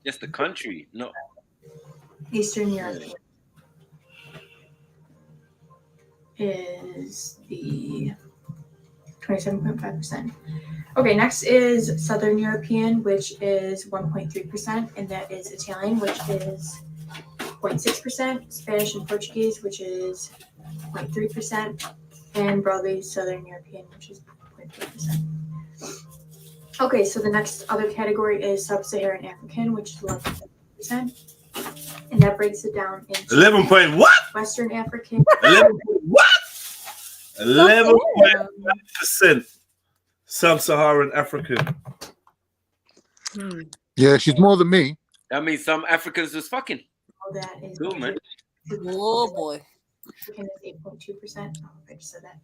Just the country, no. Eastern Europe is the 27.5%. Okay, next is Southern European, which is 1.3%, and that is Italian, which is 0.6%, Spanish and Portuguese, which is 0.3%, and broadly Southern European, which is 0.3%. Okay, so the next other category is Sub-Saharan African, which is 11%, and that breaks it down into 11 point what? Western African. 11 what? 11.5%. Sub-Saharan African. Yeah, she's more than me. That means some Africans was fucking. Oh, that is Cool, man. Oh boy. African is 8.2%. Oh, I just said that.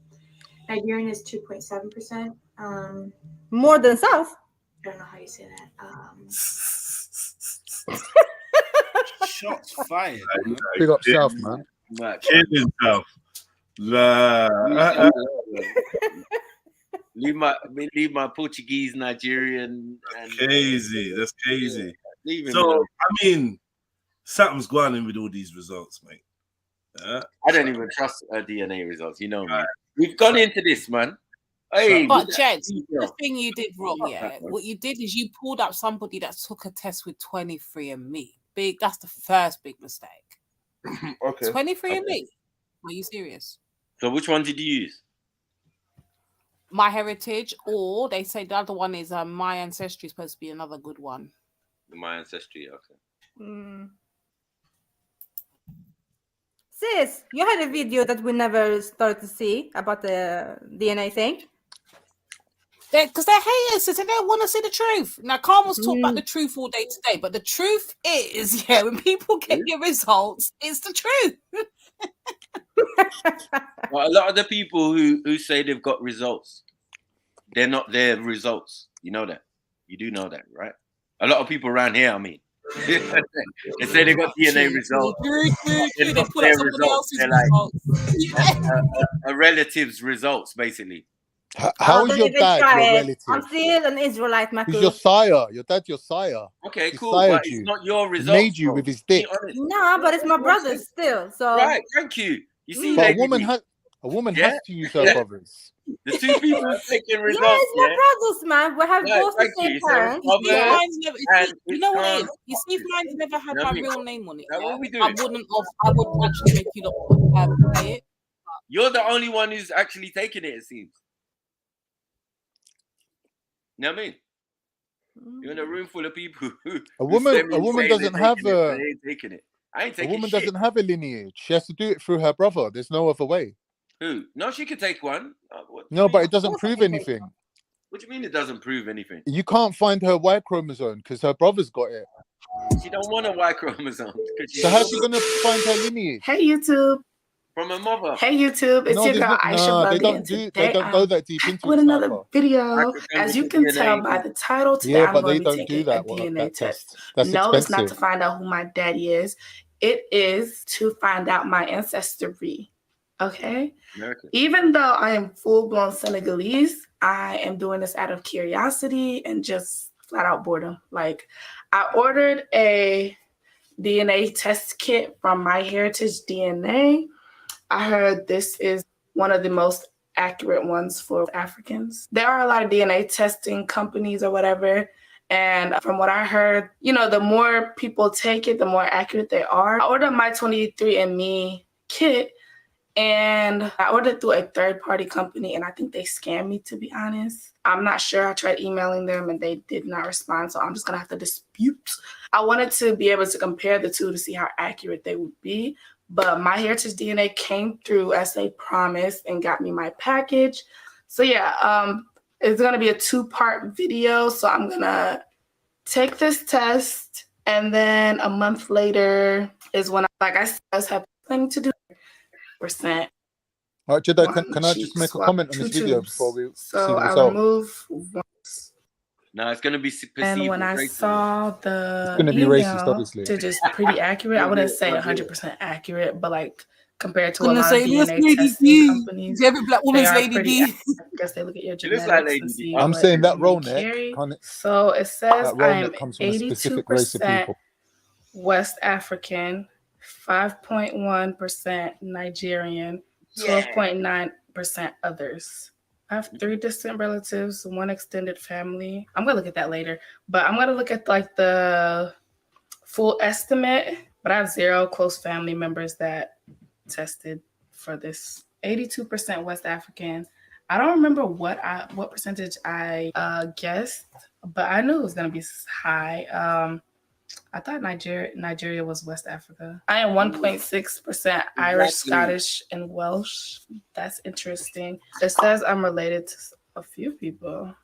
Nigerian is 2.7%. More than South. I don't know how you say that. Shots fired. Big up South, man. Killing South. Leave my Portuguese, Nigerian, and crazy. That's crazy. Leave him So alone. I mean, something's going on with all these results, mate. I don't even trust DNA results. You know, man. We've gone into this, man. Hey, But Jed, the thing you did wrong, yeah. What you did is you pulled up somebody that took a test with 23andMe. Big. That's the first big mistake. Okay. 23andMe. Are you serious? So which one did you use? My Heritage, or they say the other one is My Ancestry, supposed to be another good one. My Ancestry, okay. Sis, you had a video that we never started to see about the DNA thing. Because they're haters, so they don't want to see the truth. Now, Carmel's talk about the truth all day today, but the truth is, yeah, when people get your results, it's the truth. Well, a lot of the people who say they've got results, they're not their results. You know that. You do know that, right? A lot of people around here, I mean. They say they got DNA results. They're not their results. They're like a relative's results, basically. How is your dad your relative? I'm still an Israelite, Maku. He's your sire. Your dad's your sire. Okay, He cool, sired but you. it's not your He results. made you with his dick. Nah, but it's my brother still. So Right, thank you. You see, But Lady a woman B, has to use her brothers. the two people taking yeah, results. it's my brothers, man. We have Yeah, both the thank same you. So parents. it's You brother you know what it is? and You see, if mine's never had know my what I mean? real name on it. Now, Yeah? what we doing? I would actually make you look say it. You're the only one who's actually taking it seems. You know what I mean? You're in a room full of people who A woman doesn't have they ain't taking it. I ain't a taking woman shit. doesn't have a lineage. She has to do it through her brother. There's no other way. Who? No, she could take one. No, but it doesn't prove anything. What do you mean it doesn't prove anything? You can't find her Y chromosome because her brother's got it. She don't want a Y chromosome. So how's she gonna find her lineage? Hey YouTube. From her mother. Hey YouTube, it's No, your there's girl not- Aisha nah, they Bubby, don't and do- today they don't go that deep into with it, another Sniper. video. As you can tell by the title, today Yeah, I'm but going they to be don't do taking that a DNA that test. test. That's No, it's not to expensive. find out who my daddy is. It is to find out my ancestry. Okay? American. Even though I am full-blown Senegalese, I am doing this out of curiosity and just flat out boredom. Like, I ordered a DNA test kit from My Heritage DNA. I heard this is one of the most accurate ones for Africans. There are a lot of DNA testing companies or whatever. And from what I heard, you know, the more people take it, the more accurate they are. I ordered my 23andMe kit, and I ordered through a third-party company, and I think they scammed me, to be honest. I'm not sure. I tried emailing them, and they did not respond, so I'm just going to have to dispute. I wanted to be able to compare the two to see how accurate they would be, but My Heritage DNA came through as they promised and got me my package. So yeah, it's going to be a 2-part video, so I'm going to take this test, and then a month later is when, like I said, I have plenty to do. Percent. All right, Jedi, can I just make a comment on this video before we see the I result? remove one. No, it's gonna be perceived. And when I as racist. saw the It's gonna be racist, obviously. which is pretty accurate. I wouldn't say 100% accurate, but like compared to a Gonna lot say, of "Let's DNA Lady testing D." companies, Every black they woman's are Lady pretty D. accurate. I guess they look at your She looks like genetics Lady and D. see I'm what saying that you roll neck, carry. can't it? So it says That roll I am neck comes from a specific race of 82% people. West African, 5.1% Nigerian, 12.9% others. I have 3 distant relatives, 1 extended family. I'm gonna look at that later, but I'm gonna look at like the full estimate. But I have 0 close family members that tested for this. 82% West African. I don't remember what percentage I guessed, but I knew it was gonna be high. I thought Nigeria was West Africa. I am 1.6% Irish, Exactly. Scottish, and Welsh. That's interesting. It says I'm related a few people.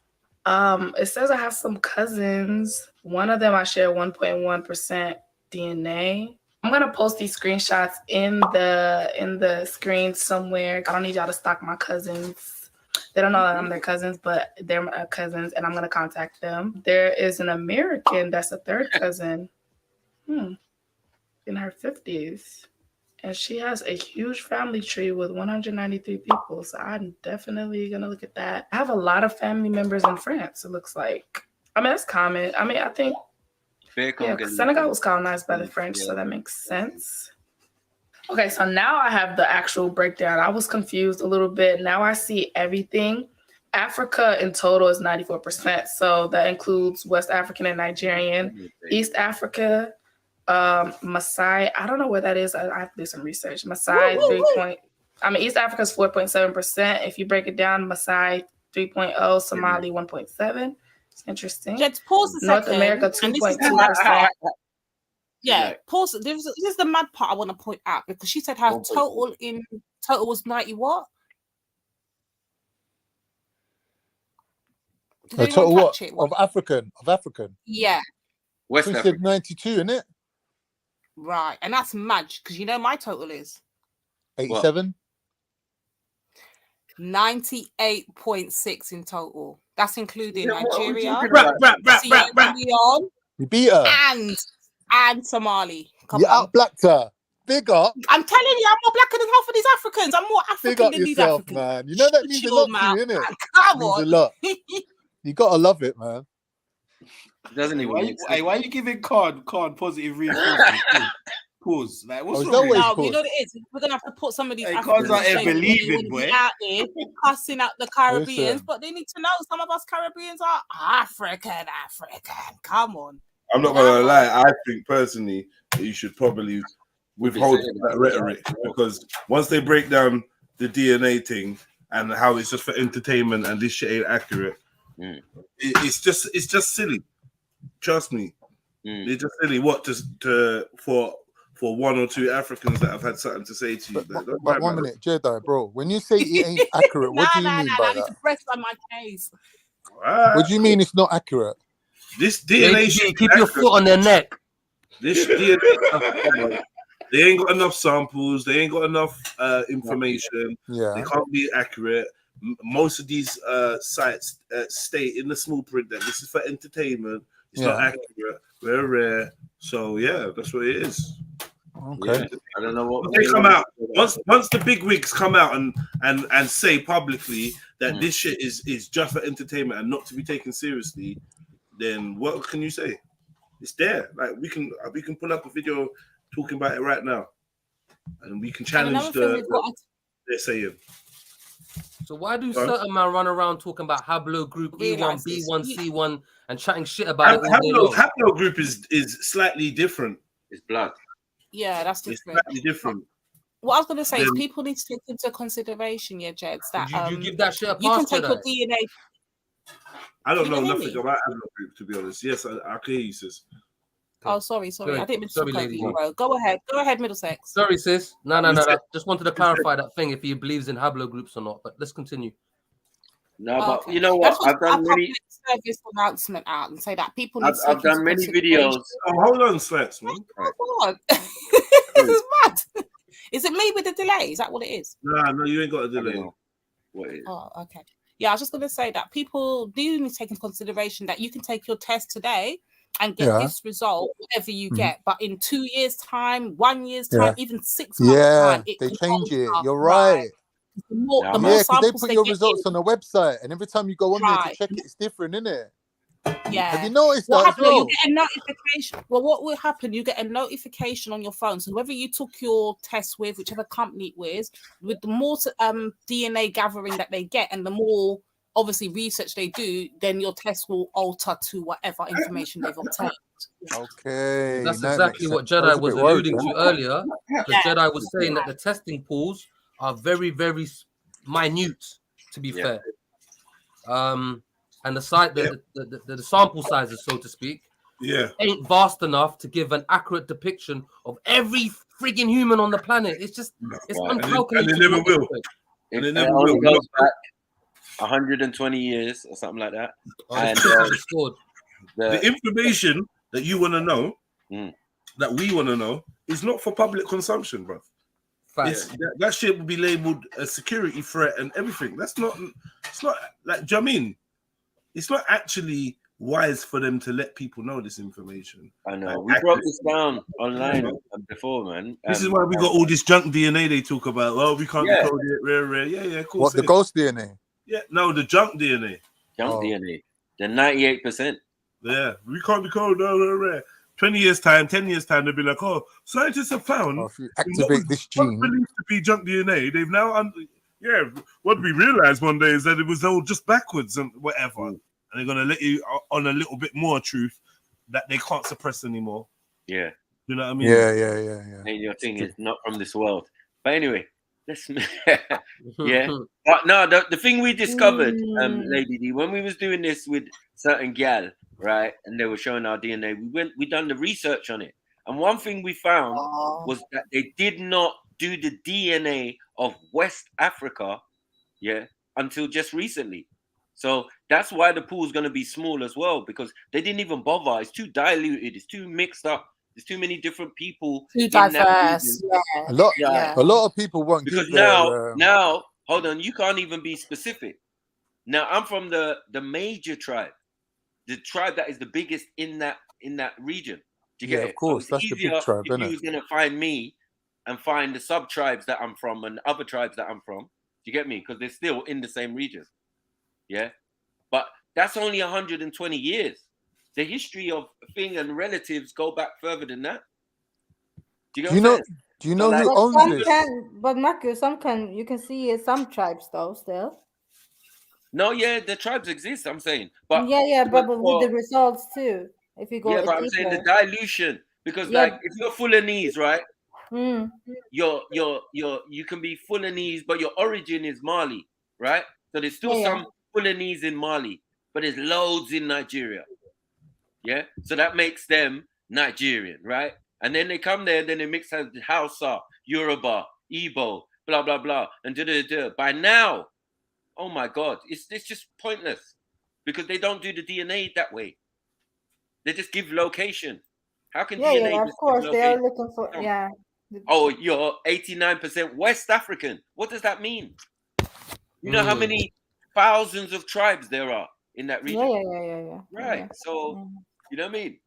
It says I have some cousins. One of them I share 1.1% DNA. I'm gonna post these screenshots in the screen somewhere. I don't need y'all to stalk my cousins. They don't know that I'm their cousins, but they're my cousins, and I'm gonna contact them. There is an American that's a third cousin, in her 50s, and she has a huge family tree with 193 people. So I'm definitely gonna look at that. I have a lot of family members in France. It looks like. I mean, that's common. I mean, I think. Yeah, Senegal was colonized by the French, so that makes sense. Okay, so now I have the actual breakdown. I was confused a little bit. Now I see everything. Africa in total is 94%. So that includes West African and Nigerian. East Africa, Maasai, I don't know where that is. I have to do some research. Maasai, East Africa is 4.7%. If you break it down, Maasai 3.0, Somali 1.7. Interesting. Let's pause a North second. America 2.2%. Yeah, pause. This is the mad part I want to point out, because she said her total was 90 what? A total what? Of African. Yeah. West Africa. Said 92, isn't it? Right, and that's mad, because you know my total is 87. 98.6 in total. That's including Nigeria, Sierra Leone, you beat her, and Somali. You out-blacked her. Big up. I'm telling you, I'm more blacker than half of these Africans. I'm more African Big up than these yourself, Africans. man. You know that means a lot to you, innit? Come on. on. A lot. You gotta love it, man. Doesn't even why are you giving card positive reinforcement? Pause. Like, what's wrong? No, you know what it is. We're gonna have to put some of these Africans out here believing, boy. out there cussing out the Caribbeans, but they need to know some of us Caribbeans are African. Come on. I'm not gonna lie. I think personally that you should probably withhold that rhetoric, because once they break down the DNA thing and how it's just for entertainment and this shit ain't accurate, it's just silly. Trust me, it's just silly. What for one or two Africans that have had something to say to you. But 1 minute, Jedi, bro. When you say it ain't accurate, what do you mean by I need that? to press on my case. What do you mean it's not accurate? This DNA keep your foot on their neck. This DNA, they ain't got enough samples. They ain't got enough information. Yeah, they can't be accurate. Most of these sites state in the small print that this is for entertainment. It's not accurate. Very rare. So yeah, that's what it is. Okay. Yeah. I don't know what they come out once the big wigs come out and say publicly that this shit is just for entertainment and not to be taken seriously. Then what can you say? It's there. Like we can pull up a video talking about it right now, and we can challenge they're saying. So why do certain men run around talking about Hablo Group E1, B1, C1 and chatting shit about it all day long? Hablo Group is slightly different. It's blood. Yeah, that's different. It's slightly different. What I was going to say is people need to take into consideration, Jeds, that you give that shit a pass. You can take your DNA. I don't know nothing about Hablo Group, to be honest. Yes, I can hear you, sis. Oh, sorry. I didn't mean to talk over you, bro. Go ahead, Middlesex. Sorry, sis. No. Just wanted to clarify that thing if he believes in Hablo groups or not. But let's continue. No, but you know what? I've done many service announcement out and say that people need. I've done many videos. Oh, hold on, Slats, man. Oh, this is mad. Is it me with the delay? Is that what it is? No, you ain't got a delay. What is? Oh, okay. Yeah, I was just going to say that people do need to take into consideration that you can take your test today and get this result, whatever you get. But in 2 years' time, 1 year's time, even 6 months' time, they change it. You're right. The more because they samples put your results on the website, and every time you go on there to check it, it's different, isn't it? Yeah. Have you noticed what that as well? You get a notification. Well, what will happen? You get a notification on your phone. So whoever you took your test with, whichever company it was, with the more DNA gathering that they get, and the more obviously research they do, then your test will alter to whatever information they've obtained. Okay, that's exactly what Jedi was alluding to earlier. Because Jedi was saying that the testing pools are very, very minute, to be fair. And the sample sizes, so to speak, ain't vast enough to give an accurate depiction of every frigging human on the planet. It's just it's uncalculated. And they never will. And they never will. 120 years or something like that. And the information that you want to know, that we want to know, is not for public consumption, bro. That shit will be labeled a security threat and everything. It's not like, do you know what I mean? It's not actually wise for them to let people know this information. I know. We broke this down online before, man. This is why we got all this junk DNA they talk about. Well, we can't decode it, rare. Yeah, cool. What, the ghost DNA? Yeah, no, the junk DNA. Junk DNA. The 98%. Yeah, we can't decode rare. 20 years time, 10 years time, they'll be like, oh, scientists have found if you activate this gene, believed to be junk DNA, they've now what we realized one day is that it was all just backwards and whatever. And they're gonna let you on a little bit more truth that they can't suppress anymore. Yeah. You know what I mean? Yeah. And your thing is not from this world. But anyway, let's But no, the thing we discovered, Lady D, when we was doing this with certain gal, right, and they were showing our DNA, we done the research on it. And one thing we found was that they did not do the DNA of West Africa, until just recently. So that's why the pool is going to be small as well, because they didn't even bother. It's too diluted. It's too mixed up. There's too many different people. Too diverse. A lot of people won't because give now, hold on, you can't even be specific. Now I'm from the major tribe, the tribe that is the biggest in that region. Do you get it? Of course, so that's the big tribe, if isn't you was going to find me and find the sub tribes that I'm from and other tribes that I'm from. Do you get me? Because they're still in the same region. Yeah, but that's only 120 years. The history of thing and relatives go back further than that. Do you know who owns this? But Marcus, you can see some tribes though still. No, the tribes exist. I'm saying, but but with the results too. If you go, but I'm saying the dilution, because like if you're Fulanese, right? You can be Fulanese, but your origin is Mali, right? So there's still some Fulanese in Mali, but there's loads in Nigeria. Yeah, so that makes them Nigerian, right? And then they come there, then they mix Hausa, Yoruba, Igbo, blah blah blah, and By now, oh my God, it's just pointless because they don't do the DNA that way. They just give location. How can DNA? Of course, they are looking for Oh, you're 89% West African. What does that mean? You know how many thousands of tribes there are in that region? Yeah. Right. So, you know what I mean?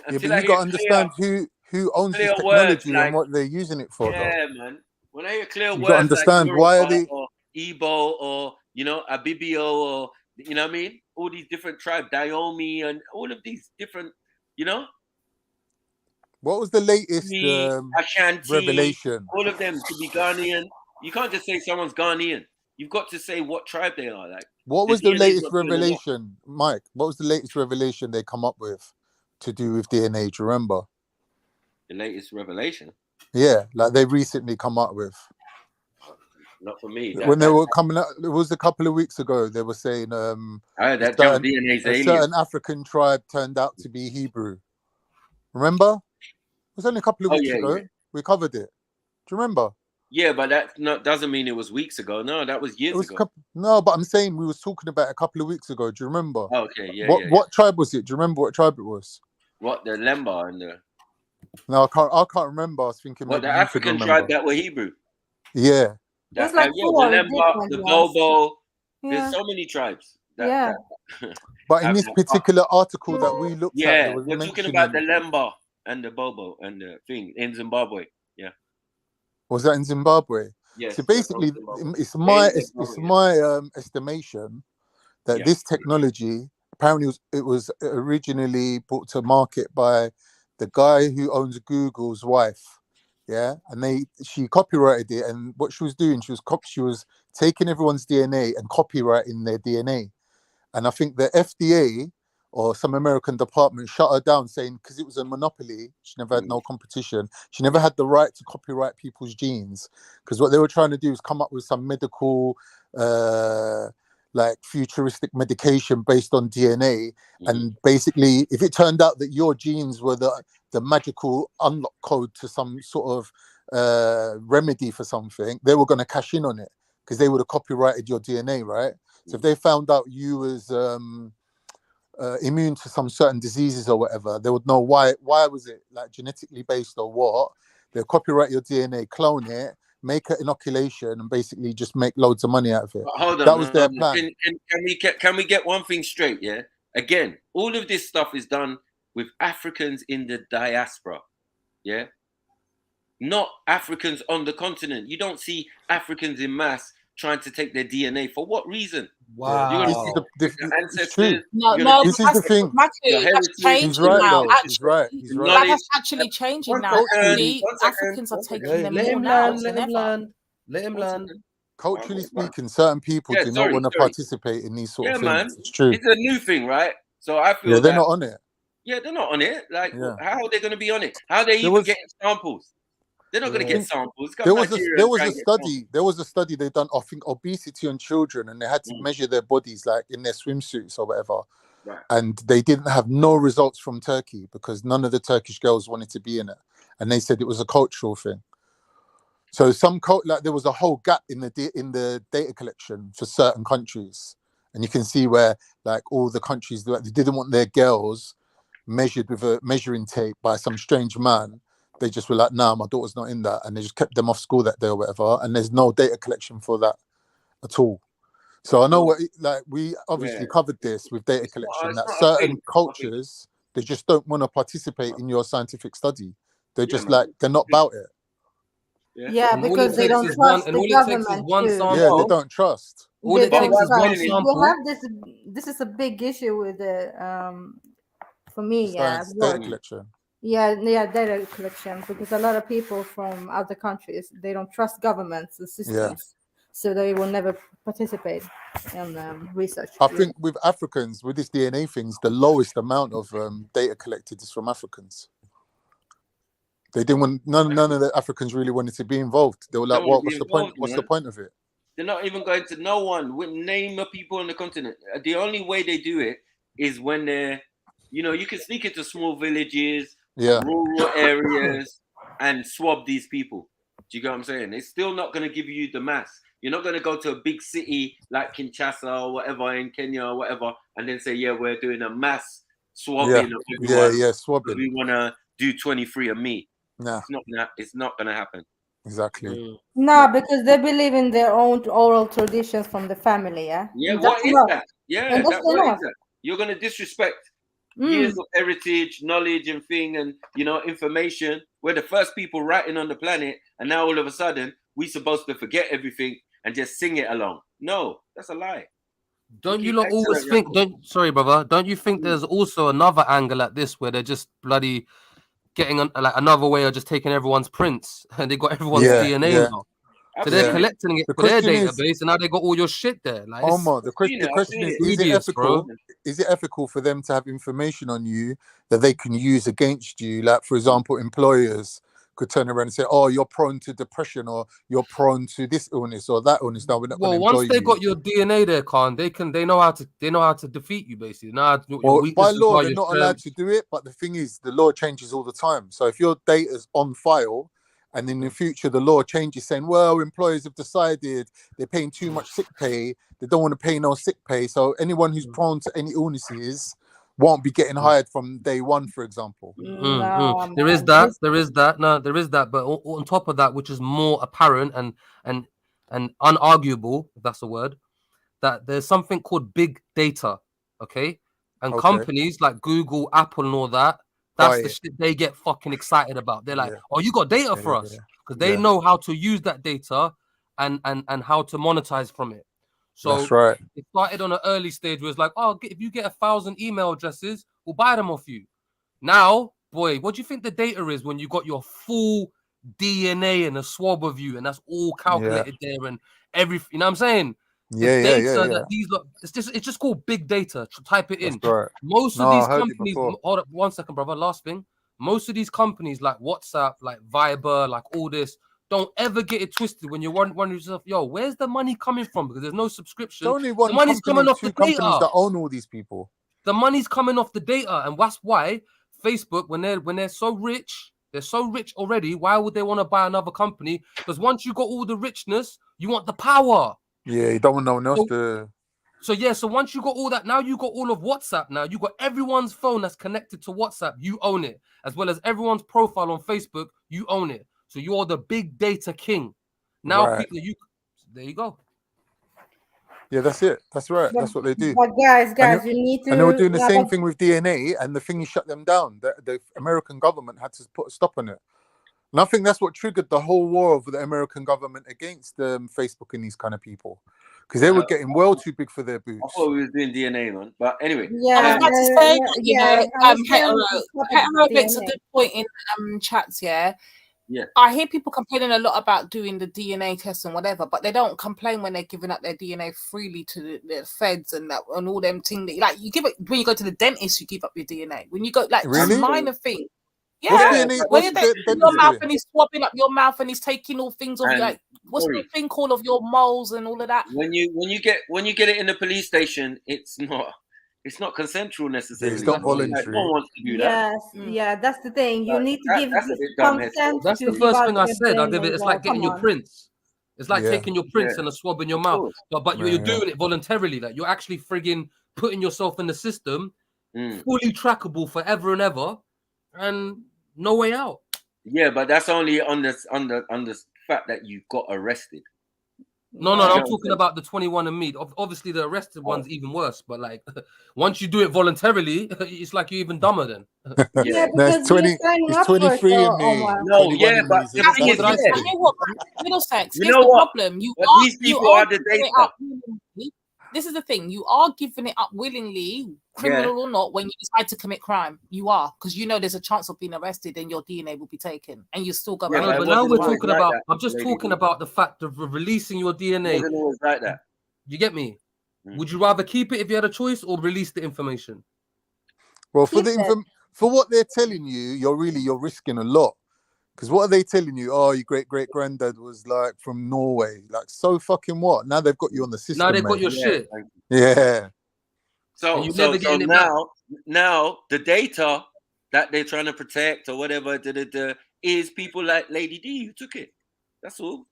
But you got to understand who owns this technology and what they're using it for. Yeah, man. When I hear clear words, you got to understand like why are they or Igbo or Abibio or you know what I mean? All these different tribes, Diomi and all of these different, What was the latest Ashanti, revelation? All of them could be Ghanaian. You can't just say someone's Ghanaian. You've got to say what tribe they are. Like, what was the latest revelation, Mike? What was the latest revelation they come up with to do with DNA? Do you remember? The latest revelation? Yeah, like they recently come up with. Not for me. When they were coming up, it was a couple of weeks ago. They were saying that DNA is a certain African tribe turned out to be Hebrew. Remember? It was only a couple of weeks ago. Yeah. We covered it. Do you remember? Yeah, but that doesn't mean it was weeks ago. No, that was years ago. No, but I'm saying we was talking about it a couple of weeks ago. Do you remember? Oh, okay, yeah. What tribe was it? Do you remember what tribe it was? What, the Lemba and the? No, I can't remember. I was thinking. What, the African tribe that were Hebrew? Yeah. There's like the Lemba, the Bobo. There's so many tribes. But in this particular article that we looked at, we're talking about the Lemba and the Bobo and the thing in Zimbabwe. Yeah. Was that in Zimbabwe? Yes. So basically, it's my estimation that this technology apparently it was originally brought to market by the guy who owns Google's wife. Yeah, and she copyrighted it, and what she was doing, she was taking everyone's DNA and copyrighting their DNA, and I think the FDA or some American department shut her down, saying because it was a monopoly, she never had no competition, she never had the right to copyright people's genes, because what they were trying to do is come up with some medical, like futuristic medication based on DNA, and basically, if it turned out that your genes were the magical unlock code to some sort of remedy for something, they were going to cash in on it because they would have copyrighted your DNA, right? So if they found out you was immune to some certain diseases or whatever, they would know why was it like genetically based or what. They'll copyright your DNA, clone it, make an inoculation, and basically just make loads of money out of it. But hold on, That was their plan. Can we get one thing straight? Yeah. Again, all of this stuff is done with Africans in the diaspora. Yeah. Not Africans on the continent. You don't see Africans in mass trying to take their DNA. For what reason? Wow. You're This is the it's true. No, This is the thing. Matthew, that's changing He's right, now. though. He's right. He's That right. is actually changing now. Actually, Africans are taking them more now than ever. Let him land. Culturally speaking, certain people do not want to participate in these sort of things. Man. It's true. It's a new thing, right? So I feel They're not on it. Yeah, they're not on it. Like, Yeah. how are they going to be on it? How are they even getting samples? They're not going to get samples. There was a study they done, I think, obesity on children, and they had to measure their bodies like in their swimsuits or whatever. Right. And they didn't have no results from Turkey because none of the Turkish girls wanted to be in it, and they said it was a cultural thing. So there was a whole gap in the data collection for certain countries, and you can see where like all the countries they didn't want their girls measured with a measuring tape by some strange man. They just were like, nah, my daughter's not in that, and they just kept them off school that day or whatever. And there's no data collection for that at all. So I know we obviously covered this with data collection that certain cultures they just don't want to participate in your scientific study. They're just like they're not about it. Yeah, because they don't trust the government too. Yeah, they don't trust. All it takes is one sample. We have this. This is a big issue with the for me. Science, data collection. Yeah, data collection, because a lot of people from other countries, they don't trust governments and systems, so they will never participate in research. I think with Africans, with this DNA things, the lowest amount of data collected is from Africans. They didn't want none of the Africans really wanted to be involved. They were like, "What? What's the point? What's the point of it?" They're not even going to no one. Name the people on the continent. The only way they do it is when they're, you can sneak into small villages, rural areas, and swab these people. Do you get what I'm saying? It's still not going to give you the mass. You're not going to go to a big city like Kinshasa or whatever in Kenya or whatever, and then say, "Yeah, we're doing a mass swabbing of everyone. Swabbing. We want to do 23andMe." Nah. It's not going to happen. Exactly. No, because they believe in their own oral traditions from the family. Yeah. Yeah. And What is enough. that? Yeah. And that's What enough. is that? You're going to disrespect years of heritage, knowledge, and information. We're the first people writing on the planet, and now all of a sudden we're supposed to forget everything and just sing it along. No, that's a lie. Don't you lot always think? Sorry, brother. Don't you think there's also another angle at this where they're just bloody getting like another way of just taking everyone's prints and they got everyone's DNA now. So they're collecting it for their database, and now they got all your shit there. Like, the question is it ethical? Is it ethical for them to have information on you that they can use against you? Like, for example, employers could turn around and say, "Oh, you're prone to depression, or you're prone to this illness or that illness." Now we're not. Well, once they got your DNA there, Khan, they know how to defeat you, basically. Now, by law, they're not allowed to do it. But the thing is, the law changes all the time. So if your data's on file, and in the future the law changes, saying, "Well, employers have decided they're paying too much sick pay. They don't want to pay no sick pay. So anyone who's prone to any illnesses won't be getting hired from day one," for example. There is that. But on top of that, which is more apparent and unarguable, if that's a word, that there's something called big data, okay? And companies like Google, Apple, and all that, that's the shit they get fucking excited about. They're like, "Oh, you got data for us," because they know how to use that data and how to monetize from it. So that's right. It started on an early stage where it's like, "Oh, if you get 1,000 email addresses, we'll buy them off you." Now, boy, what do you think the data is when you got your full DNA and a swab of you, and that's all calculated there and everything? You know what I'm saying? It's just called big data. Type it in. Right. Most of these companies. Hold up, 1 second, brother. Last thing. Most of these companies, like WhatsApp, like Viber, like all this, don't ever get it twisted when you're wondering yourself, "Yo, where's the money coming from?" Because there's no subscription. There's only one the money's coming off the companies data. that own all these people. The money's coming off the data, and that's why Facebook, when they're so rich, they're so rich already. Why would they want to buy another company? Because once you got all the richness, you want the power. Yeah, you don't want no one else to. So yeah, so once you got all that, now you got all of WhatsApp. Now you got everyone's phone that's connected to WhatsApp. You own it, as well as everyone's profile on Facebook. You own it. So you are the big data king. Now Right. people, there you go. Yeah, that's it. That's right. That's what they do. But guys, And you need to. and they were doing the same thing with DNA, and the thing shut them down. The American government had to put a stop on it. And I think that's what triggered the whole war of the American government against Facebook and these kind of people, because they were getting well too big for their boots. I thought we was doing DNA, man. But anyway, I was about to say, hetero makes a good point in chats. Yeah. I hear people complaining a lot about doing the DNA test and whatever, but they don't complain when they're giving up their DNA freely to the feds and that and all them things. Like you give it when you go to the dentist, you give up your DNA. When you go just minor thing. Yeah, when you're in your mouth and he's swabbing up your mouth and he's taking all things off, like what's the thing called of your moles and all of that. When you get it in the police station, it's not consensual necessarily. It's not voluntary. No one wants to do that. Yeah, that's the thing. You need to give consent. That's the first thing I said. I give it. It's like getting your prints. It's like taking your prints and a swab in your mouth. But you're doing it voluntarily. Like you're actually frigging putting yourself in the system, fully trackable forever and ever, and no way out. Yeah, but that's only on the fact that you got arrested. No, I'm talking about the 21andMe. Obviously, the arrested one's even worse. But like, once you do it voluntarily, it's like you're even dumber then. Yeah, because it's 23andMe. No, yeah, but the thing is, Middlesex. You Here's know the what? problem. These people are the data. This is the thing. You are giving it up willingly, criminal or not, when you decide to commit crime. You are, because you know there's a chance of being arrested and your DNA will be taken, and you still go. But now we're talking about. I'm just talking about the fact of releasing your DNA. It wasn't always like that. You get me? Would you rather keep it if you had a choice, or release the information? Well, for what they're telling you, you're risking a lot. Because what are they telling you? Oh, your great granddad was like from Norway. Like, so fucking what? Now they've got you on the system. Now they've got mate. your shit. Yeah. So now the data that they're trying to protect or whatever is people like Lady D who took it. That's all.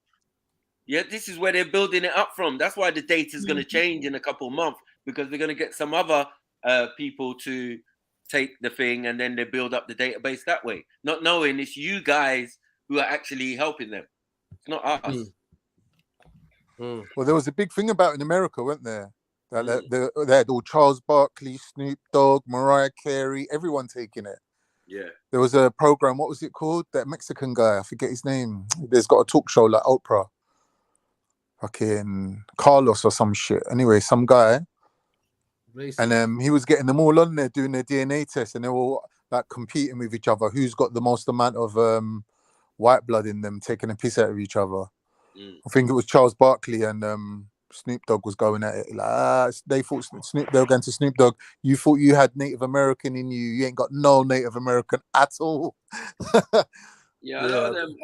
Yeah, this is where they're building it up from. That's why the data is going to change in a couple of months, because they're going to get some other people to take the thing, and then they build up the database that way, not knowing it's you guys who are actually helping them. It's not us. Well, there was a big thing about in America, weren't there? That they had all Charles Barkley, Snoop Dogg, Mariah Carey, everyone taking it. Yeah. There was a program, what was it called? That Mexican guy, I forget his name. There's got a talk show like Oprah. Fucking Carlos or some shit. Anyway, some guy. And he was getting them all on there doing their DNA tests, and they were all like competing with each other. Who's got the most amount of white blood in them, taking a piss out of each other. I think it was Charles Barkley and Snoop Dogg was going at it. Like, they thought they were going to Snoop Dogg. You thought you had Native American in you. You ain't got no Native American at all. Yeah, a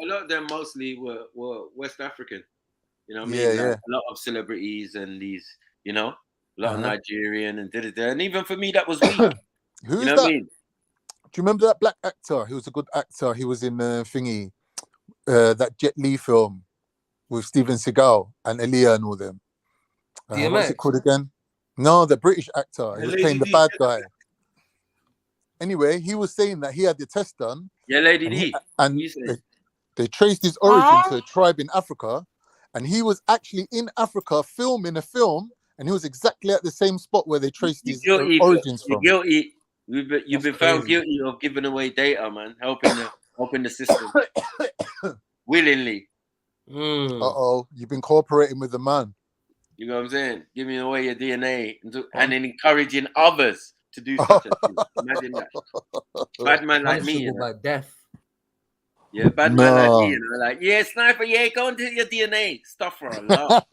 lot of them mostly were West African. You know what I mean? Yeah, like, a lot of celebrities and these, a lot of Nigerian and and even for me that was weak. Who's you know that? What I mean? Do you remember that black actor? He was a good actor. He was in thingy, that Jet Li film with Steven Seagal and Aaliyah and all them. What's it called again? No, the British actor. He was playing the bad guy. Anyway, he was saying that he had the test done. Yeah, Lady D. And they traced his origin to a tribe in Africa, and he was actually in Africa filming a film, and he was exactly at the same spot where they traced his origins from. You're guilty. You've been found guilty of giving away data, man. Helping the system willingly. You've been cooperating with the man. You know what I'm saying? Giving away your DNA and then encouraging others to do such a thing. Imagine that. Bad man like me. By death. Yeah, bad man like me. Like, yeah, sniper, yeah, go into your DNA. Stuff for Allah.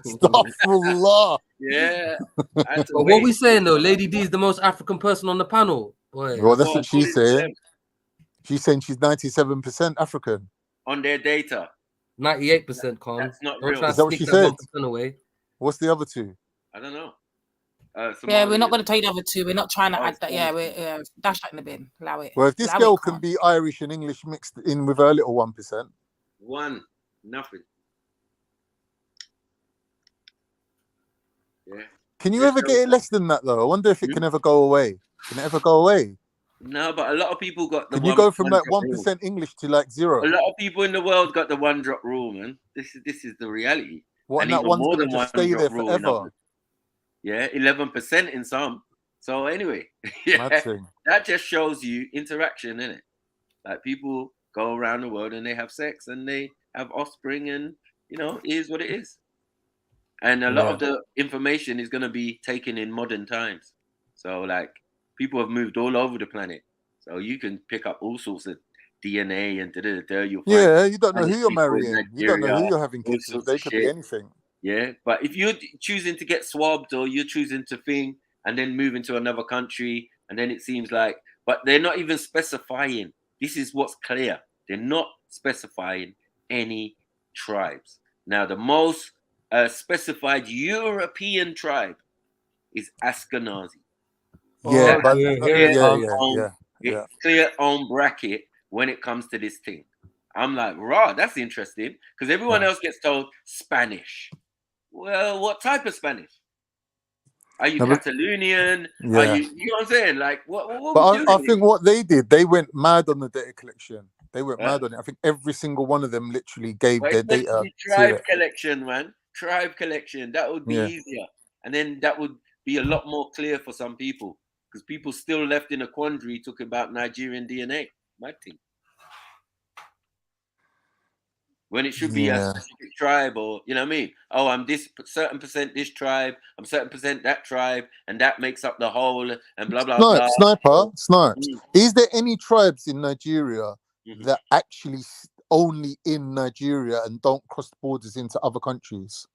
Stuff for Allah. Yeah. But what we saying though? Lady D is the most African person on the panel. Boy. Well, that's what she's saying. She's saying she's 97% African. On their data. 98%, Con. That's not Don't real. try Is that what she said? Away. What's the other two? I don't know. Yeah, we're not going to take the other two. We're not trying to add that. Yeah, we're dash that in the bin. Allow it. Well, if this girl can be Irish and English mixed in with her little 1%. Nothing. Yeah. Can you ever get it less than that though? I wonder if it can ever go away. Can it ever go away? No, but a lot of people got the Can you go from like one drop rule. 1% English to like 0? A lot of people in the world got the one drop rule, man. This is the reality. What, and that even one's more gonna than just one stay there drop rule in forever? others. Yeah, 11% in some. So anyway, yeah, Mad thing. that just shows you interaction, innit? Like people go around the world and they have sex and they have offspring, and you know, it is what it is. And a lot of the information is going to be taken in modern times. So like people have moved all over the planet. So you can pick up all sorts of DNA and you'll find Yeah, you don't know who Spanish you're people in marrying. You don't know who Nigeria, you're having all kids with. sorts They of could shit. be anything. Yeah, but if you're choosing to get swabbed or you're choosing to thing and then move into another country, and then it seems like, but they're not even specifying. This is what's clear. They're not specifying any tribes. Now, the most specified European tribe is Ashkenazi. Yeah, That but has yeah. clear own bracket when it comes to this thing. I'm like, raw, that's interesting, because everyone else gets told Spanish. Well, what type of Spanish? Are you Catalonian? Are Yeah. you know what I'm saying? Like, what But we I doing? think what they did, they went mad on the data collection. They went Yeah. mad on it. I think every single one of them literally gave Well, their it's meant to data be to tribe it. collection, man. Tribe collection. That would be Yeah. easier. And then that would be a lot more clear for some people. Because people still left in a quandary talking about Nigerian DNA. My thing. When it should be a Yeah. specific tribe, or you know what I mean? Oh, I'm this certain percent this tribe, I'm certain percent that tribe, and that makes up the whole, and blah blah blah. Snipes. Is there any tribes in Nigeria that actually only in Nigeria and don't cross borders into other countries?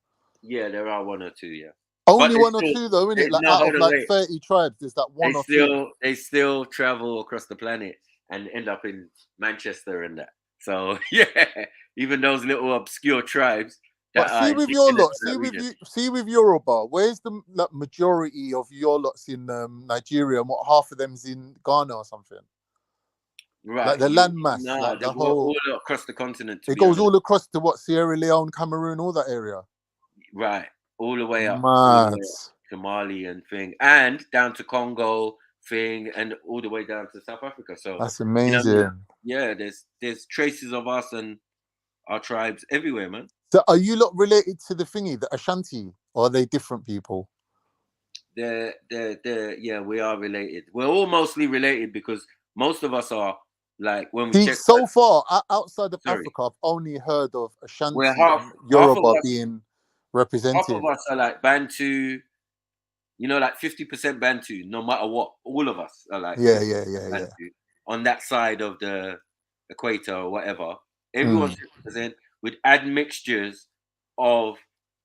Yeah, there are one or two, yeah. Only one or two though, isn't it? Like out of like 30 tribes, there's that one or two. They still travel across the planet and end up in Manchester and that. So yeah, even those little obscure tribes. But see with your lot, see with Yoruba, where's the like, majority of your lots in Nigeria, and what half of them's in Ghana or something? Right, like the landmass, nah, like they the go whole. all across the continent. It goes all across to what, Sierra Leone, Cameroon, all that area. Right, all the way up, Mad. to Mali and thing, and down to Congo thing, and all the way down to South Africa. So that's you know what I amazing. mean? Yeah, there's traces of us and our tribes everywhere, man. So are you lot related to the thingy, the Ashanti, or are they different people? They're yeah, we are related. We're all mostly related because most of us are like when we check. So far outside of Africa, I've only heard of Ashanti and Yoruba being represented. Half of us are like Bantu, you know, like 50% Bantu, no matter what. All of us are like yeah. On that side of the equator or whatever. Everyone's represented with admixtures of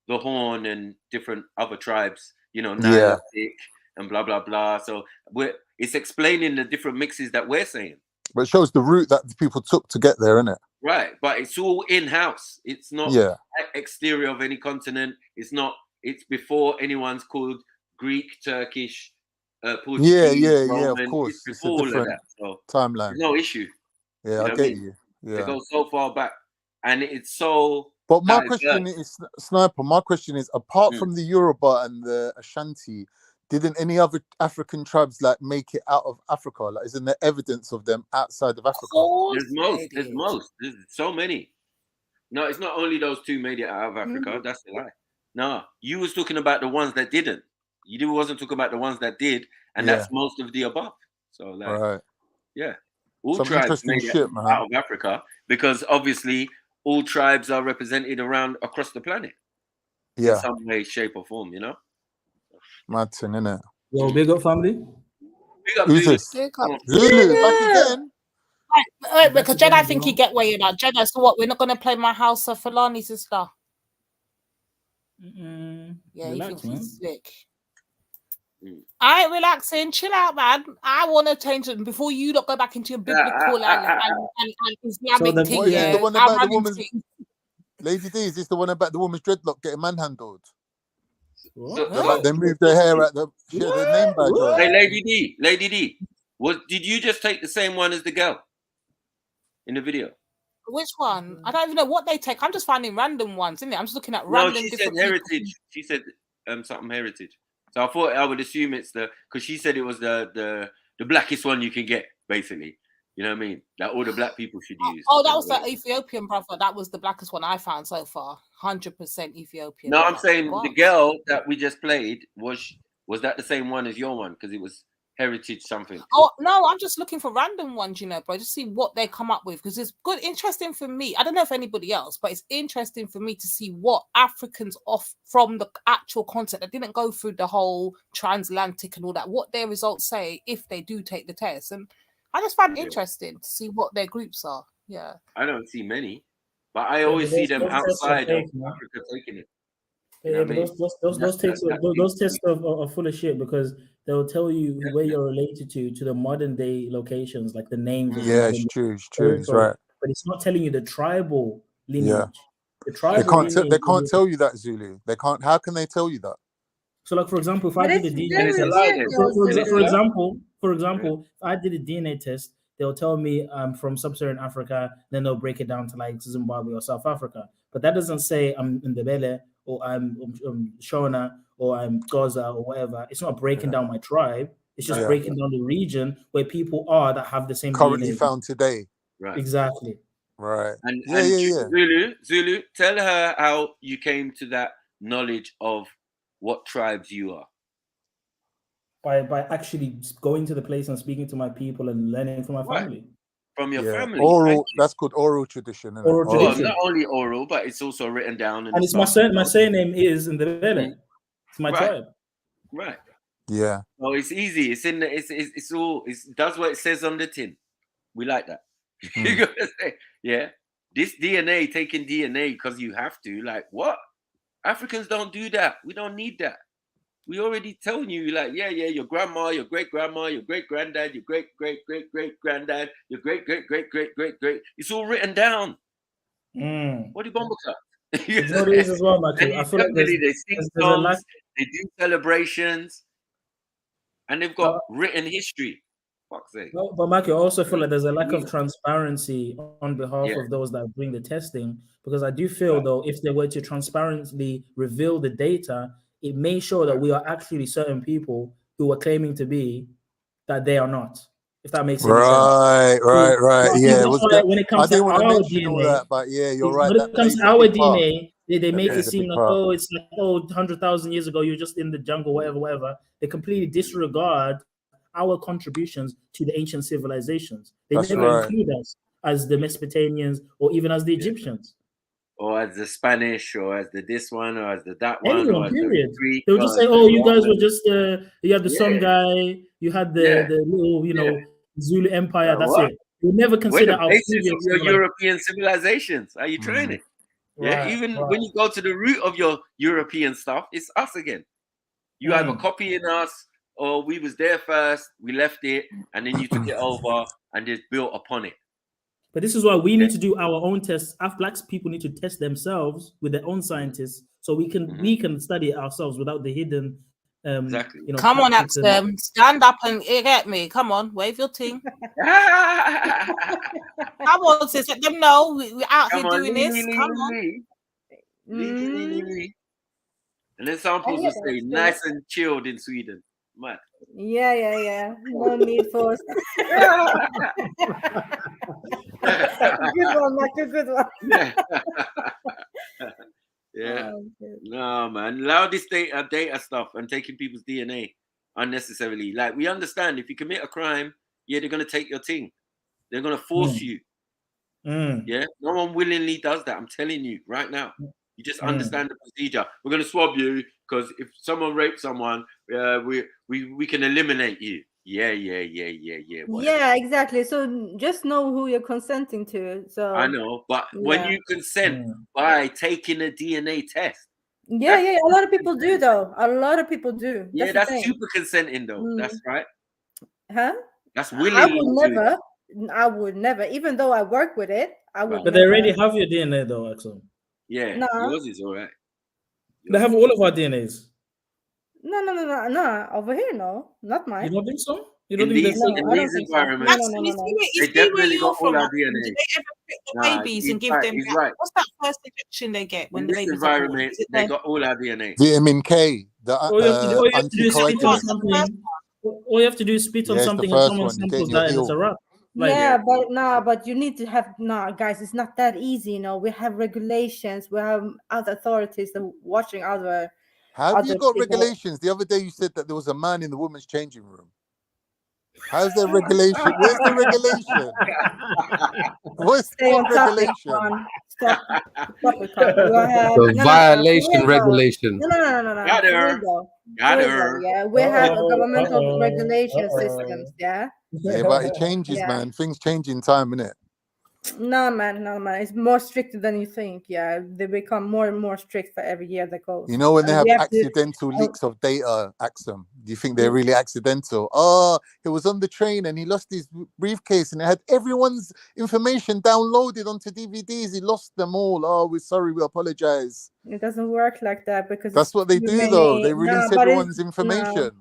the Horn and different other tribes, you know, Nilotic and blah blah blah. So it's explaining the different mixes that we're saying. But it shows the route that the people took to get there, isn't it? Right, but it's all in-house. It's not exterior of any continent. It's not. It's before anyone's called Greek, Turkish, Portuguese, Roman. Of course. It's before all of that. So timeline. No issue. Yeah, I get you. Yeah. It goes so far back, and it's so. But my question is, Sniper. My question is, apart from the Yoruba and the Ashanti, didn't any other African tribes like make it out of Africa? Like, isn't there evidence of them outside of Africa? There's most. There's so many. No, it's not only those two made it out of Africa. That's a lie. No, you was talking about the ones that didn't. You wasn't talking about the ones that did, and that's most of the above. So, like, all tribes made it out of Africa because obviously all tribes are represented around across the planet. In some way, shape, or form. You know. Mad thing, innit? Yo, big up family. Big up, Who's this? Zulu, back again. Wait, because Jedi, I think you get where you're not. Jedi, so what? We're not going to play my house of Fulani sister. Yeah, he thinks he's slick. I ain't relaxing. Chill out, man. I want to change it before you don't go back into your biblical and Islamic thing. Is this the one about the woman's Lady D? Is this the one about the woman's dreadlock getting manhandled? Like they moved their hair at the name badge on. Hey, Lady D, did you just take the same one as the girl in the video? Which one? I don't even know what they take. I'm just finding random ones, isn't it? I'm just looking at random. No, she said heritage. She said something heritage. So I thought I would assume it's because she said it was the blackest one you can get, basically. You know what I mean? That all the black people should use. Oh, that was the Ethiopian brother. That was the blackest one I found so far. 100% Ethiopian. No, I'm saying the girl that we just played was that the same one as your one? Because it was heritage something. Oh no, I'm just looking for random ones, you know, bro. Just see what they come up with because it's good, interesting for me. I don't know if anybody else, but it's interesting for me to see what Africans off from the actual concept that didn't go through the whole transatlantic and all that. What their results say if they do take the test, and I just find it interesting to see what their groups are. Yeah, I don't see many, but I always see them outside of Africa taking it. Yeah, but those tests are full of shit because they'll tell you where you're related to the modern day locations, like the names. Of Yeah, it's true. It's true. It's right. But it's not telling you the tribal lineage. Yeah. The tribal they can't tell you that, Zulu. They can't. How can they tell you that? So, like, for example, if I did a DNA test, for example, if I did a DNA test, they'll tell me I'm from sub-Saharan Africa, then they'll break it down to like Zimbabwe or South Africa. But that doesn't say I'm in the Bele or I'm Shona or I'm Gaza or whatever. It's not breaking down my tribe. It's just breaking down the region where people are that have the same currently DNA. Found today. Right. Exactly. Right. And yeah. Zulu, tell her how you came to that knowledge of what tribes you are. By actually going to the place and speaking to my people and learning from my family. From your family. Oral, that's called oral tradition. Isn't oral tradition. Well, not only oral, but it's also written down. And it's my surname is in the Bele. It's my tribe. Right. Yeah. Oh, it's easy. It's in the, it's all, that's what it says on the tin. We like that. You gotta say, yeah. This DNA, taking DNA because you have to, like, what? Africans don't do that. We don't need that. We already telling you, like, yeah, your grandma, your great-grandma, your great-granddad, your great-great-great-great-granddad, your great-great-great-great-great-great. It's all written down. What do you bomb up? You know what it is as well, Michael? I feel like they sing songs, they do celebrations, and they've got written history. Fuck's sake. No, but Michael, I also feel like there's a lack of transparency on behalf of those that bring the testing, because I do feel, though, if they were to transparently reveal the data, it may show that we are actually certain people who are claiming to be that they are not. If that makes any sense. Right. Yeah. When it comes to our DNA, that, but yeah, you're right. When it comes to our DNA, they make it seem like, oh, it's like, 100,000 years ago, you're just in the jungle, whatever. They completely disregard our contributions to the ancient civilizations. They never include us as the Mesopotamians or even as the Egyptians. Or as the Spanish, or as the this one, or as the that one. Anyone, period. They'll just say, oh, you guys were just, you had the Sun guy, you had the little, Zulu Empire, that's it. We'll never consider our basis of your European civilizations. Are you trying it? Yeah, even when you go to the root of your European stuff, it's us again. You either copying us, or we was there first, we left it, and then you took it over and just built upon it. But this is why we need to do our own tests. Black people need to test themselves with their own scientists, so we can study it ourselves without the hidden. Exactly. Come on, Axel, stand up and get me. Come on, wave your thing. Come on, sis, let them know we're out here doing this. Come on. And then some people will say, nice and chilled in Sweden. Mad. Yeah. No need for. Good one, Michael. Good one. Yeah. No, man. Allow this data stuff and taking people's DNA unnecessarily. Like, we understand if you commit a crime, they're going to take your thing. They're going to force you. Yeah. No one willingly does that. I'm telling you right now. You just understand the procedure. We're going to swab you because if someone rapes someone, we can eliminate you. Yeah. Whatever. Yeah, exactly. So just know who you're consenting to. So I know, but when you consent by taking a DNA test. Yeah. A lot of people do, though. A lot of people do. That's super consenting, though. That's right. Huh? That's willing. I would never, even though I work with it. I would. But they already have your DNA, though, Axel. Yeah, yours is all right. They have all of our DNAs. No. Over here, no, not mine. You don't think so? You don't in think these that's in I don't these think so. environments, Maxim, you see they where definitely you're got all from, our Maxim, do DNA. they ever pick the Nah, babies and he's give right. them He's that? right. What's that first injection they get when In the this babies are born? environment, Is it they the got all our DNA. Vitamin K, the all you have to do is spit on anticoagulant. something. All you have to do is spit on Yeah, it's the something, and first someone one. You're samples getting your that, and it's a ill. wrap. Like, Yeah, but you need to have guys. It's not that easy. You know, we have regulations. We have other authorities that watching other. Have you got people. regulations? The other day you said that there was a man in the women's changing room. How's there regulation? Where's the regulation? What regulation? Stop it, Con. We have The violation regulation. No. Got her. Got her. Yeah, we have a governmental regulation systems. Yeah. Yeah, but it changes, Yeah. man. Things change in time, innit? No, man. It's more strict than you think. Yeah, they become more and more strict for every year that goes. You know, when they And have we to- accidental leaks of data, Axum, do you think they're really accidental? Oh, he was on the train and he lost his briefcase and it had everyone's information downloaded onto DVDs. He lost them all. Oh, we're sorry, we apologize. It doesn't work like that because That's it's what they too do, though. many- They release but everyone's it's- information.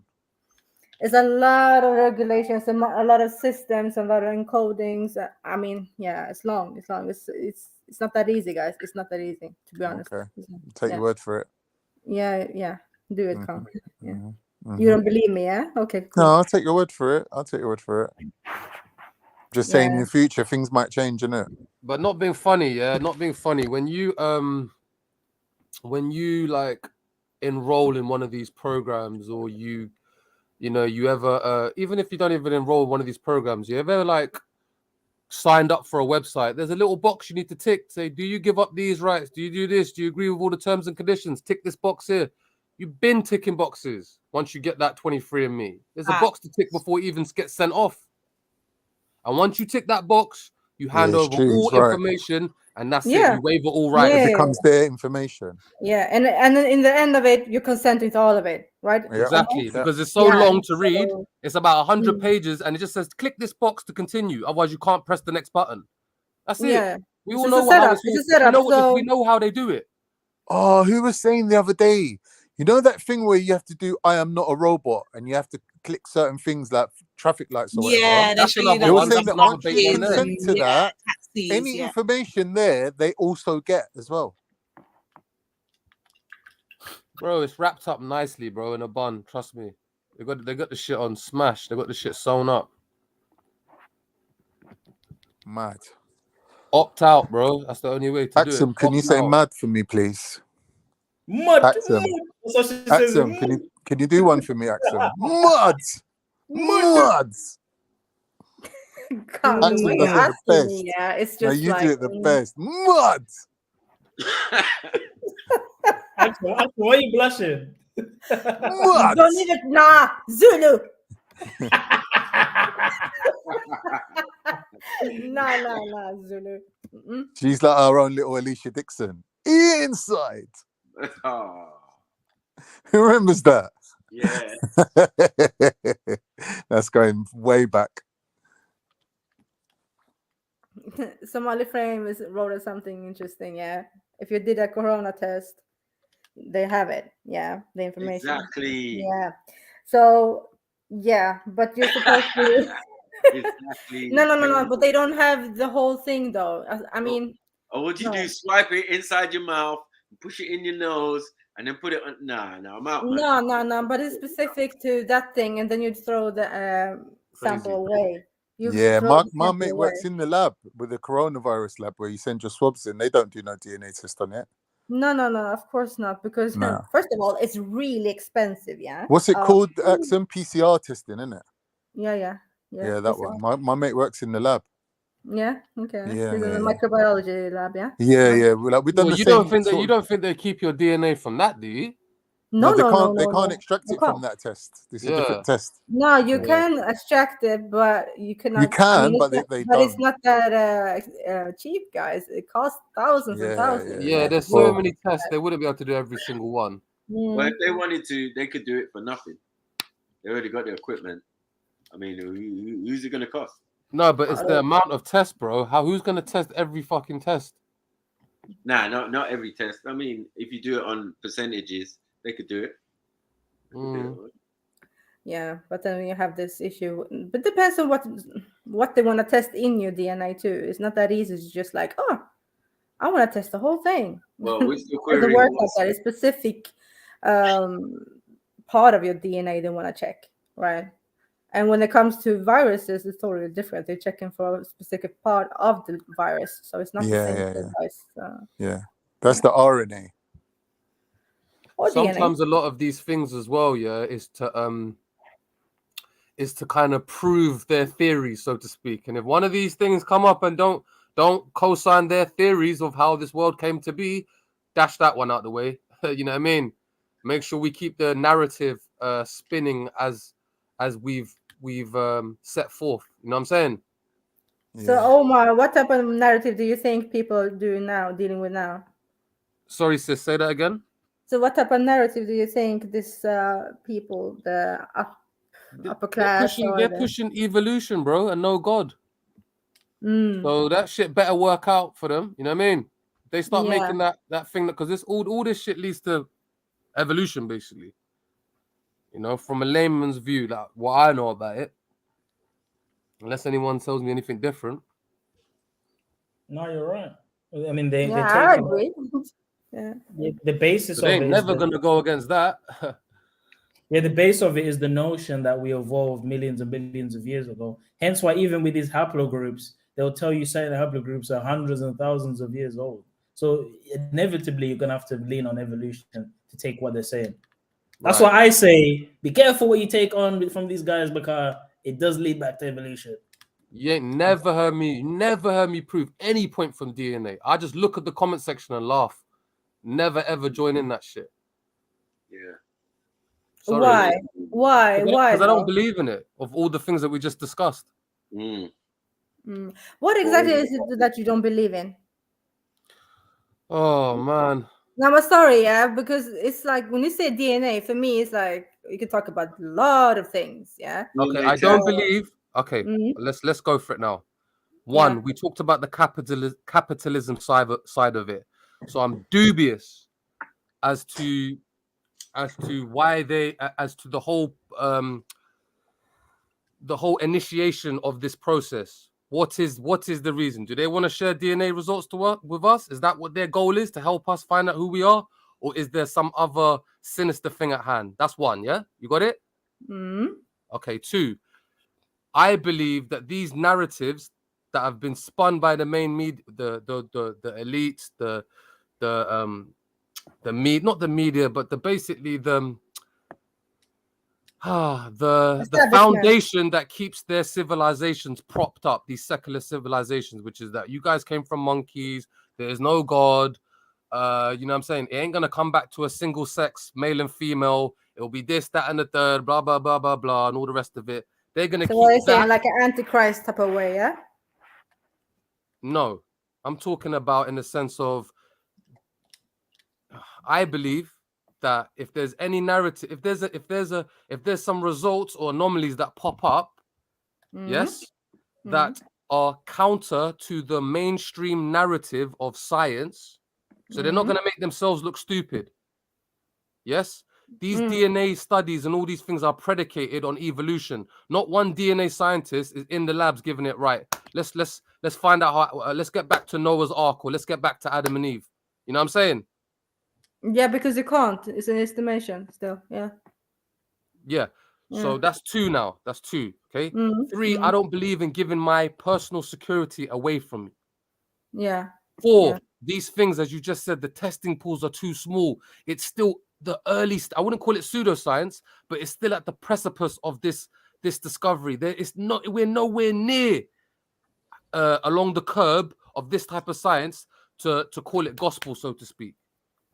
It's a lot of regulations, a lot of systems, a lot of encodings. I mean, yeah, it's long. It's not that easy, guys. It's not that easy, to be honest. Okay, It's not- take yeah. your word for it. Yeah. Do it, Con. Yeah. Mhm. You don't believe me, yeah? Okay, cool. No, I'll take your word for it. Just saying, in the future, things might change, innit? But not being funny, yeah, not being funny. When you like enroll in one of these programs, or you ever even if you don't even enroll in one of these programs, you ever like signed up for a website, there's a little box you need to tick, say, do you give up these rights? Do you do this? Do you agree with all the terms and conditions? Tick this box here. You've been ticking boxes once you get that 23andMe. There's a box to tick before it even gets sent off. And once you tick that box, you hand over all information, and that's it. You waiver all rights. It becomes their information. Yeah, and then in the end of it, you consenting to all of it, right? Exactly, because it's so long to read. It's about 100 pages, and it just says, click this box to continue. Otherwise, you can't press the next button. That's it. Yeah. We all know how we know how they do it. Oh, who was saying the other day? You know that thing where you have to do I am not a robot and you have to click certain things like traffic lights or whatever? Yeah, that's another they were one. saying That's that once another you bait consent to that, taxis, any information there, they also get as well. Bro, it's wrapped up nicely, bro, in a bun. Trust me. They got the shit on smash. They got the shit sewn up. Mad. Opt out, bro. That's the only way to do Axum, it. can you say mad for me, please? Axum, Axum, can you do one for me, Axum? Mud! Mud! Axum does it the best. Yeah, it's just no, you like do it the best. Mud! Axel, why are you blushing? Mud! Don't even Zulu. Nah, Zulu. She's like our own little Alicia Dixon. Inside. Oh. Who remembers that? Yeah. That's going way back. Somali Frame wrote us something interesting. Yeah, if you did a corona test, they have it. Yeah, the information. Exactly. Yeah. So yeah, but you're supposed to. Exactly. No. But they don't have the whole thing though. I mean. Or would you do? Swipe it inside your mouth, push it in your nose, and then put it on. Nah, I'm out. Man. No. But it's specific to that thing, and then you'd throw the sample away. Yeah, my mate works in the lab with the coronavirus lab where you send your swabs in. They don't do no DNA test on it. No, of course not. Because first of all, it's really expensive. Yeah. What's it called? Axum PCR testing, isn't it? Yeah, that one. My mate works in the lab. Yeah. Okay. Yeah. He's in the microbiology lab. Yeah. Yeah. We've done the you same. You don't think they keep your DNA from that, do you? No, they can't extract it from that test. This is a different test. No, you can extract it, but you cannot. You can, but they but don't. it's not that cheap, guys. It costs thousands and thousands. Yeah, there's so many tests. They wouldn't be able to do every single one. Well, if they wanted to, they could do it for nothing. They already got the equipment. I mean, who's it going to cost? No, but it's the amount of tests, bro. Who's going to test every fucking test? Nah, not every test. I mean, if you do it on percentages, they could do it. Yeah, but then you have this issue. But depends on what they want to test in your DNA too. It's not that easy. It's just like, oh, I want to test the whole thing. Well, we're still It doesn't querying work like what's- that. It's specific part of your DNA they want to check, right? And when it comes to viruses, it's totally different. They're checking for a specific part of the virus, so it's not the same device. Yeah, that's the RNA. Or Sometimes DNA. a lot of these things as well, yeah, is to kind of prove their theories, so to speak. And if one of these things come up and don't co-sign their theories of how this world came to be, dash that one out the way. You know what I mean? Make sure we keep the narrative spinning as we've set forth. You know what I'm saying? So, Omar, what type of narrative do you think people dealing with now? Sorry, sis, say that again. So, what type of narrative do you think this people, the upper class, They're pushing evolution, bro, and no God. Mm. So that shit better work out for them. You know what I mean? They start Yeah. making that thing, because this all this shit leads to evolution, basically. You know, from a layman's view, like what I know about it, unless anyone tells me anything different. No, you're right. I mean, they I take agree. Yeah. the basis So they of ain't it. never gonna go against that. Yeah, the base of it is the notion that we evolved millions and billions of years ago. Hence why even with these haplogroups, they'll tell you certain haplogroups are hundreds and thousands of years old. So inevitably, you're going to have to lean on evolution to take what they're saying. That's Right. why I say, be careful what you take on from these guys, because it does lead back to evolution. You ain't never heard me prove any point from DNA. I just look at the comment section and laugh. Never ever join in that shit. Yeah. Sorry. Why? Why? Why? Because I don't though? believe in it, of all the things that we just discussed. Mm. What exactly is it that you don't believe in? Oh man. Now, I'm sorry, yeah, because it's like when you say DNA, for me, it's like you can talk about a lot of things, yeah. Okay, I don't believe. Okay, Mhm. let's go for it now. One, Yeah. we talked about the capitalism side of it, so I'm dubious as to why as to the whole initiation of this process. What is the reason? Do they want to share DNA results with us? Is that what their goal is, to help us find out who we are, or is there some other sinister thing at hand? That's one. Yeah, you got it. Okay. Two, I believe that these narratives that have been spun by the main media, the elites, the media, not the media, but basically the foundation that keeps their civilizations propped up, these secular civilizations, which is that you guys came from monkeys, there is no God. You know what I'm saying? It ain't gonna come back to a single sex, male and female. It'll be this, that, and the third, blah, blah, blah, blah, blah, and all the rest of it. They're gonna So keep what are you that. saying, like an antichrist type of way, yeah? No, I'm talking about in the sense of, I believe that if there's any narrative, if there's some results or anomalies that pop up, yes, that are counter to the mainstream narrative of science, so they're not going to make themselves look stupid. Yes, these DNA studies and all these things are predicated on evolution. Not one DNA scientist is in the labs giving it right. Let's find out how. Let's get back to Noah's Ark, or let's get back to Adam and Eve. You know what I'm saying? Yeah, because you can't. It's an estimation still. Yeah. Yeah. So Yeah. that's two now. That's two. Okay. Three, I don't believe in giving my personal security away from me. Yeah. Four, Yeah. these things, as you just said, the testing pools are too small. It's still the early, I wouldn't call it pseudoscience, but it's still at the precipice of this discovery. We're nowhere near along the curb of this type of science to call it gospel, so to speak.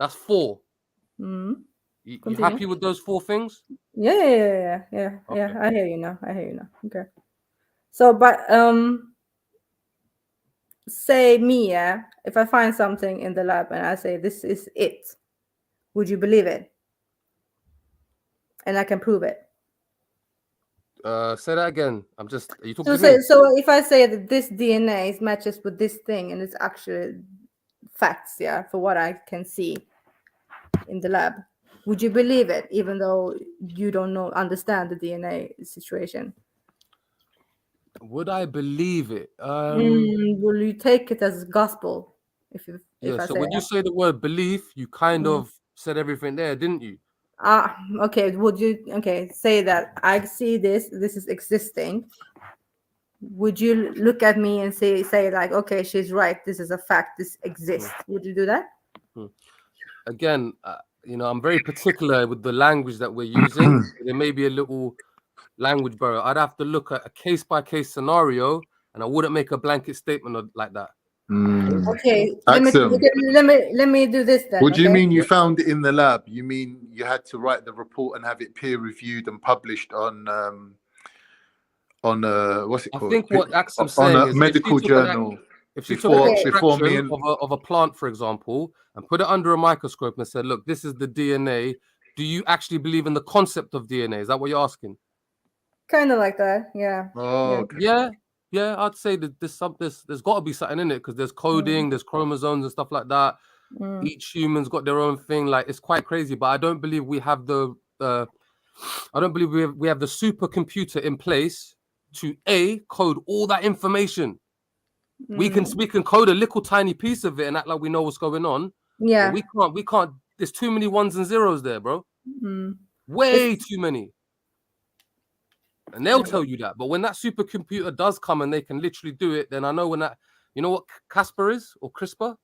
That's four. You happy with those four things? Yeah. Okay. I hear you now. Okay. So, but say me, yeah, if I find something in the lab and I say this is it, would you believe it? And I can prove it. Say that again. Are you talking So, to me? so if I say that this DNA matches with this thing and it's actually facts, yeah, for what I can see in the lab, Would you believe it, even though you don't understand the DNA situation? Would I believe it? Will you take it as gospel? If I So say when you that? say the word belief, you kind of said everything there, didn't you? Okay. Would you say that I see this is existing? Would you look at me and say like, okay, she's right, this is a fact, this exists? Would you do that? Again, you know, I'm very particular with the language that we're using. There may be a little language barrier. I'd have to look at a case-by-case scenario, and I wouldn't make a blanket statement like that. Okay, Axum, let me do this then. What do you mean you found it in the lab? You mean you had to write the report and have it peer reviewed and published on what's it called? I think what Axum's saying on a is medical journal. If she took an extraction of a plant, for example, and put it under a microscope and said, "Look, this is the DNA," do you actually believe in the concept of DNA? Is that what you're asking? Kind of like that, yeah. Yeah. I'd say that there's got to be something in it, because there's coding, there's chromosomes and stuff like that. Each human's got their own thing. Like, it's quite crazy, but I don't believe we have the supercomputer in place to code all that information. We can code a little tiny piece of it and act like we know what's going on. Yeah, we can't. There's too many ones and zeros there, bro. Way too many. And they'll tell you that. But when that supercomputer does come and they can literally do it, then I know when that. You know what Casper is, or CRISPR?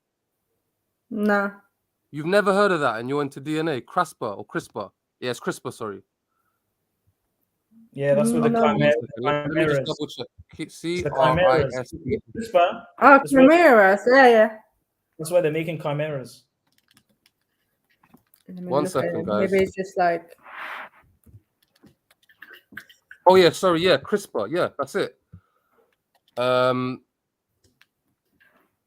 No. You've never heard of that, and you're into DNA. CRISPR or CRISPR? Yeah, it's CRISPR. Sorry. Yeah, that's what the chimeras. Let me just double check. CRISPR. Oh, chimeras. Yeah. That's why they're making chimeras. 1 second, guys. Maybe it's just like. Oh yeah, sorry. Yeah, CRISPR. Yeah, that's it.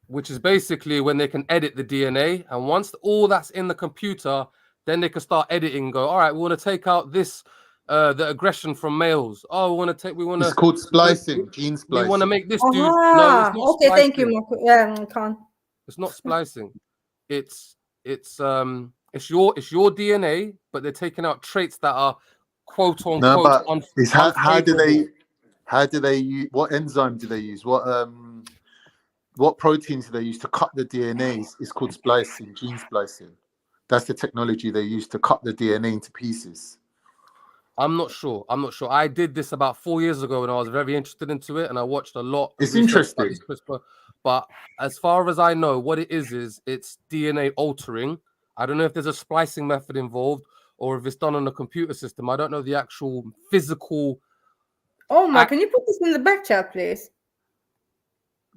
Which is basically when they can edit the DNA, and once all that's in the computer, then they can start editing. And go, all right, we want to take out this. The aggression from males. Oh, we want to. It's called splicing, gene splicing. We want to make this dude. No, it's not. Okay, splicing. thank you, Khan. It's not splicing. It's your DNA, but they're taking out traits that are quote unquote. No, but it's how do they use, what enzyme do they use? What proteins do they use to cut the DNA? It's called splicing, gene splicing. That's the technology they use to cut the DNA into pieces. I'm not sure. I did this about 4 years ago, and I was very interested into it, and I watched a lot. It's interesting. But as far as I know, what it is it's DNA altering. I don't know if there's a splicing method involved or if it's done on a computer system. I don't know the actual physical. Oh my! Can you put this in the back chat, please?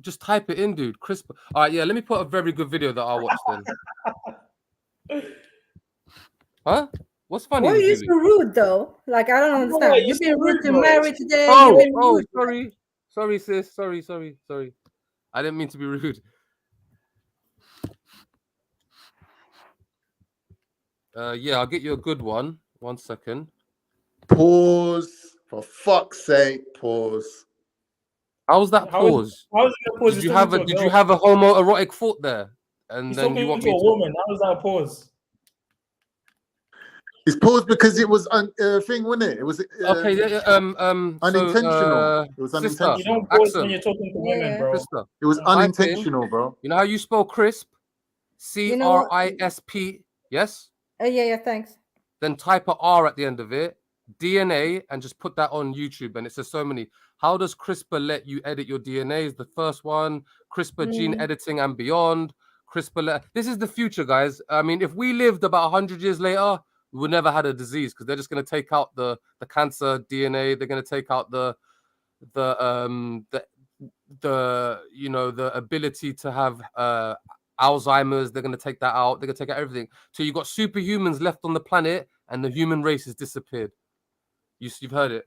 Just type it in, dude. CRISPR. All right, yeah. Let me put a very good video that I watched then. Huh? What's funny? Why are you so rude, though? Like, I don't understand. You've been rude to Mary today. Sorry, sis. Sorry. I didn't mean to be rude. Yeah, I'll get you a good one. 1 second. Pause. For fuck's sake, pause. How was that pause? How is it a pause? Did you have a homoerotic thought there? And He's then talking you want to me a woman. How is that a pause? It's paused because it was a thing, wasn't it? It was unintentional. It was unintentional. You don't pause when you're talking to women, bro. It was unintentional, bro. You know how you spell crisp? CRISP. Yes. Yeah. Thanks. Then type a R at the end of it, DNA, and just put that on YouTube. And it says so many. How does CRISPR let you edit your DNA? Is the first one. CRISPR gene editing and beyond. CRISPR. This is the future, guys. I mean, if we lived about 100 years later, we would never had a disease, because they're just going to take out the cancer DNA. They're going to take out the ability to have Alzheimer's. They're going to take that out. They're going to take out everything. So you've got superhumans left on the planet, and the human race has disappeared. You've heard it.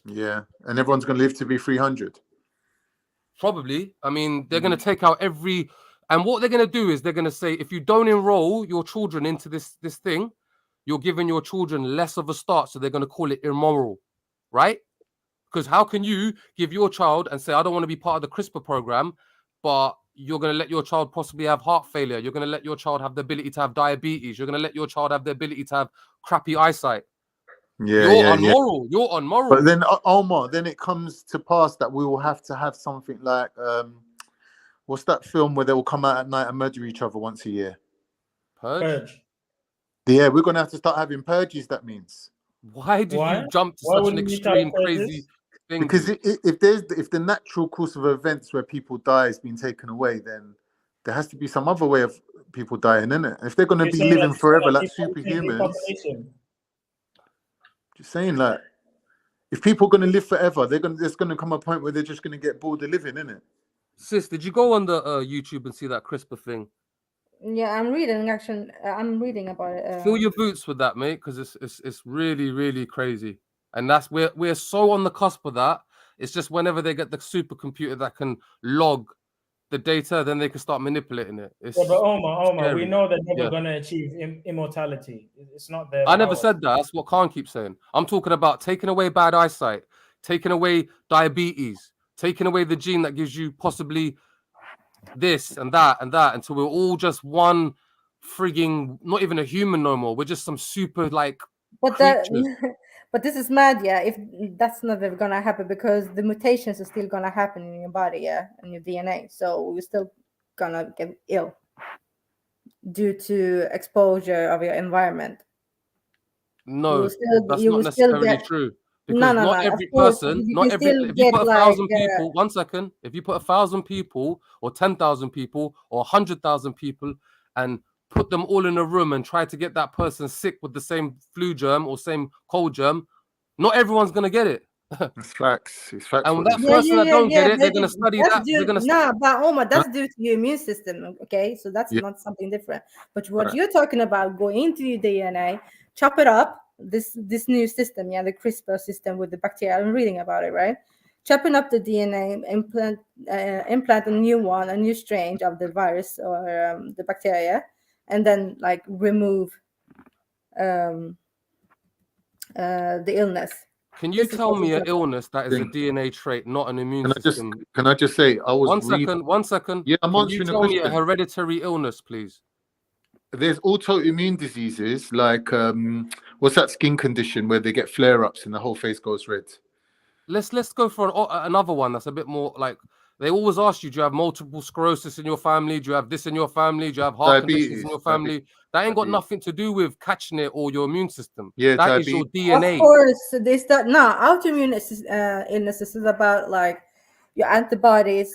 Yeah, and everyone's going to live to be 300. Probably. I mean, they're going to take out every. And what they're going to do is they're going to say, if you don't enroll your children into this thing, you're giving your children less of a start. So they're going to call it immoral, right? Because how can you give your child and say, I don't want to be part of the CRISPR program, but you're going to let your child possibly have heart failure. You're going to let your child have the ability to have diabetes. You're going to let your child have the ability to have crappy eyesight. Yeah, You're yeah, unmoral. You're unmoral. But then, Omar, then it comes to pass that we will have to have something like, what's that film where they will come out at night and murder each other once a year? Purge. Yeah, we're going to have to start having purges, that means. Why did you jump to such an extreme, crazy thing? Because if the natural course of events where people die has been taken away, then there has to be some other way of people dying, isn't it? If they're going to be living forever like superhumans, just saying, like, if people are going to live forever, there's going to come a point where they're just going to get bored of living, isn't it? Sis, did you go on the YouTube and see that CRISPR thing? Yeah, I'm reading. Actually, I'm reading about it. Fill your boots with that, mate, because it's really, really crazy. And that's we're so on the cusp of that. It's just whenever they get the supercomputer that can log the data, then they can start manipulating it. It's but Omar, we scary. know they're never Yeah. going to achieve immortality. It's not their I never power. said that. That's what Khan keeps saying. I'm talking about taking away bad eyesight, taking away diabetes, taking away the gene that gives you possibly this and that until we're all just one frigging, not even a human no more. We're just some super like But creatures. but this is mad, yeah. If that's not ever gonna happen, because the mutations are still gonna happen in your body, yeah, and your DNA. So you're still gonna get ill due to exposure of your environment. No, that's you not will still necessarily get, true. no, Because not of every course, person, you not can every, still if you get put 1,000 people, 1 second, if you put 1,000 people or 10,000 people or 100,000 people and put them all in a room and try to get that person sick with the same flu germ or same cold germ, not everyone's going to get it. It's facts. It's facts. And that person that don't get it, they're going to study that's that. They're going to no, but Omar, that's due to your immune system. Okay, so that's not something different. But what you're talking about, going into your DNA, chop it up. This new system, yeah, the CRISPR system with the bacteria. I'm reading about it, right? Chopping up the DNA, implant a new one, a new strain of the virus or the bacteria, and then like remove the illness. Can you tell me an illness that is a DNA trait, not an immune system? Can I just say, I was 1 second. Yeah, I'm Can answering you the tell me a question. hereditary illness, please? There's autoimmune diseases like what's that skin condition where they get flare-ups and the whole face goes red? Let's go for another one that's a bit more like, they always ask you, do you have multiple sclerosis in your family? Do you have this in your family? Do you have heart conditions in your family? That ain't got nothing to do with catching it or your immune system. Yeah, that is your Of DNA. course, they start now. Autoimmune illnesses is about like your antibodies,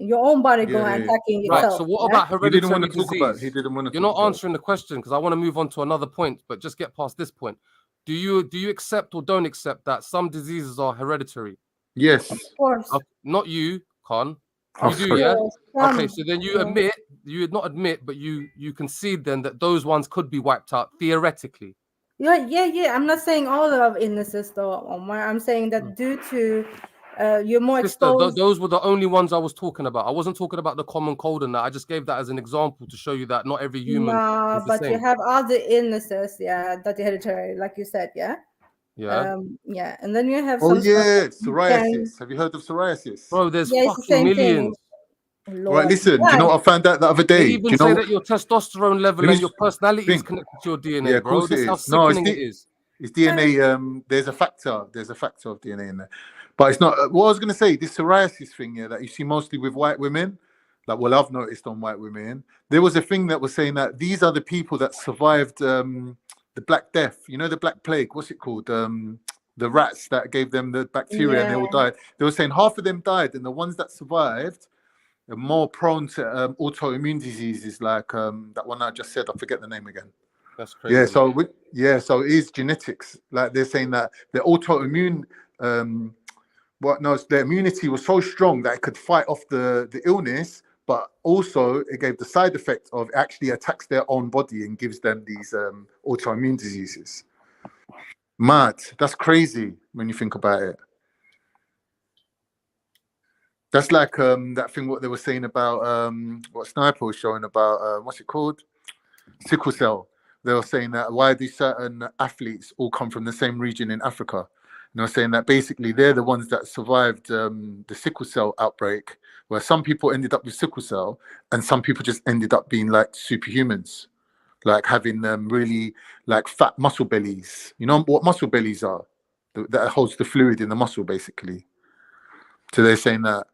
your own body going attacking Right. itself. So what about He didn't want hereditary to talk disease? about. He didn't want to. You're not answering the question because I want to move on to another point, but just get past this point. Do you accept or don't accept that some diseases are hereditary? Yes. Of course. Not you, Khan. Oh, You do, sorry. yeah? Yes, Okay, so then you admit, you would not admit, but you concede then that those ones could be wiped out theoretically. Yeah. I'm not saying all of illnesses though, Omar. I'm saying that due to you're more Sister, exposed. those were the only ones I was talking about. I wasn't talking about the common cold and that. I just gave that as an example to show you that not every human No, is the but you same. have other illnesses, yeah, that are hereditary, like you said, yeah. Yeah. Yeah, and then you have Oh some stuff yeah, that you can. psoriasis. Have you heard of psoriasis? Bro, there's Yeah, it's the fucking same thing. millions. Right, listen. Do you know what I found out the other They day? Do even you say know? that your testosterone level Let me and your personality is think. connected to your DNA, Yeah, of bro. course it That's how is. No, sickening it is. it's DNA. There's a factor. There's a factor of DNA in there, but it's not. What I was gonna say, this psoriasis thing, yeah, that you see mostly with white women. Like, well, I've noticed on white women, there was a thing that was saying that these are the people that survived the Black Death. You know, the Black Plague. What's it called? The rats that gave them the bacteria and they all died. They were saying half of them died, and the ones that survived are more prone to autoimmune diseases, like that one I just said. I forget the name again. That's crazy. Yeah, so it is genetics. Like they're saying that the autoimmune, their immunity was so strong that it could fight off the illness, but also it gave the side effect of actually attacks their own body and gives them these autoimmune diseases. Mad. That's crazy when you think about it. That's like that thing what they were saying about what Sniper was showing about what's it called? Sickle cell. They were saying that why do certain athletes all come from the same region in Africa? You know, saying that basically they're the ones that survived the sickle cell outbreak, where some people ended up with sickle cell and some people just ended up being like superhumans, like having really like fat muscle bellies. You know what muscle bellies are? That holds the fluid in the muscle, basically. So they're saying that,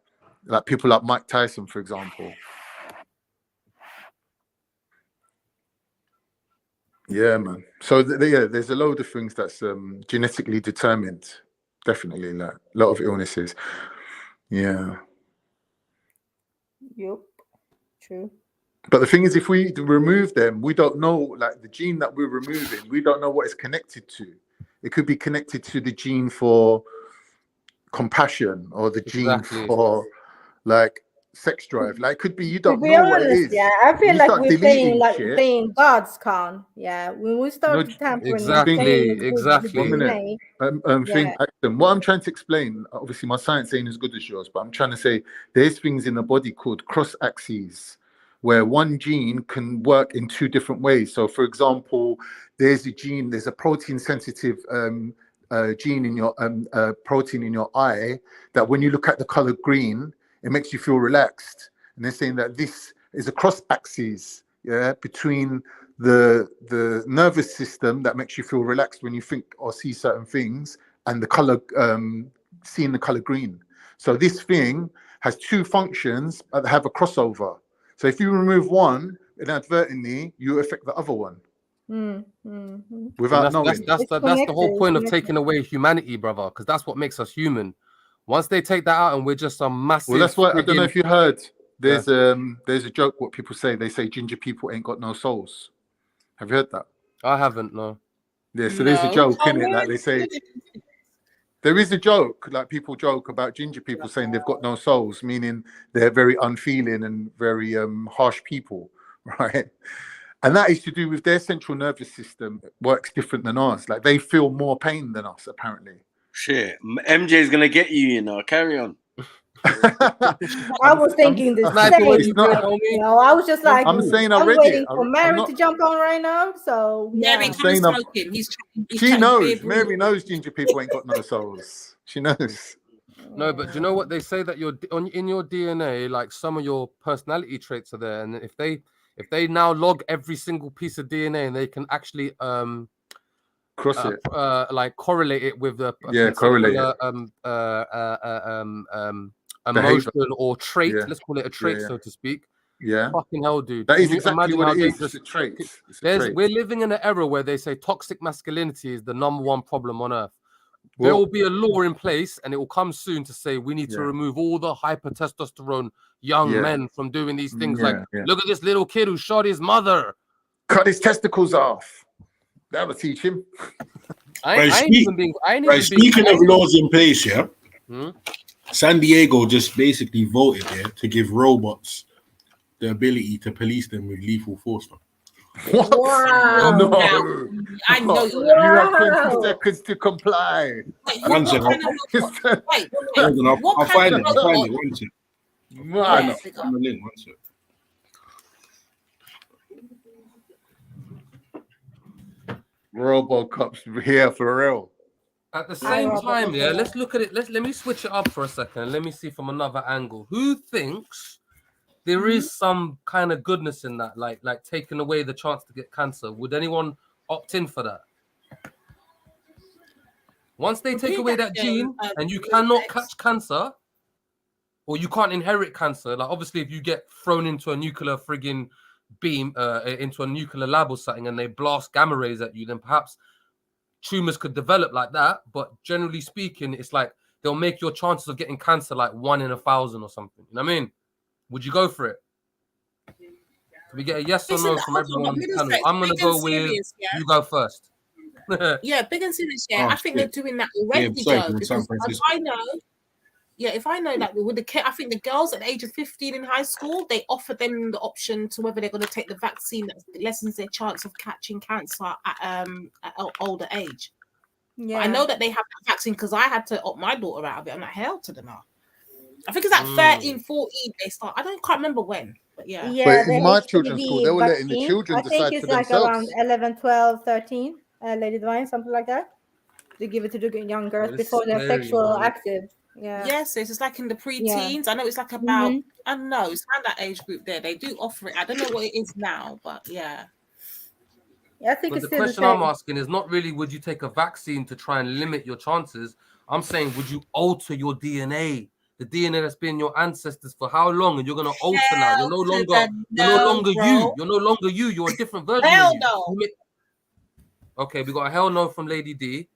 like people like Mike Tyson, for example. Yeah, man. So there's a load of things that's genetically determined. Definitely, like a lot of illnesses. Yeah. Yep. True. But the thing is, if we remove them, we don't know, like the gene that we're removing, we don't know what it's connected to. It could be connected to the gene for compassion or the gene for like sex drive. Like it could be, you don't know what it is. Yeah, I feel You like start we're deleting playing God's con. Yeah, when we start tampering with the DNA, thing, what I'm trying to explain, obviously my science ain't as good as yours, but I'm trying to say there's things in the body called cross axes, where one gene can work in two different ways. So for example, there's a protein sensitive gene in your protein in your eye that when you look at the color green, it makes you feel relaxed. And they're saying that this is a cross axis, between the nervous system that makes you feel relaxed when you think or see certain things, and the color, seeing the color green. So this thing has two functions that have a crossover. So if you remove one inadvertently, you affect the other one. Without knowing. That's the whole point of taking away humanity, brother, because that's what makes us human. Once they take that out and we're just some massive... Well, that's why, I don't know if you heard, there's a joke what people say. They say ginger people ain't got no souls. Have you heard that? I haven't, no. Yeah, so there's a joke in it that they say... There is a joke, like people joke about ginger people saying they've got no souls, meaning they're very unfeeling and very harsh people, right? And that is to do with their central nervous system works different than ours. Like they feel more pain than us, apparently. Shit, MJ's gonna get you, you know. Carry on. I was thinking the same. You know, I was just like, I'm waiting for Mary to jump on right now. So yeah, she knows. Mary knows ginger people ain't got no souls. She knows. No, but do you know what they say, that in your DNA, like some of your personality traits are there, and if they now log every single piece of DNA and they can actually cross it, like correlate it with the emotion or trait, let's call it a trait, so to speak. Yeah, fucking hell, dude. That is exactly what it is. It's a trait. We're living in an era where they say toxic masculinity is the #1 problem on earth. There will be a law in place, and it will come soon to say we need to remove all the hyper testosterone young men from doing these things. Look at this little kid who shot his mother. Cut his testicles off. That'll teach him. Speaking of laws in place, San Diego just basically voted to give robots the ability to police them with lethal force. What? Wow. No. I know you have 20 seconds to comply. One second. I'll find it. One second. Man. On the link. One second. RoboCop's here for real. At the same time, let's look at it. Let me switch it up for a second. Let me see from another angle. Who thinks there is some kind of goodness in that, like taking away the chance to get cancer? Would anyone opt in for that? Once they take away that gene and you cannot catch cancer, or you can't inherit cancer, like obviously if you get thrown into a nuclear frigging beam, into a nuclear lab or something, and they blast gamma rays at you, then perhaps tumors could develop like that. But generally speaking, it's like they'll make your chances of getting cancer like 1 in 1,000 or something. You know what I mean? Would you go for it? Can we get a yes or no from everyone on the panel? I'm gonna go with you. Go first. Yeah, big and serious. Yeah, I think they're doing that already. If I know that with the I think the girls at the age of 15 in high school, they offer them the option to whether they're going to take the vaccine that lessens their chance of catching cancer at an older age. Yeah, but I know that they have that vaccine because I had to opt my daughter out of it. I'm like, hell to them now. I think it's like 13, 14 they start. I can't remember when, but yeah. But in my children's school, they were letting the children decide for themselves. I think it's like around 11, 12, 13, Lady Divine, something like that. They give it to the young girls it's before they're scary, sexual man. active. Yeah. Yes, it's like in the pre-teens. I know it's like about I don't know, it's around that age group there. They do offer it. I don't know what it is now, but yeah. Yeah, I think But it's the still the question I'm same. asking is not really would you take a vaccine to try and limit your chances. I'm saying would you alter your DNA? The DNA that's been your ancestors for how long? And you're gonna alter now. You're no longer you. You're no longer you. You're a different version Hell of you. no. Okay, we got a hell no from Lady D.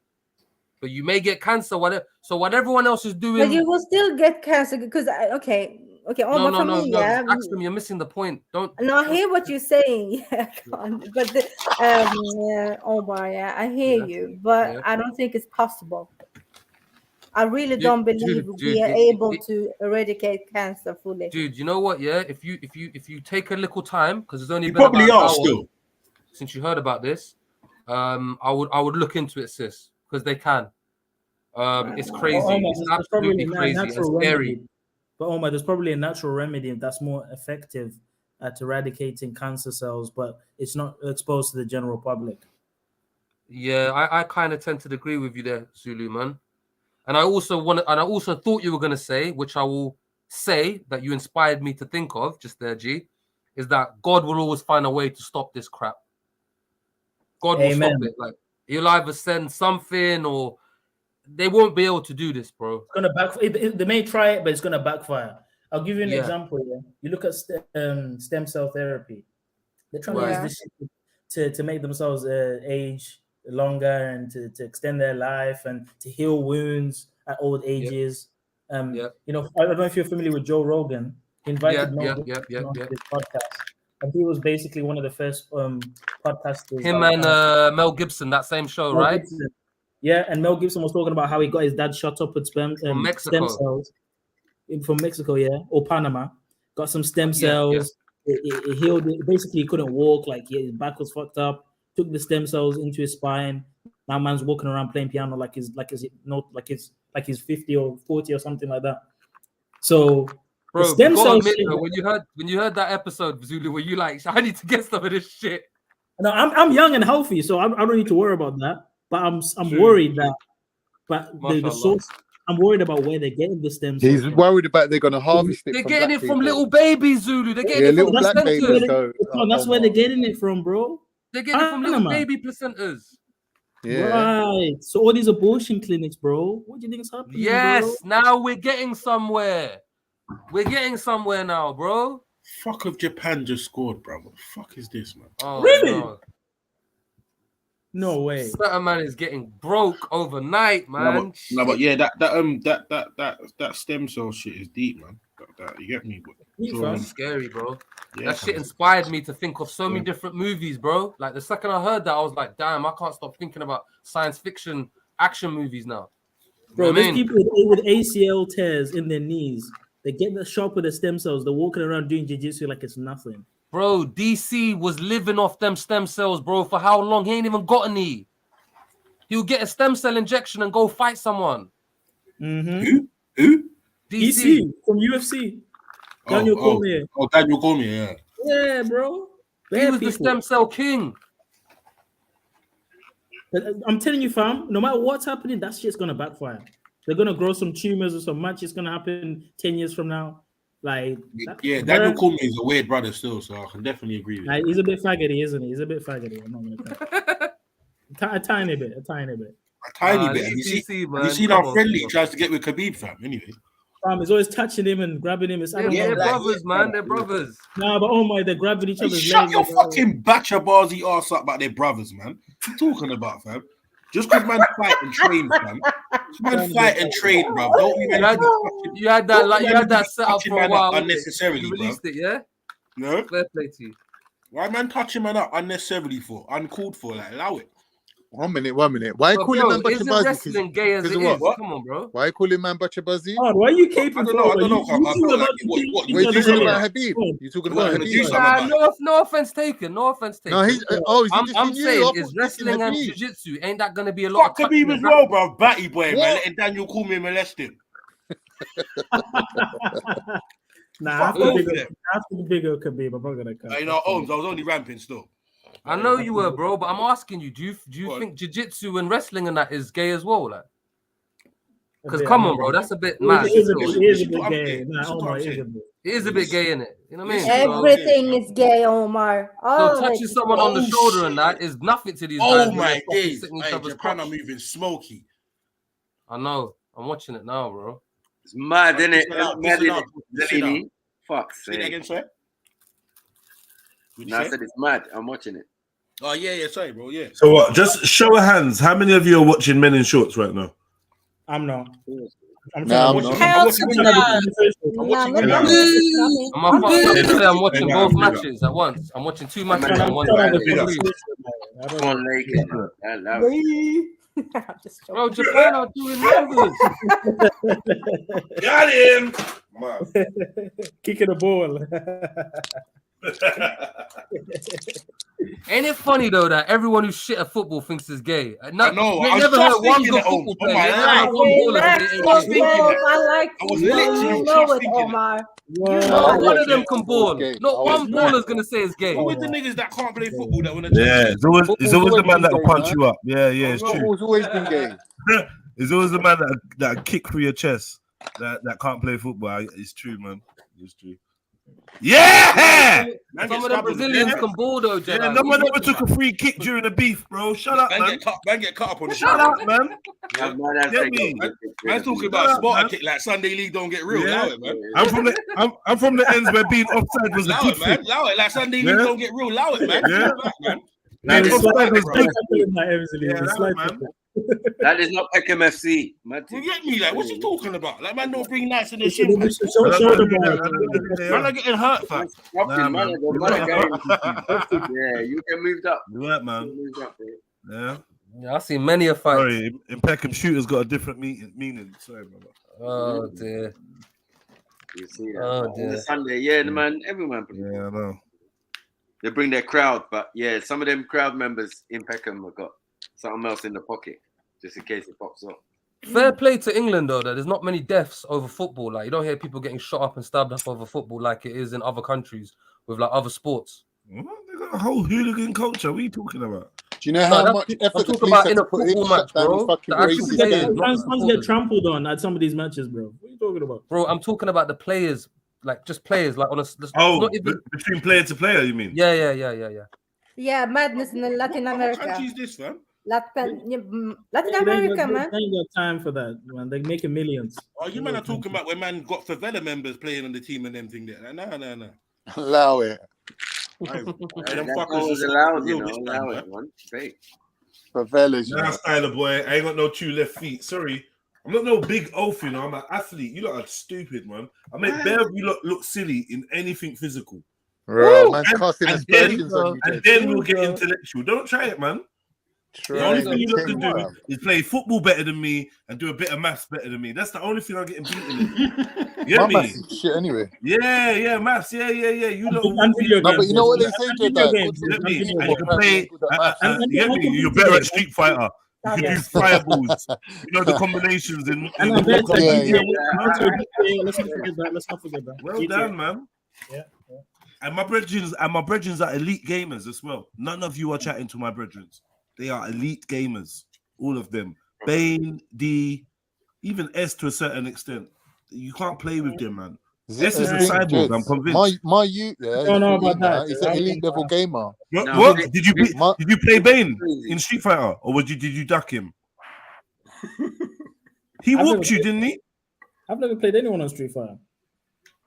But you may get cancer, whatever. So what everyone else is doing. But you will still get cancer because okay. No. Yeah, Actually, you're missing the point. Don't. No, I hear what you're saying. Yeah, but yeah, Omar, yeah, I hear you, but I don't think it's possible. I really don't believe we are able to eradicate cancer fully. Dude, you know what? Yeah, if you take a little time, because it's only You been about probably an are hour still. since you heard about this. I would look into it, sis, because they can. It's crazy. Omar, It's there's probably absolutely a crazy and natural scary. remedy. But Omar, there's probably a natural remedy that's more effective at eradicating cancer cells, but it's not exposed to the general public. Yeah, I kind of tend to agree with you there, Zulu man. And I also thought you were gonna say, which I will say that you inspired me to think of just there, G, is that God will always find a way to stop this crap. God will stop it. Like he'll either send something or they won't be able to do this, bro. It's gonna backfire. They may try it, but it's gonna backfire. I'll give you an example. Yeah, you look at stem cell therapy. They're trying to use this to make themselves age longer and to extend their life and to heal wounds at old ages. You know, I don't know if you're familiar with Joe Rogan. He invited Mel Gibson on his podcast, and he was basically one of the first podcasters. Him and Mel Gibson, that same show, Mel right? Gibson. Yeah, and Mel Gibson was talking about how he got his dad shot up with stem cells from Mexico, or Panama. Got some stem cells. It healed it. Basically, he couldn't walk. Like his back was fucked up. Took the stem cells into his spine. Now man's walking around playing piano like he's 50 or 40 or something like that. So, bro, the stem cells. When you heard that episode, Zulu, were you like, I need to get some of this shit? No, I'm young and healthy, so I don't need to worry about that. But I'm worried that. But the source. I'm worried about where they're getting the stem cells. He's worried about they're going to harvest it. They're getting it from little babies, Zulu. They're getting it from little black babies. That's where they're getting it from, bro. They're getting it from little baby placentas. Yeah. Right. So all these abortion clinics, bro. What do you think is happening? Yes. Bro? Now we're getting somewhere. We're getting somewhere now, bro. Fuck if Japan just scored, bro. What the fuck is this, man? Oh, really? No way. Certain man is getting broke overnight, man. No, but yeah, that stem cell shit is deep, man. You get me? It's scary, bro. Yeah, that shit inspired me to think of so many different movies, bro. Like the second I heard that, I was like, damn, I can't stop thinking about science fiction action movies now. Bro, there's people with ACL tears in their knees. They get the shot with the stem cells. They're walking around doing jiu-jitsu like it's nothing. Bro, DC was living off them stem cells, bro, for how long? He ain't even got any. He'll get a stem cell injection and go fight someone. Mm-hmm. Who? DC from UFC. Daniel Cormier. Oh, Daniel Cormier, yeah. Yeah, bro. He was the stem cell king. I'm telling you, fam, no matter what's happening, that shit's gonna backfire. They're gonna grow some tumors or some match. It's gonna happen 10 years from now. Like, Daniel Cormier is a weird brother still, so I can definitely agree with you. He's a bit faggoty, isn't he? He's a bit faggoty. I'm not gonna a tiny bit. A tiny bit. Have you seen how friendly he tries to get with Khabib, fam? Anyway. He's always touching him and grabbing him. They're brothers, man. They're brothers. Nah, but oh my, they're grabbing each other's legs. Shut your fucking bachabazi ass up about their brothers, man. What you talking about, fam? Just because man fight and train, fam. Man fight and train, bro. You had that set up for a while unnecessarily. You released it, yeah? No. Fair play to you. Why man touching man up unnecessarily for? Uncalled for? Like, allow it. 1 minute. Why you calling man Bachabazi? Wrestling gay as it is? Come on, bro. Why you calling man Bachabazi? Oh, why are you caping? I don't know. What you talking about, Habib? You talking about Habib? No offense taken. No, he's I'm saying is wrestling and jiu-jitsu. Ain't that gonna be a lot? Fuck Habib as well, bro. Batty boy, man. Letting Daniel call me molest him. Nah, after the bigger Khabib, I'm not gonna come. You know, Holmes, I was only ramping still. I know you were, bro, but I'm asking you, do you think jiu-jitsu and wrestling and that is gay as well? Like, because come on, bro, that's a bit mad. It is a bit gay. Nah, Omar, it is a bit gay, innit? You know what I mean? Everything is gay, Omar. So All touching someone on the shoulder and that is nothing to these guys. Oh when my they're fucking days! sitting each Hey, other's Japan are crotch. moving smoky. I know. I'm watching it now, bro. It's mad, isn't it? Listen up. Fuck Say that again, sorry. No, I said it's mad. I'm watching it. Oh yeah, sorry, bro. Yeah. So what? Just show of hands. How many of you are watching Men in Shorts right now? I'm not. I'm watching both matches at once. I'm watching 2 matches at once. Come on, Lakers. Bro, Japan are doing numbers. Got him. Kicking the ball. Ain't it funny though that everyone who's shit at football thinks is gay? I know. You I was never just heard one thinking good that, football oh player. my You never God. heard one baller that ain't I was gay. thinking that. I like I was you. literally You just know it, thinking Omar. Not one of them can ball. Not one baller's gonna say it's gay. Who are the niggas that can't play football that want to? Yeah, it's always the man that'll punch you up. Yeah, it's true. Football's always been gay. It's always the man that kick through your chest that can't play football. It's true, man. It's true. Yeah! Some of the Brazilians can ball though, Jedi. Yeah, no one ever took a free kick during the beef, bro. Shut up, man. Get cut up on the Shut up, man. Man's talking about Sparta kick like Sunday League don't get real. Allow it, man. I'm from the ends where being offside was a Allow good it, man. thing. Allow it. Like Sunday League don't get real. Allow it, man. Yeah. Man. Offside was good. That is not Peckham FC. You get me? Like, what's he talking about? Like, man, don't bring nights in the It's shin. Man, are getting hurt, fam. Yeah, you can move up. Right, man. Yeah. Yeah, I've seen many a fight. Sorry, in Peckham, shooter's got a different meaning. Sorry, brother. Oh dear. You see that? Oh On dear. the Sunday, yeah, the man, everyone. Yeah, I know. They bring their crowd, but yeah, some of them crowd members in Peckham have got something else in the pocket, just in case it pops up. Fair play to England though, that there's not many deaths over football. Like you don't hear people getting shot up and stabbed up over football like it is in other countries with like other sports. They got a whole hooligan culture. What are you talking about? Do you know how much effort the police had to put in to shut down these fucking racist Fans get trampled on at some of these matches, bro. What are you talking about? Bro, I'm talking about the players, like just players, like on a. Not even between player to player, you mean? Yeah. Yeah, madness in Latin America. What country is this, fam? Latin They America, ain't man. got time for that, man. They're making millions. Oh, you man are talking about when man got favela members playing on the team and them thing there. No. Allow it. Them That fuckers was is allowed, real you know. this time, Allow man. it, man. Great. Favelas, Nah, Styler boy. I ain't got no 2 left feet. Sorry. I'm not no big oaf, you know. I'm an athlete. You lot are stupid, man. I make bare of you lot look silly in anything physical. Bro, man's casting aspersions on you. And then we'll get intellectual. Don't try it, man. The only thing you lot can do is play football better than me and do a bit of maths better than me. That's the only thing I'm getting beaten in. You My get me? maths is shit anyway. Yeah, maths. Yeah. You lot. No, but you know what they say, Jedi? Get me? And you can play. You get me? You're better at Street Fighter. You can do fireballs. You know the combinations in. Let's not forget that. Well done, man. Yeah. And my brethren are elite gamers as well. None of you are chatting to my brethren. They are elite gamers, all of them. Bane, D, even S to a certain extent. You can't play with them, man. S is a cyborg. I'm convinced. My youth, yeah, don't know about that. He's an elite level gamer. What? Did you play Bane in Street Fighter, or did you duck him? He whooped you, didn't he? I've never played anyone on Street Fighter.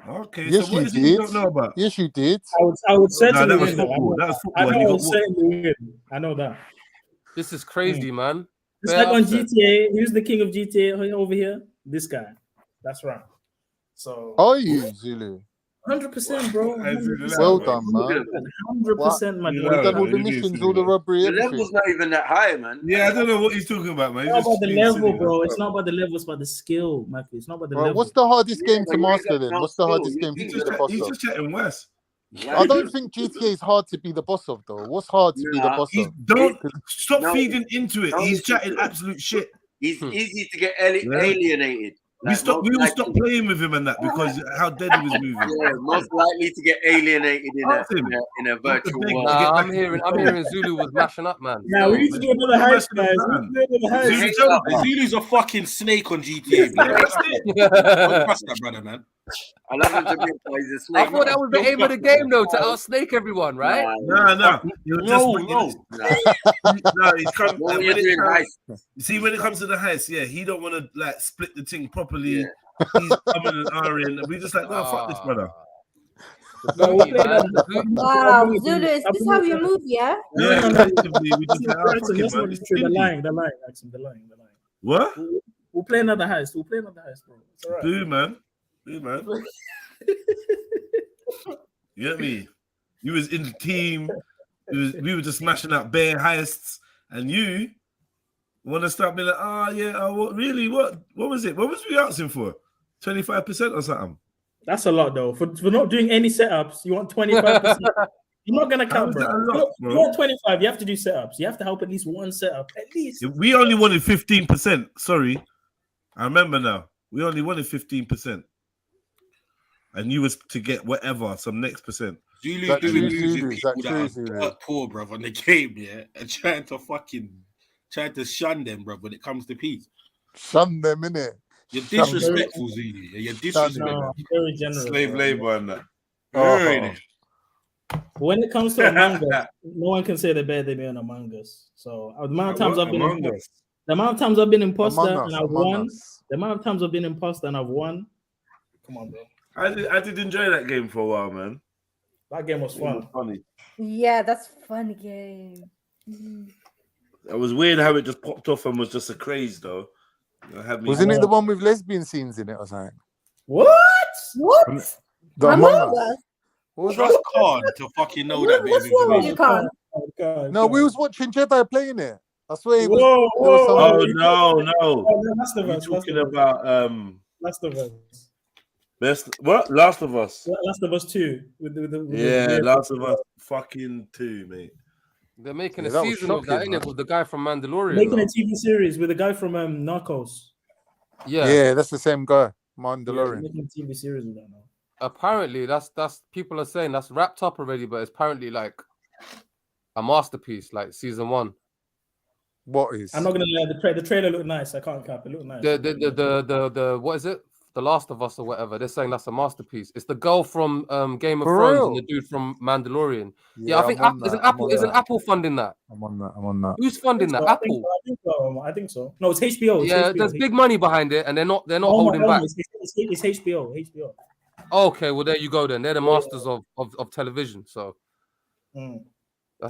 Okay, Yes, so what you is it you did. don't know about? Yes, you did. I would certainly that was win. though. football. That was I football. know and I you would got certainly win. I know that. This is crazy, man. It's Fair like on upset. GTA. Who's the king of GTA over here? This guy. That's right. So. Are you, Zulu? 100%, bro. 100%. Well done, man. 100%, my We've dude. done all the missions, all the robbery, The everything. level's not even that high, man. Yeah, I don't know what he's talking about, man. It's not about the level, bro. It's not about the level. It's about the skill, Matthew. It's not about the Bro, level. what's the hardest game to but you master ain't got then? no What's the skill. hardest game to He's be the boss of? just chatting West. I don't think GTA is hard to be the boss of, though. What's hard to be the boss of? Don't stop No. feeding into it. No. He's chatting absolute shit. He's easy to get alienated. We all stopped playing with him and that because how dead he was moving. Yeah, most likely to get alienated in a virtual world. Nah, I'm hearing Zulu was mashing up, man. Now we need to do another heist, guys. Zulu's a fucking snake on GTA. Don't trust that brother, man. I love him to be he's a snake. I thought that was the aim of the game, though, to outsnake everyone, right? No. See, when it comes to the heist, yeah, he don't want to like split the thing properly. Yeah. He's coming and R-ing, and we just like, no, fuck this brother. Wow, Zulu, is this how you move? Yeah. Yeah. We just the line. What? We'll play another heist. Bro. It's all right. Do man. You get me? You was in the team. We were just smashing out bare heists, and you want to start being like, what really? What was it? What was we asking for? 25% or something? That's a lot though. For not doing any setups, you want 25%. You're not gonna count, bro. You want 25. You have to do setups. You have to help at least one setup. At least. We only wanted 15%. Sorry, I remember now. We only wanted 15%. And you was to get whatever, some next percent. Zulu doing losing people that are poor, bro, on the game, yeah, and trying to shun them, bro, when it comes to peace. Shun them, innit? You're disrespectful, Zulu. You're disrespectful. No, very generous. Slave labor and that. When it comes to Among Us, no one can say they're better than me on Among Us. So the amount of times I've been imposter and I've won. The amount of times I've been imposter and I've won. Come on, bro. I did enjoy that game for a while, man. That game was fun. Funny. Yeah, that's a fun game. It was weird how it just popped off and was just a craze, though. Wasn't it the one with lesbian scenes in it or something? What? The Among Us. What was that? Card to fucking know that. What's wrong with you, Khan? No, we was watching JEDI playing it. I swear it was. Oh no! You're talking about Last of Us. Last of Us. Last of Us 2. Last of Us fucking 2, mate. They're making a season of that, innit? With the guy from Mandalorian. Making a TV series with the guy from Narcos. Yeah, that's the same guy. Mandalorian. Making a TV series with that now. Apparently, that's people are saying that's wrapped up already, but it's apparently like a masterpiece, like season 1. What is? I'm not gonna lie. The trailer looked nice. I can't cap. It looked nice. The what is it? The Last of Us or whatever. They're saying that's a masterpiece. It's the girl from Game of Thrones and the dude from Mandalorian. Yeah, I think isn't Apple funding that? I'm on that. Who's funding that? Apple. I think so. No, it's HBO. There's big money behind it, and they're not holding back. It's HBO. Okay, well there you go then. They're the masters of television. So.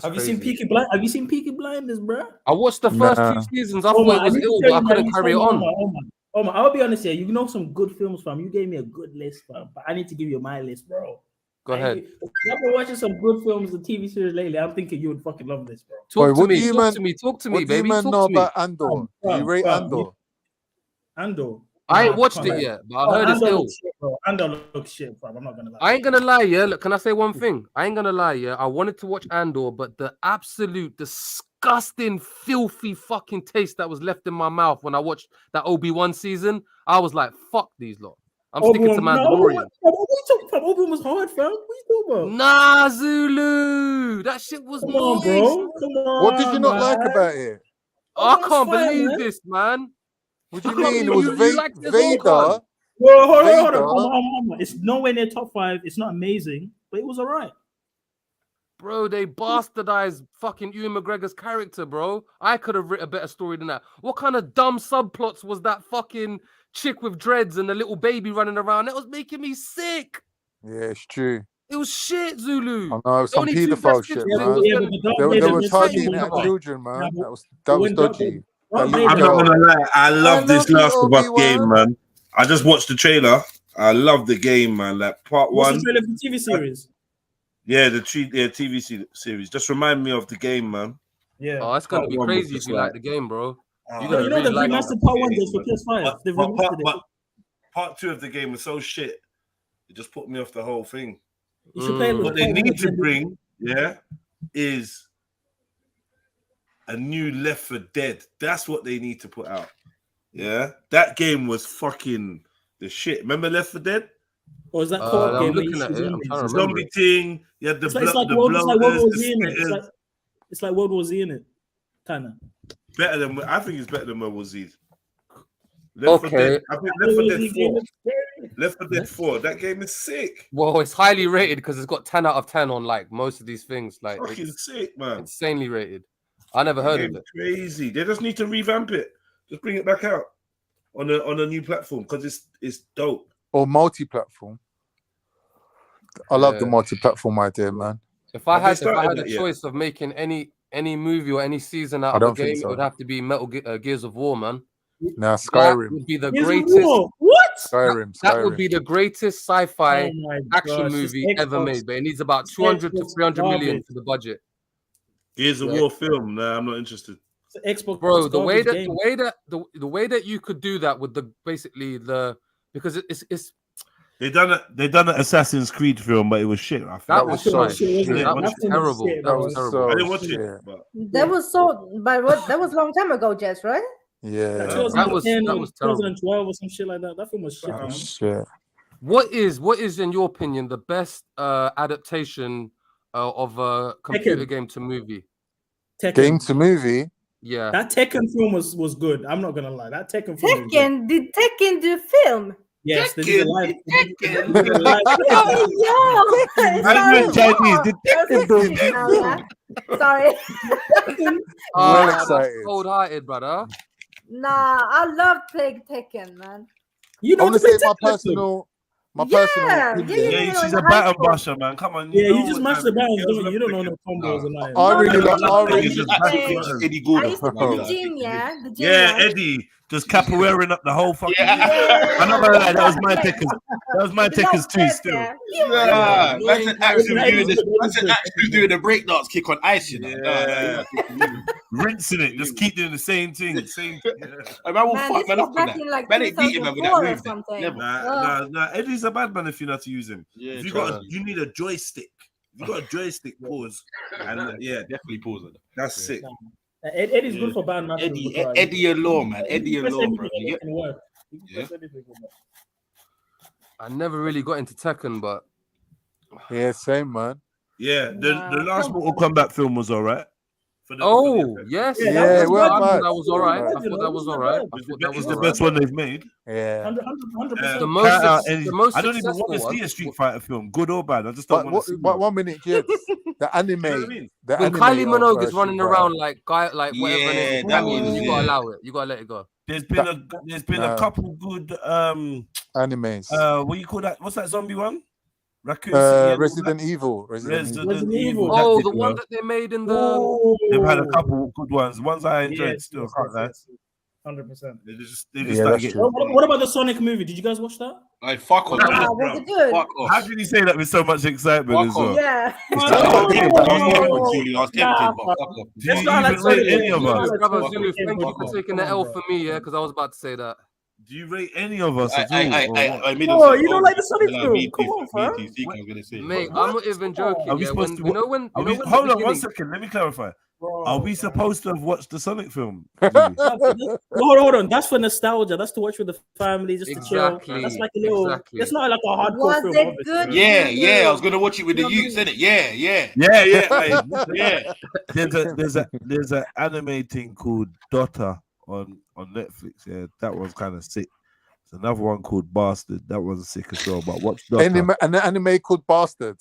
Have you seen Peaky Blinders? Have you seen Peaky Blinders, bro? I watched the first 2 seasons. I thought it was ill, but I couldn't carry it on. I'll be honest here. You know some good films, fam. You gave me a good list, fam. But I need to give you my list, bro. Go ahead. I've been watching some good films and TV series lately. I'm thinking you would fucking love this, bro. Talk to me, baby. What do you know about Andor? Do you rate Andor? Andor. I ain't watched it yet, but I heard it's ill. Andor looks shit, fam. I'm not gonna lie. I ain't gonna lie, yeah. Look, can I say one thing? I ain't gonna lie, yeah. I wanted to watch Andor, but the absolute disgusting, filthy fucking taste that was left in my mouth when I watched that Obi-Wan season, I was like, fuck these lot. I'm sticking to Mandalorian. Obi-Wan was hard, fam. What are you talking about? Nah, Zulu. That shit was Come on, bro. Come on, what did you not like about it? I can't believe this, man. What do you mean? It was Vader. Hold on. It's nowhere near top 5. It's not amazing, but it was all right. Bro, they bastardized fucking Ewan McGregor's character, bro. I could have written a better story than that. What kind of dumb subplots was that fucking chick with dreads and the little baby running around? That was making me sick. Yeah, it's true. It was shit, Zulu. I know, it was some paedophile shit, man. They were targeting at children, man. That was dodgy. I'm not gonna lie, I love this Last of Us game, man. I just watched the trailer. I love the game, man. Like part 1. What's the trailer for the TV series? Yeah, the TV series. Just remind me of the game, man. Yeah. Oh, it's gonna be crazy if you like the game, bro. You know the remastered part 1 is for PS5. They've remastered it. Part 2 of the game was so shit. It just put me off the whole thing. You should play what they need to bring, is a new Left 4 Dead. That's what they need to put out. Yeah, that game was fucking the shit. Remember Left 4 Dead? Or is that co-op I'm game? looking at it. I'm trying to remember. Zombie thing. You had the It's like blowers, World War the Z in it. spitters. It's like World War Z in it, kind of. Better than I think it's better than World War Z. Left 4 Okay. Dead. I think Left 4 Dead 4. Left 4 Dead 4. That game is sick. Well, it's highly rated because it's got 10 out of 10 on like most of these things. Like Fucking it's sick, man. insanely rated. I never heard of it. Crazy. They just need to revamp it. Just bring it back out on a new platform because it's dope. Or multi-platform. I love the multi-platform idea, man. If I had a choice of making any movie or any season out of a game, it would have to be Gears of War, man. Nah, Skyrim That would be the Gears of greatest. War? What? Skyrim. That would be the greatest sci-fi Oh my action gosh, movie this ever Xbox- made, but it needs about 200 to Xbox 300 million garbage. for the budget. Gears of War film. Nah, I'm not interested. Xbox, Bro, the way garbage that game. the way that you could do that with because it's They done an Assassin's Creed film, but it was shit. that was film was shit. shit, wasn't it? That was That film was terrible. shit, That bro. was terrible. I didn't watch it. But That was so, but what? That was a long time ago, Jess, right? Yeah. That was 2010 or was terrible. 2012 or some shit like that. That film was shit, man. Shit. What is in your opinion the best adaptation of a computer Tekken. game to movie? Tekken. Game to movie. Yeah. That Tekken film was good. I'm not gonna lie. That Tekken film. was good. Tekken, did Tekken do film? Yes, they did a live. Oh, I didn't Chinese. The Tekken yo. Sorry. Well That's excited. cold-hearted, brother. Nah, I love playing Tekken, man. You I know want to play say my Tekken? personal Yeah, opinion. yeah, Yeah, she's in a high button school. basher, man. Come on. Yeah, you know just what mash the time buttons, it is. don't you? You don't know no combos and that. I really no, like. I You really. just mash the Hey, buttons. Eddie I Gordon. used to play the gym, yeah. The gym, Yeah, right? Eddie just capoeiring up the whole fucking. Yeah. I'm not gonna lie, that was my Tekkers. That was my Tekkers too. Still. Yeah, that's an actually doing the breakdance kick on ice, you know. Yeah. Rinsing it, just keep doing the same thing. Same. I will Man, fuck this man was up on back that. in like Man ain't beat him with that 2004 or move. something. Never. Nah. Eddie's a bad man if you know how to use him. Yeah, If you trust me. you need a joystick. If you got a joystick, pause. And yeah, Definitely pause it. that's sick. Eddie's good for band matches. Eddie alone, man. Eddie alone, bro. It can work. Yeah. I never really got into Tekken, but Yeah, same man. Yeah, the last Mortal Kombat film was alright. Yes, Yeah, I well, thought man. that was alright. I thought that was alright. It's the best one they've made. Yeah. 100%. The most I don't even want to successful see a one. Street Fighter film, good or bad. I just don't But want to see what? 1 minute, yeah. The anime. what I mean? The When anime Kylie of, Minogue is Street running Fighter. around like whatever, and Yeah, it's that Italian, was- you gotta allow it. You gotta let it go. There's been a couple good animes. what you call that? What's that zombie one? Raccoon City and all Resident that? Evil. Resident Evil. Oh, that the did one well. that they made in the. They've had a couple good ones. Ones I enjoyed Yes, still. yes, Can't lie. 100%. They just Yeah, started that's getting. true. What about the Sonic movie? Did you guys watch that? Like, fuck off. Was it good? Fuck off. How can you say that with so much excitement Fuck as well? off. Yeah. I was tempted, but fuck off. Do you That's not even like rate any of Sonic. us? That's Brother not Zulu, like thank you Sonic. for taking the Come on, L bro. for me, yeah, because I was about to say that. Do you rate any of us at all? I made Oh, you don't like the Sonic film? Come on, fam. I was gonna say. Mate, I'm not even joking. Are we Yeah, supposed when to? you know when Are you know we, when hold the on 1 beginning- second. Let me clarify. Bro. Are we supposed to have watched the Sonic film? Hold on. That's for nostalgia. That's to watch with the family, just to Exactly, chill. That's like a little. exactly. It's not like a hardcore Was film. it obviously. good? Yeah. I was gonna watch it with the youths, innit? Yeah. Yeah. Yeah. There's an anime thing called Dota on Netflix. Yeah, that one's kind of sick. There's another one called Bastard. That one's sick as well. But watch Dota. An anime called Bastard.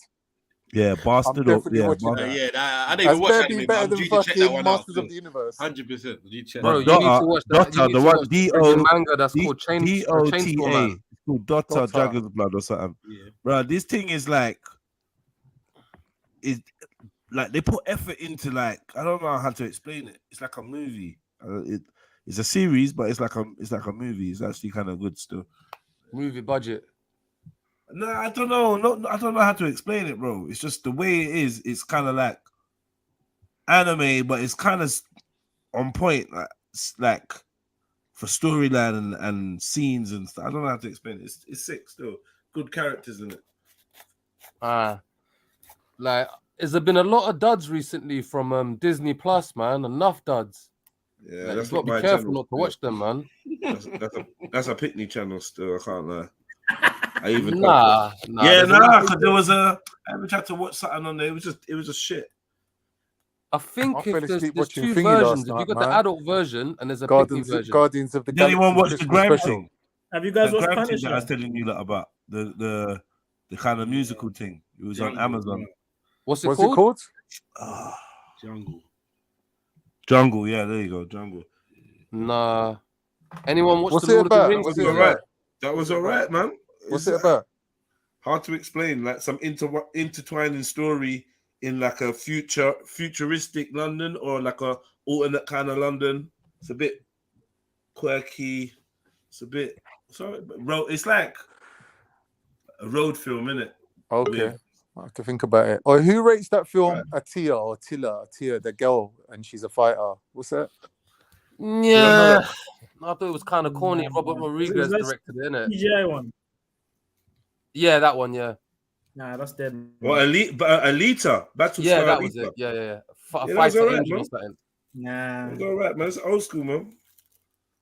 Yeah, Bastard. I'm definitely watching Bastard. that. I didn't even watch That's anime, better but than I'm due to check that fucking one out. Masters of the Universe. 100%. You check. Bro, But you need to watch that. Dota, the one freaking manga that's called Chainsaw DOTA. Man. It's called Dota, Dota. Dragon's Blood or something. Yeah. Bro, this thing is like, they put effort into, like, I don't know how to explain it. It's like a movie. It's a series, but it's like a movie. It's actually kind of good still. Movie budget. No, I don't know. I don't know how to explain it, bro. It's just the way it is. It's kind of like anime, but it's kind of on point, like for storyline and scenes and stuff. I don't know how to explain it. It's sick still. Good characters in it. Like, has there been a lot of duds recently from Disney Plus, man? Enough duds. Yeah, Like, that's you've got what to be my careful channel. not to watch them, man. That's a picnic channel still. I can't lie. I even Nah. Yeah, there's a lot of because there was I ever tried to watch something on there. It was just shit. I think I if fell asleep there's watching two Thingy versions, last if you night, got the man. adult version and there's a picnic version. Guardians of the Did anyone Galaxy watch the Christmas Graham special. thing? Have you guys The watched Graham thing Punisher? that I was telling you lot about the kind of musical thing. It was on Amazon. What's it What's called? it called? Jungle. Yeah, there you go. Jungle. Nah. Anyone watch What's the it Lord of the about? Rings? What's it series? All right. That was all right, man. What's It's it about? hard to explain. Like some intertwining story in like a futuristic London or like a alternate kind of London. It's a bit quirky. It's a bit it's like a road film, innit? Okay. I have to think about it. Or who rates that film Atia or Tia, the girl, and she's a fighter? What's that? Yeah. I thought it was kind of corny. Robert Rodriguez directed it, innit? CGI one. Yeah, that one, yeah. Nah, that's dead. Well, Alita, Battlestar Yeah, that Alita. was it. Yeah. Yeah, that was Fighter all right, Angel or man. something. Nah. It was all right, man. It's old school, man.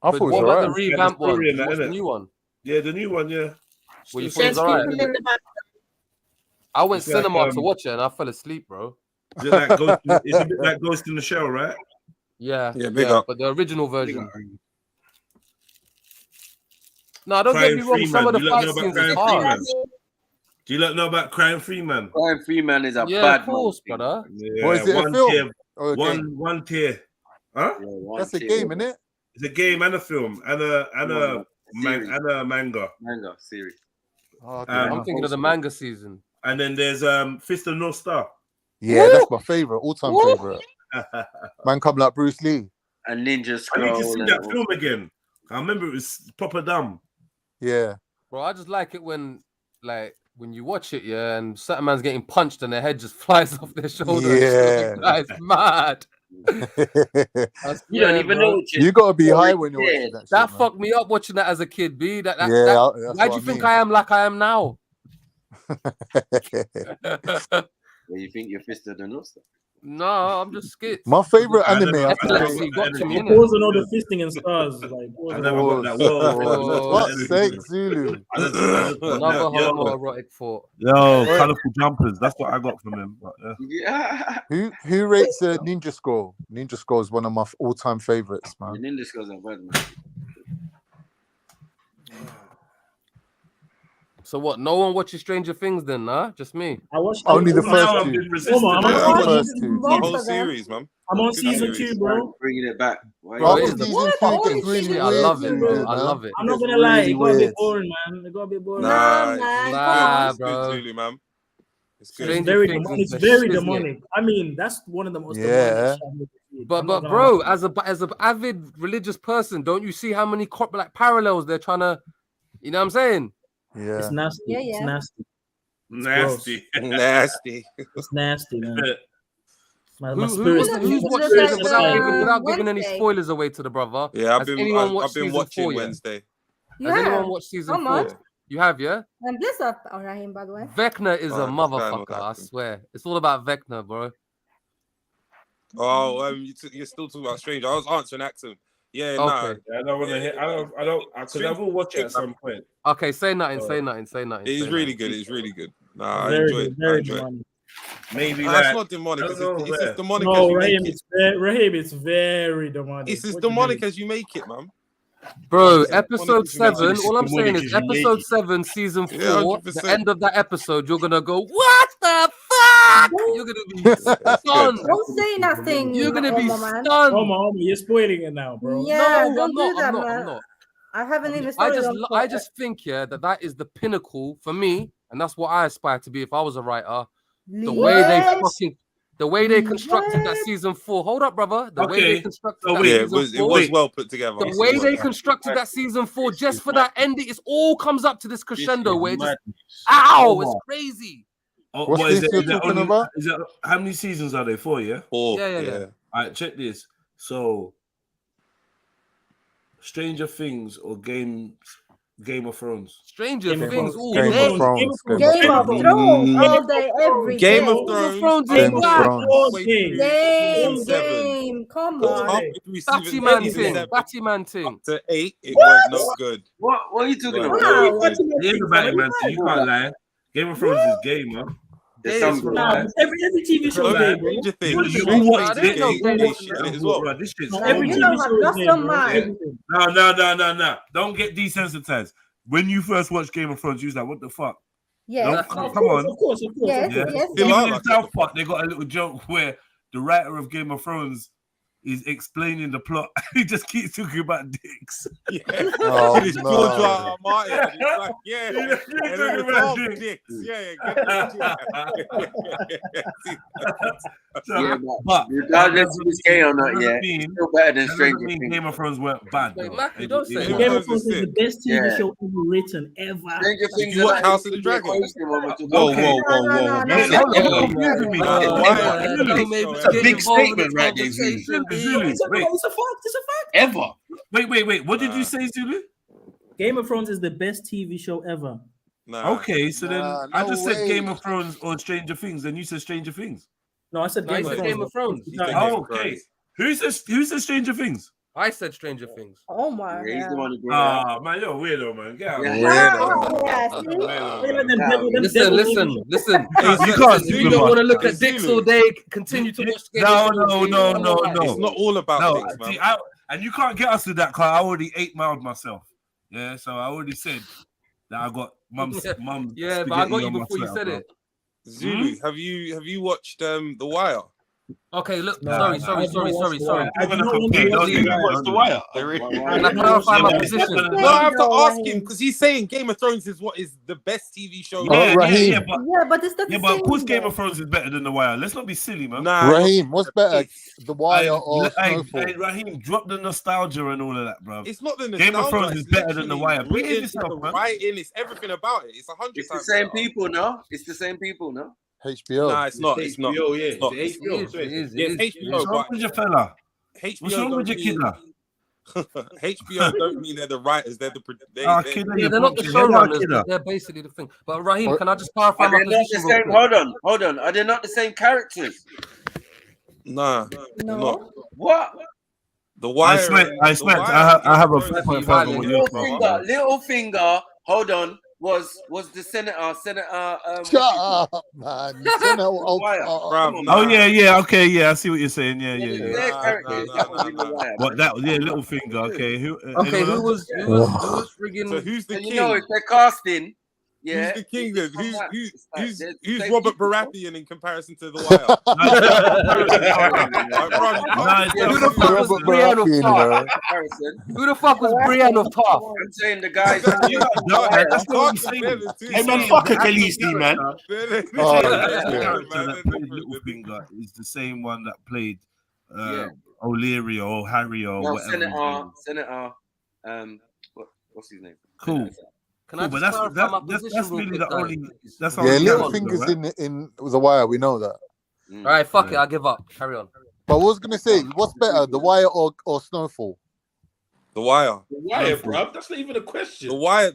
I thought it was what all about right. the revamp one? story in You that, watched the innit? new one? Yeah, the new one, yeah. Well, you thought it was There's all right? people in the back. I went It's like, cinema to watch it and I fell asleep, bro. Is it like Ghost, it's a bit like Ghost in the Shell, right? Yeah, Yeah, big up. but the original version. up. No, don't get me wrong. Some of the You lot fight know about scenes Crying is hard. Freeman? Do you lot know about Crying Freeman? Crying Freeman is a Yeah, bad of course, man. brother. Yeah, Or is it a one film? tier. Or a game? One tier. Huh? That's a game, isn't it? It's a game and a film and a manga. Manga series. Oh, I'm thinking of the manga season. And then there's Fist of North Star. Yeah, that's my favorite, all-time favorite. Man, come like Bruce Lee. And Ninja I Scroll. need to see that film again. I remember it was proper dumb. Yeah. Bro, I just like it when you watch it, yeah, and certain man's getting punched and their head just flies off their shoulder. Yeah. That's mad. You don't even know what you gotta be high when you're watching that. That fucked me up watching that as a kid, B. That's Why do what you think mean. I am like I am now? Well, you think you're Fist of the North Star? No, I'm just scared. My favorite anime. Epilepsy got to me, innit? Pause and all the fisting and stars. Like, I never got that. Whoa. Fuck's sake, Zulu. Another homoerotic thought. Yo, colourful jumpers. That's what I got from him. But, yeah. Who rates Ninja Scroll? Ninja Scroll is one of my all-time favorites, man. The Ninja Scrolls are bad, man. So what? No one watches Stranger Things then, nah? Just me. I watched only the first I've two. been resistant. I'm on The first two. The whole series, man. I'm on season 2, bro. Bringing it back. Bro, season 2 gets really I weird. love it, bro. Zulu, I man. love it. I'm not It's gonna lie, really it got a bit weird. boring, man. It got a bit boring. Nah, Nah, it's good, bro. Zulu, man. It's good. It's Stranger very, Things it's is the very shiznit. demonic. I mean, that's one of the most Yeah. demonic shit I've ever seen. But I'm not gonna bro, lie. as an avid religious person, don't you see how many parallels they're trying to, you know what I'm saying? Yeah. It's nasty. Yeah, It's yeah. nasty. Nasty. Nasty. It's nasty, man. My Who's spirit. watching Just it without giving any Wednesday. spoilers away to the brother? Yeah, Has anyone watched I've been season watching 4 yet? Wednesday. You Has have? anyone watched season Come 4? on. You have, yeah? And bless up, Rahim, by the way. Vecna is a Oh, what's going on, motherfucker, I Captain? swear. It's all about Vecna, bro. Oh, you're still talking about Stranger. I was answering Axum. Yeah, Okay. I don't want to hear. Because I will watch it at some point. Okay, say nothing, say nothing, say nothing. It is say really nothing. good. It's really good. Nah, I Very enjoy good, it. I very enjoy it. demonic. Maybe Nah, it's like not demonic. I It's don't know as where. demonic No, as you Rahim, make it. Rahim, it's very demonic. It's as What you demonic mean? as you make it, man. Bro, Yeah, episode 7, all I'm saying demonic is as you make episode it. 7, season 4, Yeah, the 100%. end of that episode, you're gonna go, what the fuck? You're gonna be stunned. Don't say nothing. You're gonna be Oma, man. stunned. Oma, you're spoiling it now, bro. Yeah, No, don't do that, man. I'm not. I haven't even I started. I just think, yeah, that is the pinnacle for me, and that's what I aspire to be if I was a writer. The way they constructed that season 4. Hold up, brother. The way they constructed that Yeah, season it 4. was well put together. The way they constructed that season 4, just for that ending, it all comes up to this crescendo where it just, ow, it's crazy. Oh, What's what is this it? you're talking about? Is it how many seasons are there? 4, yeah? 4. Yeah. All right, check this. So, Stranger Things or games Game of Thrones. Stranger Game of Things Thrones. all Game of day. Thrones. Game of Thrones all day, every day. Game of Thrones. Game I'm of halfway Thrones. through Game, season 7. game. Come I was on. halfway through Batty season man season thing. 7. Batty man thing. Up to 8, it What? was not good. What are you talking Right. about? Wow. Here's the Batman man, so you can't lie. Game of Thrones is gay, man. There's Gay as some fuck. good. Every TV show is gay, bro. Stranger Things. You Stranger all Things watch Nah, it. there ain't no You all gay watch shit it in it as bro. well. This shit's Every You TV know, show lost is your gay, bro. mind. Everything. No. Don't get desensitized. When you first watched Game of Thrones, you was like, what the fuck? Yes. Come on. Of course. Yes, Yeah. yes, Still yes. are Even in like South Park, they got a little joke where the writer of Game of Thrones is explaining the plot. He just keeps talking about dicks. Yeah. Oh, It's George no. R. R. Martin. And it's like, yeah. He just keeps And then talking it's about all dicks. dicks. Yeah, but but regardless if it's gay or not, yeah, mean, it's still better than that doesn't Stranger mean Things. Game of Thrones weren't bad. Wait, though. Mackie, don't say Game that. Game of of Thrones Thrones is is the best TV Yeah. show ever written, ever. Stranger Things you are watch like House of the the Dragon? equation when we're talking Whoa, about- No, no, no, Yeah, no. hold on, no. confusing me. The Hold on. Wire. Don't maybe It's a get big involved in statement the right there, Zulu. conversation, B. Zulu, wait, It's a fact. It's a fact. Ever. wait. What did you say, Zulu? Game of Thrones is the best TV show ever. Nah. Okay, so then Nah, I no just said way. Game of Thrones or Stranger Things, and you said Stranger Things. No, I said No, he Game of said Thrones. Game of Thrones. He said No, Game of Oh, okay. Thrones. Who says Stranger Things? I said Stranger Things. Oh my Yeah, he's the God. one who brought it up. Man, you're a weirdo, man. Get out. Yeah. Yeah, see? Listen. You can't You don't want to look at dicks all day. Continue to watch. Game of Thrones. No. It's not all about things, man. See, and you can't get us to that, car. I already 8-miled myself. Yeah, so I already said that I got mum's. Yeah, but I got spaghetti you on my before you sweater, said bro. it. Zulu, have you watched The Wire? Okay, look. Nah, Sorry. I'm gonna compare. Don't do that. What's the wire? Can I clarify my position? No, I have to ask him because he's saying Game of Thrones is what is the best TV show. Yeah, Raheem. But it's not the Yeah, but same. of course, Game though. of Thrones is better than The Wire. Let's not be silly, man. Nah, Raheem, what's better, The Wire or Snowfall? Hey, Raheem, drop the nostalgia and all of that, bro. it's not the Game of nostalgia, Thrones is it's better than The literally Wire. Behave written, yourself, it's the man. writing, it's everything about it. It's 100 It's the times same better. people, no? It's the same people, no? HBO. Nah, it's not. It's not. HBO, yeah. It's not. It's HBO. Yes, HBO, What's wrong but with your fella? HBO What's wrong with your don't kidder? mean- HBO don't mean they're the writers. They're the. Kidder, Yeah, you they're not the bullshit. They're not showrunners. kidder. They're basically the thing. But Raheem, can I just clarify Are my they not the position? real same? quick? Hold on. Are they not the same characters? Nah, No. not. What? The Wire. I smacked. I have a 4.5 on what you're talking about. Littlefinger. Hold on. Was the senator? Shut up, man. Oh yeah. Okay, yeah. I see what you're saying. Yeah. What that? Yeah, Littlefinger. Okay. Who was friggin'? So who's the king? You know, if they're casting, yeah. Who's the king then? Who's same Robert people. Baratheon in comparison to The Wire? Who the fuck was Brienne of Tarth? Who the fuck was Brienne of Tarth? I'm saying the guys. That's what I'm saying. Hey man, fuck a Khaleesi, man. Littlefinger is the same one that played O'Leary or Harry or whatever. Senator. What's his name? Cool. But that's really the only. That's Yeah, Littlefinger's in The Wire. We know that. All right, fuck it. I give up. Carry on. But what I was gonna say, what's better, The Wire or Snowfall? The Wire. The Wire, bro. That's not even a question. The Wire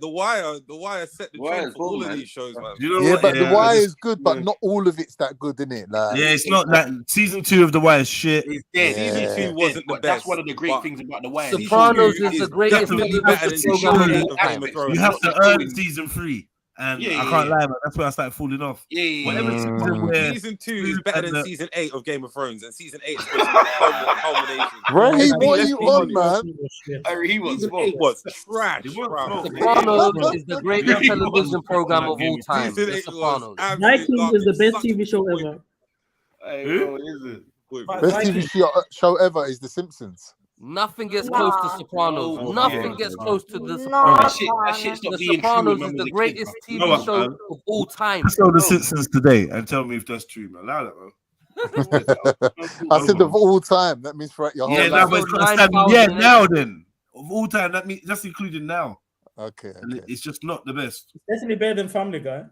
set the tone for all of these shows, man. Yeah, but The Wire is good, but not all of it's that good, innit? Like, yeah, it's not that season 2 of The Wire is shit. Season 2 wasn't the best. That's one of the great things about The Wire. Sopranos is the greatest definitely better than You have to earn season 3. And I can't lie, man. That's where I started falling off. Season 2 is better than season 8 of Game of Thrones, and season 8 is supposed to be the culmination. Ray, what are you on, man? It was trash. Sopranos is the greatest television program of all time. The Sopranos. Vikings is the best TV show ever. Best TV show ever is The Simpsons. Nothing gets close to Sopranos. Nothing gets close to the Sopranos. That shit's not The being Sopranos true. is the greatest TV show of all time. I saw The Simpsons today and tell me if that's true, man. Allow that, man. I said of all time. That means throughout your whole life. No, but it's gotta stand, now then. Of all time, that's including now. Okay. It's just not the best. It's definitely better than Family Guy.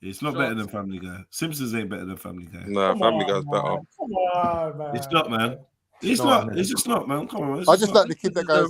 It's not better than Family Guy. Simpsons ain't better than Family Guy. Nah, Family Guy's better. Come on, man. It's not, man. It's not. It's just not, man. Come on. I just like the kid that goes.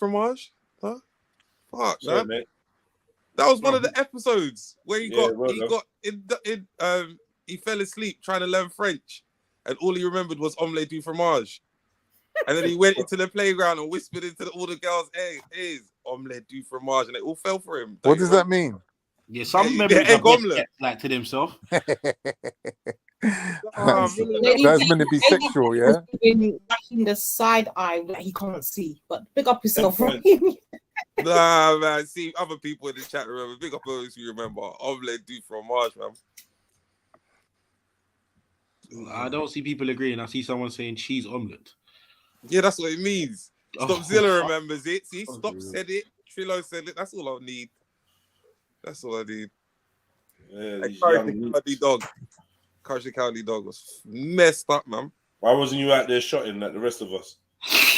fromage? Huh? Fuck, Sorry, man. mate. That was one of the episodes where he Yeah, he fell asleep trying to learn French, and all he remembered was omelette du fromage. And then he went into the playground and whispered into all the girls' ears, omelette du fromage, and they all fell for him. What does that mean? Yeah, some men egg omelette. like to themselves. That's meant to be sexual, yeah? In the side eye that he can't see, but pick up yourself. Nah, man. See other people in the chat remember. Big up those who remember. Omelette du fromage, man. I don't see people agreeing. I see someone saying cheese omelette. Yeah, that's what it means. Oh, Stopzilla remembers it. See, Stop said it. Trillo said it. That's all I need. That's all I need. Yeah, Courage the County Dog was messed up, man. Why wasn't you out there shotting like the rest of us?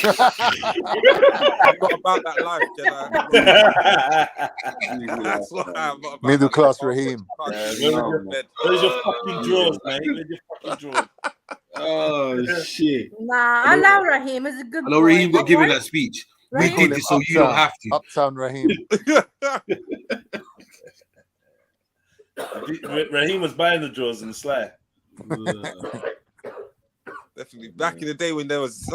I'm not about that life, Jedi. That's why I'm not about Middle class Raheem. Where's your fucking drawers, mate? Where's your fucking drawers? Oh shit! Nah, I love Raheem. He's a good. I know boy. Raheem got given that speech. We Raheem- did this so you don't have to. Uptown Raheem. Raheem was buying the drawers in the sly. Definitely. Back in the day when there was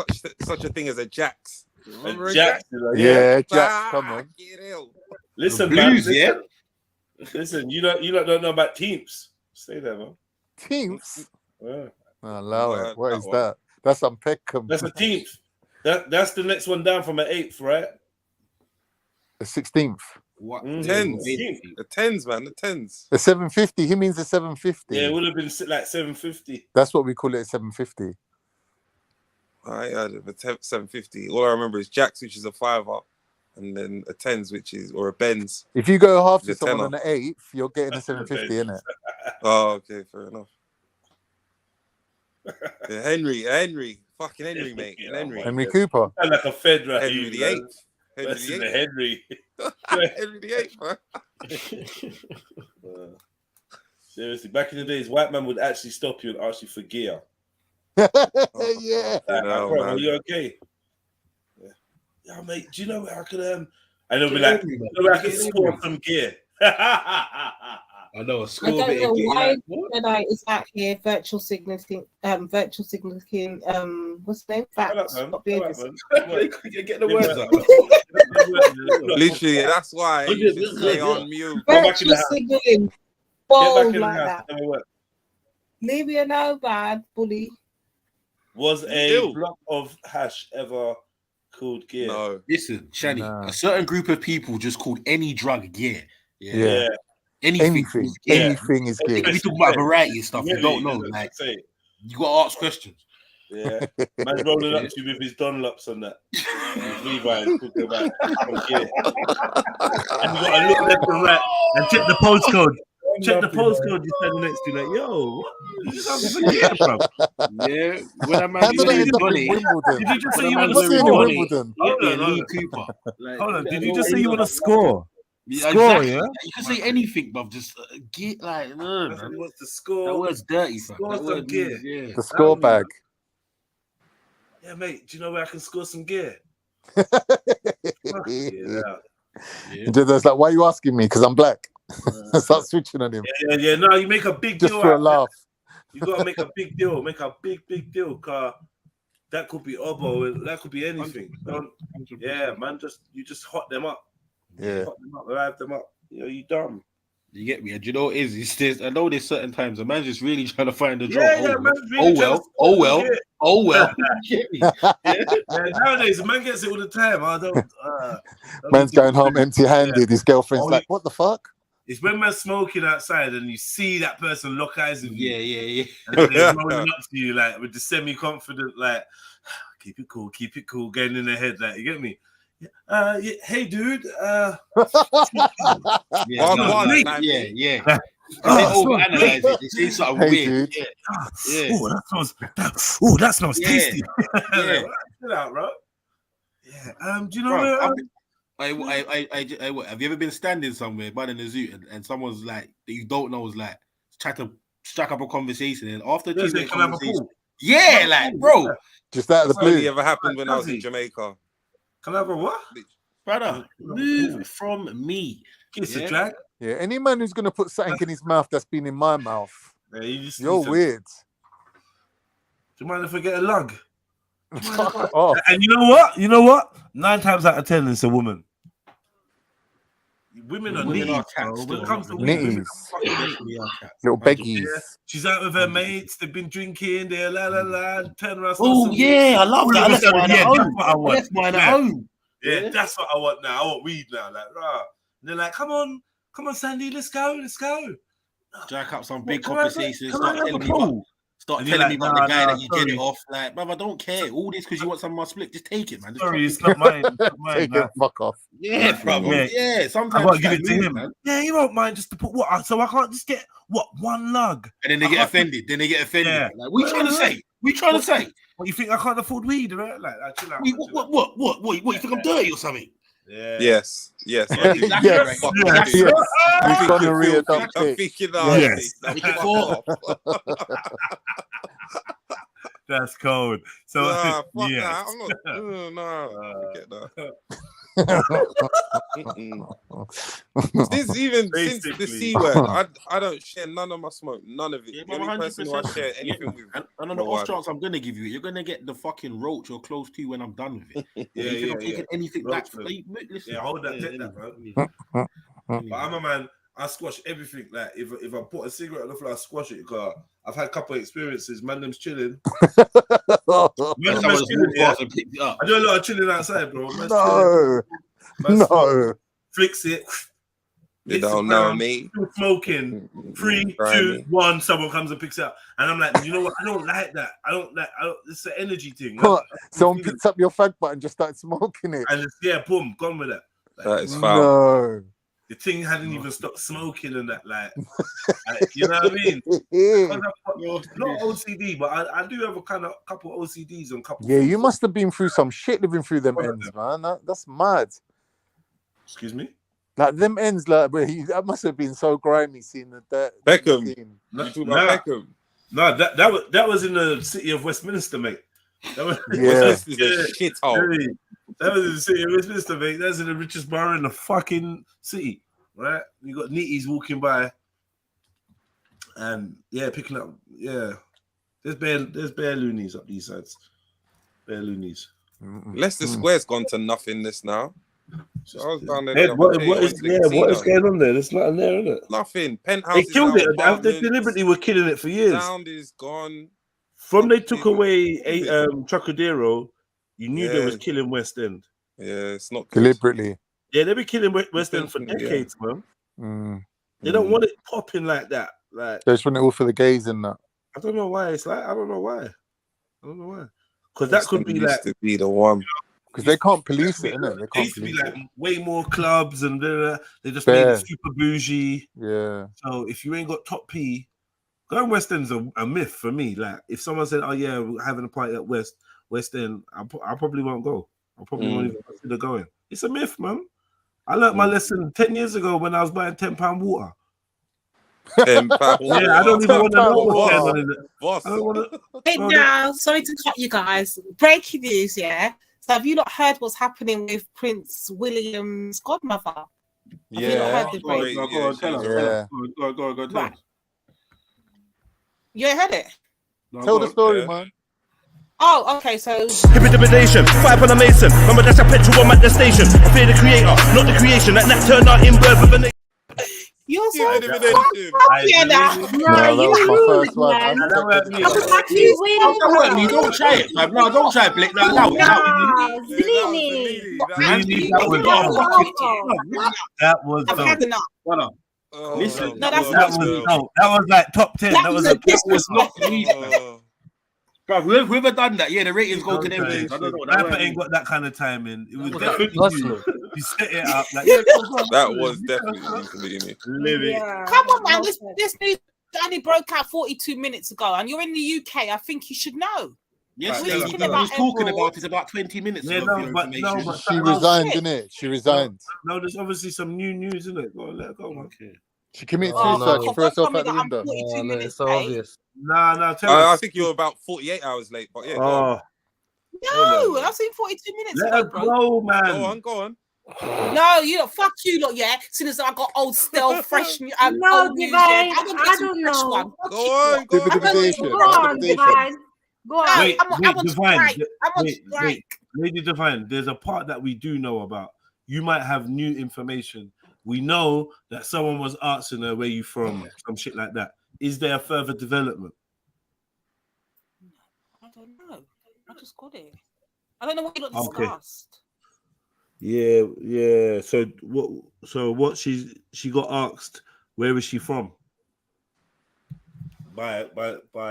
such a thing as a Jax. Remember Jax? Yeah, Jax, come on. Listen, Blues, man. yeah? Listen, you don't know about teams. Stay there, man. Teams? Yeah. Allow it. What is that? That's on Peckham. That's a teamth. That's the next one down from an 8th, right? The 16th. What? Tens. The tens, man. The tens. The 750. He means the 750. Yeah, it would have been like 750. That's what we call it, 750. I had a 750. All I remember is Jax, which is a 5-up, and then a tens, which is, or a Benz. If you go half to The someone on tenner. the 8th, you're getting a 750, innit? Oh, okay, fair enough. Yeah, Henry, fucking Henry, mate, Henry. Henry Cooper. Sound like a Fed, right? Henry the Eighth. Henry That's the in the Eighth. Henry. Henry the Eighth, man. Seriously, back in the days, white man would actually stop you and ask you for gear. Yeah. Like, know, bro, man. are you okay? Yeah, mate. Do you know where I could and they'll be like, you know where I could score some gear. I know a I score don't bit know of gear. why Like, Jedi is out here virtual signaling, what's the name? Facts. Stop doing this. Get the words up. Literally, that's why you should stay on mute. Virtual signaling. Get Bold back in the like house. that. Never work. Leave me alone, bad bully. Was a Ew. block of hash ever called gear? No. Listen, Shani, Nah. a certain group of people just called any drug gear. Yeah. Anything. Anything is We gear. talk about variety of stuff. You Really, don't know. that's Like, what I say. you got to ask questions. Yeah, man's rolling up to you with his Dunlops on that. Levi's talking about some gear. And you got to look left and right and check the postcode. Check the postcode you're standing next to. Like, yo, you just have to forget, bro. Yeah, when a man How did I is end up in Johnny, Wimbledon? Did you just say you When want a What's to in man's score? Wimbledon? Get me a Hold Lee on. Cooper. Like, Hold on. Did you just say you want to score? Yeah, Score, exactly. yeah? You can say anything, bruv. Just get like, no, That's what he man. wants to score. That word's dirty, fam. Score That some word gear. means, yeah. The score bag. Yeah, mate. Do you know where I can score some gear? Yeah. There's like, why are you asking me? Because I'm black. Start switching on him. Yeah. No, you make a big Just deal. for a out of laugh. it. You gotta make a big deal. Make a big deal, car. That could be Obo. That could be anything. Yeah, man. You just hot them up. Yeah. Hot them up. Rev them up. You dumb. You get me? And you know what it is? It's this, I know there's certain times a man's just really trying to find a job. Yeah, man's really trying to oh score well. You get me? Yeah, nowadays, a man gets it all the time. I don't. Man's going home empty-handed. His girlfriend's like, what the fuck? It's when man's smoking outside and you see that person lock eyes with you. Yeah. And they're rolling up to you like with the semi-confident, like, keep it cool, getting in their head. Like, you get me? Hey, dude. Yeah. They overanalyze it. They say something weird. Dude. Yeah. That smells tasty. Yeah. Chill out, bro. Yeah. Do you know where? Have you ever been standing somewhere by the zoo and someone's like that you don't know is like trying to strike up a conversation and after Yes, they can have a pool. yeah, like bro, Just out of the That's only blue. ever happened when I was in Jamaica. Can I have a what? brother, move from me. Kiss a drag. Yeah, any man who's going to put something in his mouth that's been in my mouth, Yeah, you just you're need to- weird. Do you mind if I get a lug? Fuck off. And you know what? You know what? 9 times out of 10, it's a woman. Women are nitties, bro. When it comes to weed, women are fucking Little beggies. Yeah. She's out with her mates. They've been drinking. They're la la la. Turn around. Oh yeah, I love that. That's mine at home. That's what I want. That's mine at home. Yeah, that's what I want now. I want weed now. Like, rah. And they're like, come on, Sandy, let's go. Jack up some big Come on, conversations. come on, Start have a telling me about, pool. start And telling you're me like, about the guy nah, that you get sorry. it off. Like, bruv, I don't care. All this because you want some of my split. Just take it, man. Just Sorry, fucking it's not mine. It's not mine. Take it, fuck off. Yeah, brother. Yeah, sometimes I gotta it's give that it to move, him. man. Yeah, you won't mind just to put what? So I can't just get what, 1 lug? And then they get offended. Yeah. Like, what you trying to say? What you trying to say? What, you think I can't afford weed, right? Like chill out. What? You think I'm dirty or something? Yeah. Yes. Yes. Yes. You're gonorrhea, don't I'm pick. thinking Yes. That's cold. So Nah, fuck yes. that. I'm not. Forget that. Since the C word, I don't share none of my smoke, none of it. Yeah, the only person who I share anything with. And on the off chance I'm gonna give you it, you're gonna get the fucking roach you're close to when I'm done with it. Yeah, you think I'm taking anything back Roach, from man. listen. Yeah, hold that, take that, bro. But I'm a man. I squash everything. Like if I put a cigarette on the floor, I squash it. Cause I've had a couple of experiences. Man, them's chilling. Man, them's chilling, yeah. I do a lot of chilling outside, bro. Man's No. chilling. Man, No. flicks it. They hits the don't know ground, me. still smoking. 3, 2, 1. Someone comes and picks it up, and I'm like, you know what? I don't like that. I don't. It's an energy thing. What? Someone picks up your fag butt and just starts smoking it. And it's, boom, gone with that. That is foul. No. The thing hadn't even stopped smoking and that, like you know what I mean? Not OCD, but I do have a couple OCDs and couple. Yeah, you must have been through some shit living through them ends, man. That's mad. Excuse me? Like them ends, like that must have been so grimy seeing that. Beckham. You talking about Beckham? No, that was in the city of Westminster, mate. That was, a shithole. That was in the city of Westminster, mate. That's in the richest borough in the fucking city, right? You got nitties walking by, and picking up. Yeah, there's bare loonies up these sides. Bare loonies. Leicester Square's gone to nothingness now. So I was down there. Ed, what is going on there? There's nothing there, isn't it? Nothing. Penthouse. They killed it. They deliberately were killing it for years. Sound is gone. From they took away Trocadero, you knew they was killing West End. Yeah, it's not good. Deliberately. Yeah, they've been killing West End for decades, man. They don't want it popping like that. Like they just want it all for the gays and that. I don't know why. It's like I don't know why. Because that could be like to be the one. Because they can't police it, innit? They used to be like way more clubs and they just made it super bougie. Yeah. So if you ain't got top P, going West End's a myth for me. Like if someone said, "Oh yeah, we're having a party at West End," I probably won't go. I probably won't even consider going. It's a myth, man. I learned my lesson 10 years ago when I was buying £10 water. £10 Yeah, I don't even want to know what's going on in it. I don't want to. Hey, now, sorry to cut you guys. Breaking news, yeah. So have you not heard what's happening with Prince William's godmother? Have you not heard the break? Go on, tell us. Go tell us. You ain't heard it? Tell the story, man. Oh, okay, so Hip intimidation, fight on a mason. Remember that's a petrol bomb at the station. I fear the creator, not the creation. That turned out in birth of a nation. You're so intimidation. yeah, now. No, that was my first one. You don't try it, man. No, don't try it, Blake. No, that was I've had enough. Listen, no, that's that was like top 10. That was not. Bro, whoever done that, the ratings go to them. I don't know. Rapper ain't got that kind of timing. It was definitely you set it up. Like, that was definitely living. Come on, man. This news only broke out 42 minutes ago, and you're in the UK. I think you should know. Yes, lady. Who's talking about it about 20 minutes ago. But she resigned, innit? She resigned. No, there's obviously some new news, isn't it? Go on, let her go, man. Okay. She committed suicide. She threw herself out the window. No, it's obvious. Nah, I think you're about 48 hours late, but yeah. Oh. No, I've seen 42 minutes Let her ago, bro. go, man. Go on. No, you don't. Fuck you, lot. Yeah, as soon as I got old, still fresh. No, old news, guys, I'm gonna I get some don't fresh know. one. Go on. Go on, guys. Go on. Wait, I want to Divine. strike. I want to strike. Lady Divine, there's a part that we do know about. You might have new information. We know that someone was asking her where you from, some shit like that. Is there further development? I don't know. I just got it. I don't know what you got Okay. discussed. Yeah. So what she got asked, where is she from? By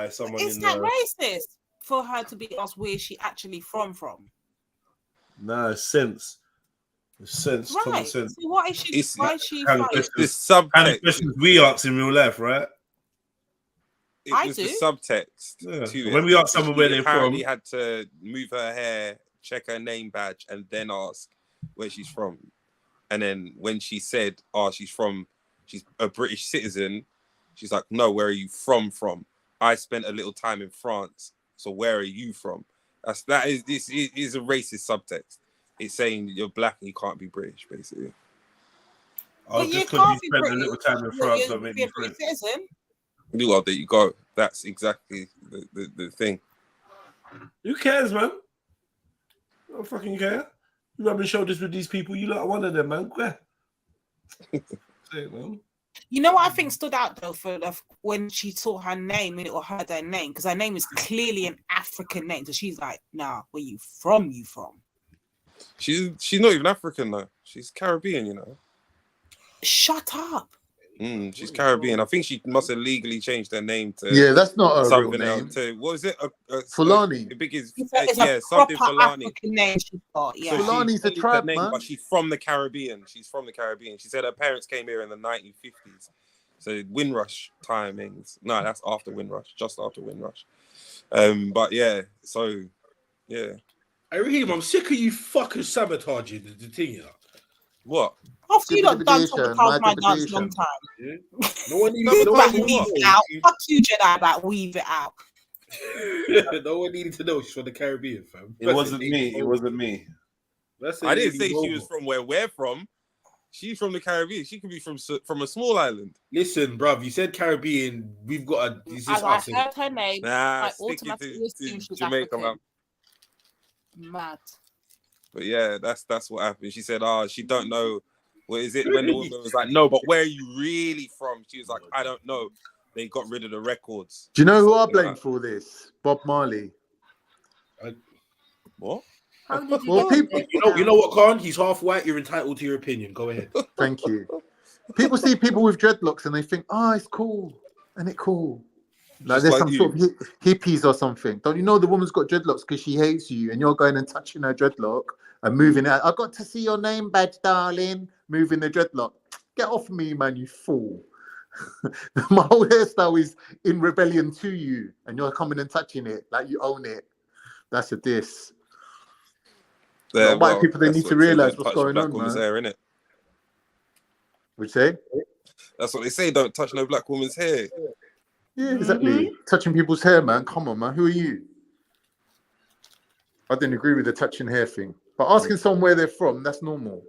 someone Is in that the racist for her to be asked where she actually from? Nah, sense. Common Right. sense. So what is she? Why is she Kind of fighting? questions, kind of questions we ask in real life, right? It was the subtext to it. When we ask someone where they're apparently from, had to move her hair, check her name badge, and then ask where she's from. And then when she said, "Oh, she's a British citizen," she's like, "No, where are you from? I spent a little time in France, so where are you from?" This is a racist subtext. It's saying you're black and you can't be British, basically. Oh, But just you because can't you be spent a little time in France, You're don't make be you a British French. citizen. Well, there you go. That's exactly the thing. Who cares, man? I don't fucking care. You rubbing shoulders with these people. You lot one of them, man. Say it, man. You know what I think stood out though for when she saw her name or heard her name, because her name is clearly an African name. So she's like, "Nah, where you from? She's not even African though. She's Caribbean, you know. Shut up. She's Caribbean. I think she must have legally changed her name to that's not her real something name. else. To what was it? Fulani. It's a something Fulani. African name she got. Yeah. So Fulani's a tribe, man. But she's from the Caribbean. She said her parents came here in the 1950s. So Windrush timings. No, that's after Windrush, just after Windrush. But yeah, so yeah. Hey, Raheem, I'm sick of you fucking sabotaging the thing, you know. What? After you not done on the Carl my dance long time. Yeah. No one needed Weave to it out. Fuck you, Jedi, about weave it out. No one needed to know she's from the Caribbean, fam. It wasn't me. I didn't say she was from where we're from. She's from the Caribbean. She could be from a small island. Listen, bruv, you said Caribbean. We've got a. As I heard her name, I stick it automatically assumed she's Jamaica, African. man. Mad. But yeah, that's what happened. She said, she don't know. What is it? When the woman was like, "No, but where are you really from?" She was like, "I don't know. They got rid of the records." Do you know who I blame for all this? Bob Marley. What? How did you Well, get people, you know what, Khan? He's half white. You're entitled to your opinion. Go ahead. Thank you. People see people with dreadlocks and they think, "Oh, it's cool, and it cool." Like Just there's like some sort of hippies or something. Don't you know the woman's got dreadlocks because she hates you, and you're going and touching her dreadlock and moving it? I got to see your name badge, darling. Moving the dreadlock. Get off me, man, you fool. My whole hairstyle is in rebellion to you, and you're coming and touching it like you own it. That's a diss. White people, they need to realize what's going on, man. Hair, innit? Would you say? That's what they say. Don't touch no black woman's hair. Yeah, exactly. Touching people's hair, man. Come on, man. Who are you? I didn't agree with the touching hair thing, but asking someone where they're from, that's normal.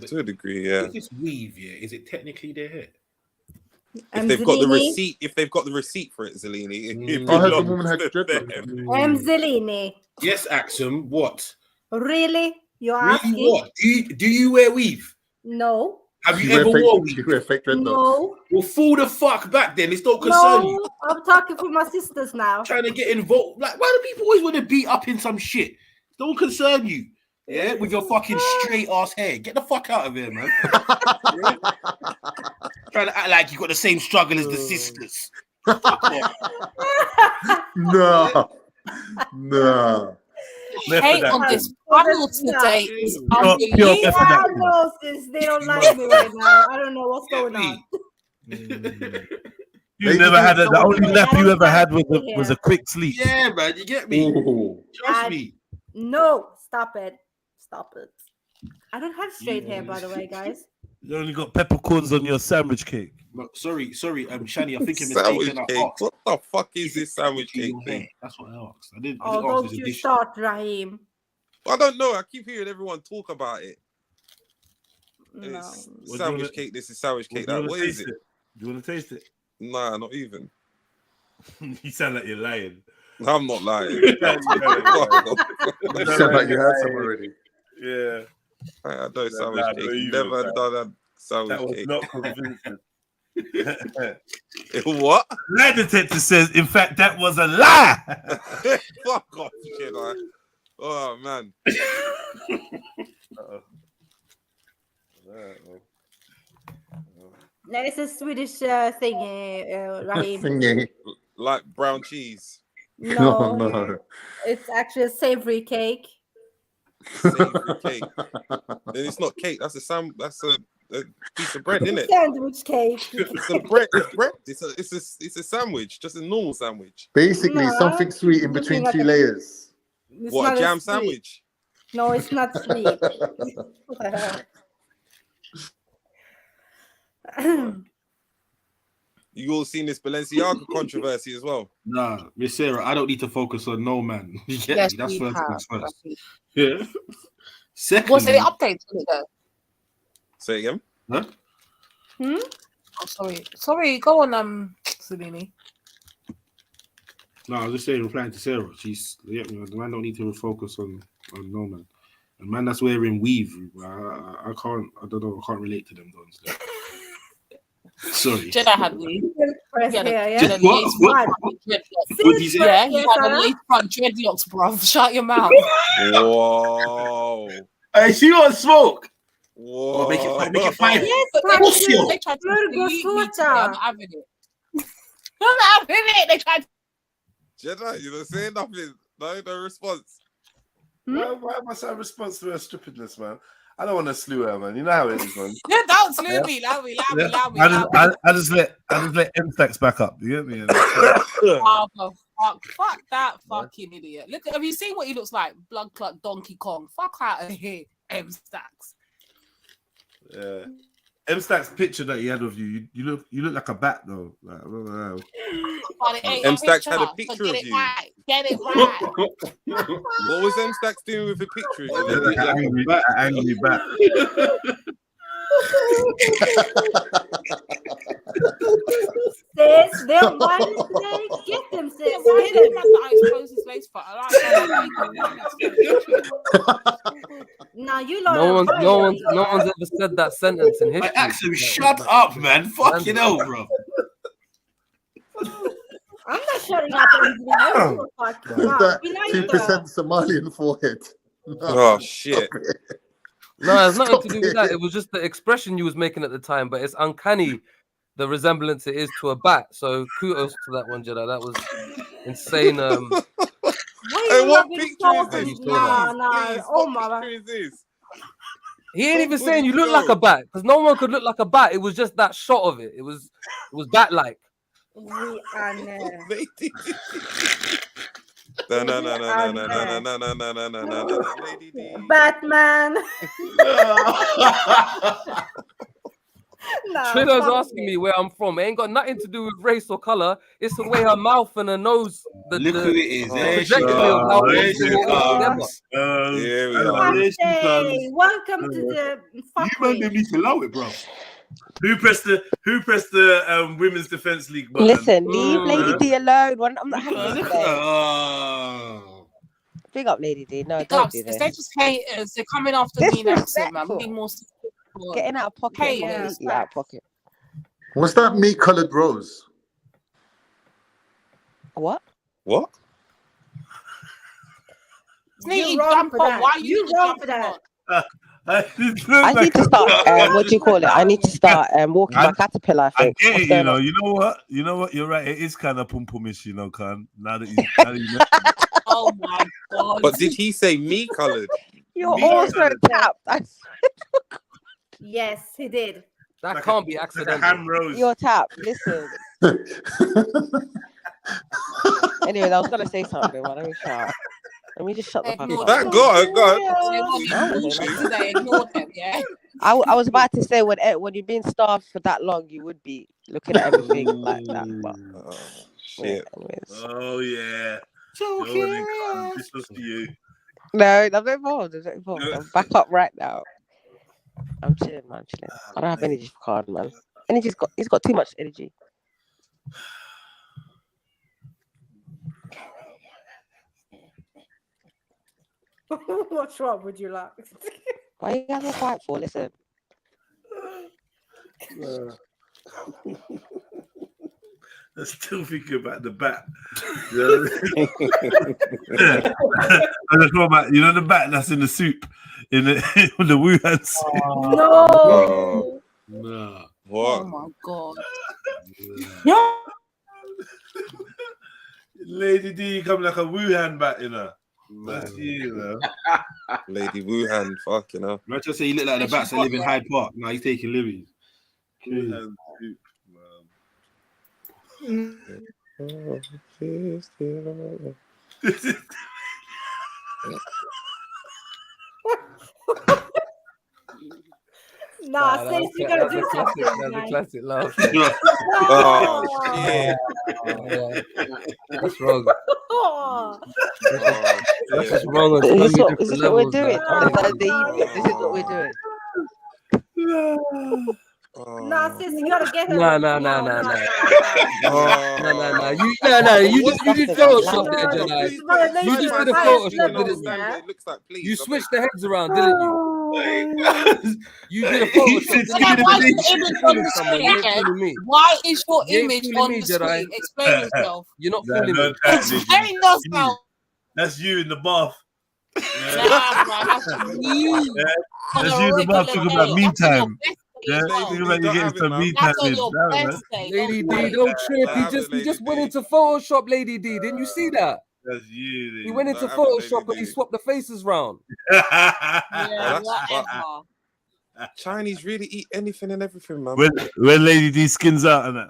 To a degree, yeah. If it's weave, is it technically their hair? If they've got the receipt for it, Zellini. I heard the woman had dreadlocks. Zellini. Yes, Axum. What? Really? You're really asking? What? Do you wear weave? No. Have you ever worn weave? You wear fake dreadlocks. No. Well, fall the fuck back then. It's not concern you. I'm talking for my sisters now. Trying to get involved. Like, why do people always want to beat up in some shit? Don't concern you. Yeah, with your fucking straight ass hair. Get the fuck out of here, man. Yeah? Trying to act like you got the same struggle as the sisters. No. Hate on this panel today is unbelievable. They don't like me right now. I don't know what's going on. You never had the only nap you ever had was a quick sleep. Yeah, man, you get me. Trust me. No, stop it. I don't have straight hair, by the way, guys. You only got peppercorns on your sandwich cake. Sorry, Shani, I think you're mistaken. What the fuck is this sandwich cake thing? That's what I asked. I didn't don't you start, Raheem. I don't know. I keep hearing everyone talk about it. No. Sandwich cake. This is sandwich cake. What is it? Do you want to taste it? Nah, not even. You sound like you're lying. I'm not lying. You sound like you had some already. Yeah. I don't sandwich cake. Never done a sandwich That was cake. not convincing. What? Lie detector says, in fact, that was a lie. Fuck off, shit. Oh, man. No, it's a Swedish thingy, Raheem. Thingy. Like brown cheese. No, no. it's actually a savory cake. Savory cake. Then it's not cake. That's a piece of bread, isn't it? Sandwich cake. It's a bread. It's bread. It's a sandwich, just a normal sandwich. Basically, No, something sweet in it's between like two a- layers. It's What, not a jam sweet. sandwich? No, it's not sweet. You all seen this Balenciaga controversy as well? Nah, Miss Sarah, I don't need to focus on no man. You get Yes, me? That's we first have. things first. Rafi. Yeah. Secondly, What's the update on it though? Say again? Huh? Oh, sorry. Go on, Salini. No, I was just saying, replying to Sarah. She's the man don't need to focus on no man. A man that's wearing weave, I can't. I don't know. I can't relate to them. Don't. Sorry. Jedi had weave. Just what? Yeah, he had a lace front dreadlocks, bruv. Shut your mouth. Whoa. Hey, she want smoke. Whoa. Oh, make it 5. Yes, they tried to delete me today. I'm not having it. I'm not having it. They tried to. Jedi, you don't say nothing. No response. Why am I so responsible for her stupidness, man? I don't want to slew her, man. You know how it is, man. Yeah, don't slew me. Allow me. I just let M-Stacks back up. You get me? Oh, fuck that fucking idiot. Look, have you seen what he looks like? Blood clot Donkey Kong. Fuck out of here, M-Stacks. Yeah. M-Stacks picture that he had of you, you look like a bat though. Like, I don't know. M-Stacks had a picture of you. Get it right. What was M-Stacks doing with a picture of you? Angry bat. Sis, they're one today. Get them, sis. Why did I expose his lace front? No, you No one's ever said that sentence in history. Axel, shut up, man. Fucking hell, bro. I'm not shutting up. That 2% Somalian forehead. No. Oh shit. No, it's nothing to do with that. It was just the expression you was making at the time, but it's uncanny the resemblance it is to a bat. So kudos to that one, Jedi. That was insane. Hey, what picture is this? No. Oh my. Picture is this? He ain't even saying you look like a bat, because no one could look like a bat. It was just that shot of it. It was bat-like. We are Batman. Trilla's asking me where I'm from. It ain't got nothing to do with race or color. It's the way her mouth and her nose. Look who it is. Trajectory of how There she comes. Here we are. Hey, welcome to the. You man didn't need to allow it, bro. Who pressed the Women's Defense League button? Listen, leave Lady D alone. I'm not happy today. Oh. Big up Lady D. No, Guys, don't do this. they're just haters. They're coming after me and accent, man. We need more. Getting out of pocket. Hey, Completely out of pocket. What's that meat colored rose? What? What? Sneaky wrong for jump on. that. Why You you wrong jumping for that. I need to start. What do you call it? I need to start walking my caterpillar. I think. I get What's it, going on? you know what. You're right. It is kind of pum-pumish, Khan. Now that you Oh my god. But did he say me colored? You're also tapped. I swear. Yes, he did. That can't be accidental. ham rose. You're tapped. Listen. Anyway, I was gonna say something. Well, let me shut up. Let me just shut the fuck up. Ignore them, yeah. I was about to say when you've been starved for that long, you would be looking at everything like that. But shit. Oh yeah. So This was for you. No, I'm not involved. I'm back up right now. I'm chilling, man. I don't have energy for card, man. He's got too much energy. What's wrong with you, like? Why you guys all quiet for? Listen. I'm still thinking about the bat. You know? I just thought about, you know, the bat that's in the soup, in the Wuhan soup. No. No. Oh my god. Lady D, you come like a Wuhan bat, you know. That's you know. Lady Wuhan, fuck, you know. Let's just say he look like the bats that live in Hyde Park. Now he's taking liberties. Wuhan soup, Nah, sis, you gotta do something. That's a classic laugh. Oh, shit. That's wrong. That's just wrong on Is so this many what different we're levels. doing? Like, This is what we're doing. Nah, sis, you gotta get her. No. You did Photoshop there, Jedi. You just did a Photoshop, didn't you? You switched the heads around, didn't you? You did a Photoshop. Why is your You ain't image fooling on me, the Jedi. screen? Explain yourself. You're not Nah, fooling no me. time, Explain yourself. That's you in the bath. Nah, man, that's you. That's you in the bath talking about me time. Yeah, talking about you getting some me time. That's on your best day. Lady D, don't trip. He just went into Photoshop, Lady D. Didn't you see that? That's you. He went into Photoshop and he swapped the faces round. Yeah, whatever. Chinese really eat anything and everything, man. When Lady D skins out and that.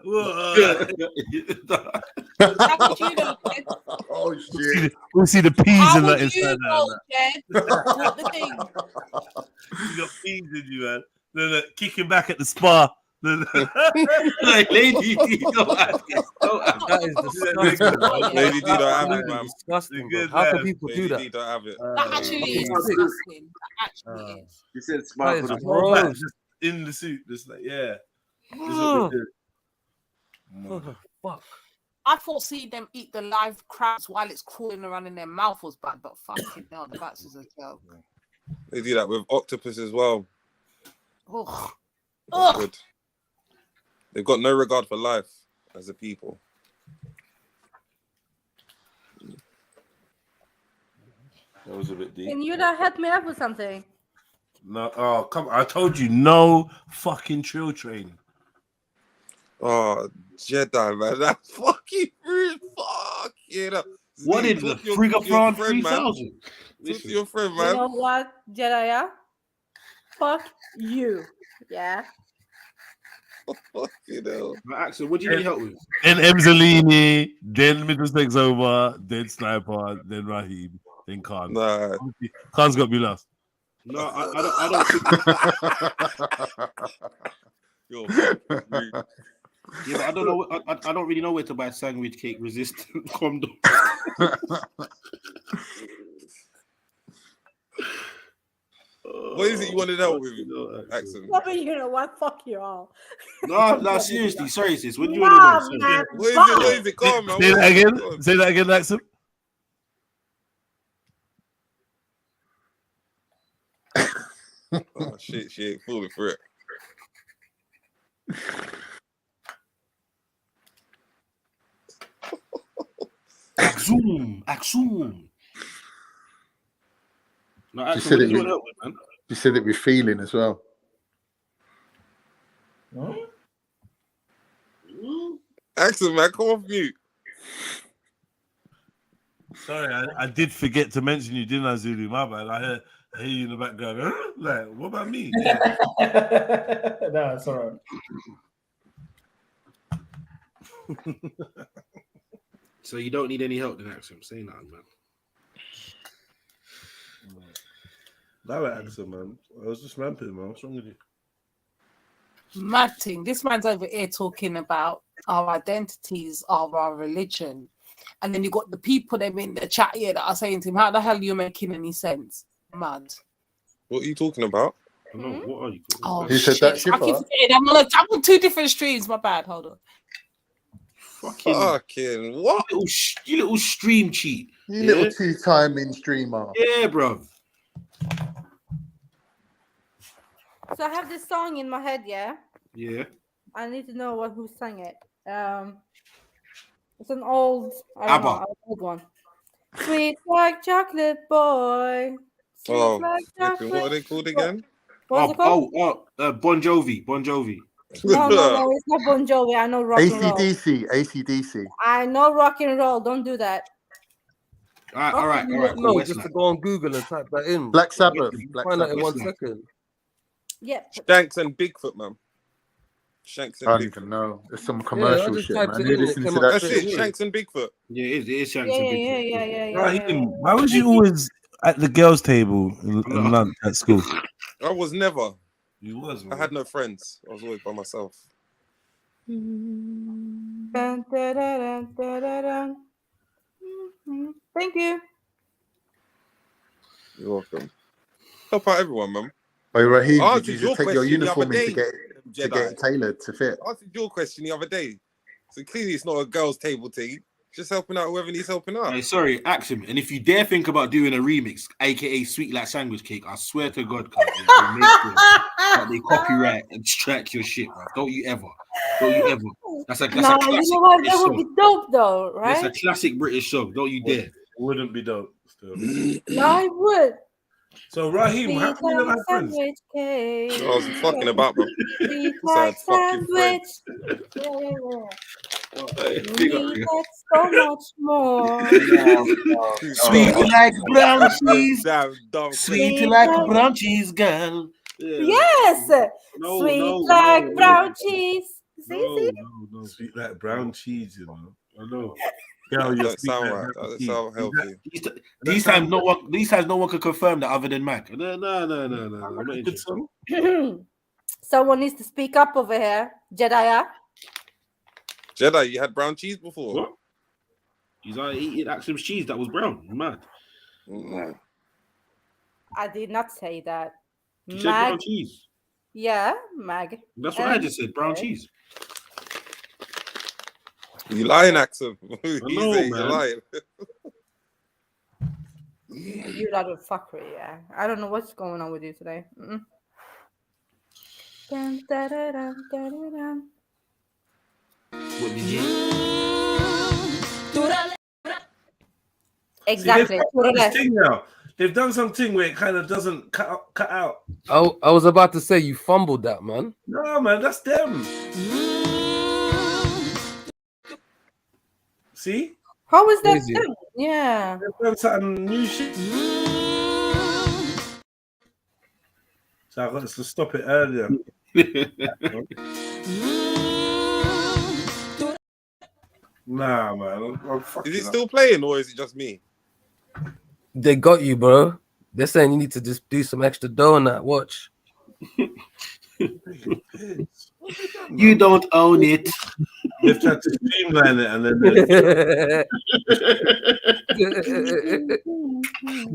Oh shit! We'll see the peas How and that would you inside know, Jed? What the thing? You got peas in you, man. Then kicking back at the spa. Like Lady D, don't have it. That is disgusting. Lady D don't have it, man. Disgusting, bro. How can people do that? Lady D don't have it. That actually is disgusting. That actually is. You said That smile is for the gross. Just in the suit, just like, yeah. Oh, fuck. I thought seeing them eat the live crabs while it's crawling around in their mouth was bad, but fucking hell, the bats is a joke. They do that with octopus as well. Ugh. That's good. They've got no regard for life as a people. That was a bit deep. Can you not help me out with something? No, oh come on. I told you no fucking trill train. Oh, Jedi, man. That's fucking rude. Fuck it up. What is the Frigafron 3000? Talk to your friend, You man. know what, Jedediah? Fuck you. Yeah. Fucking hell. Axel, what do you need help with? Then Emzalini, then Middlesex over, then Sniper, then Raheem, then Khan. Nah. Khan's got to be last. No, I don't think. Yo, Yeah, but I don't know. I don't really know where to buy sandwich cake resistant condom. What is it you wanted help with, Axel? Well, but you know what? Fuck you all. No, seriously, sorry, sis. What do you want to know? Man, What is it? Go on, man. Say that again. Say that again, Axel. Oh shit, she ain't falling for it. Axum. No, You Axel, said what it. do you want to help with, man? You said it with feeling as well. Axel, man, come off mute. Sorry, I did forget to mention you, didn't I, Zulu? My bad. I hear you in the background. Huh? Like, what about me? Yeah. No, it's all right. So you don't need any help, then, Axel. Say nothing, man. That was Axel, man. I was just ramping, man. What's wrong with you? Mad thing. This man's over here talking about our identities of our religion. And then you got the people them in the chat here that are saying to him, how the hell are you making any sense? Mad. What are you talking about? No, what are you talking Oh, about? He said that I keep forgetting. I'm on two different streams. My bad. Hold on. Fucking what? You little stream cheat. You little two-timing streamer. Yeah, bro. So I have this song in my head, yeah? Yeah. I need to know who sang it. It's an old, I don't know, an old one. Sweet like chocolate boy. Sweet like chocolate. What are they called again? What's it called? Bon Jovi. Bon Jovi. No, it's not Bon Jovi. I know rock and roll. AC/DC. I know rock and roll. Don't do that. All right. No, just to go on Google and type that in. Black Sabbath. Find that in 1 second. Yep. Shanks and Bigfoot, man. Shanks and I don't Bigfoot. even know. There's some commercial shit, man. It You're listening to that That's shit. it, Shanks and Bigfoot. Yeah, it is Shanks Yeah, and Bigfoot. yeah. Why was you always at the girls' table in lunch at school? I was never. You was, man. I had no friends. I was always by myself. Dun, dun, dun, dun, dun, dun. Thank you. You're welcome. Help out everyone, man. Hey, Raheem, I did you answered just take your question the uniform other in to day, get it tailored to fit? I answered your question the other day. So clearly it's not a girls' table thing. Just helping out whoever needs helping out. Hey, sorry, ask him. And if you dare think about doing a remix, aka Sweet Like Sandwich Cake, I swear to God, make sure that they copyright and strike your shit, bro. Don't you ever. That's a You classic know what? That would song. be dope, though, right? That's a classic British song. Don't you dare. Wouldn't be dope. Still. No, I would. So Raheem, how come you don't have friends? Sandwich cake. I was fucking about, bro. Sweet Sad like fucking friend. sandwich. Need that so much more. Sweet like brown cheese. Damn, Sweet like brown cheese, girl. Yes. Sweet like brown cheese. See? No. Sweet like brown cheese, you know. I know. Girl, you That sound right. That sound healthy. These times, no one can confirm that other than Mac. No. I'm not interested. Someone needs to speak up over here. JEDI. Jedi, you had brown cheese before? What? He's eating Axum's cheese that was brown. Mad. I did not say that. You said brown cheese. Yeah, Mag. That's what I just said. Brown cheese. You lying, Axum? I know, man. You're lying. You lot of fuckery, yeah. I don't know what's going on with you today. Dun, da, da, dun, da, da, dun. What did you? Exactly. They've done something where it kind of doesn't cut out. I was about to say you fumbled that, man. No, man, that's them. See? How is that Crazy. done? Yeah. They've done something new shit. So I got to stop it earlier. Nah, man. Is it still playing or is it just me? They got you, bro. They're saying you need to just do some extra dough on that. Watch. You don't own it. They've tried to streamline it and then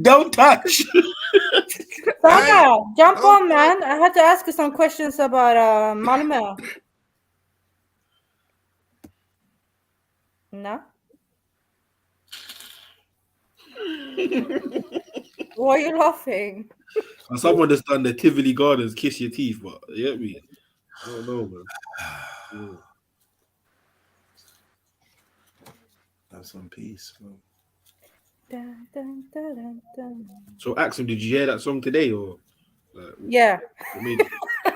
don't touch. Saga, jump on, man. I had to ask you some questions about Malmö. No? Why are you laughing? Someone that's done the Tivoli Gardens kiss your teeth, but you get me? I don't know, man. Yeah. have some peace, man. Dun, dun, dun, dun, dun. So, Axel, did you hear that song today, or? Yeah.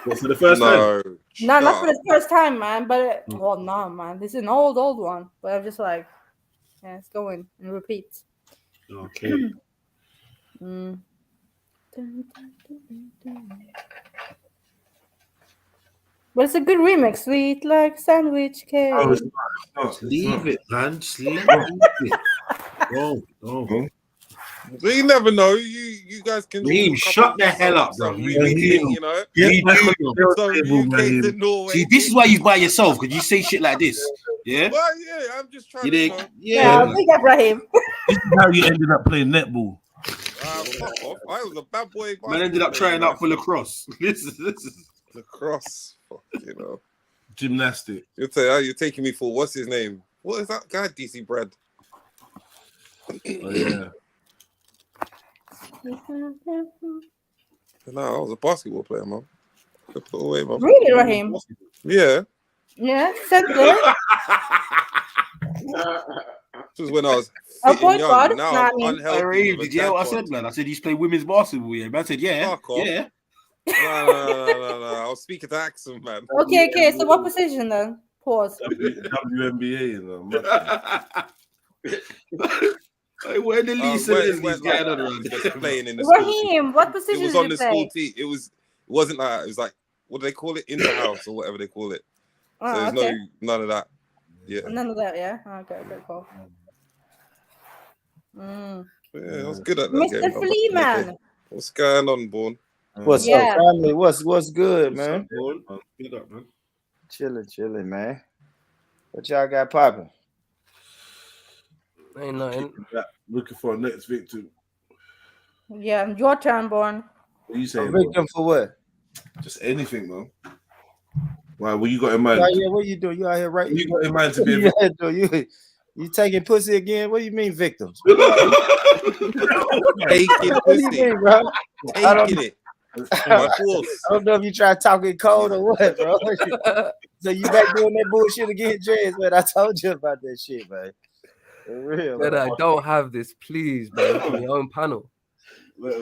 What, for the first time? No, not for the first time, man. But well, no, man. This is an old one. But I'm just like, yeah, it's going and repeat. Okay. Dun, dun, dun, dun. But it's a good remix. Sweet like sandwich cake. Oh, it's not. Leave it, man. Just leave it. No. You never know. You guys can. Shut the hell up, bro. You know. See, this is why you by yourself, because you say shit like this. Yeah. Well, yeah. I'm just trying. Yeah, big up, Raheem. This is how you ended up playing netball. Fuck off. I was a bad boy. Man ended up trying out for lacrosse. This is lacrosse. Fuck, you know. Gymnastic. You're taking me for what's his name? What is that guy, DC Bread? Oh, yeah. No, I was a basketball player, man. Put away, man. Really, Raheem? Yeah. Yeah, center. This was when I was A fitting point young. guard. Now Nah, I'm I mean- unhealthy. Raheem, with a did you hear what I dad said, bod. man? I said he's playing women's basketball. Yeah, man. I said yeah, Fuck off. yeah. No. I was speaking to accent, man. Okay. So what position then? Pause. WNBA, you know. Where the Lisa is went going like, on around just playing in the school team. Raheem, what position It was did on you the play? school team. It wasn't like, it was like, what do they call it? Inter-house or whatever they call it. Oh, So there's okay. none of that. Yeah. None of that, yeah. Okay, cool. Yeah, I was good at that Mr. game. Freeman. What's going on, Born? What's up, family? What's good, man? Good up, man. Chilling, man. What y'all got popping? Ain't nothing. Looking for a next victim. Yeah, your turn, Born. What you saying? A victim for what? Just anything, man. Why? What you got in mind? Yeah, what you doing? You out here right? What you got in mind to be a victim? You taking pussy again? What do you mean victims? Taking What do you pussy. mean, bro? Taking it. I don't know if you try to talk it cold or what, bro. So you back doing that bullshit again, Jay? Man, I told you about that shit, man. For real. But I don't have this, please, bro. On your own panel. What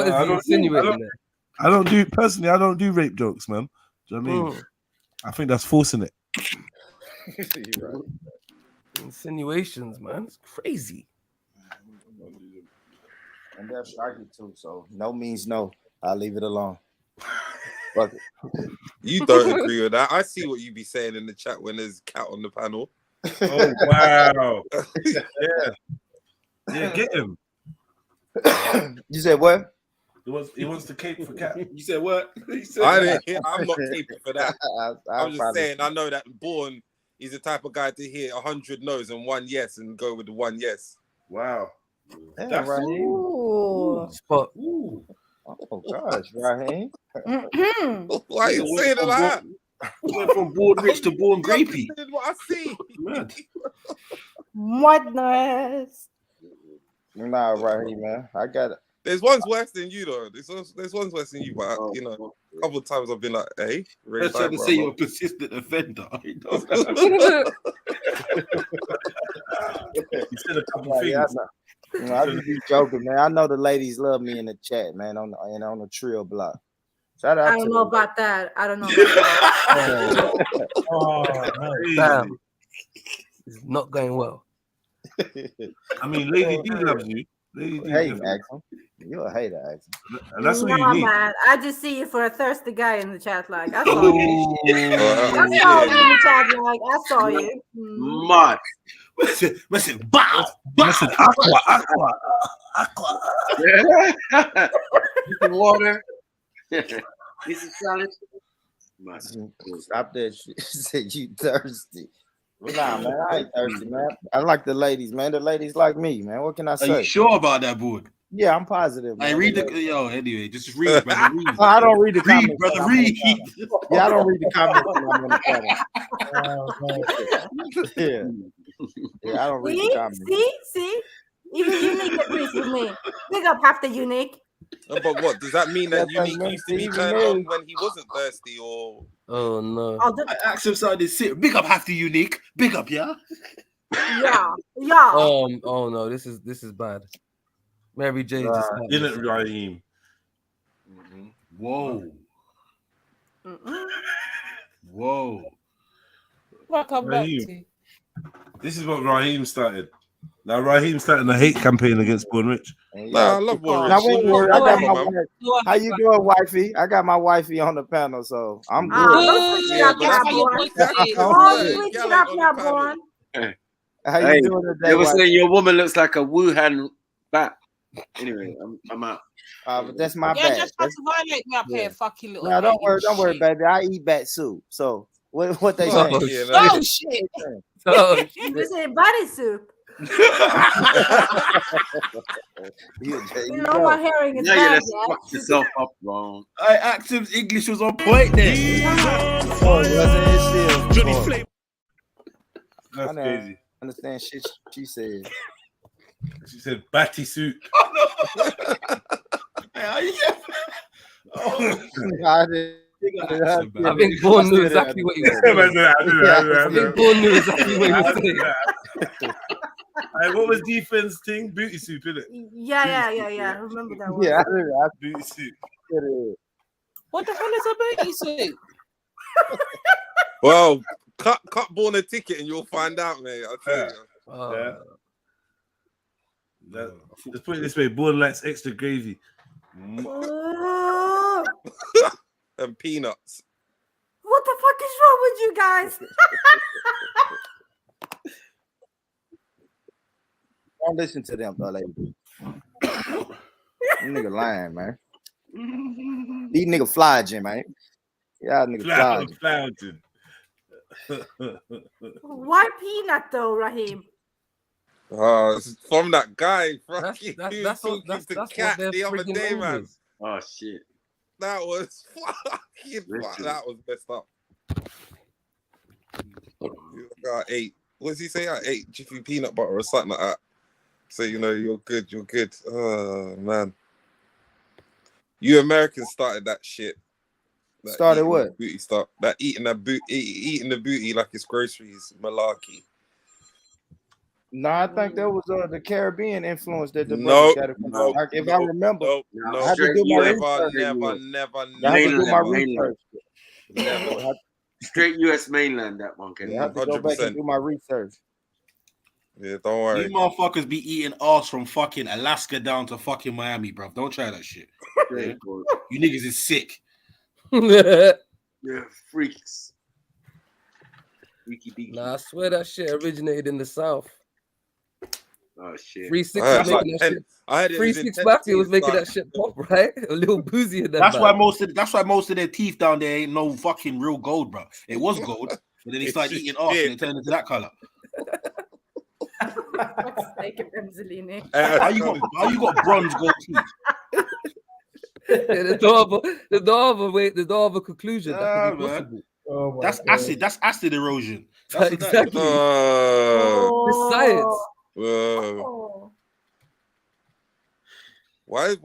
is he insinuating there? I don't do rape jokes, man. Do you know what I mean? I think that's forcing it. You're right. Insinuations, man. It's crazy. And that's strikey too. So no means no. I'll leave it alone. Fuck it. You don't agree with that. I see what you be saying in the chat when there's cat on the panel. Oh wow. Yeah, get him. You said what? He wants to cape for cat. You said what? I'm not caping for that. I'm just probably- saying, I know that Born is the type of guy to hear 100 no's and 1 yes and go with the 1 yes. Wow. Damn, Raheem. Ooh. Spot. Oh gosh, Raheem. Why are you saying it like that? Went from born rich to born grapey. What I see. Madness. Nah, Raheem, man. I got it. There's ones worse than you, though. There's ones worse than you, but you know, a couple of times I've been like, hey, Let's try to say you're a persistent offender. You said a couple things. I just be joking, man. I know the ladies love me in the chat, man, on the Trill block. Shout out I to don't know about that. I don't know about that. Oh, damn. It's not going well. I mean, Lady D loves you. Lady D Hey, loves Axel. You're a hater, Axel. And that's what Nah, you need. man. I just see you for a thirsty guy in the chat. Like, I saw you. I saw yeah. you in the chat. Like, I saw you. Mad. Listen, bow. Listen, aqua. Yeah. Some water. This is salad. Stop that shit. Said you thirsty. Nah, man, I ain't thirsty, man. I like the ladies, man. The ladies like me, man. What can I say? Are you sure about that, boy? Yeah, I'm positive. I Man. read the anyway. Just read it, brother. Read. No, I don't read the Read, comments. brother. when I'm on Read. the panel. Yeah, I don't read the comments when I'm on the panel. Yeah, I don't read the comments. See? Even Unique agrees with me. Big up half the Unique. No, but what does that mean? That Unique used to be turned on when he wasn't thirsty, or? Oh no! I asked him something to sit. Big up half the Unique. Big up, yeah. Yeah. Oh no! This is bad. Mary J just had In this. it, Raheem. Whoa. Whoa. Welcome back Raheem. to. This is what Raheem started. Now Raheem starting a hate campaign against Born Rich. Nah, I love Born Rich. Now, wait, Born I got Rich, my man. wife. How you doing, wifey? I got my wifey on the panel, so I'm good. Don't switch it up now, but boy. that's Don't switch it up now, boy. How Hey, you doing today, they were wife? saying your woman looks like a Wuhan bat. Anyway, I'm out. But that's my Yeah, bad. just try to violate me up here, fucking little. No, don't hating worry, shit. baby. I eat bat soup. So what they Oh, saying? Oh shit! Oh, You say body soup. You know my hearing is Now you bad, let's yeah? fuck yourself up, wrong. I asked him English was on point there. Oh, wasn't it still? That's crazy. Understand shit she said. She said batty suit. I think Bourne knew exactly what he was saying. I think Bourne knew exactly what he was saying. What was defense thing? Booty soup, innit? Yeah. Remember that one? Yeah, booty soup. What the hell is a booty suit? Well, cut Bourne a ticket and you'll find out, mate. I'll tell you. Let's put it this way: Bourne likes extra gravy. And peanuts. What the fuck is wrong with you guys? Don't listen to them, though, lady. Nigga lying, man. These nigga flogging, man. Yeah, nigga flogging. Why peanut though, Raheem? From that guy, that's the cat the other day, man. Oh shit. That was fucking that was messed up. I ate. What does he say? I ate Jiffy peanut butter or something like that. So you know you're good. Oh man, you Americans started that shit. That started what? Booty stuff. That eating the booty like it's groceries. Malarkey. No, I think that was the Caribbean influence that the No, brother got it from. If I remember, no, I had to do my never. research. Straight US mainland, that one can. I have to go back and do my research. Yeah, don't worry. You motherfuckers be eating ass from fucking Alaska down to fucking Miami, bro. Don't try that shit. Yeah? You niggas is sick. Yeah, freaks. Freaky beaky. Nah, I swear that shit originated in the South. Oh shit. 360 was making that shit. 360 Mafia was making that shit pop, right? A little boozy in that. That's why most of their teeth down there ain't no fucking real gold, bro. It was gold, but then they started eating ass and it turned into that color. How you got bronze gold teeth? The door of a conclusion. That could be possible. Oh that's God. Acid. That's acid erosion. That's exactly. It's science. Why is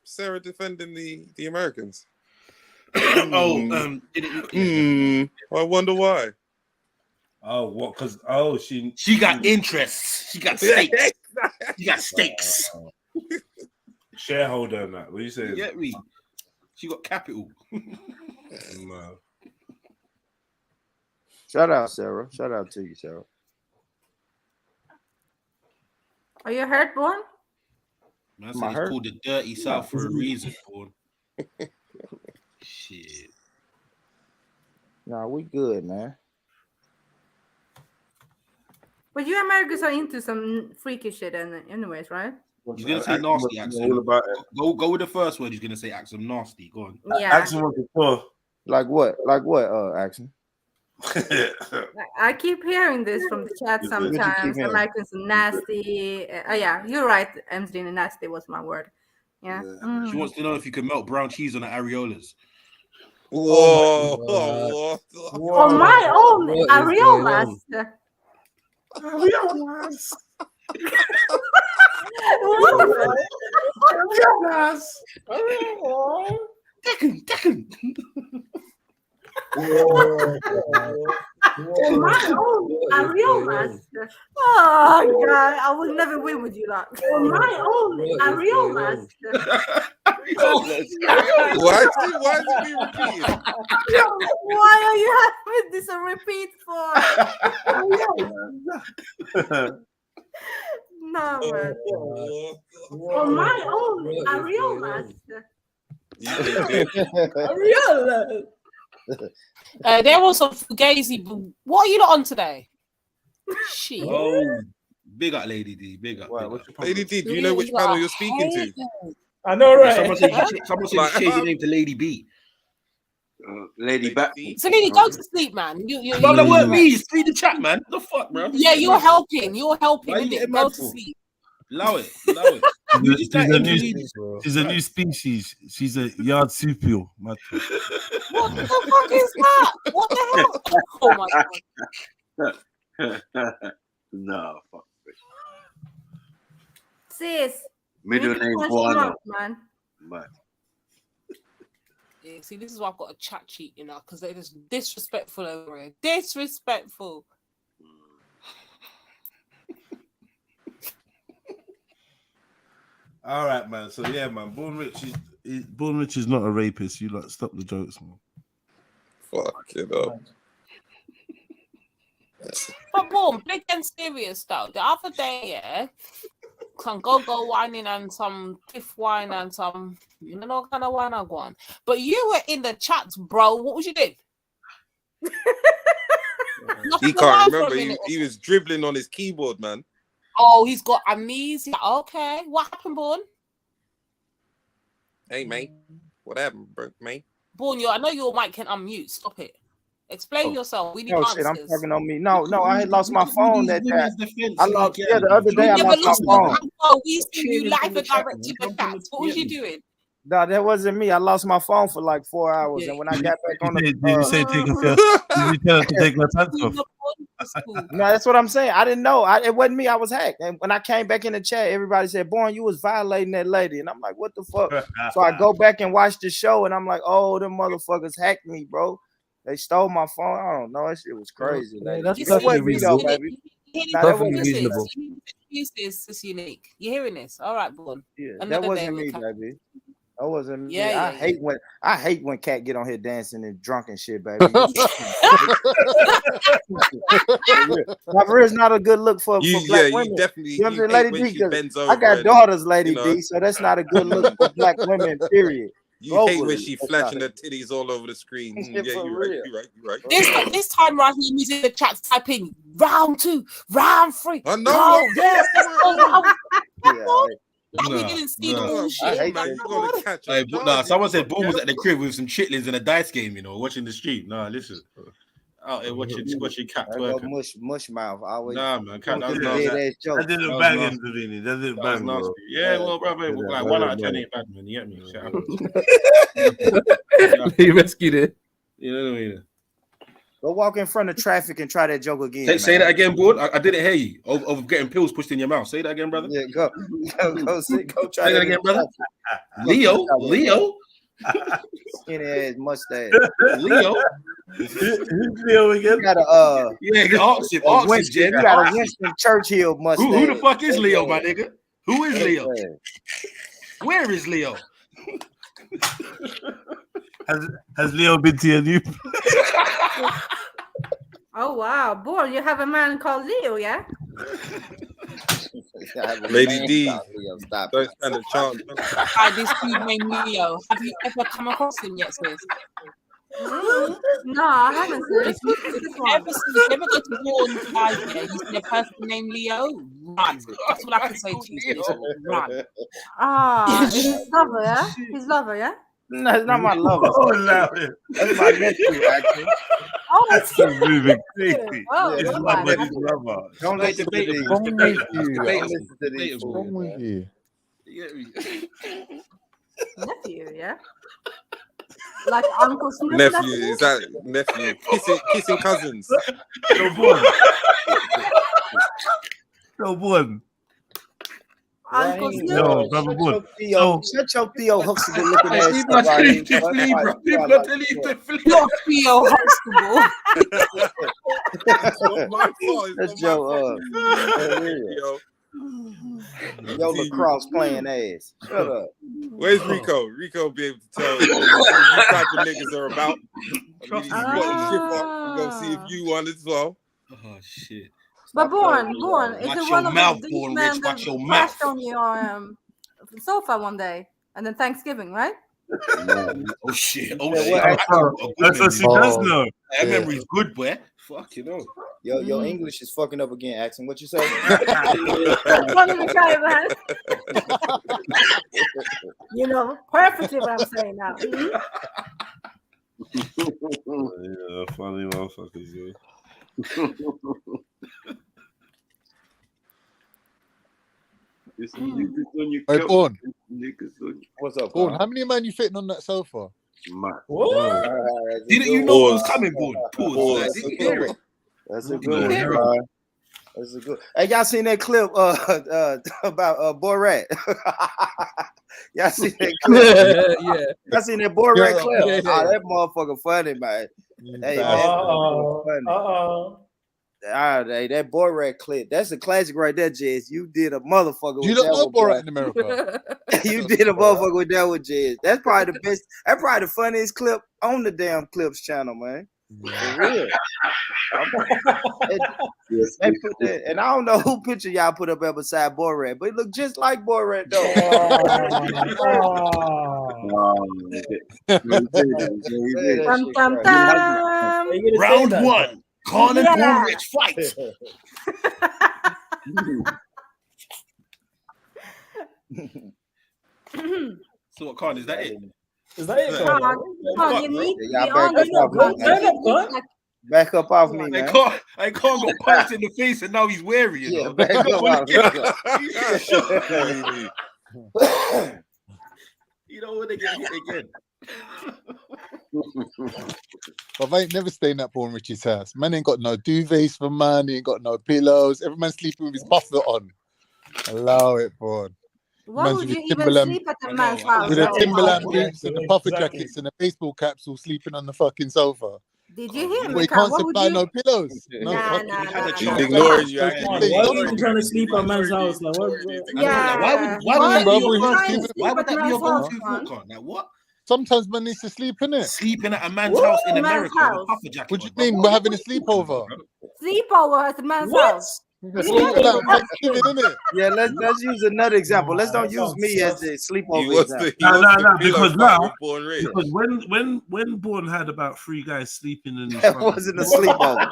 Sarah defending the Americans? I wonder why. Oh, what? Because she got interests. She got stakes. She got stakes. Shareholder and that. What are you saying? You get me? She got capital. No. Shout out, Sarah. Shout out to you, Sarah. Are you hurt, Born? Man, it's called the Dirty South for a reason, Born. Shit. Nah, we good, man. But you Americans are into some freaky shit anyways, right? He's gonna say nasty accent. Go with the first word. He's gonna say accent nasty. Go on. Yeah. Accent was before. Like what? Like what? Accent. I keep hearing this from the chat sometimes. Americans are nasty. Yeah, you're right. Emsdene, nasty was my word. Yeah. She wants to know if you can melt brown cheese on the areolas. Whoa! On my own areolas. Areolas. Deccan. My own areolas. Oh God, I will never win with you, lot. My own areolas. Why is it being repeated? Why are you having this a repeat for? No, man. On my own areolas. Areolas. There was some fugazi. What are you not on today? Shit. Oh, big up, Lady D. Big up. Lady D, do you know which panel you're speaking to? I know, right? Someone said you change your name to Lady B. Lady Bat. So Lady, go to sleep, man. Well, that weren't me. Just read the chat, man. The fuck, man. Yeah, you're helping. You're helping. Why you getting Go mad to for? sleep. Allow it. She's a new species. She's a yard supio. What the fuck is that? What the hell? Oh my God. No, fuck. Sis. Middle you name punch Bono. him out, man. But Yeah, see, this is why I've got a chat sheet, you know, because they're just disrespectful over here. Disrespectful. All right, man. So yeah, man. Born Rich is not a rapist. You like stop the jokes, man. Fuck it up. But boom, big and serious though. The other day, yeah, some go-go whining and some tiff wine and some, you know, what kind of wine I go on. But you were in the chats, bro. What was you doing? He can't remember. He was dribbling on his keyboard, man. Oh, he's got amnesia. Okay, what happened, Born? Hey, mate. What happened, bro, mate? Born, I know your mic can unmute. Stop it. Explain yourself. We need Oh answers. shit, I'm talking on me. No, I had lost my phone that day. I lost the other day. I Yeah, lost but my listen, phone. we see you live and direct in the chat. What was you doing? No, that wasn't me. I lost my phone for like 4 hours, and when I got back on the, Did you say take off your? Did you tell her to take her pants off? No, that's what I'm saying. I didn't know. It wasn't me. I was hacked. And when I came back in the chat, everybody said, "Born, you was violating that lady," and I'm like, "What the fuck?" So I go back and watch the show, and I'm like, "Oh, them motherfuckers hacked me, bro. They stole my phone. I don't know. That shit was crazy." Yeah, like, that's that perfectly wasn't me though, reasonable. baby. Perfectly reasonable. This is unique. You hearing this? All right, Born. Yeah, Another that day wasn't we'll me, come. baby. That wasn't me. Yeah, I hate when cat get on here dancing and drunk and shit, baby. My is not a good look for black women. Definitely. You know what I'm saying, hate Lady when D? she 'Cause bends I over got and, daughters, Lady you know. D, so that's not a good look for black women. Period. You hate when Globally, she that's flashing not her titties all over the screen. it. Yeah, For you're real. right. This time right here, he's in the chat typing round 2, round 3. I know. Oh, yes, Nah, didn't see nah. the bullshit. Hey, someone said Boom was at the crib with some chitlins and a dice game, you know, watching the street. Nah, listen. Out here watching cat I go twerking. mush mouth. I always Nah, man, cat, that was dead nasty. ass joke. That didn't bang him, Davini. That didn't bang, bro. Nasty. Yeah, well, brother, like 1 out of 10 ain't bad, man. You get me? Shout out. You rescued it. You know what I mean? Go walk in front of traffic and try that joke again. Say that again, Board. I didn't hear you. Of getting pills pushed in your mouth. Say that again, brother. Yeah, go try Say that again, brother. Leo. Skinny ass mustache. Leo. Leo again. You got a ask him, Winston, Jen. you got a Winston Churchill mustache. Who the fuck is Leo, my nigga? Who is Leo? Where is Leo? Has Leo been to your new? Oh wow, boy, you have a man called Leo, yeah? Lady D, stop. Don't stand a chance. Hi, this dude named Leo. Have you ever come across him yet, sis? No, I haven't seen If you ever go to Warren Live, you see a person named Leo, run. That's what I can say to you. Sis. Run. Ah, his lover, yeah? His lover, yeah? No, it's not my lover. That's my nephew, actually. Oh, it's moving crazy. Oh, It's yeah. my buddy's brother. Don't listen to these. What's Wrong with you? Nephew, yeah? Like Uncle Smith. Nephew, is that nephew? Kissing cousins. No one. Uncle Smith. No, brother Wood. Shut your Theo Huxtable looking ass up. Not Theo Huxtable. That's your Yo lacrosse playing ass. Shut up. Where's Rico? Rico be able to tell you what type of niggas are about. He's got shit up. We're gonna see if you want it as well. Oh shit. But Born, is Watch it your one of mouth, these Born, men Rich. that Watch your crashed mouth. on your sofa one day, and then Thanksgiving, right? Oh shit. Oh Yeah, shit. That's what she does know. That memory's good, boy. Fuck, you know. Yo, your English is fucking up again, Axon. What you say? You know perfectly what I'm saying now. Yeah, funny motherfuckers, yeah. Hey, Born. What's up, Born, how many man you fitting on that sofa? What? Didn't you know it was coming, Born? Pause. Didn't you hear it? That's a good one, bro. That's a good. Hey, y'all seen that clip about Borat? Y'all seen that clip? Yeah. Y'all seen that Borat clip? Yeah. Oh, that motherfucker funny, man. Hey, that motherfucker funny. Hey, that Borat clip. That's a classic right there, Jez. You did a motherfucker. You with don't that know one, boy. Borat in America. You did a motherfucker with that one, Jez. That's probably the best. That's probably the funniest clip on the damn Clips channel, man. For real. They put that, and I don't know who picture y'all put up there beside Borat, but it looked just like Borat though. Round one, Kanye Borich fight. So what, Khan, is that it? Is that it? Khan, you need Back up off me, man. I can't go punched in the face and now he's wary, you know. Back up off me. You don't want to get hit again. I ain't never staying at Born Richie's house. Man ain't got no duvets for man. He ain't got no pillows. Every man sleeping with his buffet on. Allow it, Born. Why would you even sleep at a man's house? With the Timberland boots and the puffer jackets and the baseball caps, all sleeping on the fucking sofa. Did you hear me? Well, you can't supply no pillows. No, He's ignoring you. Why are you trying to sleep at man's house? Like, what? Yeah. Why would that be your go-to thought, Khan? Like what? Sometimes man needs to sleep in it. Sleeping at a man's house in America with a puffer jacket. What do you mean? We're having a sleepover. Sleepover at a man's house. Yeah, let's use another example. Let's don't use me as the sleepover example. No, because now, because when Born had about 3 guys sleeping in his that wasn't a sleepover.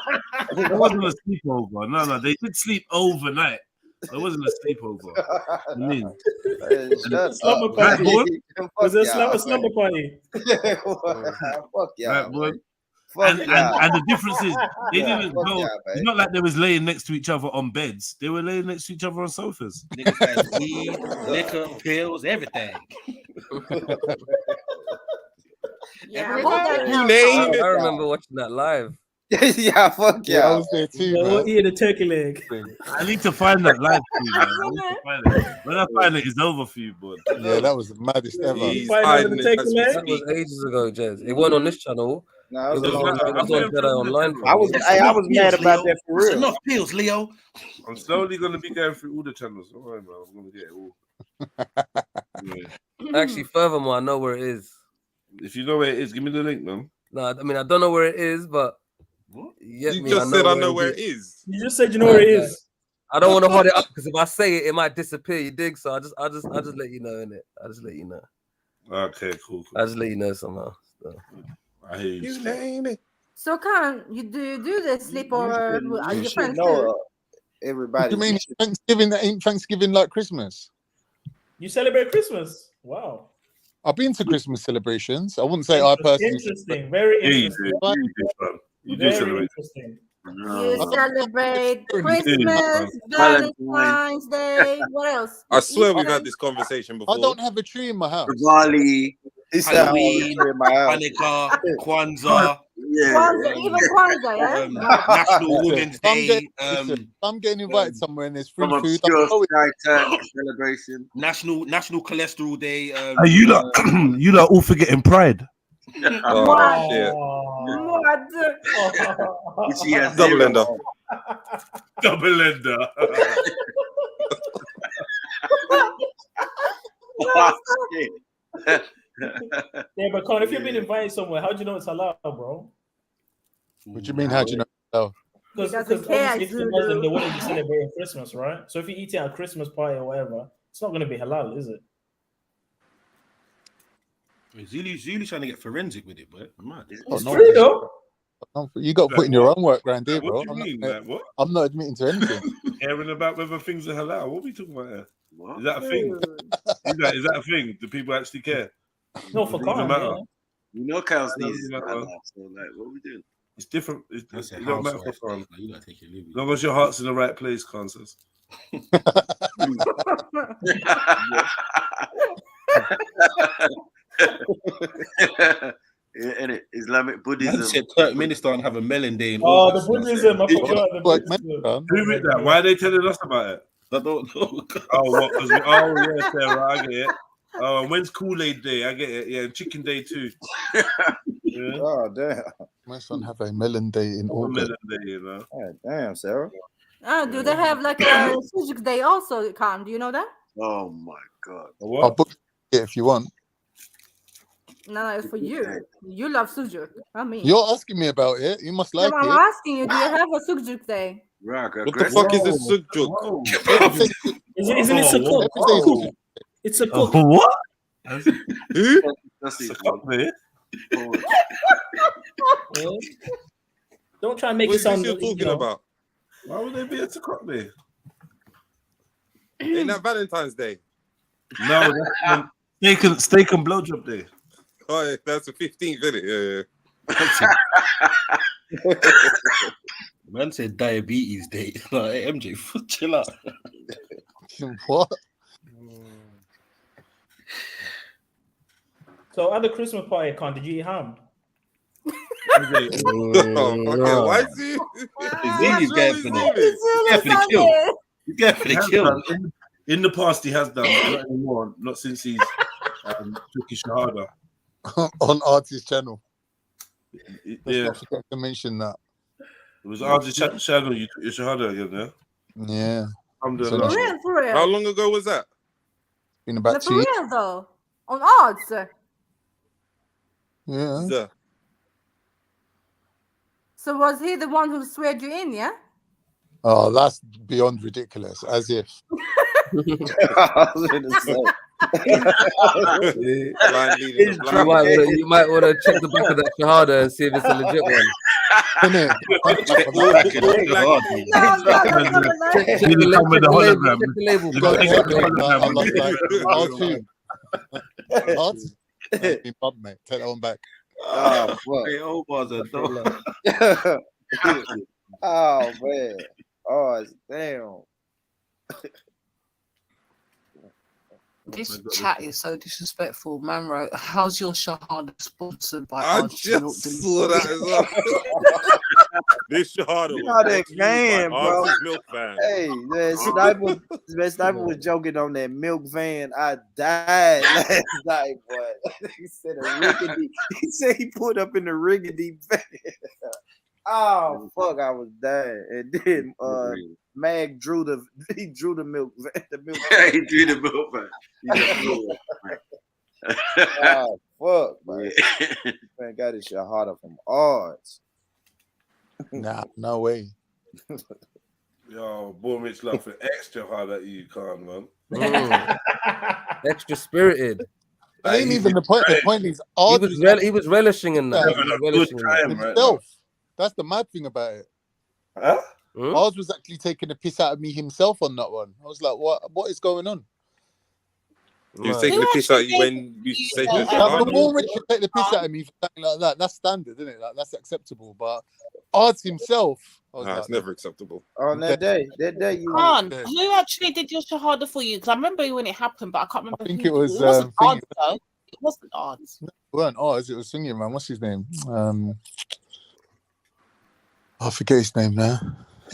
It wasn't a sleepover. No, they did sleep overnight. It wasn't a sleepover. I mean, slumber party. Was it a slumber party? Fuck yeah. Right, and the difference is they didn't go. It's not like they was laying next to each other on beds. They were laying next to each other on sofas. Niggas had weed, liquor, pills, everything. I remember watching that live. Yeah, fuck yeah. I was there too. We'll eat a turkey leg. I need to find that live too, man. When I find it, it's over for you, bud. Yeah, that was the maddest ever. That was ages ago, Jez. It wasn't on this channel. No, it was on JEDI Online. I was mad about that for real. Enough pills, Leo. I'm slowly gonna be going through all the channels. All right, man. I'm gonna get it all. Actually, furthermore, I know where it is. If you know where it is, give me the link, man. No, I mean I don't know where it is, but you just said I know where it is. You just said you know where it is. I don't want to hold it up because if I say it, it might disappear. You dig? So I just let you know, innit? I just let you know. Okay, cool. I just let you know somehow. So. I hear you. So, Khan, you do the sleepover? Are your friends know everybody? What do you mean Thanksgiving? That ain't Thanksgiving like Christmas. You celebrate Christmas? Wow. I've been to Christmas celebrations. I wouldn't say I personally. Interesting. Very interesting. You do Very celebrate. interesting. You celebrate Christmas, Valentine's Day. What else? I swear we've had this conversation before. I don't have a tree in my house. Diwali, Halloween, Hanukkah, Kwanzaa. Even Kwanzaa, yeah. National Women's Day. I'm getting invited somewhere and there's free From food. celebration. National Cholesterol Day. You lot all forgetting Pride. Oh, shit. Double ender. Double ender. Yeah, but Con, if you've been invited somewhere, how do you know it's halal, bro? What do you mean? How do you know? Because obviously, if you're Muslim, they wouldn't be celebrating Christmas, right? So if you're eating at a Christmas party or whatever, it's not going to be halal, is it? Zulu's trying to get forensic with it, but mad. It's true, though. You got to put in your own work around here, bro. What do you mean? What? I'm not admitting to anything. Caring about whether things are halal. What are we talking about here? Is that a thing? Is that a thing? Do people actually care? No, for Khan, yeah. You know, Kyle's needs so like, what are we doing? It's different. It don't matter for Khan. You gotta take your leave. As long as your heart's in the right place, Khan says. And it's Islamic Buddhism. Man said Turkmenistan have a melon day in Oh, August. the Buddhism. I forgot the Buddhism. Who is that? Why are they telling us about it? I don't know. Oh, what? Because yeah, Sarah, I get it. Oh, when's Kool-Aid Day? I get it. Yeah, Chicken Day too. Yeah. Oh damn. My son have a melon day in August. Melon Day, you know. Oh, damn, Sarah. Oh, do they have like a sujuk day also, Khan? Do you know that? Oh my god. I'll book it if you want. No, it's for you. You love sujuk. I mean, You're asking me about it. You must like no, I'm it. asking you. Do you have a sujuk day? Right, what the fuck is a sujuk? Isn't it a cook? Oh. It's a cook. What? Who? That's Don't try and make What it is sound. this you're talking about? Why would they be at a cock day? Ain't that Valentine's Day? No, that's steak and blowjob day. Oh, yeah, that's the 15th, isn't it? Yeah. Man said diabetes day. Like, hey, MJ, chill out. What? So at the Christmas party, Khan, did you eat ham? Oh, why is he? He's getting for the kill. He's getting for the kill. In the past, he has done, but not anymore. Not since he's took his shahada. On Artie's channel. Yeah. I forgot to mention that. It was Artie's channel. You took your shahada again, yeah? Yeah. Alhamdulillah. For real. How long ago was that? Been about For 2 years. real though. On odds. Yeah. So was he the one who sweared you in? Yeah. Oh, that's beyond ridiculous. As if. You might want to check the back of that shahada and see if it's a legit one. Take that one back. Oh, oh man. Oh damn. This chat is so disrespectful. Man wrote, how's your shahada sponsored by I Artificial just saw that as well. This shahada You was know that brought to you by van, bro. Artie's Milk Van. Hey, the sniper was joking on that milk van. I died last night, boy. He said a riggedy. He said he pulled up in the riggedy van. Oh fuck, I was dying. And then Mag drew the milk van. The milk van. He drew the milk van. Oh fuck, man. Man got his shahada from odds. Nah, no way. Yo, boy, Mitch laughing extra hard at you, Khan, man. Extra spirited. It ain't even the point. The point is, he was relishing in that. Himself. That's the mad thing about it. Huh? Oz was actually taking a piss out of me himself on that one. I was like, what is going on? He was taking the piss out of you when you say that. The moment you take the piss out of me for something like that, that's standard, isn't it? Like, that's acceptable. But Oz himself, it's never acceptable. On that day you Khan, who actually did your shahada for you? Because I remember when it happened, but I can't remember. I think who. it was. It wasn't odds, though. It wasn't odds. No, it weren't Oz. It was singing man. What's his name? I forget his name now.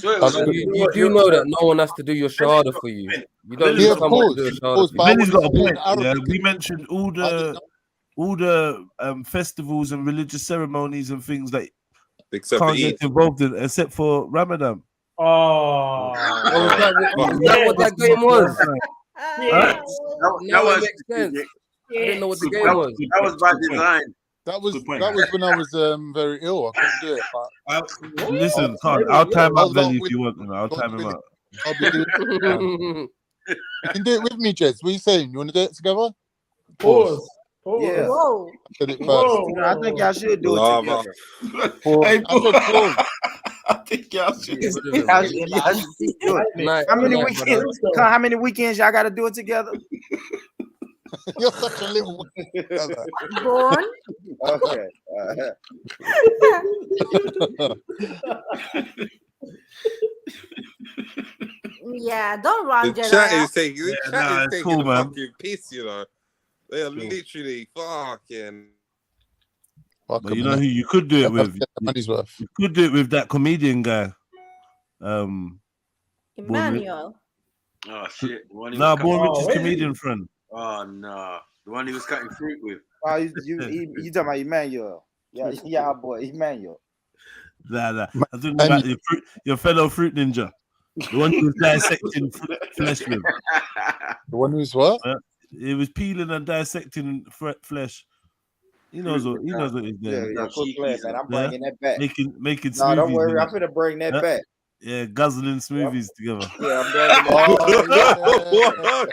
You do know that no one has to do your shahada for you. You don't need someone to do a shahada for you. Benny's got a point. Yeah, we mentioned all the festivals and religious ceremonies and things that can't get involved in, except for Ramadan. Oh, is that what that game was? Yeah. That makes sense. I didn't know what the game was. That was by design. That was when I was very ill. I couldn't do it. But Listen, I'll time out Benny if you want. I'll time him out. I'll be doing it. You can do it with me, Jez. What are you saying? You want to do it together? Pause. Yeah. Whoa. Did it first. Whoa. I think y'all should do it together. Hey, I think y'all should do it. How many weekends y'all got to do it together? You're such a little Born. Okay. Yeah, don't run. The chat is taking cool, a man. fucking piss, you know. They are literally fucking. But you know who you could do it with? Money's worth. You could do it with that comedian guy. Emmanuel. Oh shit! The one he Nah, was Born cutting- Rich's comedian friend. Oh no, the one he was cutting fruit with. Oh, you talking about Emmanuel? Yeah, boy, Emmanuel. Nah. I'm talking about your fellow fruit ninja. The one who was dissecting flesh with. The one who's what? He was peeling and dissecting flesh. He knows what he's doing. Yeah, quit playing, man. I'm bringing that back. Making smoothies. No, don't worry. with I'm it. finna bring that back. Yeah, guzzling smoothies together. Yeah, I'm bringing that.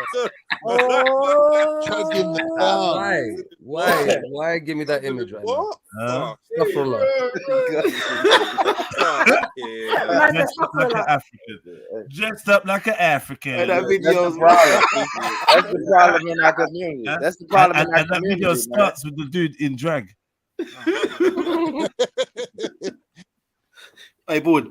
Chugging the down. Why give me that image right now? Dressed up like an African. And that video's right. That's the problem in our community. That's the problem in our and that community. video starts with the dude in drag. Hey, boy.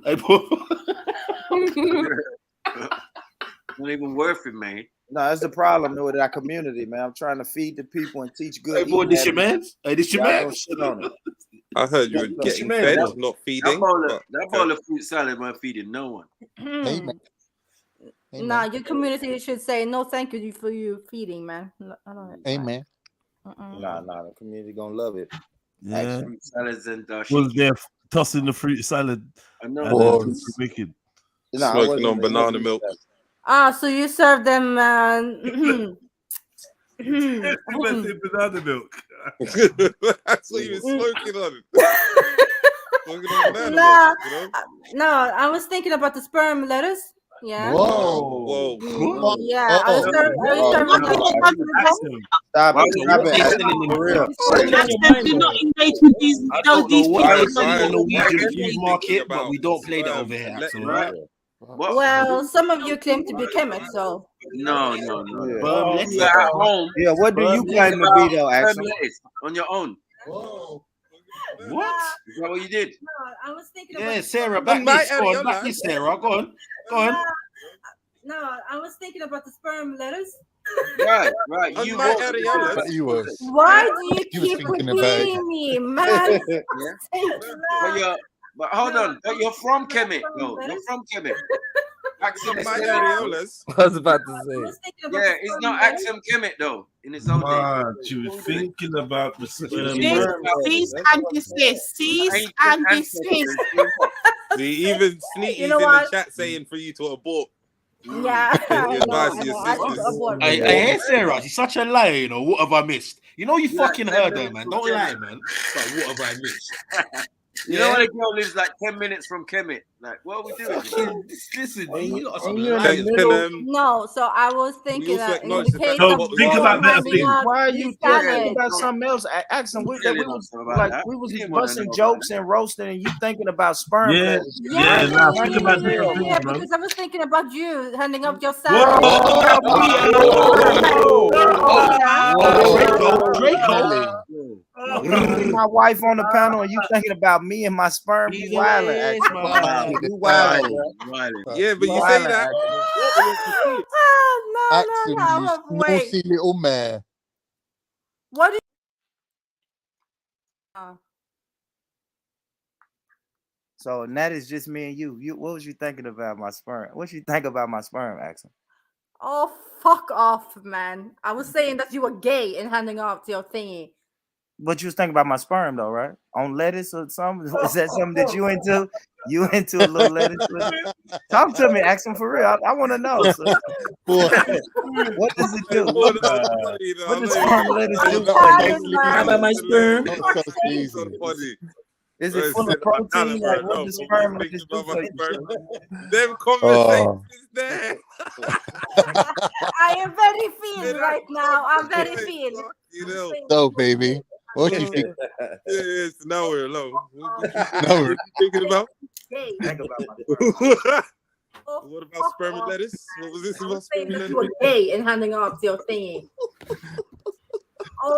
Not even worth it, man. No, that's the problem with our community, man. I'm trying to feed the people and teach good. Hey, boy, this your man. man's? Hey, this your Y'all man? don't shit on it. I heard you were getting fed, not feeding. That bowl of fruit salad weren't feeding no one. Amen. Nah, your community should say no, thank you for you feeding, man. I don't. Amen. Nah, the community gonna love it. Yeah. Fruit salads and Was there tossing the fruit salad? I know. And wicked. Smoking on banana milk. So you serve them. Banana milk. That's what you were smoking on. Smoking on banana Nah, milk, you know? no, I was thinking about the sperm lettuce. Yeah. Whoa. Yeah. I was Stop it. For real. Do not engage with these Norwegian market, but we don't play that over here, Axel, right? Well, some of you claim to be chemists, so. No. Yeah. You're at home. Yeah, what do you claim to be though, Axel? On your own. What? Is that what you did? No, I was thinking Yeah, about Sarah, back this. Go on, back this, Sarah. Go on. No, I was thinking about the sperm lettuce. Right. You were. Why do you keep thinking about it. repeating me, man? But hold on. But you're from Kemet. No, you're from Kemet. Axum My is areolas. I was about to say. Yeah, it's not Axum Kemet though. In its own day. Man, she was thinking about the Cease and desist. Cease and desist. See, even Sneaky's You know in what? the chat saying for you to abort. Yeah. Your advice to your sisters. Hey, Sarah, she's such a liar, you know. What have I missed? You know, you fucking heard her, man. Don't lie, man. Like, what have I missed? You know when a girl lives like 10 minutes from Kemet? Like, what are we doing? Listen, No, so I was thinking that in the case No, of think about better handing things. out Why are you the salad. thinking about something else? Axel, we was just busting jokes and roasting, and you thinking about sperm. Yeah, Yeah, nah, think about different yeah, things, man. because I was thinking about you handing up your salad. Draco. My wife on the panel, and you thinking about me and my sperm? You wildin', Axel. You wildin'. Yeah, but you say that. Axel, you naughty little mare. What do you? So and that is just me and you. What was you thinking about my sperm? What you think about my sperm, Axel? Oh, fuck off, man! I was saying that you were gay and handing off your thingy. But you was thinking about my sperm though, right? On lettuce or something? Is that something that you into? You into a little lettuce? Talk to me, Axel, for real. I want to know. So. What does it do? What does sperm lettuce do? How about my sperm? Is it full of protein? Like, what does sperm lettuce do for you? Them conversations there. I am very feel right now. I'm very feel. You know. So, baby, what you think? Yes, now we're alone. Now we're thinking about. Think about What about sperm and lettuce? What was this about sperm and You were lettuce? gay and handing off your thingy.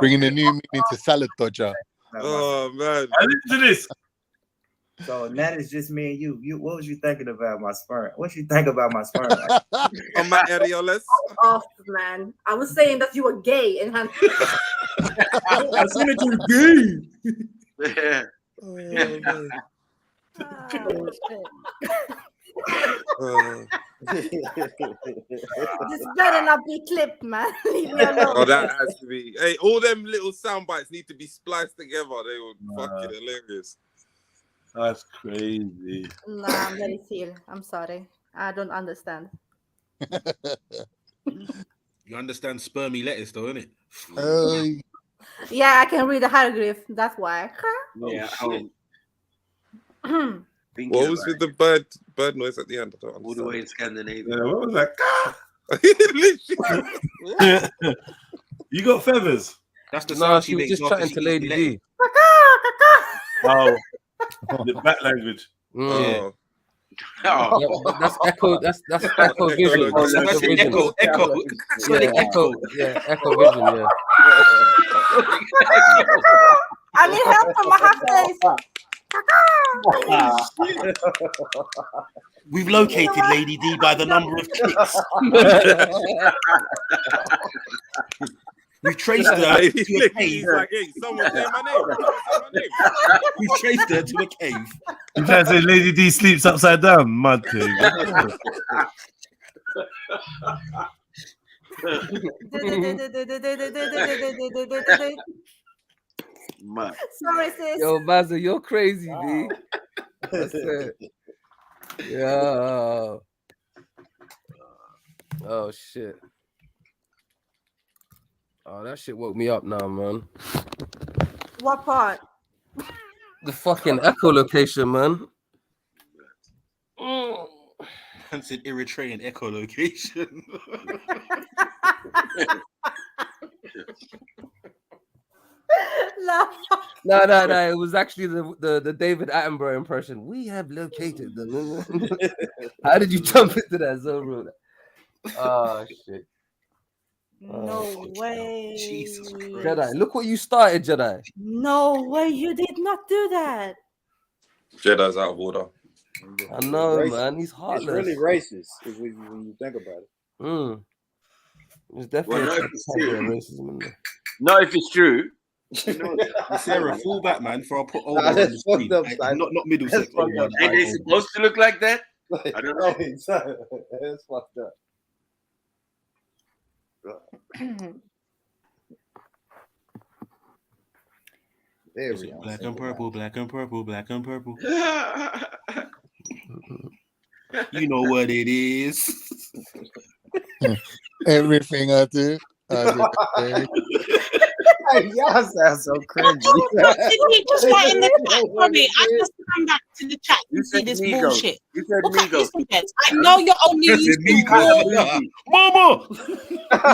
bringing a new meaning to salad dodger? Oh man, I listen to this. So that is just me and you. What was you thinking about my sperm? What you think about my sperm? On my areolas. Off, man. I was saying that you were gay and I said it was gay. Yeah. Oh, man. This better not be clipped, man. Leave me alone. Oh, that has to be. Hey, all them little sound bites need to be spliced together. They were fucking hilarious. That's crazy. Nah, I'm very feel. I'm sorry. I don't understand. You understand spermy lettuce, though, innit? Yeah, I can read the hieroglyph. That's why. Yeah. What was with the bird noise at the end? I don't understand. All the way in Scandinavia. Yeah, what was that? You got feathers? That's the No, sound she was makes just after chatting she to eats Lady the D. Oh, the back language. Mm. Oh. That's echo. That's echo vision. That's Echo vision. Echo. Yeah, echo. Yeah, echo vision. Yeah. I need help from my half face. We've located Lady D by the number of clicks. We traced her to a cave. Like, hey, someone say my name. We traced her to a cave. You trying to say Lady D sleeps upside down? Mad thing. Sorry, sis. Yo, Mazza, you're crazy, B. That's it. Yeah. Oh shit. Oh, that shit woke me up now, man. What part? The fucking echolocation, man. Man said Eritrean echolocation. No. It was actually the David Attenborough impression. We have located them. How did you jump into that so rude? Oh shit. No way. Jesus Christ. Jedi, look what you started, Jedi. No way, you did not do that. Jedi's out of order. I know, Racist. man. He's heartless. It's really racist when you think about it. It's definitely Well, no, if it's true. racism in there. No, if it's true. Sarah, fullback, man, for I'll put over on the screen. Not middle sex. Ain't they supposed to look like that? I don't know. It's fucked up. There we go. Black and purple, black and purple, black and purple. You know what it is. Everything I do. Y'all sound so cringy. Just right in the chat. Sorry, I just come back to the chat and see this Migos. bullshit. You said Look at Migos. this, kids. I know you're only used to raw. Mama! You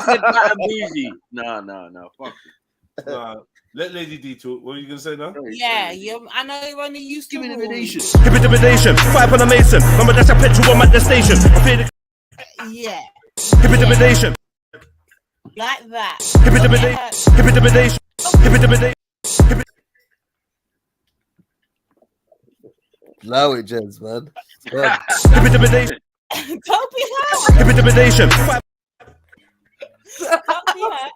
said Black and Bougie. No, fuck it. Let Lady D talk. What are you gonna say now? Yeah, I know you're only used to raw. Intimidation. Five on a mason. Mama, that's a petrol I'm at the station. I feel the Yeah, intimidation. like that. Intimidation. Allow it, gents, man. Intimidation. Don't be hurt. Intimidation. Don't be hurt.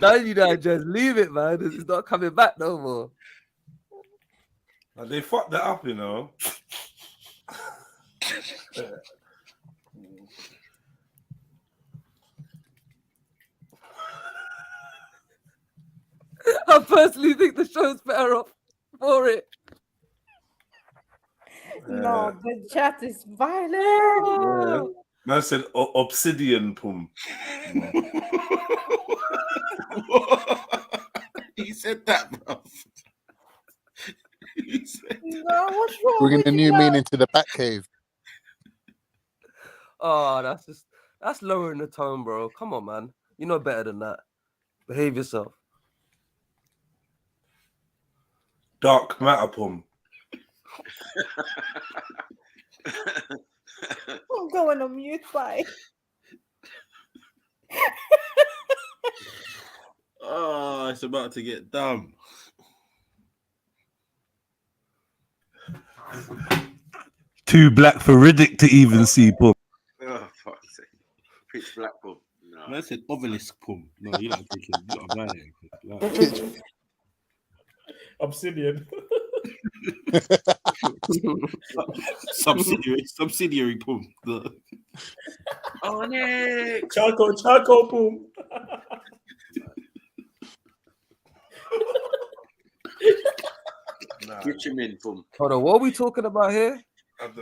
Don't you know, just leave it, man. It's not coming back no more. They fucked that up, you know. I personally think the show's better off for it. No, the chat is violent. Yeah. Man said obsidian pum. He said that, bro. No, what's wrong Bringing with a new you? meaning to the Batcave. Oh, that's lowering the tone, bro. Come on, man. You know better than that. Behave yourself. Dark matter pum. I'm going on mute. Bye. Oh, it's about to get dumb. Too black for Riddick to even see pum. Oh, fuck's sake. Pitch black pum. No. Man said obelisk pum. No, you're not thinking. You're not violent. Obsidian. Subsidiary pum. Onyx. Charcoal pum. Bitumen pum. Hold on, what are we talking about here? And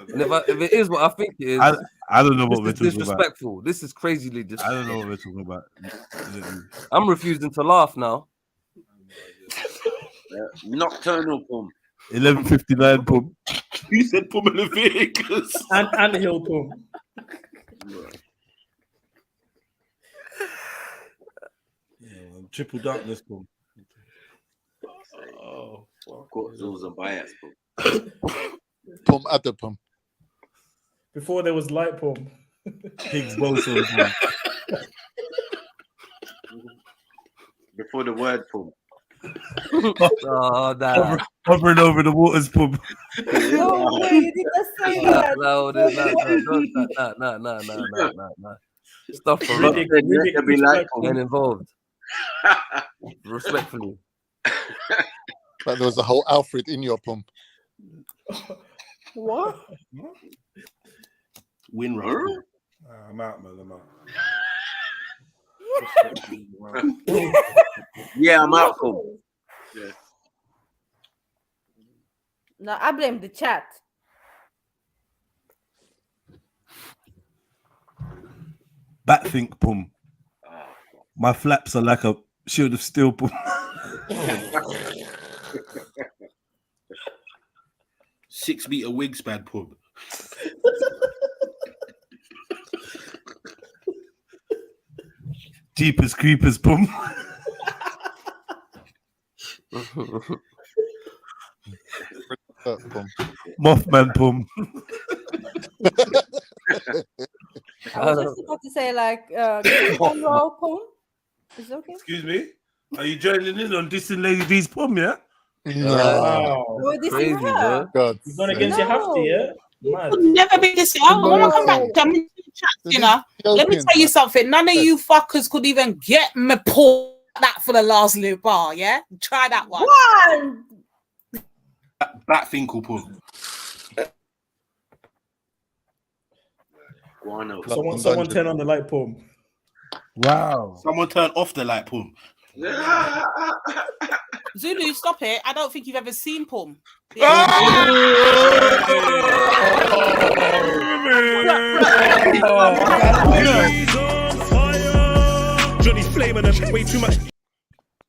if it is what I think it is, I don't know what we're this talking is disrespectful. This is crazily disrespectful. I don't know what we're talking about. I'm refusing to laugh now. Nocturnal pum. 11:59 pum. You said pum in Leviticus. And hill pum. Triple darkness pum. Oh, got rules and bias pum. Pum at the pum. Before there was light pum. Higgs boson pum. Before the word pum. Oh, nah. Hovering over the waters pum. No way, you didn't say that. No. Stuff for Riddick be like men involved. Respectfully. But there was a whole Alfred in your pum. What? Winrow. I'm out, man. I'm out. Yeah, I'm out pum. Yeah. No, I blame the chat. Batthink pum. My flaps are like a shield of steel pum. 6 meter wingspan pum. Jeepers creepers pum. Mothman pum. I was just about to say like roll pum. Is it okay? Excuse me? Are you joining in on dissing Lady D's pum, yeah? Wow. Well, this Crazy, is her. God. You've gone against your hafty, yeah? Mad. Never be this. I want to come back. I'm in the chat, you know. Let me tell you something. None of you fuckers could even get me pull that for the last little bar. Yeah, try that one. Batfinkel pum. Someone turn on the light pum. Wow. Someone turn off the light pum. Zulu, stop it. I don't think you've ever seen pum. Johnny's flaming them way too much.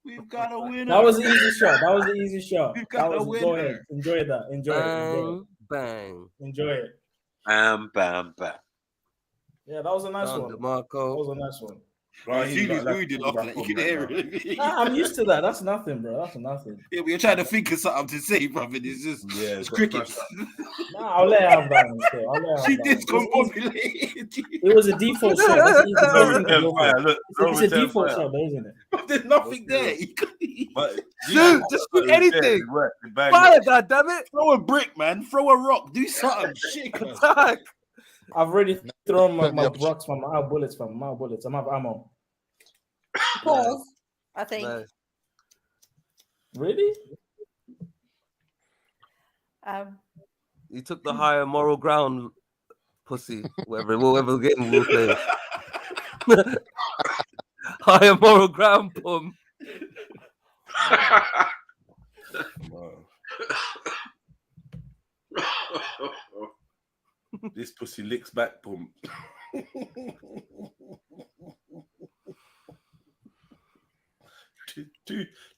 We've got a winner. That was the easy shot. That was the easy shot. We've got a Go winner. ahead. Enjoy that. Enjoy it. Bang. Enjoy it. Bam. Yeah, that was a nice one. DeMarco. That was a nice one. Right, Zulu's rooted after that. You can hear it. Nah, I'm used to that. That's nothing, bro. That's nothing. Yeah, we're trying to think of something to say, brother. It's just it's cricket. Nah, I'll let her have that one. Still. I'll let her have She that one. discombobulated. It was a default shot. That's easy. It's a default shot, though, isn't it? There's nothing there. Dude, just do anything. Fire, goddammit. Throw a brick, man. Throw a rock. Do something. Shit. Attack. I've already thrown my rocks from my bullets. I'm out of ammo. Pause. I think. Nice. Really? You took the higher moral ground, pussy. Whatever game we'll play. Higher moral ground, pum. This pussy licks back pum.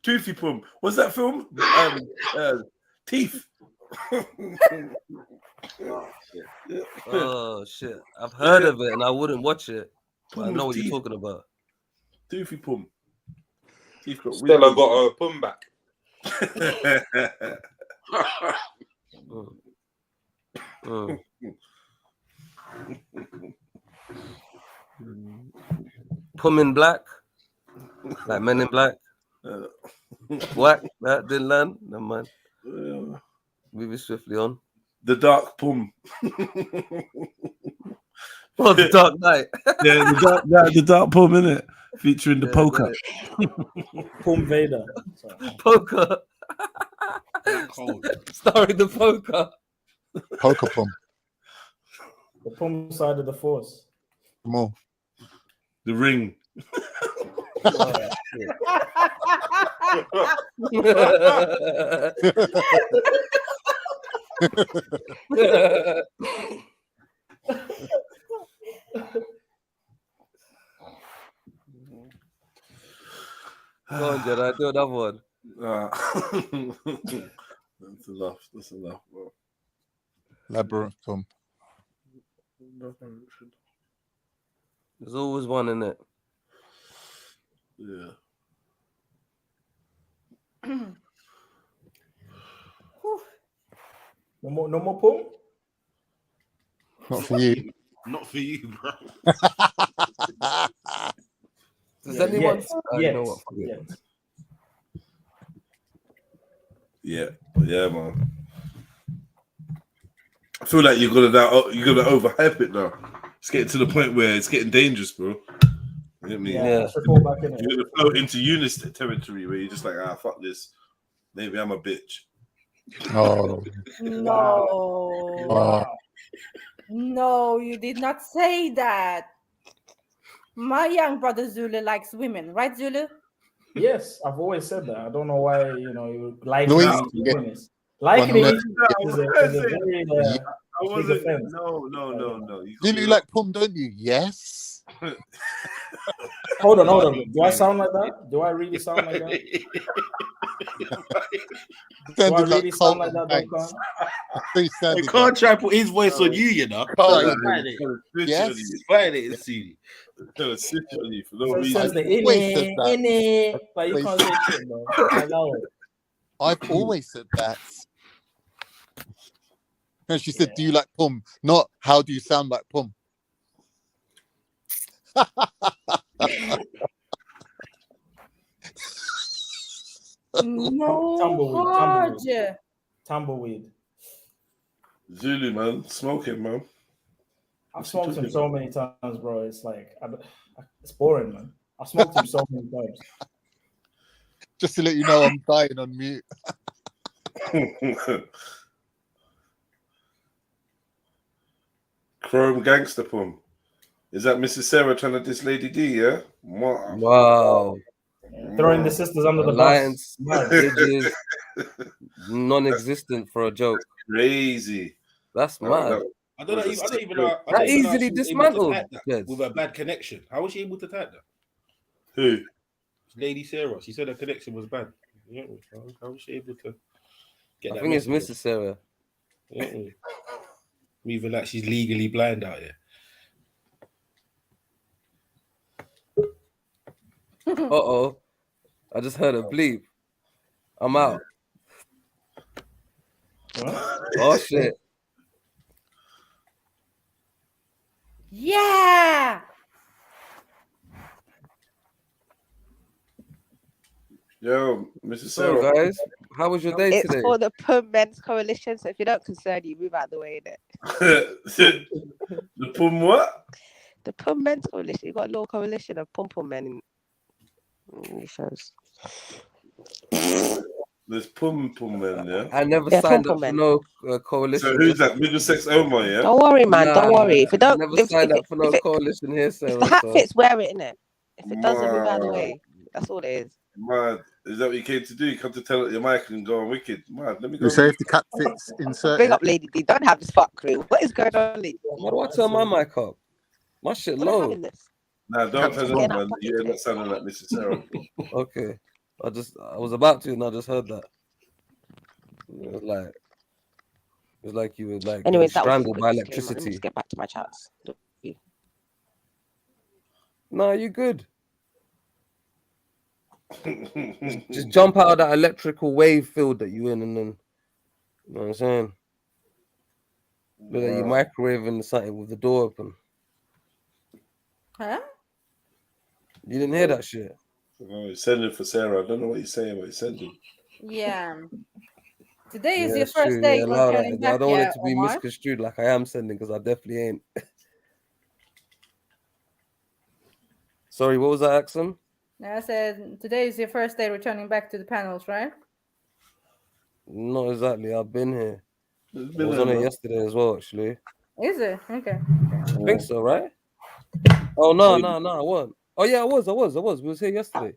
Toothy pum. What's that film? Teeth. Oh shit! I've heard of it and I wouldn't watch it. But I know what you're talking about. Toothy pum. Teeth got Stella got a pum back. Pum in black, like Men in Black. What? That didn't land. Never mind. Moving swiftly on. The Dark Pum. Oh, the Dark Knight. Yeah, the dark pum, innit? Featuring the poker. Pum Vader. Poker. Cold. Starring the poker. Poker pum. The pum side of the force. More. The ring. Oh, Go on, Jedi, do another one. That's enough. That's enough, bro. Labyrinth pum. There's always one in it. Yeah. No more pum? Not for you. Not for you, bro. Does anyone? Yes. Know what? Yeah, man. I feel like you're gonna overhype it now. It's getting to the point where it's getting dangerous, bro. You know what I mean? Yeah. You're gonna float into Eunice territory where you're just like, fuck this. Maybe I'm a bitch. Oh. No. Wow. No, you did not say that. My young brother Zulu likes women, right, Zulu? Yes, I've always said that. I don't know why you like Louise, women. Liking it is a very I big wasn't. offense. No. Zulu, you like pum, don't you? Yes. Hold on. Do I sound like that? Do I really sound like that? Do I really sound like that, Duncan? You can't try to put his voice on you, you know. Yes. Find it, see. Gonna sit on you for no So it reason. says the in it, but you can't say shit, bro. I know it. I've always said that. And she said, "Do you like pum?" Not how do you sound like pum. No, Tumbleweed. Zulu, man, smoke it, man. I've smoked him so many times, bro. It's like it's boring, man. I've smoked him so many times. Just to let you know, I'm dying on mute. Chrome gangster pum. Is that Mrs. Sarah trying to diss Lady D? Yeah. Wow. Throwing the sisters under the Alliance bus. bridges non-existent for a joke. Crazy. That's mad. I don't even know. That easily dismantled dismantled. with a bad connection. How was she able to type that? Who? Lady Sarah. She said her connection was bad. How was she able to get that? I think it's Mrs. Sarah. Even like she's legally blind out here. Uh-oh. I just heard a bleep. I'm out. Oh, shit. Yeah. Yo, Mrs. So, Sarah. guys, how was your day It's today? for the Pum Men's Coalition, so if you don't concern you, move out the way, innit? The Pum what? The Pum Men's Coalition. You got a little coalition of pum men in these shows. There's Pum men, yeah? I never signed up for no coalition. So who's that? Middlesex Omar, yeah? Don't worry, man. Don't worry. If you don't, never signed up for no coalition here, if Sarah. the hat fits, wear it, innit? If it doesn't, move out the way. That's all it is. Man, is that what you came to do? You come to tell it your mic and go on wicked. Man, let me go. You say if the cap fits, insert Bring it. up Lady D. Don't have this fuck crew. What is going on, Lady? Why do I turn my mic up? My shit low. Nah, don't turn it on, man. You're not sounding like Mrs. Sarah. Okay. I was about to and I just heard that. It was like you were like Anyways, that was strangled by electricity. Let me just get back to my chats. No, you're good. Just jump out of that electrical wave field that you in and then, you know what I'm saying? Look at your microwave and something with the door open. Huh? You didn't hear that shit? Oh, he's sending for Sarah. I don't know what he's saying, but he's sending. Yeah. Today is Yeah, your it's first true. day Yeah, allow returning that. back. I don't want it to be Omar. misconstrued like I am sending because I definitely ain't. Sorry, what was that, Axum? I said today is your first day returning back to the panels, right? Not exactly. I've been here. I been was there, on it man. yesterday as well, actually. Is it? Okay. I think so, right? Oh no, I wasn't. Oh yeah, I was. We was here yesterday.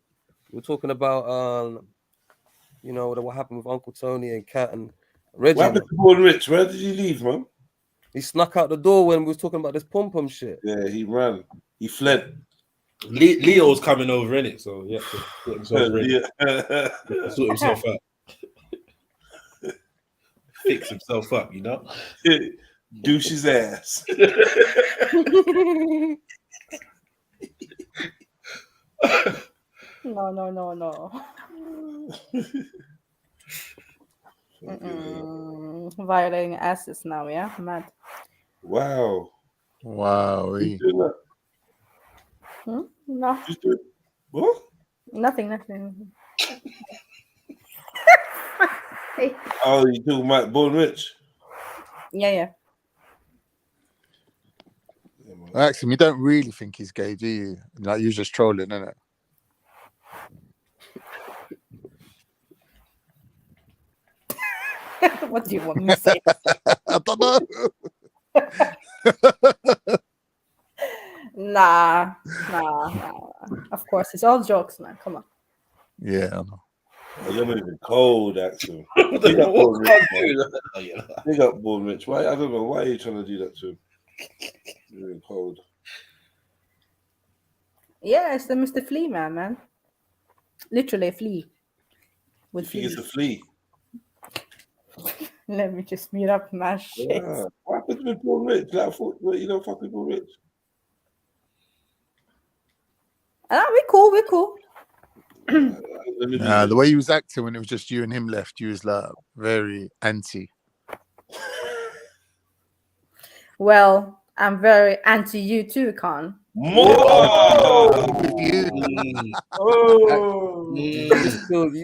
We were talking about you know, what happened with Uncle Tony and Kat and Reggie. What happened to Born Rich? Where did he leave, man? He snuck out the door when we was talking about this pom-pom shit. Yeah, he ran. He fled. Leo's coming over in it, so yeah, sort himself ready. Sort himself out. Fix himself up, you know. Douche his ass. No. Violating asses now, yeah? Mad. Wow. Wow. No. What? Nothing. Oh, you talking about Born Rich? Yeah. Actually, you don't really think he's gay, do you? Like, you're just trolling, innit? What do you want me to say? I don't know. Nah. Of course, it's all jokes, man. Come on. Yeah, I know. Oh, you're not even cold, Axel. Big up Born Rich, man. Big up Born Rich. Why? I don't know. Why are you trying to do that to him? You're even cold. Yeah, it's the Mr. Flea man. Literally a flea. You think it's a flea? Let me just meet up my shit. Yeah. What happened with Born Rich? Like, I thought, you don't fuck with Born Rich. We're cool. The way he was acting when it was just you and him left, you was like very anti. Well, I'm very anti you too, Khan. More. You. You just killed I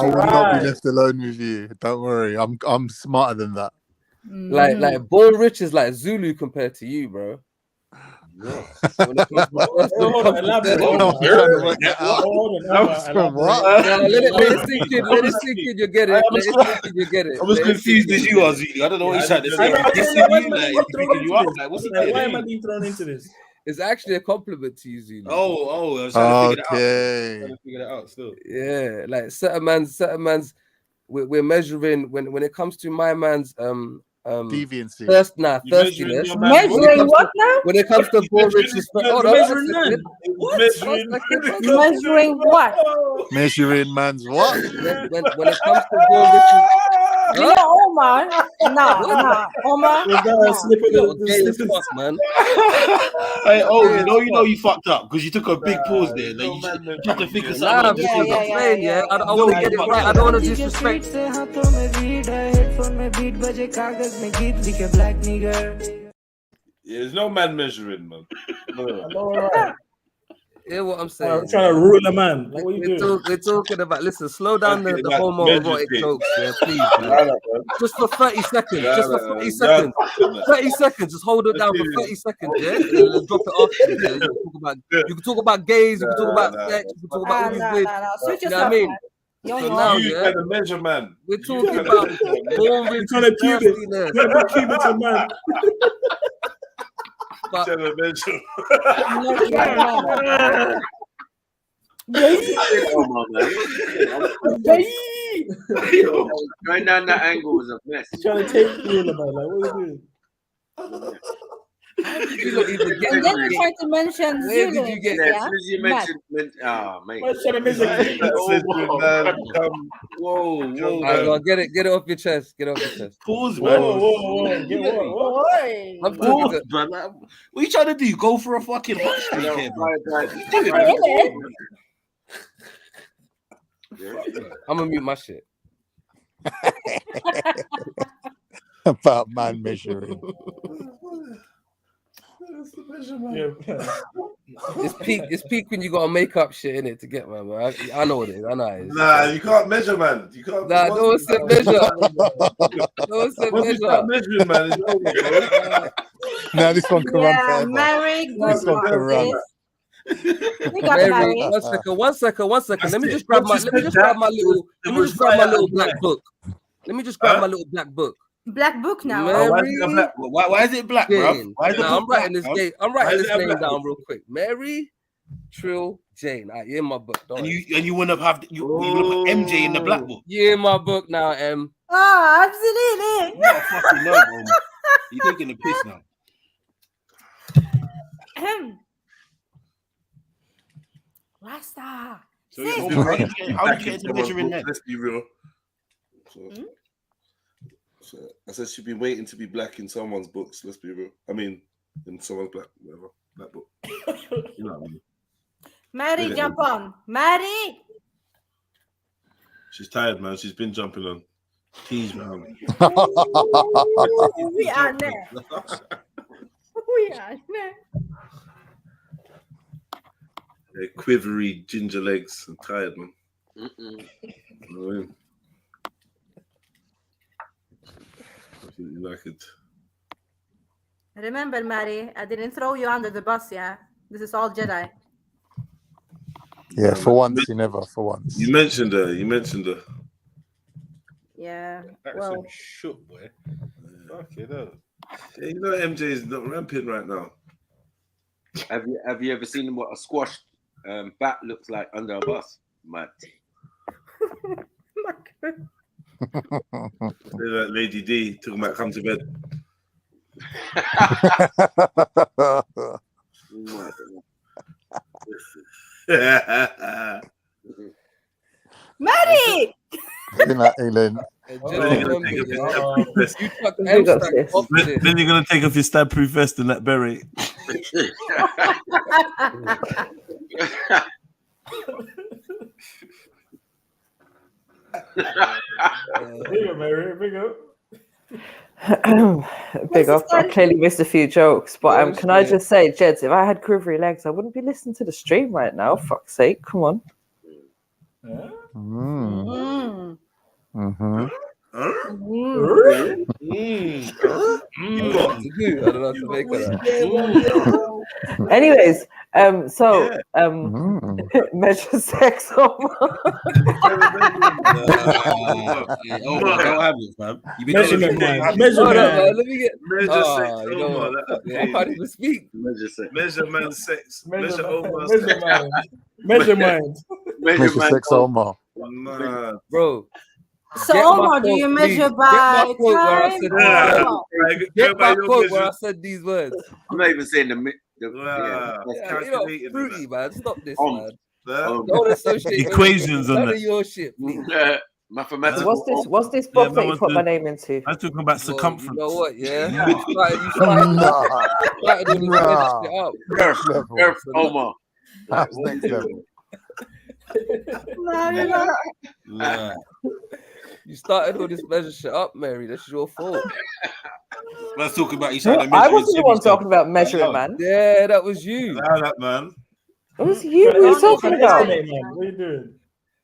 will not be left alone with you. Don't worry. I'm smarter than that. Like Born Rich is like Zulu compared to you, bro. Yeah. Let it sink in. You get it. I'm as confused as you are, Zulu. I don't know what he's trying to say. Why am I being thrown into this? It's actually a compliment to you, Zulu. Oh, I was trying to Okay. figure that out. Still. Yeah, like certain man's. We're measuring when it comes to my man's deviancy. Thirstiness. Measuring what now? When it comes to Born Rich respect. Measuring what? Measuring man's what? When it comes to Born Rich. You know, Omar. Nah. Omar. Man. Hey, you know you fucked up because you took a big pause there. Like, you tried to think of something. I want to get it right. I don't want to disrespect. There's no man measuring, man. No. Hear what I'm saying? I'm trying to rule a man. Like, what you doing? We're talking about. Listen, slow down the homoerotic jokes, yeah, please. Just for 30 seconds. Just for 30 seconds. 30 seconds. Just hold it down for 30 seconds, yeah. And then drop it after. Yeah? You can talk about gays. You can talk about sex. You can talk about who you with. You know what I mean? So now, kind of measure, man. We're talking about Born Rich thirstiness. Man. But going down that angle was a mess. Trying to take you, man. Like, what are you doing? You don't even get And then you try to mention Where Zulu. did you get As soon as you mentioned, mate. Whoa. Right, get it off your chest. Get it off your chest. Pause, man. Whoa. I'm talking to... man. What are you trying to do? Go for a fucking hot streak here, bro. I'm gonna mute my shit. About man measuring. It's peak when you gotta make up shit in it to get man. I know what it is. I know it is. Nah, you can't measure, man. You can't. Nah, no one said measure. No one said Once you start measuring, man, it's over, bro. Now this one can run forever. Merry This one can run. One second. Let me just grab my little black book. Let me just grab my little black book. Black book now. Oh, why is it a black? Why is it black, bro? Jane. Why is the Nah, book I'm writing black, this bruv? game. I'm Why writing is this it a name black down book? real quick. Mary Trill Jane. Yeah, in my book. And you want to have you want to put MJ in the black book? Yeah, in my book now, M. Oh, absolutely. You got a fucking no, bro. You taking the piss now. Rasta. So Sis. yeah, How did you get into measuring men? Let's be real. So I said she'd been waiting to be black in someone's books. Let's be real. I mean, in someone's black book. You know what I mean? Mary, Yeah. jump on. Mary. She's tired, man. She's been jumping on keys, man. We are there. We are there. Yeah, quivery ginger legs. I'm tired, man. You know what I mean? You like it. Remember, Mary, I didn't throw you under the bus, yeah? This is all Jedi. Yeah, for once, you never. For once. You mentioned her. You mentioned her. Yeah. That's Well, some shook, boy. Fuck it up. Yeah, you know MJ is not ramping right now. Have you ever seen what a squash bat looks like under a bus? Mad. Like Lady D talking about come to bed. Mary! Isn't that Ellen? Then you're gonna take off your stab-proof vest and that beret. Big up, Mary. Big up. Big up. I clearly missed a few jokes, but can I just say, Jeds, if I had quivery legs, I wouldn't be listening to the stream right now. Fuck's sake, come on. Mm. Mm-hmm. Mm-hmm. Anyways, measure sex hormone. Don't have it, fam. You been Measurement man. Measurement man. Let me get. Measure sex. You know what? I can't even speak. Measure man sex. Measure Omar Measure sex. mind. Measure mind. Measure sex, Omar. Man. Bro. So, Omar, do you measure by time? Get my quote where I said these words. I'm not even saying the You're not fruity, man. Stop this, man. Don't associate Equations on none that. of your shit, please. Mathematics. What's this box that you put my name into? I'm talking about circumference. You know what? Yeah. You started all this shit up. Earth, Omar. That's next level. Nah. You started all this measure shit up, Mary. That's your fault. Let's talk about each No, other. I wasn't the one talking about measuring, man. Yeah, that was you. That man. It was you. What are you talking about? What are you doing?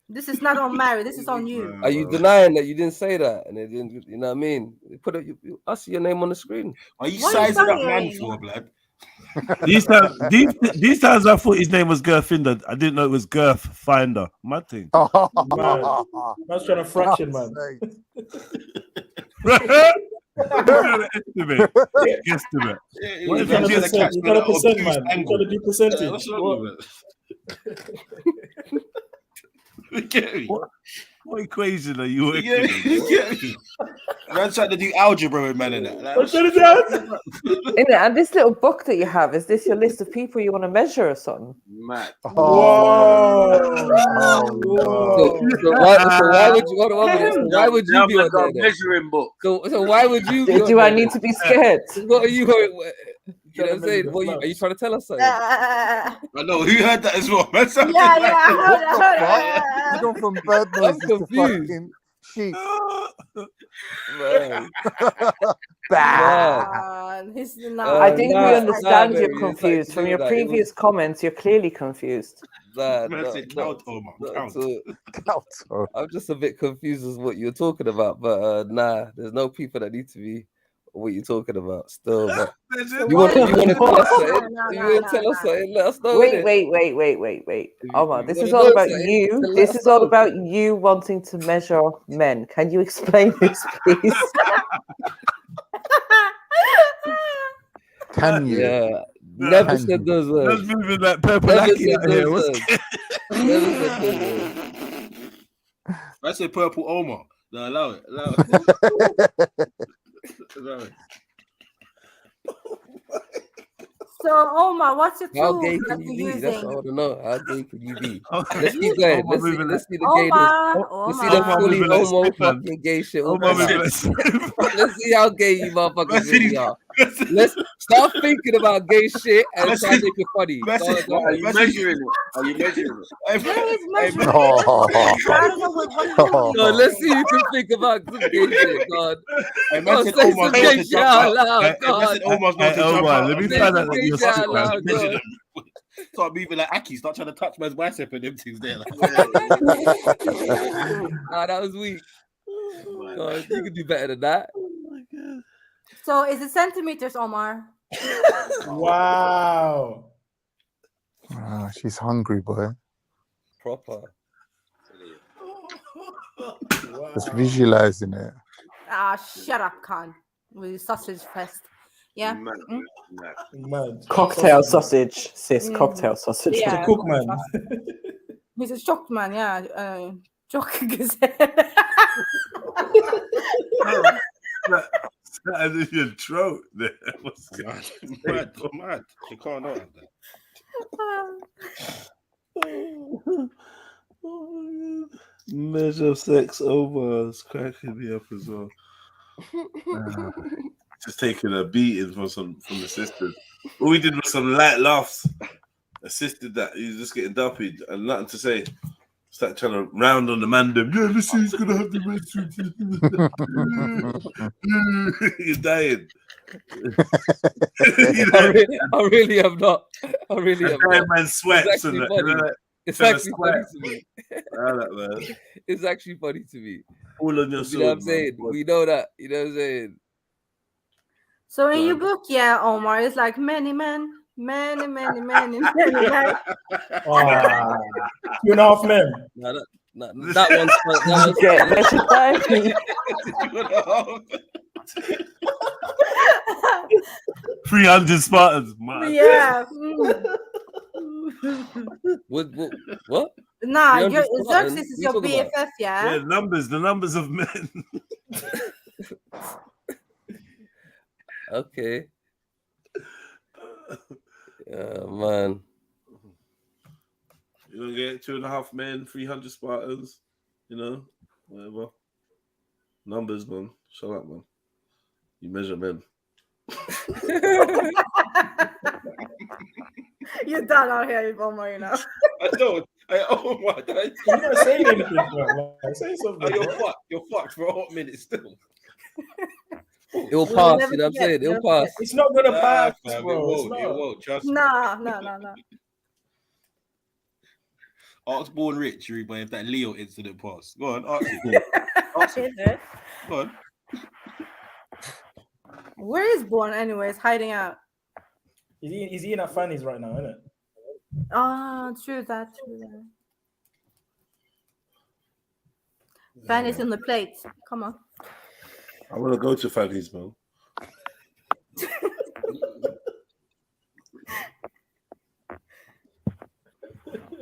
This is not on Mary. This is on you. Are you denying that you didn't say that? And they didn't, you know what I mean? They put it, I see your name on the screen. Are you sizing up man for, blood? These times I thought his name was Girfinder. I didn't know it was Girth Finder. My thing. Man, that's trying to fraction, man. Estimate. Guesstimate. You got a percent, man. You got to do percentage. What equation are you working? I'm trying to do algebra with man in that. And this little book that you have, is this your list of people you want to measure or something? Mad. Whoa. So why would you? Why would you be on there? Measuring book. So why would you? Do I need to be scared? What are you? You know what I'm saying? Are you trying to tell us something? I know who heard that as well. Man. You go from bird noises to fucking sheep. I think we understand you're confused. From your previous comments, you're clearly confused. I'm just a bit confused as what you're talking about, but nah, there's no people that need to be what you talking about. Still, but So you what want is to it? tell us No, something? no, You no, want to no, tell us no. something? Let us know. Wait. If Omar, you this want is to all know about something, you. then let This us is all know. about you wanting to measure men. Can you explain this, please? Can you? Yeah, never Can said you? those words. Just moving like purple Never lucky said out here. those What's words. Never said those words. I said purple Omar. No, allow it. Allow it. Allow it. So Omar, what's your How tool gay that can you you're be? That's what I using? want to know. How gay can you be? Let's keep going. Omar moving Let's like see the gayness. Let's see the Omar fully moving like homo Slippers. fucking gay shit all Omar come out. moving like Let's see how gay you motherfuckers really are. Let's start thinking about gay shit and try and make it funny. Go on. Are you measuring it? Are you measuring it? Yeah, he's measuring Oh. it. I don't know what tool No, let's see who can think about some gay shit. God, Hey, man God, said say Omar's some not gay to shit jump out out. loud. Hey, man God, said Omar's not to jump Omar, out. let me say find some out that gay you're shit out straight, man. loud. Measure God. them. Start moving like Aki. Start trying to touch man's bicep and them things there. Like. That was weak. God, you can do better than that. So is it centimeters, Omar? Wow. Ah, she's hungry, boy. Proper. Just visualizing it. Ah, shut up, Khan. With your sausage fest. Yeah. Man. Cocktail sausage, sis. Mm. Cocktail sausage. He's a Yeah. cook man. He's a shocked man, yeah. Shock That is your throat there. What's Mad. You can't know that. Measure sex over is cracking me up as well. Just taking a beating from the sisters. All we did was some light laughs. Assisted that he was just getting dumpy and nothing to say. Start trying to round on the man. Yeah, let's see who's gonna have the rest. You're dying. I really am not. I really am not. Man sweats It's actually and funny. that. It's Trying to actually funny sweat. to me. Man. It's actually funny to me. All on your You know what I'm sword, saying? man. We know that. You know what I'm saying? So in your book, yeah, Omar, it's like many men. Wow. 2.5 men. No, that one's Yeah, measure time. 300 Spartans, man. Yeah. What? Nah, 300 Spartans? Xerxes is What your are you talking BFF, yeah? Yeah, the numbers of men. Okay. Man. You don't get 2.5 men, 300 Spartans, whatever. Numbers, man. Shut up, man. You measure men. You're done out here, Omar, you know. I don't. Oh my God. You're not saying anything, bro. Like, say something. You're fucked for a hot minute still. It'll pass, you know what I'm saying? It'll pass. It's not gonna pass, Fam, bro. It won't. Trust me. No. Ask Born Rich, you if that Leo incident passed. Go on, ask him. Go on. Where is Born, anyways? Hiding out. He's eating at Fanny's right now, isn't it? Oh, true that. Fanny's on the plate. Come on. I want to go to Fanny's, man.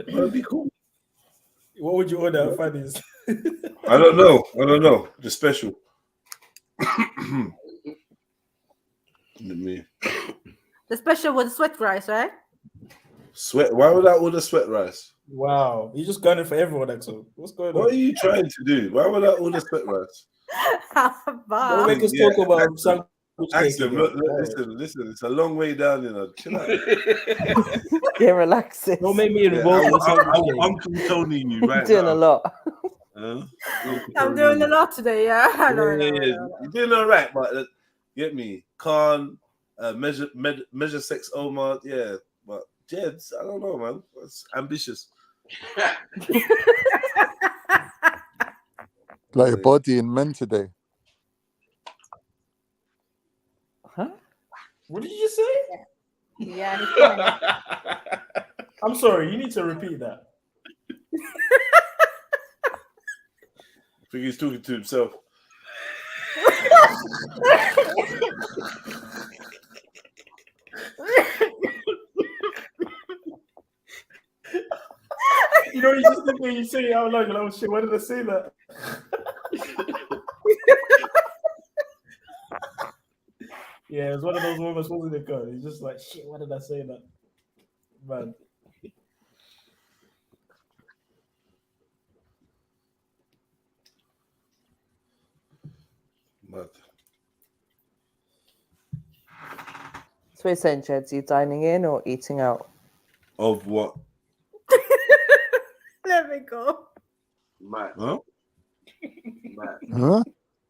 That'd be cool. What would you order at Fanny's? I don't know. The special. Me. The special with the sweat rice, right? Sweat. Why would I order sweat rice? Wow, you just gunning for everyone, Axel. What's going on? What are you trying to do? Why would I order sweat rice? Don't make us talk about sandwich cake Axel, again. listen. It's a long way down, Chill out. Yeah, relaxing. Don't make me involved with sandwich cake. Uncle Tony, you You're right doing now. a lot. I'm doing a lot today, yeah. I know. You're doing all right, but get me. Khan, measure sex Omar, yeah. But Jeds, I don't know, man. That's ambitious. Like your body in men today. What did you say? Yeah, he's coming. I'm sorry. You need to repeat that. I think he's talking to himself. You know, you just think when you say it out loud, you're like, oh shit, why did I say that? Yeah, it's one of those moments, wasn't it, God? He's just like, shit, why did I say that? Man. Mad. So we're saying, Jeds, you dining in or eating out? Of what? Let me go. Mad. Huh? Mad. Huh?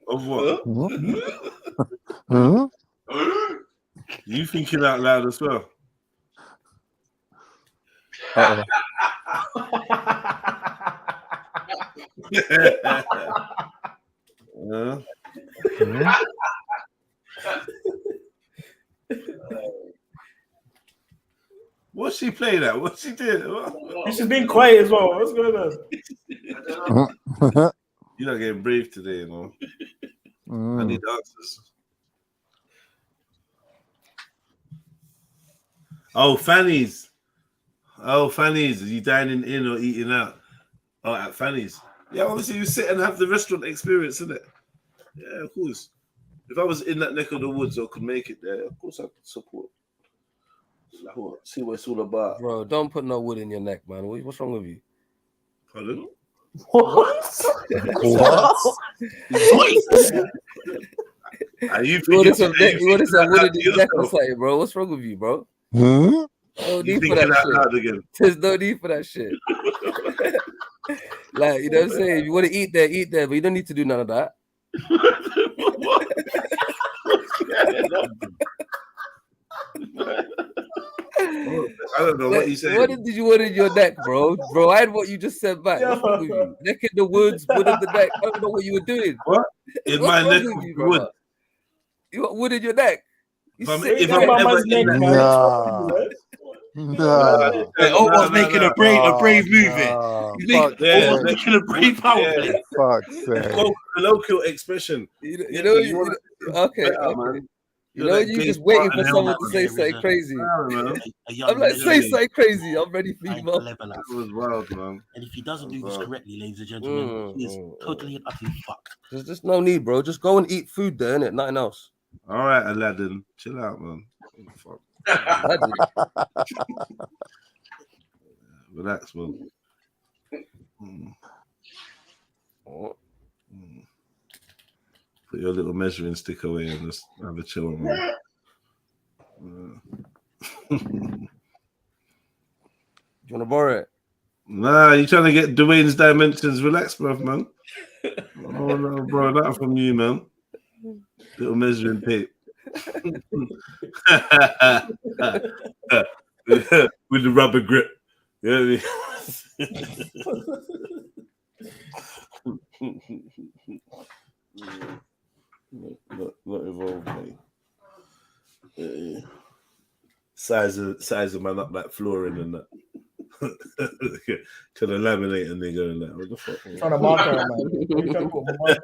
Of what? Huh? You thinking out loud as well? Uh-oh. What's she playing at? What's she doing? She's being quiet as well. What's going on? You're not getting brave today, you know. I need answers. Oh, Fanny's. Oh, Fanny's. Are you dining in or eating out? Oh, at Fanny's. Yeah, obviously you sit and have the restaurant experience, isn't it? Yeah, of course. If I was in that neck of the woods or could make it there, of course I could support. See what it's all about. Bro, don't put no wood in your neck, man. What's wrong with you? Pardon? What? What? You wanted some wood in your neck or something, bro? What's wrong with you, bro? Huh? No need for that shit. There's no need for that shit. Like, you know what I'm saying? If you want to eat there, but you don't need to do none of that. I don't know what you saying. What did you want in your neck, bro? Bro, I had what you just said back. What's wrong with you? Neck in the woods, wood in the neck. I don't know what you were doing. What? In What's my wrong neck with of you, wood. brother? You got wood in your neck. You If sick I'm guy. ever in that No. Hey, Omar's making a brave move here. Fuck Omar's making a brave power play. Fuck's sake. Colloquial expression. Okay. You know, you just waiting for someone to say something crazy. I'm like, say something crazy. I'm ready for you, man. That was wild, man. And if he doesn't do this correctly, ladies and gentlemen, he is totally and utterly fucked. There's just no need, bro. Just go and eat food there, innit? Nothing else. All right, Aladdin. Chill out, man. Fuck. Relax, man. Put your little measuring stick away and just have a chill, man. You want to borrow it? Nah, you trying to get Dwayne's dimensions. Relax, bruv, man. Oh, no, bro, that from you, man. Little measuring tape. With the rubber grip. You know what I mean? Not involved, mate. Size of man up like flooring and that. Trying to laminate a nigga and that. What the fuck? Trying to mark her, man. What are you trying to put a marker?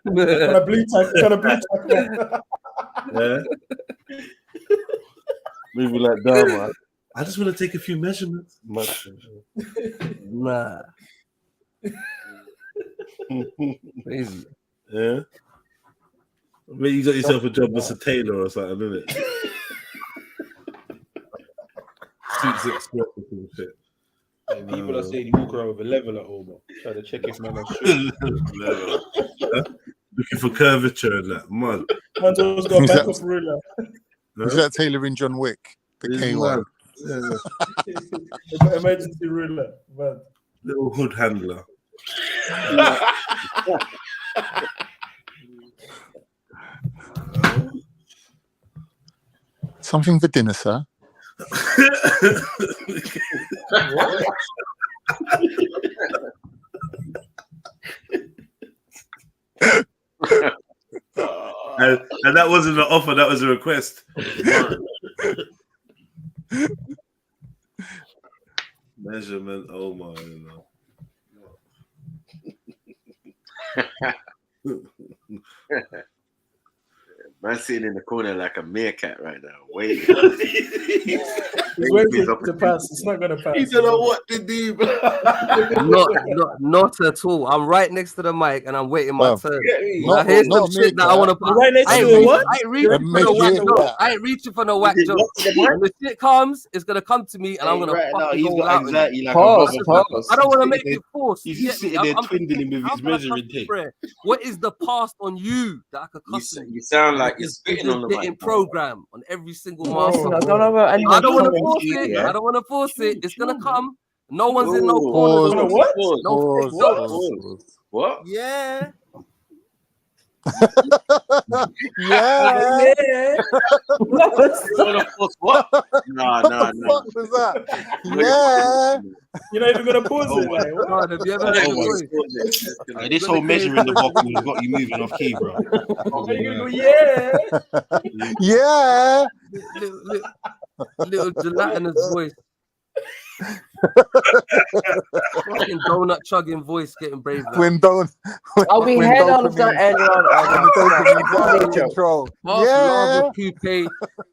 Trying to blue tack. Yeah. Moving like Dharma. I just want to take a few measurements. Nah. Crazy. Yeah. I mean, you got yourself a job as a tailor or something, didn't it? Suits express or some shit. And people are saying you walk around with a level at home, trying to check if man is straight. Looking for curvature and that. Man. Man's always got a backup ruler. Is that Taylor in John Wick? The K1. Emergency ruler. Man. Little hood handler. Something for dinner, sir. And that wasn't an offer, that was a request. Measurement, oh my God. Man sitting in the corner like a meerkat right now, waiting. He's waiting to pass. It's not gonna pass. He don't know what to do. Not at all. I'm right next to the mic and I'm waiting my turn. Not- Here's not some me, shit that I want to You're right next I to ain't the what? reaching for no whack job. I ain't reaching for no whack job. When the shit comes, it's gonna come to me and I'm gonna right now, fucking he's go got out. anxiety like Pause, a pause. I don't want to make it forced. He's you just get me? sitting there I'm twiddling with how his can I measuring cuss tape. for it? What is the past on you that I could cuss on? You sound like you're It's spitting just on the getting mic. programmed on every single Oh, master. I don't know about I anyone don't want to coming force to you, it. yeah? I don't want to force it. It's gonna come. No one's in no Ooh. corners. Pause. What? No fake jobs. What? Yeah. Yeah. What? No, What the fuck was that? Yeah. You're not even gonna pause Oh it. my Like, what? God, have you ever heard Oh the my voice? Like, this whole measuring the boxing has got you moving off key, bro. Are you gonna go, yeah? Yeah. Little gelatinous voice. Fucking donut chugging voice getting brave. When don't. Oh, we when head on to dopamine's- anyone. when the dopamine's out of control. Half Yeah. lava coupe,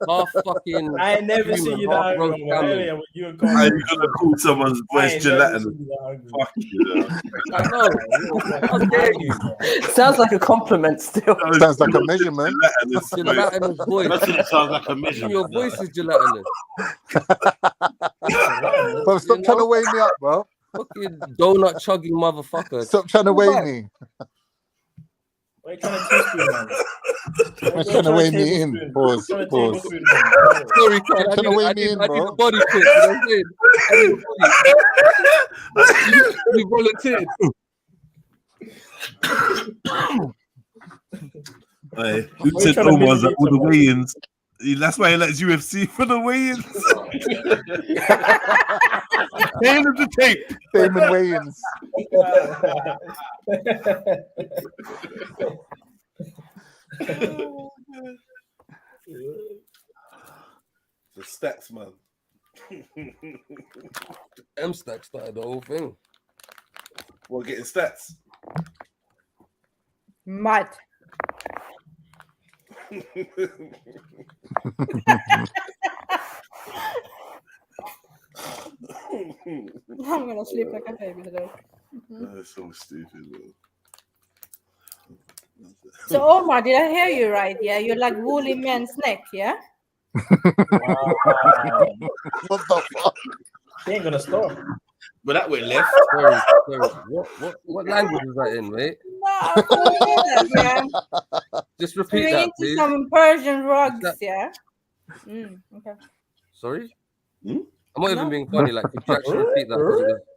half fucking. I ain't never seen you that half roast hungry, man. salmon. Earlier when you and How Kanye. you gonna call someone's I voice ain't never gelatinous? seen you that hungry. Fuck you, I know. How dare you? Sounds like a compliment still. Sounds like a measurement. Gelatinous voice. That's what it sounds like a measurement. Your voice is gelatinous. Bro, stop trying to weigh me up, bro. Fucking donut chugging motherfucker. Stop trying to Go weigh back. me. Why you trying to teaspoon, man? Stop trying to weigh me in. Pause. Pause. Sorry, Todd. Stop trying to weigh me in, I need a bro. body quick. You know what I'm saying? I need a body. You volunteered. Hey, who said Omar's at all the weigh-ins? That's why he likes UFC for the weigh-ins. Tail of the tape. Damon Wayans. The stacks, man. M Stack started the whole thing. What, getting stats? Mad. I'm gonna sleep like a baby today. That's so stupid, bro. So Omar, did I hear you right? Yeah, you're like woolly man's neck, yeah? What the fuck? He ain't gonna stop. But that went left. Sorry. What language is that in, mate? No, I couldn't hear that, yeah. Just So repeat you're that, into please. some Persian rugs, yeah? Okay. Sorry? Hmm? I'm not even being funny. Like, could you actually repeat that?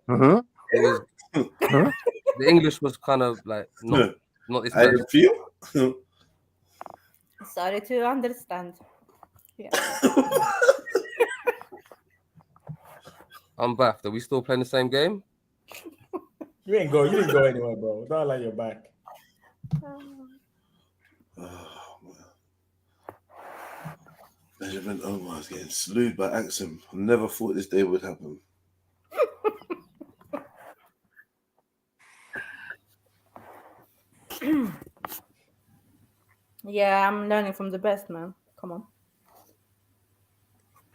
'Cause it was the English was kind of like not its I best. feel. Sorry to understand. Yeah. I'm back. Are we still playing the same game? You didn't go anywhere, bro. Don't like your back. Benjamin Omar's getting slewed by Axum. I never thought this day would happen. Yeah, I'm learning from the best, man. Come on.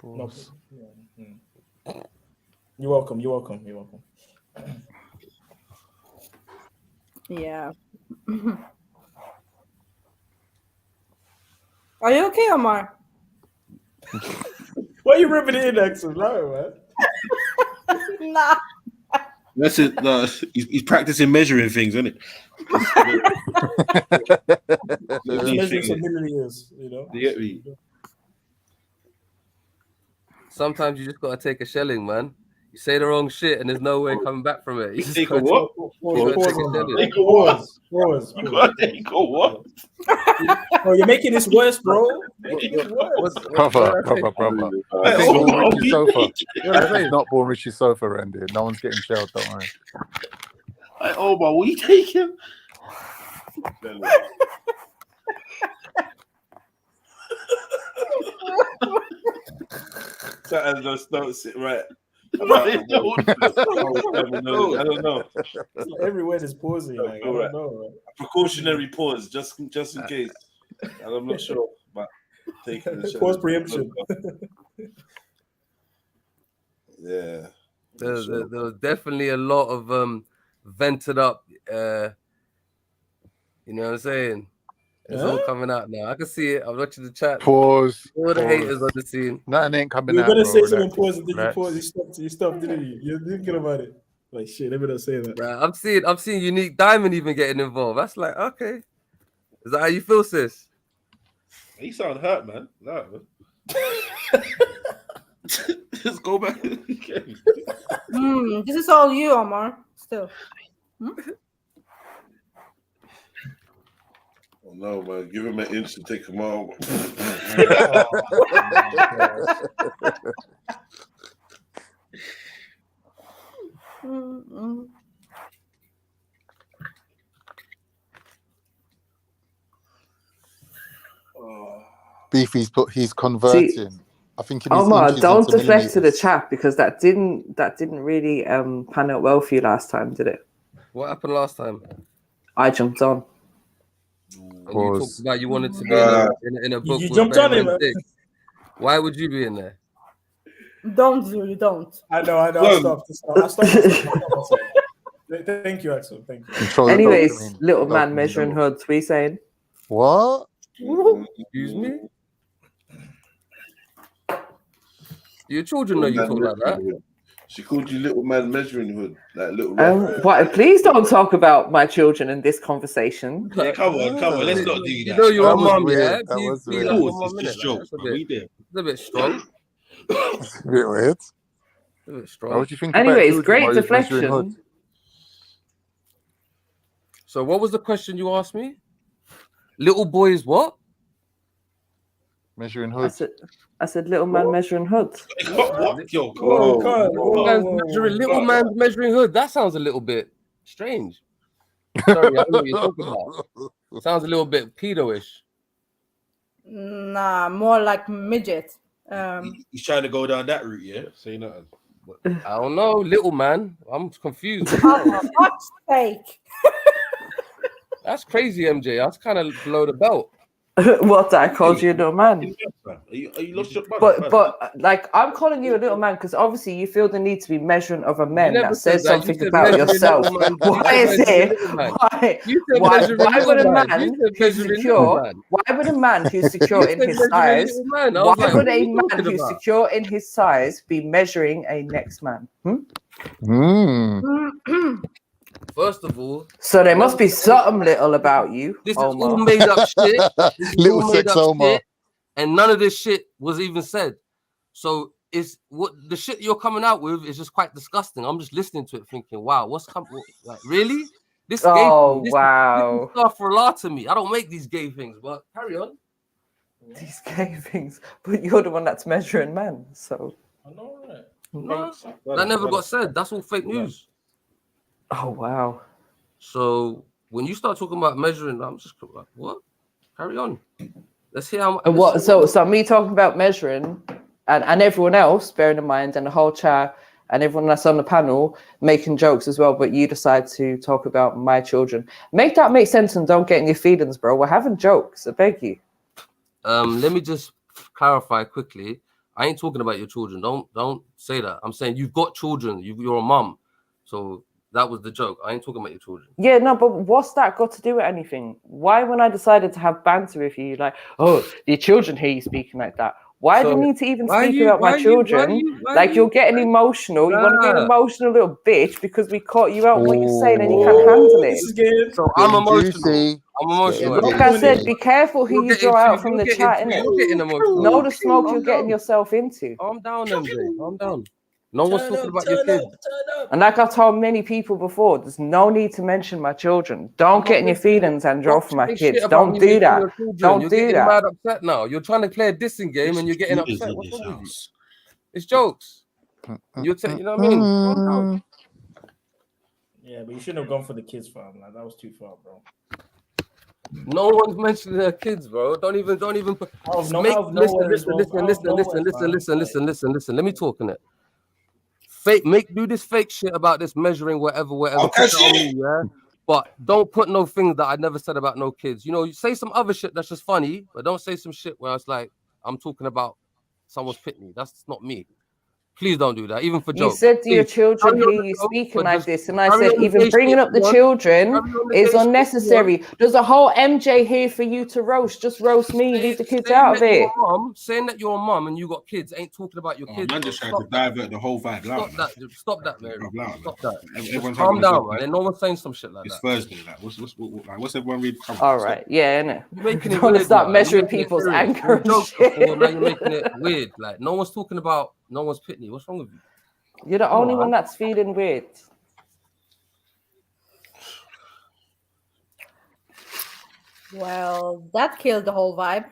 No. You're welcome. Yeah. Are you okay, Omar? Why are you ripping it in, Axel? No, man. Nah. That's it. No, he's practicing measuring things, isn't it? He's measuring some milliliters, you know. You get me? Sometimes you just gotta take a shelling, man. You say the wrong shit and there's no way coming back from it. You just Take a gotta what? take a shelling. Pause. You gotta take a what? Bro, you're making this worse, bro. Making it worse. Brother. I think Born Richie sofa. It's not Born Richie sofa, Randy. No one's getting shelled, don't worry. Hey, Omar, what are you taking? Sometimes just don't sit right. I don't know. Every word is pausing. Like, I don't know. A precautionary pause, just in case. And I'm not sure, but taking the Pause preemption. Yeah. There was definitely a lot of vented up. You know what I'm saying? It's all coming out now. I can see it. I'm watching the chat. Pause. All the haters on the scene. Nothing ain't coming You were out. gonna Bro. say Relax. something pause, and then you Relax. paused. You stopped, didn't you? You're thinking about it. Like shit. Let me not say that. Right, I'm seeing Unique Diamond even getting involved. That's like, okay. Is that how you feel, sis? You sound hurt, man. No, man. Just go back. This is all you, Omar. Still. Oh no, man. Give him an inch to take him out. Beefy's he's converting. I think in his Omar, inches don't into deflect to the millimeters. chat because that didn't really pan out well for you last time, did it? What happened last time? I jumped on. And you talked about you wanted to be in a book. You with jumped on him. Why would you be in there? Don't do. You don't. I know. I stopped. Thank you, Axel. Thank you. Anyways, little man measuring hoods. What are you saying? What? Excuse me? Your children know you talk like that. She called you little man measuring hood, like little. What? Please don't talk about my children in this conversation. Yeah, come on, let's not do that. You know your mom, yeah? That was weird. It's a bit strong. It's a bit weird. A bit strong. What would you think Anyways, about great children while he's measuring deflection. hood? So what was the question you asked me? Little boys what? Measuring hood. I said little man measuring hood. What? Yo, Little man's measuring hood. That sounds a little bit strange. Sorry, I don't know what you're talking about. Sounds a little bit pedo-ish. Nah, more like midget. He's trying to go down that route, yeah? Say nothing. I don't know, little man. I'm confused. For fuck's sake. That's crazy, MJ. That's kind of below the belt. What? I called you a little man. Are you lost your But like I'm calling you a little man because obviously you feel the need to be measuring other men. That says something about yourself. Why is it? Why would a man who's secure? Why would a man who's secure in his size? Why would a man who's secure in his size be measuring a next man? First of all, so there must be something little about you. This is all made up shit. Little sex Omar. And none of this shit was even said. So it's what the shit you're coming out with is just quite disgusting. I'm just listening to it thinking, wow, what's coming? Like, really? This wow. This is stuff for a lot to me. I don't make these gay things, but carry on. These gay things, but you're the one that's measuring men. So I know, right? No, that never got said. That's all fake news. Oh wow! So when you start talking about measuring, I'm just like, what? Carry on. Let's hear how. And what? So me talking about measuring, and everyone else, bearing in mind, and the whole chat, and everyone that's on the panel making jokes as well. But you decide to talk about my children. Make that make sense, and don't get in your feelings, bro. We're having jokes. I beg you. Let me just clarify quickly. I ain't talking about your children. Don't say that. I'm saying you've got children. You're a mum. So that was the joke. I ain't talking about your children. Yeah, no, but what's that got to do with anything? Why, when I decided to have banter with you, like, oh, your children hear you speaking like that? Why do you need to even speak about my children? Like, you're getting emotional. You want to be an emotional little bitch because we caught you out what you're saying and you can't handle it. So I'm emotional. I'm emotional. Like I said, be careful who you draw out from the chat, innit? You're getting emotional. Know the smoke you're getting yourself into. I'm down, MJ. I'm down. No one's talking about your kids. And like I've told many people before, there's no need to mention my children. Don't get in your feelings and draw for my kids. Don't do that. Don't You're do getting that. mad upset now. You're trying to play a dissing game and you're getting upset. What's wrong with you? It's jokes. You know what I mean? Calm down. Yeah, but you shouldn't have gone for the kids, fam. Like that was too far, bro. No one's mentioning their kids, bro. Don't even. Listen. Let me talk in it. Do this fake shit about this measuring whatever. Okay, Put that on me, yeah. But don't put no things that I never said about no kids. You know, you say some other shit that's just funny, but don't say some shit where it's like I'm talking about someone's pitney. That's not me. Please don't do that, even for You jokes. said to your Please, children, carry on hear the you joke, speaking but like just this. And I carry said, on the even gay bringing shit up the you want. children Carry on the is gay shit you want. unnecessary. There's a whole MJ here for you to roast. Just roast me. Leave the kids out of it. Saying that you're a mom and you got kids ain't talking about your kids. Man just tried to divert the whole vibe. Stop that, Mary. Stop that. Everyone's Calm having a down, good man. No one's saying some shit like It's that. Thursday. Like, what's everyone reading? All right, yeah, innit? You're making it Don't weird. start Now. measuring people's anger and jokes shit. before, now you're making it weird. Like no one's talking about no one's pitney. What's wrong with you? You're the only one that's feeling weird. Well, that killed the whole vibe.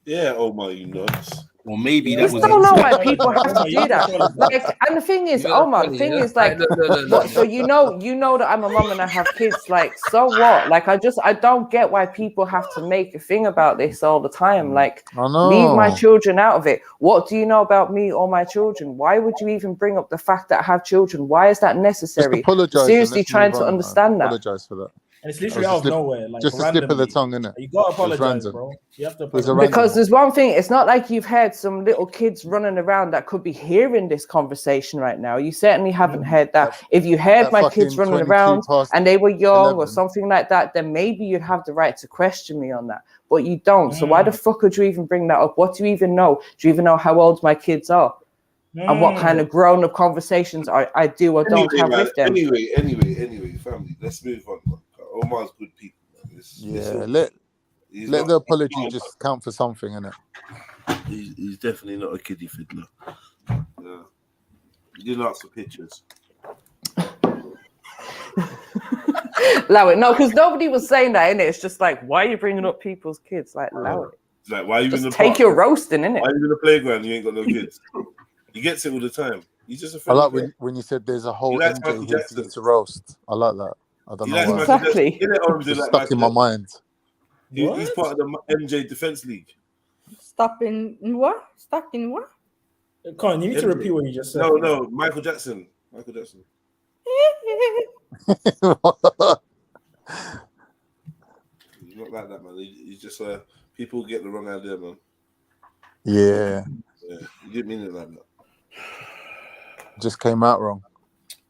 Yeah, Omar, you nuts. Or maybe I just don't know why people have to do that. Like, and the thing is, Omar, the thing is, like, what? So you know that I'm a mum and I have kids. Like, so what? Like, I don't get why people have to make a thing about this all the time. Like, leave my children out of it. What do you know about me or my children? Why would you even bring up the fact that I have children? Why is that necessary? Just apologize. Seriously, trying to understand that. Apologize for that. And it's literally out of nowhere, like just a slip of the tongue, innit? You gotta apologize, random. bro. You have to It was apologize. Because there's one thing, it's not like you've had some little kids running around that could be hearing this conversation right now. You certainly haven't heard that. If you heard that my kids fucking running 22 around past and they were young 11. or something like that, then maybe you'd have the right to question me on that. But you don't. So why the fuck would you even bring that up? What do you even know? Do you even know how old my kids are? And what kind of grown-up conversations I do or don't have with them? Anyway, family, let's move on. Omar's good people. Let the apology just count for something, innit? He's definitely not a kiddie fiddler. No. He didn't ask for pictures. Allow it. No, because nobody was saying that, innit? It's just like, why are you bringing up people's kids? Like, allow it. It's like, why are you Just in the take park? your roasting, innit? Why are you in the playground? You ain't got no kids. He gets it all the time. He's just a I friendly like guy. when you said there's a whole He likes MJ Michael here for Jackson. you to roast. I like that. I don't He know likes why. Michael Jackson. Get it, Orange, It's like stuck in my Michael mind. He's part of the MJ Defense League. Stuck in what? Stuck in what? Con, you need to MJ. repeat what you just said. No, Michael Jackson. Michael Jackson. He's not like that, man. He's just people get the wrong idea, man. Yeah. You didn't mean it like that. Just came out wrong.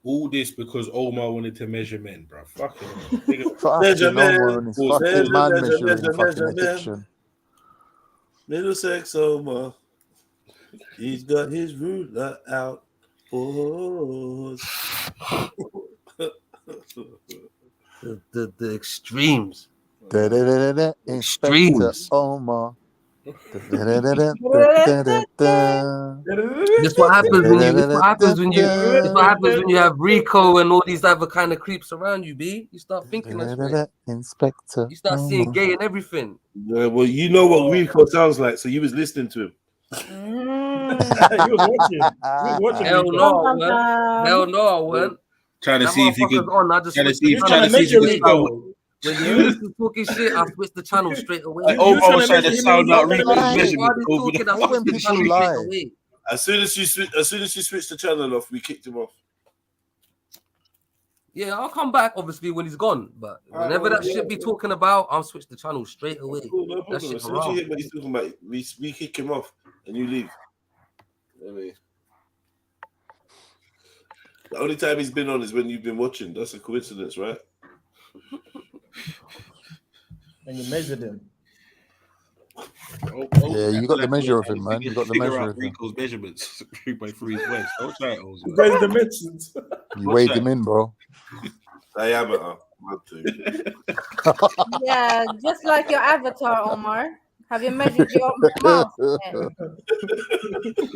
All this because Omar wanted to measure men, bro. Fucking Fucking Omar and his fucking man measuring fucking addiction. Middlesex Omar. He's got his ruler out. Oh. The extremes. Inspector Omar. This what happens when you have Rico and all these other kind of creeps around you, B. You start thinking this way. Inspector. You start seeing gay and everything. Yeah, well, you know what Rico sounds like, so you was listening to him. He was watching. Hell no, I weren't. Hell no, I weren't. Trying to That see if you could. motherfucker's on. I just Trying to switched the see channel. if you could start. When you was talking shit, I switched the channel straight away. Like, Omar was trying to sound out Rico's measurement. As soon as you switched the channel off, we kicked him off. Yeah, I'll come back obviously when he's gone. But whenever that shit be talking about, I'll switch the channel straight away. Cool, no That problem. shit As soon as you haram. hear what he's talking about, we kick him off and you leave. I mean, the only time he's been on is when you've been watching. That's a coincidence, right? And you measured him. Yeah, you got the measure of him, man. You got the Figure measure out of him. Rico's measurements through his waist. Don't try it, Oz. You guys dimensions. You weighed him in, bro. Diameter. Yeah, just like your avatar, Omar. Have you measured your mouth? You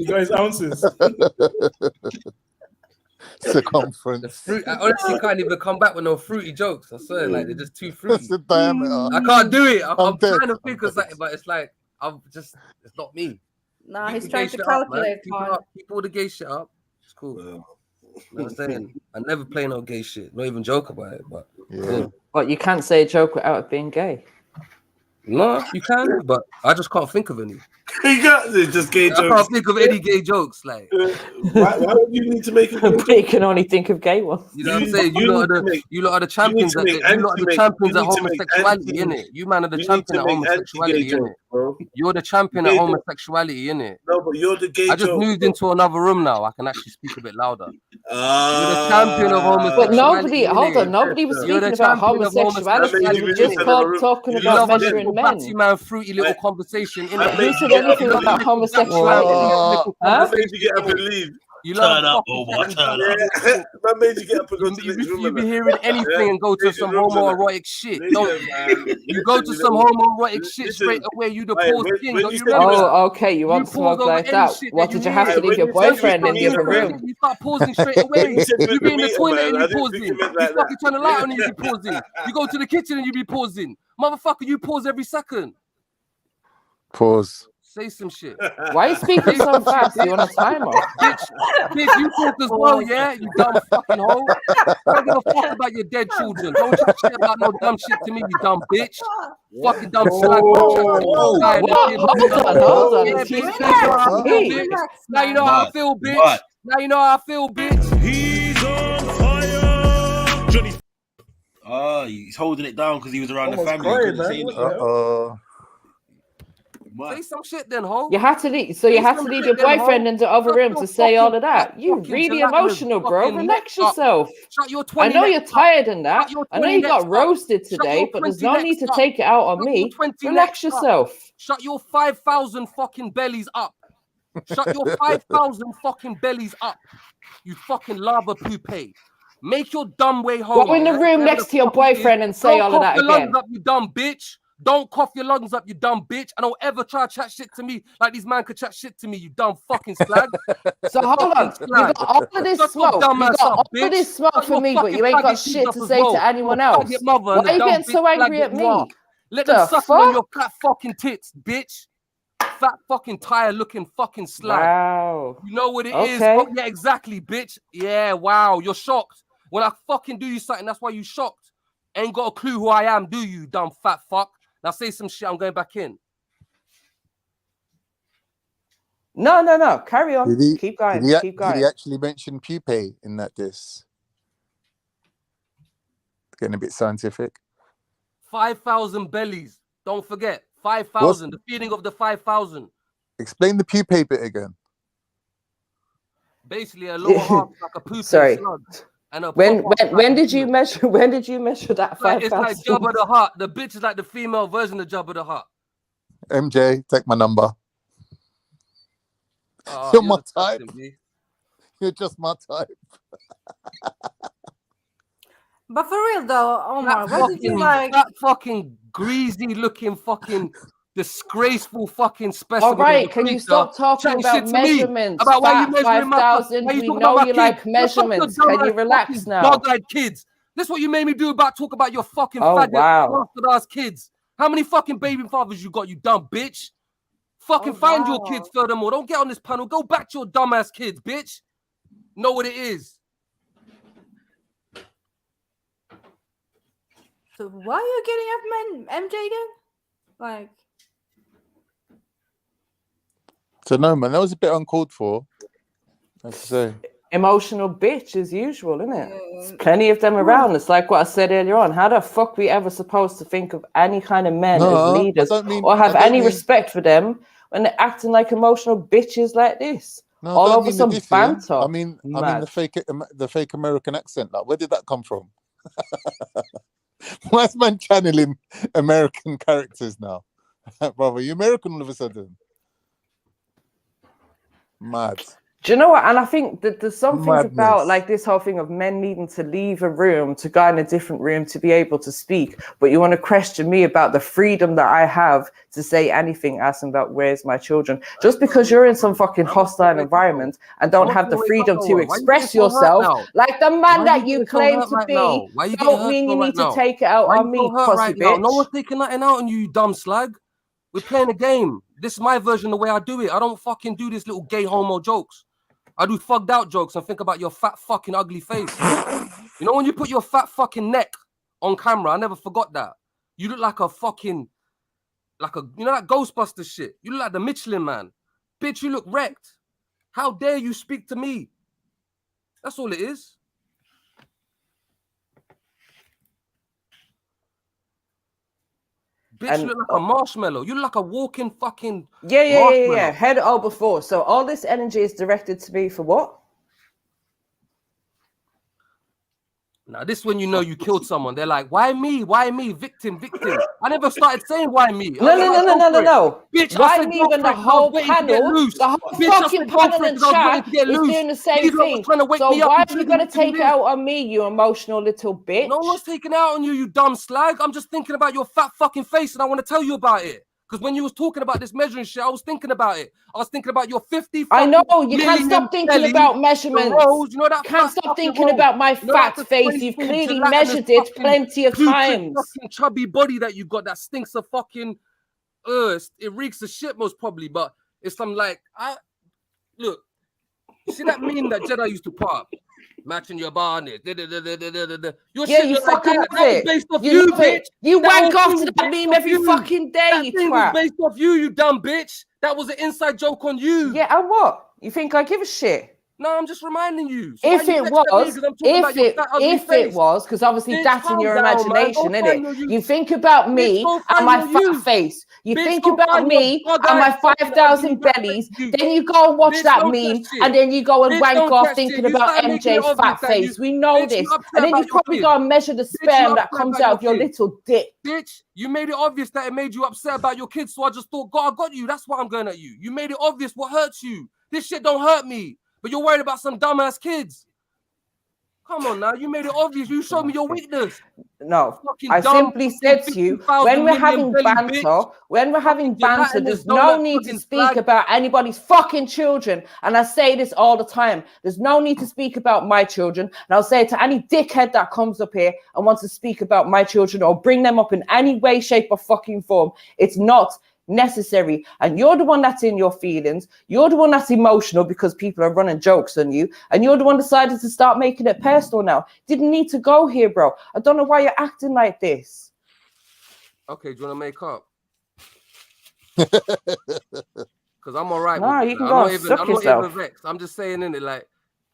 guys ounces. Circumference. Fruit, I honestly can't even come back with no fruity jokes. I swear, like they're just too fruity. That's the diameter. I can't do it. I'm dead. trying to think of something, but it's like it's not me. Nah, Keep he's the trying gay to shit up, man. calculate. Keep all the gay shit up. It's cool. You know what I'm saying? I never play no gay shit. Not even joke about it, but Yeah. But you can't say a joke without it being gay. No, you can, but I just can't think of any. You got just gay I jokes. can't think of any gay jokes. Like, why would you need to make a gay But you can only think of gay ones. you know what I'm saying? You lot are the champions at homosexuality, innit? You man are the champion at homosexuality, innit? You're the champion at homosexuality, innit? No, but you're the gay I just joke, moved bro. into another room now. I can actually speak a bit louder. You're the champion of homosexuality. But nobody, hold on, innit? nobody was You're the speaking about champion of homosexuality. We were just talking You about love a measuring little men. batsy man, fruity little conversation, innit? Who said anything about homosexuality? That made you get up and leave. You love Turn up, Omar, turn up. That made you get up and go to the next room. You be hearing anything and go to some homoerotic shit, don't you? You go to some homoerotic shit straight away. You the poor king. Don't you remember that? Oh, okay. You want smoke like that? What did you have to leave your boyfriend in the other room? You start pausing straight away. You be in the toilet and you pausing. You fucking turn the light on and you be pausing. You go to the kitchen and you be pausing. Motherfucker, you pause every second. Pause. Say some shit. Why are you speaking so fast? You want a timer? Bitch, you talk as well, yeah? You dumb fucking hoe. I don't give a fuck about your dead children. Don't chat shit about no dumb shit to me, you dumb bitch. Fucking dumb slag. Hold on. Now you know how I feel, bitch. Now you know how I feel, bitch. He's on fire. Johnny. Oh, he's holding it down because he was around the family. Uh-oh. Say some shit then, ho. You had to leave, so you had to leave your boyfriend in the other room to say all of that. You really emotional, bro. Relax yourself. Shut your I 20 know you're tired in that. I know you got necks up. roasted Shut today, your but there's 20 no need necks to up. take it out on Shut me. your 20 Relax necks up. yourself. Shut your 5,000 fucking bellies up. Shut your 5,000 fucking bellies up. You fucking lava poupée. Make your dumb way home. Go in the room next to your boyfriend and say all of that Don't cough your again. lungs up, you dumb bitch. Don't cough your lungs up, you dumb bitch. And don't ever try to chat shit to me like these man could chat shit to me, you dumb fucking slag. So hold on, you got all of this smoke. You got all of this smoke for me, but you ain't got shit to say to anyone else. Why are you getting so angry at me? Let them suck on your fat fucking tits, bitch. Fat fucking tire looking fucking slag. Wow. You know what it is? Okay. Oh, yeah, exactly, bitch. Yeah, wow. You're shocked. When I fucking do you something, that's why you shocked. Ain't got a clue who I am, do you, dumb fat fuck? Now say some shit, I'm going back in. No. Carry on. Did he, Keep going. Did he, Keep going. Did he actually mention pupae in that diss? Getting a bit scientific. 5,000 bellies. Don't forget. 5,000. The feeling of the 5,000. Explain the pupae bit again. Basically, a lower half like a poopy Sorry. slug. And a When did you measure? When did you measure that 5,000? It's like Jabba the Hutt. The bitch is like the female version of Jabba the Hutt. MJ, take my number. Oh, You're my type. disgusting, You're just my type. But for real though, Omar, what did you like? That fucking greasy looking fucking disgraceful fucking specimen. All right, can you stop talking about measurements? About why you Fat measuring my 5,000. We know you like measurements. Can you relax now? Dog-eyed kids. This is what you made me do about talk about your fucking faggot bastard ass kids. How many fucking baby fathers you got, you dumb bitch? Fucking find your kids furthermore. Don't get on this panel. Go back to your dumbass kids, bitch. Know what it is. So why are you getting up, man, MJ again? Like, So no, man, that was a bit uncalled for. I have to say. Emotional bitch as usual, isn't it? There's plenty of them around. It's like what I said earlier on. How the fuck we ever supposed to think of any kind of men as leaders or have any respect for them when they're acting like emotional bitches like this? No, all don't over mean some the diffing. banter. I mean the fake American accent. Like, where did that come from? Why is man channeling American characters now? Brother, you American all of a sudden. Mad. Do you know what? And I think that there's something about like this whole thing of men needing to leave a room to go in a different room to be able to speak. But you want to question me about the freedom that I have to say anything, asking about where's my children. Just because you're in some fucking hostile environment and don't have the freedom to express yourself, like the man that you claim to be, don't mean you need to take it out on me, pussy bitch. No one's taking nothing out on you, you dumb slag. We're playing a game. This is my version, the way I do it. I don't fucking do this little gay homo jokes. I do fucked out jokes and think about your fat fucking ugly face. You know when you put your fat fucking neck on camera, I never forgot that. You look like a fucking, you know that Ghostbusters shit. You look like the Michelin Man. Bitch, you look wrecked. How dare you speak to me? That's all it is. Bitch, you look like a marshmallow. You look like a walking fucking Yeah. Head over 4. So all this energy is directed to me for what? Now, this when you know you killed someone. They're like, why me? Why me? Victim. I never started saying why me. No. Bitch, Why me when the whole panel, the whole fucking panel and chat is doing the same thing? So why are you going to take it out on me, you emotional little bitch? No one's taking it out on you, you dumb slag. I'm just thinking about your fat fucking face and I want to tell you about it. Because when you was talking about this measuring shit, I was thinking about it. I was thinking about your 50. I know, you can't stop thinking about measurements. You know that can't stop thinking about my fat face. You've clearly measured it plenty of times. Fucking chubby body that you got that stinks of fucking, it reeks of shit most probably, but it's some like, look, you see that meme that JEDI used to put up? Matching your barnet. Your yeah, shit you fucking like that was based off you you, love it. bitch. You That wank whole off thing to was that based meme off every you. fucking day, That you thing was twat. based off you, you dumb bitch. That was an inside joke on you. Yeah, and what? You think I give a shit? No, I'm just reminding you. So If it was, because obviously Bitch, that's in your calm down, man. imagination, Go isn't find it? your You think about me go and find my your fat youth. face. You Bitch, think go about find me your and my fucking 5,000 ugly bellies. youth. Then you go and watch Bitch, that don't meme, touch shit. and then you go and Bitch, wank don't off touch thinking shit. You about started making it MJ's obvious fat that face. We know bitch, you this. upset And then you about your probably kid. go and measure the Bitch, you sperm that upset comes about out of your kid. little dick. Bitch, you made it obvious that it made you upset about your kids, so I just thought, God, I got you. That's why I'm going at you. You made it obvious what hurts you. This shit don't hurt me, but you're worried about some dumbass kids. Come on now, you made it obvious. You showed me your weakness. No, Fucking I dumb, simply fucking said to you, 50,000 when we're million having belly banter, bitch. there's no need to speak about anybody's fucking children. And I say this all the time. There's no need to speak about my children. And I'll say it to any dickhead that comes up here and wants to speak about my children or bring them up in any way, shape, or fucking form. It's not necessary. And you're the one that's in your feelings. You're the one that's emotional because people are running jokes on you. And you're the one decided to start making it personal now. Didn't need to go here, bro. I don't know why you're acting like this. Okay, do you want to make up? Because I'm all right No, with it. you can Like, go I'm and not suck yourself. even vexed. I'm just saying, innit, like,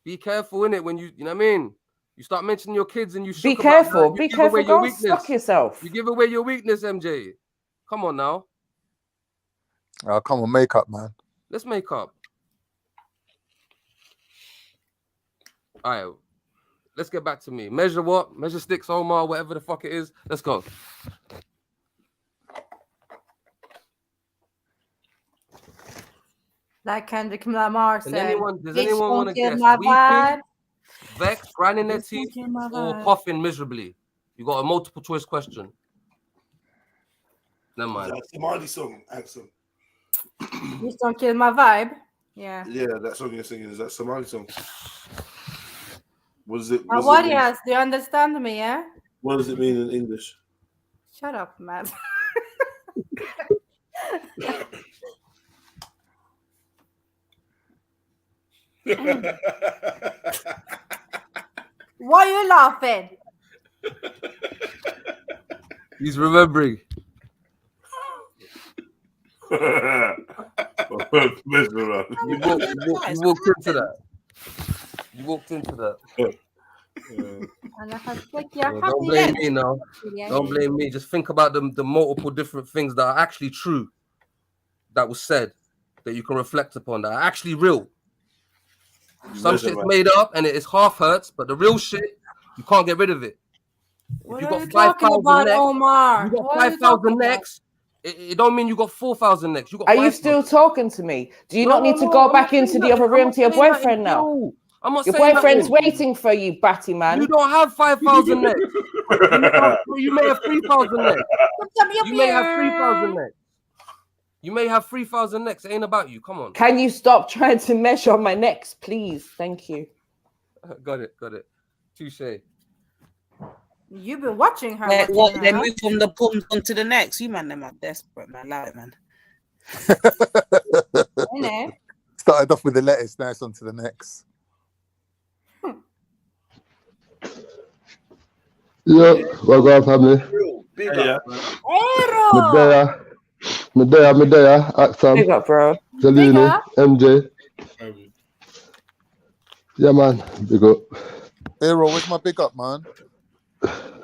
be careful, innit, when you know what I mean? You start mentioning your kids and you Be shook about careful. that, Be you give careful. away your Go weakness. suck yourself. You give away your weakness, MJ. Come on now. Oh, come on, make up, man. Let's make up. All right. Let's get back to me. Measure what? Measure sticks, Omar, whatever the fuck it is. Let's go. Like Kendrick Lamar said. Does anyone want to guess? My Weeping, vibe. vexed, grinding their Bitch, teeth, don't kill my or vibe. coughing miserably? You got a multiple choice question. Never mind. That's Somali song, accent. Bitch, don't kill my vibe. Yeah. Yeah, that song you're singing is that Somali song. What does it? Now, what else? Do you understand me? Yeah. What does it mean in English? Shut up, man. Why are you laughing? He's remembering. You walked into that. You walked into that. Don't blame me now. Don't blame me. Just think about the multiple different things that are actually true, that was said, that you can reflect upon, that are actually real. Some shit's made up and it is half hurts, but the real shit, you can't get rid of it. What If are you you got 5,000 about, necks, Omar? you got What are you 5,000 talking necks, it don't mean you got 4,000 necks. You got Are you 5,000. still talking to me? Do you not need to go I'm back not into saying the that. other I'm room not to your saying that in boyfriend now? you. I'm not Your saying that boyfriend's in- waiting for you, batty man. You don't have 5,000 necks. You may have 3,000 necks. You may have 3,000 necks. You may have 3,000 necks. It ain't about you. Come on. Can you stop trying to measure my necks, please? Thank you. Got it. Touche. You've been watching her. Then watching her, huh? move from the pums onto the next. You man, them are desperate, man. Love it, man. Innit? Started off with the lettuce, now it's on to the next. Yeah, what's up, family? Big Yeah. up, bro. Medea, Axam, Big up, bro. Zaluni, MJ. Yeah, man, big up. Hero, where's my big up, man?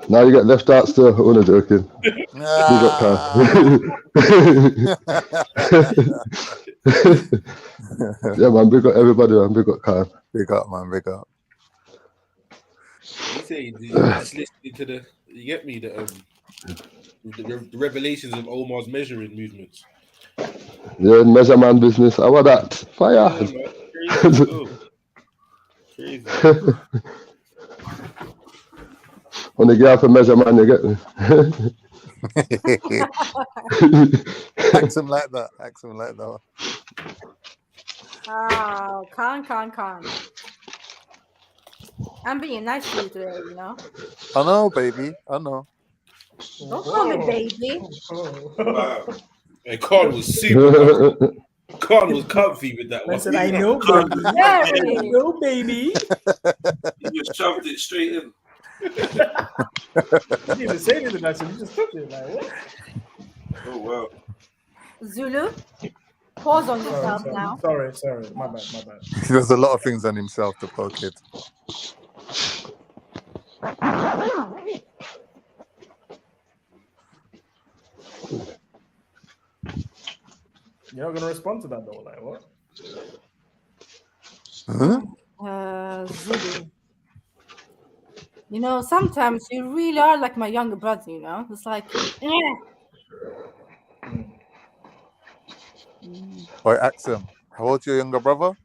Now you get left out still. I'm only joking. Big up, Kyle. Yeah, man, big up everybody, man. Big up, Kyle. Big up, man, big up. You say just listening to the, you get me, the revelations of Omar's measuring movements. Yeah, measure man business. How about that? Fire. Crazy. When you get up and measure man, you get me. Act him like that. Act him like that. Oh, Khan. I'm being nice to you today, you know. I know, baby. I know. Don't call me baby. Wow. And Khan was super comfy. Khan was comfy with that one. I said, I know, baby. I know, baby. You just shoved it straight in. You didn't even say anything, I said, you just took it. Like, what? Oh, wow. Zulu, pause on yourself now. Sorry. My bad. There's a lot of things on himself to poke it. You're not gonna respond to that though, like what? Huh? Zulu. You know, sometimes you really are like my younger brother, you know? It's like, Boy, ask him. How old's your younger brother?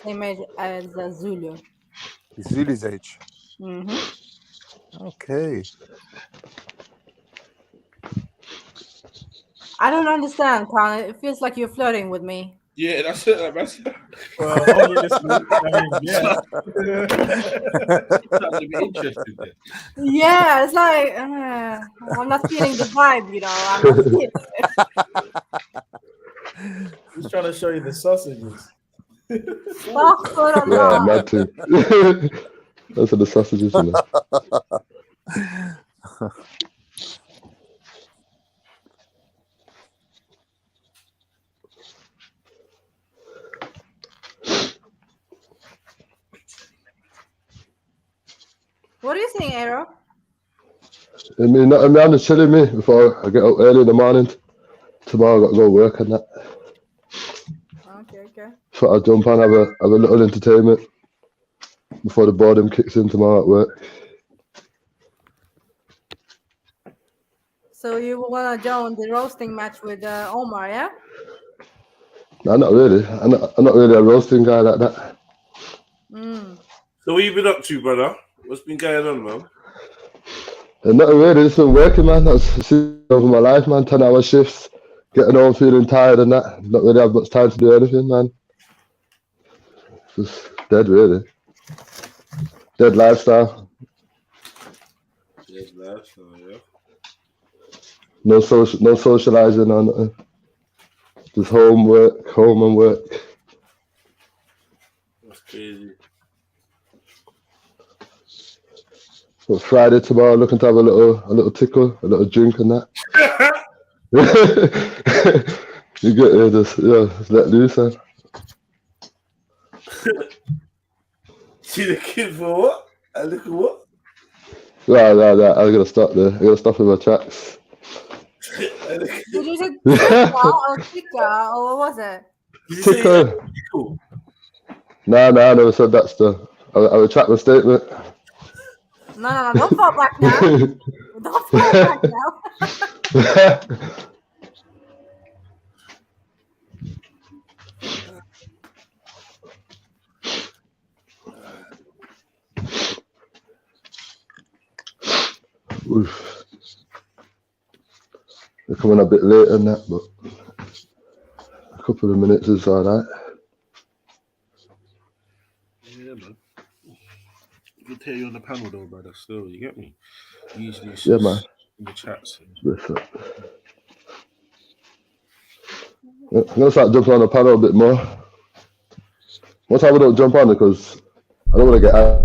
Same age as Zulu. He's Zulu's age. Mm-hmm. Okay. I don't understand, Khan. It feels like you're flirting with me. Yeah, that's it. Well, obviously, I mean, yeah. Sounds a bit interesting then. Yeah, it's like I'm not feeling the vibe, you know. I'm not feeling it. He's trying to show you the sausages. Yeah, mad too. Those are the sausages, you know. What do you think, Aero? I mean, I'm just chilling me before I get up early in the morning. Tomorrow I got to go work and that. Okay. So I'll jump on, have a little entertainment before the boredom kicks in tomorrow at work. So you want to join the roasting match with Omar, yeah? No, not really. I'm not really a roasting guy like that. So what you been up to, brother? What's been going on, man? And not really, just been working, man. That's over my life, man. 10-hour shifts, getting home feeling tired and that. Not really have much time to do anything, man. Just dead, really. Dead lifestyle. Dead lifestyle, yeah. No socializing or nothing. Just home and work. That's crazy. So Friday tomorrow, looking to have a little tickle, a little drink and that. You get here, just let loose, man. See the kid for what? I look at what? No, I'm gonna stop there. I'm gonna stop in my tracks. Did you say Tika or Tika or what was it? Tickle. No, I never said that stuff. I retract my statement. No, don't fall back now. Don't fall back now. Oof. They're coming a bit late on that, but a couple of minutes is all right. Yeah, man. Good to hear you on the panel, though, brother. Still, you get me? Usually, it's Yeah, just man. in the chats. Listen. I'm gonna start jumping on the panel a bit more. What time we don't jump on it because I don't want to get out.